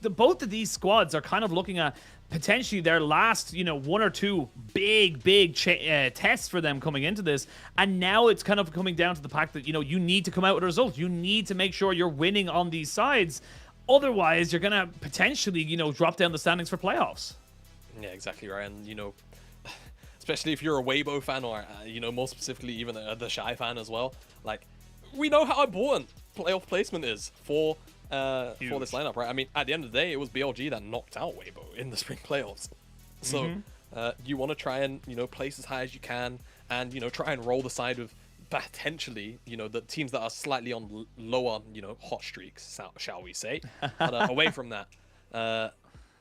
both of these squads are kind of looking at potentially their last, 1 or 2 big tests for them coming into this. And now it's kind of coming down to the fact that, you need to come out with a result. You need to make sure you're winning on these sides. Otherwise, you're going to potentially, drop down the standings for playoffs. Yeah, exactly right. And, especially if you're a Weibo fan or, more specifically even the Shy fan as well, like, we know how important playoff placement is for this lineup, right? I mean, at the end of the day, it was BLG that knocked out Weibo in the spring playoffs. So you want to try and, place as high as you can and, try and roll the side of potentially, the teams that are slightly on lower, hot streaks, shall we say. But away from that,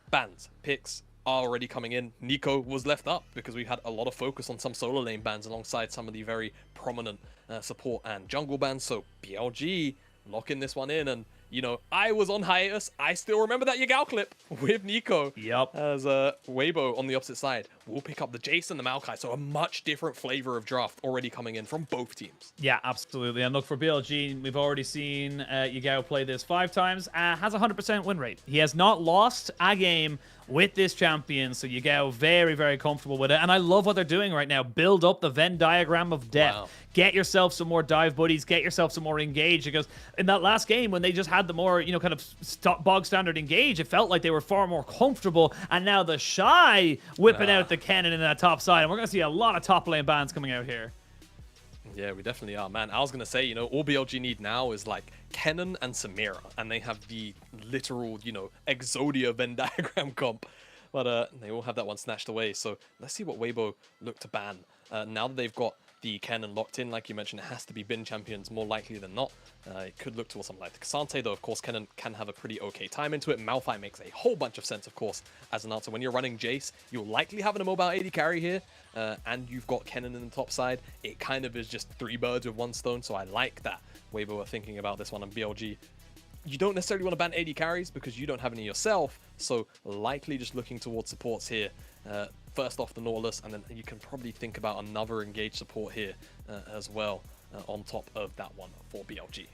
bans, picks are already coming in. Nico was left up because we had a lot of focus on some solo lane bans alongside some of the very prominent support and jungle bans. So BLG locking this one in, and you know, I was on hiatus. I still remember that Yagao clip with Nico. Yep. As Weibo on the opposite side will pick up the Jace and the Maokai. So a much different flavor of draft already coming in from both teams. Yeah, absolutely. And look, for BLG, we've already seen Yagao play this 5 times. Has a 100% win rate. He has not lost a game with this champion, so Yagao very, very comfortable with it. And I love what they're doing right now. Build up the Venn diagram of death. Wow. Get yourself some more dive buddies. Get yourself some more engage. Because in that last game, when they just had the more, you know, kind of bog standard engage, it felt like they were far more comfortable. And now the Shy whipping out the cannon in that top side. And we're going to see a lot of top lane bans coming out here. Yeah, we definitely are, man. I was going to say, you know, all BLG need now is like Kennen and Samira, and they have the literal, you know, Exodia Venn diagram comp. But they all have that one snatched away. So let's see what Weibo look to ban. Now that they've got the Kennen locked in, like you mentioned, it has to be bin champions more likely than not. It could look towards something like the Cassante, though, of course, Kennen can have a pretty okay time into it. Malphite makes a whole bunch of sense, of course, as an answer. When you're running Jace, you're likely having a mobile AD carry here, and you've got Kennen in the top side. It kind of is just 3 birds with 1 stone, so I like that Weibo are thinking about this one on BLG. You don't necessarily want to ban AD carries because you don't have any yourself, so likely just looking towards supports here. First off the Nautilus, and then you can probably think about another engaged support here as well on top of that one for BLG.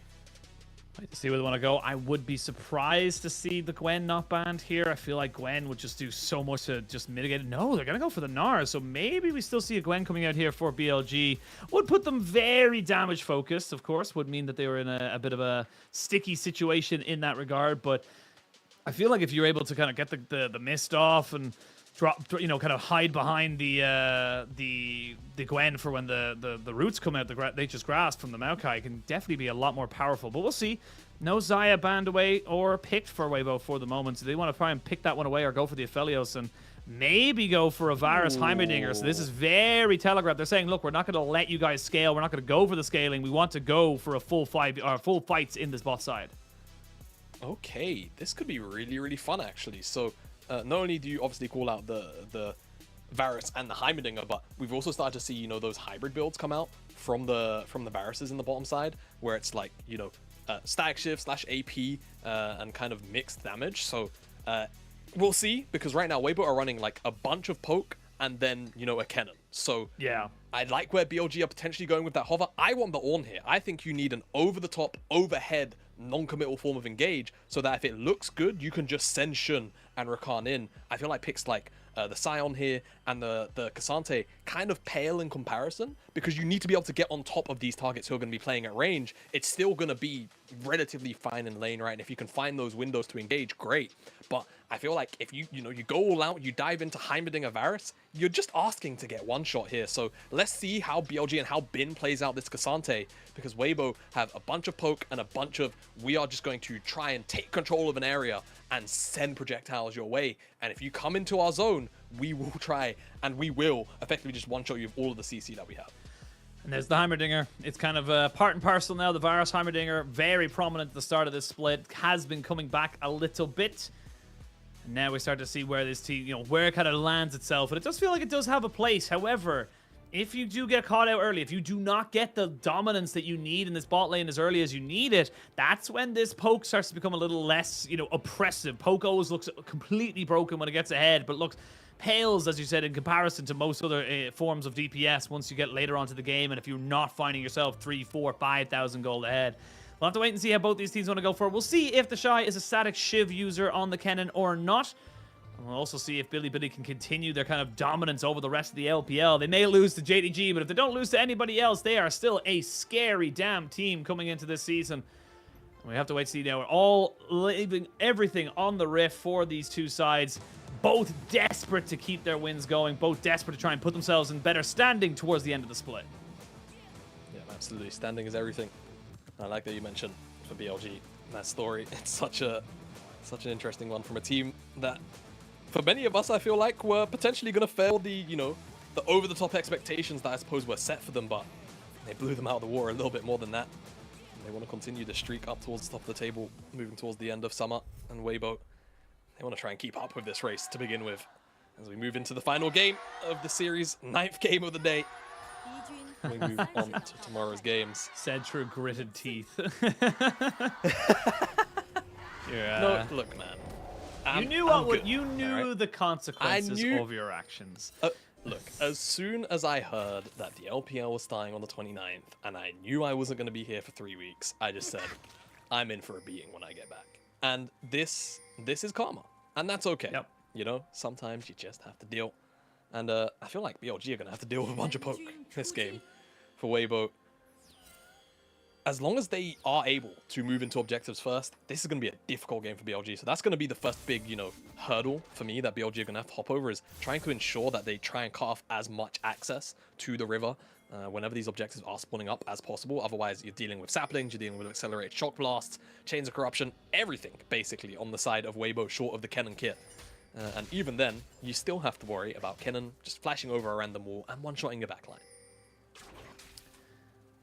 Wait to see where they want to go. I would be surprised to see the Gwen not banned here. I feel like Gwen would just do so much to just mitigate it. No, they're going to go for the Gnar, so maybe we still see a Gwen coming out here for BLG. Would put them very damage focused, of course. Would mean that they were in a bit of a sticky situation in that regard, but I feel like if you're able to kind of get the mist off and drop, you know, kind of hide behind the Gwen for when the roots come out, the nature's grasp from the Maokai, can definitely be a lot more powerful. But we'll see. No Xayah banned away or picked for Weibo for the moment. So they want to try and pick that one away or go for the Aphelios and maybe go for a Varus Heimerdinger. So this is very telegraphed. They're saying, look, we're not going to let you guys scale. We're not going to go for the scaling. We want to go for a full fights in this bot side. Okay, this could be really, really fun, actually. So not only do you obviously call out the Varus and the Heimerdinger, but we've also started to see, you know, those hybrid builds come out from the Varuses in the bottom side, where it's like, you know, static shift / AP and kind of mixed damage. So we'll see, because right now Weibo are running like a bunch of poke and then, you know, a Kennen. So yeah, I like where BLG are potentially going with that hover. I want the Ornn here. I think you need an over-the-top, overhead, non-committal form of engage, so that if it looks good, you can just send Shun and Rakan in. I feel like picks like the Sion here and the Cassante kind of pale in comparison, because you need to be able to get on top of these targets who are going to be playing at range. It's still going to be relatively fine in lane, right? And if you can find those windows to engage, great. But I feel like if you go all out, you dive into Heimerdinger Varus, you're just asking to get one shot here. So let's see how BLG and how Bin plays out this Cassante, because Weibo have a bunch of poke and a bunch of, we are just going to try and take control of an area and send projectiles your way. And if you come into our zone, we will try and we will effectively just one-shot you with all of the CC that we have. And there's the Heimerdinger. It's kind of part and parcel now. The Varus Heimerdinger, very prominent at the start of this split, has been coming back a little bit. And now we start to see where this team, you know, where it kind of lands itself. And it does feel like it does have a place. However, if you do get caught out early, if you do not get the dominance that you need in this bot lane as early as you need it, that's when this poke starts to become a little less, you know, oppressive. Poke always looks completely broken when it gets ahead, but looks pales, as you said, in comparison to most other forms of DPS once you get later onto the game, and if you're not finding yourself 3, 4, 5,000 gold ahead. We'll have to wait and see how both these teams want to go for. We'll see if the Shy is a static Shiv user on the Kennen or not. And we'll also see if Billy can continue their kind of dominance over the rest of the LPL. They may lose to JDG, but if they don't lose to anybody else, they are still a scary damn team coming into this season. We have to wait to see now. We're all leaving everything on the riff for these two sides. Both desperate to keep their wins going. Both desperate to try and put themselves in better standing towards the end of the split. Yeah, absolutely. Standing is everything. I like that you mentioned for BLG that story. It's such an interesting one from a team that, for many of us, I feel like were potentially going to fail the, you know, the over-the-top expectations that I suppose were set for them, but they blew them out of the water a little bit more than that. And they want to continue the streak up towards the top of the table, moving towards the end of summer, and Weibo, they want to try and keep up with this race to begin with. As we move into the final game of the series, 9th game of the day. We move on to tomorrow's games. Said through gritted teeth. You're, No, look, man. you knew I'm what good, you knew alright? the consequences knew- of your actions. Look, as soon as I heard that the LPL was starting on the 29th, and I knew I wasn't going to be here for 3 weeks, I just said, I'm in for a beating when I get back. And this is karma, and that's okay. Yep. You know, sometimes you just have to deal. And I feel like BLG are going to have to deal with a bunch of poke this game for Weibo. As long as they are able to move into objectives first, this is going to be a difficult game for BLG. So that's going to be the first big, hurdle for me that BLG are going to have to hop over, is trying to ensure that they try and cut off as much access to the river whenever these objectives are spawning up as possible. Otherwise, you're dealing with saplings, you're dealing with accelerated shock blasts, chains of corruption, everything basically on the side of Weibo short of the Kennen kit. And even then, you still have to worry about Kennen just flashing over a random wall and one-shotting your backline.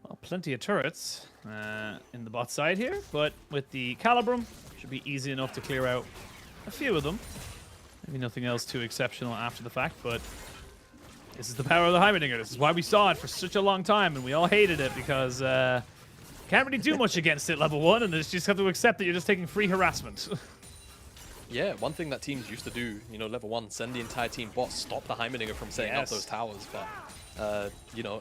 Well, plenty of turrets in the bot side here, but with the Calibrum, should be easy enough to clear out a few of them. Maybe nothing else too exceptional after the fact, but this is the power of the Heimerdinger. This is why we saw it for such a long time, and we all hated it because can't really do much against it level 1, and you just have to accept that you're just taking free harassment. Yeah, one thing that teams used to do, level 1, send the entire team bot, stop the Heimerdinger from setting up those towers, but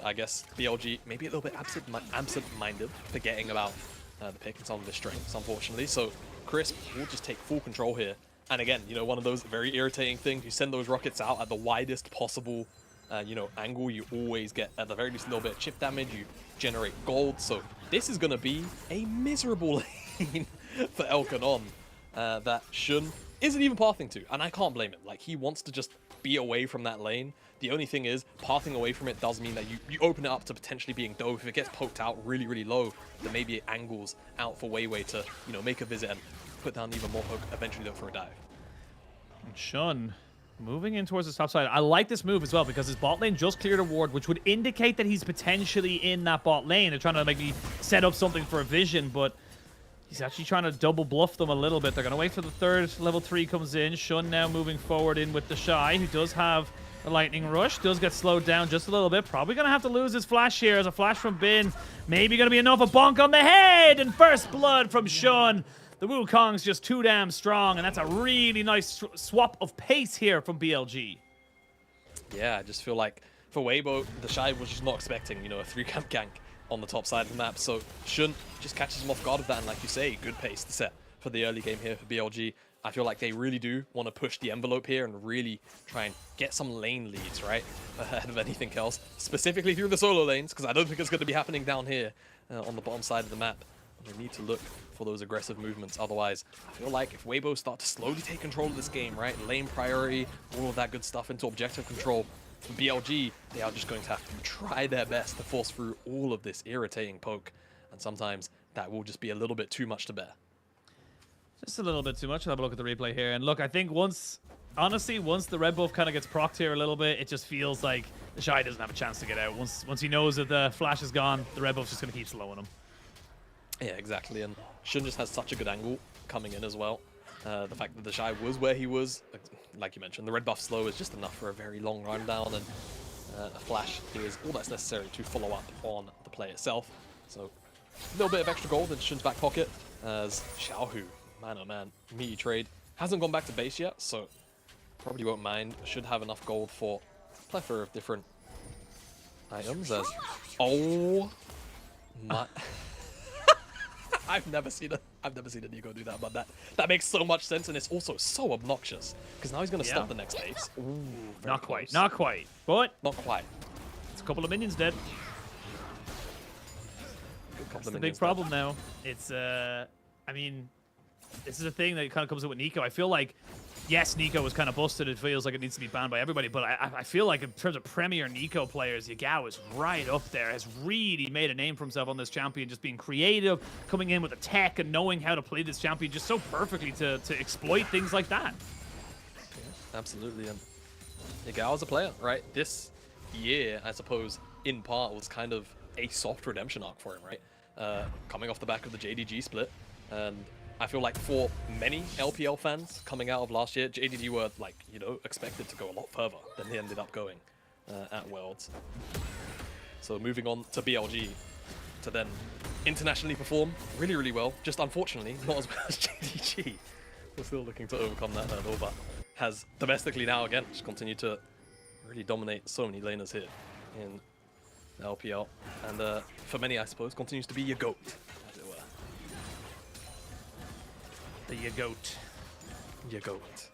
I guess BLG maybe a little bit absent-minded, forgetting about the pick and some of his strengths, unfortunately. So Crisp will just take full control here. And again, one of those very irritating things, you send those rockets out at the widest possible, angle, you always get, at the very least, a little bit of chip damage, you generate gold. So this is going to be a miserable lane for Elkanon that Shun isn't even pathing to. And I can't blame him. Like, he wants to just be away from that lane. The only thing is, pathing away from it does mean that you open it up to potentially being dove. If it gets poked out really, really low, then maybe it angles out for Weiwei to, make a visit and put down even more poke, eventually look for a dive. And Shun moving in towards the top side. I like this move as well because his bot lane just cleared a ward, which would indicate that he's potentially in that bot lane. They're trying to maybe set up something for a vision, but he's actually trying to double bluff them a little bit. They're going to wait for the third level 3 comes in. Shun now moving forward in with the Shy, who does have the Lightning Rush. Does get slowed down just a little bit. Probably going to have to lose his flash here as a flash from Bin. Maybe going to be enough. A bonk on the head and first blood from Shun. The Wukong's just too damn strong, and that's a really nice swap of pace here from BLG. Yeah, I just feel like for Weibo, the Shy was just not expecting, a 3-camp gank on the top side of the map. So Shun just catches him off guard with that, and like you say, good pace to set for the early game here for BLG. I feel like they really do want to push the envelope here and really try and get some lane leads, right? Ahead of anything else, specifically through the solo lanes, because I don't think it's going to be happening down here on the bottom side of the map. They need to look for those aggressive movements. Otherwise, I feel like if Weibo start to slowly take control of this game, right? Lane priority, all of that good stuff into objective control, for BLG, they are just going to have to try their best to force through all of this irritating poke. And sometimes that will just be a little bit too much to bear. Just a little bit too much. Have a look at the replay here. And look, I think honestly, once the red buff kind of gets procced here a little bit, it just feels like the Shy doesn't have a chance to get out. Once he knows that the flash is gone, the red buff's just going to keep slowing him. Yeah, exactly. And Shun just has such a good angle coming in as well. The fact that the Shy was where he was, like you mentioned, the red buff slow is just enough for a very long run down, and a flash is all that's necessary to follow up on the play itself. So a little bit of extra gold in Shun's back pocket as Xiaohu, man oh man, meaty trade. Hasn't gone back to base yet, so probably won't mind. Should have enough gold for a plethora of different items as... Oh my... I've never seen a Nico do that, but that makes so much sense, and it's also so obnoxious because now he's going to stop the next base. Ooh, not quite, but not quite. It's a couple of minions dead. That's the big problem now. It's I mean, this is a thing that kind of comes up with Nico. I feel like, yes, Nico was kind of busted. It feels like it needs to be banned by everybody. But I feel like in terms of premier Nico players, Yagao is right up there. Has really made a name for himself on this champion. Just being creative, coming in with a tech, and knowing how to play this champion just so perfectly to exploit things like that. Yeah, absolutely. And Yagao's a player, right? This year, I suppose, in part, was kind of a soft redemption arc for him, right? Coming off the back of the JDG split. And I feel like for many LPL fans coming out of last year, JDG were like, expected to go a lot further than they ended up going at Worlds. So moving on to BLG to then internationally perform really, really well. Just unfortunately, not as well as JDG. We're still looking to overcome that hurdle, but has domestically now again just continued to really dominate so many laners here in the LPL. And for many, I suppose, continues to be your GOAT, as it were. The Yagoat. Yagoat.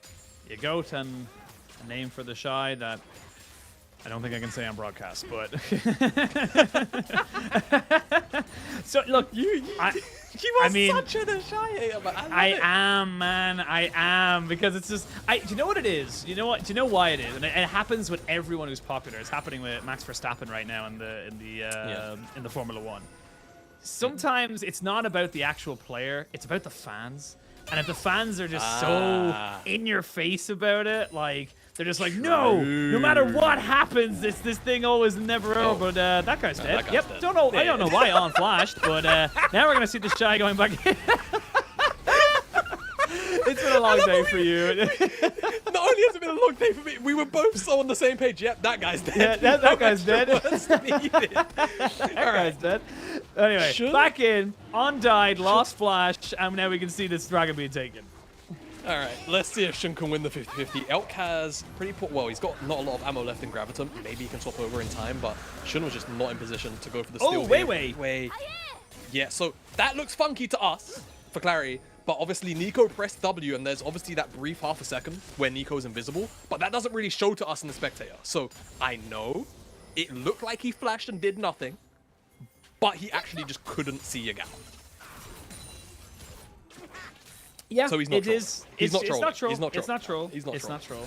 Yagoat, and a name for the Shy that I don't think I can say on broadcast, but so look, you are such a Shy hater, but I am, man. I am, because it's just do you know what it is? You know what? Do you know why it is? And it happens with everyone who's popular. It's happening with Max Verstappen right now in the Formula One. Sometimes it's not about the actual player; it's about the fans. And if the fans are just so in your face about it, like they're just like, no matter what happens, this thing always never over. But that guy's dead. That guy's dead. I don't know why on flashed, but now we're gonna see the Shy going back in. It's been a long day for you. Not only has it been a long day for me, we were both so on the same page. Yep, that guy's dead. Yeah, that guy's dead. That guy's dead. Anyway, back in, undied, lost flash, and now we can see this dragon being taken. All right, let's see if Shun can win the 50-50. Elk has pretty poor. Well, he's got not a lot of ammo left in Graviton. Maybe he can swap over in time, but Shun was just not in position to go for the steal. Weibo. Yeah, so that looks funky to us, for clarity. But obviously, Nico pressed W, and there's obviously that brief half a second where Nico's invisible. But that doesn't really show to us in the spectator. So I know it looked like he flashed and did nothing, but he actually just couldn't see Yagao. Yeah, so he's not trolling. It's not troll. It's not troll.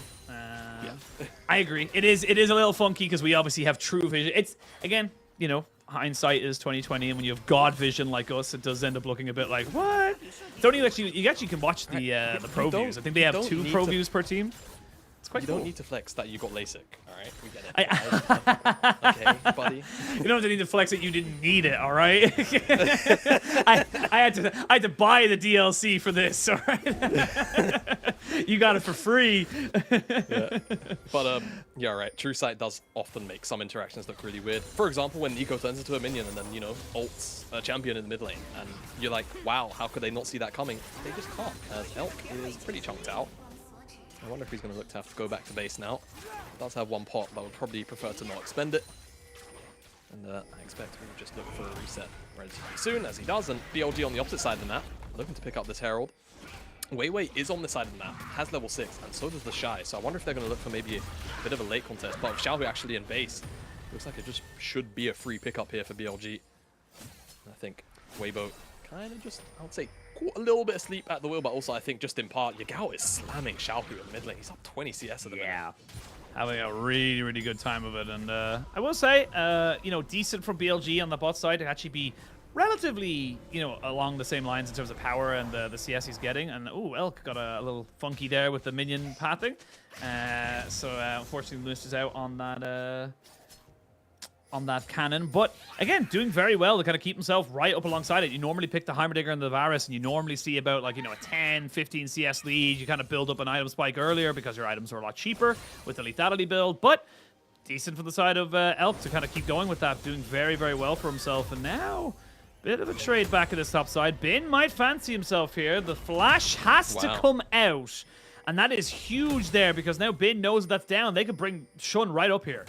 I agree. It is a little funky because we obviously have true vision. It's, again, you know, hindsight is 2020, and when you have God vision like us, it does end up looking a bit like, what? Don't you actually can watch the pro views. I think they have 2 pro views per team. It's quite cool. You don't need to flex that you got LASIK, all right? We get it. Okay, buddy. You don't need to flex that you didn't need it, all right? I had to buy the DLC for this, all right? You got it for free. Yeah. But yeah, right. True sight does often make some interactions look really weird. For example, when Nico turns into a minion and then, you know, ults a champion in the mid lane, and you're like, wow, how could they not see that coming? They just can't, as Elk is pretty chunked out. I wonder if he's going to look to have to go back to base now. Does have 1 pot, but would probably prefer to not expend it. And I expect we'll just look for a reset relatively soon, as he does. And BLG on the opposite side of the map, looking to pick up this Herald. Weiwei is on this side of the map, has level 6, and so does the Shy. So I wonder if they're going to look for maybe a bit of a late contest. But with Xiaohu actually in base, looks like it just should be a free pickup here for BLG. I think Weibo kind of just, I would say, caught a little bit of sleep at the wheel, but also I think just in part, Yagao is slamming Xiaohu in the mid lane. He's up 20 CS at the minute. Having a really, really good time of it. And I will say, you know, decent from BLG on the bot side to actually be relatively, you know, along the same lines in terms of power and the CS he's getting. And, ooh, Elk got a little funky there with the minion pathing. So, unfortunately, misses out on that cannon. But, again, doing very well to kind of keep himself right up alongside it. You normally pick the Heimerdinger and the Varus, and you normally see about, like, you know, a 10, 15 CS lead. You kind of build up an item spike earlier because your items are a lot cheaper with the lethality build. But decent from the side of Elk to kind of keep going with that, doing very, very well for himself. And now, bit of a trade back at this top side. Bin might fancy himself here. The flash has to come out. And that is huge there because now Bin knows that's down. They could bring Shun right up here.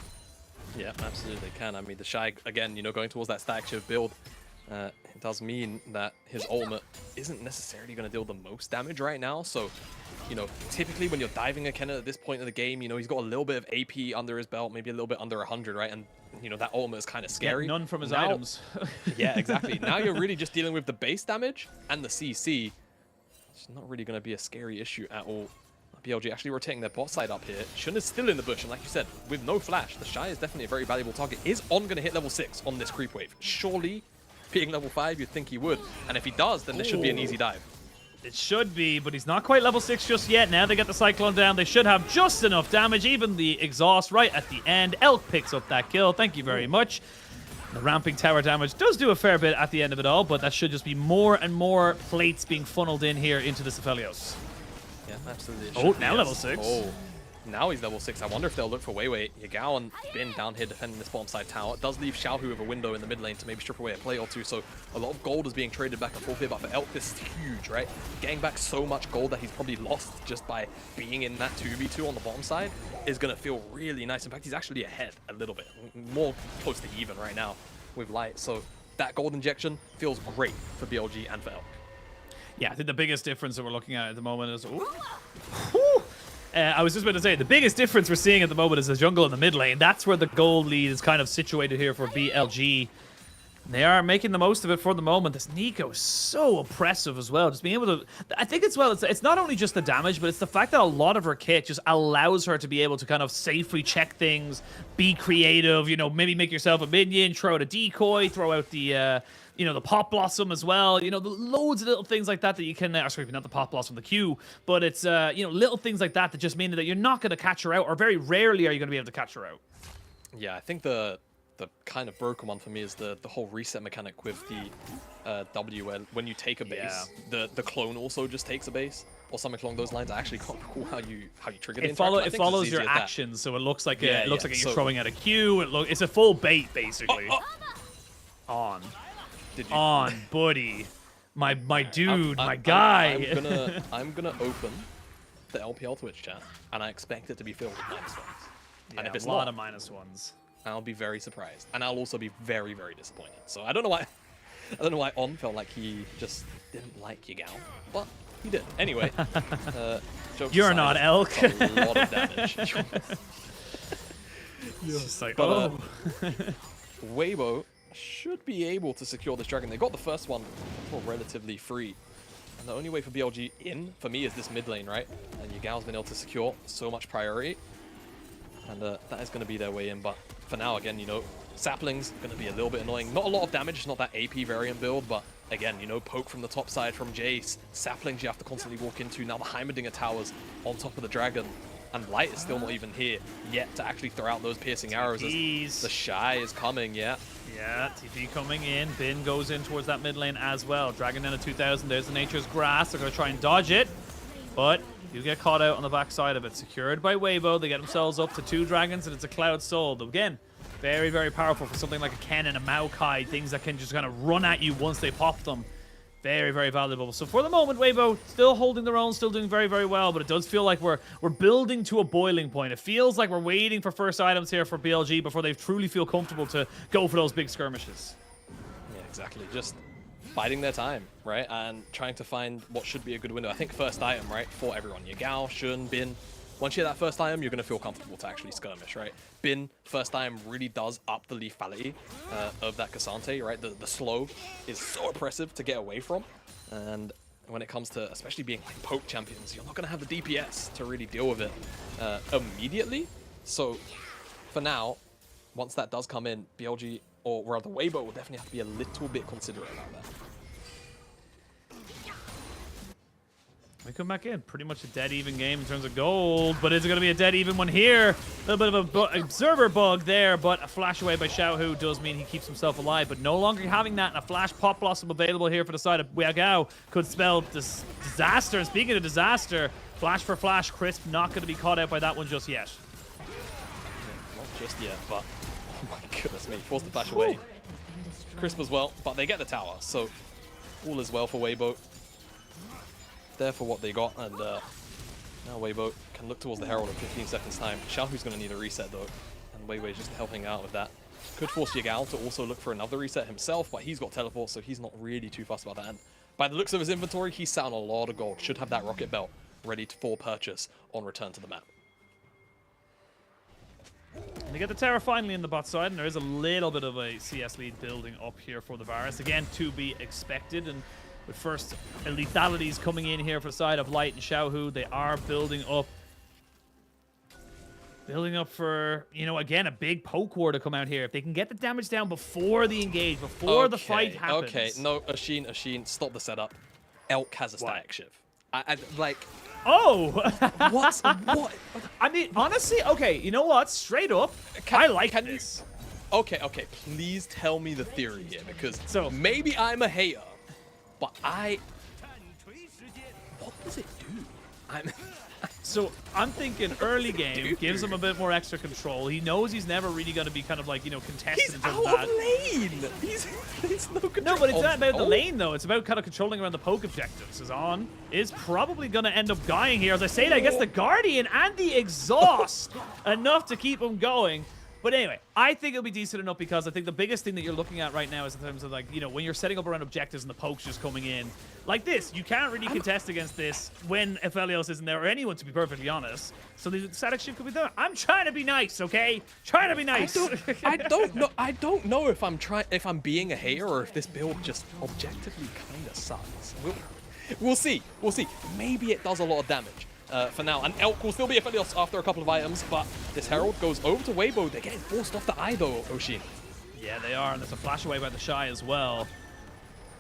Yeah, absolutely they can. I mean, the Shy, again, you know, going towards that stack shift build, it does mean that his ultimate isn't necessarily going to deal the most damage right now. So, you know, typically when you're diving a Kennen at this point in the game, you know, he's got a little bit of AP under his belt, maybe a little bit under 100, right? And, you know, that ultimate is kind of scary. None from his items. Yeah, exactly. Now you're really just dealing with the base damage and the CC. It's not really going to be a scary issue at all. BLG actually rotating their bot side up here. Shun is still in the bush, and like you said, with no flash, the Shy is definitely a very valuable target. Is On going to hit level 6 on this creep wave? Surely, being level 5, you'd think he would. And if he does, then this should be an easy dive. It should be, but he's not quite level 6 just yet. Now they get the Cyclone down. They should have just enough damage, even the exhaust right at the end. Elk picks up that kill. Thank you very much. The ramping tower damage does do a fair bit at the end of it all, but that should just be more and more plates being funneled in here into the Cephalios. Yeah, absolutely. Oh, now level 6. Oh, Now he's level 6. I wonder if they'll look for Weiwei. Yagao and Bin down here defending this bottom side tower. It does leave Xiaohu with a window in the mid lane to maybe strip away a play or two. So a lot of gold is being traded back and forth here. But for Elk, this is huge, right? Getting back so much gold that he's probably lost just by being in that 2v2 on the bottom side is going to feel really nice. In fact, he's actually ahead a little bit. More close to even right now with Light. So that gold injection feels great for BLG and for Elk. Yeah, I think the biggest difference that we're looking at the moment is... I was just about to say, the biggest difference we're seeing at the moment is the jungle in the mid lane. That's where the gold lead is kind of situated here for BLG. They are making the most of it for the moment. This Nico is so oppressive as well. Just being able to... I think as well, it's not only just the damage, but it's the fact that a lot of her kit just allows her to be able to kind of safely check things, be creative, you know, maybe make yourself a minion, throw out a decoy, throw out the... you know, the Pop Blossom as well. You know, the loads of little things like that that you can... sorry, not the Pop Blossom, the Q. But it's, you know, little things like that that just mean that you're not going to catch her out, or very rarely are you going to be able to catch her out. Yeah, I think the kind of broken one for me is the whole reset mechanic with the W, where when you take a base, the clone also just takes a base, or something along those lines. I actually can't recall how you trigger the interaction. It follows your actions, so it looks like it looks like you're throwing out a Q. It's a full bait, basically. On. On, buddy. My dude, my guy. I'm gonna open the LPL Twitch chat, and I expect it to be filled with -1s. Yeah, and if it's a lot not, of -1s. I'll be very surprised, and I'll also be very, very disappointed. So I don't know why On felt like he just didn't like Yagao, but he did. Anyway, you're aside, not Elk. that's a lot of damage. It's just like, but Weibo should be able to secure this dragon. They got the first one relatively free. And the only way for BLG in, for me, is this mid lane, right? And Yagao's been able to secure so much priority. And that is going to be their way in. But for now, again, you know, Sapling's going to be a little bit annoying. Not a lot of damage, it's not that AP variant build, but again, you know, poke from the top side from Jace. Saplings you have to constantly walk into. Now the Heimerdinger towers on top of the dragon. And Light is still not even here yet to actually throw out those piercing arrows. As the Shy is coming, yeah. Yeah, TP coming in. Bin goes in towards that mid lane as well. Dragon down to 2,000. There's the Nature's Grass. They're going to try and dodge it. But you get caught out on the backside of it. Secured by Weibo. They get themselves up to 2 dragons, and it's a Cloud Soul. Again, very, very powerful for something like a Ken and a Maokai. Things that can just kind of run at you once they pop them. Very, very valuable. So for the moment, Weibo still holding their own, still doing very, very well, but it does feel like we're building to a boiling point. It feels like we're waiting for first items here for BLG before they truly feel comfortable to go for those big skirmishes. Yeah, exactly. Just biding their time, right? And trying to find what should be a good window. I think first item, right, for everyone. Yagao, Shun, Bin. Once you get that first item, you're going to feel comfortable to actually skirmish, right? Bin, first item really does up the lethality of that Cassante, right? The slow is so oppressive to get away from. And when it comes to especially being like poke champions, you're not going to have the DPS to really deal with it immediately. So for now, once that does come in, BLG, or rather Weibo, will definitely have to be a little bit considerate about that. We come back in. Pretty much a dead even game in terms of gold, but is it going to be a dead even one here? A little bit of a observer bug there, but a flash away by Xiaohu does mean he keeps himself alive, but no longer having that, and a flash Pop Blossom available here for the side of Weibo could spell disaster. And speaking of disaster, flash for flash, Crisp not going to be caught out by that one just yet. Not just yet, but oh my goodness me, forced the flash away. Crisp as well, but they get the tower, so all is well for Weibo. There for what they got, and now Weibo can look towards the Herald in 15 seconds time. Xiaohu's going to need a reset though, and Weibo's just helping out with that. Could force Yagao to also look for another reset himself, but he's got teleport, so he's not really too fussed about that. And by the looks of his inventory, he's sat on a lot of gold. Should have that rocket belt ready for purchase on return to the map. And they get the Terra finally in the bot side, and there is a little bit of a CS lead building up here for the Varus. Again, to be expected, and with first lethalities coming in here for the side of Light and Xiaohu, they are building up for, you know, again, a big poke war to come out here. If they can get the damage down before the engage, before the fight happens. Okay, no, Ashin, stop the setup. Elk has a static shiv. I like... Oh! What? I mean, honestly, okay, you know what? Straight up, I like this. Okay, please tell me the theory here, because maybe I'm a hater, but what does it do? So I'm thinking early game gives him a bit more extra control. He knows he's never really going to be kind of like, you know, contested in terms of that. lane! He's no control. No, but it's not about the lane, though. It's about kind of controlling around the poke objectives. Zazan is probably going to end up dying here. As I say that, I guess the Guardian and the exhaust enough to keep him going. But anyway, I think it'll be decent enough because I think the biggest thing that you're looking at right now is in terms of, like, you know, when you're setting up around objectives and the poke's just coming in. Like this, you can't really contest against this when Aphelios isn't there, or anyone, to be perfectly honest. So the static shift could be there. I'm trying to be nice, okay? Trying to be nice. I don't know if I'm being a hater or if this build just objectively kind of sucks. We'll see. We'll see. Maybe it does a lot of damage. For now, and Elk will still be Aphelios after a couple of items, but this Herald goes over to Weibo. They're getting forced off the eye though, Oshin. Yeah, they are, and there's a flash away by the Shy as well.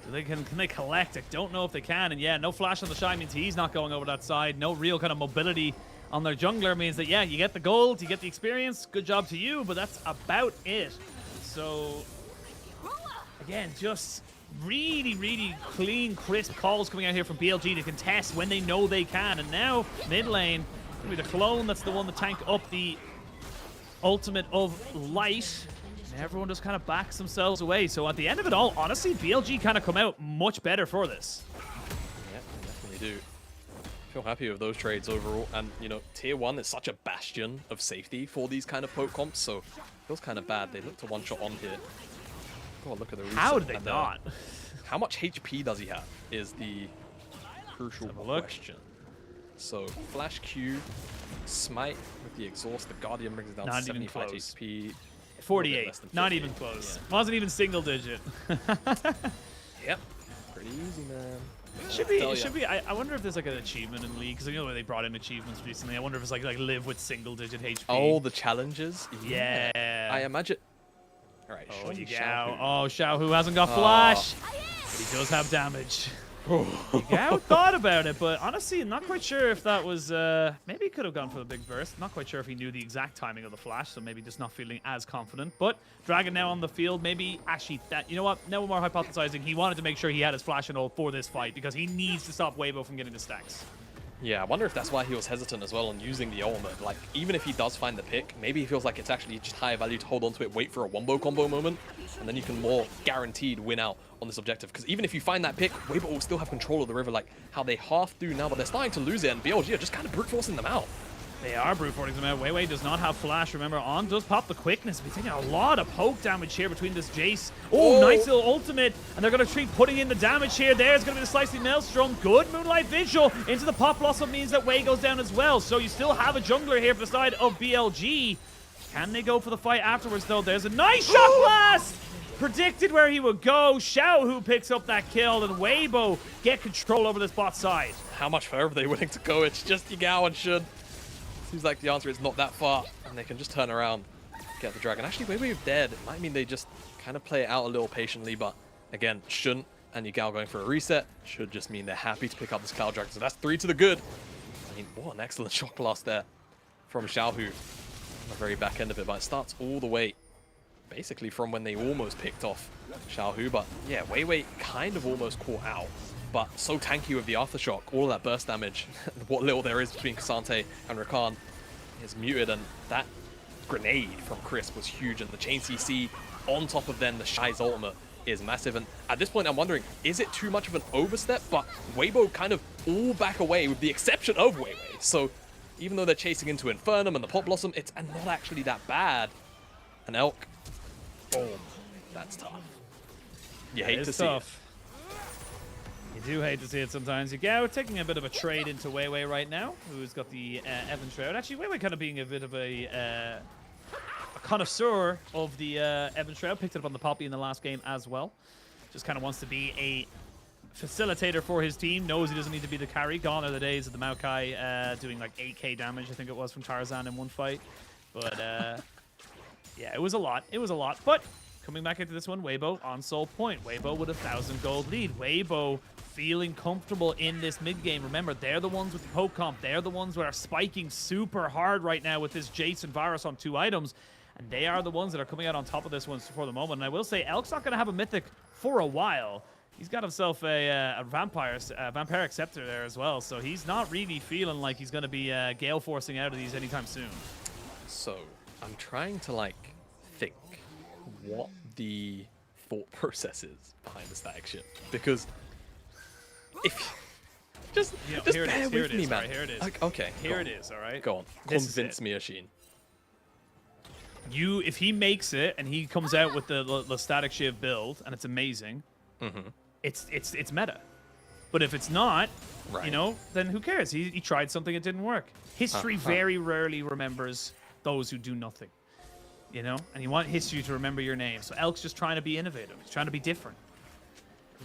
So can they collect? I don't know if they can, and yeah, no flash on the Shy means he's not going over that side. No real kind of mobility on their jungler means that, yeah, you get the gold, you get the experience, good job to you, but that's about it. So, again, just really, really clean, crisp calls coming out here from BLG to contest when they know they can. And now, mid lane, gonna be the Clone that's the one to tank up the ultimate of Light. And everyone just kind of backs themselves away. So at the end of it all, honestly, BLG kind of come out much better for this. Yeah, they definitely do. Feel happy with those trades overall. And, you know, Tier 1 is such a bastion of safety for these kind of poke comps, so it feels kind of bad. They look to one-shot on here. God, look at the reset. How did they not? How much HP does he have is the crucial question. So, Flash Q, Smite with the exhaust, the Guardian brings it down to 75 HP. 48, not even close. Yeah. Wasn't even single digit. Yep, pretty easy, man. It should be. I wonder if there's like an achievement in League, because you know they brought in achievements recently. I wonder if it's like live with single digit HP. Oh, the challenges? Yeah. I imagine. All right. Oh, Yagao. Oh, Xiaohu hasn't got flash. But he does have damage. Yagao thought about it, but honestly, I'm not quite sure if that was... maybe he could have gone for the big burst. Not quite sure if he knew the exact timing of the flash, so maybe just not feeling as confident. But Dragon now on the field, maybe actually that... You know what? Now we're more hypothesizing. He wanted to make sure he had his flash and all for this fight because he needs to stop Weibo from getting the stacks. Yeah, I wonder if that's why he was hesitant as well on using the ultimate. Like, even if he does find the pick, maybe he feels like it's actually just higher value to hold on to it, wait for a wombo combo moment, and then you can more guaranteed win out on this objective. Because even if you find that pick, Weibo will still have control of the river, like how they half do now, but they're starting to lose it, and BLG are just kind of brute forcing them out. They are brute forcing them out. Weiwei does not have flash. Remember, On does pop the quickness. He's taking a lot of poke damage here between this Jace. Oh, nice little ultimate. And they're going to treat putting in the damage here. There's going to be the Slicing Maelstrom. Good Moonlight Vigil into the pop blossom means that Wei goes down as well. So you still have a jungler here for the side of BLG. Can they go for the fight afterwards, though? There's a nice shot blast! Predicted where he would go. Xiaohu picks up that kill, and Weibo get control over this bot side. How much further are they willing to go? It's just Yagao and Shun. Seems like the answer is not that far, and they can just turn around, get the dragon. Actually, Weibo dead. It might mean they just kind of play it out a little patiently, but again, Shun and Yagao going for a reset should just mean they're happy to pick up this Cloud Dragon. So that's 3 to the good. I mean, what an excellent shock blast there from Xiaohu on the very back end of it, but it starts all the way basically from when they almost picked off Xiaohu. But yeah, Weiwei kind of almost caught out, but so tanky with the aftershock, all of that burst damage, what little there is between Kasante and Rakan is muted, and that grenade from Chris was huge, and the chain CC on top of then the Shy's ultimate is massive. And at this point I'm wondering, is it too much of an overstep? But Weibo kind of all back away with the exception of Weiwei. So even though they're chasing into Infernum and the Pop Blossom, it's not actually that bad. And Elk, boom, that's tough. You hate to see it. You do hate to see it sometimes. Yagao taking a bit of a trade into Weiwei right now, who's got the Evan Shroud. Actually, Weiwei kind of being a bit of a connoisseur of the Evan Shroud. Picked it up on the Poppy in the last game as well. Just kind of wants to be a facilitator for his team. Knows he doesn't need to be the carry. Gone are the days of the Maokai doing like 8k damage, I think it was, from Tarzan in one fight. But yeah, it was a lot. It was a lot. But coming back into this one, Weibo on Soul Point. Weibo with a 1,000 gold lead. Weibo feeling comfortable in this mid-game. Remember, they're the ones with the poke comp. They're the ones that are spiking super hard right now with this Jace and Varus on 2 items. And they are the ones that are coming out on top of this one for the moment. And I will say, Elk's not going to have a Mythic for a while. He's got himself a vampiric scepter there as well, so he's not really feeling like he's going to be gale forcing out of these anytime soon. So I'm trying to like think what the thought process is behind the static shift, because if just here bear with me, man. Right, here it is. Like, okay, here it is. All right. Go on, This is convince it. me, Ashin. If he makes it and he comes out with the static shiv build and it's amazing, it's meta. But if it's not, you know, then who cares? He tried something, it didn't work. History very rarely remembers those who do nothing. You know, and you want history to remember your name. So Elk's just trying to be innovative. He's trying to be different.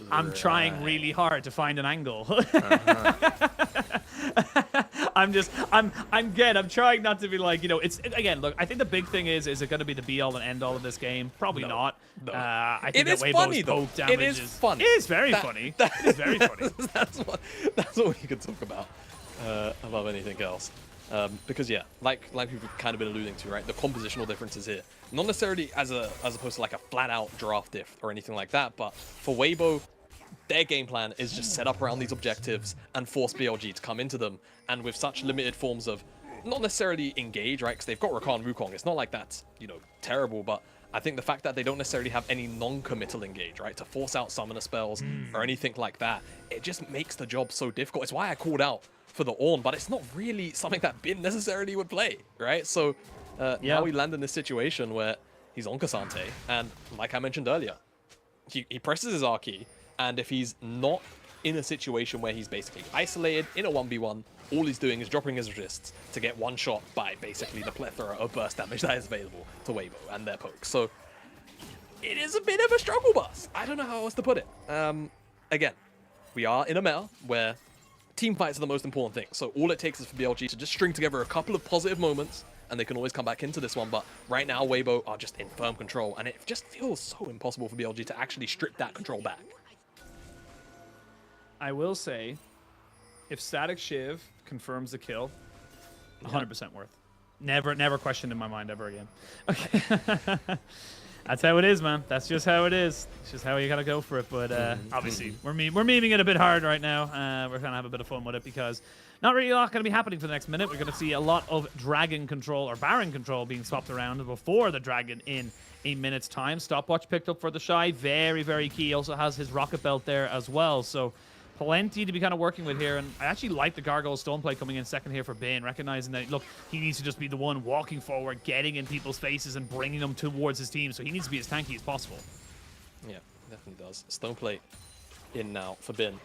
I'm trying really hard to find an angle. I'm trying not to be like, you know, it's, again, look, I think the big thing is it going to be the be all and end all of this game? Probably not. No. I think It is that Weibo's funny, though. poke damage It is funny. It is very funny. It is very funny. That's what we can talk about above anything else. Because yeah, like we've kind of been alluding to, right? The compositional differences here, not necessarily as opposed to like a flat out draft diff or anything like that, but for Weibo, their game plan is just set up around these objectives and force BLG to come into them, and with such limited forms of not necessarily engage, right? Because they've got Rakan Wukong. It's not like that's, you know, terrible, but I think the fact that they don't necessarily have any non-committal engage, right, to force out summoner spells or anything like that, it just makes the job so difficult. It's why I called out for the Ornn, but it's not really something that Bin necessarily would play, right? So now we land in this situation where he's on Cassante, and like I mentioned earlier, he presses his R key, and if he's not in a situation where he's basically isolated in a 1v1, all he's doing is dropping his wrists to get one shot by basically the plethora of burst damage that is available to Weibo and their poke. So it is a bit of a struggle bus. I don't know how else to put it. Again, we are in a meta where team fights are the most important thing. So all it takes is for BLG to just string together a couple of positive moments, and they can always come back into this one. But right now, Weibo are just in firm control, and it just feels so impossible for BLG to actually strip that control back. I will say, if Static Shiv confirms the kill, 100% worth. Never questioned in my mind ever again. Okay. That's how it is, man. That's just how it is. It's just how you gotta go for it. But obviously, we're memeing it a bit hard right now. We're gonna have a bit of fun with it because not really a lot gonna be happening for the next minute. We're gonna see a lot of dragon control or Baron control being swapped around before the dragon in a minute's time. Stopwatch picked up for the Shy. Very, very key. Also has his rocket belt there as well. So plenty to be kind of working with here, and I actually like the Gargoyle Stone play coming in second here for Bane, recognizing that, look, he needs to just be the one walking forward, getting in people's faces and bringing them towards his team, so he needs to be as tanky as possible. Yeah, definitely does. Stone plate in now for Bin.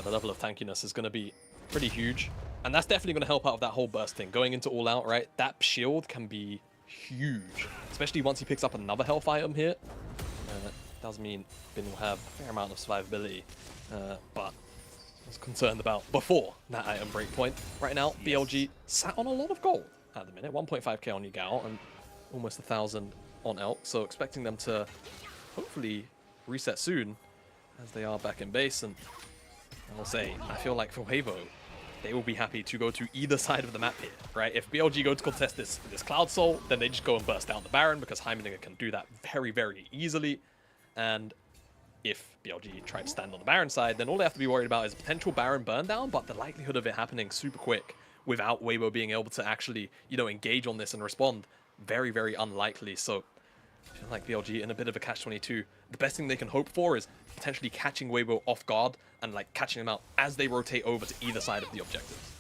The level of tankiness is going to be pretty huge, and that's definitely going to help out with that whole burst thing. Going into all out, right, that shield can be huge, especially once he picks up another health item here. Does mean Bin will have a fair amount of survivability. But I was concerned about before that item breakpoint. Right now, BLG sat on a lot of gold at the minute. 1.5k on Yagao and almost 1,000 on Elk. So expecting them to hopefully reset soon as they are back in base. And I'll say, I feel like for Weibo, they will be happy to go to either side of the map here, right? If BLG go to contest this Cloud Soul, then they just go and burst down the Baron because Heimerdinger can do that very, very easily. And if BLG try to stand on the Baron side, then all they have to be worried about is a potential Baron burn down, but the likelihood of it happening super quick without Weibo being able to actually, you know, engage on this and respond, very, very unlikely. So I feel like BLG in a bit of a catch-22. The best thing they can hope for is potentially catching Weibo off guard and like catching them out as they rotate over to either side of the objectives.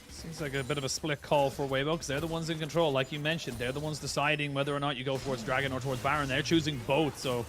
Seems like a bit of a split call for Weibo because they're the ones in control. Like you mentioned, they're the ones deciding whether or not you go towards Dragon or towards Baron. They're choosing both. So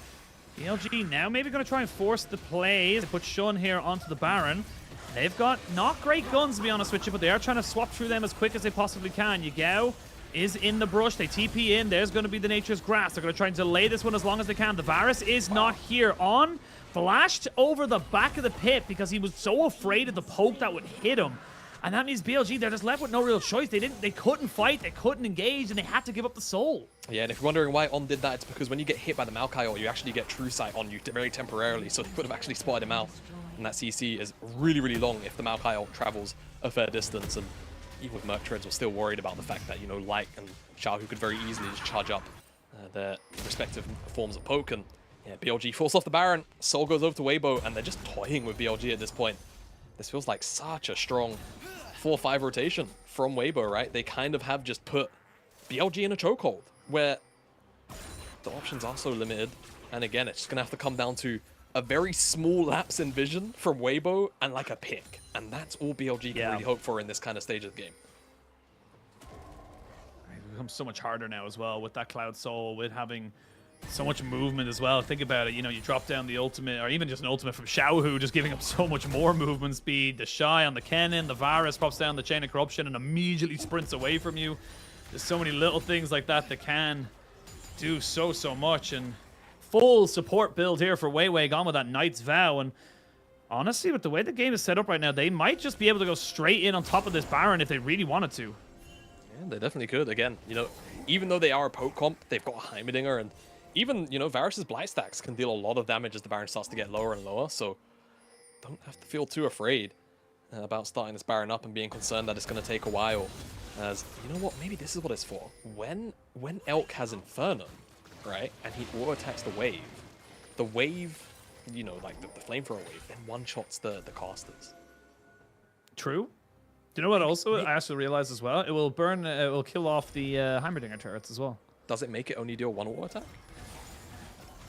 BLG now maybe going to try and force the play. They put Shun here onto the Baron. They've got not great guns, to be honest with you, but they are trying to swap through them as quick as they possibly can. Yagao is in the brush. They TP in. There's going to be the Nature's Grass. They're going to try and delay this one as long as they can. The Varus is not here. On flashed over the back of the pit because he was so afraid of the poke that would hit him. And that means BLG, they're just left with no real choice. They couldn't fight, they couldn't engage, and they had to give up the soul. Yeah, and if you're wondering why On did that, it's because when you get hit by the Maokai, you actually get True Sight on you very temporarily, so they would have actually spotted him out. And that CC is really, really long if the Maokai travels a fair distance. And even with Merc Treads, we're still worried about the fact that, you know, Light and Xiao, who could very easily just charge up their respective forms of poke. And Yeah, BLG falls off the Baron. Soul goes over to Weibo, and they're just toying with BLG at this point. This feels like such a strong 4-5 rotation from Weibo, right? They kind of have just put BLG in a chokehold, where the options are so limited. And again, it's just going to have to come down to a very small lapse in vision from Weibo and like a pick. And that's all BLG can really hope for in this kind of stage of the game. It becomes so much harder now as well with that Cloud Soul, with having so much movement as well. Think about it, you know, you drop down the ultimate, or even just an ultimate from Xiaohu, just giving up so much more movement speed. The Shy on the Kennen, the Varus pops down the Chain of Corruption and immediately sprints away from you. There's so many little things like that that can do so much. And full support build here for Weiwei, gone with that Knight's Vow. And honestly, with the way the game is set up right now, they might just be able to go straight in on top of this Baron if they really wanted to. Yeah, they definitely could. Again, you know, even though they are a poke comp, they've got a Heimerdinger, and even, you know, Varus's Blight stacks can deal a lot of damage as the Baron starts to get lower and lower, so don't have to feel too afraid about starting this Baron up and being concerned that it's going to take a while. As, you know what, maybe this is what it's for. When Elk has Inferno, right, and he auto-attacks the wave, you know, like the flamethrower wave, then one-shots the casters. True. Do you know what also I actually realized as well? It will burn, it will kill off the Heimerdinger turrets as well. Does it make it only deal one auto attack?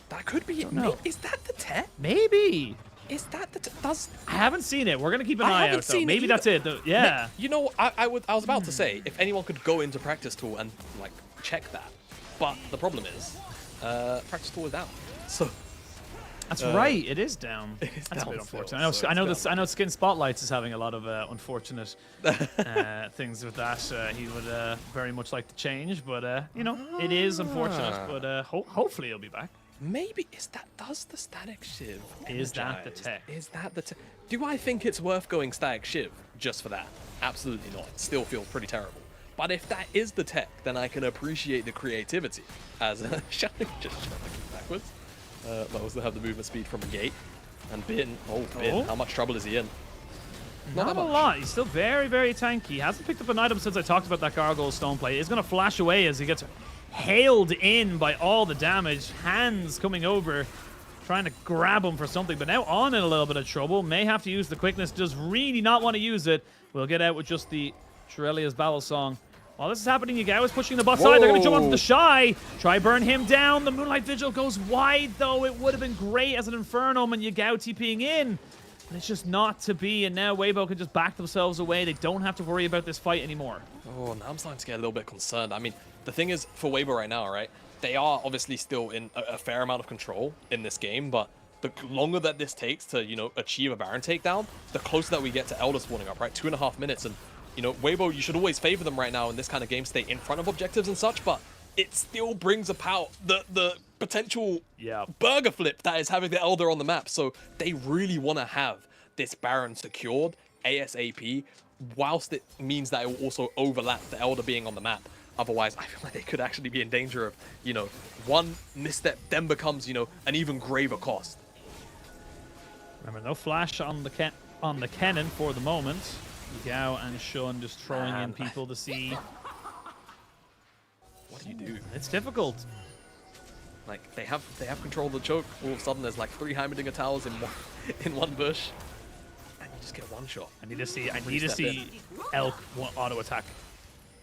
That could be it. No. Is that the tech? Maybe. Is that the I haven't seen it. We're gonna keep an eye out. Though. Maybe that's it. Yeah. You know, I was about to say if anyone could go into Practice Tool and like check that, but the problem is, Practice Tool is down. So that's right. It is down. That's a bit unfortunate. I know Skin Spotlights is having a lot of unfortunate things with that. He would very much like to change, but you know, it is unfortunate. But hopefully he'll be back. Maybe does the Static Shiv? Is that the tech? Is that the tech? Do I think it's worth going Static Shiv just for that? Absolutely not. It still feels pretty terrible. But if that is the tech, then I can appreciate the creativity. As just backwards. But also have the movement speed from a gate. And Bin, how much trouble is he in? Not a lot. He's still very tanky. He hasn't picked up an item since I talked about that Gargoyle Stone play. He's going to flash away as he gets hailed in by all the damage. Hands coming over, trying to grab him for something, but now on in a little bit of trouble. May have to use the quickness, does really not want to use it. We'll get out with just the Shirelia's Battle Song. While this is happening, Yagao is pushing the bot side. They're going to jump onto the Shy. Try burn him down. The Moonlight Vigil goes wide, though. It would have been great as an Inferno and Yagao TPing in. But it's just not to be, and now Weibo can just back themselves away. They don't have to worry about this fight anymore. Oh, now I'm starting to get a little bit concerned. I mean, the thing is, for Weibo right now, right, they are obviously still in a fair amount of control in this game, but the longer that this takes to, you know, achieve a Baron takedown, the closer that we get to Elder spawning up, right? 2.5 minutes, and, you know, Weibo, you should always favor them right now in this kind of game state in front of objectives and such, but it still brings about the potential burger flip that is having the Elder on the map. So they really want to have this Baron secured ASAP, whilst it means that it will also overlap the Elder being on the map. Otherwise, I feel like they could actually be in danger of, you know, one misstep then becomes, you know, an even graver cost. Remember, no flash on the Kennen for the moment. Yagao and Shun just throwing in people to see. What do you do? It's difficult. Like, they have control of the choke. All of a sudden, there's like 3 Heimerdinger towers in one bush, and you just get one shot. I need to see Elk auto attack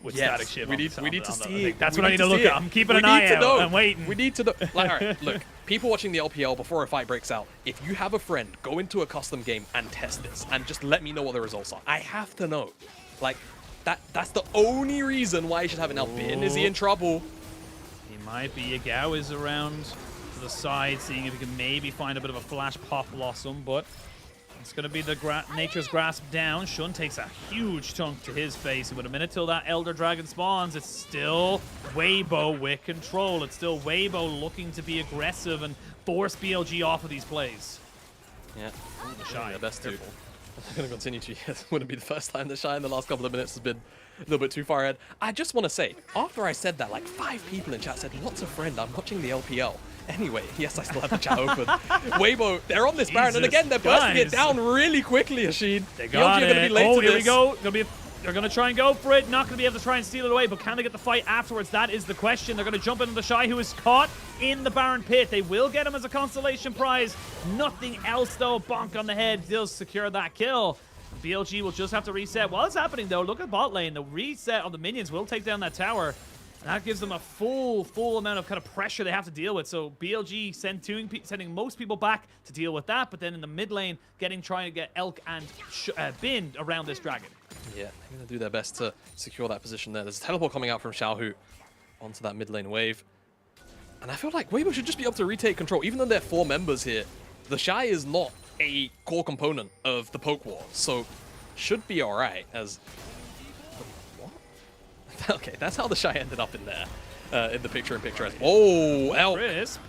with Static Shiv. We need to see. That's what I need to look at. I'm keeping an eye out. I'm waiting. We need to know. Like, all right, look, people watching the LPL before a fight breaks out, if you have a friend, go into a custom game and test this, and just let me know what the results are. I have to know. Like, that's the only reason why you should have it. Now, Bin, is he in trouble? He might be. Yagao is around to the side, seeing if he can maybe find a bit of a flash pop blossom, but it's going to be the Nature's Grasp down. Shun takes a huge chunk to his face. With a minute till that Elder Dragon spawns, it's still Weibo with control. It's still Weibo looking to be aggressive and force BLG off of these plays. Yeah, Shy, the best too. I'm going to continue to. Yes, wouldn't be the first time the Shy in the last couple of minutes has been a little bit too far ahead. I just want to say, after I said that, like 5 people in chat said, "What's a friend? I'm watching the LPL." Anyway, yes, I still have the chat open. Weibo, they're on this Baron, and again, they're bursting it down really quickly, Ashin. They got it. Gonna be late to here this. we go. They're going to try and go for it. Not going to be able to try and steal it away, but can they get the fight afterwards? That is the question. They're going to jump into the Shy, who is caught in the Baron pit. They will get him as a consolation prize. Nothing else, though. Bonk on the head does secure that kill. BLG will just have to reset. While it's happening, though, look at bot lane. The reset of the minions will take down that tower. And that gives them a full amount of kind of pressure they have to deal with. So BLG sending most people back to deal with that, but then in the mid lane, trying to get Elk and Bin around this dragon. Yeah, they're going to do their best to secure that position there. There's a teleport coming out from Xiaohu onto that mid lane wave. And I feel like Weibo should just be able to retake control. Even though they're 4 members here, the Shy is not a core component of the poke war. So should be alright as... Okay, that's how the Shy ended up in there, in the picture-in-picture. Oh, Elk. Crisp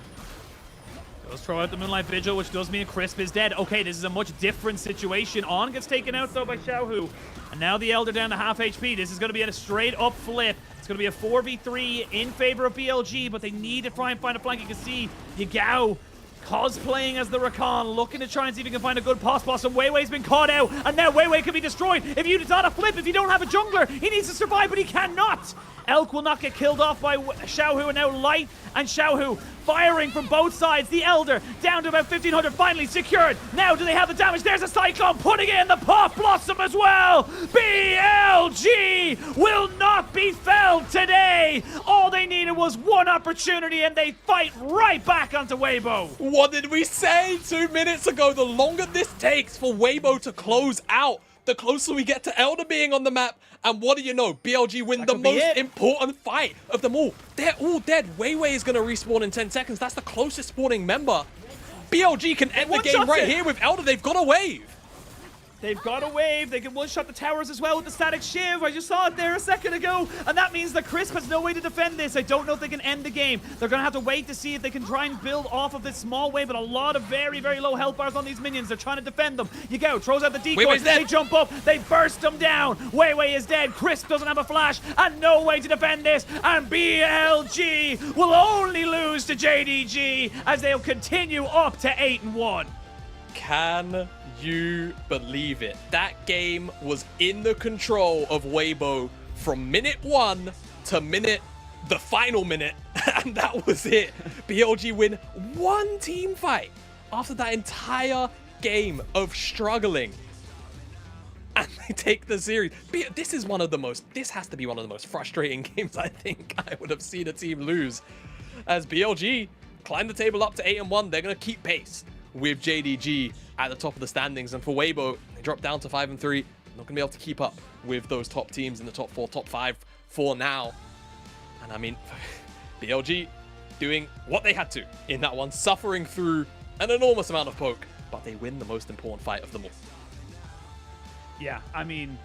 goes throw out the Moonlight Vigil, which does mean Crisp is dead. Okay, this is a much different situation. On gets taken out, though, by Xiaohu. And now the Elder down to half HP. This is going to be a straight-up flip. It's going to be a 4v3 in favor of BLG, but they need to try and find a flank. You can see Yagao cosplaying as the Rakan, looking to try and see if he can find a good pos boss, and Weiwei's been caught out, and now Weiwei can be destroyed. It's not a flip, if you don't have a jungler, he needs to survive, but he cannot. Elk will not get killed off by Xiaohu, and now Light and Xiaohu firing from both sides. The Elder down to about 1500, finally secured. Now do they have the damage? There's a Cyclone putting in the Pop Blossom as well. BLG will not be felled today. All they needed was one opportunity, and they fight right back onto Weibo. What did we say 2 minutes ago? The longer this takes for Weibo to close out, the closer we get to Elder being on the map. And what do you know? BLG win the most important fight of them all. They're all dead. Weiwei is going to respawn in 10 seconds. That's the closest spawning member. BLG can end the game right here with Elder. They've got a wave. They've got a wave. They can one-shot the towers as well with the static shiv. I just saw it there a second ago. And that means that Crisp has no way to defend this. I don't know if they can end the game. They're going to have to wait to see if they can try and build off of this small wave, but a lot of very low health bars on these minions. They're trying to defend them. Yagao throws out the decoys. They jump up. They burst them down. Weiwei is dead. Crisp doesn't have a flash and no way to defend this. And BLG will only lose to JDG as they'll continue up to 8-1. Can you believe it? That game was in the control of Weibo from minute 1 to the final minute, and that was it. BLG win 1 team fight after that entire game of struggling, and they take the series. This has to be one of the most frustrating games I think I would have seen a team lose, as BLG climb the table up to 8-1. They're gonna keep pace with JDG at the top of the standings, and for Weibo, they drop down to 5-3. Not gonna be able to keep up with those top teams in the top 4, top 5 for now. And I mean, BLG doing what they had to in that one, suffering through an enormous amount of poke, but they win the most important fight of them all. Yeah, I mean,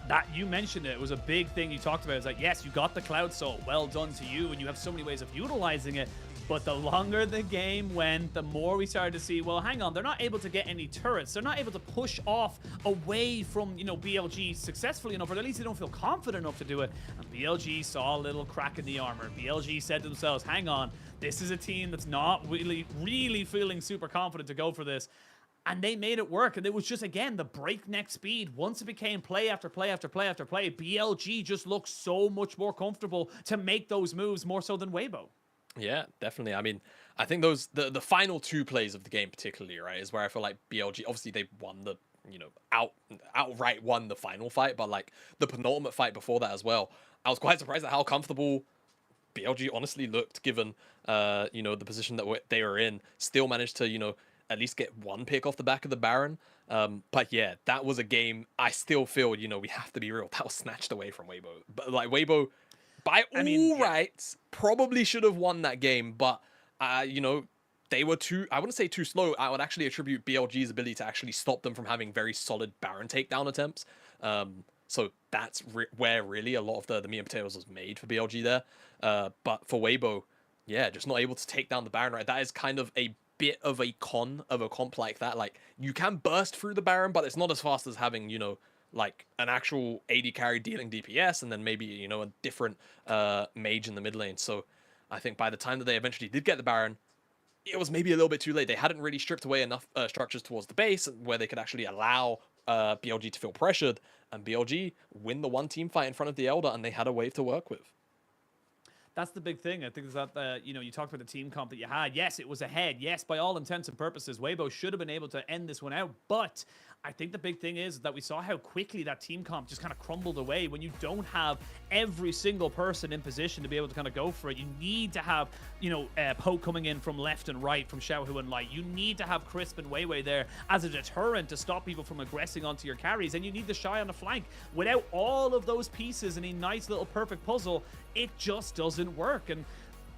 that you mentioned it was a big thing you talked about. It's like, yes, you got the Cloud Soul, well done to you, and you have so many ways of utilizing it. But the longer the game went, the more we started to see, well, hang on, they're not able to get any turrets. They're not able to push off away from, BLG successfully enough, or at least they don't feel confident enough to do it. And BLG saw a little crack in the armor. BLG said to themselves, hang on, this is a team that's not really feeling super confident to go for this. And they made it work. And it was just, again, the breakneck speed. Once it became play after play after play after play, BLG just looked so much more comfortable to make those moves more so than Weibo. Yeah, definitely. I mean, I think those the final 2 plays of the game particularly, right, is where I feel like BLG, obviously they won the, outright won the final fight, but like the penultimate fight before that as well, I was quite surprised at how comfortable BLG honestly looked given, the position that they were in. Still managed to, at least get 1 pick off the back of the Baron. But yeah, that was a game I still feel, we have to be real, that was snatched away from Weibo. But like Weibo, by all rights, probably should have won that game, but, they were I wouldn't say too slow. I would actually attribute BLG's ability to actually stop them from having very solid Baron takedown attempts. So that's where really a lot of the meat and potatoes was made for BLG there. But for Weibo, yeah, just not able to take down the Baron, right? That is kind of a bit of a comp like that. Like, you can burst through the Baron, but it's not as fast as having, like an actual AD carry dealing DPS, and then maybe, a different mage in the mid lane. So I think by the time that they eventually did get the Baron, it was maybe a little bit too late. They hadn't really stripped away enough structures towards the base where they could actually allow BLG to feel pressured, and BLG win the one team fight in front of the Elder, and they had a wave to work with. That's the big thing. I think is that you talked about the team comp that you had. Yes, it was ahead. Yes, by all intents and purposes, Weibo should have been able to end this one out. But I think the big thing is that we saw how quickly that team comp just kind of crumbled away when you don't have every single person in position to be able to kind of go for it. You need to have, Poke coming in from left and right, from Xiaohu and Light. You need to have Crisp and Weiwei there as a deterrent to stop people from aggressing onto your carries. And you need the Shy on the flank. Without all of those pieces in a nice little perfect puzzle, it just doesn't work. And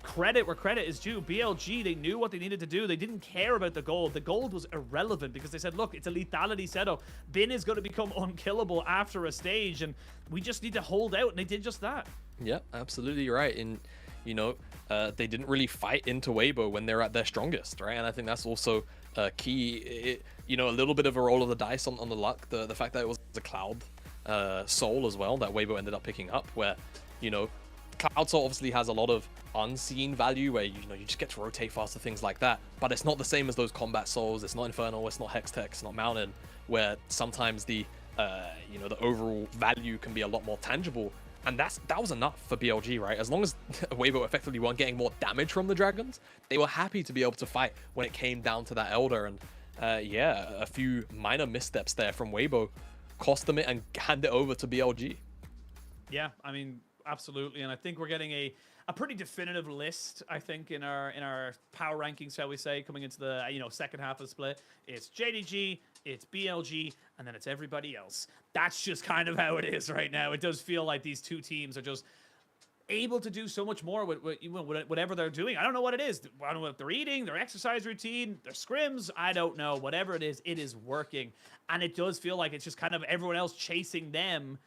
credit where credit is due. BLG, they knew what they needed to do. They didn't care about the gold. The gold was irrelevant because they said, look, it's a lethality setup. Bin is going to become unkillable after a stage, and we just need to hold out, and they did just that. Yeah, absolutely right. And, they didn't really fight into Weibo when they're at their strongest, right? And I think that's also key. A little bit of a roll of the dice on the luck. The fact that it was a Cloud Soul as well that Weibo ended up picking up, where, Cloud Soul obviously has a lot of unseen value where you just get to rotate faster, things like that, but it's not the same as those combat souls. It's not Infernal, it's not Hextech, it's not Mountain, where sometimes the the overall value can be a lot more tangible. And that was enough for BLG, right? As long as Weibo effectively weren't getting more damage from the dragons, they were happy to be able to fight when it came down to that Elder. And a few minor missteps there from Weibo cost them it and hand it over to BLG. Yeah, I mean, absolutely. And I think we're getting a pretty definitive list, I think, in our power rankings, shall we say, coming into the second half of the split. It's JDG, it's BLG, and then it's everybody else. That's just kind of how it is right now. It does feel like these two teams are just able to do so much more with whatever they're doing. I don't know what it is. I don't know what they're eating, their exercise routine, their scrims. I don't know. Whatever it is working. And it does feel like it's just kind of everyone else chasing them,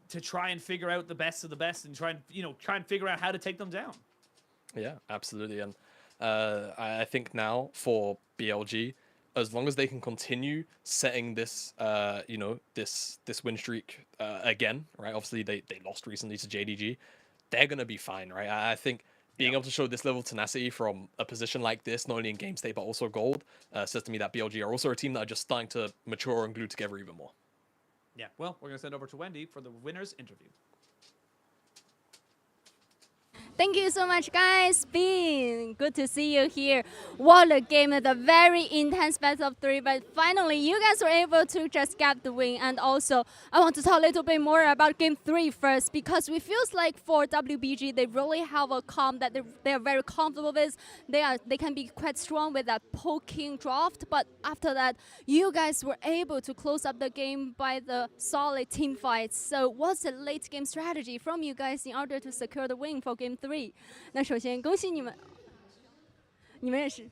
to try and figure out the best of the best and try and figure out how to take them down. Yeah, absolutely. And I think now for BLG, as long as they can continue setting this this win streak again, right? Obviously they lost recently to JDG. They're gonna be fine, right? I think being able to show this level of tenacity from a position like this, not only in game state but also gold, says to me that BLG are also a team that are just starting to mature and glue together even more. Yeah, well, we're going to send over to Wendy for the winner's interview. Thank you so much, guys. Bean, good to see you here. What a game at a very intense best of 3, but finally you guys were able to just get the win. And also, I want to talk a little bit more about game 3 first, because it feels like for WBG, they really have a comp that they are very comfortable with. They can be quite strong with that poking draft, but after that, you guys were able to close up the game by the solid team fights. So what's the late game strategy from you guys in order to secure the win for game 3?那首先恭喜你们，你们也是。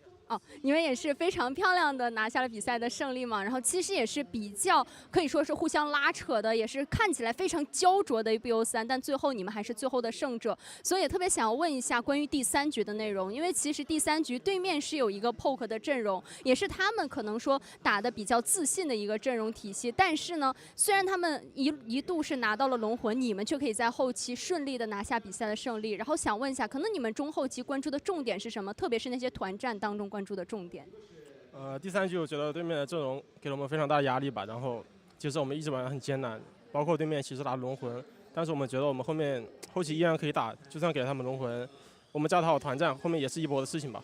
你们也是非常漂亮的拿下了比赛的胜利嘛，然后其实也是比较可以说是互相拉扯的，也是看起来非常焦灼的 BO3，但最后你们还是最后的胜者，所以也特别想要问一下关于第3局的内容，因为其实第3局对面是有一个 Poke 的阵容，也是他们可能说打的比较自信的一个阵容体系，但是呢，虽然他们一度是拿到了龙魂，你们却可以在后期顺利的拿下比赛的胜利，然后想问一下，可能你们中后期关注的重点是什么？特别是那些团战当中关注的重点。第3局我觉得对面的阵容给了我们非常大的压力吧，然后其实我们一直玩得很艰难，包括对面其实打龙魂，但是我们觉得我们后期依然可以打，就算给了他们龙魂，我们教他好团战，后面也是一波的事情吧。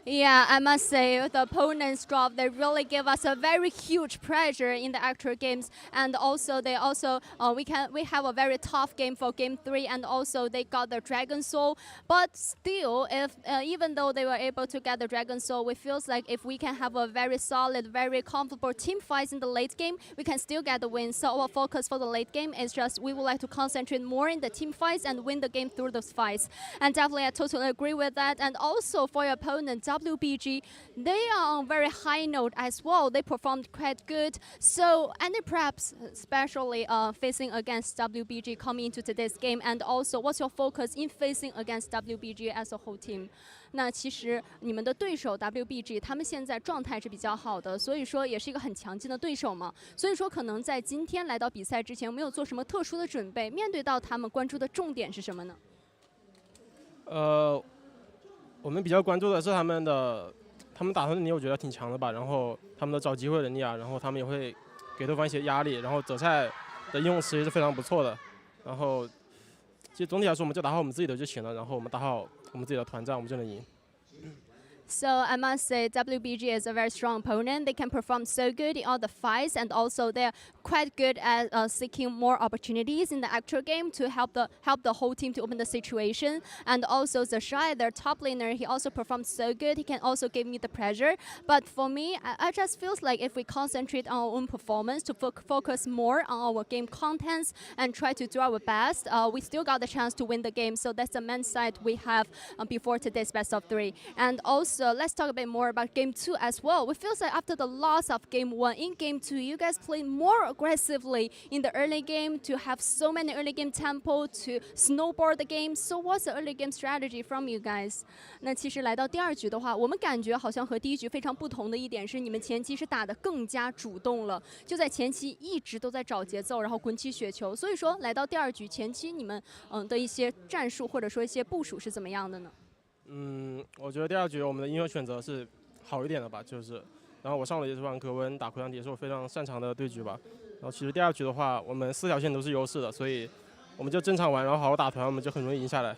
Yeah, I must say the opponents drop. They really give us a very huge pressure in the actual games, and also we have a very tough game for game 3, and also they got the Dragon Soul. But still, even though they were able to get the Dragon Soul, we feels like if we can have a very solid, very comfortable team fights in the late game, we can still get the win. So our focus for the late game is just we would like to concentrate more in the team fights and win the game through those fights. And definitely, I totally agree with that. And also for your opponent, WBG, they are on very high note as well. They performed quite good. So any preps, especially facing against WBG coming into today's game, and also what's your focus in facing against WBG as a whole team? 那其实你们的对手 WBG 他们现在状态是比较好的，所以说也是一个很强劲的对手嘛。所以说可能在今天来到比赛之前，没有做什么特殊的准备，面对到他们关注的重点是什么呢？我们比较关注的是他们他们打团能力我觉得挺强的吧，然后他们的找机会能力啊，然后他们也会给对方一些压力，然后泽赛的应用词也是非常不错的，然后其实总体来说我们就打好我们自己的就行了，然后我们打好我们自己的团战，我们就能赢。So I must say WBG is a very strong opponent. They can perform so good in all the fights, and also they're quite good at seeking more opportunities in the actual game to help the whole team to open the situation. And also Zashai, their top laner, he also performs so good. He can also give me the pressure. But for me, I just feels like if we concentrate on our own performance to focus more on our game contents and try to do our best, we still got the chance to win the game. So that's the main side we have before today's best of 3. And also let's talk a bit more about Game 2 as well. We feel like after the loss of Game 1, in Game 2, you guys played more aggressively in the early game to have so many early game tempo to snowboard the game. So what's the early game strategy from you guys? 那其实来到第2局的话，我们感觉好像和第1局非常不同的一点是，你们前期是打得更加主动了，就在前期一直都在找节奏，然后滚起雪球。所以说来到第2局前期，你们的一些战术或者说一些部署是怎么样的呢？我觉得第2局我们的英雄选择是好一点的吧，就是，然后我上了也是玩格温打奎阳也是我非常擅长的对局吧。然后其实第2局的话，我们4条线都是优势的，所以我们就正常玩，然后好好打团，我们就很容易赢下来。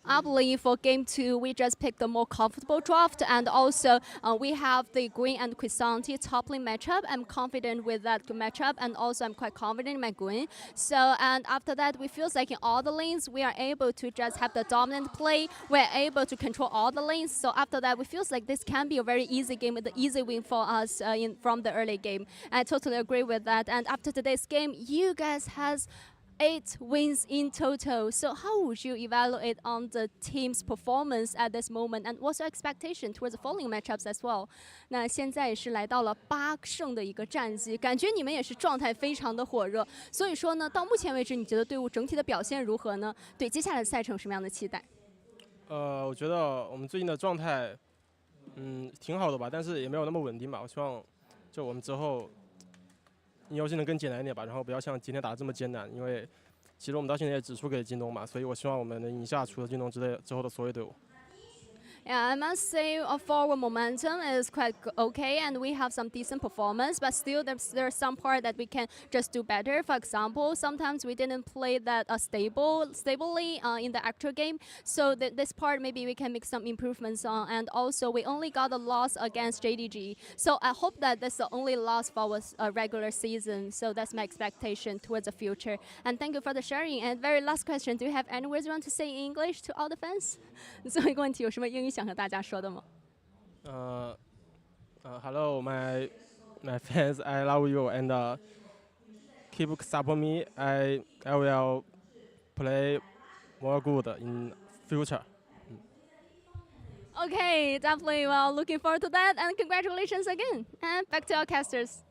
I believe for Game 2, we just picked the more comfortable draft, and also we have the Gwyn and Quisanti top lane matchup. I'm confident with that matchup, and also I'm quite confident in my Gwyn. So, and after that, we feel like in all the lanes, we are able to just have the dominant play. We're able to control all the lanes. So after that, we feel like this can be a very easy game with the easy win for us from the early game. I totally agree with that. And after today's game, you guys has 8 wins in total. So how would you evaluate on the team's performance at this moment, and what's your expectation towards the following matchups as well? 那现在也是来到了8胜的一个战绩，感觉你们也是状态非常的火热。所以说呢，到目前为止，你觉得队伍整体的表现如何呢？对接下来的赛程有什么样的期待？我觉得我们最近的状态，挺好的吧，但是也没有那么稳定吧。我希望就我们之后赢游戏能更简单一点吧，然后不要像今天打得这么艰难，因为其实我们到现在也只输给京东嘛，所以我希望我们能赢下除了京东之后的所有队伍。Yeah, I must say our forward momentum is quite okay, and we have some decent performance, but still there's some part that we can just do better. For example, sometimes we didn't play that stably in the actual game, so this part maybe we can make some improvements on. And also we only got a loss against JDG, so I hope that that's the only loss for our regular season. So that's my expectation towards the future. And thank you for the sharing. And very last question, do you have any words you want to say in English to all the fans? 最后一个问题有什么英语想和大家说的吗？Hello, my fans, I love you and keep support me. I will play more good in future. Okay, definitely. Well, looking forward to that, and congratulations again. And back to our casters.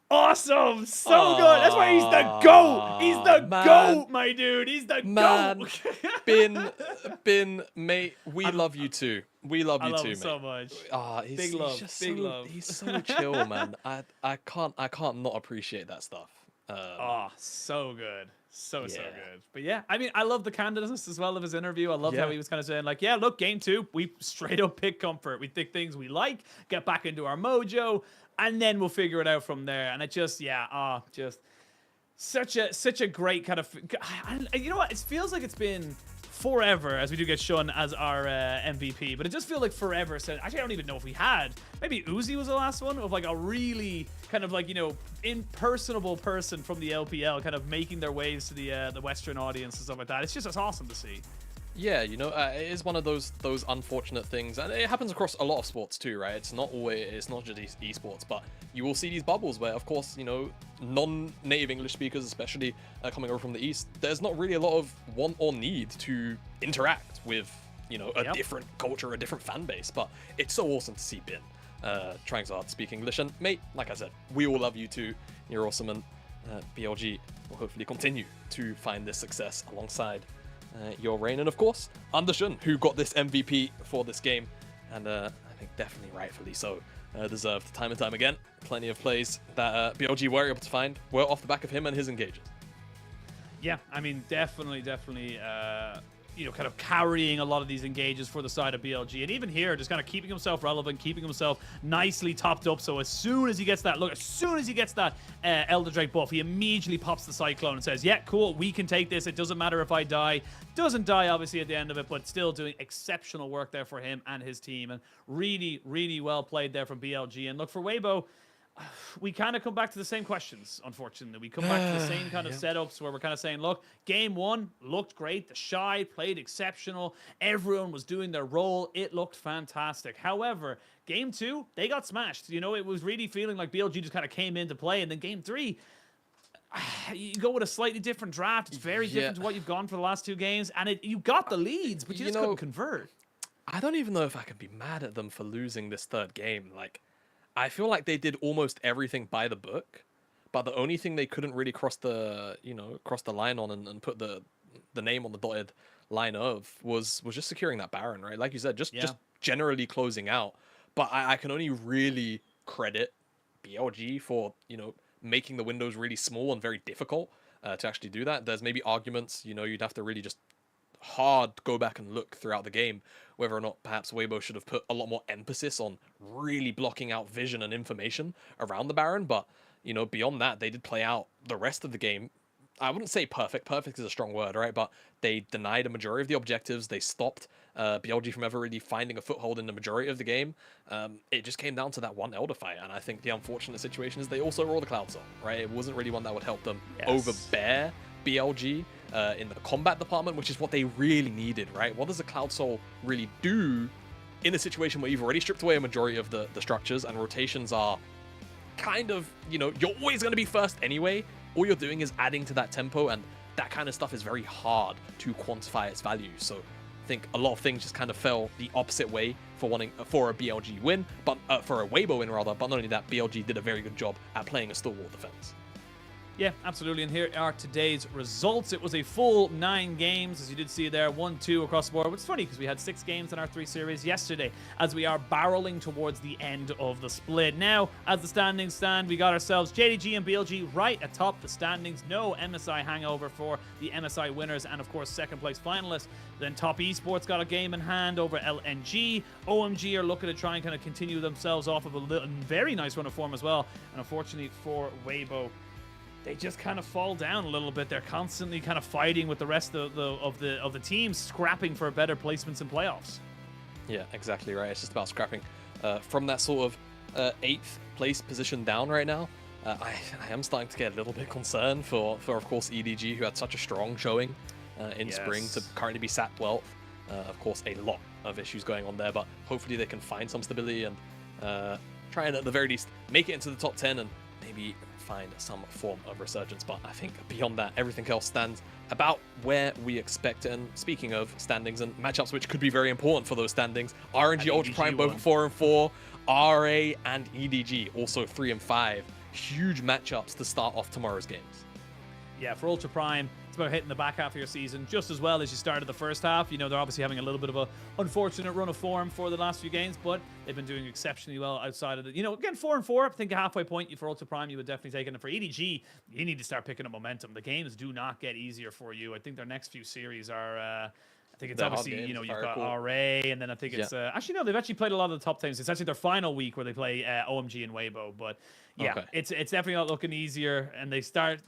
Awesome! So good! That's why he's the GOAT! He's the GOAT, my dude! He's the GOAT! Bin, mate, we love you too. We love you too, mate. So much. Big love. He's so chill, man. I can't not appreciate that stuff. So good. So good. But yeah, I mean, I love the candidness as well of his interview. I loved how he was kind of saying like, yeah, look, Game 2, we straight up pick comfort. We pick things we like, get back into our mojo, and then we'll figure it out from there. And it just, just such a great kind of, you know what? It feels like it's been forever, as we do get Shun as our MVP, but it just feels like forever. So actually, I don't even know if we had. Maybe Uzi was the last one of like a really kind of like, you know, impersonable person from the LPL kind of making their ways to the Western audience and stuff like that. It's just awesome to see. Yeah, you know, it is one of those unfortunate things, and it happens across a lot of sports too, right? It's not just esports, but you will see these bubbles where, of course, you know, non-native English speakers, especially coming over from the East, there's not really a lot of want or need to interact with, you know, a different culture, a different fan base. But it's so awesome to see Bin trying so hard to speak English, and mate, like I said, we all love you too. You're awesome, and BLG will hopefully continue to find this success alongside your reign, and of course Andersson, who got this MVP for this game, and I think definitely rightfully so, deserved time and time again. Plenty of plays that BLG were able to find were off the back of him and his engages. Yeah, I mean, definitely kind of carrying a lot of these engages for the side of BLG. And even here, just kind of keeping himself relevant, keeping himself nicely topped up. So as soon as he gets that, as soon as he gets that Elder Drake buff, he immediately pops the Cyclone and says, yeah, cool, we can take this. It doesn't matter if I die. Doesn't die, obviously, at the end of it, but still doing exceptional work there for him and his team. And really, really well played there from BLG. And look, for Weibo, we kind of come back to the same questions, unfortunately. We come back to the same kind of setups where we're kind of saying, look, game one looked great. The Shy played exceptional. Everyone was doing their role. It looked fantastic. However, game two, they got smashed. You know, it was really feeling like BLG just kind of came into play. And then game three, you go with a slightly different draft. It's very different to what you've gone for the last 2 games. And you got the leads, but you just couldn't convert. I don't even know if I can be mad at them for losing this 3rd game. Like, I feel like they did almost everything by the book, but the only thing they couldn't really cross the line on and put the name on the dotted line of was just securing that Baron, right? Like you said, just generally closing out. But I can only really credit BLG for, making the windows really small and very difficult to actually do that. There's maybe arguments, you'd have to really just hard go back and look throughout the game whether or not perhaps Weibo should have put a lot more emphasis on really blocking out vision and information around the Baron. But, beyond that, they did play out the rest of the game. I wouldn't say perfect. Perfect is a strong word, right? But they denied a majority of the objectives. They stopped BLG from ever really finding a foothold in the majority of the game. It just came down to that one Elder fight. And I think the unfortunate situation is they also rolled the Cloud Soul, right? It wasn't really one that would help them overbear BLG in the combat department, which is what they really needed, right? What does the Cloud Soul really do in a situation where you've already stripped away a majority of the structures and rotations are kind of, you're always going to be first anyway. All you're doing is adding to that tempo, and that kind of stuff is very hard to quantify its value. So I think a lot of things just kind of fell the opposite way for a BLG win, but for a Weibo win rather. But not only that, BLG did a very good job at playing a stalwart defense. Yeah, absolutely. And here are today's results. It was a full 9 games, as you did see there, 1-2 across the board, which is funny because we had 6 games in our 3 series yesterday as we are barreling towards the end of the split. Now, as the standings stand, we got ourselves JDG and BLG right atop the standings. No MSI hangover for the MSI winners and, of course, second place finalists. Then top Esports got a game in hand over LNG. OMG are looking to try and kind of continue themselves off of a very nice run of form as well. And unfortunately for Weibo, they just kind of fall down a little bit. They're constantly kind of fighting with the rest of the teams, scrapping for better placements in playoffs. Yeah, exactly right. It's just about scrapping from that sort of 8th place position down right now. I am starting to get a little bit concerned for of course EDG, who had such a strong showing in spring to currently be sat 12th. Of course, a lot of issues going on there, but hopefully they can find some stability and try and at the very least make it into the top 10 and maybe find some form of resurgence. But I think beyond that, everything else stands about where we expect it. And speaking of standings and matchups which could be very important for those standings, RNG Ultra Prime both 4-4, RA and EDG also 3-5. Huge matchups to start off tomorrow's games. Yeah, for Ultra Prime, it's about hitting the back half of your season just as well as you started the first half. They're obviously having a little bit of a unfortunate run of form for the last few games, but they've been doing exceptionally well outside of it. Again, 4-4, I think a halfway point for Ultra Prime, you would definitely take it. And for EDG, you need to start picking up momentum. The games do not get easier for you. I think their next few series are... I think it's obviously, you've got RA, and then I think it's... actually, no, they've actually played a lot of the top teams. It's actually their final week where they play OMG and Weibo, but yeah, it's definitely not looking easier, and they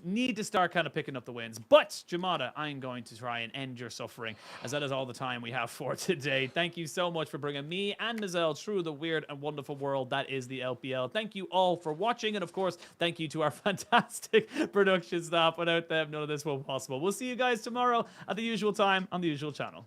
need to start kind of picking up the wins. But, Jamada, I'm going to try and end your suffering, as that is all the time we have for today. Thank you so much for bringing me and Nazel through the weird and wonderful world that is the LPL. Thank you all for watching, and of course, thank you to our fantastic production staff. Without them, none of this will be possible. We'll see you guys tomorrow at the usual time on the usual channel.